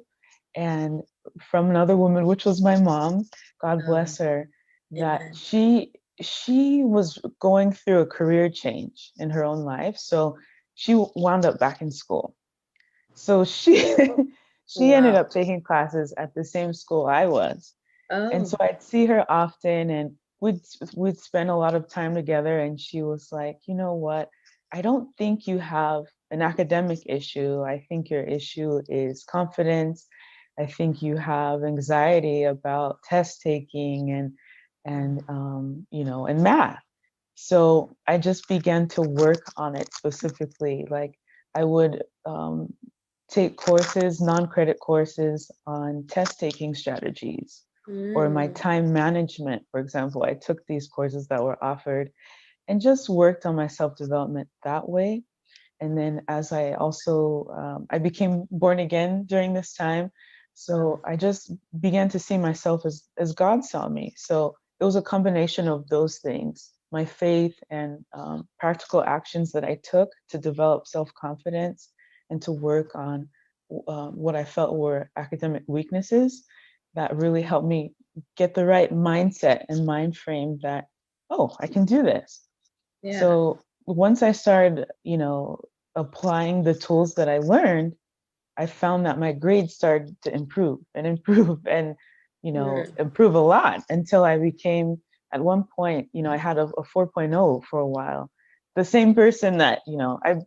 and from another woman, which was my mom, God bless her, that Amen. she was going through a career change in her own life. So she wound up back in school. So she she ended Wow. up taking classes at the same school I was. And so Oh, I'd see her often and we'd spend a lot of time together and she was like, you know what? I don't think you have an academic issue. I think your issue is confidence. I think you have anxiety about test taking and math. So I just began to work on it specifically. Like I would take courses, non-credit courses on test taking strategies or my time management, for example. I took these courses that were offered and just worked on my self-development that way. And then as I also, I became born again during this time. So I just began to see myself as God saw me. So it was a combination of those things, my faith and practical actions that I took to develop self-confidence and to work on what I felt were academic weaknesses that really helped me get the right mindset and mind frame that, oh, I can do this. yeah. So once I started, applying the tools that I learned, I found that my grades started to improve and improve and, improve a lot until I became, at one point, I had a 4.0 for a while. The same person that,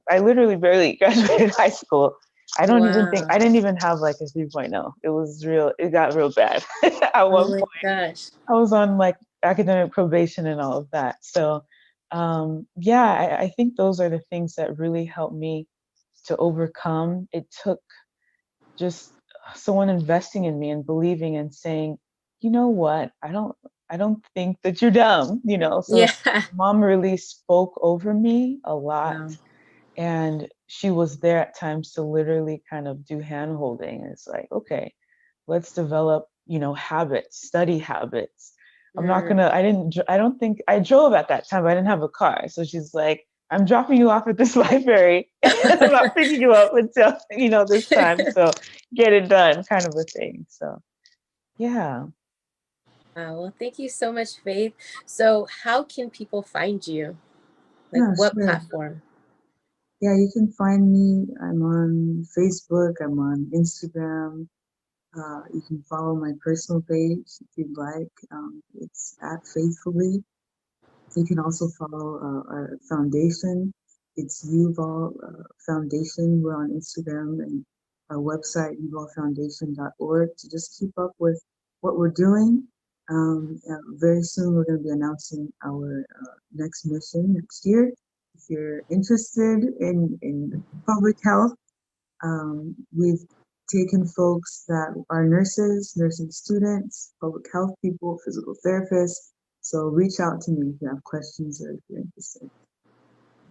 I literally barely graduated high school. I Wow. didn't even have like a 3.0. It got real bad at Oh one my point. gosh. I was on like academic probation and all of that. So, yeah, I think those are the things that really helped me to overcome. It took just someone investing in me and believing and saying, you know what, I don't think that you're dumb, So Yeah. mom really spoke over me a lot, Wow. and she was there at times to literally kind of do hand holding. It's like, okay, let's develop, habits, study habits. I don't think I drove at that time, but I didn't have a car. So she's like, I'm dropping you off at this library. I'm not picking you up until, this time. So get it done, kind of a thing. So, yeah. Wow. Well, thank you so much, Faith. So, how can people find you? Like, Yeah, what sure. platform? Yeah, you can find me. I'm on Facebook, I'm on Instagram. You can follow my personal page if you'd like. It's at Faithfully. You can also follow our foundation. It's Yuval Foundation. We're on Instagram, and our website, yuvalfoundation.org, to just keep up with what we're doing. Very soon, we're going to be announcing our next mission next year. If you're interested in public health, we've taken folks that are nurses, nursing students, public health people, physical therapists. So reach out to me if you have questions or if you're interested.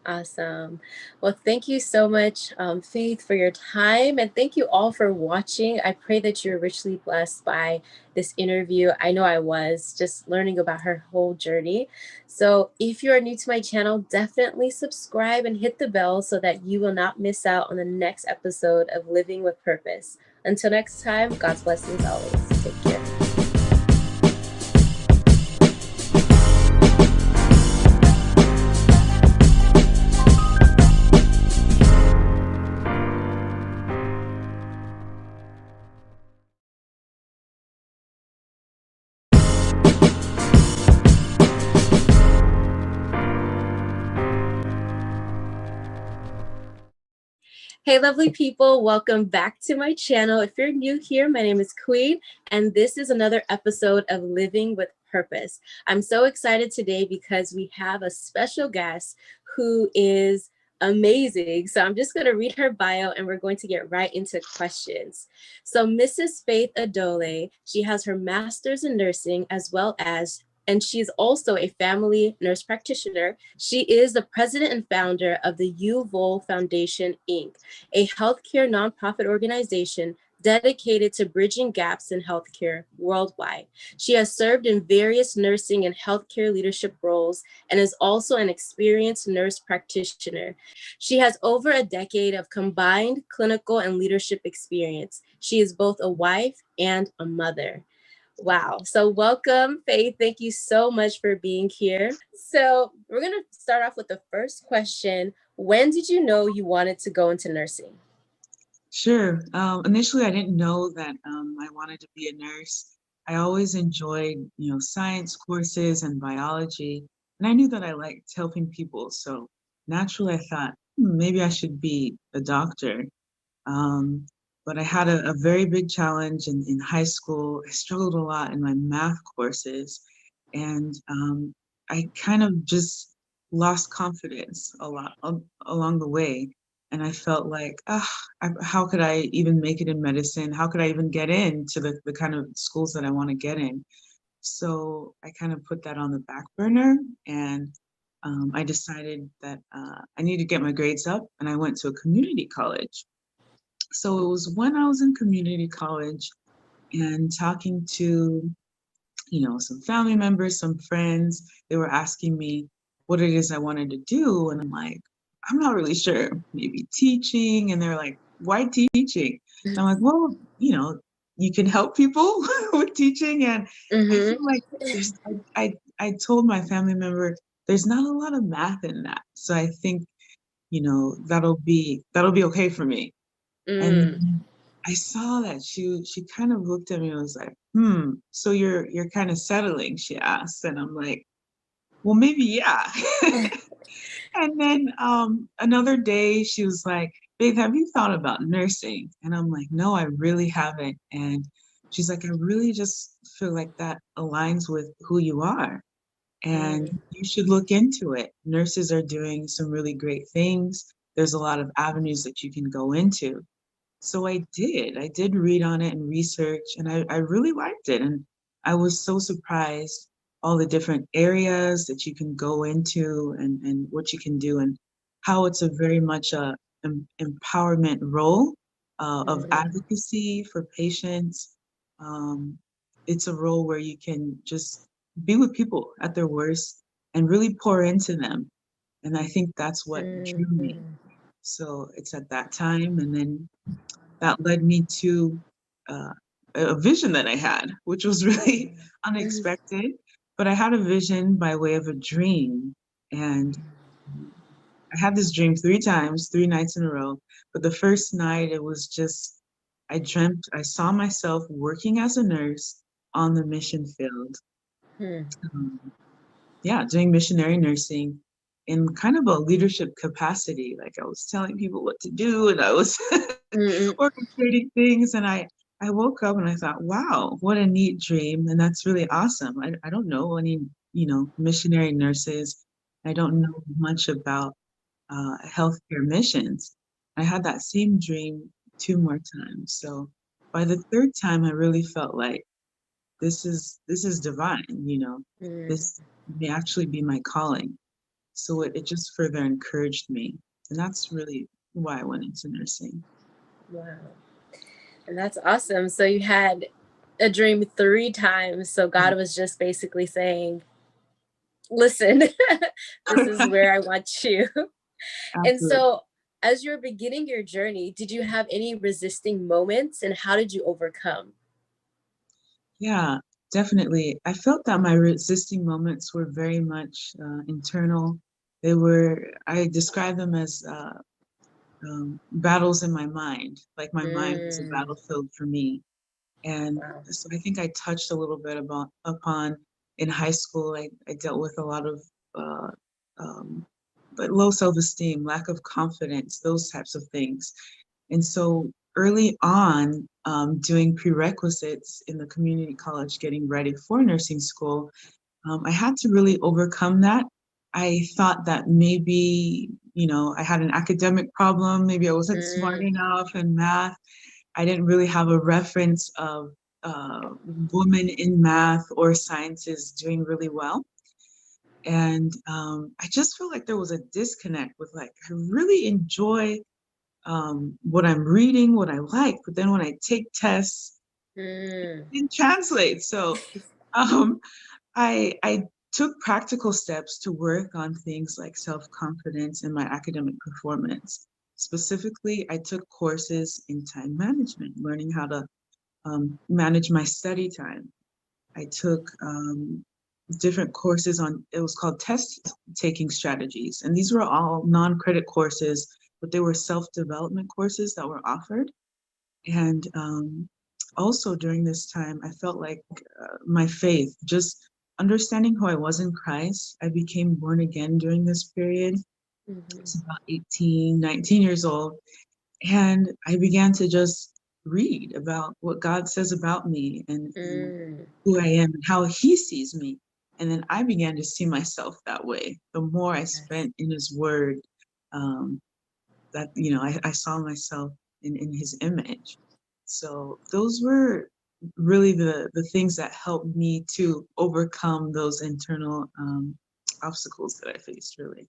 Awesome. Well, thank you so much, Faith, for your time. And thank you all for watching. I pray that you're richly blessed by this interview. I know I was, just learning about her whole journey. So if you are new to my channel, definitely subscribe and hit the bell so that you will not miss out on the next episode of Living with Purpose. Until next time, God's blessings always. Take care. Hey, lovely people, welcome back to my channel. If you're new here, my name is Queen, and this is another episode of Living with Purpose. I'm so excited today because we have a special guest who is amazing. So I'm just going to read her bio and we're going to get right into questions. So Mrs. Faith Adole, she has her master's in nursing and she's also a family nurse practitioner. She is the president and founder of the Yuval Foundation, Inc., a healthcare nonprofit organization dedicated to bridging gaps in healthcare worldwide. She has served in various nursing and healthcare leadership roles and is also an experienced nurse practitioner. She has over a decade of combined clinical and leadership experience. She is both a wife and a mother. Wow. So welcome, Faith. Thank you so much for being here. So we're going to start off with the first question. When did you know you wanted to go into nursing? Sure. Initially, I didn't know that I wanted to be a nurse. I always enjoyed, science courses and biology, and I knew that I liked helping people. So naturally, I thought, maybe I should be a doctor. Um, but I had a very big challenge in high school. I struggled a lot in my math courses, and I kind of just lost confidence a lot along the way. And I felt like, how could I even make it in medicine? How could I even get into the kind of schools that I want to get in? So I kind of put that on the back burner, and I decided that I need to get my grades up, and I went to a community college. So it was when I was in community college and talking to, some family members, some friends, they were asking me what it is I wanted to do. And I'm like, I'm not really sure, maybe teaching. And they're like, why teaching? And I'm like, well, you can help people with teaching. And I feel like I told my family member, there's not a lot of math in that. So I think, that'll be okay for me. And Mm. I saw that she kind of looked at me and was like, so you're kind of settling, she asked. And I'm like, well, maybe, yeah. And then another day she was like, babe, have you thought about nursing? And I'm like, no, I really haven't. And she's like, I really just feel like that aligns with who you are. And Mm. you should look into it. Nurses are doing some really great things. There's a lot of avenues that you can go into. So I did. I did read on it and research, and I really liked it. And I was so surprised all the different areas that you can go into and what you can do, and how it's a very much a empowerment role of Mm. advocacy for patients. Um, it's a role where you can just be with people at their worst and really pour into them. And I think that's what drew me. Mm. So it's at that time, and then that led me to uh, a vision that I had, which was really Mm. unexpected. But I had a vision by way of a dream. And I had this dream 3 times, 3 nights in a row. But the first night, it was just, I saw myself working as a nurse on the mission field. Mm. Um, yeah, doing missionary nursing in kind of a leadership capacity. Like I was telling people what to do, and I was Mm. orchestrating things. And I woke up and I thought, wow, what a neat dream. And that's really awesome. I don't know any, missionary nurses. I don't know much about healthcare missions. I had that same dream 2 more times. So by the third time, I really felt like this is divine, Mm. this may actually be my calling. So it just further encouraged me. And that's really why I went into nursing. Wow. And that's awesome. So you had a dream 3 times. So God was just basically saying, listen, this is where I want you. And Absolutely. so as you're beginning your journey, did you have any resisting moments and how did you overcome? Yeah, definitely. I felt that my resisting moments were very much internal. I describe them as battles in my mind. Like my mind was a Mm. battlefield for me. And Wow. so I think I touched a little bit upon in high school. I dealt with a lot of uh, um, but low self-esteem, lack of confidence, those types of things. And so early on, doing prerequisites in the community college, getting ready for nursing school, I had to really overcome that. I thought that maybe, I had an academic problem, maybe I wasn't smart Mm. enough in math. I didn't really have a reference of women in math or sciences doing really well. And I just feel like there was a disconnect with like, I really enjoy what I'm reading, what I like, but then when I take tests, Mm. it didn't translate. So um, I took practical steps to work on things like self-confidence and my academic performance. Specifically, I took courses in time management, learning how to manage my study time. I took different courses on, it was called test taking strategies. And these were all non-credit courses, but they were self-development courses that were offered. And also during this time, I felt like my faith, just understanding who I was in Christ, I became born again during this period. Mhm. It's about 18, 19 years old. And I began to just read about what God says about me and Mm. who I am and how he sees me. And then I began to see myself that way. The more I Yes. spent in his word, um, I saw myself in his image. So those were really the things that helped me to overcome those internal obstacles that I faced, really.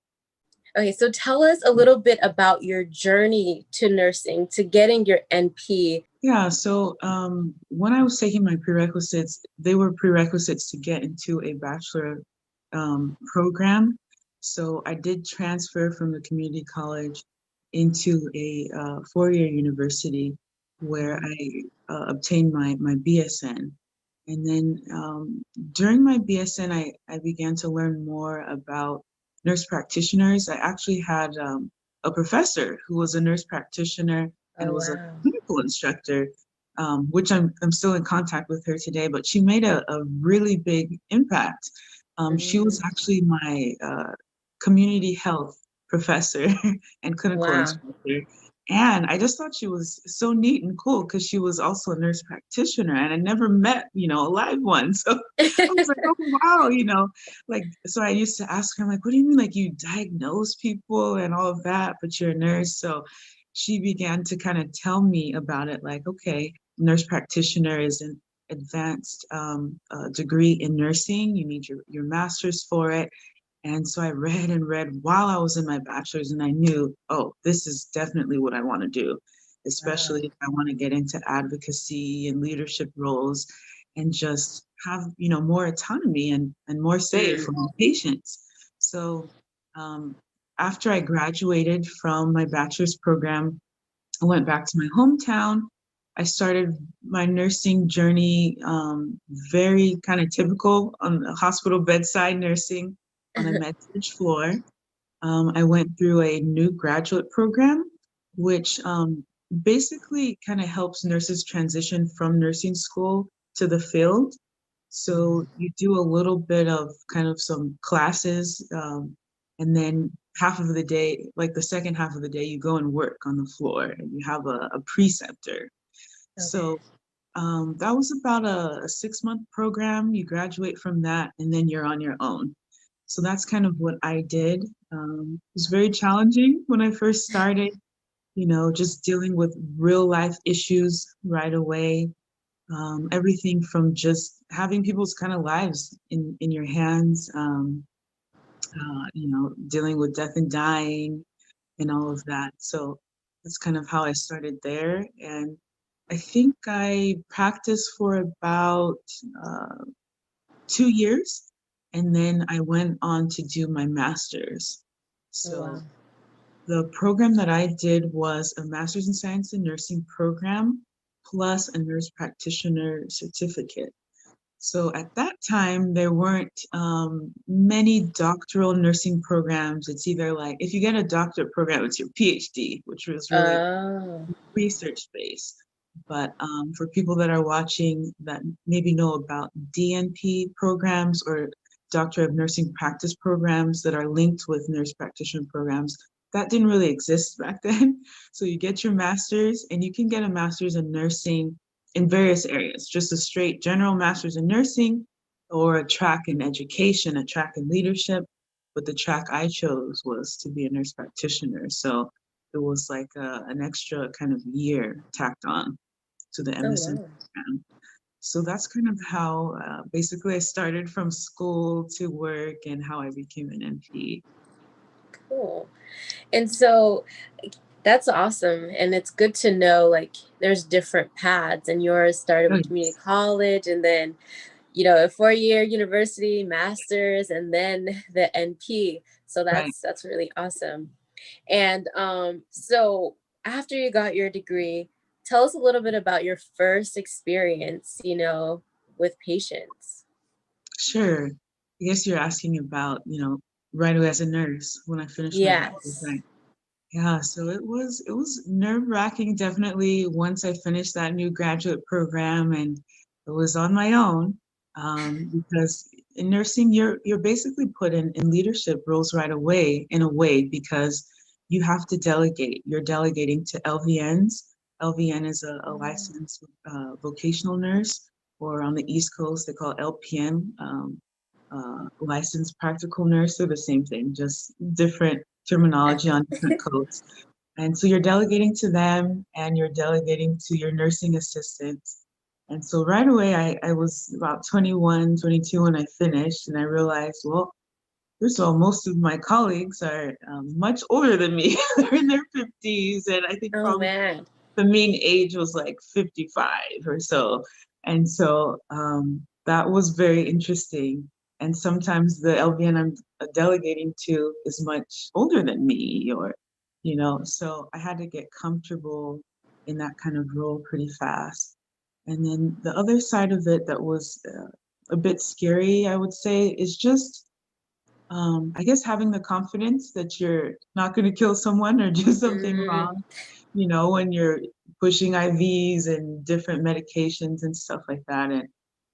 Okay, so tell us a little bit about your journey to nursing, to getting your NP. Yeah, so when I was taking my prerequisites, they were prerequisites to get into a bachelor program. So I did transfer from the community college into a 4-year university where I obtained my BSN. And then during my BSN, I began to learn more about nurse practitioners. I actually had a professor who was a nurse practitioner and Oh, was a wow. clinical instructor, which I'm still in contact with her today, but she made a really big impact. She was actually my community health professor and clinical Wow. instructor. And I just thought she was so neat and cool because she was also a nurse practitioner and I never met, a live one. So I was like, oh, wow, like, so I used to ask her, I'm like, what do you mean? Like you diagnose people and all of that, but you're a nurse. So she began to kind of tell me about it. Like, okay, nurse practitioner is an advanced degree in nursing. You need your master's for it. And so I read and read while I was in my bachelor's, and I knew, oh, this is definitely what I want to do, Wow. especially if I want to get into advocacy and leadership roles and just have, more autonomy and more say for my patients. So after I graduated from my bachelor's program, I went back to my hometown. I started my nursing journey very kind of typical on the hospital bedside nursing on a med surg floor. I went through a new graduate program, which basically kind of helps nurses transition from nursing school to the field. So you do a little bit of kind of some classes, and then half of the day, like the second half of the day, you go and work on the floor and you have a preceptor. So that was about a 6-month program. You graduate from that and then you're on your own. So that's kind of what I did. It was very challenging when I first started, just dealing with real life issues right away. Everything from just having people's kind of lives in your hands, dealing with death and dying and all of that. So that's kind of how I started there. And I think I practiced for about uh, 2 years. And then I went on to do my master's. Oh, wow. So the program that I did was a master's in science and nursing program plus a nurse practitioner certificate. So at that time, there weren't many doctoral nursing programs. It's either like, if you get a doctorate program, it's your PhD, which was really Oh. research based. But for people that are watching that maybe know about DNP programs or Doctor of Nursing Practice programs that are linked with nurse practitioner programs, that didn't really exist back then. So you get your master's and you can get a master's in nursing in various areas, just a straight general master's in nursing or a track in education, a track in leadership. But the track I chose was to be a nurse practitioner. So it was like an extra kind of year tacked on to the Oh, MSN wow. program. So that's kind of how basically I started from school to work and how I became an NP. Cool. And so that's awesome. And it's good to know like there's different paths, and yours started with community Nice. college and then, a 4-year university, master's, and then the NP. So Right. that's really awesome. And so after you got your degree, tell us a little bit about your first experience, with patients. Sure. I guess you're asking about, right away as a nurse when I finished my bachelor's, Yes. right? Yeah, so it was nerve-wracking definitely once I finished that new graduate program and it was on my own because in nursing you're basically put in leadership roles right away in a way because you have to delegate. You're delegating to LVNs. LVN is a licensed vocational nurse, or on the East Coast they call it LPN, licensed practical nurse. They're the same thing, just different terminology on different codes. And so you're delegating to them and you're delegating to your nursing assistants. And so right away, I was about 21, 22 when I finished, and I realized, well, first of all, most of my colleagues are much older than me. They're in their 50s, and I think Oh, probably man. the mean age was like 55 or so. And so that was very interesting. And sometimes the LVN I'm delegating to is much older than me, or, so I had to get comfortable in that kind of role pretty fast. And then the other side of it that was a bit scary, I would say, is just I guess having the confidence that you're not going to kill someone or do something wrong, you know, when you're pushing IVs and different medications and stuff like that. And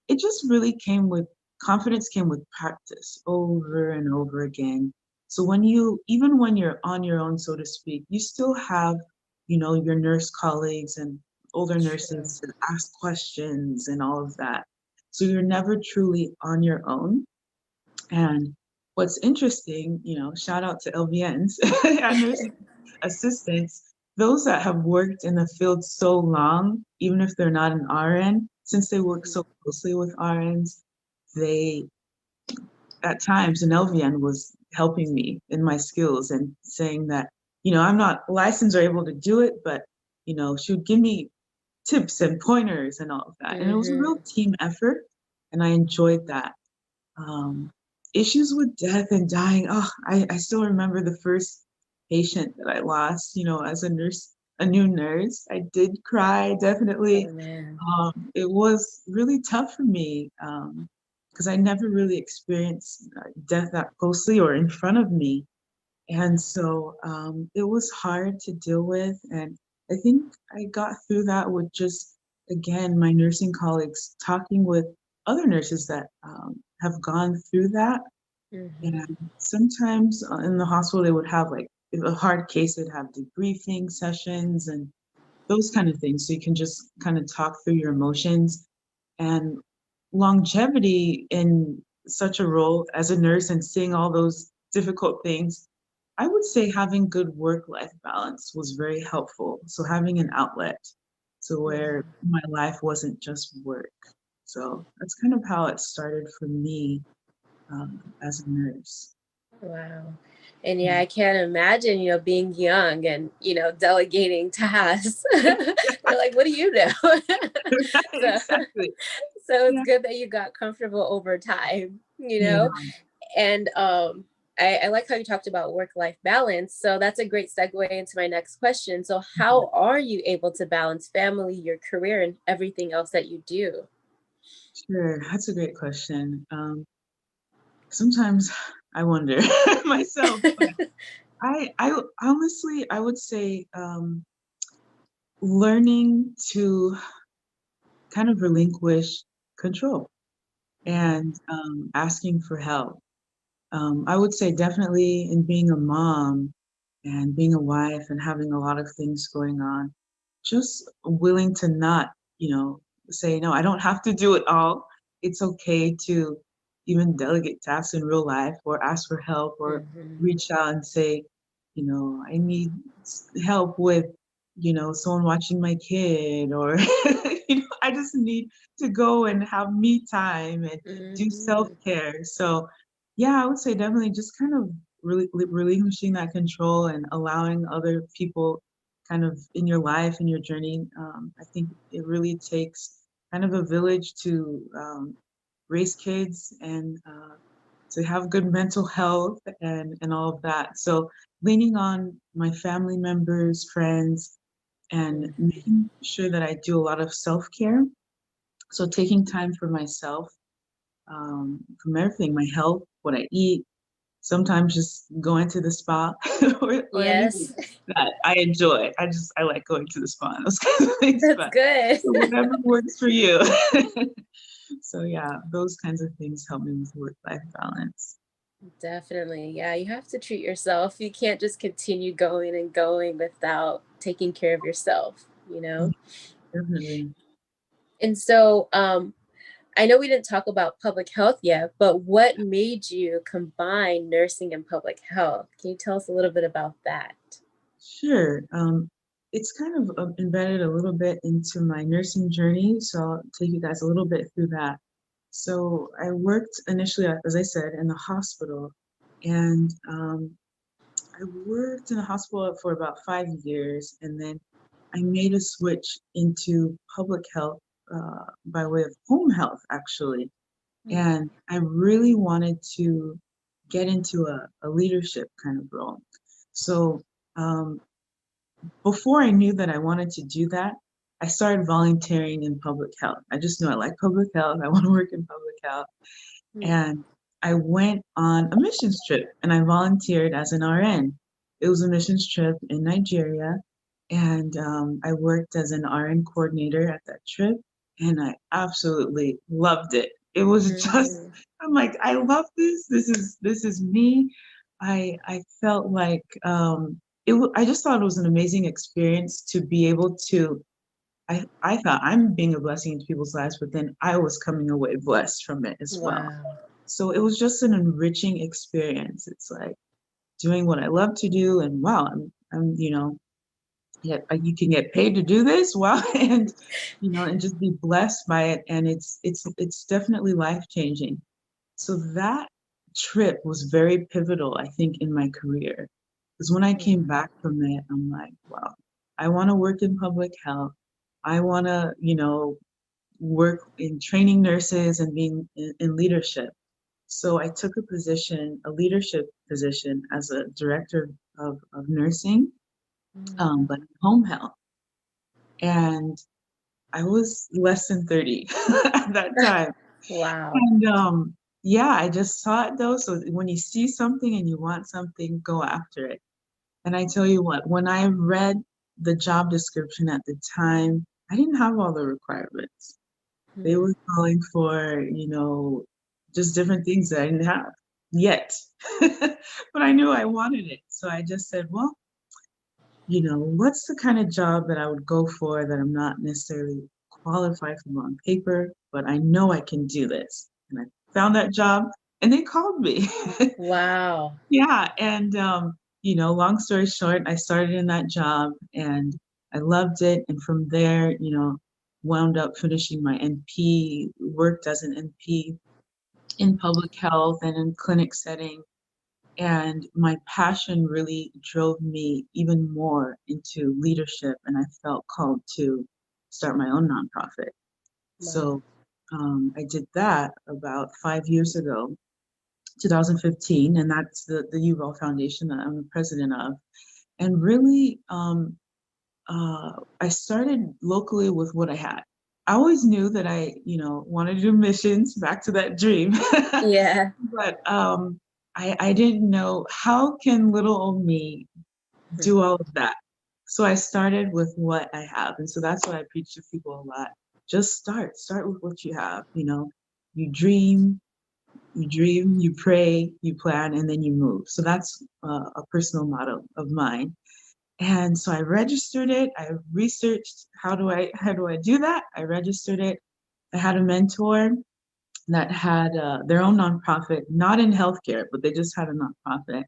it just really came with confidence, came with practice over and over again. So when you, even when you're on your own, so to speak, you still have, you know, your nurse colleagues and older nurses to ask questions and all of that. So you're never truly on your own. And what's interesting, you know, shout out to LVNs and nursing assistants, those that have worked in the field so long, even if they're not an RN, since they work so closely with RNs, they, at times, an LVN was helping me in my skills and saying that, you know, I'm not licensed or able to do it, but, you know, she would give me tips and pointers and all of that. And it was a real team effort, and I enjoyed that. Um, Issues with death and dying. Oh, I still remember the first patient that I lost, you know, as a nurse, a new nurse. I did cry, definitely. Oh, man. It was really tough for me because I never really experienced death that closely or in front of me. And so it was hard to deal with. And I think I got through that with just, again, my nursing colleagues talking with other nurses that have gone through that. And sometimes in the hospital, they would have like, if a hard case, they'd have debriefing sessions and those kind of things. So you can just kind of talk through your emotions and longevity in such a role as a nurse and seeing all those difficult things. I would say having good work-life balance was very helpful. So having an outlet to where my life wasn't just work. So that's kind of how it started for me as a nurse. Wow. And yeah, I can't imagine, you know, being young and, you know, delegating tasks. They're like, what do you know? Exactly. So it's Yeah. good that you got comfortable over time, you Yeah. know? And I like how you talked about work-life balance. So that's a great segue into my next question. So how are you able to balance family, your career, and everything else that you do? Sure, that's a great question. Sometimes I wonder myself, but I honestly, I would say learning to kind of relinquish control and asking for help. I would say definitely in being a mom and being a wife and having a lot of things going on, just willing to not, you know, say, no, I don't have to do it all. It's okay to even delegate tasks in real life or ask for help or reach out and say, you know, I need help with, you know, someone watching my kid or, you know, I just need to go and have me time and do self-care. So yeah, I would say definitely just kind of really relinquishing that control and allowing other people kind of in your life and your journey. I think it really takes kind of a village to raise kids and to have good mental health and all of that. So leaning on my family members, friends, and making sure that I do a lot of self-care. So taking time for myself, from everything, my health, what I eat, sometimes just going to the spa or anything Yes. that I enjoy. I like going to the spa and those kinds of things, That's but good. so whatever works for you. So yeah, those kinds of things help me with work-life balance. Definitely. Yeah, you have to treat yourself. You can't just continue going and going without taking care of yourself, you know? Definitely. And so I know we didn't talk about public health yet, but what made you combine nursing and public health? Can you tell us a little bit about that? Sure. It's kind of embedded a little bit into my nursing journey, so I'll take you guys a little bit through that. So I worked initially, as I said, in the hospital, and I worked in the hospital for about 5 years, and then I made a switch into public health by way of home health, actually. And I really wanted to get into a leadership kind of role. So um, before I knew that I wanted to do that, I started volunteering in public health. I just knew I like public health. I want to work in public health. And I went on a missions trip and I volunteered as an RN. It was a missions trip in Nigeria, and I worked as an RN coordinator at that trip, and I absolutely loved it. It was just, I'm like, I love this. This is me. I felt like I just thought it was an amazing experience to be able to. I thought I'm being a blessing into people's lives, but then I was coming away blessed from it as well. Wow. So it was just an enriching experience. It's like doing what I love to do, and wow, I'm yeah, you can get paid to do this. Wow, and and just be blessed by it, and it's definitely life changing. So that trip was very pivotal, I think, in my career, because when I came back from it, I'm like, wow, I want to work in public health. I want to, work in training nurses and being in leadership. So I took a leadership position as a director of nursing, but in home health. And I was less than 30 at that time. Wow. And yeah, I just saw it though. So when you see something and you want something, go after it. And I tell you what, when I read the job description at the time, I didn't have all the requirements. They were calling for, just different things that I didn't have yet. But I knew I wanted it. So I just said, well, what's the kind of job that I would go for that I'm not necessarily qualified for on paper, but I know I can do this. And I found that job and they called me. Wow. Yeah. And, long story short, I started in that job and I loved it. And from there, wound up finishing my NP, worked as an NP in public health and in clinic setting. And my passion really drove me even more into leadership. And I felt called to start my own nonprofit. Wow. So I did that about 5 years ago, 2015. And that's the UVaL Foundation that I'm the president of. And really, I started locally with what I had. I always knew that I, wanted to do missions, back to that dream. Yeah. But I didn't know how can little old me do all of that. So I started with what I have. And so that's what I preach to people a lot. Just start with what you have. You dream, you pray, you plan, and then you move. So that's a personal motto of mine. And so I registered it. I researched how do I do that? I registered it. I had a mentor that had their own nonprofit, not in healthcare, but they just had a nonprofit.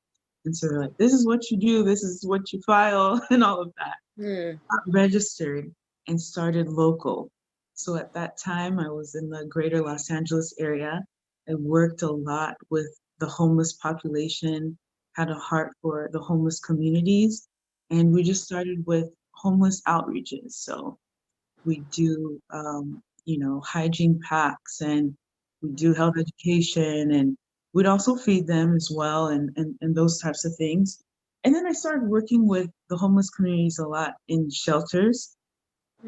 And so they're like, this is what you do, this is what you file, and all of that. Got registered and started local. So at that time, I was in the greater Los Angeles area. I worked a lot with the homeless population, had a heart for the homeless communities. And we just started with homeless outreaches. So we do, hygiene packs and we do health education and we'd also feed them as well and those types of things. And then I started working with the homeless communities a lot in shelters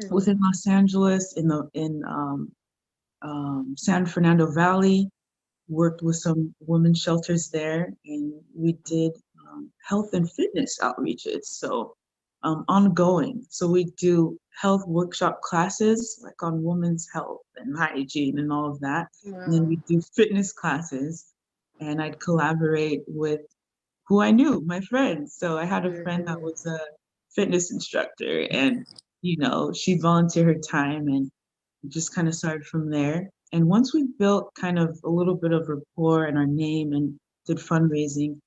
within Los Angeles, in San Fernando Valley, worked with some women's shelters there, and we did health and fitness outreaches. So ongoing. So we do health workshop classes like on women's health and hygiene and all of that. And then we do fitness classes, and I'd collaborate with who I knew, my friends. So I had a friend that was a fitness instructor, and she'd volunteer her time, and just kind of started from there. And once we built kind of a little bit of rapport and our name and did fundraising,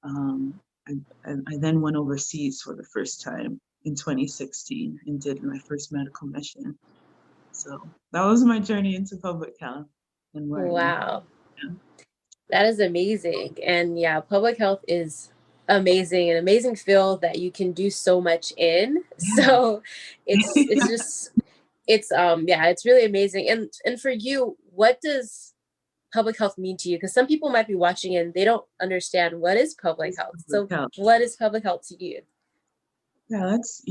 um, I, I then went overseas for the first time in 2016 and did my first medical mission. So that was my journey into public health and where I am. Wow. Yeah. That is amazing. And yeah, public health is amazing, an amazing field that you can do so much in. Yeah. So it's just it's really amazing. And for you, what does public health mean to you? Because some people might be watching and they don't understand what is public health. So what is public health to you? Yeah, that's,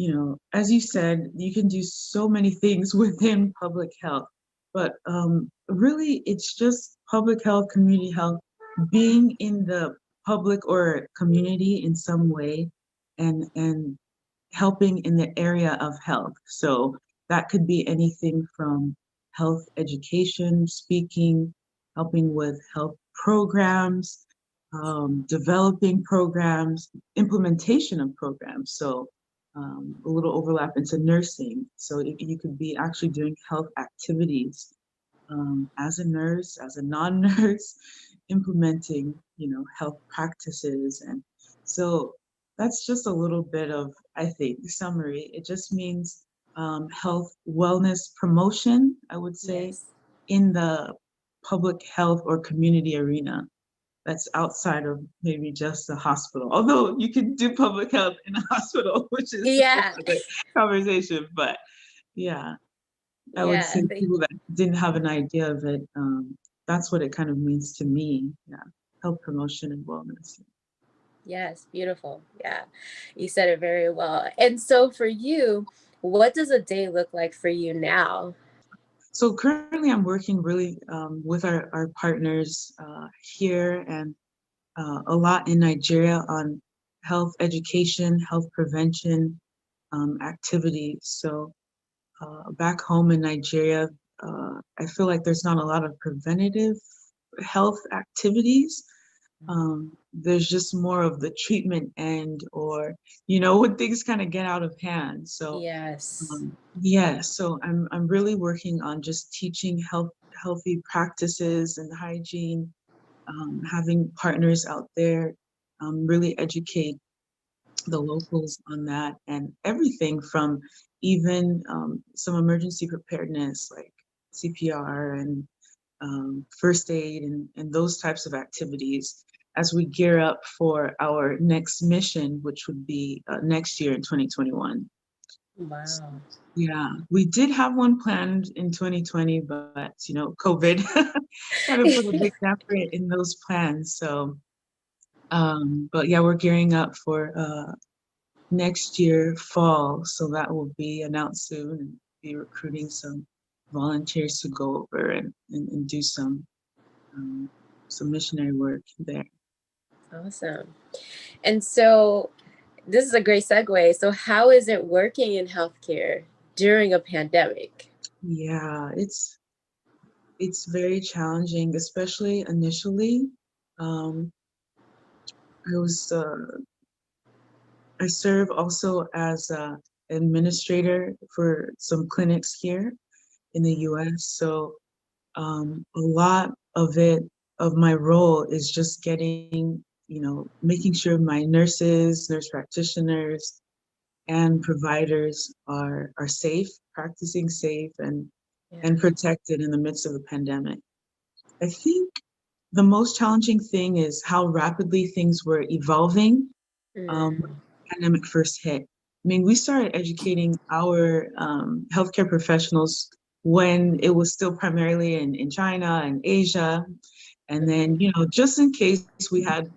as you said, you can do so many things within public health, but really it's just public health, community health, being in the public or community in some way, and helping in the area of health. So that could be anything from health education, speaking, helping with health programs, developing programs, implementation of programs. So a little overlap into nursing. So you could be actually doing health activities as a nurse, as a non-nurse, implementing, health practices. And so that's just a little bit of, I think, summary. It just means health wellness promotion, I would say, Yes. in the public health or community arena. That's outside of maybe just the hospital. Although you can do public health in a hospital, which is Yeah. another conversation. But yeah, I would Yeah. say people that didn't have an idea of it, that's what it kind of means to me. Yeah, health promotion and wellness. Yes, beautiful. Yeah, you said it very well. And so for you, what does a day look like for you now? So currently, I'm working really with our partners here and a lot in Nigeria on health education, health prevention activities. So back home in Nigeria, I feel like there's not a lot of preventative health activities. There's just more of the treatment end, or when things kind of get out of hand. So Yes. yeah, so I'm really working on just teaching healthy practices and hygiene, having partners out there really educate the locals on that, and everything from even some emergency preparedness like CPR and first aid and those types of activities as we gear up for our next mission, which would be next year in 2021. So, Wow. yeah, we did have one planned in 2020, but COVID kind of put a big gap in those plans. So, but yeah, we're gearing up for next year fall, so that will be announced soon, and be recruiting some volunteers to go over and do some missionary work there. Awesome. And so this is a great segue. So how is it working in healthcare during a pandemic? Yeah, it's very challenging, especially initially. Um, I was I serve also as a administrator for some clinics here in the U.S. So a lot of my role is just getting, making sure my nurses, nurse practitioners, and providers are safe, practicing safe, and Yeah. protected in the midst of the pandemic. I think the most challenging thing is how rapidly things were evolving when Mm. the pandemic first hit. I mean, we started educating our healthcare professionals when it was still primarily in China and Asia. And then, just in case we had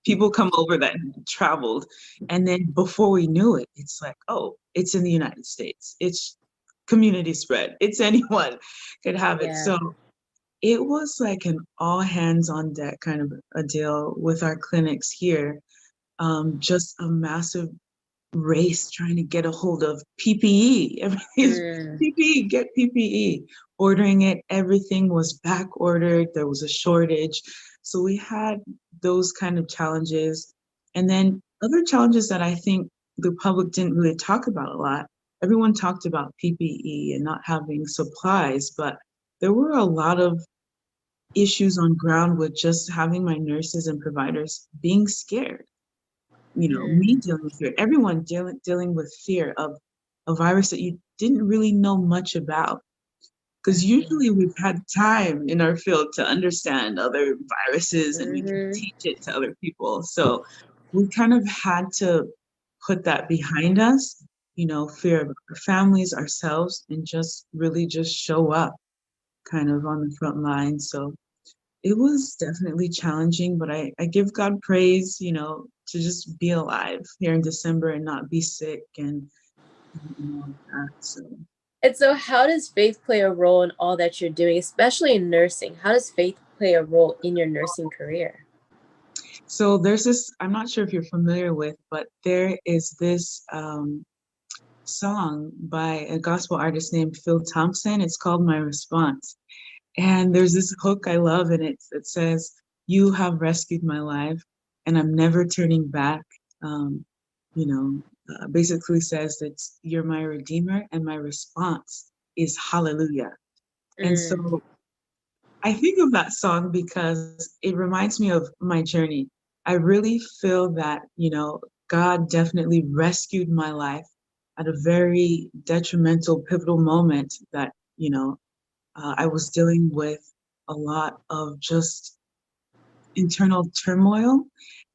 people come over that traveled. And then before we knew it, it's like, oh, it's in the United States. It's community spread. It's anyone could have it. Yeah. So it was like an all hands on deck kind of a deal with our clinics here. Just a massive race trying to get a hold of PPE. Everything's Mm. PPE, get PPE. Ordering it, everything was back ordered. There was a shortage. So we had those kind of challenges. And then other challenges that I think the public didn't really talk about a lot. Everyone talked about PPE and not having supplies, but there were a lot of issues on ground with just having my nurses and providers being scared. Me Mm. dealing with fear, everyone dealing with fear of a virus that you didn't really know much about. Because usually we've had time in our field to understand other viruses and we can Mm-hmm. teach it to other people. So we kind of had to put that behind us, fear of our families, ourselves, and just really just show up kind of on the front line. So it was definitely challenging, but I give God praise, to just be alive here in December and not be sick and all of that. So And so how does faith play a role in all that you're doing, especially in nursing? How does faith play a role in your nursing career? So there's this, I'm not sure if you're familiar with, but there is this song by a gospel artist named Phil Thompson. It's called My Response. And there's this hook I love, and it says, "You have rescued my life, and I'm never turning back." Um, basically says that you're my redeemer, and my response is hallelujah. And so I think of that song because it reminds me of my journey. I really feel that, God definitely rescued my life at a very detrimental, pivotal moment that, I was dealing with a lot of just internal turmoil.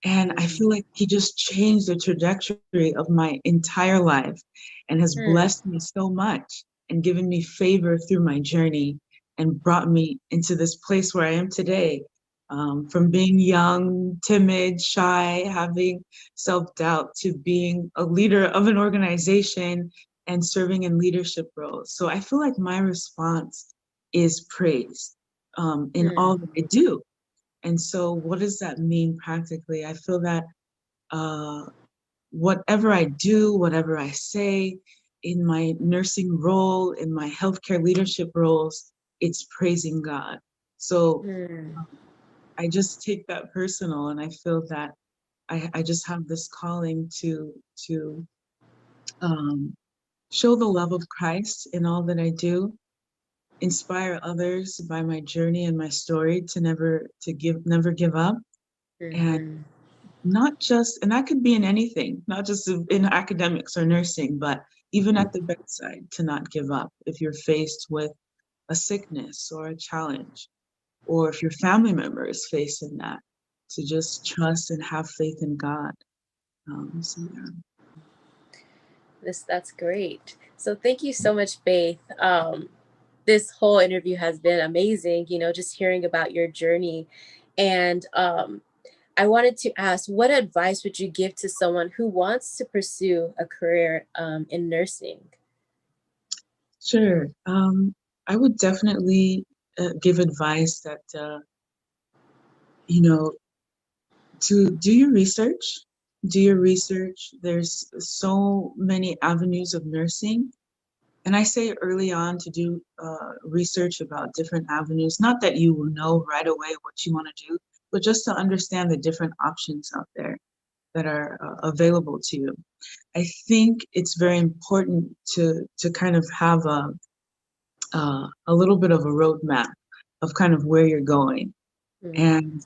And I feel like he just changed the trajectory of my entire life and has blessed me so much and given me favor through my journey and brought me into this place where I am today. From being young, timid, shy, having self doubt, to being a leader of an organization and serving in leadership roles. So I feel like my response is praise in all that I do. And so, what does that mean practically? I feel that uh, whatever I do, whatever I say in my nursing role, in my healthcare leadership roles, it's praising God. So I just take that personal, and I feel that I just have this calling to show the love of Christ in all that I do, inspire others by my journey and my story to never give up, and not just, and that could be in anything, not just in academics or nursing, but even at the bedside, to not give up if you're faced with a sickness or a challenge, or if your family member is facing that, to just trust and have faith in God. So yeah. That's great. So thank you so much, Faith. This whole interview has been amazing, just hearing about your journey. And I wanted to ask, what advice would you give to someone who wants to pursue a career in nursing? Sure. I would definitely give advice that, to do your research. Do your research. There's so many avenues of nursing. And I say early on to do research about different avenues, not that you will know right away what you want to do, but just to understand the different options out there that are available to you. I think it's very important to kind of have a little bit of a roadmap of kind of where you're going. And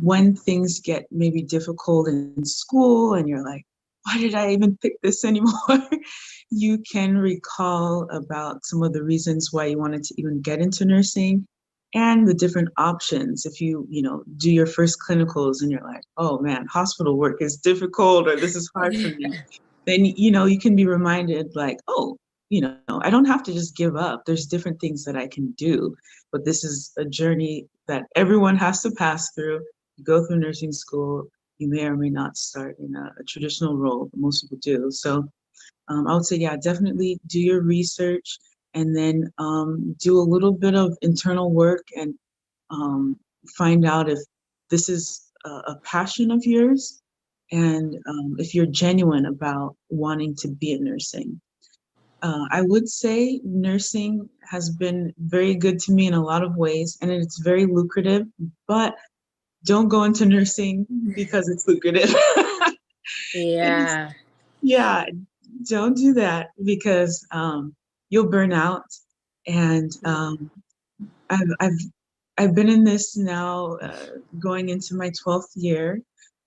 when things get maybe difficult in school and you're like, why did I even pick this anymore? You can recall about some of the reasons why you wanted to even get into nursing and the different options. If you, do your first clinicals and you're like, oh man, hospital work is difficult, or this is hard for me, then, you can be reminded like, oh, I don't have to just give up. There's different things that I can do, but this is a journey that everyone has to pass through. You go through nursing school, you may or may not start in a traditional role, but most people do. So I would say, yeah, definitely do your research, and then do a little bit of internal work and find out if this is a passion of yours, and if you're genuine about wanting to be in nursing. I would say nursing has been very good to me in a lot of ways, and it's very lucrative, but don't go into nursing because it's lucrative. Yeah. Yeah, don't do that because you'll burn out. And I've, I've, I've been in this now going into my 12th year.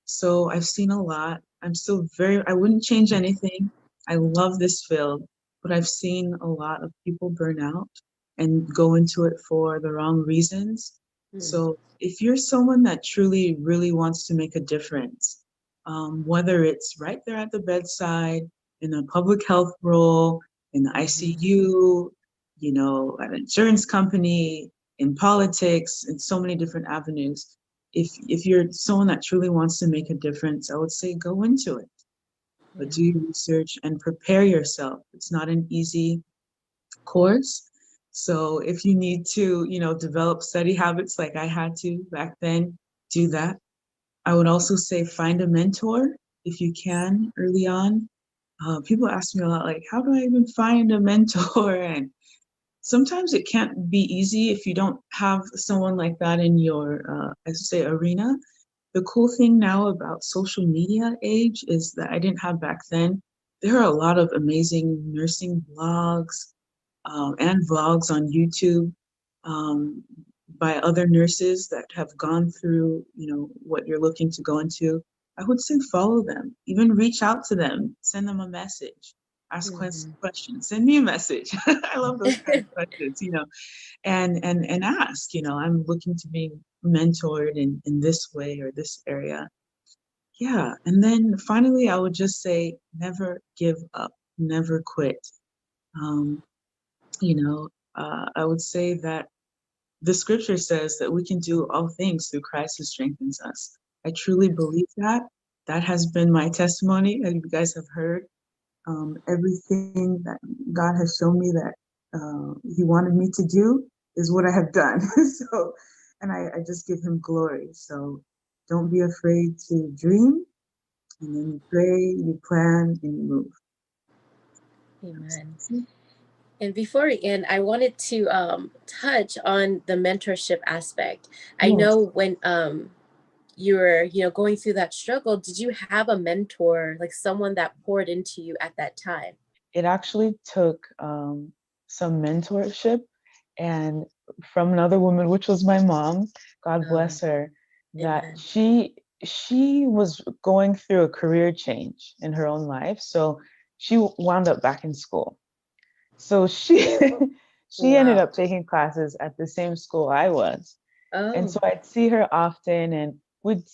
So I've seen a lot. I wouldn't change anything. I love this field, but I've seen a lot of people burn out and go into it for the wrong reasons. So if you're someone that truly, really wants to make a difference, whether it's right there at the bedside, in a public health role, in the ICU, an insurance company, in politics, in so many different avenues. If you're someone that truly wants to make a difference, I would say go into it. But do your research and prepare yourself. It's not an easy course. So if you need to, develop study habits like I had to back then, do that. I would also say find a mentor if you can early on. People ask me a lot, like, how do I even find a mentor? And sometimes it can't be easy if you don't have someone like that in your, as you say, arena. The cool thing now about social media age is that I didn't have back then. There are a lot of amazing nursing blogs, and vlogs on YouTube, um, by other nurses that have gone through, what you're looking to go into. I would say follow them, even reach out to them, send them a message, ask questions, send me a message. I love those kind of questions, and ask, I'm looking to be mentored in this way or this area. Yeah. And then finally, I would just say never give up, never quit. Um, I would say that the scripture says that we can do all things through Christ who strengthens us. I truly believe that. That has been my testimony, as you guys have heard. Everything that God has shown me that He wanted me to do is what I have done. So, and I just give Him glory. So don't be afraid to dream, and then you pray, you plan, and you move. Amen. And before we end, I wanted to touch on the mentorship aspect. I know when you were, going through that struggle, did you have a mentor, like someone that poured into you at that time? It actually took some mentorship, and from another woman, which was my mom, God bless her, that Amen. she was going through a career change in her own life. So she wound up back in school. So she she ended up taking classes at the same school I was. And so I'd see her often, and we'd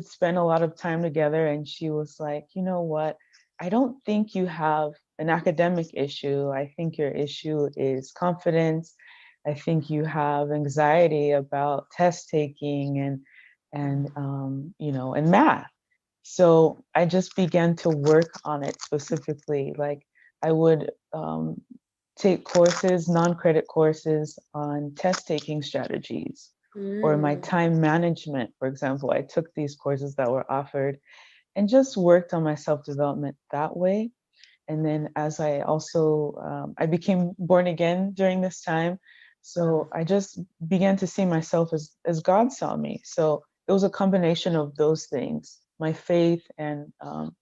spend a lot of time together, and she was like, "You know what? I don't think you have an academic issue. I think your issue is confidence. I think you have anxiety about test taking and math." So I just began to work on it specifically. Like I would take courses, non-credit courses on test taking strategies, or my time management, for example. I took these courses that were offered and just worked on my self-development that way. And then as I also, I became born again during this time. So I just began to see myself as God saw me. So it was a combination of those things, my faith and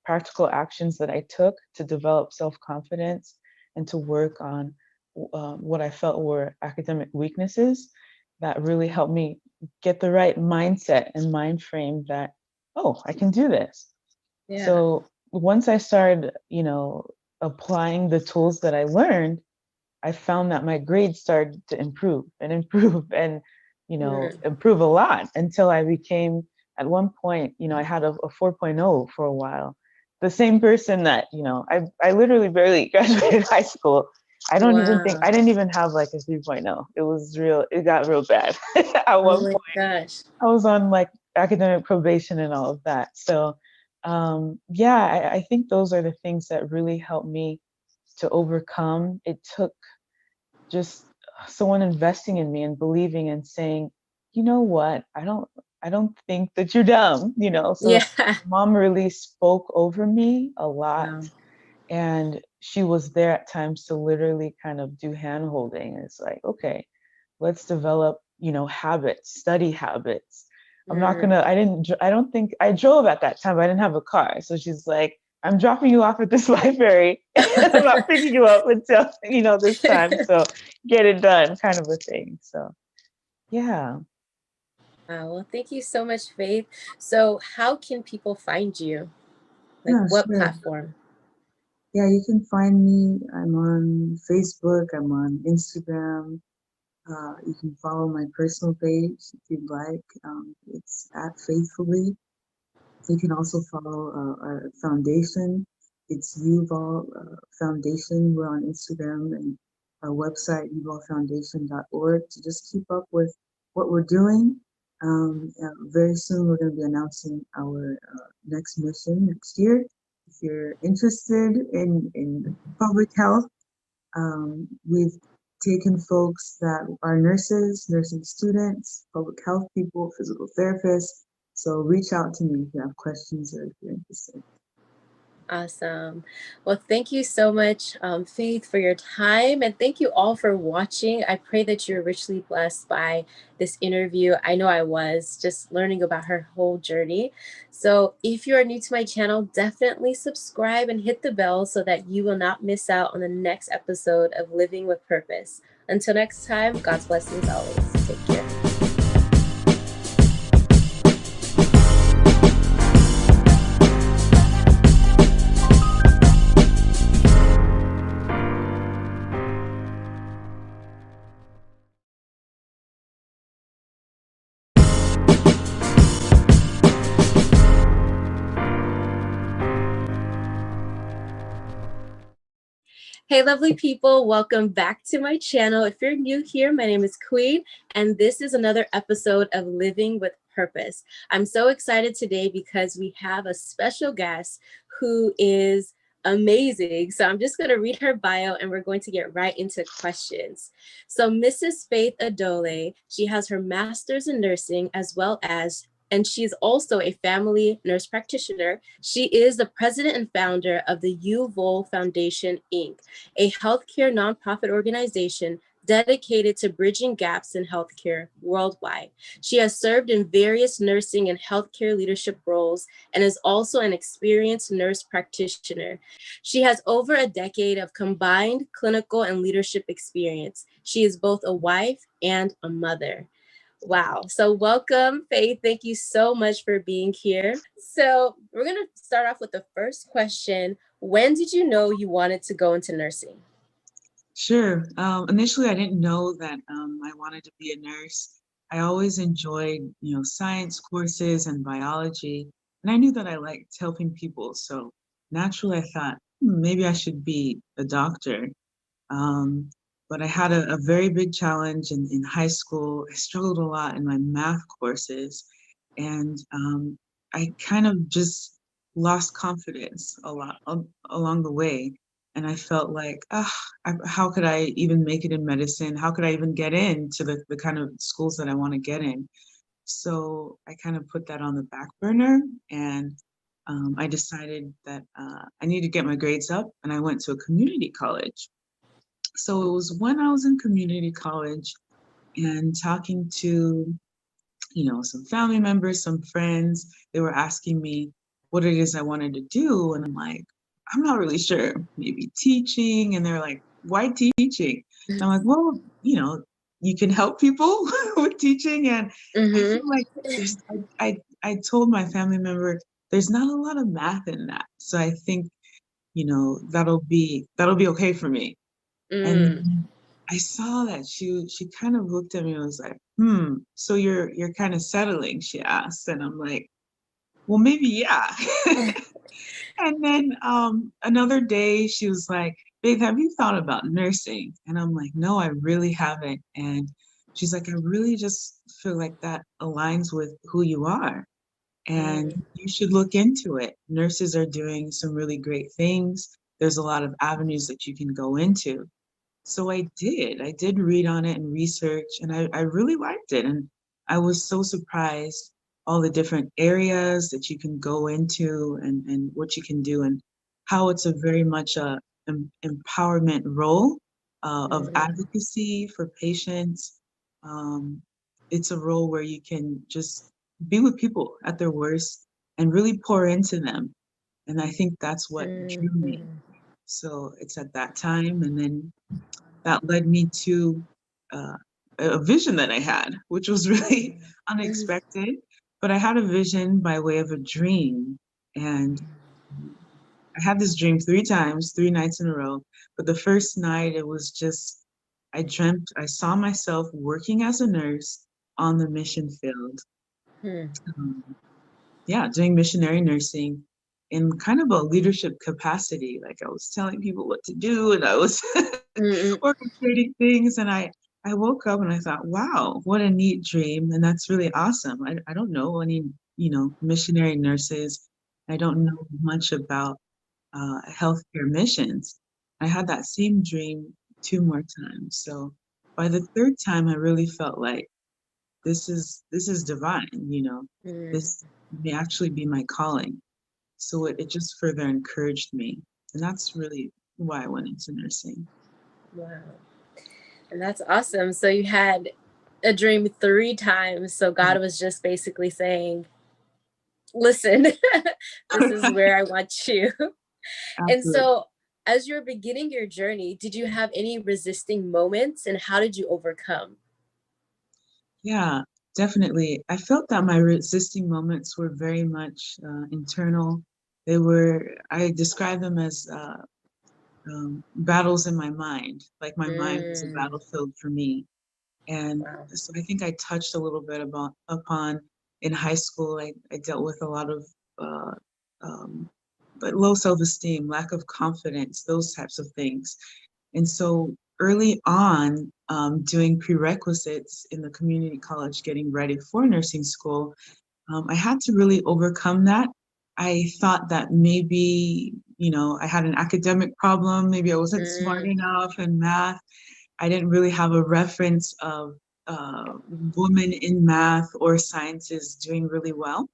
practical actions that I took to develop self-confidence and to work on what I felt were academic weaknesses, that really helped me get the right mindset and mind frame that, oh, I can do this. Yeah. So once I started, applying the tools that I learned, I found that my grades started to improve and improve and, improve a lot, until I became, at one point, I had a 4.0 for a while. The same person that, I literally barely graduated high school. I didn't even have like a 3.0. It got real bad. At one point, gosh. I was on like academic probation and all of that. So, yeah, I think those are the things that really helped me to overcome. It took just someone investing in me and believing and saying, you know what, I don't think that you're dumb, So mom really spoke over me a lot. Wow. And she was there at times to literally kind of do hand holding. It's like, okay, let's develop, habits, study habits. I don't think I drove at that time, but I didn't have a car. So she's like, I'm dropping you off at this library. I'm not picking you up until, this time. So get it done, kind of a thing. So, yeah. Well, thank you so much, Faith. So how can people find you? Like Yeah, what sure. platform? Yeah, you can find me. I'm on Facebook. I'm on Instagram. You can follow my personal page if you'd like. It's at Faithfully. You can also follow our foundation. It's Uval Foundation. We're on Instagram, and our website, uvalfoundation.org, to just keep up with what we're doing. Very soon, we're going to be announcing our next mission next year. If you're interested in public health, we've taken folks that are nurses, nursing students, public health people, physical therapists. So reach out to me if you have questions or if you're interested. Awesome. Well, thank you so much, Faith, for your time. And thank you all for watching. I pray that you're richly blessed by this interview. I know I was just learning about her whole journey. So if you are new to my channel, definitely subscribe and hit the bell so that you will not miss out on the next episode of Living with Purpose. Until next time, God's blessings always. Take care. Hey, lovely people, welcome back to my channel. If you're new here, my name is Queen, and this is another episode of Living with Purpose. I'm so excited today because we have a special guest who is amazing. So I'm just going to read her bio and we're going to get right into questions. So Mrs. Faith Adole, she has her master's in nursing as well as and she's also a family nurse practitioner. She is the president and founder of the UVOL Foundation, Inc., a healthcare nonprofit organization dedicated to bridging gaps in healthcare worldwide. She has served in various nursing and healthcare leadership roles and is also an experienced nurse practitioner. She has over a decade of combined clinical and leadership experience. She is both a wife and a mother. Wow. So welcome, Faith. Thank you so much for being here. So we're going to start off with the first question. When did you know you wanted to go into nursing? Sure. Initially, I didn't know that I wanted to be a nurse. I always enjoyed, science courses and biology, and I knew that I liked helping people. So naturally, I thought, maybe I should be a doctor. Um, but I had a very big challenge in high school. I struggled a lot in my math courses, and I kind of just lost confidence a lot along the way. And I felt like, how could I even make it in medicine? How could I even get into the kind of schools that I want to get in? So I kind of put that on the back burner, and I decided that I need to get my grades up, and I went to a community college. So it was when I was in community college and talking to, some family members, some friends, they were asking me what it is I wanted to do. And I'm like, I'm not really sure, maybe teaching. And they're like, why teaching? And I'm like, well, you can help people with teaching. And I feel like I told my family member, there's not a lot of math in that. So I think, that'll be okay for me. And then I saw that she kind of looked at me and was like, so you're kind of settling, she asked. And I'm like, well, maybe, yeah. And then another day she was like, babe, have you thought about nursing? And I'm like, no, I really haven't. And she's like, I really just feel like that aligns with who you are. And you should look into it. Nurses are doing some really great things. There's a lot of avenues that you can go into. So I did. I did read on it and research, and I really liked it. And I was so surprised all the different areas that you can go into and what you can do, and how it's a very much a empowerment role of advocacy for patients. Um, it's a role where you can just be with people at their worst and really pour into them. And I think that's what drew me. So it's at that time, and then that led me to a vision that I had, which was really unexpected. But I had a vision by way of a dream. And I had this dream 3 times, 3 nights in a row. But the first night, it was just, I saw myself working as a nurse on the mission field. Um, doing missionary nursing in kind of a leadership capacity. Like I was telling people what to do, and I was orchestrating things. And I woke up and I thought, wow, what a neat dream. And that's really awesome. I don't know any, missionary nurses. I don't know much about healthcare missions. I had that same dream 2 more times. So by the third time, I really felt like this is divine, you know, this may actually be my calling. So it just further encouraged me. And that's really why I went into nursing. Wow. And that's awesome. So you had a dream 3 times. So God was just basically saying, listen, this is where I want you. And Absolutely. so as you're beginning your journey, did you have any resisting moments and how did you overcome? Yeah, definitely. I felt that my resisting moments were very much internal. I describe them as battles in my mind. Like my mind was a battlefield for me. And Wow. so I think I touched a little bit upon in high school. I dealt with a lot of uh, um, but low self-esteem, lack of confidence, those types of things. And so early on, doing prerequisites in the community college, getting ready for nursing school, I had to really overcome that. I thought that maybe, you know, I had an academic problem, maybe I wasn't smart enough in math. I didn't really have a reference of women in math or sciences doing really well.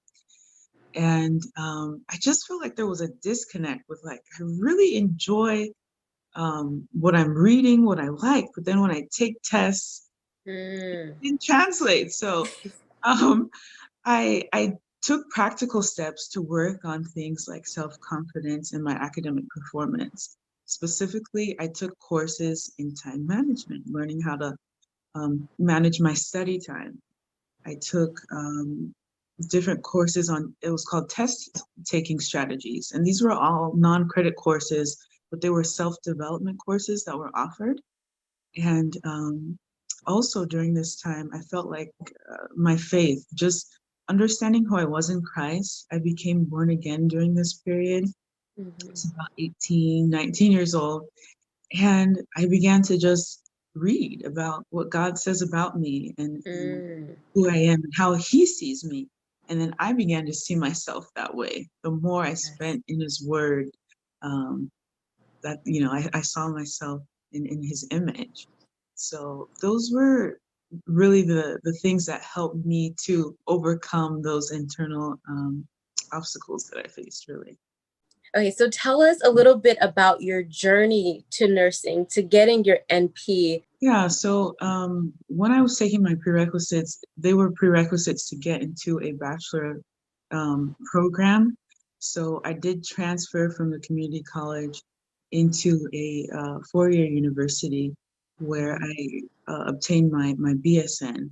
And I just felt like there was a disconnect with like, I really enjoy what I'm reading, what I like, but then when I take tests, it didn't translate. So um, I took practical steps to work on things like self-confidence and my academic performance. Specifically, I took courses in time management, learning how to manage my study time. I took different courses on, it was called test taking strategies. And these were all non-credit courses, but they were self-development courses that were offered. And also during this time, I felt like my faith, just understanding who I was in Christ, I became born again during this period. It's about 18, 19 years old. And I began to just read about what God says about me and who I am and how he sees me. And then I began to see myself that way. The more I spent in his word, that, you know, I saw myself in his image. So those were really the things that helped me to overcome those internal obstacles that I faced, really. Okay, so tell us a little bit about your journey to nursing, to getting your NP. Yeah, so when I was taking my prerequisites, they were prerequisites to get into a bachelor program. So I did transfer from the community college into a 4-year university where I obtained my BSN.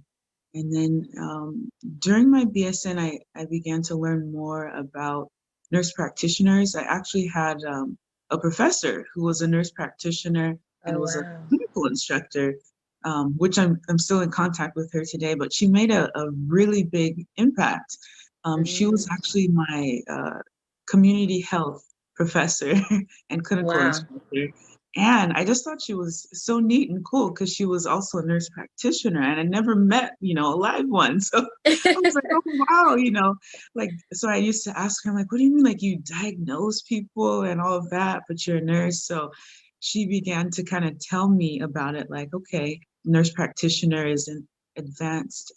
And then during my BSN, I began to learn more about nurse practitioners. I actually had a professor who was a nurse practitioner and Oh, was a wow. clinical instructor, which I'm still in contact with her today, but she made a really big impact. She was actually my community health professor and clinical Wow. instructor. And I just thought she was so neat and cool because she was also a nurse practitioner and I never met, you know, a live one. So I was like, oh, wow, you know, like, so I used to ask her, I'm like, what do you mean? Like you diagnose people and all of that, but you're a nurse. So she began to kind of tell me about it. Like, okay, nurse practitioner is an advanced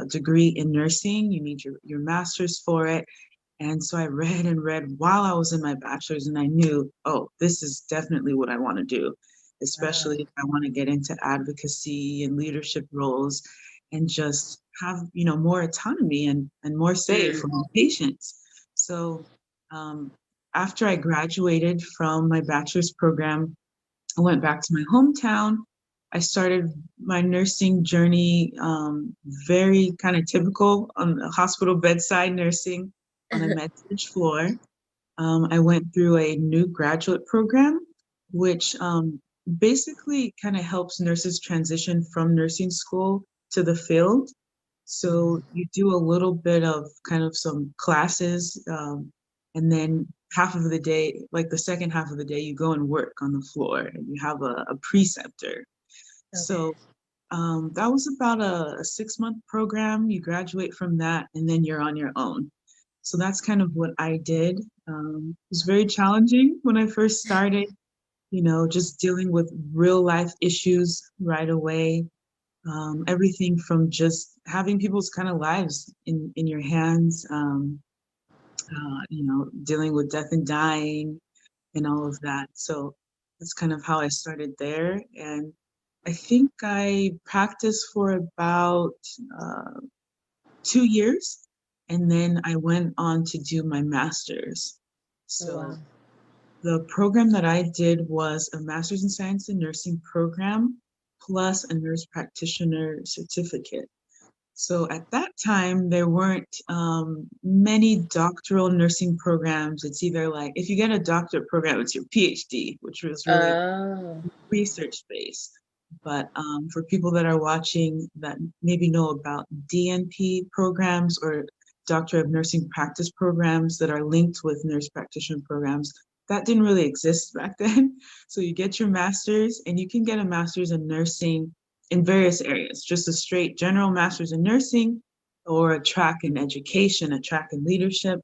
degree in nursing. You need your master's for it. And so I read and read while I was in my bachelor's, and I knew, oh, this is definitely what I want to do, especially if I want to get into advocacy and leadership roles and just have, you know, more autonomy and more say for my patients. So after I graduated from my bachelor's program, I went back to my hometown. I started my nursing journey very kind of typical on the hospital bedside nursing on a med-surg floor. I went through a new graduate program, which basically kind of helps nurses transition from nursing school to the field. So you do a little bit of kind of some classes, and then half of the day, like the second half of the day, you go and work on the floor and you have a preceptor. So that was about a 6-month program. You graduate from that and then you're on your own. So that's kind of what I did. It was very challenging when I first started. just dealing with real life issues right away. Everything from just having people's kind of lives in your hands, dealing with death and dying and all of that. So that's kind of how I started there. And I think I practiced for about 2 years. And then I went on to do my master's. Oh, wow. So the program that I did was a master's in science and nursing program plus a nurse practitioner certificate. So at that time, there weren't many doctoral nursing programs. It's either like if you get a doctorate program, it's your PhD, which was really Oh. research based. But for people that are watching that maybe know about DNP programs or Doctor of Nursing Practice programs that are linked with nurse practitioner programs, that didn't really exist back then. So you get your master's and you can get a master's in nursing in various areas, just a straight general master's in nursing or a track in education, a track in leadership.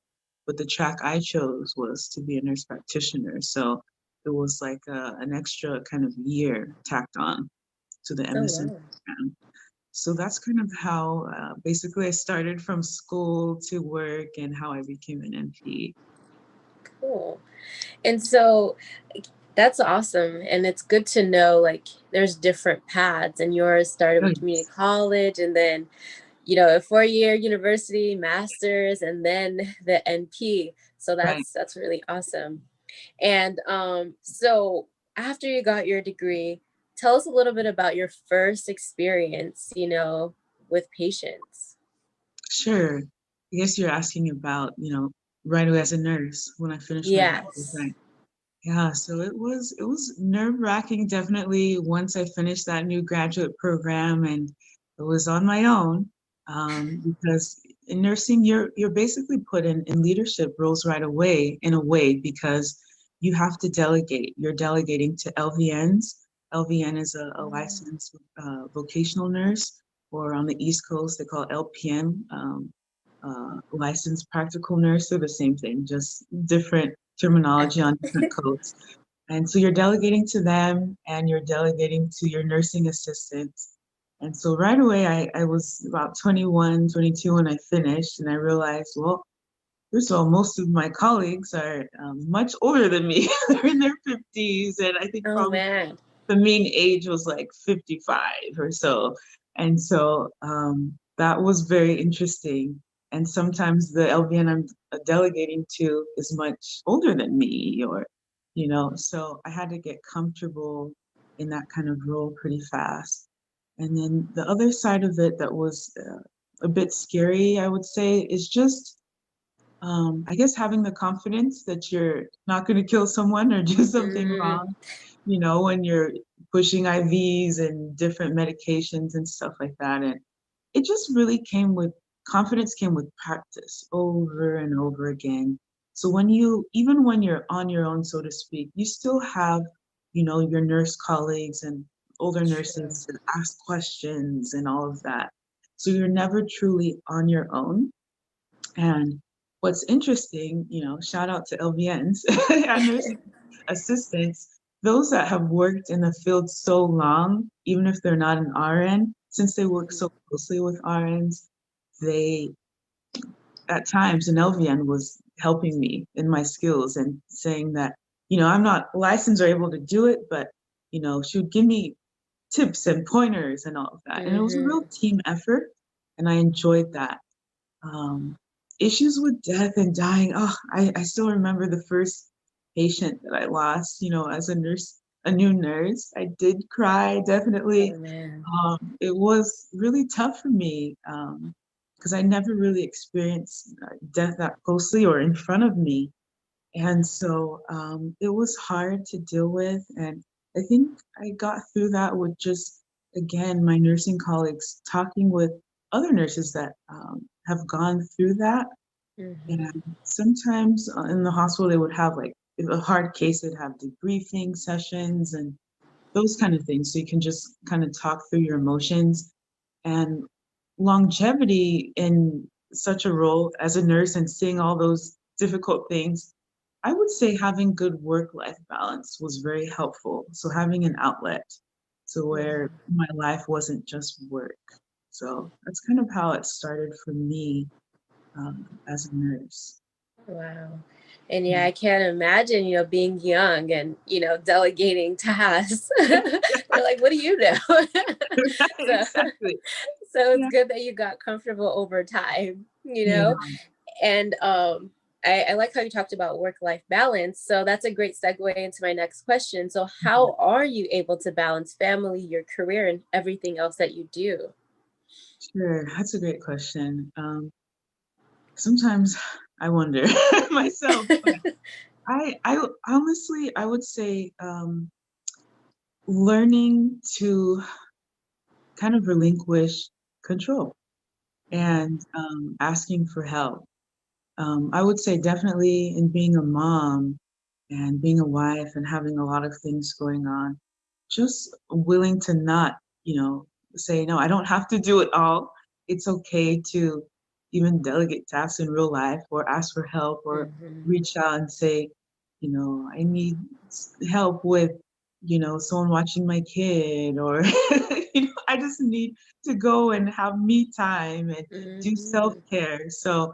But the track I chose was to be a nurse practitioner. So it was like an extra kind of year tacked on to the Oh, MSN wow. program. So that's kind of how basically I started from school to work and how I became an NP. Cool. And so that's awesome. And it's good to know like there's different paths, and yours started with community Nice. college and then, a 4-year university, master's, and then the NP. So Right. that's really awesome. And so after you got your degree, tell us a little bit about your first experience, with patients. Sure. I guess you're asking about, right away as a nurse when I finished my bachelor's, Yes. right? Yeah, so it was nerve-wracking definitely once I finished that new graduate program and it was on my own. Because in nursing you're basically put in leadership roles right away in a way because you have to delegate. You're delegating to LVNs. LVN is a licensed vocational nurse, or on the East Coast they call it LPN, licensed practical nurse. They're the same thing, just different terminology on different codes. And so you're delegating to them and you're delegating to your nursing assistants. And so right away, I was about 21, 22 when I finished, and I realized, well, first of all, most of my colleagues are much older than me. They're in their 50s, and I think Oh, probably man. the mean age was like 55 or so. And so that was very interesting. And sometimes the LVN I'm delegating to is much older than me, or, so I had to get comfortable in that kind of role pretty fast. And then the other side of it that was a bit scary, I would say, is just I guess having the confidence that you're not going to kill someone or do something Mm, wrong, when you're pushing IVs and different medications and stuff like that. And it just really confidence came with practice over and over again. So even when you're on your own, so to speak, you still have, your nurse colleagues and older true. nurses to ask questions and all of that. So you're never truly on your own. And what's interesting, shout out to LVNs and nursing assistants, those that have worked in the field so long, even if they're not an RN, since they work so closely with RNs, they, at times, an LVN was helping me in my skills and saying that, I'm not licensed or able to do it, but, she would give me tips and pointers and all of that. And it was a real Mm-hmm. team effort, and I enjoyed that. um, Issues with death and dying. Oh, I still remember the first patient that I lost, as a nurse, a new nurse. I did cry, definitely. Oh, man. It was really tough for me because I never really experienced death that closely or in front of me. And so it was hard to deal with. And I think I got through that with just, again, my nursing colleagues talking with other nurses that have gone through that. Mm-hmm. And sometimes in the hospital, they would have like, if a hard case, they'd have debriefing sessions and those kind of things. So you can just kind of talk through your emotions. And longevity in such a role as a nurse and seeing all those difficult things I would say having good work-life balance was very helpful. So having an outlet to where my life wasn't just work. So that's kind of how it started for me as a nurse. Wow. And yeah, I can't imagine, being young and, delegating tasks. They're like, what do you know? So, Exactly. so it's Yeah. good that you got comfortable over time, Yeah. And I like how you talked about work-life balance. So that's a great segue into my next question. So how are you able to balance family, your career, and everything else that you do? Sure. That's a great question. Sometimes I wonder myself, but I honestly, I would say learning to kind of relinquish control and asking for help. I would say definitely in being a mom and being a wife and having a lot of things going on, just willing to not, say, no, I don't have to do it all. It's okay to even delegate tasks in real life or ask for help or Mhm. reach out and say, I need help with, someone watching my kid or, I just need to go and have me time and do Mhm. self-care. So,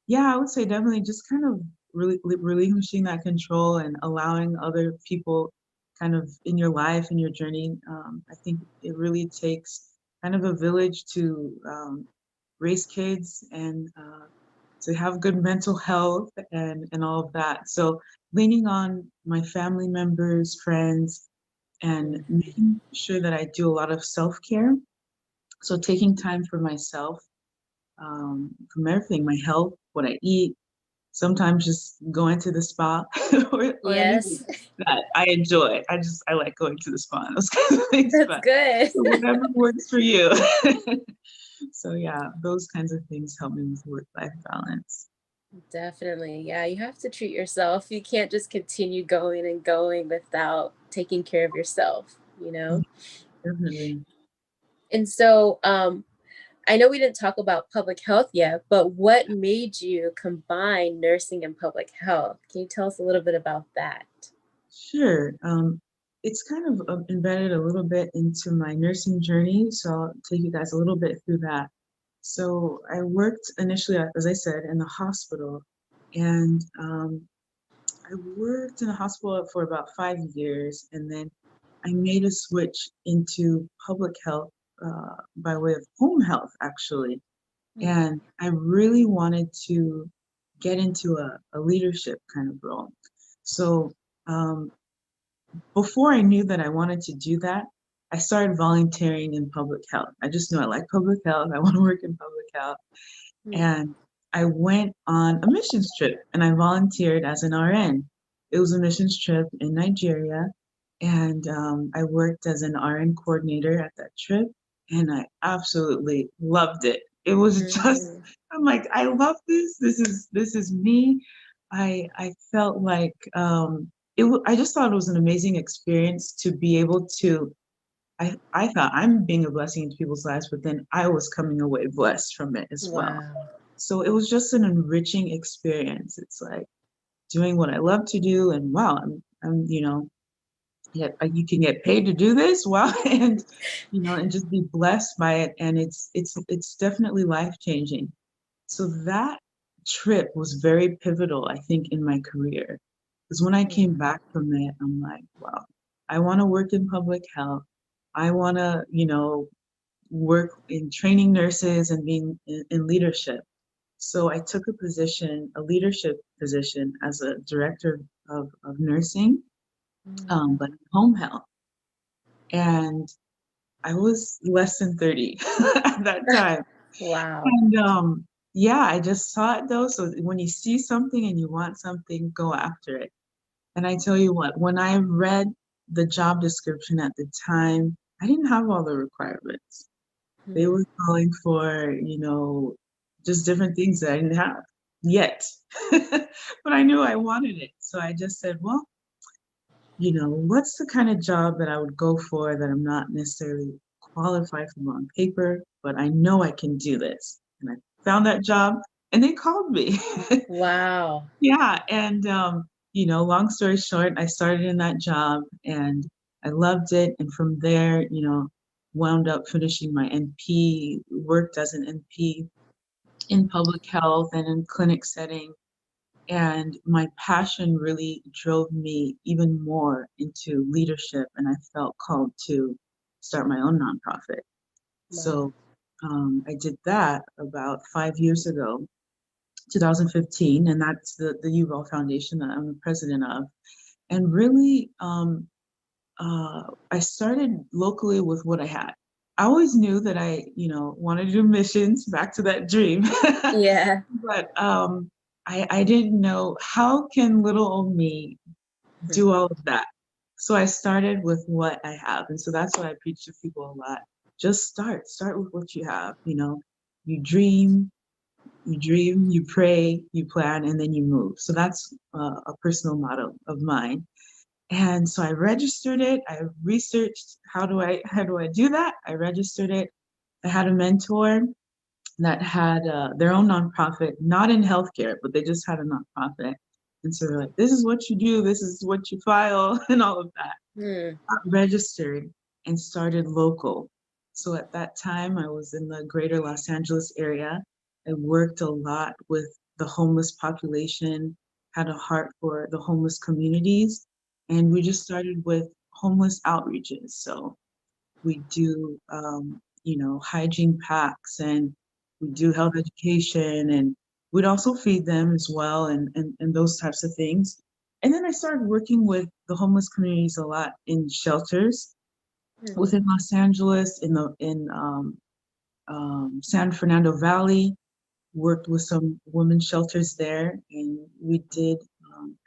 yeah, I would say definitely just kind of really relinquishing that control and allowing other people kind of in your life and your journey. I think it really takes kind of a village to raise kids and to have good mental health and all of that. So leaning on my family members, friends, and Mhm. making sure that I do a lot of self-care. So taking time for myself, from everything, my health, what I eat, sometimes just going to the spa or anything Yes, that I enjoy. I like going to the spa and those kinds of things, that's but good. so whatever works for you. So yeah, those kinds of things help me with work-life balance. Definitely. Yeah, you have to treat yourself. You can't just continue going and going without taking care of yourself, you Yeah, know? definitely. And so, I know we didn't talk about public health yet, but what made you combine nursing and public health? Can you tell us a little bit about that? Sure. It's kind of embedded a little bit into my nursing journey, so I'll take you guys a little bit through that. So I worked initially, as I said, in the hospital, and I worked in the hospital for about 5 years, and then I made a switch into public health by way of home health, actually. And I really wanted to get into a leadership kind of role. So um, before I knew that I wanted to do that, I started volunteering in public health. I just knew I like public health. I want to work in public health. Mm, And I went on a missions trip and I volunteered as an RN. It was a missions trip in Nigeria. And I worked as an RN coordinator at that trip. And I absolutely loved it. It was just, mhm, I'm like, I love this. This is me. I felt like I just thought it was an amazing experience to be able to I thought I'm being a blessing into people's lives, but then I was coming away blessed from it as well. wow. So it was just an enriching experience. It's like doing what I love to do, and wow, I'm yeah, you can get paid to do this, wow, and and just be blessed by it, and it's definitely life changing. So that trip was very pivotal, I think, in my career, because when I came back from it, I'm like, wow, I want to work in public health. I want to, work in training nurses and being in leadership. So I took a leadership position as a director of nursing, Mm. but in home health. And I was less than 30 at that time. Wow. And yeah, I just saw it though. So when you see something and you want something, go after it. And I tell you what, when I read the job description at the time, I didn't have all the requirements. They Mm. were calling for, just different things that I didn't have yet. But I knew I wanted it. So I just said, well, what's the kind of job that I would go for that I'm not necessarily qualified for on paper, but I know I can do this. And I found that job and they called me. Wow. Yeah. And long story short, I started in that job and I loved it. And from there, wound up finishing my NP, worked as an NP in public health and in clinic setting. And my passion really drove me even more into leadership. And I felt called to start my own nonprofit. Wow. So I did that about 5 years ago, 2015, and that's the Yuval Foundation that I'm the president of. And really, I started locally with what I had. I always knew that I, wanted to do missions, back to that dream. Yeah. But I didn't know how can little old me do all of that. So I started with what I have. And so that's what I preach to people a lot. Just start with what you have. You dream, you pray, you plan, and then you move. So that's a personal motto of mine. And so I registered it. I researched how do I do that? I registered it. I had a mentor that had their own nonprofit, not in healthcare, but they just had a nonprofit. And so they're like, this is what you do, this is what you file, and all of that. Hmm. I registered and started local. So at that time, I was in the greater Los Angeles area. I worked a lot with the homeless population, had a heart for the homeless communities, and we just started with homeless outreaches. So we do, hygiene packs, and we do health education, and we'd also feed them as well, and those types of things. And then I started working with the homeless communities a lot in shelters Mhm. within Los Angeles, in San Fernando Valley, worked with some women's shelters there, and we did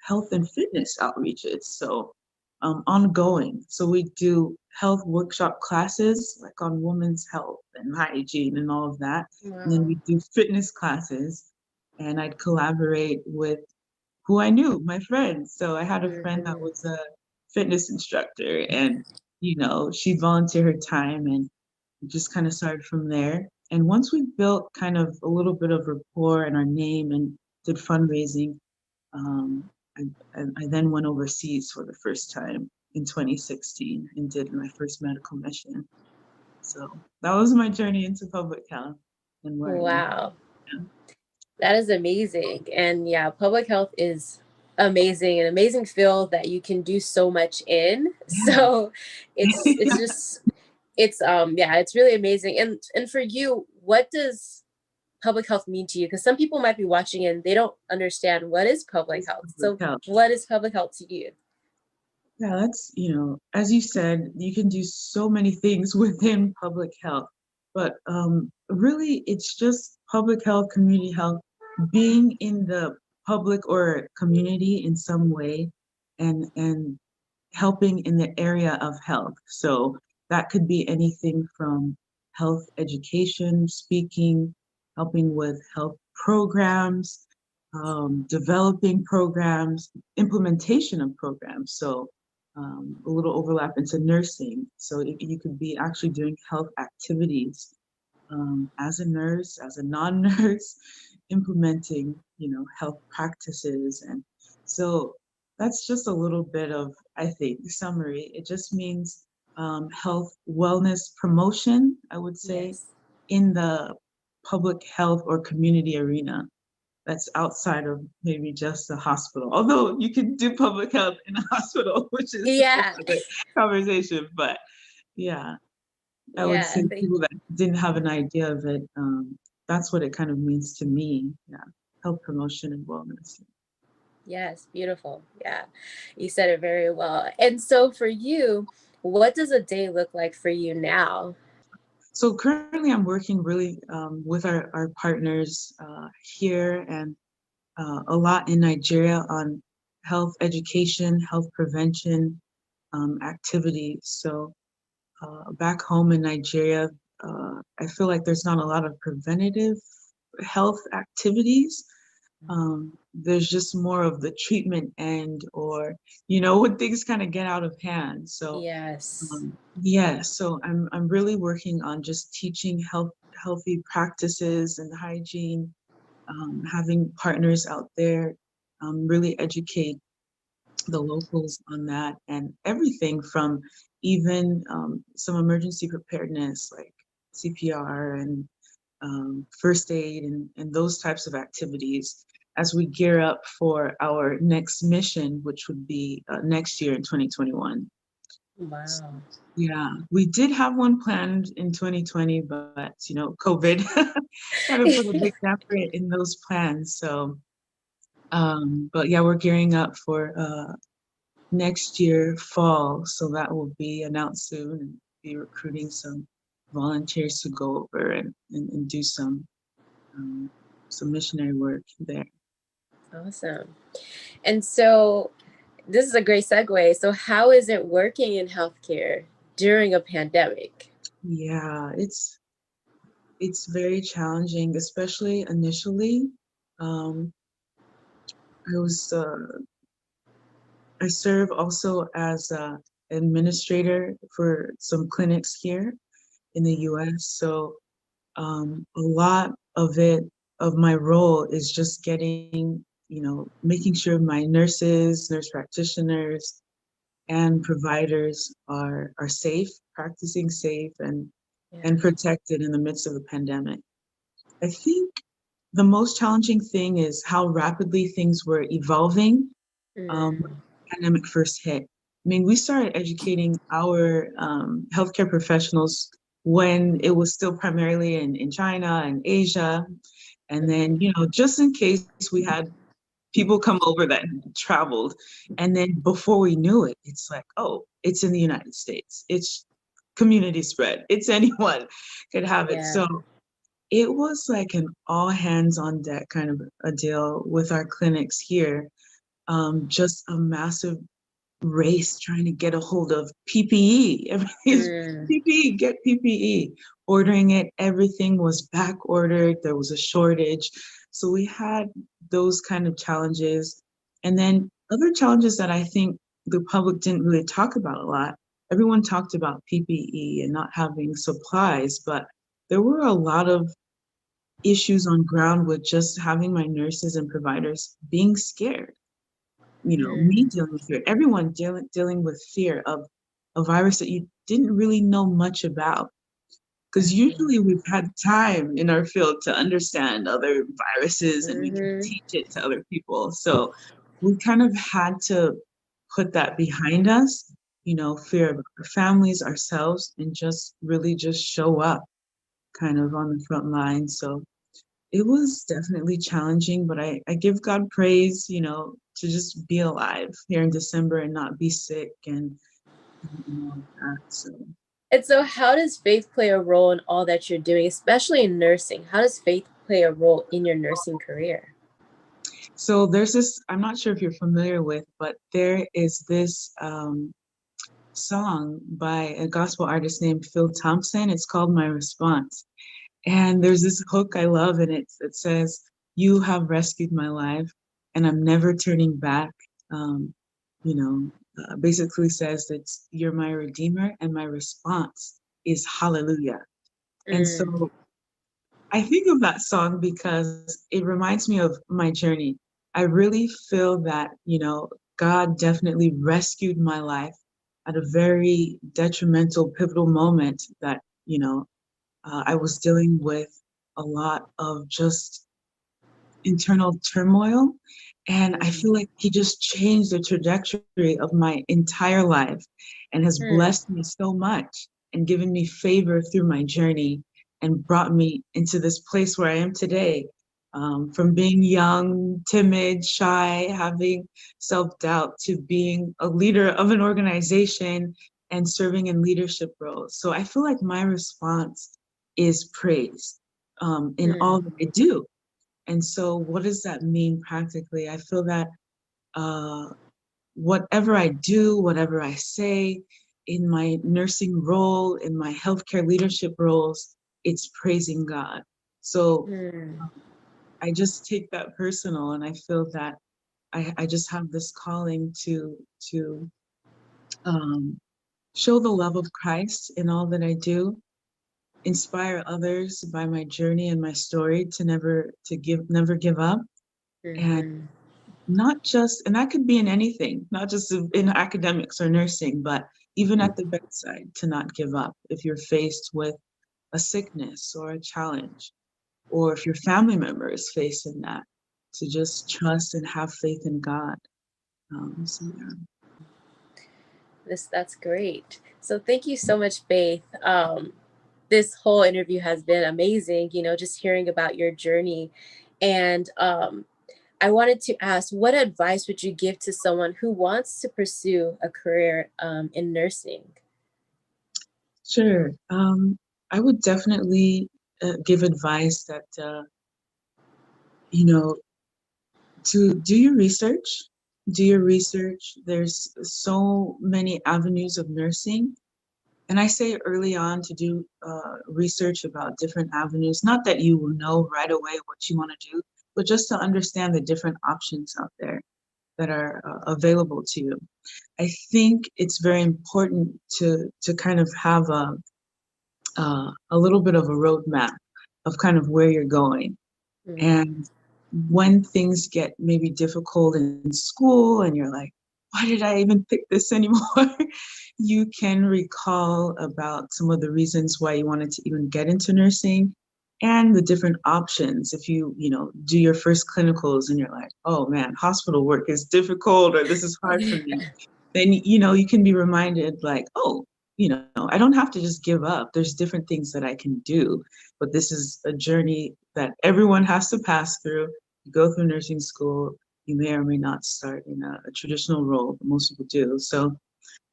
health and fitness outreaches. So ongoing. So we do health workshop classes like on women's health and hygiene and all of that. And then Wow. we do fitness classes, and I'd collaborate with who I knew, my friends. So I had a friend that Mhm. was a fitness instructor, and she'd volunteer her time, and just kind of started from there. And once we built kind of a little bit of rapport and our name and did fundraising, um, I, I then went overseas for the first time in 2016 and did my first medical mission. So that was my journey into public health and learning. Wow. Yeah. That is amazing. And yeah, public health is amazing, an amazing field that you can do so much in. So it's just yeah, it's really amazing. And for you, what does public health mean to you? Because some people might be watching and they don't understand what is public It's health. public So health. what is public health to you? Yeah, that's, as you said, you can do so many things within public health, but really it's just public health, community health, being in the public or community in some way, and helping in the area of health. So that could be anything from health education, speaking, helping with health programs, developing programs, implementation of programs. So a little overlap into nursing. So you could be actually doing health activities as a nurse, as a non-nurse, implementing, health practices. And so that's just a little bit of, I think, summary. It just means health wellness promotion, I would say, Yes. in the public health or community arena. That's outside of maybe just the hospital. Although you can do public health in a hospital, which is Yeah. another conversation. But yeah, I would Yeah. say people that didn't have an idea of it, that's what it kind of means to me. Yeah, health promotion and wellness. Yes, beautiful. Yeah, you said it very well. And so for you, what does a day look like for you now? So currently, I'm working really with our partners here and a lot in Nigeria on health education, health prevention activities. So back home in Nigeria, I feel like there's not a lot of preventative health activities. There's just more of the treatment end, or when things kind of get out of hand. So Yes. yeah, so I'm really working on just teaching healthy practices and hygiene, having partners out there really educate the locals on that, and everything from even some emergency preparedness like CPR and first aid and those types of activities as we gear up for our next mission, which would be next year in 2021. Wow. Yeah, we did have one planned in 2020, but COVID kind of put a big damper in those plans. So, but yeah, we're gearing up for next year fall, so that will be announced soon, and be recruiting some volunteers to go over and do some missionary work there. Awesome. And so this is a great segue. So how is it working in healthcare during a pandemic? Yeah, it's very challenging, especially initially. Um, I was I serve also as a administrator for some clinics here in the U.S. So a lot of my role is just getting, making sure my nurses, nurse practitioners, and providers are safe, practicing safe, and protected in the midst of the pandemic. I think the most challenging thing is how rapidly things were evolving when the pandemic first hit. I mean, we started educating our healthcare professionals when it was still primarily in China and Asia. And then, just in case we had people come over that traveled. And then before we knew it, it's like, oh, it's in the United States. It's community spread. It's anyone could have it. So it was like an all hands on deck kind of a deal with our clinics here. Just a massive race trying to get a hold of PPE. Everything's PPE, get PPE. Ordering it, everything was back ordered. There was a shortage. So we had those kind of challenges. And then other challenges that I think the public didn't really talk about a lot. Everyone talked about PPE and not having supplies, but there were a lot of issues on ground with just having my nurses and providers being scared. Me dealing with fear, everyone dealing with fear of a virus that you didn't really know much about. Because usually we've had time in our field to understand other viruses and we can teach it to other people. So we kind of had to put that behind us, fear of our families, ourselves, and just really just show up kind of on the front line. So it was definitely challenging, but I give God praise, to just be alive here in December and not be sick and all that. So. And so how does faith play a role in all that you're doing, especially in nursing? How does faith play a role in your nursing career? So there's this, I'm not sure if you're familiar with, but there is this song by a gospel artist named Phil Thompson. It's called My Response. And there's this hook I love, and it says, "You have rescued my life, and I'm never turning back." Basically says that you're my redeemer, and my response is hallelujah. And so I think of that song because it reminds me of my journey. I really feel that, God definitely rescued my life at a very detrimental, pivotal moment that, I was dealing with a lot of just internal turmoil. And I feel like he just changed the trajectory of my entire life and has blessed me so much and given me favor through my journey and brought me into this place where I am today. From being young, timid, shy, having self-doubt to being a leader of an organization and serving in leadership roles. So I feel like my response is praise in all that I do. And so what does that mean practically? I feel that whatever I do, whatever I say in my nursing role, in my healthcare leadership roles, it's praising God. So I just take that personal, and I feel that I just have this calling to show the love of Christ in all that I do, inspire others by my journey and my story to never give up, and not just, and that could be in anything, not just in academics or nursing, but even at the bedside, to not give up if you're faced with a sickness or a challenge, or if your family member is facing that, to just trust and have faith in God. So yeah. That's great. So thank you so much, Faith. This whole interview has been amazing, just hearing about your journey. And I wanted to ask, what advice would you give to someone who wants to pursue a career in nursing? Sure. I would definitely give advice that, you know, to do your research. Do your research. There's so many avenues of nursing. And I say early on to do research about different avenues. Not that you will know right away what you want to do, but just to understand the different options out there that are available to you. I think it's very important to kind of have a little bit of a roadmap of kind of where you're going. And when things get maybe difficult in school and you're like, why did I even pick this anymore? You can recall about some of the reasons why you wanted to even get into nursing and the different options. If you do your first clinicals and you're like, oh man, hospital work is difficult or this is hard for me, then you can be reminded like, oh, I don't have to just give up. There's different things that I can do, but this is a journey that everyone has to pass through. You go through nursing school, you may or may not start in a traditional role, but most people do. So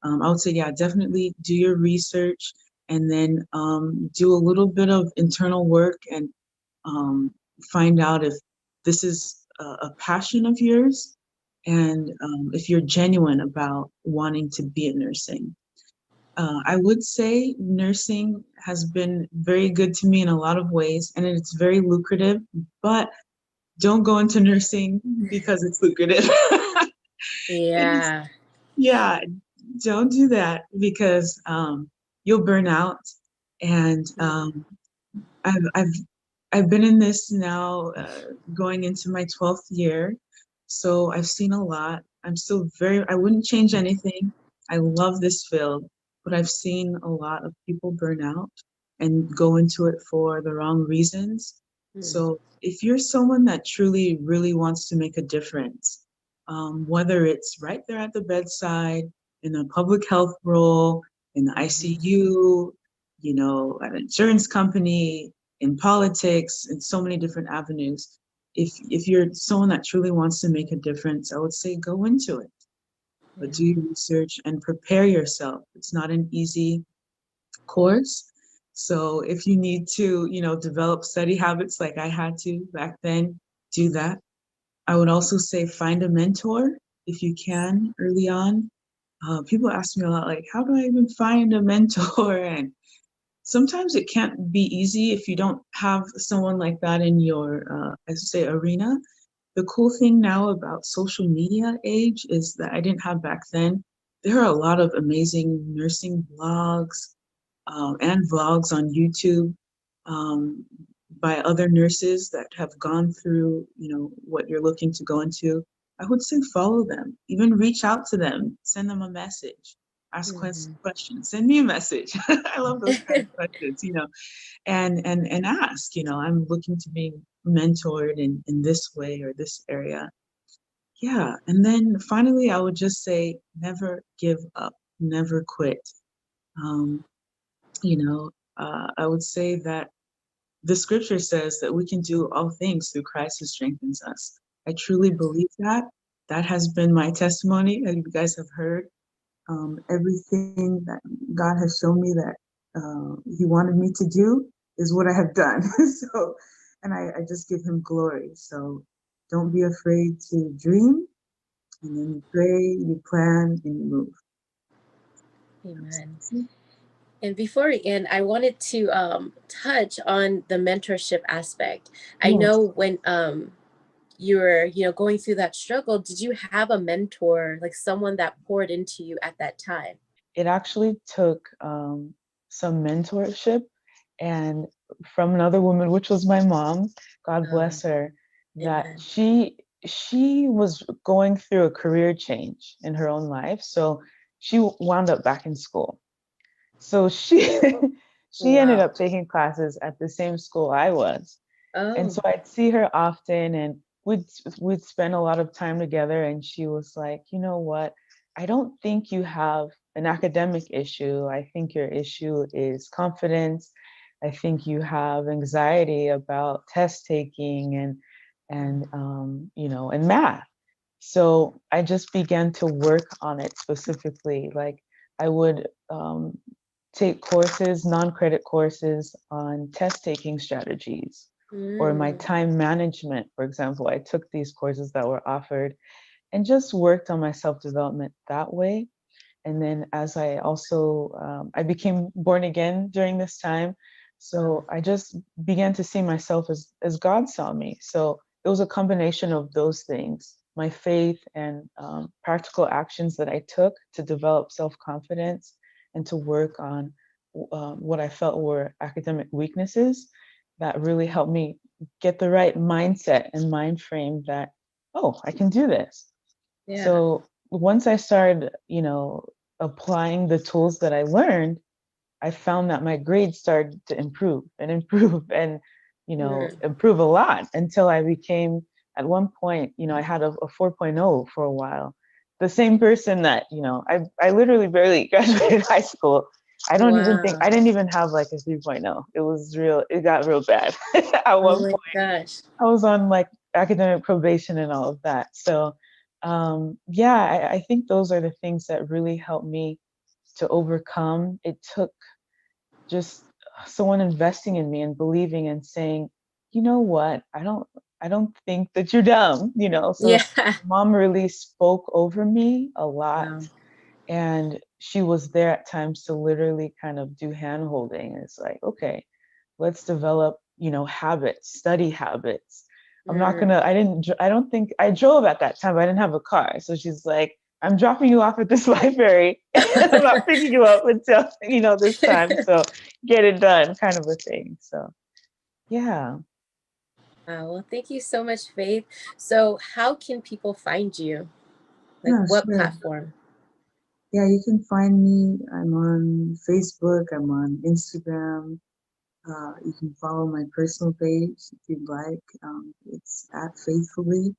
I would say, yeah, definitely do your research and then do a little bit of internal work and find out if this is a passion of yours and if you're genuine about wanting to be in nursing. I would say nursing has been very good to me in a lot of ways, and it's very lucrative, but don't go into nursing because it's lucrative. Yeah. Yeah, don't do that because you'll burn out. And I've, I've, I've been in this now going into my 12th year. So I've seen a lot. I wouldn't change anything. I love this field, but I've seen a lot of people burn out and go into it for the wrong reasons. So if you're someone that truly, really wants to make a difference, whether it's right there at the bedside, in a public health role, in the ICU, an insurance company, in politics, in so many different avenues. If you're someone that truly wants to make a difference, I would say go into it. But do your research and prepare yourself. It's not an easy course. So if you need to, develop study habits like I had to back then, do that. I would also say find a mentor if you can early on. People ask me a lot, like, how do I even find a mentor? And sometimes it can't be easy if you don't have someone like that in your, I say, arena. The cool thing now about social media age is that I didn't have back then. There are a lot of amazing nursing blogs and vlogs on YouTube um, by other nurses that have gone through, what you're looking to go into. I would say follow them, even reach out to them, send them a message, ask questions, send me a message. I love those kind of questions, and ask, I'm looking to be mentored in this way or this area. Yeah. And then finally, I would just say never give up, never quit. Um, I would say that the scripture says that we can do all things through Christ who strengthens us. I truly believe that. That has been my testimony, as you guys have heard. Everything that God has shown me that He wanted me to do is what I have done. So, and I just give Him glory. So, don't be afraid to dream, and then you pray, you plan, and you move. Amen. And before we end, I wanted to touch on the mentorship aspect. I Yes. know when you were, going through that struggle, did you have a mentor, like someone that poured into you at that time? It actually took some mentorship and from another woman, which was my mom, God bless her, that Amen. she was going through a career change in her own life. So she wound up back in school. So she she ended Wow. up taking classes at the same school I was. And Oh. so I'd see her often and we'd spend a lot of time together, and she was like, "You know what? I don't think you have an academic issue. I think your issue is confidence. I think you have anxiety about test taking and you know, and math." So I just began to work on it specifically. Like I would take courses, non-credit courses on test taking strategies or my Mm. time management, for example. I took these courses that were offered and just worked on my self-development that way. And then as I also I became born again during this time, so Wow. I just began to see myself as God saw me. So it was a combination of those things, my faith and practical actions that I took to develop self-confidence and to work on what I felt were academic weaknesses that really helped me get the right mindset and mind frame that, oh, I can do this. Yeah. So once I started, you know, applying the tools that I learned, I found that my grades started to improve and improve and, you know, Mm. improve a lot until I became, at one point, you know, I had a 4.0 for a while. The same person that, you know, I literally barely graduated high school. I don't even think, Wow. I didn't even have like a 3.0. It was real, it got real bad at Oh one my point. gosh. I was on like academic probation and all of that. So, yeah, I think those are the things that really helped me to overcome. It took just someone investing in me and believing and saying, you know what, I don't think that you're dumb, you know. So Yeah. mom really spoke over me a lot, Wow. and she was there at times to literally kind of do hand holding. It's like, okay, let's develop, you know, habits, study habits. I'm not Mm. gonna, I don't think I drove at that time, but I didn't have a car. So she's like, I'm dropping you off at this library and I'm not picking you up until, you know, this time. So get it done, kind of a thing. So yeah. Wow. Well, thank you so much, Faith. So, how can people find you? Like, Yeah, what sure. platform? Yeah, you can find me. I'm on Facebook, I'm on Instagram. You can follow my personal page if you'd like. It's at Faithfully.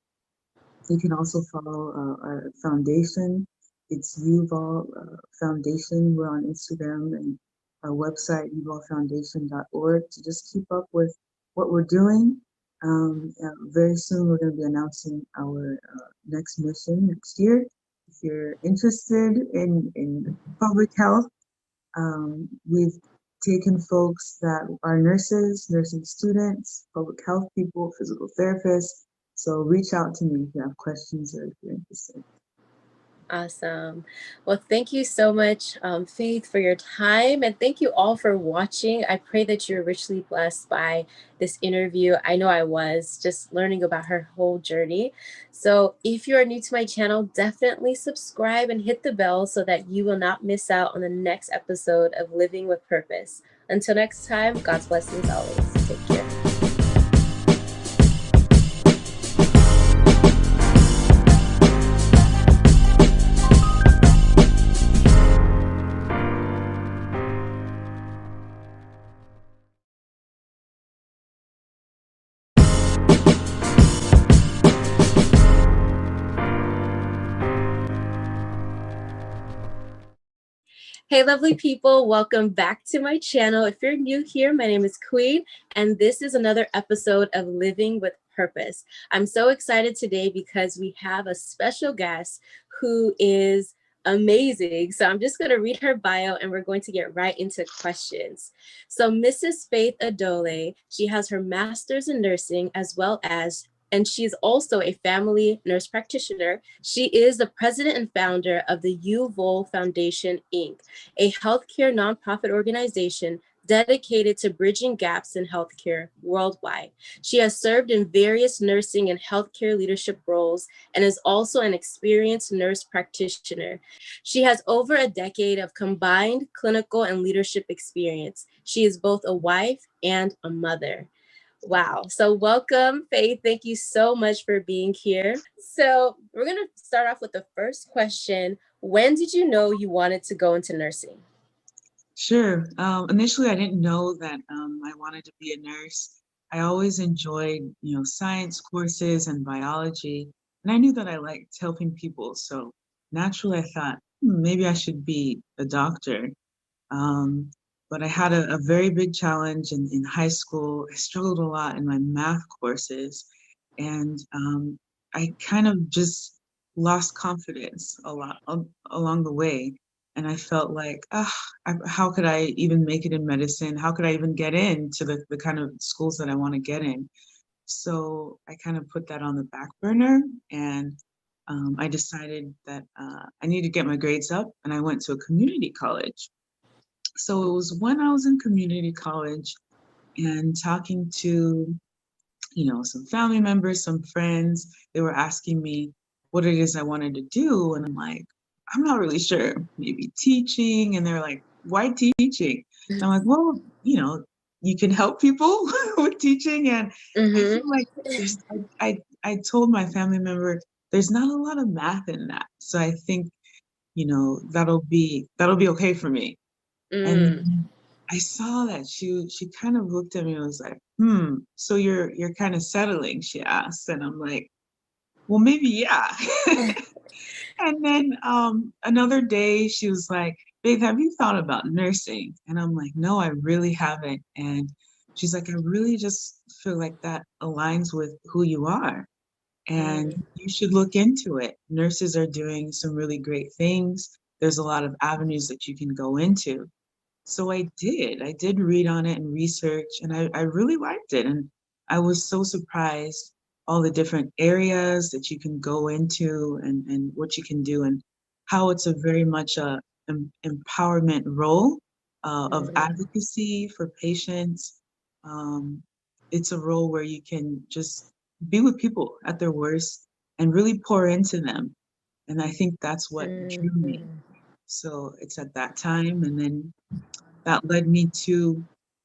You can also follow our foundation. It's Yuval Foundation. We're on Instagram and our website, yuvalfoundation.org, to just keep up with what we're doing. Very soon, we're going to be announcing our next mission next year. If you're interested in public health, we've taken folks that are nurses, nursing students, public health people, physical therapists. So reach out to me if you have questions or if you're interested. Awesome. Well, thank you so much, Faith, for your time. And thank you all for watching. I pray that you're richly blessed by this interview. I know I was just learning about her whole journey. So if you are new to my channel, definitely subscribe and hit the bell so that you will not miss out on the next episode of Living with Purpose. Until next time, God's blessings always. Take care. Hey, lovely people, welcome back to my channel. If you're new here, my name is Queen, and this is another episode of Living with Purpose. I'm so excited today because we have a special guest who is amazing. So I'm just going to read her bio and we're going to get right into questions. So Mrs. Faith Adole, she has her master's in nursing as well as and she's also a family nurse practitioner. She is the president and founder of the UVOL Foundation, Inc., a healthcare nonprofit organization dedicated to bridging gaps in healthcare worldwide. She has served in various nursing and healthcare leadership roles and is also an experienced nurse practitioner. She has over a decade of combined clinical and leadership experience. She is both a wife and a mother. Wow. So welcome, Faith. Thank you so much for being here. So we're going to start off with the first question. When did you know you wanted to go into nursing? Sure. Initially, I didn't know that I wanted to be a nurse. I always enjoyed, science courses and biology, and I knew that I liked helping people. So naturally, I thought, maybe I should be a doctor. Um, but I had a very big challenge in high school. I struggled a lot in my math courses, and I kind of just lost confidence a lot along the way. And I felt like, how could I even make it in medicine? How could I even get into the kind of schools that I want to get in? So I kind of put that on the back burner, and I decided that I need to get my grades up, and I went to a community college. So it was when I was in community college and talking to, some family members, some friends, they were asking me what it is I wanted to do. And I'm like, I'm not really sure, maybe teaching. And they're like, why teaching? And I'm like, well, you can help people with teaching. And I feel like there's, I told my family member, there's not a lot of math in that. So I think, that'll be okay for me. And I saw that she kind of looked at me and was like, so you're kind of settling, she asked. And I'm like, well, maybe, yeah. And then another day she was like, babe, have you thought about nursing? And I'm like, no, I really haven't. And she's like, I really just feel like that aligns with who you are. And you should look into it. Nurses are doing some really great things. There's a lot of avenues that you can go into. So I did. I did read on it and research, and I really liked it. And I was so surprised all the different areas that you can go into and what you can do, and how it's a very much a empowerment role of advocacy for patients. Um, it's a role where you can just be with people at their worst and really pour into them. And I think that's what drew me. So it's at that time, and then that led me to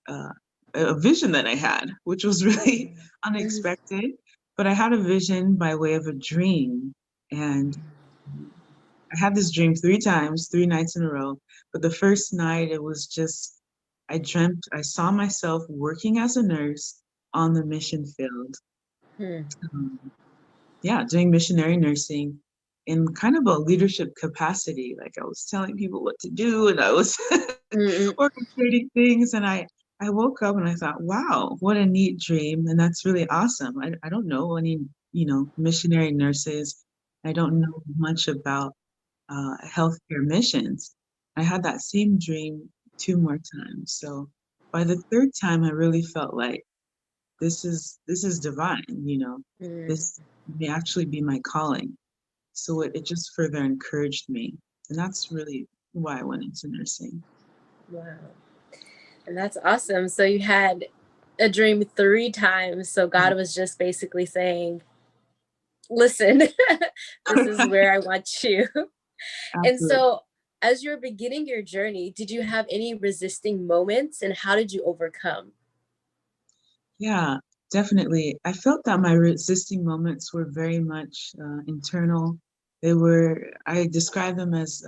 uh, a vision that I had, which was really unexpected. But I had a vision by way of a dream. And I had this dream 3 times, 3 nights in a row. But the first night, it was just, I saw myself working as a nurse on the mission field. Um, yeah, doing missionary nursing in kind of a leadership capacity. Like I was telling people what to do, and I was orchestrating things. And I woke up and I thought, wow, what a neat dream. And that's really awesome. I don't know any, missionary nurses. I don't know much about healthcare missions. I had that same dream 2 more times. So by the third time, I really felt like this is divine, this may actually be my calling. So it just further encouraged me. And that's really why I went into nursing. Wow. And that's awesome. So you had a dream 3 times. So God was just basically saying, listen, this is where I want you. And so as you're beginning your journey, did you have any resisting moments, and how did you overcome? Yeah, definitely. I felt that my resisting moments were very much internal. I describe them as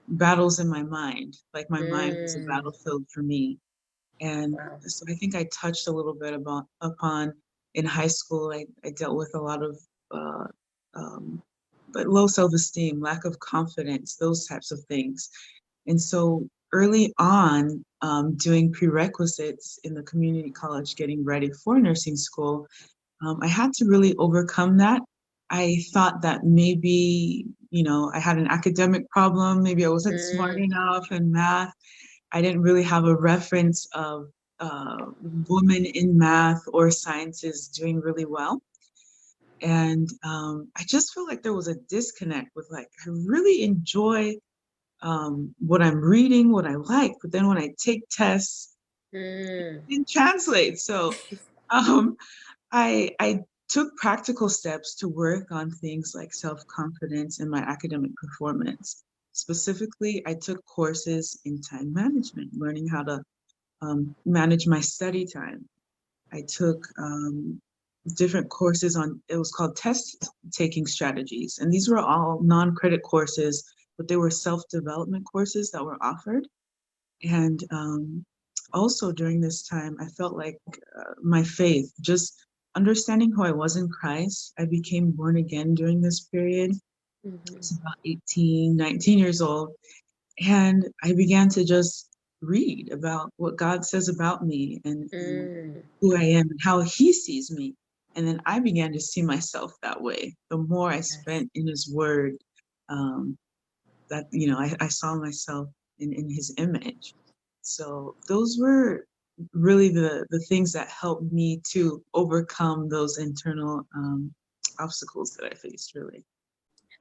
battles in my mind. Like my mind was a battlefield for me. And so I think I touched a little bit upon in high school. I dealt with a lot of uh, but low self-esteem, lack of confidence, those types of things. And so early on, doing prerequisites in the community college, getting ready for nursing school, I had to really overcome that. I thought that maybe, I had an academic problem. Maybe I wasn't smart enough in math. I didn't really have a reference of women in math or sciences doing really well. And I just felt like there was a disconnect with like, I really enjoy what I'm reading, what I like, but then when I take tests, it didn't translate. So um, I took practical steps to work on things like self-confidence and my academic performance. Specifically, I took courses in time management, learning how to manage my study time. I took different courses on, it was called test taking strategies. And these were all non-credit courses, but they were self-development courses that were offered. And also during this time, I felt like my faith, just understanding who I was in Christ, I became born again during this period. It's about 18, 19 years old. And I began to just read about what God says about me and who I am and how he sees me. And then I began to see myself that way. The more I spent in his word, that, you know, I saw myself in his image. So those were really the things that helped me to overcome those internal obstacles that I faced, really.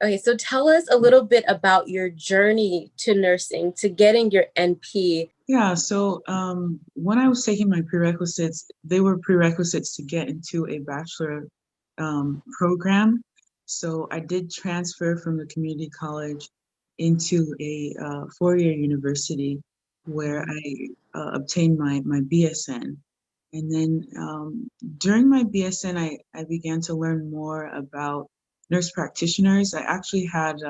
Okay, so tell us a little bit about your journey to nursing, to getting your NP. Yeah, so when I was taking my prerequisites, they were prerequisites to get into a bachelor program. So I did transfer from the community college into a four-year university where I obtained my BSN. And then during my BSN, I began to learn more about nurse practitioners. I actually had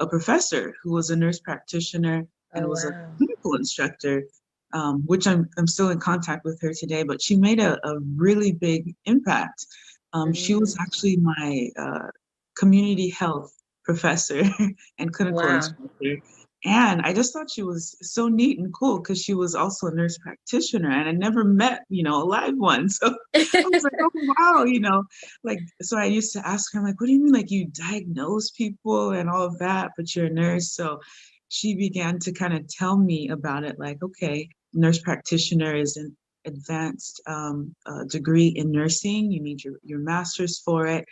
a professor who was a nurse practitioner and Oh, was a wow. clinical instructor, which I'm still in contact with her today, but she made a really big impact. She was actually my community health professor and clinical Wow. instructor. And I just thought she was so neat and cool because she was also a nurse practitioner and I never met, you know, a live one. So I was like, oh, wow, you know, like, so I used to ask her, I'm like, what do you mean? Like you diagnose people and all of that, but you're a nurse. So she began to kind of tell me about it. Like, okay, nurse practitioner is an advanced degree in nursing. You need your master's for it.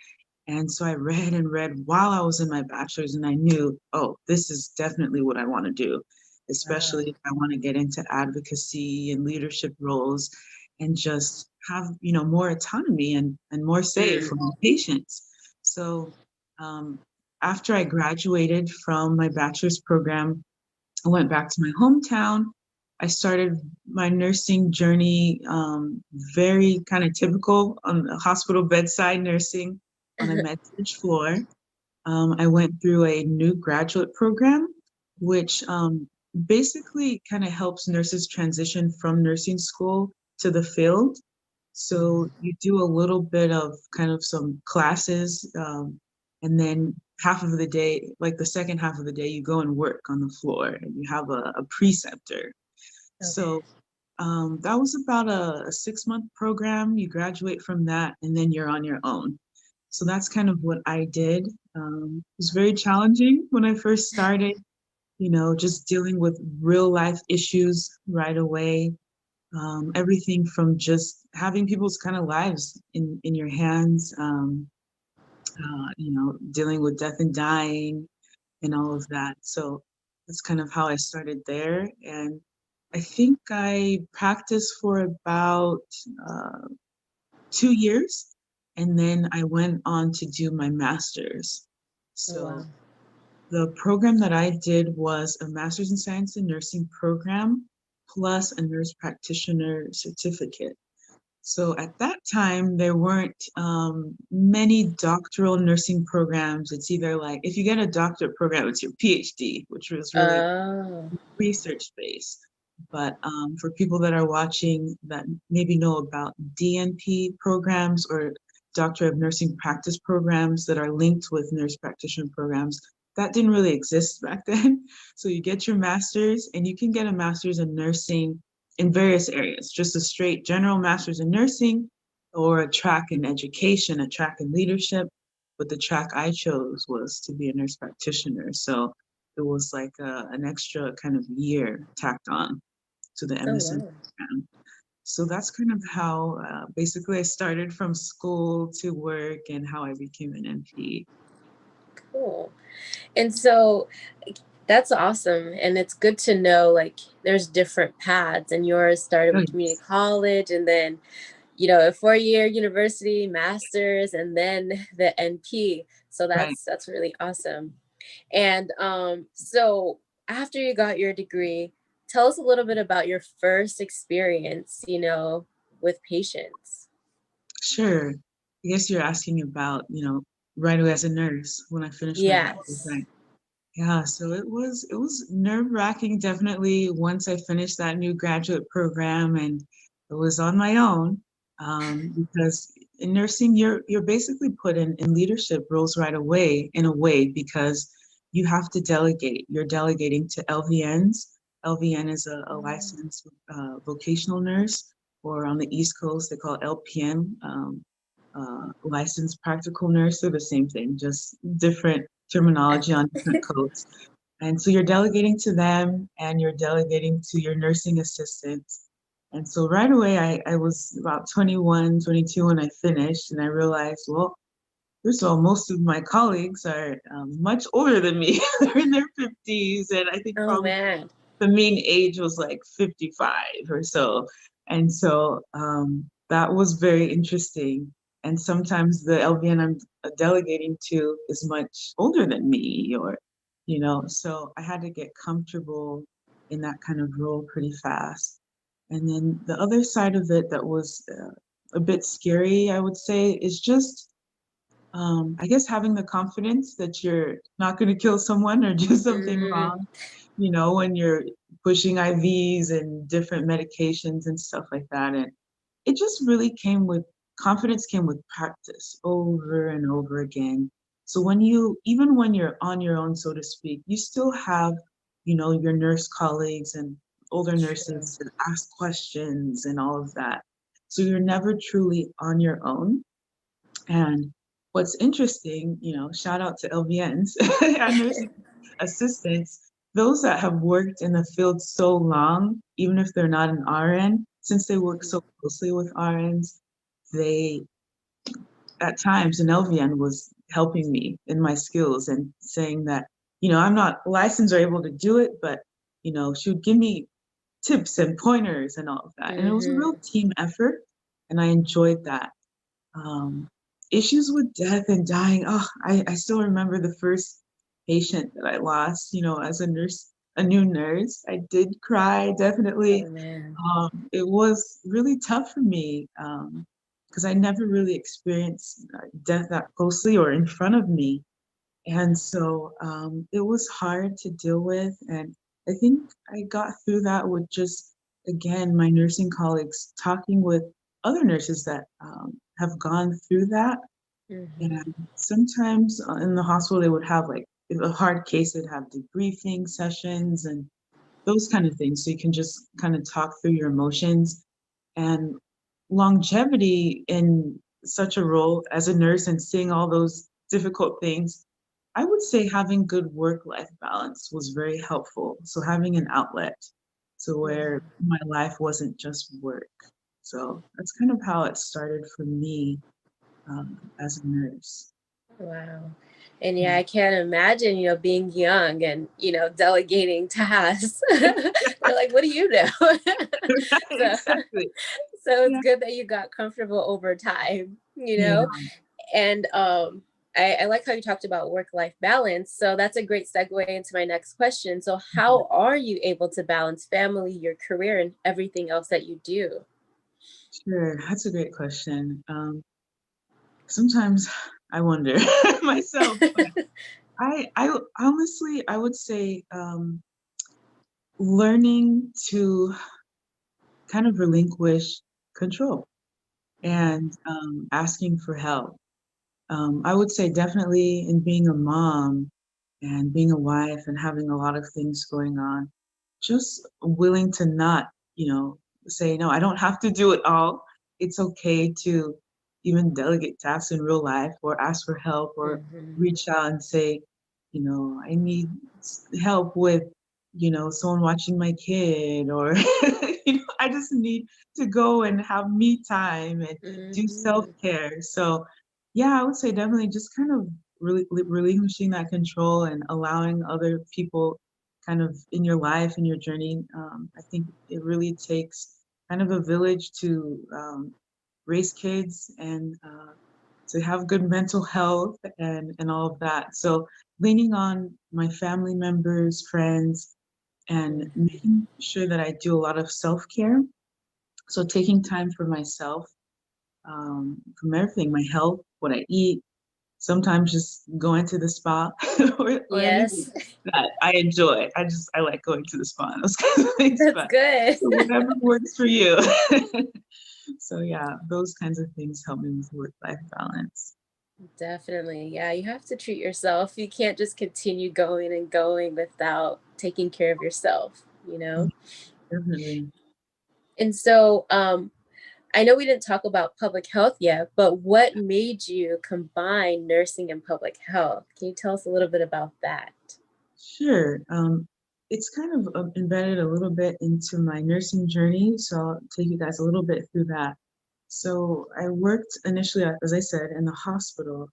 And so I read and read while I was in my bachelor's, and I knew, oh, this is definitely what I want to do, especially if I want to get into advocacy and leadership roles and just have, you know, more autonomy and more say for my patients. So after I graduated from my bachelor's program, I went back to my hometown. I started my nursing journey very kind of typical on hospital bedside nursing on a med surg floor. I went through a new graduate program, which basically kind of helps nurses transition from nursing school to the field. So you do a little bit of kind of some classes, and then half of the day, like the second half of the day, you go and work on the floor and you have a preceptor. So that was about a 6-month program. You graduate from that and then you're on your own. So that's kind of what I did. It was very challenging when I first started, you know, just dealing with real life issues right away. Everything from just having people's kind of lives in your hands, you know, dealing with death and dying and all of that. So that's kind of how I started there. And I think I practiced for about 2 years. And then I went on to do my master's. Oh, wow. So the program that I did was a master's in science and nursing program plus a nurse practitioner certificate. So at that time, there weren't many doctoral nursing programs. It's either like, if you get a doctorate program, it's your PhD, which was really Oh. research based. But for people that are watching that maybe know about DNP programs or Doctor of Nursing Practice programs that are linked with nurse practitioner programs, that didn't really exist back then. So you get your master's and you can get a master's in nursing in various areas, just a straight general master's in nursing or a track in education, a track in leadership. But the track I chose was to be a nurse practitioner. So it was like an extra kind of year tacked on to the Oh, MSN wow. program. So that's kind of how basically I started from school to work and how I became an NP. Cool. And so that's awesome. And it's good to know like there's different paths and yours started with community college and then, you know, a 4-year university, master's, and then the NP. So that's really awesome. And so after you got your degree, tell us a little bit about your first experience, you know, with patients? Sure. I guess you're asking about, right away as a nurse when I finished my bachelor's, Yes. right? Yeah, so it was nerve-wracking definitely once I finished that new graduate program, and it was on my own, because in nursing you're basically put in leadership roles right away in a way because you have to delegate. You're delegating to LVNs. LVN is a licensed vocational nurse, or on the East Coast they call it LPN, licensed practical nurse. They're the same thing, just different terminology on different codes. And so you're delegating to them and you're delegating to your nursing assistants. And so right away, I was about 21, 22 when I finished, and I realized, well, first of all, most of my colleagues are much older than me. They're in their 50s, and I think Oh probably man. the mean age was like 55 or so. And so that was very interesting. And sometimes the LVN I'm delegating to is much older than me, or, so I had to get comfortable in that kind of role pretty fast. And then the other side of it that was a bit scary, I would say, is just I guess having the confidence that you're not going to kill someone or do something Mm, wrong, when you're pushing IVs and different medications and stuff like that. And it just really came with confidence, came with practice over and over again. So even when you're on your own, so to speak, you still have, your nurse colleagues and older true. nurses to ask questions and all of that. So you're never truly on your own. And what's interesting, shout out to LVNs and nursing assistants, those that have worked in the field so long, even if they're not an RN, since they work so closely with RNs, they, at times, an LVN was helping me in my skills and saying that, I'm not licensed or able to do it, but, she would give me tips and pointers and all of that. And it was a real Mm-hmm. team effort, and I enjoyed that. um, Issues with death and dying. Oh, I still remember the first patient that I lost, as a nurse, a new nurse. I did cry, definitely. Oh man. It was really tough for me because I never really experienced death that closely or in front of me. And so it was hard to deal with. And I think I got through that with just, again, my nursing colleagues talking with other nurses that have gone through that. Mm-hmm. And sometimes in the hospital, they would have like, if a hard case, they'd have debriefing sessions and those kind of things. So you can just kind of talk through your emotions. And longevity in such a role as a nurse and seeing all those difficult things, I would say having good work-life balance was very helpful. So having an outlet to where my life wasn't just work. So that's kind of how it started for me as a nurse. Wow. And yeah, I can't imagine, being young and, delegating tasks. They're like, what do you know? so, Exactly. so it's Yeah. good that you got comfortable over time, Yeah. and I like how you talked about work-life balance. So that's a great segue into my next question. So how are you able to balance family, your career, and everything else that you do? Sure. That's a great question. Sometimes I wonder myself, but I honestly, I would say learning to kind of relinquish control and asking for help. I would say definitely in being a mom and being a wife and having a lot of things going on, just willing to not, say, no, I don't have to do it all. It's okay to even delegate tasks in real life or ask for help or Mm-hmm. reach out and say, I need help with, someone watching my kid or, I just need to go and have me time and do Mm-hmm. self-care. So yeah, I would say definitely just kind of relinquishing that control and allowing other people kind of in your life and your journey. I think it really takes kind of a village to raise kids and to have good mental health and all of that. So leaning on my family members, friends, and making sure that I do a lot of self-care So taking time for myself, from everything, my health, what I eat, sometimes just going to the spa or anything Yes. that I enjoy. I like going to the spa and those kinds of things, That's but good. whatever works for you. So yeah, those kinds of things help me with work-life balance. Definitely. Yeah, you have to treat yourself. You can't just continue going and going without taking care of yourself, you know? Definitely. And so, I know we didn't talk about public health yet, but what made you combine nursing and public health? Can you tell us a little bit about that? Sure. It's kind of embedded a little bit into my nursing journey, so I'll take you guys a little bit through that. So I worked initially, as I said, in the hospital,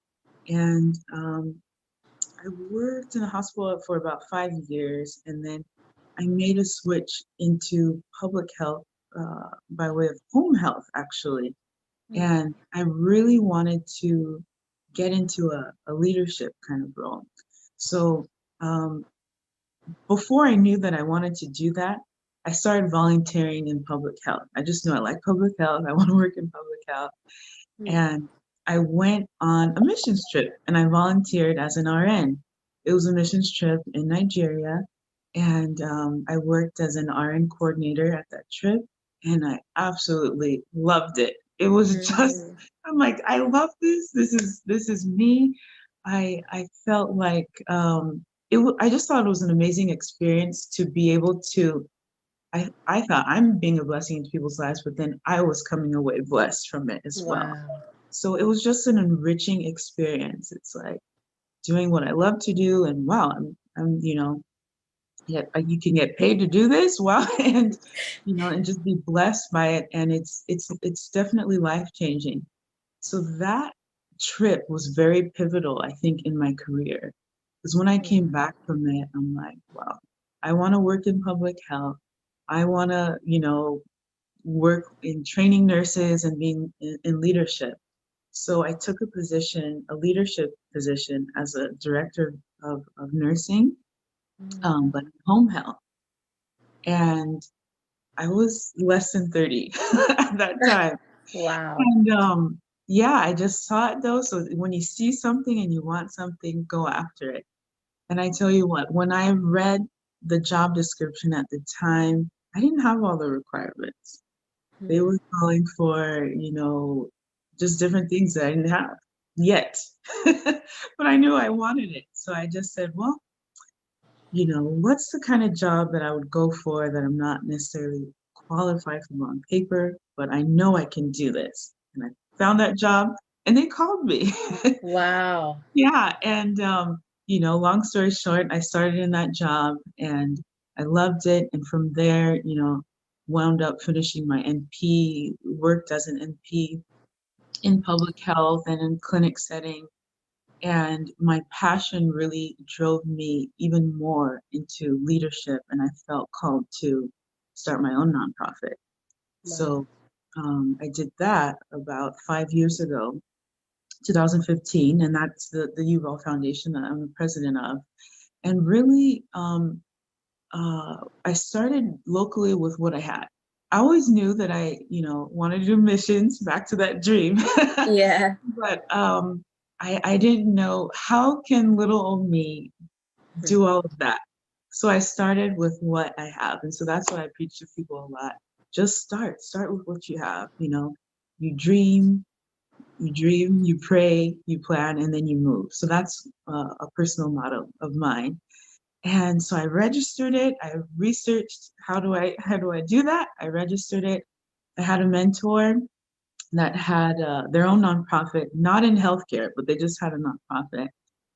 and I worked in the hospital for about 5 years, and then I made a switch into public health by way of home health, actually. And I really wanted to get into a leadership kind of role. So um, before I knew that I wanted to do that, I started volunteering in public health. I just knew I like public health. I want to work in public health. And I went on a missions trip and I volunteered as an RN. It was a missions trip in Nigeria. And I worked as an RN coordinator at that trip. And I absolutely loved it. It was just, I'm like, I love this. This is me. I felt like I just thought it was an amazing experience to be able to I thought I'm being a blessing into people's lives, but then I was coming away blessed from it as well. Wow. So it was just an enriching experience. It's like doing what I love to do, and wow, I'm yeah, you can get paid to do this, wow, and just be blessed by it, and it's definitely life changing. So that trip was very pivotal, I think, in my career. Because when I came back from it, I'm like, wow, I want to work in public health. I want to, work in training nurses and being in leadership. So I took a leadership position as a director of nursing, but in home health. And I was less than 30 at that time. Wow. And yeah, I just saw it though. So when you see something and you want something, go after it. And I tell you what, when I read the job description at the time, I didn't have all the requirements. They were calling for, just different things that I didn't have yet. But I knew I wanted it. So I just said, well, what's the kind of job that I would go for that I'm not necessarily qualified for on paper, but I know I can do this. And I found that job and they called me. Wow. Yeah. And, long story short, I started in that job and I loved it. And from there, wound up finishing my NP, worked as an NP in public health and in clinic setting. And my passion really drove me even more into leadership. And I felt called to start my own nonprofit. So I did that about 5 years ago, 2015, and that's the Yuval Foundation that I'm the president of. And really, I started locally with what I had. I always knew that I, wanted to do missions, back to that dream. Yeah. But I didn't know how can little old me do all of that. So I started with what I have. And so that's what I preach to people a lot. Just start with what you have. You dream, you pray, you plan, and then you move. So that's a personal motto of mine. And so I registered it. I researched how do I do that? I registered it. I had a mentor that had their own nonprofit, not in healthcare, but they just had a nonprofit.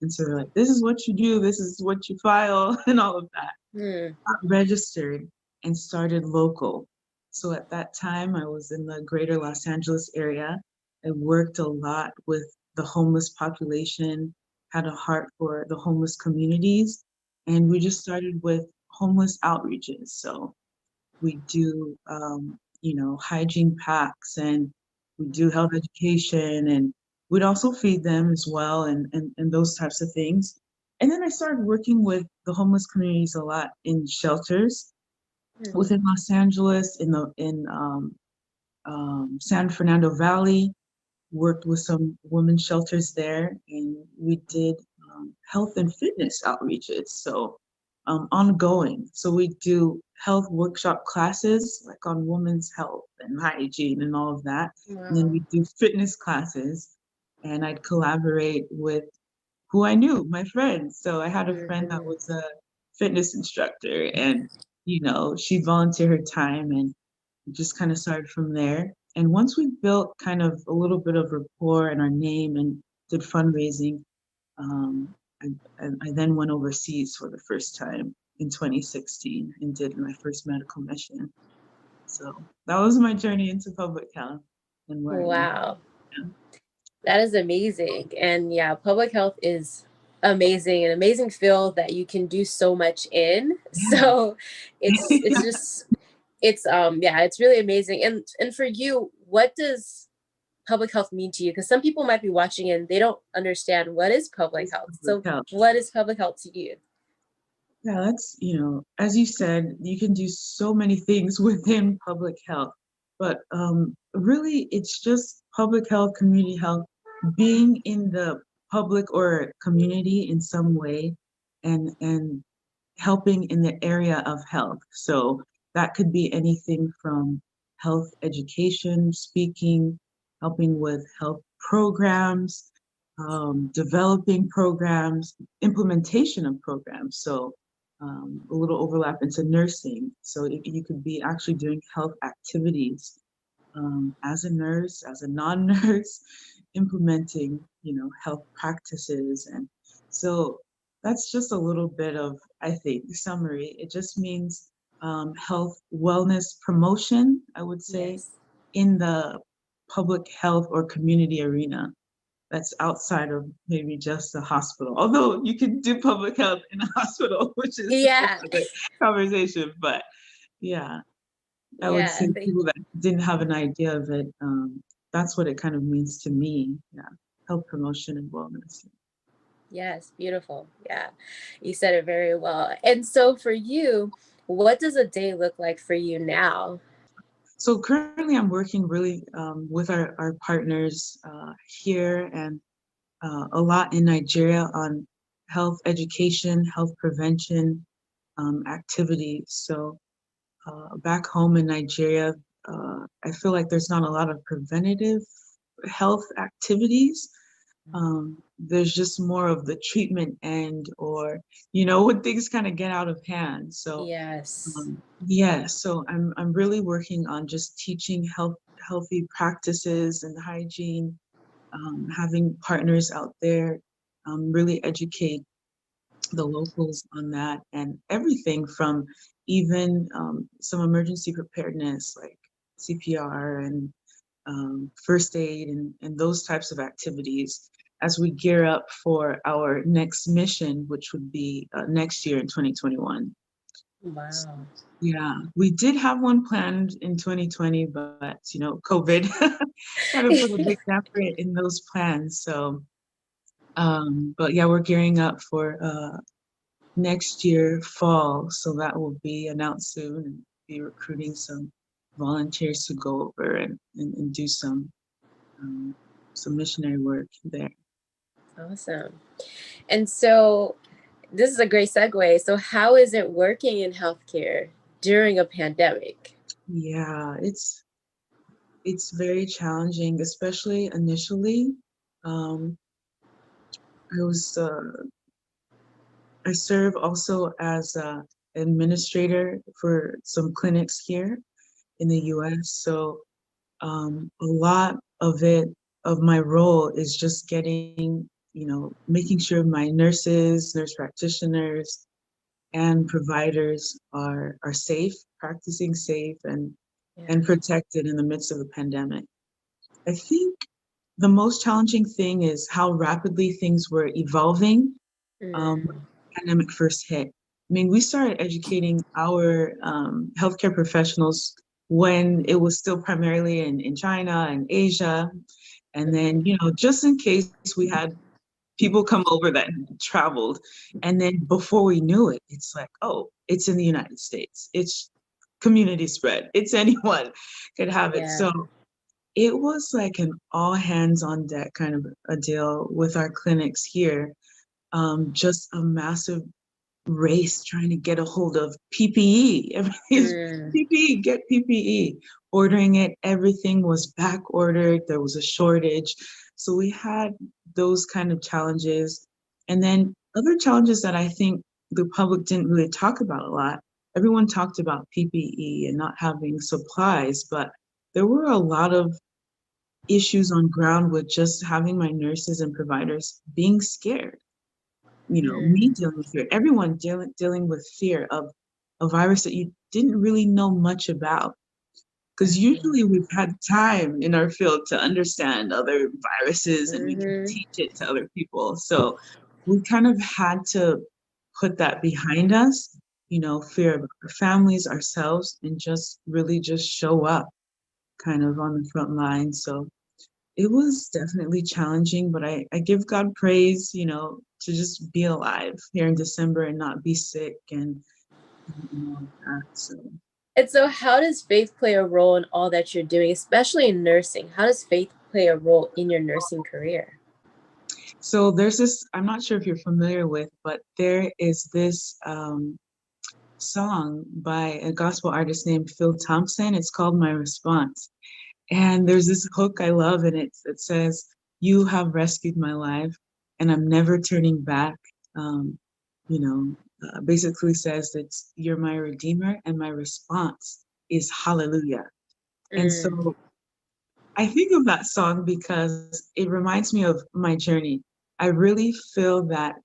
And so they're like, this is what you do, this is what you file, and all of that. Got registered and started local. So at that time, I was in the greater Los Angeles area. I worked a lot with the homeless population, had a heart for the homeless communities. And we just started with homeless outreaches. So we do, hygiene packs and we do health education and we'd also feed them as well and those types of things. And then I started working with the homeless communities a lot in shelters within Los Angeles, in San Fernando Valley, worked with some women's shelters there, and we did health and fitness outreaches. So ongoing. So we do health workshop classes like on women's health and hygiene and all of that. And then Wow. we do fitness classes, and I'd collaborate with who I knew, my friends. So I had a friend that Mhm. was a fitness instructor, and she volunteered her time, and just kind of started from there. And once we built kind of a little bit of rapport and our name and did fundraising, um, I, I then went overseas for the first time in 2016 and did my first medical mission. So that was my journey into public health and where I am. Wow. That is amazing. And yeah, public health is amazing, an amazing field that you can do so much in. Yeah. So it's just yeah, it's really amazing. And for you, what does public health mean to you? Because some people might be watching and they don't understand what is public It's health. public So health. what is public health to you? Yeah, that's, as you said, you can do so many things within public health, but really it's just public health, community health, being in the public or community in some way and helping in the area of health. So that could be anything from health education, speaking, helping with health programs, developing programs, implementation of programs. So a little overlap into nursing. So you could be actually doing health activities as a nurse, as a non-nurse, implementing, health practices. And so that's just a little bit of, I think, summary. It just means health wellness promotion, I would say, Yes. in the public health or community arena. That's outside of maybe just the hospital. Although you can do public health in a hospital, which is a whole Yeah. other conversation. But yeah, I would Yeah. say people that didn't have an idea of it, that's what it kind of means to me. Yeah, health promotion and wellness. Yes, beautiful. Yeah. You said it very well. And so for you, what does a day look like for you now? So currently, I'm working really with our partners here and a lot in Nigeria on health education, health prevention activities. So back home in Nigeria, I feel like there's not a lot of preventative health activities. There's just more of the treatment end, or when things kind of get out of hand. So Yes. yeah, so I'm really working on just teaching healthy practices and hygiene, having partners out there, really educate the locals on that, and everything from even some emergency preparedness like CPR and first aid and those types of activities as we gear up for our next mission, which would be next year in 2021. So, Wow. yeah, we did have one planned in 2020, but COVID kind of put a big gap in those plans. So, but yeah, we're gearing up for next year fall, so that will be announced soon, and be recruiting some volunteers to go over and do some missionary work there. Awesome. And so this is a great segue. So how is it working in healthcare during a pandemic? Yeah, it's very challenging, especially initially. Um, I was I serve also as a administrator for some clinics here in the U.S. So a lot of my role is just getting, making sure my nurses, nurse practitioners, and providers are safe, practicing safe and Yes. protected in the midst of the pandemic. I think the most challenging thing is how rapidly things were evolving when Mm, the pandemic first hit. I mean, we started educating our healthcare professionals when it was still primarily in China and Asia. And then, just in case we had people come over that traveled. And then before we knew it, it's like, oh, it's in the United States. It's community spread. It's anyone could have it. yeah. So it was like an all hands on deck kind of a deal with our clinics here. Just a massive race trying to get a hold of PPE. Everything's PPE, get PPE. Ordering it, everything was back ordered. There was a shortage. So we had those kind of challenges. And then other challenges that I think the public didn't really talk about a lot. Everyone talked about PPE and not having supplies, but there were a lot of issues on ground with just having my nurses and providers being scared. Me dealing with fear, everyone dealing with fear of a virus that you didn't really know much about. Because usually we've had time in our field to understand other viruses and we can teach it to other people. So we kind of had to put that behind us, fear of our families, ourselves, and just really just show up kind of on the front line. So it was definitely challenging, but I give God praise, to just be alive here in December and not be sick and all of that. So. And so how does faith play a role in all that you're doing, especially in nursing? How does faith play a role in your nursing career? So there's this, I'm not sure if you're familiar with, but there is this song by a gospel artist named Phil Thompson. It's called My Response. And there's this hook I love, and it says, "You have rescued my life, and I'm never turning back." Basically says that you're my redeemer, and my response is hallelujah. And so I think of that song because it reminds me of my journey. I really feel that,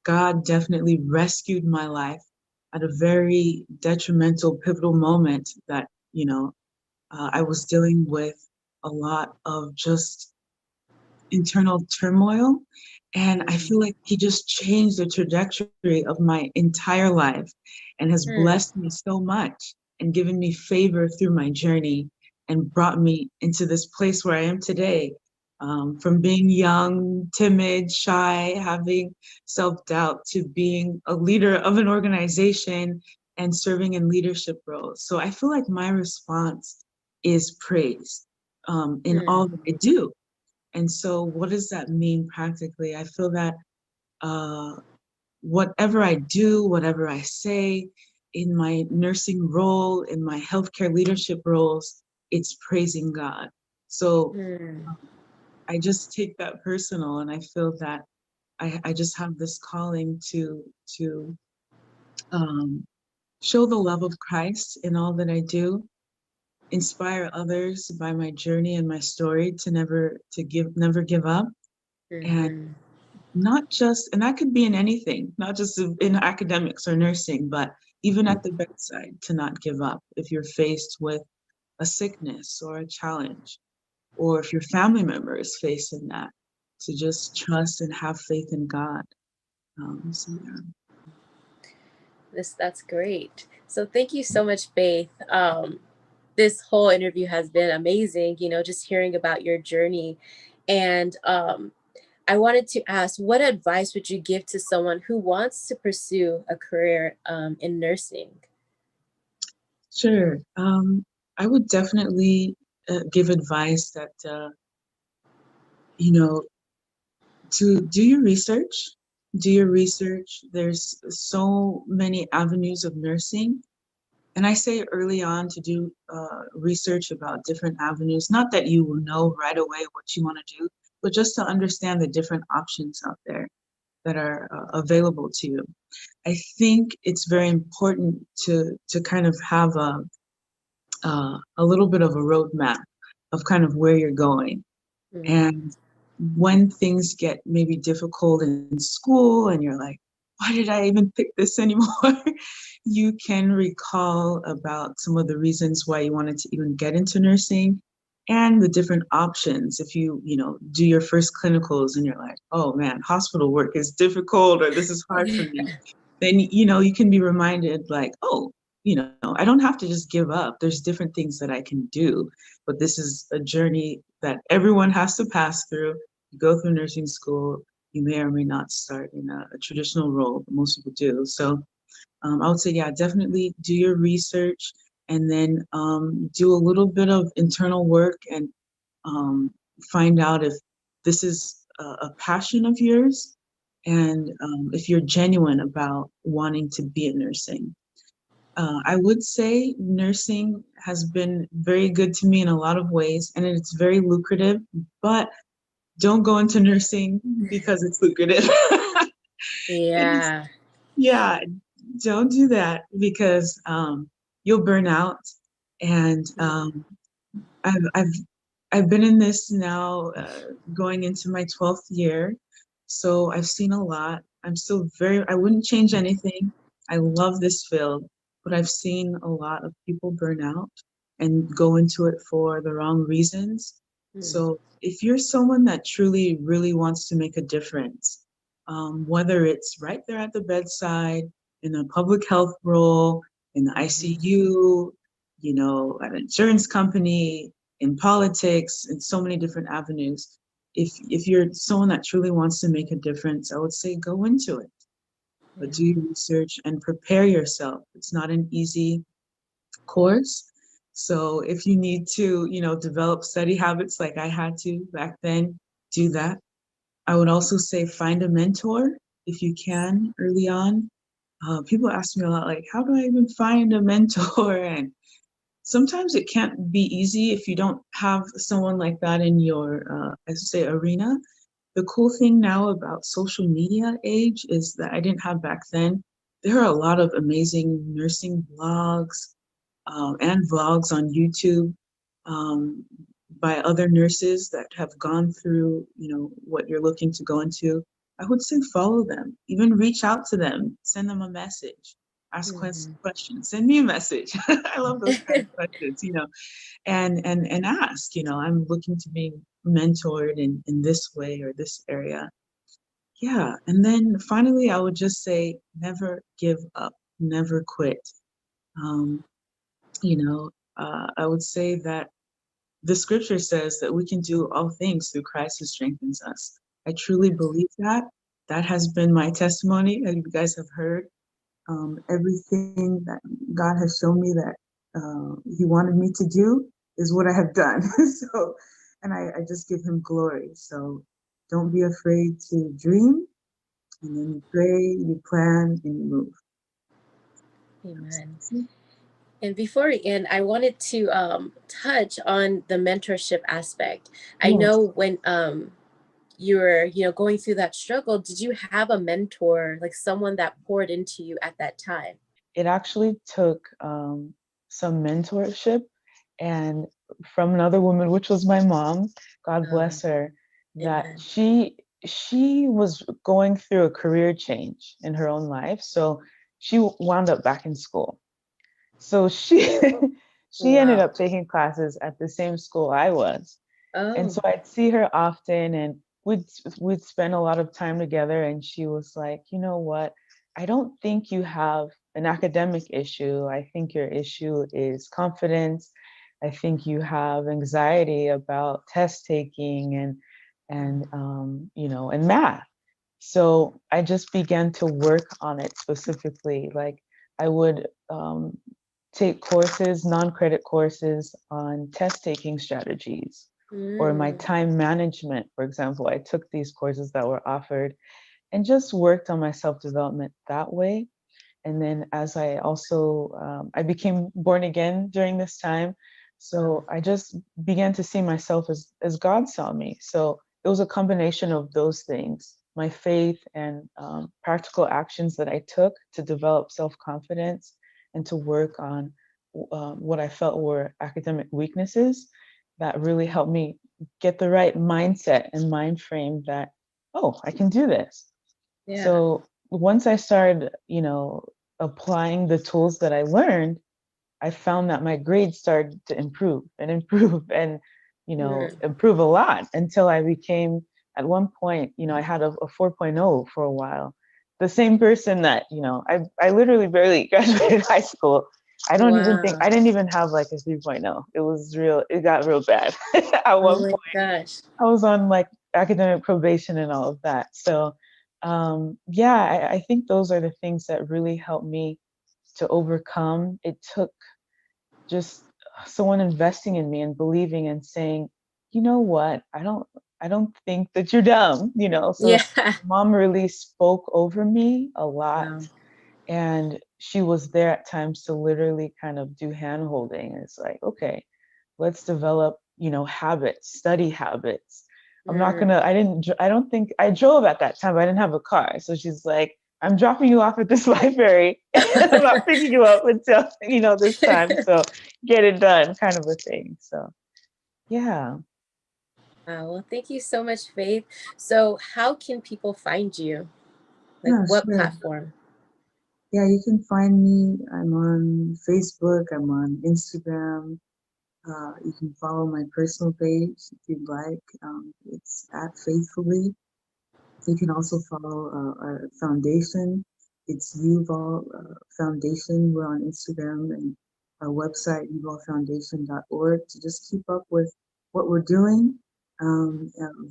God definitely rescued my life at a very detrimental, pivotal moment that, I was dealing with a lot of just internal turmoil. And I feel like he just changed the trajectory of my entire life and has blessed me so much and given me favor through my journey and brought me into this place where I am today. From being young, timid, shy, having self-doubt to being a leader of an organization and serving in leadership roles. So I feel like my response is praise in all that I do. And so what does that mean practically? I feel that whatever I do, whatever I say in my nursing role, in my healthcare leadership roles, it's praising God. So I just take that personal, and I feel that I just have this calling to show the love of Christ in all that I do, inspire others by my journey and my story to never give up, and not just, and that could be in anything, not just in academics or nursing, but even at the bedside, to not give up if you're faced with a sickness or a challenge, or if your family member is facing that, to just trust and have faith in God. So yeah. That's great. So thank you so much, Faith. This whole interview has been amazing, just hearing about your journey. And I wanted to ask, what advice would you give to someone who wants to pursue a career in nursing? Sure. I would definitely give advice that, to do your research. Do your research. There's so many avenues of nursing. And I say early on to do research about different avenues, not that you will know right away what you want to do, but just to understand the different options out there that are available to you. I think it's very important to kind of have a little bit of a roadmap of kind of where you're going. And when things get maybe difficult in school and you're like, why did I even pick this anymore? You can recall about some of the reasons why you wanted to even get into nursing and the different options. If you, do your first clinicals and you're like, oh man, hospital work is difficult or this is hard for me, then, you can be reminded like, oh, I don't have to just give up. There's different things that I can do, but this is a journey that everyone has to pass through. You go through nursing school, you may or may not start in a traditional role, but most people do. So I would say, yeah, definitely do your research and then do a little bit of internal work and find out if this is a passion of yours, and if you're genuine about wanting to be in nursing. I would say nursing has been very good to me in a lot of ways, and it's very lucrative, but don't go into nursing because it's lucrative. Yeah. Yeah, don't do that because you'll burn out. And I've I've I've been in this now, going into my 12th year, so I've seen a lot. I wouldn't change anything. I love this field, but I've seen a lot of people burn out and go into it for the wrong reasons. So if you're someone that truly, really wants to make a difference, whether it's right there at the bedside, in a public health role, in the ICU, an insurance company, in politics, in so many different avenues. If you're someone that truly wants to make a difference, I would say go into it. But do your research and prepare yourself. It's not an easy course. So if you need to, develop study habits like I had to back then, do that. I would also say find a mentor if you can early on. People ask me a lot, like, how do I even find a mentor? And sometimes it can't be easy if you don't have someone like that in your, as you say, arena. The cool thing now about social media age is that I didn't have back then. There are a lot of amazing nursing blogs, and vlogs on YouTube, um, by other nurses that have gone through, what you're looking to go into. I would say follow them, even reach out to them, send them a message, ask questions, send me a message. I love those kind of questions, and ask, I'm looking to be mentored in this way or this area. Yeah. And then finally, I would just say never give up, never quit. Um, I would say that the scripture says that we can do all things through Christ who strengthens us. I truly believe that. That has been my testimony, as you guys have heard. Everything that God has shown me that He wanted me to do is what I have done. So, and I just give Him glory. So don't be afraid to dream, and then you pray, you plan, and you move. Amen. And before we end, I wanted to touch on the mentorship aspect. I know when you were, going through that struggle, did you have a mentor, like someone that poured into you at that time? It actually took some mentorship, and from another woman, which was my mom, God bless her, that she was going through a career change in her own life. So she wound up back in school. So she she ended up taking classes at the same school I was. And so I'd see her often, and we'd spend a lot of time together, and she was like, you know what? I don't think you have an academic issue. I think your issue is confidence. I think you have anxiety about test taking and math. So I just began to work on it specifically. Like I would take courses, non-credit courses on test taking strategies or my time management, for example. I took these courses that were offered and just worked on my self-development that way. And then as I also, I became born again during this time. So I just began to see myself as God saw me. So it was a combination of those things, my faith and practical actions that I took to develop self-confidence and to work on what I felt were academic weaknesses that really helped me get the right mindset and mind frame that, oh, I can do this. Yeah. So once I started, applying the tools that I learned, I found that my grades started to improve and improve and, improve a lot until I became, at one point, I had a 4.0 for a while. The same person that, I literally barely graduated high school. I didn't even have like a 3.0. It got real bad. At one point, gosh. I was on like academic probation and all of that. So I think those are the things that really helped me to overcome. It took just someone investing in me and believing and saying, you know what? I don't think that you're dumb, you know. So Yeah. mom really spoke over me a lot, Wow. and she was there at times to literally kind of do hand holding. It's like, okay, let's develop, habits, study habits. Mm. I don't think I drove at that time, but I didn't have a car. So she's like, I'm dropping you off at this library. I'm not picking you up until, this time. So get it done, kind of a thing. So yeah. Well, thank you so much, Faith. So, how can people find you? Like, Yeah, what sure. platform? Yeah, you can find me. I'm on Facebook, I'm on Instagram. You can follow my personal page if you'd like. It's at Faithfully. You can also follow our foundation. It's Uval Foundation. We're on Instagram and our website, uvalfoundation.org, to just keep up with what we're doing.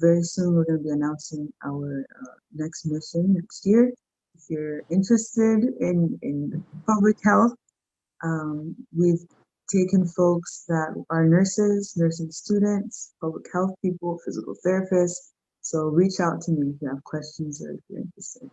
Very soon, we're going to be announcing our next mission next year. If you're interested in public health, we've taken folks that are nurses, nursing students, public health people, physical therapists. So reach out to me if you have questions or if you're interested.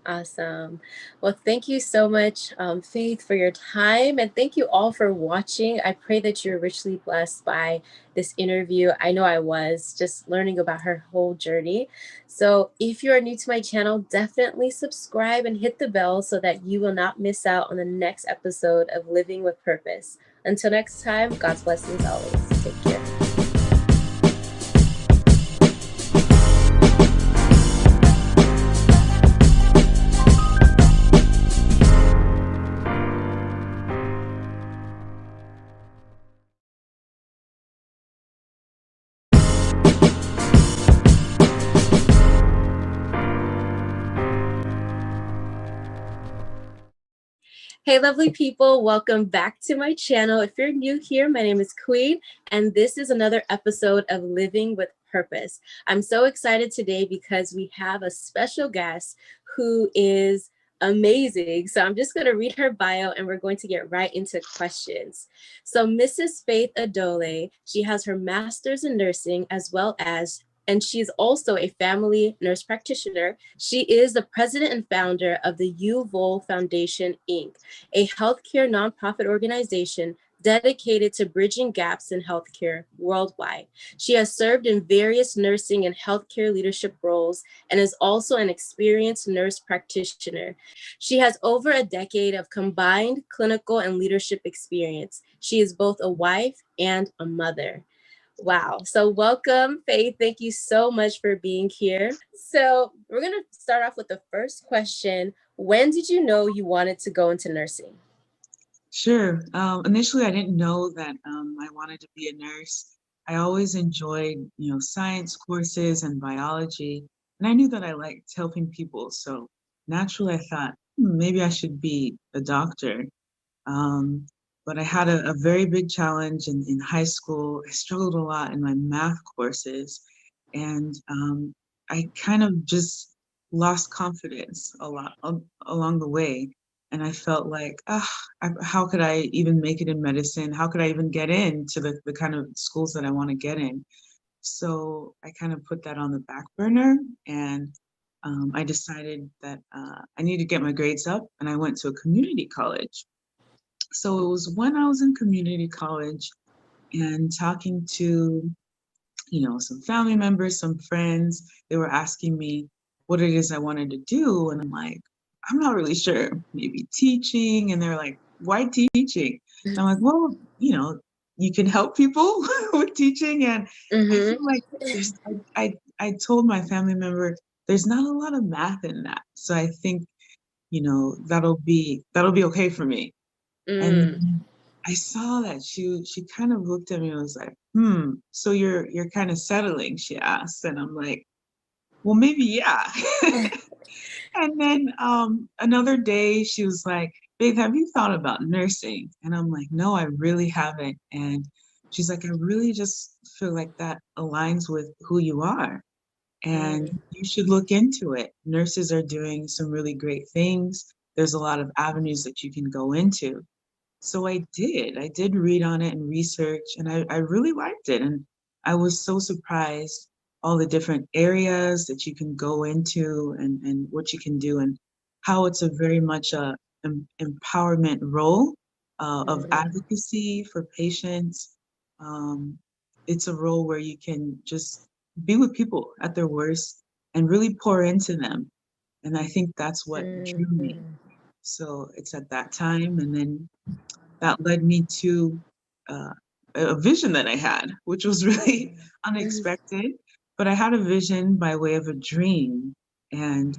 Awesome. Well, thank you so much, Faith, for your time. And thank you all for watching. I pray that you're richly blessed by this interview. I know I was just learning about her whole journey. So if you are new to my channel, definitely subscribe and hit the bell so that you will not miss out on the next episode of Living with Purpose. Until next time, God's blessings always. Take care. Hey, lovely people, welcome back to my channel. If you're new here, my name is Queen, and this is another episode of Living with Purpose. I'm so excited today because we have a special guest who is amazing. So I'm just going to read her bio and we're going to get right into questions. So Mrs. Faith Adole, she has her master's in nursing as well as and she's also a family nurse practitioner. She is the president and founder of the UVOL Foundation, Inc., a healthcare nonprofit organization dedicated to bridging gaps in healthcare worldwide. She has served in various nursing and healthcare leadership roles and is also an experienced nurse practitioner. She has over a decade of combined clinical and leadership experience. She is both a wife and a mother. Wow. So welcome, Faith. Thank you so much for being here. So we're going to start off with the first question. When did you know you wanted to go into nursing? Sure. Initially, I didn't know that I wanted to be a nurse. I always enjoyed, science courses and biology, and I knew that I liked helping people. So naturally, I thought, maybe I should be a doctor. Um, but I had a very big challenge in high school. I struggled a lot in my math courses, and I kind of just lost confidence a lot along the way. And I felt like, how could I even make it in medicine? How could I even get into the kind of schools that I want to get in? So I kind of put that on the back burner, and I decided that I need to get my grades up, and I went to a community college. So it was when I was in community college and talking to, some family members, some friends, they were asking me what it is I wanted to do. And I'm like, I'm not really sure, maybe teaching. And they're like, why teaching? And I'm like, well, you can help people with teaching. And I feel like I told my family member, there's not a lot of math in that. So I think, that'll be okay for me. And Mm. then I saw that she kind of looked at me and was like, so you're kind of settling, she asked. And I'm like, well, maybe, yeah. And then another day she was like, babe, have you thought about nursing? And I'm like, no, I really haven't. And she's like, I really just feel like that aligns with who you are. And Mm. you should look into it. Nurses are doing some really great things. There's a lot of avenues that you can go into. So I did. I did read on it and research, and I really liked it. And I was so surprised all the different areas that you can go into and what you can do, and how it's a very much a empowerment role of advocacy for patients. Um, it's a role where you can just be with people at their worst and really pour into them. And I think that's what drew me. So it's at that time. And then that led me to uh, a vision that I had, which was really unexpected. But I had a vision by way of a dream. And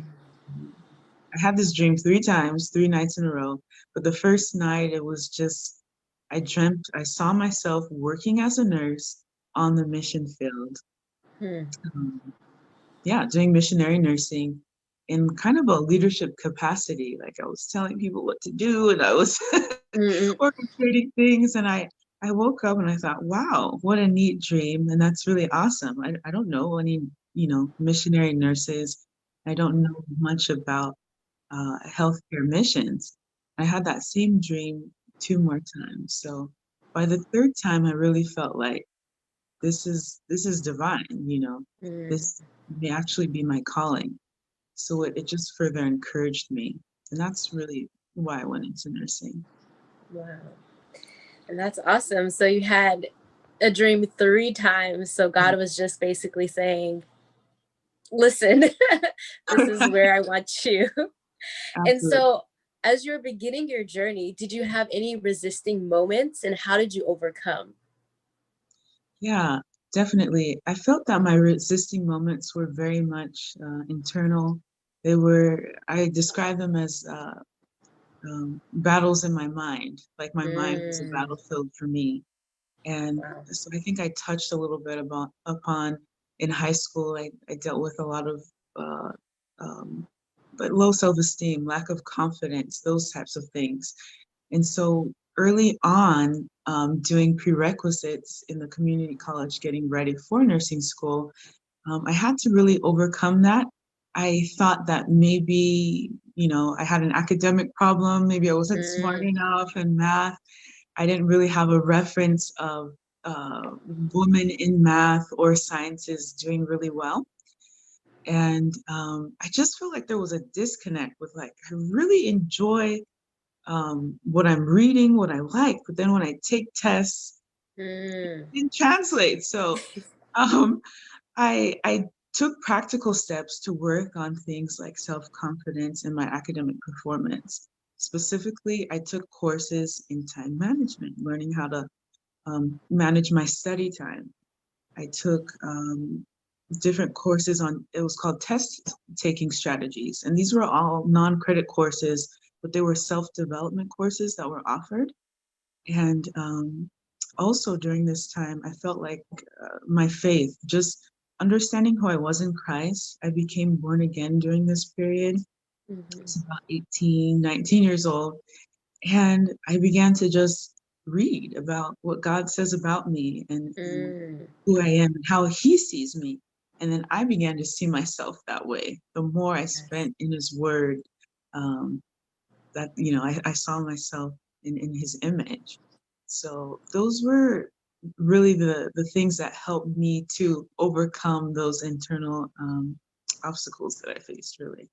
I had this dream 3 times, 3 nights in a row. But the first night, it was just, I dreamt, I saw myself working as a nurse on the mission field. Um, yeah, doing missionary nursing in kind of a leadership capacity. Like I was telling people what to do, and I was orchestrating things. And I woke up and I thought, wow, what a neat dream. And that's really awesome. I don't know any, missionary nurses. I don't know much about healthcare missions. I had that same dream 2 more times. So by the third time, I really felt like this is divine, this may actually be my calling. So it just further encouraged me. And that's really why I went into nursing. Wow. And that's awesome. So you had a dream 3 times. So God was just basically saying, listen, this is where I want you. And so as you're beginning your journey, did you have any resisting moments, and how did you overcome? Yeah, definitely. I felt that my resisting moments were very much internal. I describe them as battles in my mind, like my mind was a battlefield for me. And so I think I touched a little bit upon in high school. I dealt with a lot of uh, but low self-esteem, lack of confidence, those types of things. And so early on, doing prerequisites in the community college, getting ready for nursing school, I had to really overcome that. I thought that maybe, I had an academic problem. Maybe I wasn't smart enough in math. I didn't really have a reference of women in math or sciences doing really well. And I just felt like there was a disconnect with I really enjoy what I'm reading, what I like, but then when I take tests, it didn't translate. So um, I took practical steps to work on things like self-confidence and my academic performance. Specifically, I took courses in time management, learning how to manage my study time. I took different courses it was called test taking strategies. And these were all non-credit courses, but they were self-development courses that were offered. And also during this time, I felt like my faith, just understanding who I was in Christ, I became born again during this period. It's about 18, 19 years old. And I began to just read about what God says about me and who I am and how he sees me. And then I began to see myself that way. The more I spent in his word, that, I saw myself in his image. So those were really the things that helped me to overcome those internal obstacles that I faced, really.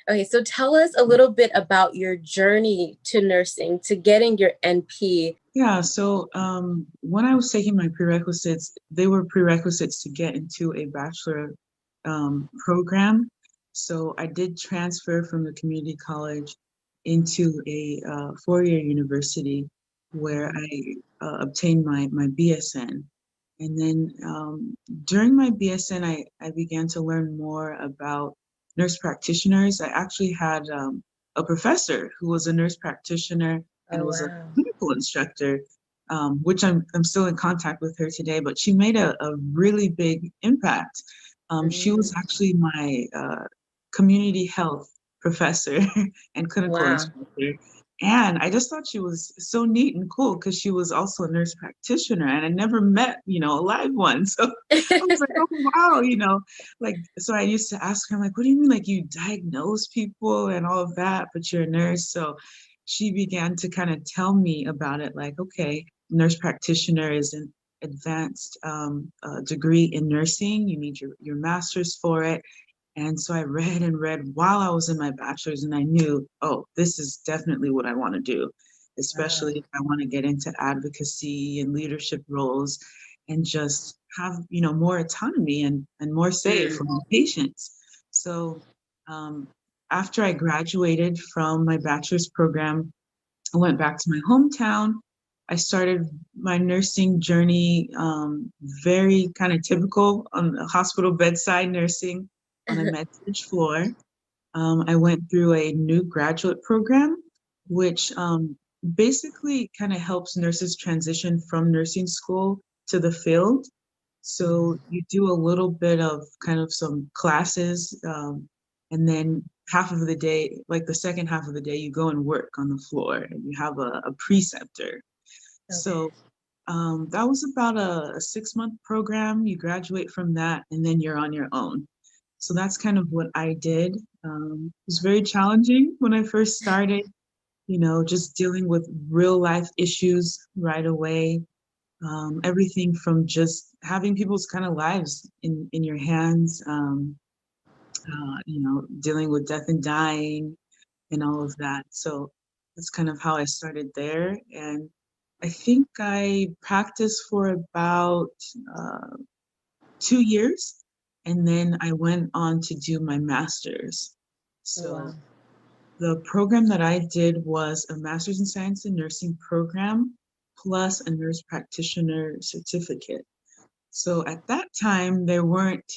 Okay, so tell us a little bit about your journey to nursing, to getting your NP. Yeah, so when I was taking my prerequisites, they were prerequisites to get into a bachelor program. So I did transfer from the community college into a 4-year university where I obtained my BSN. And then during my BSN, I began to learn more about nurse practitioners. I actually had a professor who was a nurse practitioner and was a clinical instructor, which I'm still in contact with her today, but she made a really big impact. She was actually my community health professor and clinical instructor. And I just thought she was so neat and cool because she was also a nurse practitioner and I never met, a live one. So I was like, oh, wow, so I used to ask her, I'm like, what do you mean? Like you diagnose people and all of that, but you're a nurse. So she began to kind of tell me about it. Like, okay, nurse practitioner is advanced degree in nursing. You need your master's for it. And so I read and read while I was in my bachelor's, and I knew, oh, this is definitely what I want to do, especially if I want to get into advocacy and leadership roles and just have, more autonomy and more say for my patients. So after I graduated from my bachelor's program, I went back to my hometown. I started my nursing journey, very kind of typical on the hospital bedside nursing on a med-surg floor. I went through a new graduate program, which basically kind of helps nurses transition from nursing school to the field. So you do a little bit of kind of some classes, and then half of the day, like the second half of the day, you go and work on the floor and you have a preceptor. So that was about a 6-month program. You graduate from that and then you're on your own. So that's kind of what I did. It was very challenging when I first started, just dealing with real life issues right away. Everything from just having people's kind of lives in your hands, dealing with death and dying and all of that. So that's kind of how I started there. And I think I practiced for about 2 years. And then I went on to do my master's. So the program that I did was a master's in science and nursing program plus a nurse practitioner certificate. So at that time, there weren't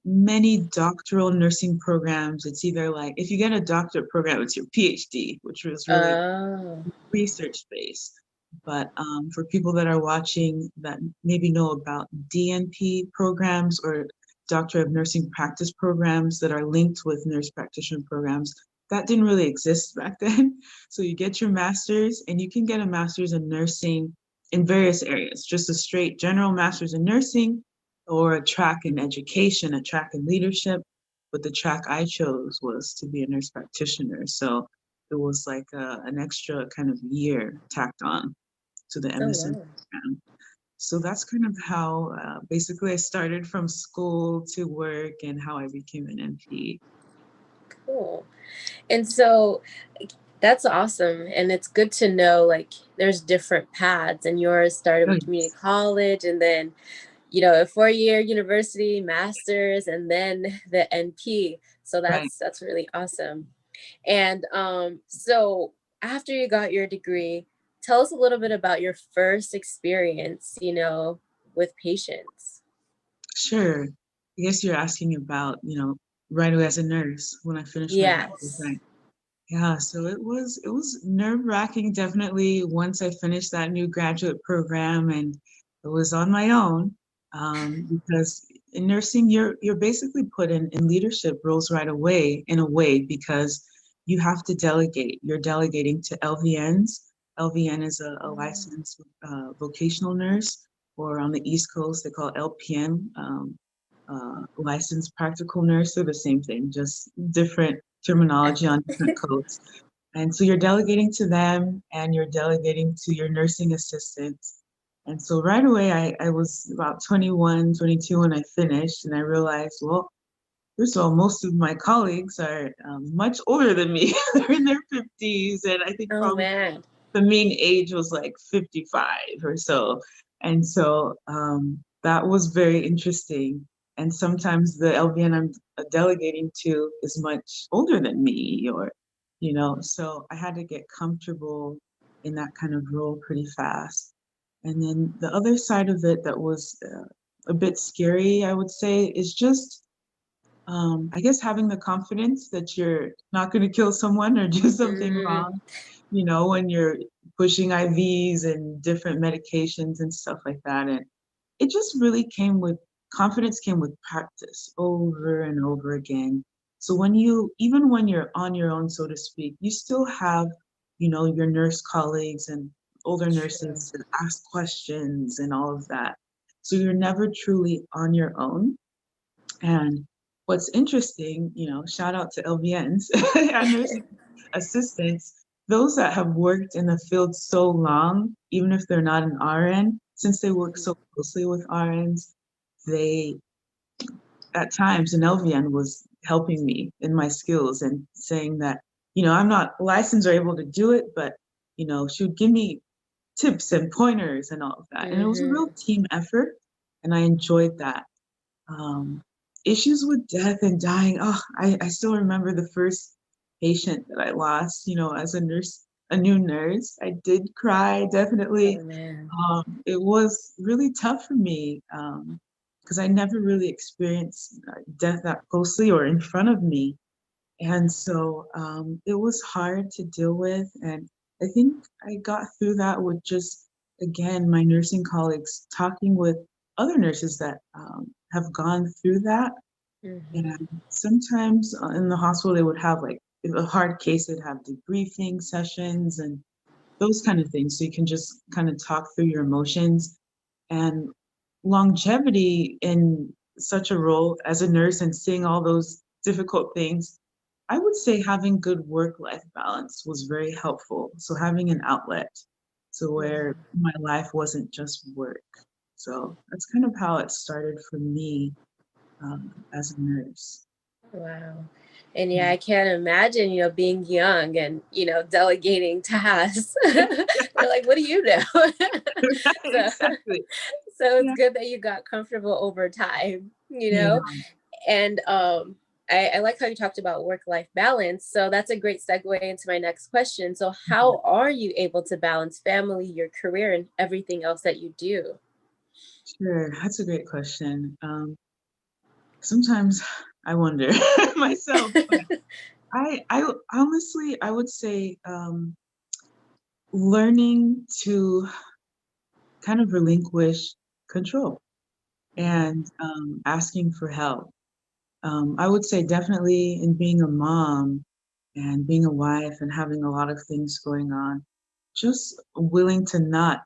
many doctoral nursing programs. It's either like, if you get a doctorate program, it's your PhD, which was really research based. But for people that are watching that maybe know about DNP programs or Doctor of Nursing Practice programs that are linked with nurse practitioner programs, that didn't really exist back then. So you get your master's, and you can get a master's in nursing in various areas, just a straight general master's in nursing or a track in education, a track in leadership. But the track I chose was to be a nurse practitioner. So it was like an extra kind of year tacked on to the MSN program. So that's kind of how basically I started from school to work and how I became an NP. Cool. And so that's awesome. And it's good to know, like, there's different paths, and yours started with community college and then, a 4-year university, master's, and then the NP. So that's really awesome. And so after you got your degree, tell us a little bit about your first experience, with patients. Sure. I guess you're asking about, right away as a nurse when I finished my bachelor's, right? Yeah, so it was nerve-wracking, definitely, once I finished that new graduate program, and it was on my own, because in nursing you're basically put in leadership roles right away, in a way, because you have to delegate. You're delegating to LVNs. LVN is a licensed vocational nurse, or on the East Coast they call LPN, licensed practical nurse. They're the same thing, just different terminology on different codes. And so you're delegating to them, and you're delegating to your nursing assistants. And so right away, I was about 21, 22 when I finished, and I realized, well, first of all, most of my colleagues are much older than me. They're in their 50s, and I think probably the mean age was like 55 or so. And so that was very interesting. And sometimes the LVN I'm delegating to is much older than me, or, so I had to get comfortable in that kind of role pretty fast. And then the other side of it that was a bit scary, I would say, is just, I guess, having the confidence that you're not going to kill someone or do something wrong, when you're pushing IVs and different medications and stuff like that. And it just really confidence came with practice over and over again. So even when you're on your own, so to speak, you still have, your nurse colleagues and older nurses to ask questions and all of that. So you're never truly on your own. And what's interesting, shout out to LVNs and nursing assistants, those that have worked in the field so long, even if they're not an RN, since they work so closely with RNs, they, at times, an LVN was helping me in my skills and saying that, I'm not licensed or able to do it, but, she would give me tips and pointers and all of that. And it was a real team effort, and I enjoyed that. Um, Issues with death and dying. Oh, I still remember the first patient that I lost, as a nurse, a new nurse. I did cry, definitely. Oh man. It was really tough for me because I never really experienced death that closely or in front of me. And so it was hard to deal with. And I think I got through that with just, again, my nursing colleagues talking with other nurses that have gone through that. And sometimes in the hospital, they would have like, if a hard case, they'd have debriefing sessions and those kind of things. So you can just kind of talk through your emotions. And longevity in such a role as a nurse and seeing all those difficult things, I would say having good work-life balance was very helpful. So having an outlet to where my life wasn't just work. So that's kind of how it started for me as a nurse. Wow. And yeah, I can't imagine, being young and, delegating tasks. They're like, what do you know? Exactly. So it's good that you got comfortable over time, Yeah. And I like how you talked about work-life balance. So that's a great segue into my next question. So how are you able to balance family, your career, and everything else that you do? Sure, that's a great question. Sometimes I wonder myself, but I honestly, I would say learning to kind of relinquish control and asking for help. I would say definitely in being a mom and being a wife and having a lot of things going on, just willing to not,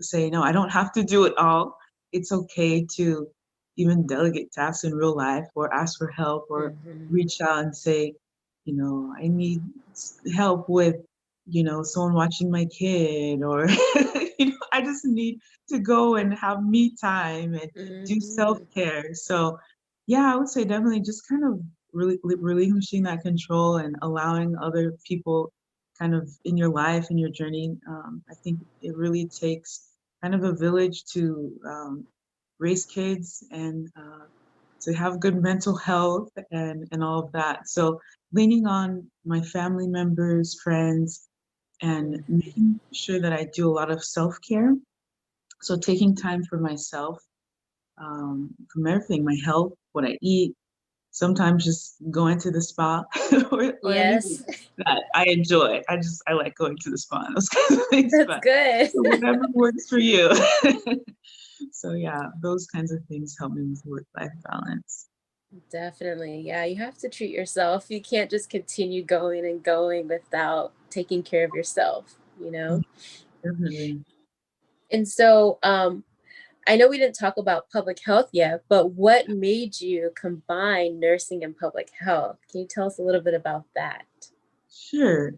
say, no, I don't have to do it all. It's okay to even delegate tasks in real life or ask for help or reach out and say, I need help with, someone watching my kid or, I just need to go and have me time and do self-care. So yeah, I would say definitely just kind of really relinquishing that control and allowing other people kind of in your life and your journey. I think it really takes kind of a village to raise kids and to have good mental health and all of that. So leaning on my family members, friends, and making sure that I do a lot of self-care. So taking time for myself, from everything, my health, what I eat, sometimes just going to the spa or anything Yes. that I enjoy. I like going to the spa and those kinds of things, That's but good. so whatever works for you. So yeah, those kinds of things help me with work-life balance. Definitely. Yeah, you have to treat yourself. You can't just continue going and going without taking care of yourself, you know? Definitely. And so, I know we didn't talk about public health yet, but what made you combine nursing and public health? Can you tell us a little bit about that? Sure.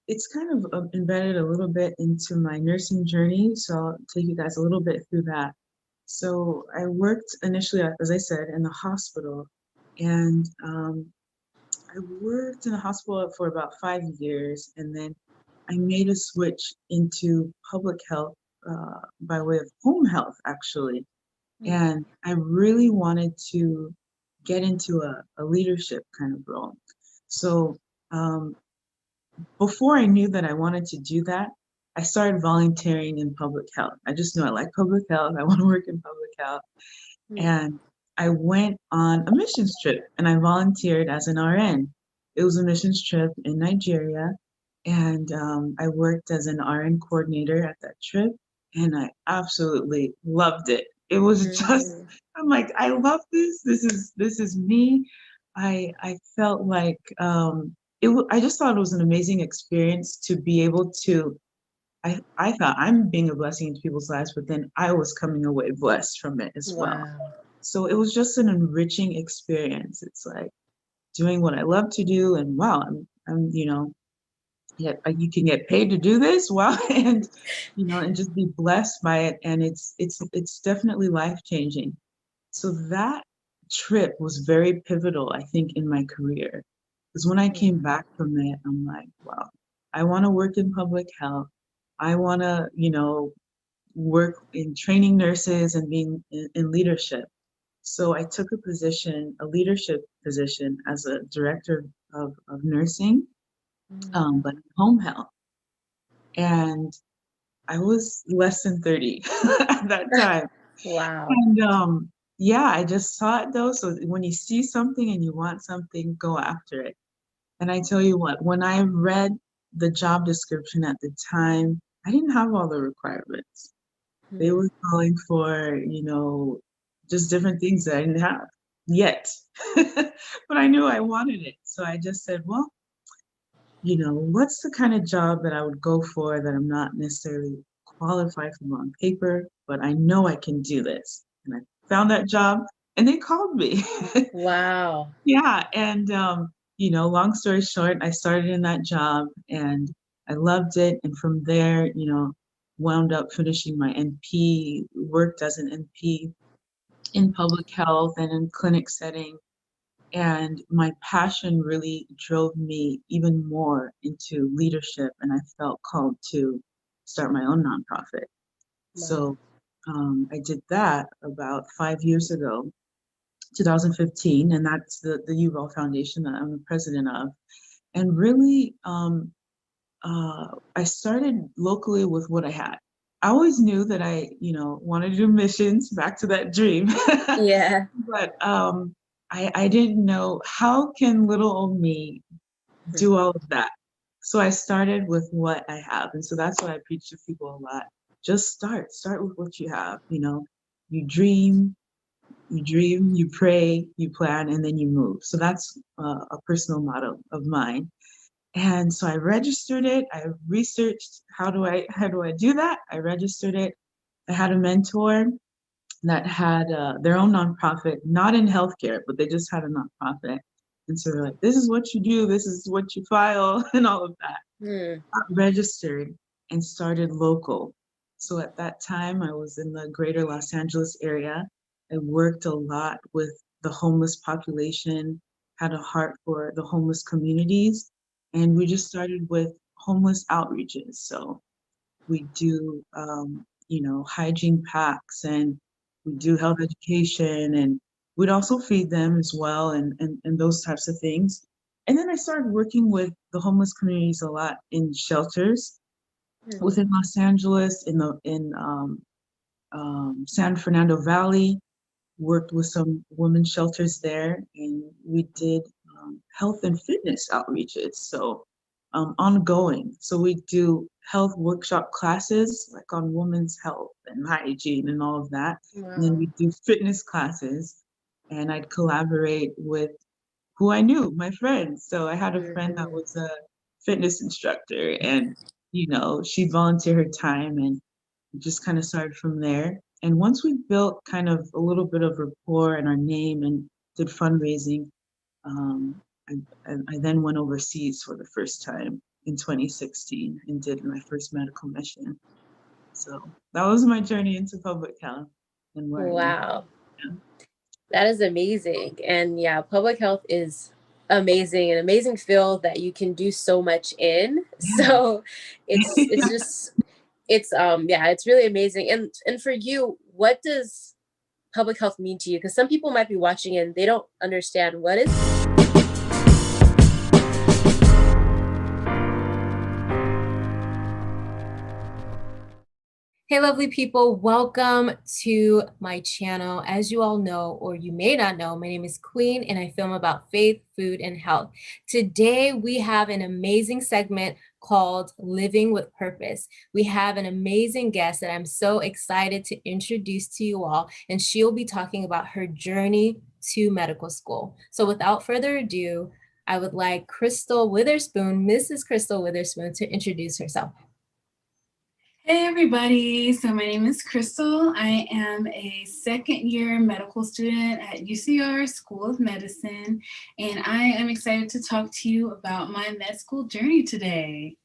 It's kind of embedded a little bit into my nursing journey, so I'll take you guys a little bit through that. So I worked initially, as I said, in the hospital, and I worked in the hospital for about 5 years, and then I made a switch into public health by way of home health, actually. And I really wanted to get into a leadership kind of role. So um, before I knew that I wanted to do that, I started volunteering in public health. I just knew I like public health. I want to work in public health. And I went on a missions trip and I volunteered as an RN. It was a missions trip in Nigeria. And I worked as an RN coordinator at that trip. And I absolutely loved it. It was just, I'm like, I love this. This is me. I felt like I just thought it was an amazing experience to be able to I thought I'm being a blessing into people's lives, but then I was coming away blessed from it as well. Wow. So it was just an enriching experience. It's like doing what I love to do, and wow, I'm yet you can get paid to do this. Wow. And, and just be blessed by it. And it's definitely life changing. So that trip was very pivotal, I think, in my career. Because when I came back from it, I'm like, wow, I want to work in public health. I want to, work in training nurses and being in leadership. So I took a leadership position as a director of nursing, but in home health. And I was less than 30 at that time. Wow. And yeah, I just saw it though. So when you see something and you want something, go after it. And I tell you what, when I read the job description at the time, I didn't have all the requirements. They were calling for, just different things that I didn't have yet. But I knew I wanted it. So I just said, well, what's the kind of job that I would go for that I'm not necessarily qualified for on paper, but I know I can do this. And I found that job and they called me. Wow. Yeah. And, long story short, I started in that job and I loved it. And from there, wound up finishing my NP, worked as an NP in public health and in clinic setting. And my passion really drove me even more into leadership. And I felt called to start my own nonprofit. Wow. So I did that about 5 years ago, 2015. And that's the Yuval Foundation that I'm the president of. And really, I started locally with what I had. I always knew that I, wanted to do missions, back to that dream. Yeah. But I didn't know how can little old me do all of that. So I started with what I have. And so that's what I preach to people a lot. Just start with what you have. You dream, you pray, you plan, and then you move. So that's a personal motto of mine. And so I registered it. I researched how do I do that? I registered it. I had a mentor that had their own nonprofit, not in healthcare, but they just had a nonprofit. And so they're like, this is what you do, this is what you file, and all of that. I registered and started local. So at that time, I was in the greater Los Angeles area. I worked a lot with the homeless population, had a heart for the homeless communities. And we just started with homeless outreaches. So we do, hygiene packs and we do health education and we'd also feed them as well and those types of things. And then I started working with the homeless communities a lot in shelters within Los Angeles, in San Fernando Valley, worked with some women's shelters there, and we did health and fitness outreaches. So ongoing. So we do health workshop classes like on women's health and hygiene and all of that. Wow. And then we do fitness classes, and I'd collaborate with who I knew, my friends. So I had a friend that was a fitness instructor, and she'd volunteer her time, and just kind of started from there. And once we built kind of a little bit of rapport and our name and did fundraising, um, I then went overseas for the first time in 2016 and did my first medical mission. So that was my journey into public health and where I am. Wow. Yeah. That is amazing. And yeah, public health is amazing, an amazing field that you can do so much in. Yeah. So it's just it's really amazing. And for you, what does public health mean to you? Because some people might be watching and they don't understand what is. Hey, lovely people, welcome to my channel. As you all know, or you may not know, my name is Queen and I film about faith, food, and health. Today, we have an amazing segment called Living with Purpose. We have an amazing guest that I'm so excited to introduce to you all, and she'll be talking about her journey to medical school. So without further ado, I would like Crystal Witherspoon, Mrs. Crystal Witherspoon, to introduce herself. Hey everybody, so my name is Crystal. I am a second-year medical student at UCR School of Medicine, and I am excited to talk to you about my med school journey today.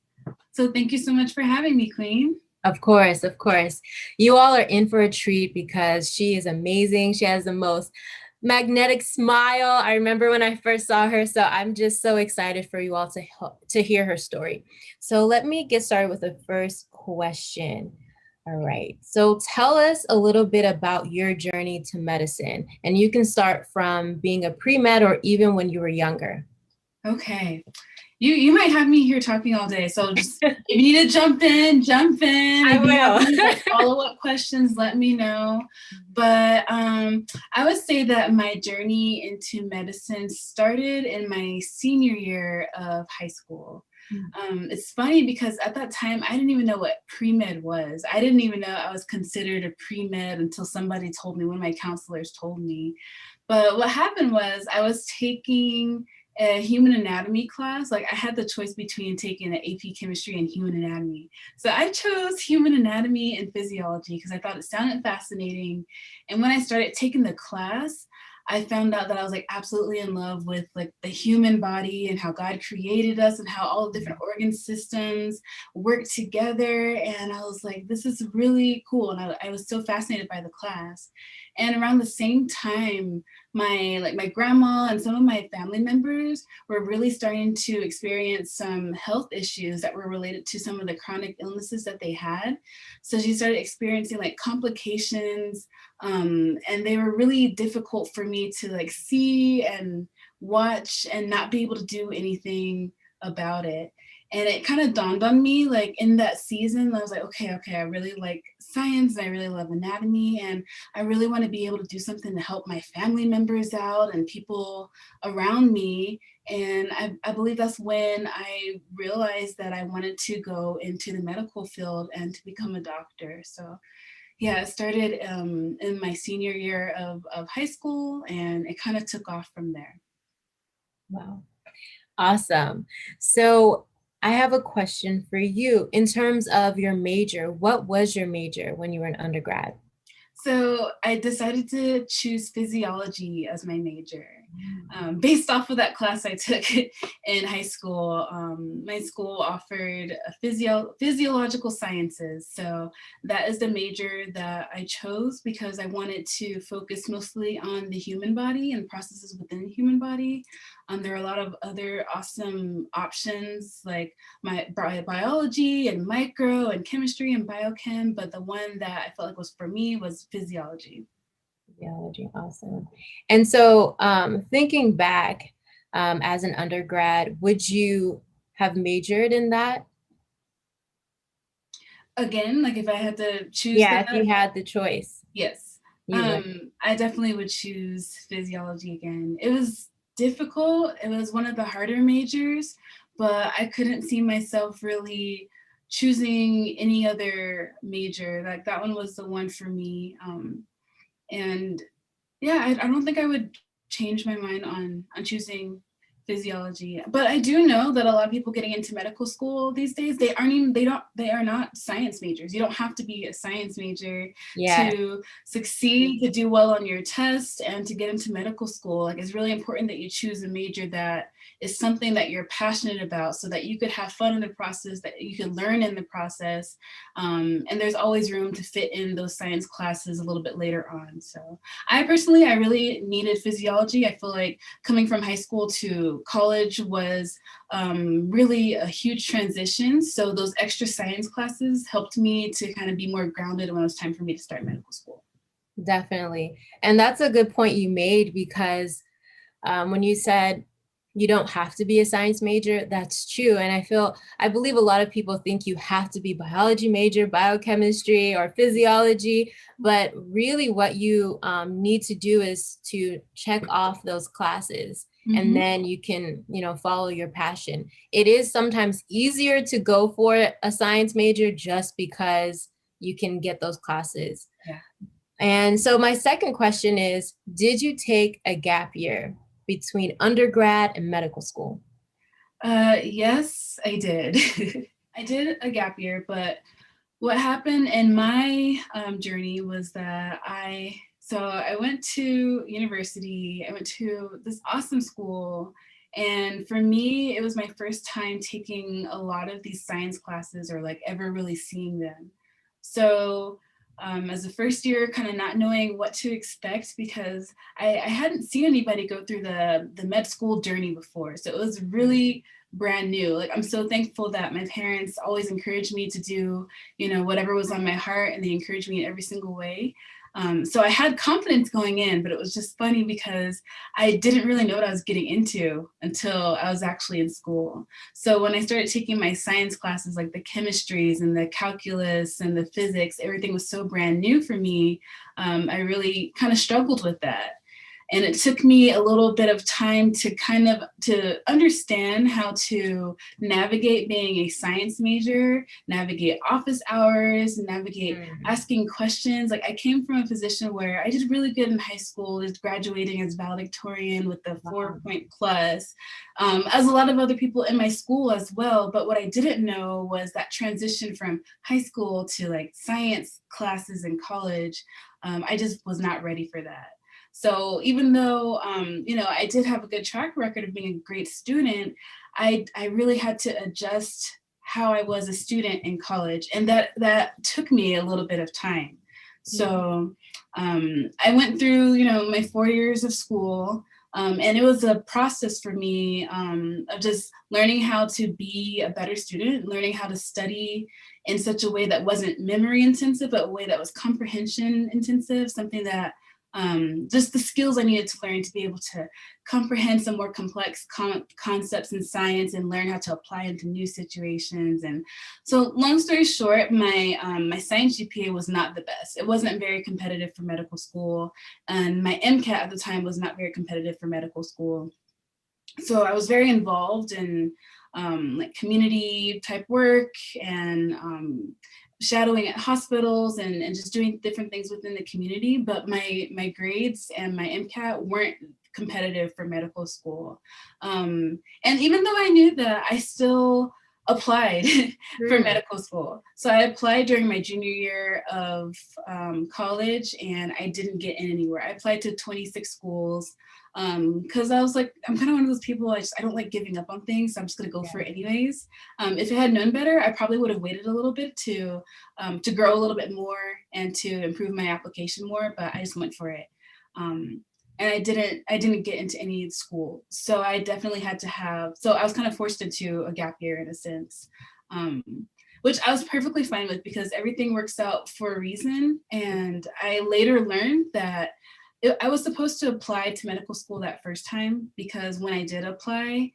So thank you so much for having me, Queen. Of course, of course. You all are in for a treat because she is amazing. She has the most magnetic smile. I remember when I first saw her, so I'm just so excited for you all to hear her story. So let me get started with the first question. All right. So tell us a little bit about your journey to medicine, and you can start from being a pre-med or even when you were younger. Okay. You might have me here talking all day, so just if you need to jump in, jump in. I If you have will. any follow-up questions, let me know. But I would say that my journey into medicine started in my senior year of high school. It's funny because at that time, I didn't even know what pre-med was. I didn't even know I was considered a pre-med until somebody told me, one of my counselors told me. But what happened was I was taking a human anatomy class. Like I had the choice between taking an AP chemistry and human anatomy. So I chose human anatomy and physiology because I thought it sounded fascinating. And when I started taking the class, I found out that I was like absolutely in love with like the human body and how God created us and how all the different organ systems work together. And I was like, this is really cool. And I was so fascinated by the class. And around the same time, my grandma and some of my family members were really starting to experience some health issues that were related to some of the chronic illnesses that they had. So she started experiencing like complications, and they were really difficult for me to like see and watch and not be able to do anything about it. And it kind of dawned on me, like in that season, I was like, okay, I really like science, and I really love anatomy, and I really want to be able to do something to help my family members out and people around me. And I believe that's when I realized that I wanted to go into the medical field and to become a doctor. So yeah, it started in my senior year of high school, and it kind of took off from there. Wow. Awesome. So I have a question for you. In terms of your major, what was your major when you were an undergrad? So I decided to choose physiology as my major. Based off of that class I took in high school. My school offered physiological sciences. So that is the major that I chose because I wanted to focus mostly on the human body and processes within the human body. There are a lot of other awesome options like my biology and micro and chemistry and biochem, but the one that I felt like was for me was physiology. Physiology, awesome. And so thinking back as an undergrad, would you have majored in that? Again, like if I had to choose Yeah, that? if you had the choice. Yes. I definitely would choose physiology again. It was difficult. It was one of the harder majors, but I couldn't see myself really choosing any other major. Like that one was the one for me. And yeah, I don't think I would change my mind on choosing physiology. But I do know that a lot of people getting into medical school these days, they are not science majors. You don't have to be a science major to succeed, to do well on your test, and to get into medical school. Like it's really important that you choose a major that is something that you're passionate about so that you could have fun in the process, that you can learn in the process. And there's always room to fit in those science classes a little bit later on. So I really needed physiology. I feel like coming from high school to college was really a huge transition. So those extra science classes helped me to kind of be more grounded when it was time for me to start medical school. Definitely. And that's a good point you made because when you said you don't have to be a science major, that's true. And I believe a lot of people think you have to be biology major, biochemistry, or physiology, but really what you need to do is to check off those classes. Mm-hmm. And then you can, follow your passion. It is sometimes easier to go for a science major just because you can get those classes. Yeah. And so my second question is, did you take a gap year between undergrad and medical school? Yes, I did. I did a gap year, but what happened in my journey was that I went to university. I went to this awesome school, And for me, it was my first time taking a lot of these science classes or like ever really seeing them. So as a first year, kind of not knowing what to expect because I hadn't seen anybody go through the med school journey before. So it was really brand new. Like, I'm so thankful that my parents always encouraged me to do, you know, whatever was on my heart, and they encouraged me in every single way. So I had confidence going in, but it was just funny because I didn't really know what I was getting into until I was actually in school. So when I started taking my science classes, like the chemistries and the calculus and the physics, everything was so brand new for me. I really kind of struggled with that. And it took me a little bit of time to to understand how to navigate being a science major, navigate office hours, navigate asking questions. Like, I came from a position where I did really good in high school, just graduating as valedictorian with the 4-point plus, as a lot of other people in my school as well. But what I didn't know was that transition from high school to like science classes in college. I just was not ready for that. So even though, you know, I did have a good track record of being a great student, I really had to adjust how I was a student in college. And that took me a little bit of time. So I went through, you know, my 4 years of school. And it was a process for me of just learning how to be a better student, learning how to study in such a way that wasn't memory intensive, but a way that was comprehension intensive, something that just the skills I needed to learn to be able to comprehend some more complex concepts in science and learn how to apply into new situations. And so, long story short, my my science GPA was not the best. It wasn't very competitive for medical school, and my MCAT at the time was not very competitive for medical school. So I was very involved in like community type work and shadowing at hospitals and just doing different things within the community. But my grades and my MCAT weren't competitive for medical school. And even though I knew that, I still applied for medical school. So I applied during my junior year of college, and I didn't get in anywhere. I applied to 26 schools because I was like, I'm kind of one of those people, I don't like giving up on things, so I'm just gonna go for it anyways. If I had known better, I probably would have waited a little bit to grow a little bit more and to improve my application more, but I just went for it. And I didn't get into any school. So I definitely had to so I was kind of forced into a gap year in a sense, which I was perfectly fine with because everything works out for a reason. And I later learned that I was supposed to apply to medical school that first time, because when I did apply,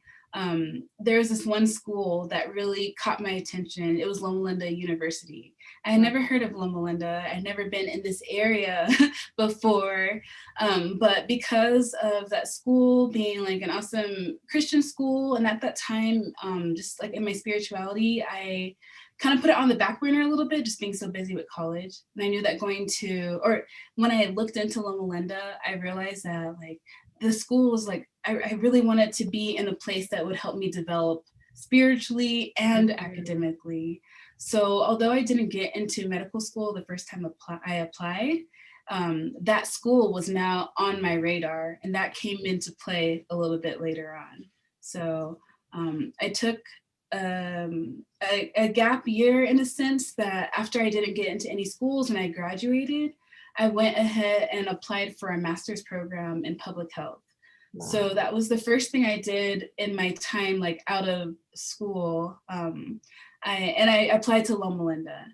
there was this one school that really caught my attention. It was Loma Linda University. I had never heard of Loma Linda. I'd never been in this area before. But because of that school being like an awesome Christian school, and at that time, just like in my spirituality, I kind of put it on the back burner a little bit, just being so busy with college. And I knew that when I looked into Loma Linda, I realized that like the school was like, I really wanted to be in a place that would help me develop spiritually and academically. So although I didn't get into medical school the first time I applied, that school was now on my radar, and that came into play a little bit later on. So I took a gap year in a sense, that after I didn't get into any schools and I graduated, I went ahead and applied for a master's program in public health. Wow. So that was the first thing I did in my time like out of school. I applied to Loma Linda,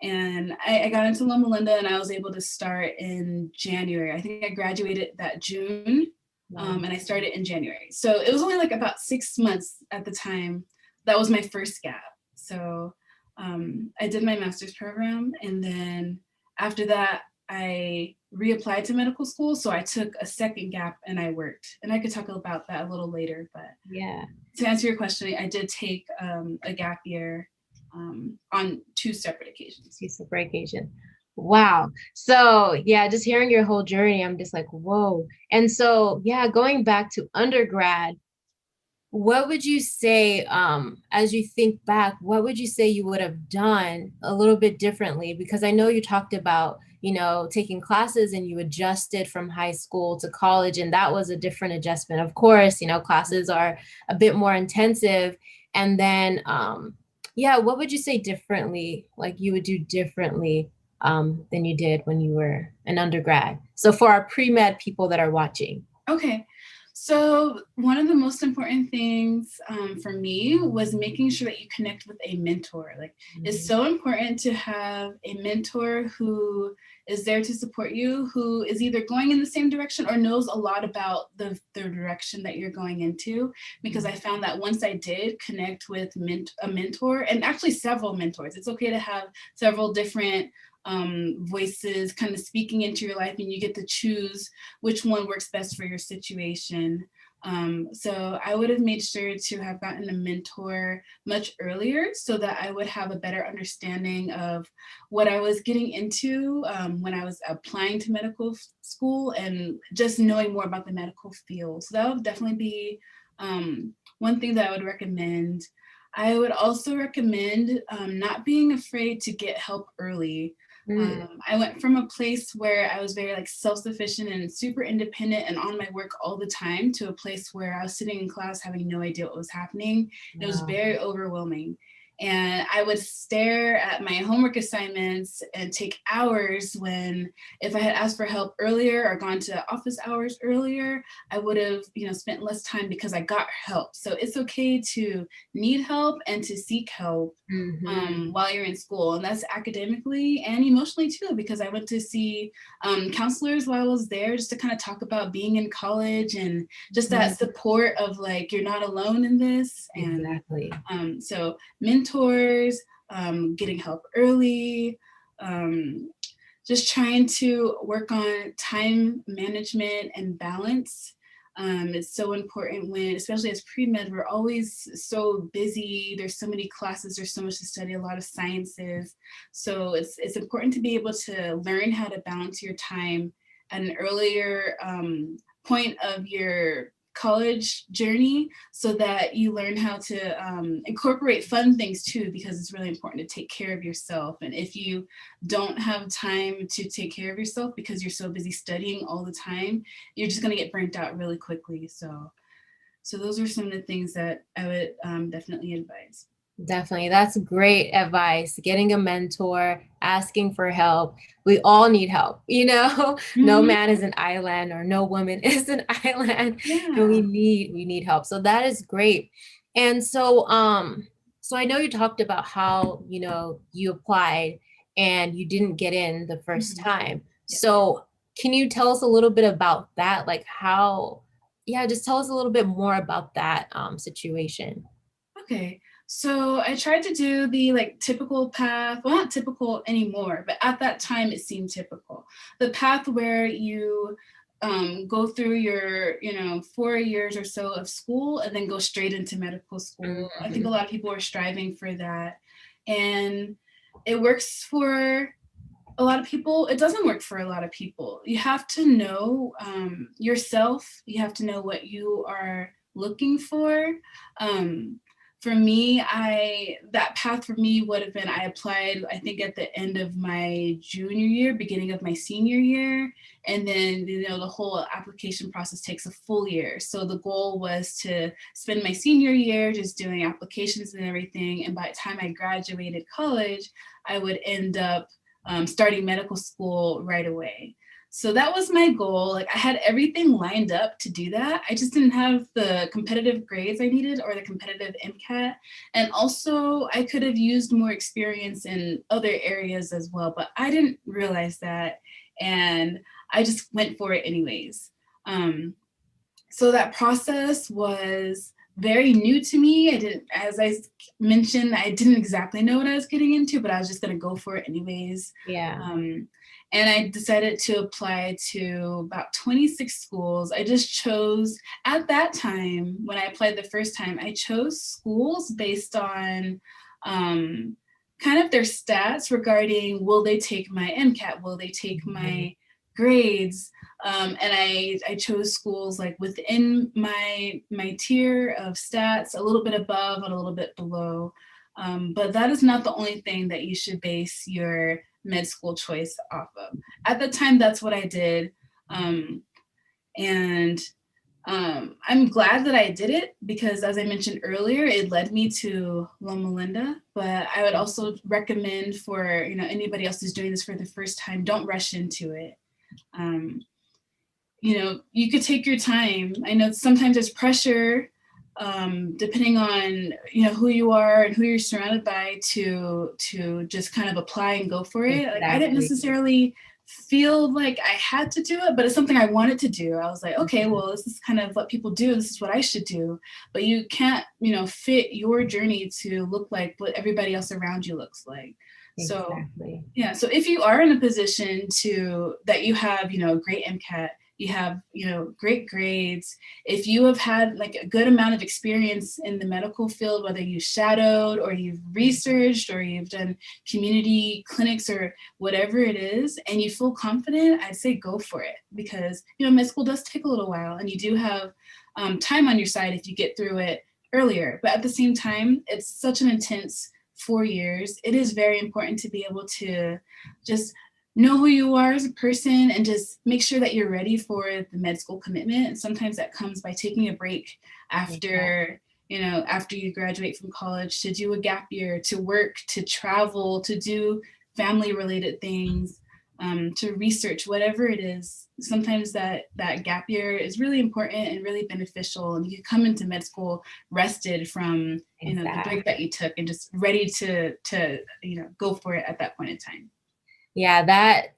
and I got into Loma Linda, and I was able to start in January. I think I graduated that June. Wow. And I started in January. So it was only like about 6 months at the time. That was my first gap. So I did my master's program, and then after that, I reapplied to medical school. So I took a second gap and I worked, and I could talk about that a little later. But yeah, to answer your question, I did take a gap year on 2 separate occasions. 2 separate occasions. Wow. So yeah, just hearing your whole journey, I'm just like, whoa. And so yeah, going back to undergrad, what would you say, as you think back, what would you say you would have done a little bit differently? Because I know you talked about, you know, taking classes and you adjusted from high school to college, and that was a different adjustment. Of course, you know, classes are a bit more intensive. And then, yeah, what would you say differently, like you would do differently than you did when you were an undergrad? So for our pre-med people that are watching. Okay. So one of the most important things for me was making sure that you connect with a mentor. Like, it's so important to have a mentor who is there to support you, who is either going in the same direction or knows a lot about the direction that you're going into. Because I found that once I did connect with a mentor, and actually several mentors, it's okay to have several different voices kind of speaking into your life, and you get to choose which one works best for your situation. So I would have made sure to have gotten a mentor much earlier so that I would have a better understanding of what I was getting into when I was applying to medical school, and just knowing more about the medical field. So that would definitely be one thing that I would recommend. I would also recommend not being afraid to get help early. I went from a place where I was very like self-sufficient and super independent and on my work all the time to a place where I was sitting in class having no idea what was happening. It was very overwhelming. And I would stare at my homework assignments and take hours when, if I had asked for help earlier or gone to office hours earlier, I would have, you know, spent less time because I got help. So it's okay to need help and to seek help while you're in school. And that's academically and emotionally too, because I went to see counselors while I was there just to kind of talk about being in college and just that support of like, you're not alone in this. And so mentors, getting help early, just trying to work on time management and balance. It's so important when, especially as pre-med, we're always so busy. There's so many classes, there's so much to study, a lot of sciences. So it's important to be able to learn how to balance your time at an earlier point of your college journey, so that you learn how to incorporate fun things too, because it's really important to take care of yourself. And if you don't have time to take care of yourself because you're so busy studying all the time, you're just going to get burnt out really quickly. So those are some of the things that I would definitely advise. Definitely. That's great advice. Getting a mentor, asking for help. We all need help, you know? No man is an island, or no woman is an island. And we need help. So that is great. And so so I know you talked about how, you know, you applied and you didn't get in the first time. So can you tell us a little bit about that? Like how, just tell us a little bit more about that situation. Okay. So I tried to do the like typical path, well, not typical anymore, but at that time it seemed typical. The path where you go through your, 4 years or so of school and then go straight into medical school. I think a lot of people are striving for that. And it works for a lot of people. It doesn't work for a lot of people. You have to know yourself. You have to know what you are looking for. For me, that path for me would have been, I applied, I think at the end of my junior year, beginning of my senior year. And then, the whole application process takes a full year. So the goal was to spend my senior year just doing applications and everything. And by the time I graduated college, I would end up starting medical school right away. So that was my goal. Like, I had everything lined up to do that. I just didn't have the competitive grades I needed or the competitive MCAT. And also I could have used more experience in other areas as well, but I didn't realize that. And I just went for it anyways. So that process was very new to me. As I mentioned, I didn't exactly know what I was getting into, but I was just going to go for it anyways. And I decided to apply to about 26 schools. I just chose, at that time, when I applied the first time, I chose schools based on kind of their stats regarding, will they take my MCAT? Will they take my grades? And I chose schools like within my tier of stats, a little bit above and a little bit below. But that is not the only thing that you should base your med school choice off of. At the time, that's what I did. And I'm glad that I did it because, as I mentioned earlier, it led me to Loma Linda. But I would also recommend for anybody else who's doing this for the first time, don't rush into it. You could take your time. I know sometimes there's pressure, depending on who you are and who you're surrounded by to just kind of apply and go for it. Like, I didn't necessarily feel like I had to do it, but it's something I wanted to do. I was like, okay, well, this is kind of what people do. This is what I should do. But you can't, fit your journey to look like what everybody else around you looks like. Exactly. So, yeah. So if you are in a position that you have, great MCAT, you have, great grades, if you have had like a good amount of experience in the medical field, whether you shadowed or you've researched or you've done community clinics or whatever it is, and you feel confident, I'd say go for it, because, med school does take a little while, and you do have time on your side if you get through it earlier. But at the same time, it's such an intense 4 years. It is very important to be able to just know who you are as a person and just make sure that you're ready for the med school commitment. And sometimes that comes by taking a break after you graduate from college, to do a gap year, to work, to travel, to do family related things, to research, whatever it is. Sometimes that gap year is really important and really beneficial. And you come into med school rested from the break that you took and just ready to go for it at that point in time. Yeah,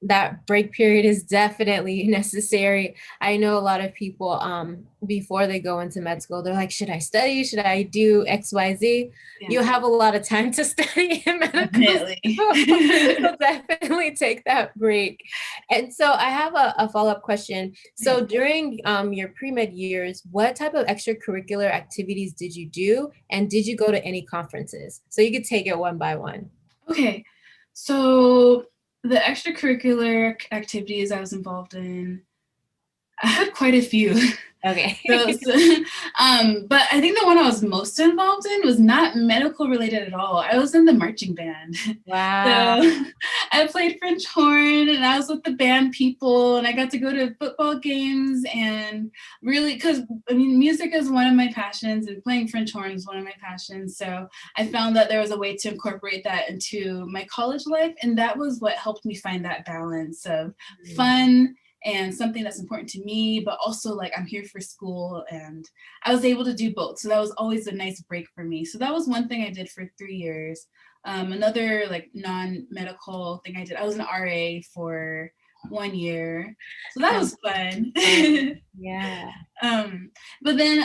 that break period is definitely necessary. I know a lot of people before they go into med school, they're like, should I study? Should I do XYZ? Yeah. You have a lot of time to study in medical school. So definitely take that break. And so I have a follow-up question. So during your pre-med years, what type of extracurricular activities did you do? And did you go to any conferences? So you could take it one by one. Okay, so the extracurricular activities I was involved in, I had quite a few. Okay. But I think the one I was most involved in was not medical related at all. I was in the marching band. Wow. So I played French horn, and I was with the band people, and I got to go to football games, and really, because music is one of my passions, and playing French horn is one of my passions. So I found that there was a way to incorporate that into my college life, and that was what helped me find that balance of fun and something that's important to me, but also like I'm here for school, and I was able to do both. So that was always a nice break for me. So that was one thing I did for 3 years. Another like non-medical thing I did, I was an RA for 1 year. So that was fun. Yeah. But then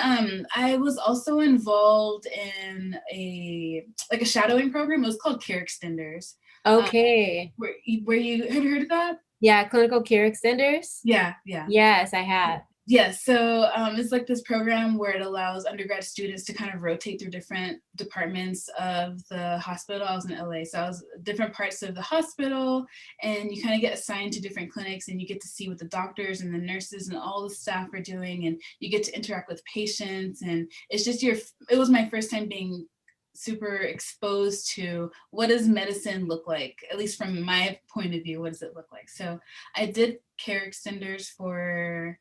I was also involved in a shadowing program. It was called Care Extenders. Okay. Where you had heard of that? Yeah, clinical care extenders. Yeah. Yes, I have. Yes, so it's like this program where it allows undergrad students to kind of rotate through different departments of the hospital. I was in LA, so I was different parts of the hospital, and you kind of get assigned to different clinics, and you get to see what the doctors and the nurses and all the staff are doing, and you get to interact with patients, and it's just it was my first time being super exposed to what does medicine look like, at least from my point of view. What does it look like? So I did Care Extenders for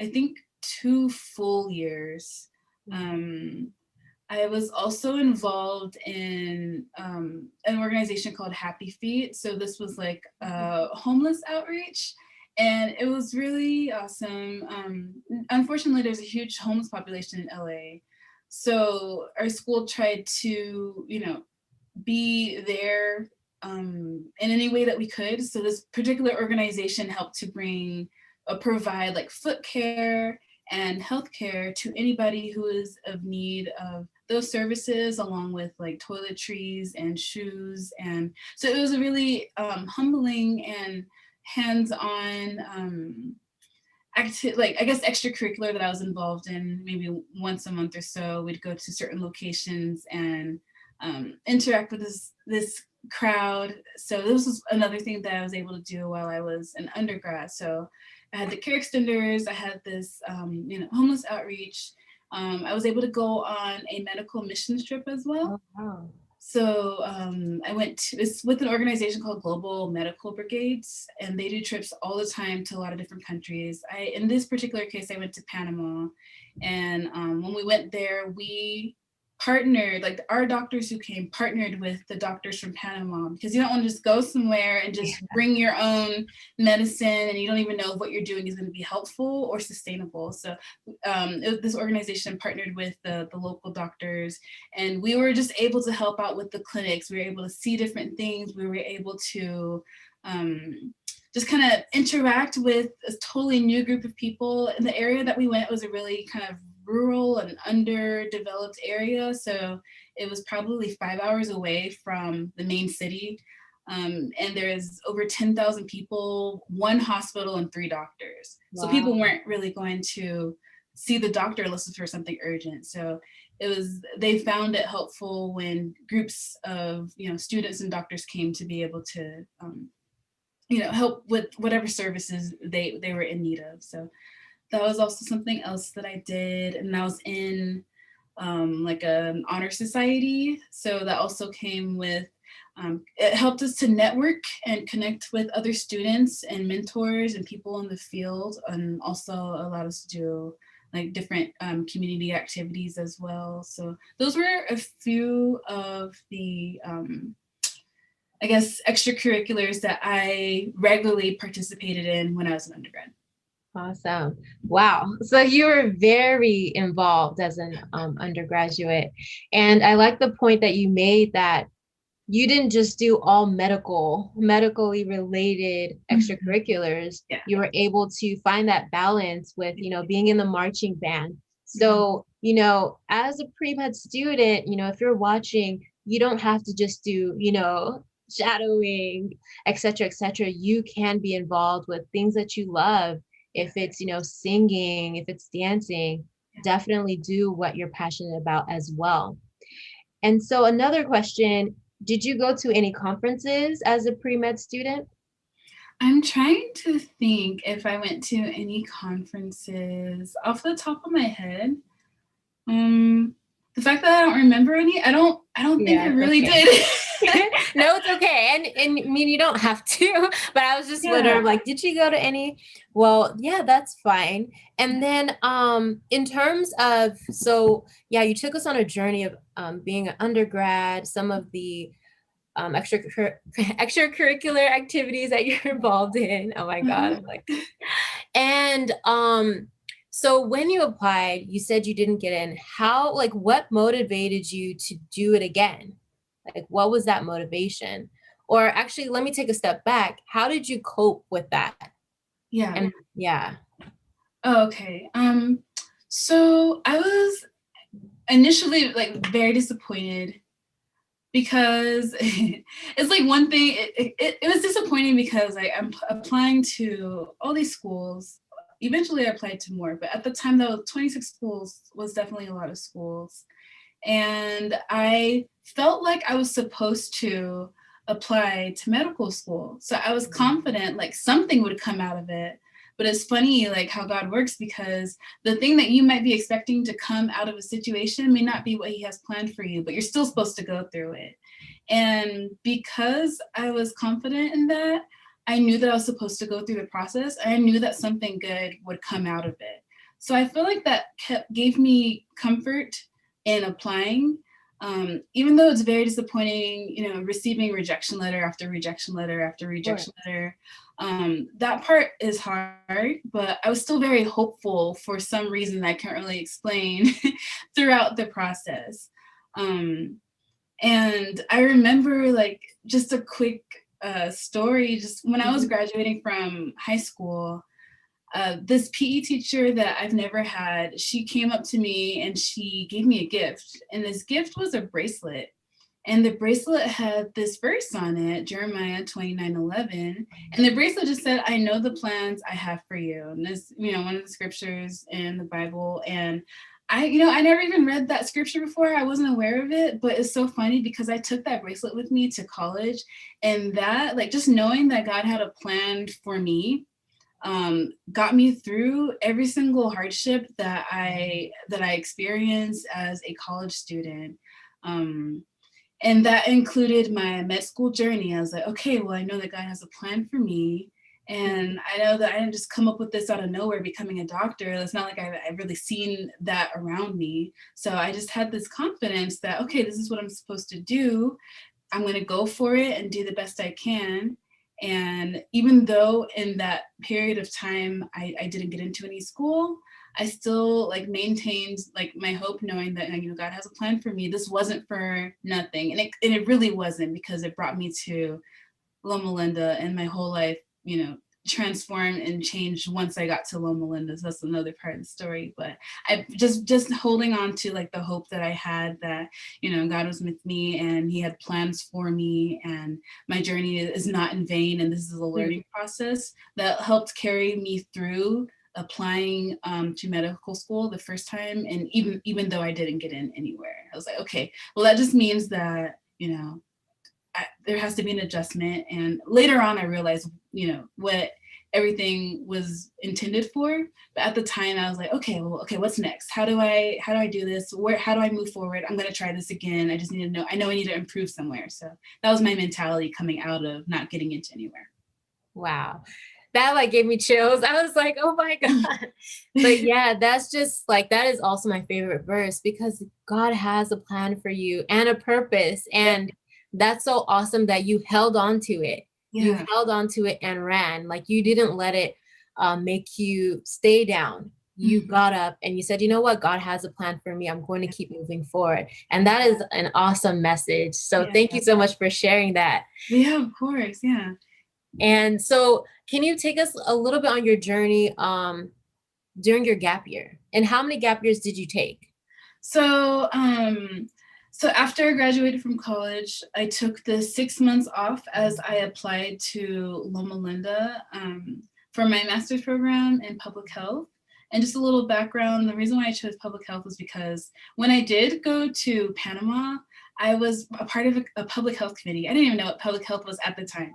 I think 2 full years. I was also involved in an organization called Happy Feet. So this was like a homeless outreach, and it was really awesome. Unfortunately, there's a huge homeless population in LA. So our school tried to, be there in any way that we could. So this particular organization helped to provide like foot care and healthcare to anybody who is of need of those services, along with like toiletries and shoes. And so it was a really humbling and hands-on extracurricular that I was involved in. Maybe once a month or so, we'd go to certain locations and interact with this crowd. So this was another thing that I was able to do while I was an undergrad. So I had the Care Extenders, I had this homeless outreach. I was able to go on a medical mission trip as well. Oh, wow. So I went to, it's with an organization called Global Medical Brigades, and they do trips all the time to a lot of different countries. In this particular case, I went to Panama, and when we went there, we partnered, like our doctors who came partnered with the doctors from Panama, because you don't want to just go somewhere and just bring your own medicine and you don't even know if what you're doing is going to be helpful or sustainable. So this organization partnered with the local doctors, and we were just able to help out with the clinics. We were able to see different things. We were able to just kind of interact with a totally new group of people. In the area that we went was a really kind of rural and underdeveloped area. So it was probably 5 hours away from the main city. And there's over 10,000 people, 1 hospital and 3 doctors. Wow. So people weren't really going to see the doctor unless it's for something urgent. So they found it helpful when groups of, students and doctors came to be able to, help with whatever services they were in need of. So that was also something else that I did. And I was in like an honor society. So that also came with, it helped us to network and connect with other students and mentors and people in the field, and also allowed us to do like different community activities as well. So those were a few of the, I guess, extracurriculars that I regularly participated in when I was an undergrad. Awesome. Wow. So you were very involved as an undergraduate. And I like the point that you made that you didn't just do all medically related extracurriculars. Yeah. You were able to find that balance with, being in the marching band. So, as a pre-med student, if you're watching, you don't have to just do, shadowing, et cetera, you can be involved with things that you love. If it's, singing, if it's dancing, definitely do what you're passionate about as well. And so another question, did you go to any conferences as a pre-med student? I'm trying to think if I went to any conferences off the top of my head. The fact that I don't remember any, I don't think I really did. No, it's okay. And I mean, you don't have to, but I was just wondering, like, did you go to any? Well, yeah, that's fine. And then in terms of, you took us on a journey of being an undergrad, some of the extracurricular activities that you're involved in. Oh my God. And so when you applied, you said you didn't get in. What motivated you to do it again? Like, what was that motivation? Or actually, let me take a step back. How did you cope with that? Yeah. Yeah. Oh, okay. So I was initially very disappointed, because it's one thing, it was disappointing because I'm applying to all these schools. Eventually I applied to more, but at the time though, 26 schools was definitely a lot of schools. And I felt like I was supposed to apply to medical school. So I was confident something would come out of it. But it's funny how God works, because the thing that you might be expecting to come out of a situation may not be what he has planned for you, but you're still supposed to go through it. And because I was confident in that, I knew that I was supposed to go through the process. I knew that something good would come out of it. So I feel like that gave me comfort in applying, even though it's very disappointing, receiving rejection letter after rejection letter after rejection letter. That part is hard, but I was still very hopeful for some reason that I can't really explain throughout the process. And I remember just a quick story, just when I was graduating from high school, this PE teacher that I've never had, she came up to me and she gave me a gift. And this gift was a bracelet. And the bracelet had this verse on it, Jeremiah 29:11. And the bracelet just said, "I know the plans I have for you." And this, one of the scriptures in the Bible. And I never even read that scripture before. I wasn't aware of it, but it's so funny because I took that bracelet with me to college, and that, just knowing that God had a plan for me, got me through every single hardship that I experienced as a college student. And that included my med school journey. I was like, okay, well, I know that God has a plan for me. And I know that I didn't just come up with this out of nowhere, becoming a doctor. It's not like I've really seen that around me. So I just had this confidence that, okay, this is what I'm supposed to do. I'm going to go for it and do the best I can. And even though in that period of time, I didn't get into any school, I still like maintained like my hope, knowing that, you know, God has a plan for me. This wasn't for nothing. And it really wasn't, because it brought me to Loma Linda, and my whole life, you know, transformed and changed once I got to Loma Linda. So that's another part of the story. But I just holding on to like the hope that I had that, you know, God was with me and he had plans for me, and my journey is not in vain, and this is a learning process that helped carry me through applying to medical school the first time. And even though I didn't get in anywhere, I was like, okay, well, that just means that, you know, there has to be an adjustment. And later on, I realized, you know, what everything was intended for. But at the time, I was like, okay, well, okay, what's next? How do I do this? How do I move forward? I'm going to try this again. I just need to know. I know I need to improve somewhere. So that was my mentality coming out of not getting into anywhere. Wow. That like gave me chills. I was like, oh my God. But yeah, that's just like, that is also my favorite verse, because God has a plan for you and a purpose. And that's so awesome that you held on to it. Yeah. You held on to it and ran. Like, you didn't let it make you stay down. You got up and you said, you know what? God has a plan for me. I'm going to keep moving forward. And that is an awesome message. So thank you so much for sharing that. Yeah, of course. Yeah. And so can you take us a little bit on your journey during your gap year? And how many gap years did you take? So so after I graduated from college, I took the 6 months off as I applied to Loma Linda for my master's program in public health. And just a little background, the reason why I chose public health was because when I did go to Panama, I was a part of a public health committee. I didn't even know what public health was at the time.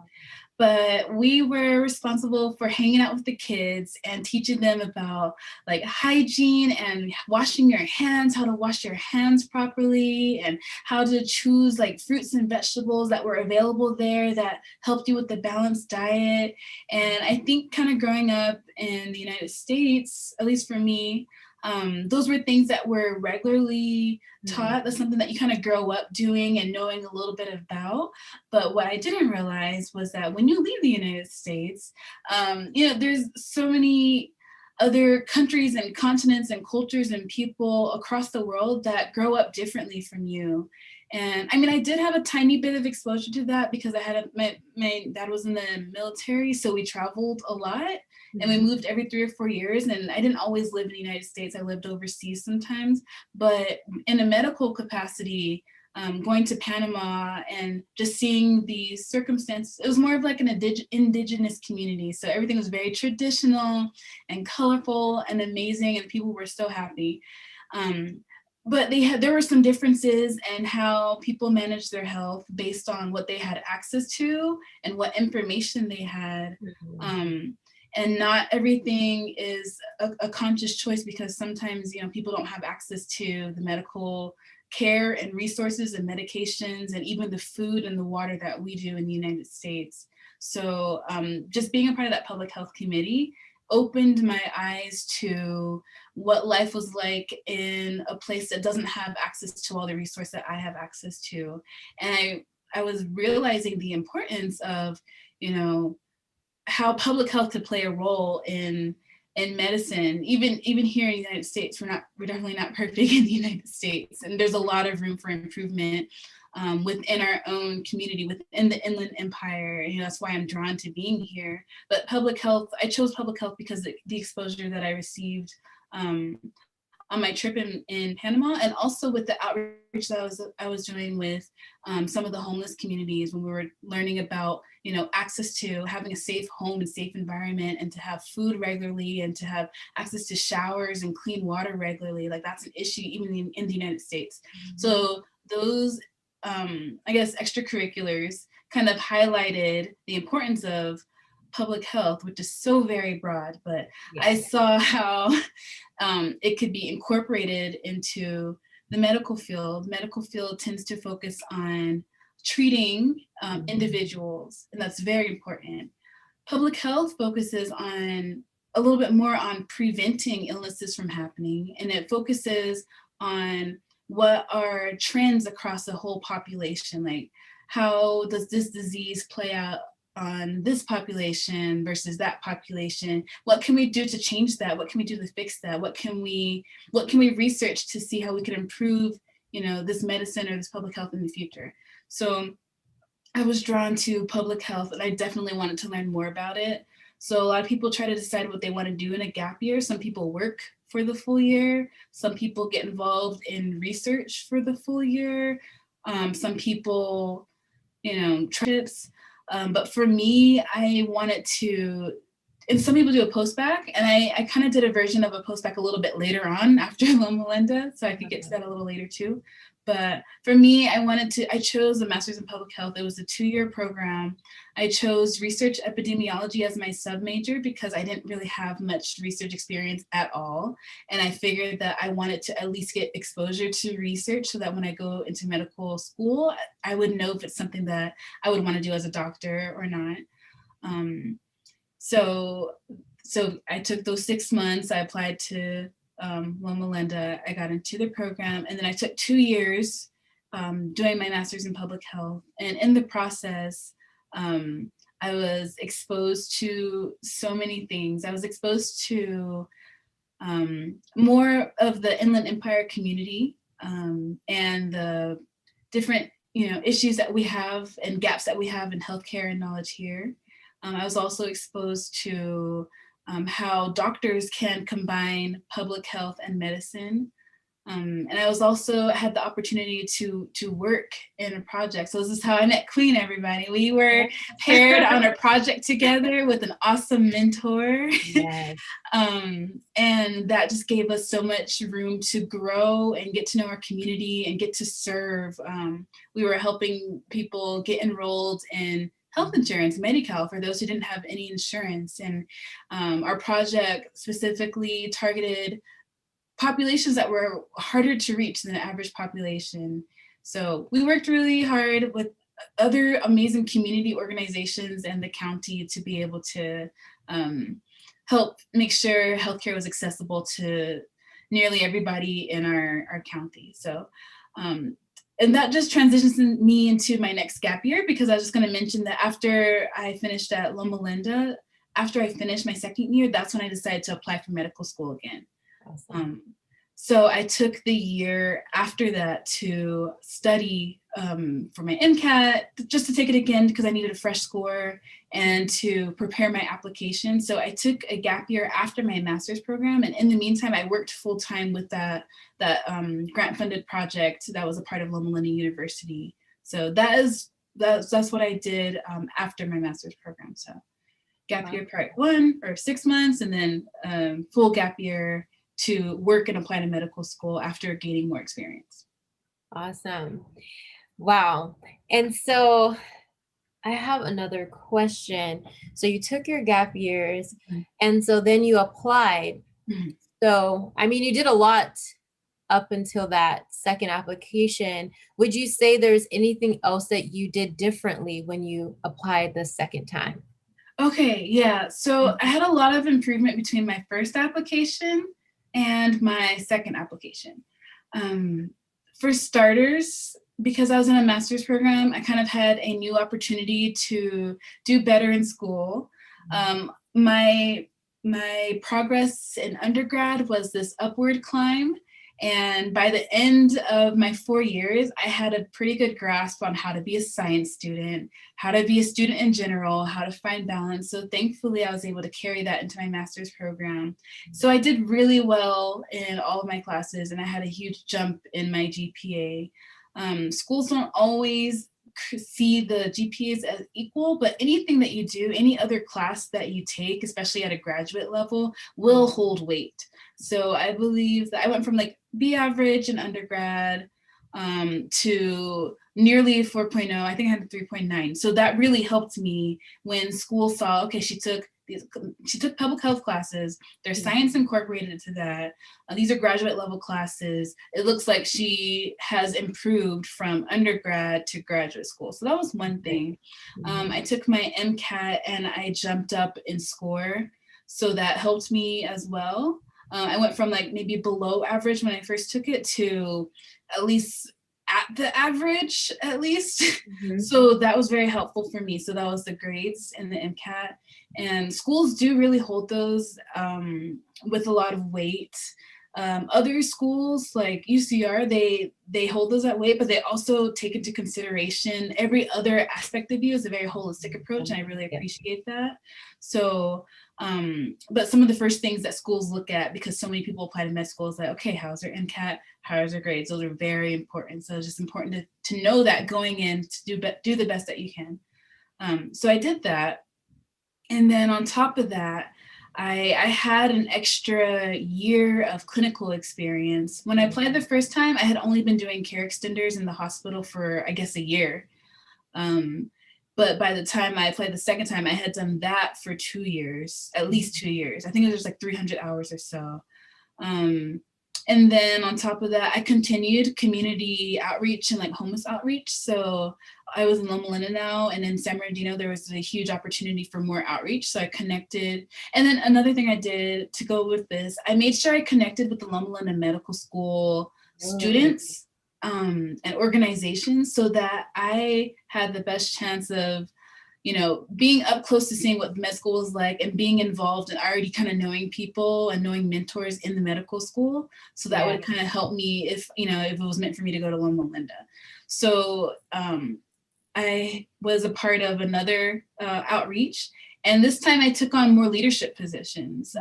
But we were responsible for hanging out with the kids and teaching them about like hygiene and washing your hands, how to wash your hands properly, and how to choose like fruits and vegetables that were available there that helped you with the balanced diet. And I think kind of growing up in the United States, at least for me, those were things that were regularly taught. That's something that you kind of grow up doing and knowing a little bit about. But what I didn't realize was that when you leave the United States, you know, there's so many other countries and continents and cultures and people across the world that grow up differently from you. And I mean, I did have a tiny bit of exposure to that because I had my dad was in the military, so we traveled a lot. And we moved every 3 or 4 years, and I didn't always live in the United States. I lived overseas sometimes, but in a medical capacity, going to Panama and just seeing the circumstances, it was more of like an indigenous community. So everything was very traditional and colorful and amazing, and people were so happy. But there were some differences in how people managed their health based on what they had access to and what information they had. And not everything is a conscious choice, because sometimes, you know, people don't have access to the medical care and resources and medications and even the food and the water that we do in the United States. So just being a part of that public health committee opened my eyes to what life was like in a place that doesn't have access to all the resources that I have access to. And I was realizing the importance of, you know, how public health could play a role in medicine. Even here in the United States, we're definitely not perfect in the United States, and there's a lot of room for improvement within our own community, within the Inland Empire. You know, that's why I'm drawn to being here. But public health, I chose public health because the exposure that I received on my trip in Panama, and also with the outreach that I was doing with some of the homeless communities, when we were learning about, you know, access to having a safe home and safe environment, and to have food regularly, and to have access to showers and clean water regularly. Like, that's an issue even in the United States. So those, I guess, extracurriculars kind of highlighted the importance of public health, which is so very broad, but I saw how it could be incorporated into the medical field tends to focus on treating individuals, and that's very important. Public health focuses on a little bit more on preventing illnesses from happening, and it focuses on what are trends across the whole population, like how does this disease play out on this population versus that population? What can we do to change that? What can we do to fix that? What can we research to see how we can improve, this medicine or this public health in the future? So I was drawn to public health, and I definitely wanted to learn more about it. So a lot of people try to decide what they want to do in a gap year. Some people work for the full year. Some people get involved in research for the full year. Some people, trips. But for me, I wanted to, and some people do a post-bac, and I kind of did a version of a post-bac a little bit later on after Loma Linda, so I could get to that a little later too. But for me, I chose a master's in public health. It was a 2-year program. I chose research epidemiology as my sub-major because I didn't really have much research experience at all. And I figured that I wanted to at least get exposure to research so that when I go into medical school, I would know if it's something that I would want to do as a doctor or not. So I took those 6 months. I applied to Loma Linda. I got into the program, and then I took 2 years doing my master's in public health. And in the process, I was exposed to so many things. I was exposed to more of the Inland Empire community and the different issues that we have and gaps that we have in healthcare and knowledge here. I was also exposed to how doctors can combine public health and medicine. And I was also had the opportunity to work in a project. So this is how I met Queen, everybody. We were paired on a project together with an awesome mentor. Yes. And that just gave us so much room to grow and get to know our community and get to serve. We were helping people get enrolled in health insurance, Medi-Cal, for those who didn't have any insurance. And our project specifically targeted populations that were harder to reach than the average population. So we worked really hard with other amazing community organizations and the county to be able to help make sure healthcare was accessible to nearly everybody in our county. So, and that just transitions me into my next gap year, because I was just going to mention that after I finished at Loma Linda, after I finished my second year, that's when I decided to apply for medical school again. Awesome. So I took the year after that to study for my MCAT, just to take it again because I needed a fresh score and to prepare my application. So I took a gap year after my master's program. And in the meantime, I worked full time with that grant funded project that was a part of Loma Linda University. So that's what I did after my master's program. So gap year part 1 or 6 months, and then full gap year to work and apply to medical school after gaining more experience. Awesome. Wow. And so I have another question. So you took your gap years, and so then you applied. So, I mean, you did a lot up until that second application. Would you say there's anything else that you did differently when you applied the second time? Okay, yeah. So I had a lot of improvement between my first application and my second application. For starters, because I was in a master's program, I kind of had a new opportunity to do better in school. My progress in undergrad was this upward climb. And by the end of my 4 years, I had a pretty good grasp on how to be a science student, how to be a student in general, how to find balance. So thankfully, I was able to carry that into my master's program. So I did really well in all of my classes, and I had a huge jump in my GPA. Schools don't always see the GPAs as equal, but anything that you do, any other class that you take, especially at a graduate level, will hold weight. So I believe that I went from like B average in undergrad to nearly 4.0. I think I had a 3.9. So that really helped me when school saw, okay, she took she took public health classes. There's science incorporated into that. These are graduate level classes. It looks like she has improved from undergrad to graduate school. So that was one thing. I took my MCAT and I jumped up in score. So that helped me as well. I went from like maybe below average when I first took it to at least at the average, at least. So that was very helpful for me. So that was the grades in the MCAT. And schools do really hold those with a lot of weight. Other schools like UCR, they hold those at weight, but they also take into consideration every other aspect of you. Is a very holistic approach, and I really appreciate that. So, but some of the first things that schools look at, because so many people apply to med school, is like, okay, how's their MCAT? How's their grades? Those are very important. So it's just important to know that going in to do the best that you can. So I did that. And then on top of that, I had an extra year of clinical experience. When I applied the first time, I had only been doing care extenders in the hospital for, I guess, a year. But by the time I applied the second time, I had done that for 2 years, at least 2 years. I think it was like 300 hours or so. And then on top of that, I continued community outreach and like homeless outreach. So I was in Loma Linda now, and in San Bernardino, there was a huge opportunity for more outreach. So I connected. And then another thing I did to go with this, I made sure I connected with the Loma Linda Medical School students and organizations so that I had the best chance of, you know, being up close to seeing what med school was like and being involved and already kind of knowing people and knowing mentors in the medical school. So that would kind of help me if, you know, if it was meant for me to go to Loma Linda. So I was a part of another outreach, and this time I took on more leadership positions.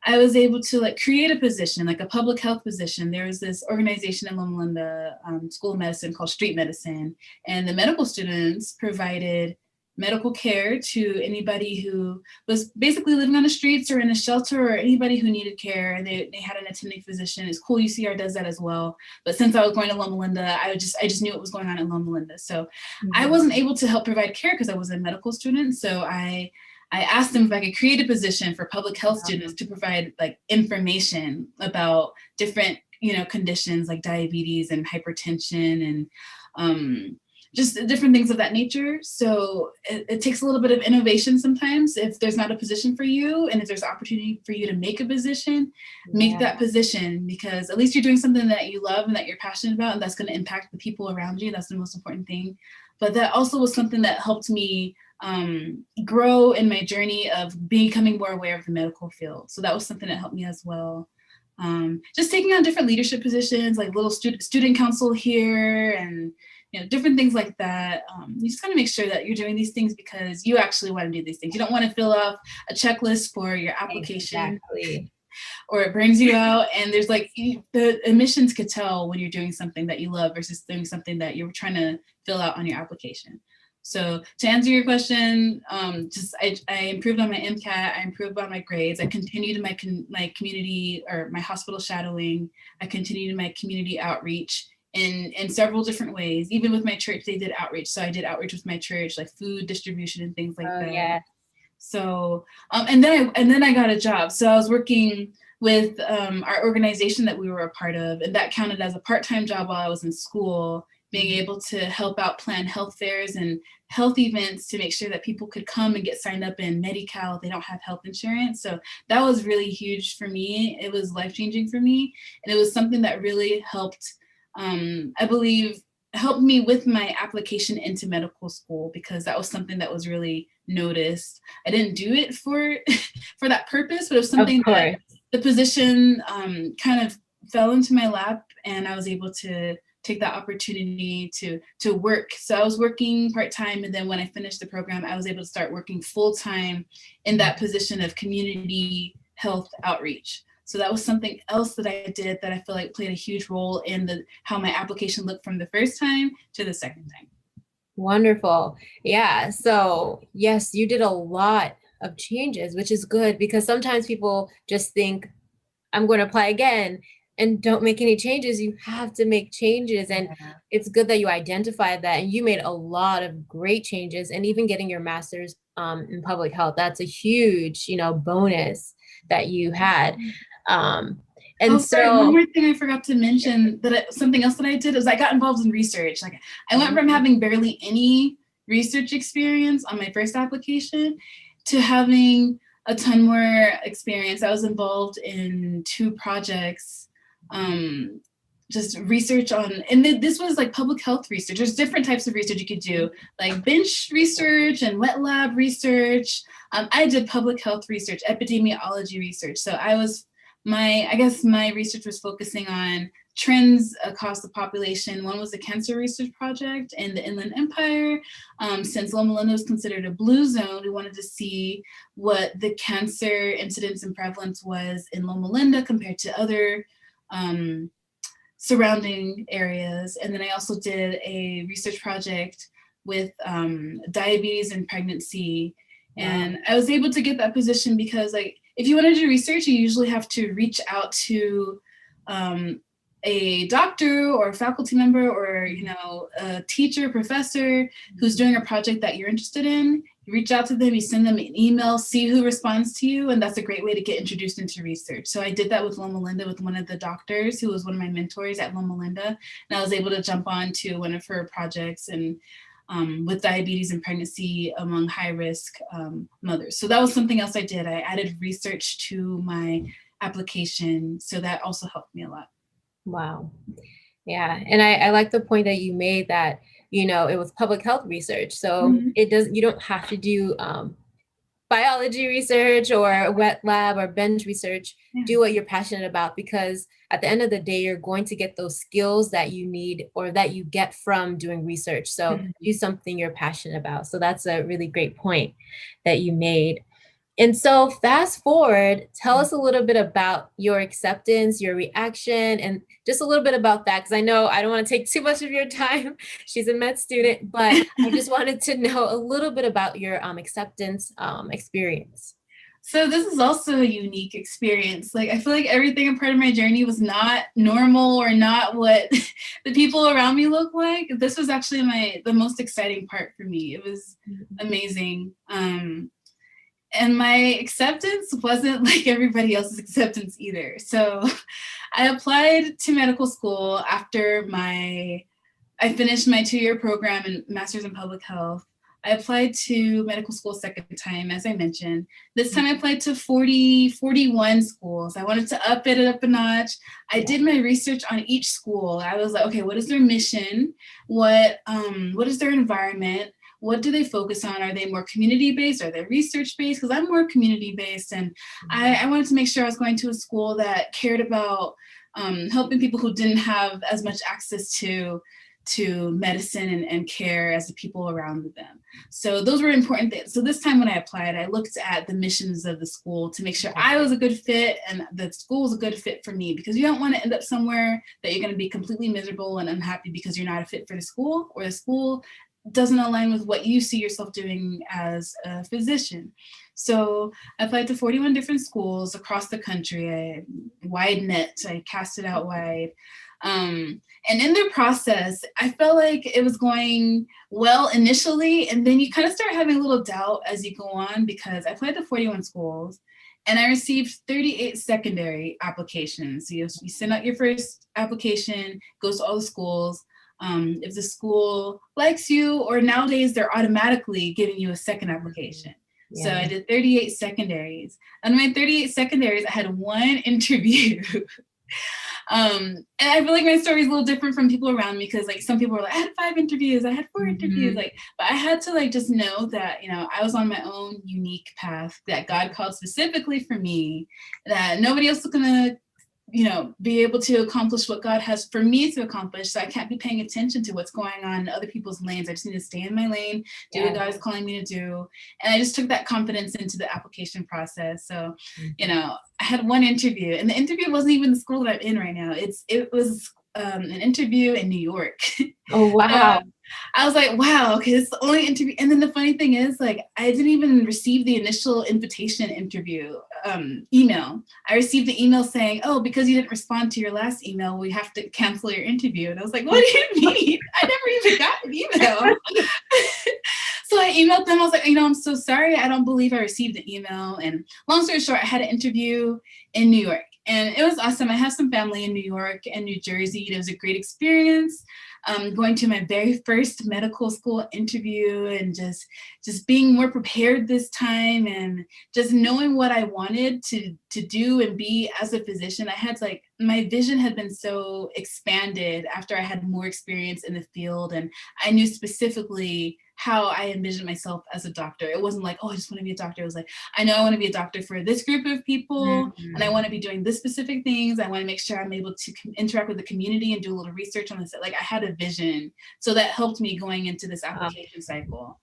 I was able to like create a position, like a public health position. There was this organization in Loma Linda School of Medicine called Street Medicine, and the medical students provided medical care to anybody who was basically living on the streets or in a shelter, or anybody who needed care. They had an attending physician. It's cool, UCR does that as well. But since I was going to Loma Linda, I just knew what was going on in Loma Linda. So I wasn't able to help provide care because I was a medical student. So I asked them if I could create a position for public health students to provide like information about different, you know, conditions like diabetes and hypertension and just different things of that nature. So it takes a little bit of innovation sometimes. If there's not a position for you, and if there's opportunity for you to make a position, make that position, because at least you're doing something that you love and that you're passionate about, and that's going to impact the people around you. That's the most important thing. But that also was something that helped me grow in my journey of becoming more aware of the medical field. So that was something that helped me as well. Just taking on different leadership positions, like little student council here, and you know, different things like that. You just gotta make sure that you're doing these things because you actually want to do these things. You don't want to fill out a checklist for your application. Or it burns you out, and there's like the admissions could tell when you're doing something that you love versus doing something that you're trying to fill out on your application. So to answer your question, I improved on my MCAT, I improved on my grades, I continued my community or my hospital shadowing, I continued my community outreach in several different ways. Even with my church, they did outreach. So I did outreach with my church, like food distribution and things like that. Yeah. So, and then I got a job. So I was working with our organization that we were a part of, and that counted as a part-time job while I was in school, being able to help out plan health fairs and health events to make sure that people could come and get signed up in Medi-Cal if they don't have health insurance. So that was really huge for me. It was life-changing for me. And it was something that really helped, I believe, helped me with my application into medical school, because that was something that was really noticed. I didn't do it for for that purpose, but it was something that the position kind of fell into my lap, and I was able to take that opportunity to work. So I was working part-time, and then when I finished the program, I was able to start working full-time in that position of community health outreach. So that was something else that I did that I feel like played a huge role in how my application looked from the first time to the second time. Wonderful. Yeah. So yes, you did a lot of changes, which is good, because sometimes people just think, I'm going to apply again. and don't make any changes, you have to make changes. And it's good that you identified that, and you made a lot of great changes. And even getting your master's in public health, that's a huge, bonus that you had. And sorry, one more thing I forgot to mention, something else that I did is I got involved in research. Like, I went from having barely any research experience on my first application to having a ton more experience. I was involved in 2 projects, just research on, and this was like public health research. There's different types of research you could do, like bench research and wet lab research. I did public health research, epidemiology research. So I guess my research was focusing on trends across the population. One was the cancer research project in the Inland Empire. Since Loma Linda was considered a blue zone, we wanted to see what the cancer incidence and prevalence was in Loma Linda compared to other surrounding areas. And then I also did a research project with diabetes and pregnancy. And I was able to get that position because, like, if you want to do research, you usually have to reach out to a doctor or a faculty member or, a teacher, professor who's doing a project that you're interested in. You reach out to them, you send them an email, see who responds to you, and that's a great way to get introduced into research. So I did that with Loma Linda with one of the doctors who was one of my mentors at Loma Linda, and I was able to jump on to one of her projects and with diabetes and pregnancy among high-risk mothers. So that was something else I did. I added research to my application, so that also helped me a lot. Wow. Yeah, and I like the point that you made that, it was public health research. So you don't have to do biology research or wet lab or bench research. Do what you're passionate about, because at the end of the day, you're going to get those skills that you need or that you get from doing research. So do something you're passionate about. So that's a really great point that you made. And so fast forward, tell us a little bit about your acceptance, your reaction, and just a little bit about that, because I know I don't want to take too much of your time. She's a med student, but I just wanted to know a little bit about your acceptance experience. So this is also a unique experience. Like, I feel like everything a part of my journey was not normal or not what the people around me look like. This was actually the most exciting part for me. It was amazing. And my acceptance wasn't like everybody else's acceptance either. So I applied to medical school after I finished my 2-year program in Master's in Public Health. I applied to medical school a second time, as I mentioned. This time I applied to 41 schools. I wanted to up a notch. I did my research on each school. I was like, okay, what is their mission? What is their environment? What do they focus on? Are they more community-based? Are they research-based? Because I'm more community-based, and I wanted to make sure I was going to a school that cared about helping people who didn't have as much access to medicine and care as the people around them. So those were important things. So this time when I applied, I looked at the missions of the school to make sure I was a good fit and the school was a good fit for me, because you don't want to end up somewhere that you're going to be completely miserable and unhappy because you're not a fit for the school, or the school doesn't align with what you see yourself doing as a physician. So I applied to 41 different schools across the country. Wide net, I cast it out wide. And in the process, I felt like it was going well initially, and then you kind of start having a little doubt as you go on, because I applied to 41 schools and I received 38 secondary applications. So you send out your first application, goes to all the schools. If the school likes you, or nowadays they're automatically giving you a second application. Yeah. So I did 38 secondaries. On my 38 secondaries, I had 1 interview. And I feel like my story is a little different from people around me, because like some people were like, I had 5 interviews, I had 4 interviews, but I had to like just know that, I was on my own unique path that God called specifically for me, that nobody else was gonna be able to accomplish what God has for me to accomplish. So I can't be paying attention to what's going on in other people's lanes. I just need to stay in my lane, do what God is calling me to do. And I just took that confidence into the application process. So, I had 1 interview, and the interview wasn't even the school that I'm in right now. It was an interview in New York. Oh, wow. I was like, wow, okay, this is the only interview. And then the funny thing is, like, I didn't even receive the initial invitation interview email. I received the email saying, oh, because you didn't respond to your last email, we have to cancel your interview. And I was like, what do you mean? I never even got an email. So I emailed them. I was like, I'm so sorry. I don't believe I received the email. And long story short, I had an interview in New York. And it was awesome. I have some family in New York and New Jersey. It was a great experience. Going to my very first medical school interview and just being more prepared this time and just knowing what I wanted to do and be as a physician. I had my vision had been so expanded after I had more experience in the field, and I knew specifically how I envisioned myself as a doctor. It wasn't like, oh, I just want to be a doctor. It was like, I know I want to be a doctor for this group of people, and I want to be doing this specific things. I want to make sure I'm able to interact with the community and do a little research on this. Like, I had a vision. So that helped me going into this application cycle.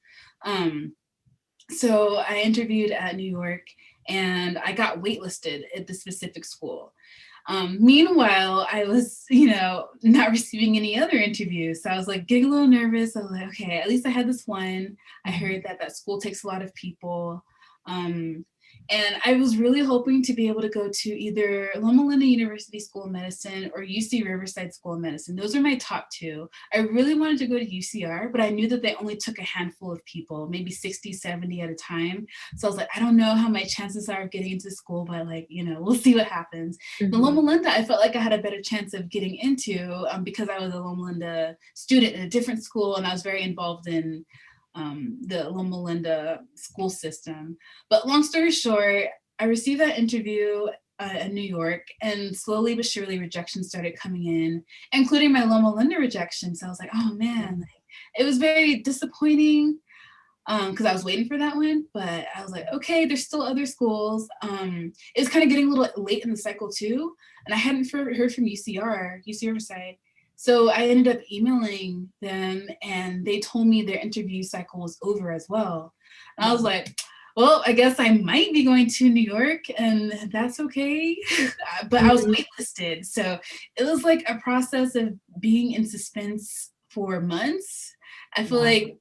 So I interviewed at New York and I got waitlisted at the specific school. Meanwhile, I was, not receiving any other interviews. So I was like getting a little nervous. I was like, okay, at least I had this one. I heard that school takes a lot of people. And I was really hoping to be able to go to either Loma Linda University School of Medicine or UC Riverside School of Medicine. Those are my top two. I really wanted to go to UCR, but I knew that they only took a handful of people, maybe 60, 70 at a time. So I was like, I don't know how my chances are of getting into school, but we'll see what happens. The Loma Linda, I felt like I had a better chance of getting into because I was a Loma Linda student in a different school, and I was very involved in the Loma Linda school system. But long story short, I received that interview in New York, and slowly but surely rejections started coming in, including my Loma Linda rejection. So I was like, oh man, it was very disappointing because I was waiting for that one, but I was like, okay, there's still other schools. It was kind of getting a little late in the cycle too, and I hadn't heard from UC Riverside. So I ended up emailing them, and they told me their interview cycle was over as well. And I was like, well, I guess I might be going to New York, and that's okay. But I was waitlisted. So it was like a process of being in suspense for months. I feel like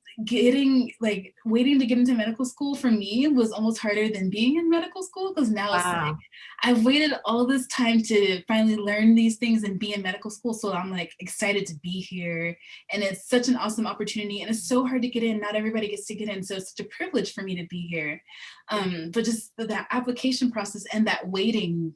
waiting to get into medical school for me was almost harder than being in medical school, because now it's like I've waited all this time to finally learn these things and be in medical school. So I'm like excited to be here, and it's such an awesome opportunity, and it's so hard to get in. Not everybody gets to get in, so it's such a privilege for me to be here. But just that application process and that waiting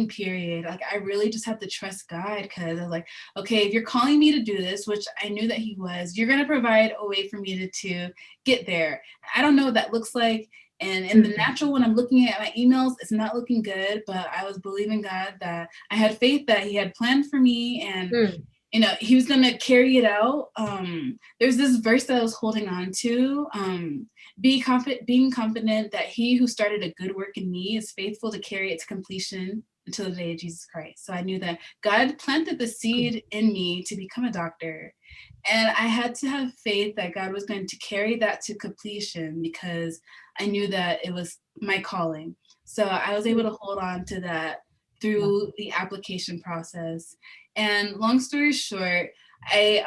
period, like I really just have to trust God, because I was like, okay, if you're calling me to do this, which I knew that he was, you're going to provide a way for me to get there. I don't know what that looks like. And in the natural, when I'm looking at my emails, it's not looking good, but I was believing God that I had faith that he had planned for me, and he was going to carry it out. There's this verse that I was holding on to. Being confident that he who started a good work in me is faithful to carry it to completion until the day of Jesus Christ. So I knew that God planted the seed in me to become a doctor. And I had to have faith that God was going to carry that to completion, because I knew that it was my calling. So I was able to hold on to that through the application process. And long story short, I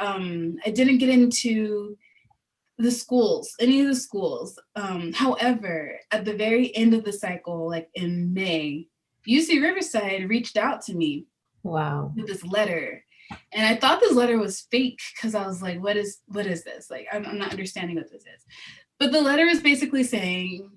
didn't get into any of the schools. However, at the very end of the cycle, like in May, UC Riverside reached out to me with this letter. And I thought this letter was fake, because I was like, what is this? Like, I'm not understanding what this is. But the letter is basically saying,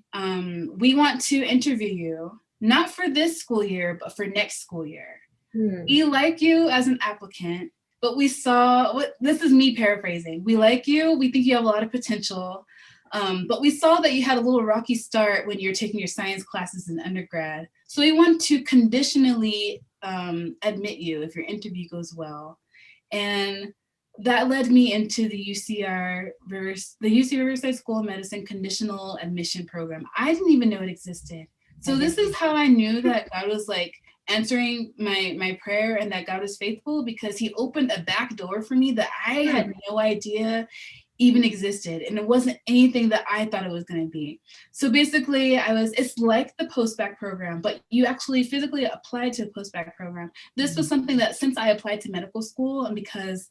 we want to interview you, not for this school year, but for next school year. We like you as an applicant, but we saw, this is me paraphrasing, we like you, we think you have a lot of potential, but we saw that you had a little rocky start when you were taking your science classes in undergrad. So we want to conditionally admit you if your interview goes well. And that led me into the UC Riverside School of Medicine conditional admission program. I didn't even know it existed. So this is how I knew that God was like answering my prayer, and that God was faithful, because he opened a back door for me that I had no idea even existed, and it wasn't anything that I thought it was going to be. So basically it's like the post-bac program, but you actually physically applied to a post-bac program. This was something that, since I applied to medical school, and because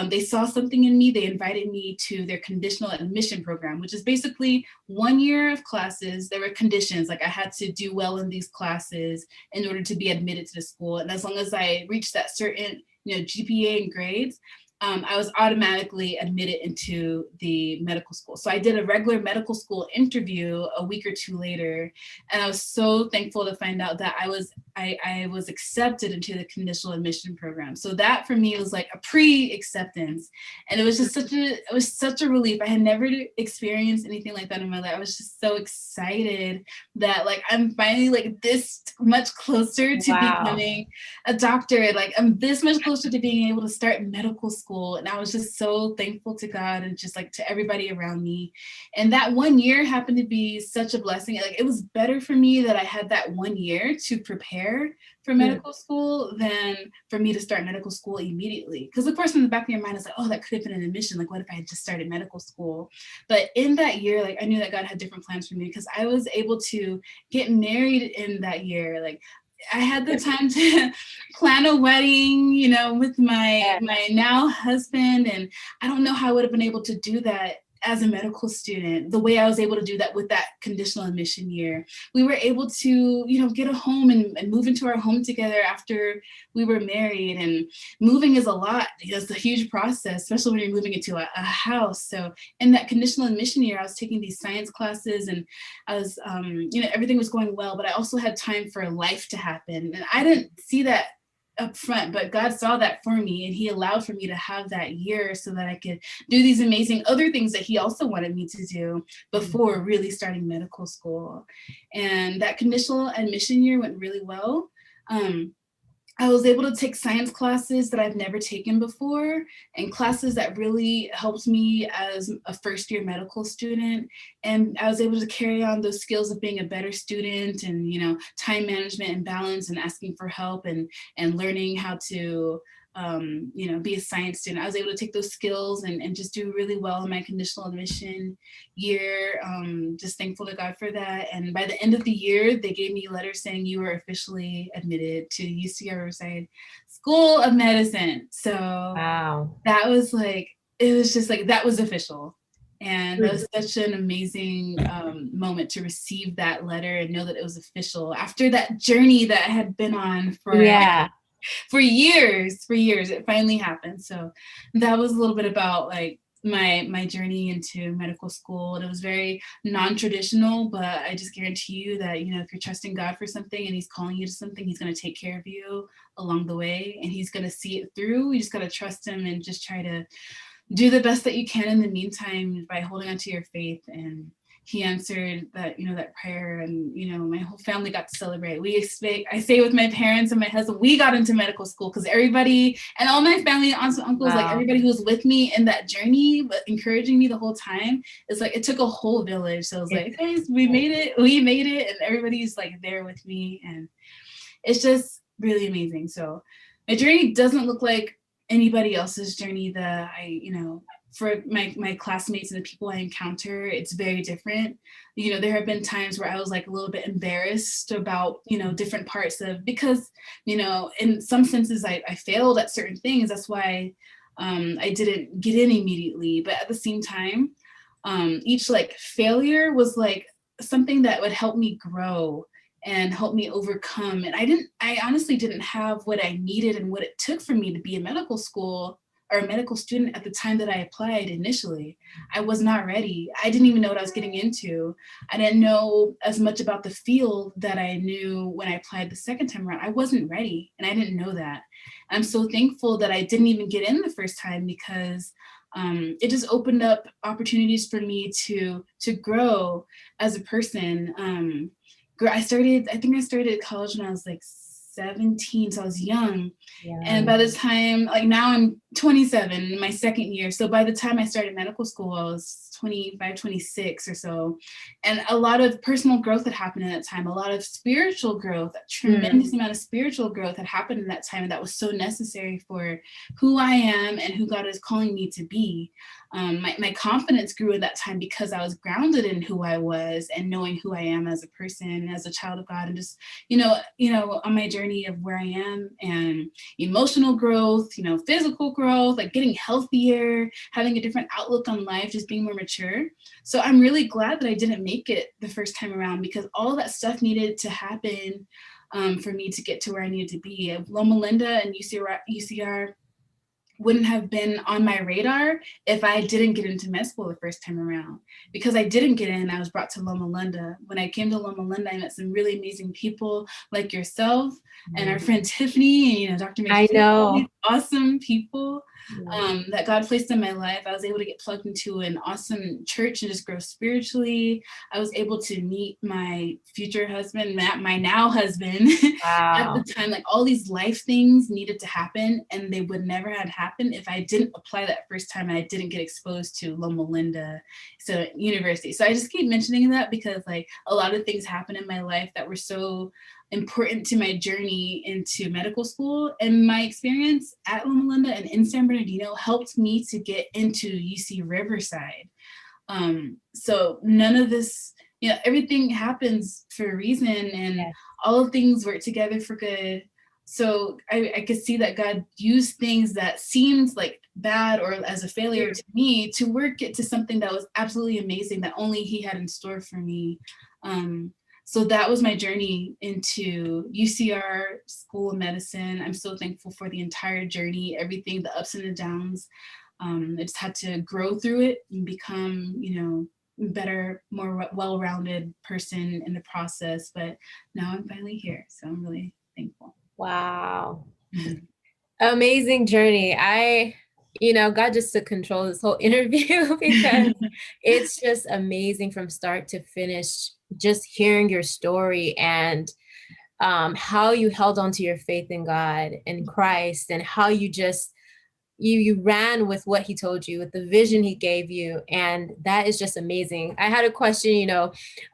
they saw something in me. They invited me to their conditional admission program, which is basically 1 year of classes. There were conditions, like I had to do well in these classes in order to be admitted to the school. And as long as I reached that certain, GPA and grades, I was automatically admitted into the medical school. So I did a regular medical school interview a week or two later, and I was so thankful to find out that I was accepted into the conditional admission program. So that for me was like a pre-acceptance, and it was just such a relief. I had never experienced anything like that in my life. I was just so excited that like I'm finally like this much closer to becoming a doctor. Like I'm this much closer to being able to start medical school. And I was just so thankful to God and just like to everybody around me. And that 1 year happened to be such a blessing. Like it was better for me that I had that 1 year to prepare for medical school than for me to start medical school immediately. Because of course in the back of your mind is like, oh, that could have been an admission. Like what if I had just started medical school? But in that year, like I knew that God had different plans for me because I was able to get married in that year. Like I had the time to plan a wedding, with my now husband. And I don't know how I would have been able to do that as a medical student, the way I was able to do that with that conditional admission year. We were able to, get a home and move into our home together after we were married. And moving is a lot. It's a huge process, especially when you're moving into a house. So in that conditional admission year, I was taking these science classes and I was, everything was going well, but I also had time for life to happen. And I didn't see that up front, but God saw that for me and he allowed for me to have that year so that I could do these amazing other things that he also wanted me to do before really starting medical school. And that conditional admission year went really well. I was able to take science classes that I've never taken before and classes that really helped me as a first year medical student. And I was able to carry on those skills of being a better student and, time management and balance and asking for help and learning how to, be a science student. I was able to take those skills and just do really well in my conditional admission year. Just thankful to God for that. And by the end of the year, they gave me a letter saying you were officially admitted to UC Riverside School of Medicine. So that was like, it was just like, that was official. And that was such an amazing moment to receive that letter and know that it was official after that journey that I had been on for years, it finally happened. So that was a little bit about like my journey into medical school. And it was very non-traditional, but I just guarantee you that, if you're trusting God for something and he's calling you to something, he's going to take care of you along the way and he's going to see it through. You just got to trust him and just try to do the best that you can in the meantime by holding on to your faith. And he answered that, that prayer, and, my whole family got to celebrate. I say with my parents and my husband, we got into medical school because everybody and all my family, aunts and uncles, like everybody who was with me in that journey, but encouraging me the whole time. It's like, it took a whole village. So it was like, guys, we made it. And everybody's like there with me. And it's just really amazing. So my journey doesn't look like anybody else's journey that for my classmates and the people I encounter, it's very different. There have been times where I was like a little bit embarrassed about, different parts of, because, in some senses I failed at certain things. That's why I didn't get in immediately. But at the same time, each like failure was like something that would help me grow and help me overcome. And I honestly didn't have what I needed and what it took for me to be in medical school or a medical student at the time that I applied initially. I was not ready. I didn't even know what I was getting into. I didn't know as much about the field that I knew when I applied the second time around. I wasn't ready, and I didn't know that. I'm so thankful that I didn't even get in the first time because it just opened up opportunities for me to grow as a person. I think I started college when I was like 17, so I was young. And by the time, like now I'm 27 in my second year. So by the time I started medical school, I was 25, 26 or so. And a lot of personal growth had happened in that time, a lot of spiritual growth, a tremendous amount of spiritual growth had happened in that time. And that was so necessary for who I am and who God is calling me to be. My confidence grew in that time because I was grounded in who I was and knowing who I am as a person, as a child of God, and just, on my journey of where I am, and emotional growth, physical growth, growth, like getting healthier, having a different outlook on life, just being more mature. So I'm really glad that I didn't make it the first time around, because all that stuff needed to happen for me to get to where I needed to be. Loma Linda and UCR wouldn't have been on my radar if I didn't get into med school the first time around. Because I didn't get in, I was brought to Loma Linda. When I came to Loma Linda, I met some really amazing people like yourself and our friend Tiffany and Dr. I McPhee, all these know. awesome people that God placed in my life. I was able to get plugged into an awesome church and just grow spiritually. I was able to meet my future husband, my now husband. At the time. Like all these life things needed to happen, and they would never have happened if I didn't apply that first time and I didn't get exposed to Loma Linda University. So I just keep mentioning that because like a lot of things happened in my life that were so important to my journey into medical school, and my experience at Loma Linda and in San Bernardino helped me to get into UC Riverside. So none of this, everything happens for a reason, and all of things work together for good. So I could see that God used things that seemed like bad or as a failure to me to work it to something that was absolutely amazing that only He had in store for me. So that was my journey into UCR School of Medicine. I'm so thankful for the entire journey, everything, the ups and the downs. I just had to grow through it and become, better, more well-rounded person in the process. But now I'm finally here, so I'm really thankful. Wow. Amazing journey. God just took control of this whole interview because it's just amazing from start to finish, just hearing your story and how you held on to your faith in God and Christ, and how you just you ran with what He told you, with the vision He gave you. And that is just amazing. I had a question,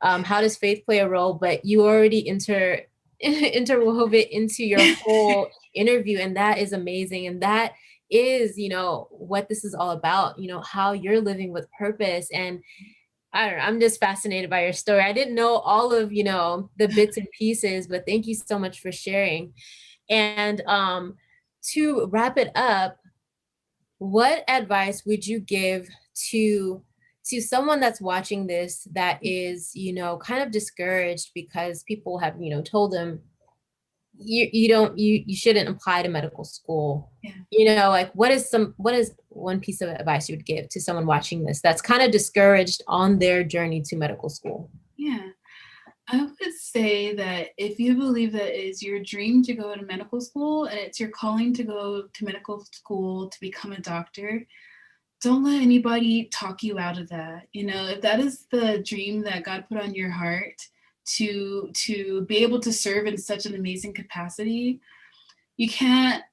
how does faith play a role? But you already interwove it into your whole interview. And that is amazing. And that is, what this is all about, how you're living with purpose. And I don't know, I'm just fascinated by your story. I didn't know all of, the bits and pieces, but thank you so much for sharing. And to wrap it up, what advice would you give to someone that's watching this that is, kind of discouraged because people have, told them you shouldn't apply to medical school? Like what is one piece of advice you would give to someone watching this that's kind of discouraged on their journey to medical school? I would say that if you believe that it is your dream to go to medical school and it's your calling to go to medical school to become a doctor, don't let anybody talk you out of that. If that is the dream that God put on your heart to be able to serve in such an amazing capacity, you can't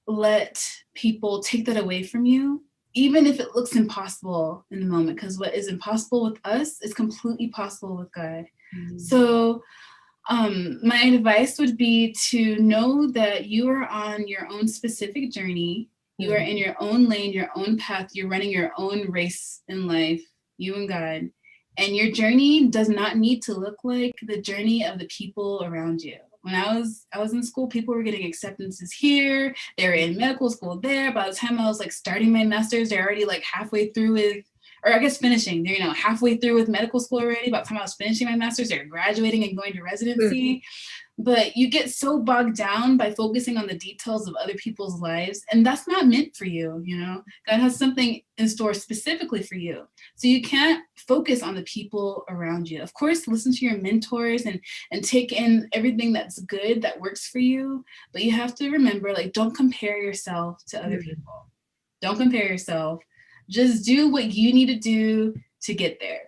let people take that away from you, even if it looks impossible in the moment, because what is impossible with us is completely possible with God. So my advice would be to know that you are on your own specific journey. You are in your own lane, your own path. You're running your own race in life, you and God. And your journey does not need to look like the journey of the people around you. When I was in school, people were getting acceptances here. They were in medical school there. By the time I was like starting my master's, they're already like halfway through with, or I guess finishing. They're halfway through with medical school already. By the time I was finishing my master's, they're graduating and going to residency. But you get so bogged down by focusing on the details of other people's lives, and that's not meant for you. God has something in store specifically for you. So you can't focus on the people around you. Of course, listen to your mentors and take in everything that's good, that works for you. But you have to remember, like, don't compare yourself to other people. Don't compare yourself. Just do what you need to do to get there.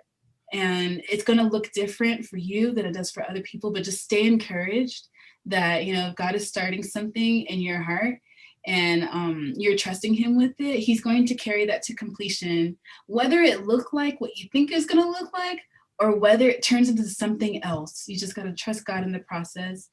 And it's going to look different for you than it does for other people, but just stay encouraged that, if God is starting something in your heart and you're trusting Him with it, He's going to carry that to completion, whether it look like what you think it's going to look like or whether it turns into something else. You just got to trust God in the process.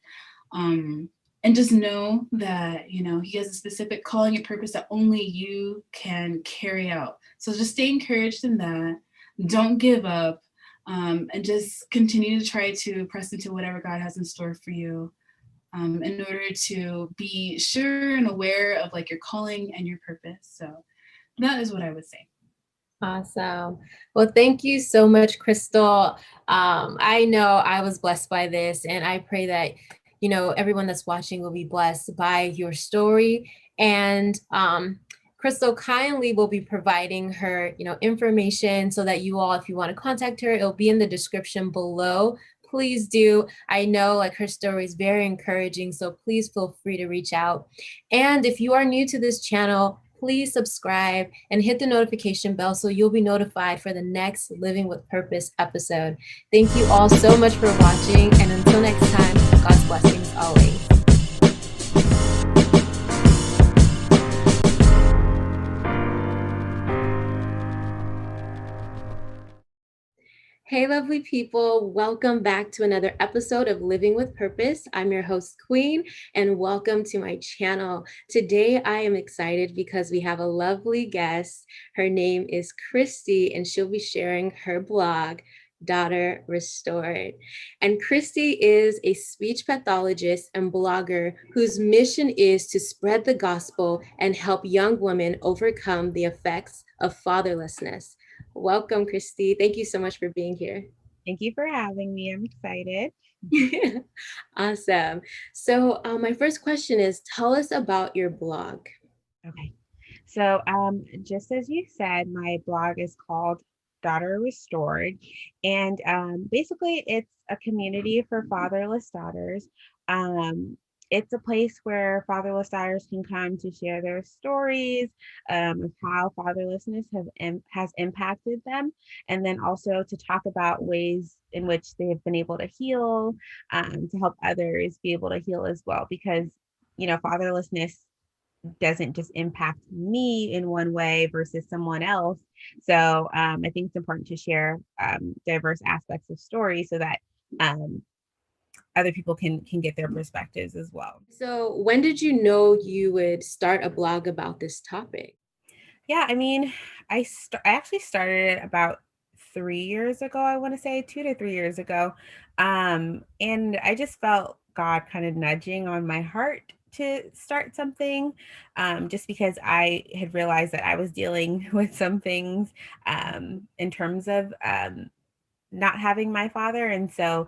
And just know that, He has a specific calling and purpose that only you can carry out. So just stay encouraged in that. Don't give up, and just continue to try to press into whatever God has in store for you. in order to be sure and aware of like your calling and your purpose. So that is what I would say. Awesome. Well, thank you so much, Crystal. I know I was blessed by this, and I pray that, you know, everyone that's watching will be blessed by your story. And Crystal kindly will be providing her, you know, information so that you all, if you want to contact her, it'll be in the description below. Please do. I know like her story is very encouraging, so please feel free to reach out. And if you are new to this channel, please subscribe and hit the notification bell so you'll be notified for the next Living with Purpose episode. Thank you all so much for watching, and until next time, God's blessings always. Hey, lovely people. Welcome back to another episode of Living with Purpose. I'm your host, Queen, and welcome to my channel. Today, I am excited because we have a lovely guest. Her name is Christy, and she'll be sharing her blog, Daughter Restored. And Christy is a speech pathologist and blogger whose mission is to spread the gospel and help young women overcome the effects of fatherlessness. Welcome, Christy. Thank you so much for being here. Thank you for having me. I'm excited. Awesome. So my first question is, tell us about your blog. Okay. So just as you said, my blog is called Daughter Restored. And basically, it's a community for fatherless daughters. It's a place where fatherless daughters can come to share their stories of how fatherlessness has impacted them, and then also to talk about ways in which they have been able to heal, to help others be able to heal as well. Because, you know, fatherlessness doesn't just impact me in one way versus someone else. So I think it's important to share diverse aspects of stories so that other people can get their perspectives as well. So when did you know you would start a blog about this topic? Yeah, I mean, I actually started it about 3 years ago, I want to say 2 to 3 years ago. And I just felt God kind of nudging on my heart to start something, just because I had realized that I was dealing with some things in terms of not having my father. And so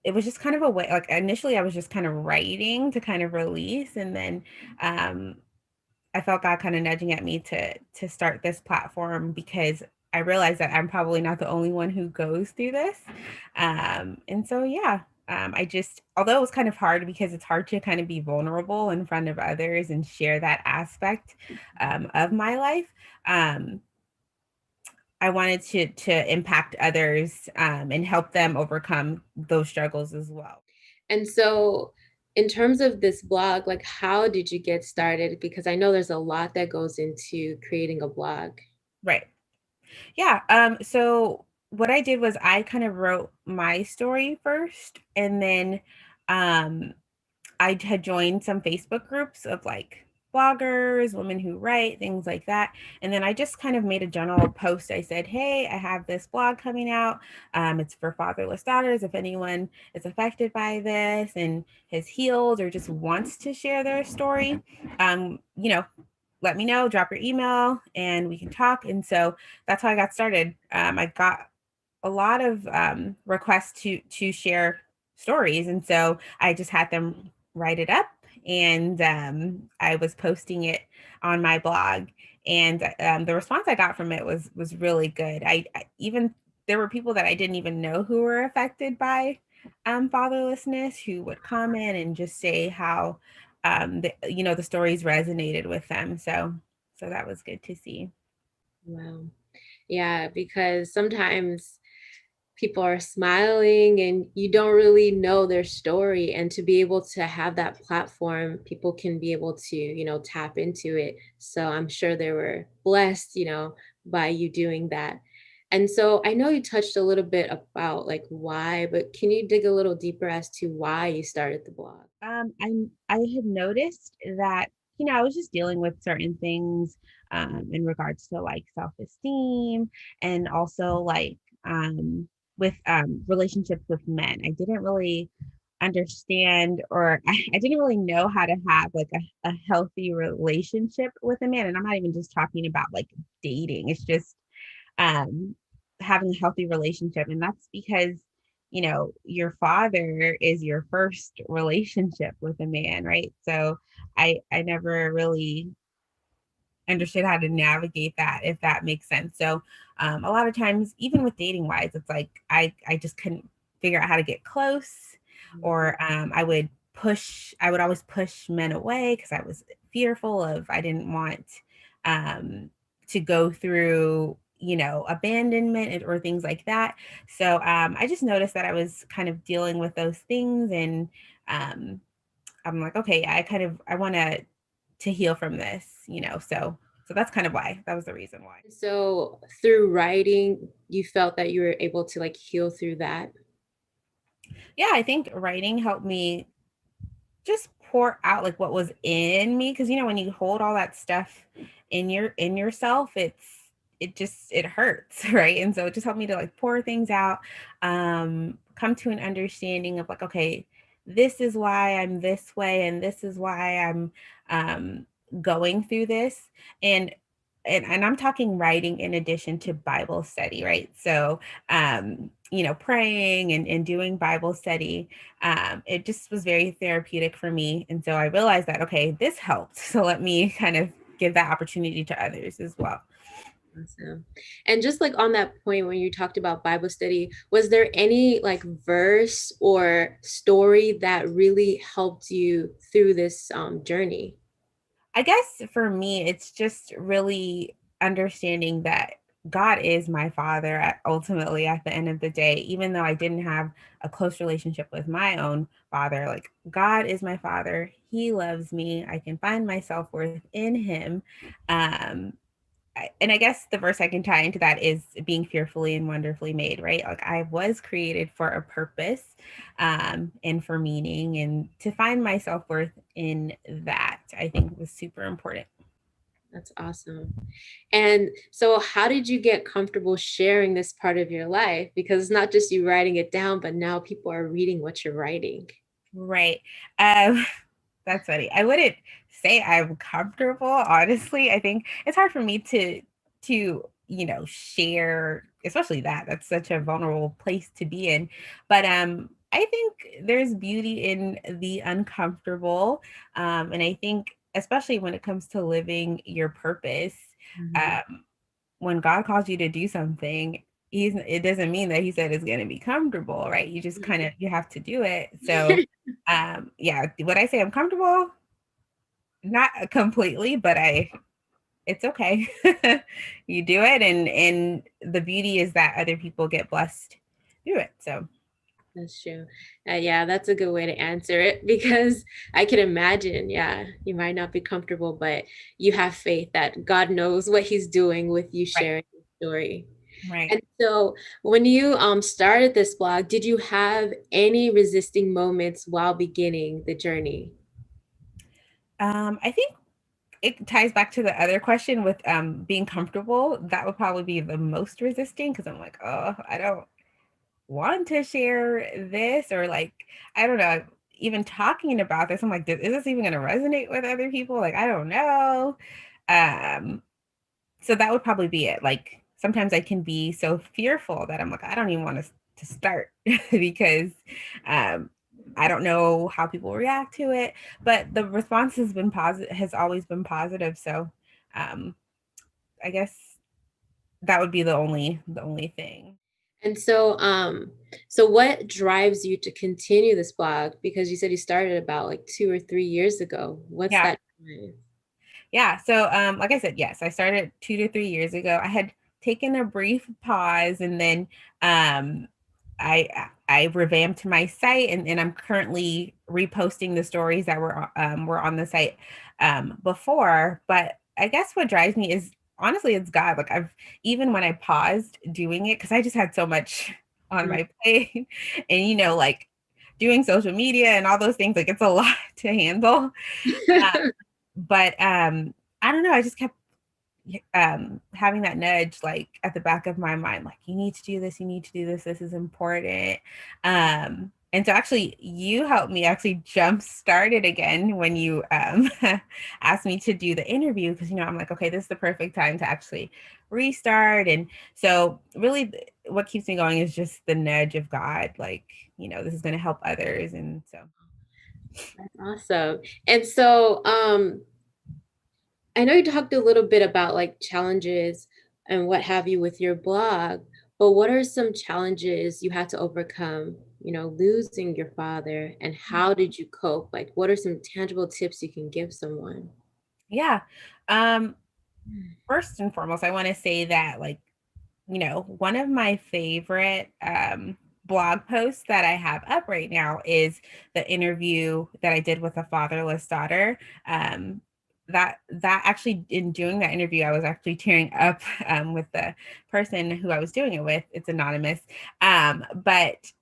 it was just kind of a way, like initially I was just kind of writing to kind of release. And then I felt God kind of nudging at me to start this platform, because I realized that I'm probably not the only one who goes through this. And so, yeah, I just, although it was kind of hard because it's hard to kind of be vulnerable in front of others and share that aspect of my life. I wanted to impact others and help them overcome those struggles as well. And so in terms of this blog, like how did you get started? Because I know there's a lot that goes into creating a blog. Right. Yeah. So what I did was I kind of wrote my story first, and then I had joined some Facebook groups of like bloggers, women who write, things like that. And then I just kind of made a general post. I said, hey, I have this blog coming out. It's for fatherless daughters. If anyone is affected by this and has healed or just wants to share their story, you know, let me know, drop your email and we can talk. And so that's how I got started. I got a lot of requests to share stories. And so I just had them write it up, and I was posting it on my blog. And the response I got from it was really good. I even, there were people that I didn't even know who were affected by fatherlessness who would comment and just say how the stories resonated with them. So that was good to see. Wow. Yeah, because sometimes people are smiling and you don't really know their story, and to be able to have that platform, people can be able to, you know, tap into it. So I'm sure they were blessed, you know, by you doing that. And so I know you touched a little bit about like why, but can you dig a little deeper as to why you started the blog? I had noticed that, you know, I was just dealing with certain things in regards to like self-esteem, and also like with relationships with men. I didn't really understand, or I didn't really know how to have like a healthy relationship with a man. And I'm not even just talking about like dating. It's just um having a healthy relationship. And that's because, you know, your father is your first relationship with a man, right? So I never really understood how to navigate that, if that makes sense. So a lot of times, even with dating wise, it's like I just couldn't figure out how to get close, or I would always push men away because I was fearful of, I didn't want um, to go through, you know, abandonment or things like that. So I just noticed that I was kind of dealing with those things, and um, I'm like, okay, I want to heal from this, you know. So that's kind of why. That was the reason why. So through writing, you felt that you were able to like heal through that? Yeah, I think writing helped me just pour out like what was in me, because you know when you hold all that stuff in yourself, it hurts, right? And so it just helped me to like pour things out, come to an understanding of like, okay, this is why I'm this way, and this is why I'm um going through this. and and I'm talking writing in addition to Bible study, right? So you know, praying and doing Bible study, it just was very therapeutic for me. And so I realized that, okay, this helped. So let me kind of give that opportunity to others as well. Awesome. And just like on that point, when you talked about Bible study, was there any like verse or story that really helped you through this journey? I guess for me, it's just really understanding that God is my father ultimately at the end of the day. Even though I didn't have a close relationship with my own father, like God is my father. He loves me. I can find my self worth in him. Um, and I guess the verse I can tie into that is being fearfully and wonderfully made, right? Like I was created for a purpose, and for meaning, and to find my self worth in that, I think was super important. That's awesome. And so how did you get comfortable sharing this part of your life? Because it's not just you writing it down, but now people are reading what you're writing. Right. That's funny. I wouldn't say I'm comfortable, honestly. I think it's hard for me to, you know, share, especially that. That's such a vulnerable place to be in. But I think there's beauty in the uncomfortable. And I think especially when it comes to living your purpose, um, when God calls you to do something, it doesn't mean that he said it's going to be comfortable, right? You just kind of you have to do it. So yeah, would I say I'm comfortable? Not completely, but it's okay. You do it, and the beauty is that other people get blessed through it. So That's true. Yeah, that's a good way to answer it because I can imagine, yeah, you might not be comfortable, but you have faith that God knows what he's doing with you right, sharing your story. right. And so when you started this blog, did you have any resisting moments while beginning the journey? I think it ties back to the other question with being comfortable. That would probably be the most resisting, because I'm like, oh, I don't want to share this, or like, I don't know, even talking about this, I'm like, is this even going to resonate with other people? Like, I don't know. Um, so that would probably be it. Like sometimes I can be so fearful that I'm like, I don't even want to start because um, I don't know how people react to it. But the response has been positive, has always been positive. So um, I guess that would be the only thing. And so what drives you to continue this blog? Because you said you started about like 2 or 3 years ago. What's Yeah. that drive? Yeah. So, like I said, yes, I started 2 to 3 years ago. I had taken a brief pause, and then um, I revamped my site, and I'm currently reposting the stories that were on the site before. But I guess what drives me is honestly it's God. Like I've even when I paused doing it, because I just had so much on Mm. my plate, and you know, like doing social media and all those things, like it's a lot to handle. But I don't know, I just kept having that nudge like at the back of my mind, like you need to do this, you need to do this, this is important. And so actually you helped me actually jump start it again when you asked me to do the interview, because, you know, I'm like, okay, this is the perfect time to actually restart. And so really what keeps me going is just the nudge of God, like, you know, this is going to help others. And so that's awesome. And so I know you talked a little bit about like challenges and what have you with your blog, but what are some challenges you had to overcome, you know, losing your father, and how did you cope? Like, what are some tangible tips you can give someone? yeah. First and foremost, I want to say that, like, you know, one of my favorite blog posts that I have up right now is the interview that I did with a fatherless daughter. That actually, in doing that interview, I was actually tearing up with the person who I was doing it with. It's anonymous, but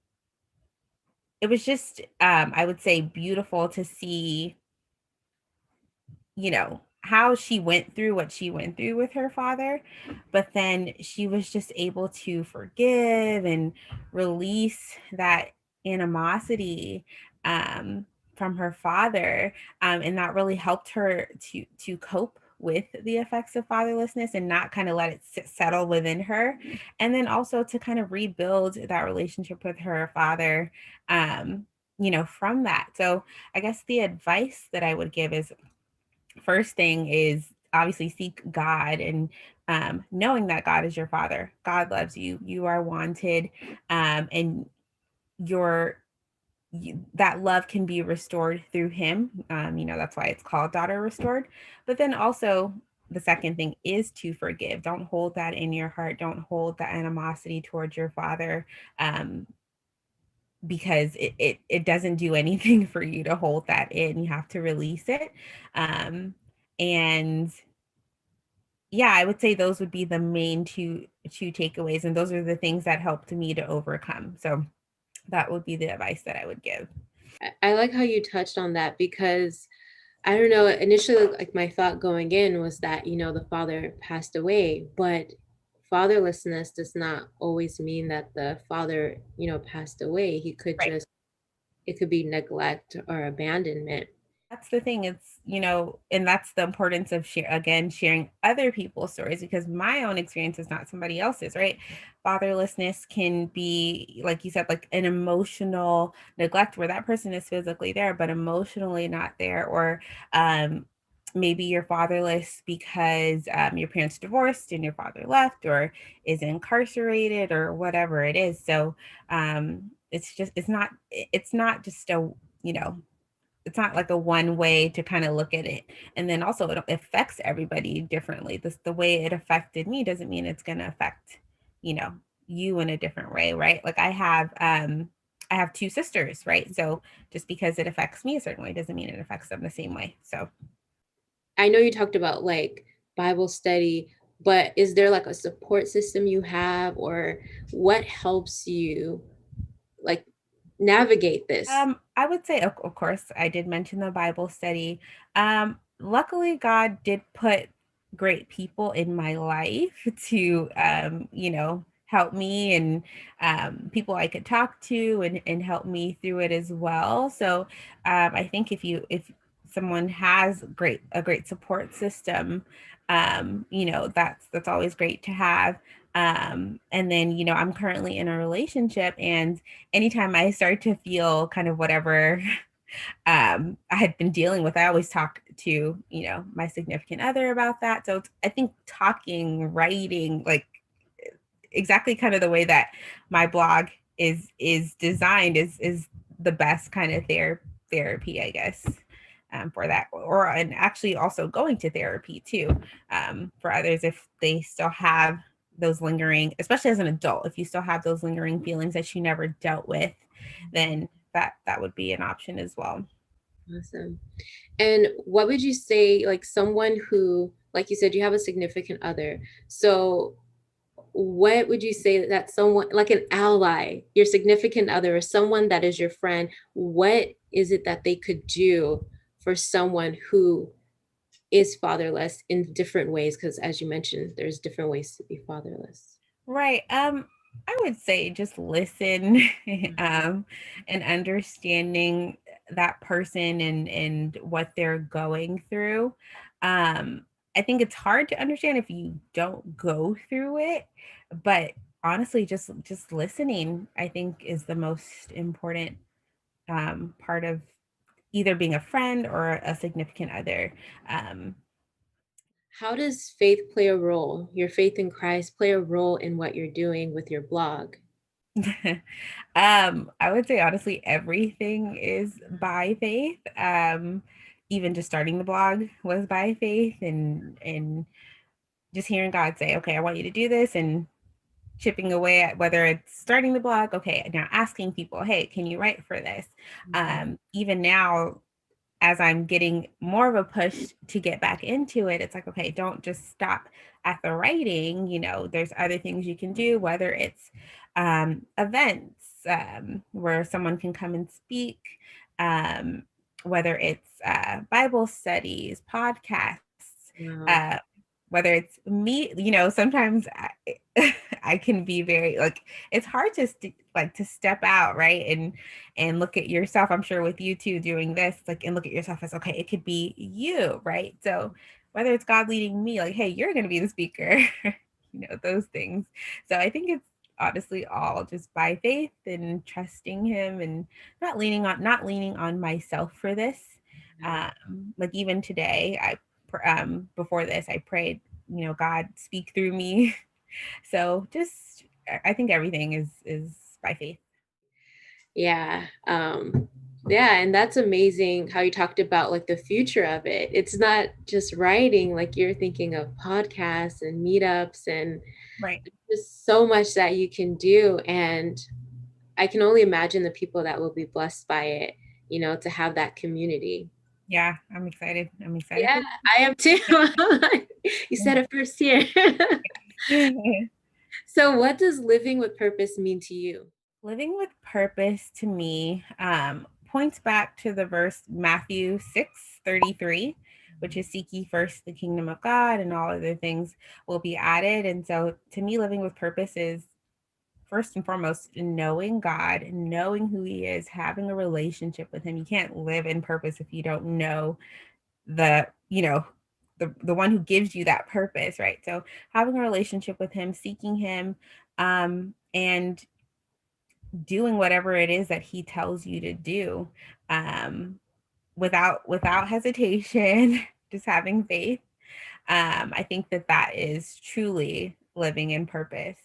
it was just, I would say, beautiful to see, you know, how she went through what she went through with her father, but then she was just able to forgive and release that animosity from her father, and that really helped her to cope with the effects of fatherlessness and not kind of let it settle within her, and then also to kind of rebuild that relationship with her father, you know, from that. So I guess the advice that I would give is, first thing is obviously seek God, and knowing that God is your father. God loves you. You are wanted, and your that love can be restored through Him. You know, that's why it's called Daughter Restored. But then also, the second thing is to forgive. Don't hold that in your heart. Don't hold that animosity towards your father. Because it doesn't do anything for you to hold that in. You have to release it. And yeah, I would say those would be the main two takeaways, and those are the things that helped me to overcome. So that would be the advice that I would give. I like how you touched on that, because I don't know, initially, like my thought going in was that, you know, the father passed away, but fatherlessness does not always mean that the father, you know, passed away. He could Right. just, it could be neglect or abandonment. That's the thing. It's, you know, and that's the importance of sharing other people's stories, because my own experience is not somebody else's, right? Fatherlessness can be, like you said, like an emotional neglect where that person is physically there, but emotionally not there. Or maybe you're fatherless because your parents divorced and your father left or is incarcerated or whatever it is. So it's not just a, you know, it's not like a one way to kind of look at it. And then also it affects everybody differently. The way it affected me doesn't mean it's going to affect, you know, you in a different way, right? Like I have two sisters, right? So just because it affects me a certain way doesn't mean it affects them the same way. So I know you talked about like Bible study, but is there like a support system you have, or what helps you like navigate this? I would say, of course, I did mention the Bible study. Luckily, God did put great people in my life to, you know, help me, and people I could talk to and help me through it as well. So I think if someone has a great support system, you know, that's always great to have. And then, you know, I'm currently in a relationship, and anytime I start to feel kind of whatever I had been dealing with, I always talk to, you know, my significant other about that. So I think talking, writing, like exactly kind of the way that my blog is designed is the best kind of therapy, I guess, for that. Or and actually also going to therapy too, for others if they still have those lingering, especially as an adult, if you still have those lingering feelings that you never dealt with, then that would be an option as well. Awesome. And what would you say, like someone who, like you said, you have a significant other. So what would you say that someone like an ally, your significant other, or someone that is your friend, what is it that they could do for someone who is fatherless in different ways? Because as you mentioned, there's different ways to be fatherless. Right. I would say just listen, and understanding that person and what they're going through. I think it's hard to understand if you don't go through it, but honestly, just listening, I think, is the most important part of either being a friend or a significant other. Um, How does faith play a role, your faith in Christ play a role in what you're doing with your blog? I would say honestly, everything is by faith. Even just starting the blog was by faith, and just hearing God say, "Okay, I want you to do this," and chipping away at whether it's starting the blog. Okay, now asking people, "Hey, can you write for this?" Even now, as I'm getting more of a push to get back into it, it's like, okay, don't just stop at the writing. There's other things you can do, whether it's events where someone can come and speak, um, whether it's Bible studies, podcasts, Wow. uh, whether it's me, sometimes I can be very like, it's hard to to step out, right? And look at yourself. I'm sure with you too doing this, like, and look at yourself as, okay, it could be you, right? So whether it's God leading me, like, hey, you're going to be the speaker, those things. So I think it's honestly all just by faith and trusting him, and not leaning on myself for this. Like even today, before this, I prayed, God, speak through me. So just, I think everything is by faith. Yeah. Yeah, and that's amazing how you talked about like the future of it. It's not just writing, like you're thinking of podcasts and meetups and Right. just so much that you can do. And I can only imagine the people that will be blessed by it, to have that community. Yeah, I'm excited. I'm excited Yeah, for I am too. You said it first here. So what does living with purpose mean to you? Living with purpose to me points back to the verse Matthew 6:33, which is, seek ye first the kingdom of God and all other things will be added. And so to me, living with purpose is first and foremost knowing God, knowing who he is, having a relationship with him. You can't live in purpose if you don't know the, the one who gives you that purpose, right? So having a relationship with him, seeking him, and doing whatever it is that he tells you to do, um, without hesitation, just having faith. I think that is truly living in purpose.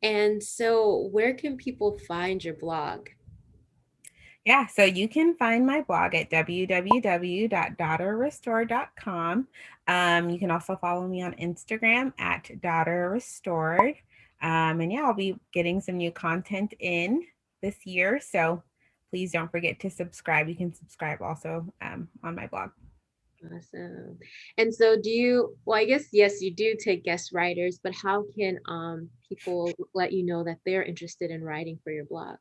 And so where can people find your blog? Yeah, so you can find my blog at www.daughterrestored.com. You can also follow me on Instagram at daughterrestored. And yeah, I'll be getting some new content in this year. So please don't forget to subscribe. You can subscribe also on my blog. Awesome. And so well, I guess, yes, you do take guest writers, but how can people let you know that they're interested in writing for your blog?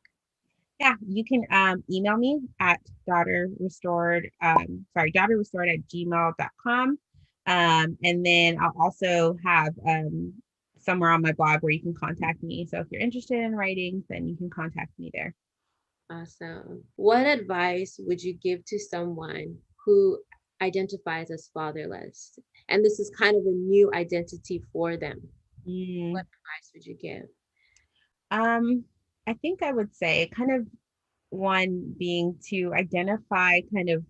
Yeah, you can email me at daughterrestored@gmail.com. And then I'll also have somewhere on my blog where you can contact me. So if you're interested in writing, then you can contact me there. Awesome. What advice would you give to someone who identifies as fatherless? And this is kind of a new identity for them. What advice would you give? I think I would say kind of one being to identify kind of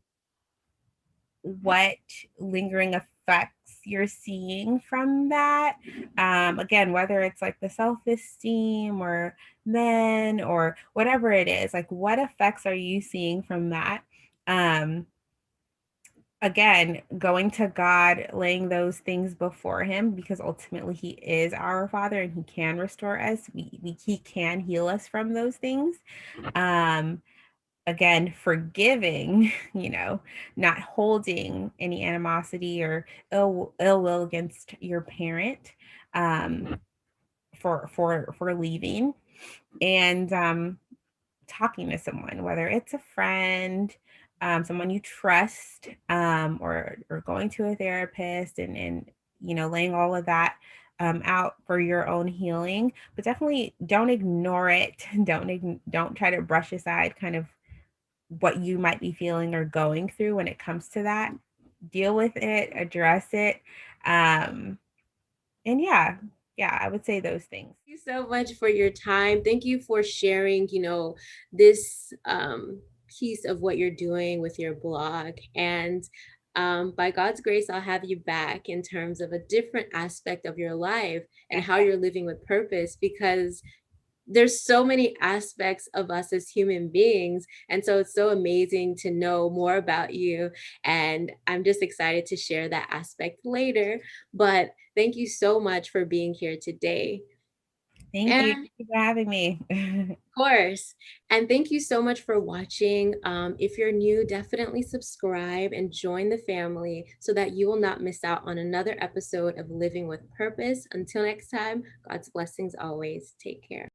what lingering effects you're seeing from that. Again, whether it's like the self-esteem or men or whatever it is, like what effects are you seeing from that? Again, going to God, laying those things before him, because ultimately he is our father and he can restore us. He can heal us from those things. Again, forgiving, not holding any animosity or ill will against your parent, for leaving, and talking to someone, whether it's a friend, someone you trust, or going to a therapist, and laying all of that out for your own healing, but definitely don't ignore it. Don't try to brush aside kind of what you might be feeling or going through when it comes to that. Deal with it, address it. And yeah, I would say those things. Thank you so much for your time. Thank you for sharing, this piece of what you're doing with your blog. And by God's grace, I'll have you back in terms of a different aspect of your life and how you're living with purpose, because there's so many aspects of us as human beings. And so it's so amazing to know more about you. And I'm just excited to share that aspect later. But thank you so much for being here today. Thank you for having me. Of course. And thank you so much for watching. If you're new, definitely subscribe and join the family so that you will not miss out on another episode of Living with Purpose. Until next time, God's blessings always. Take care.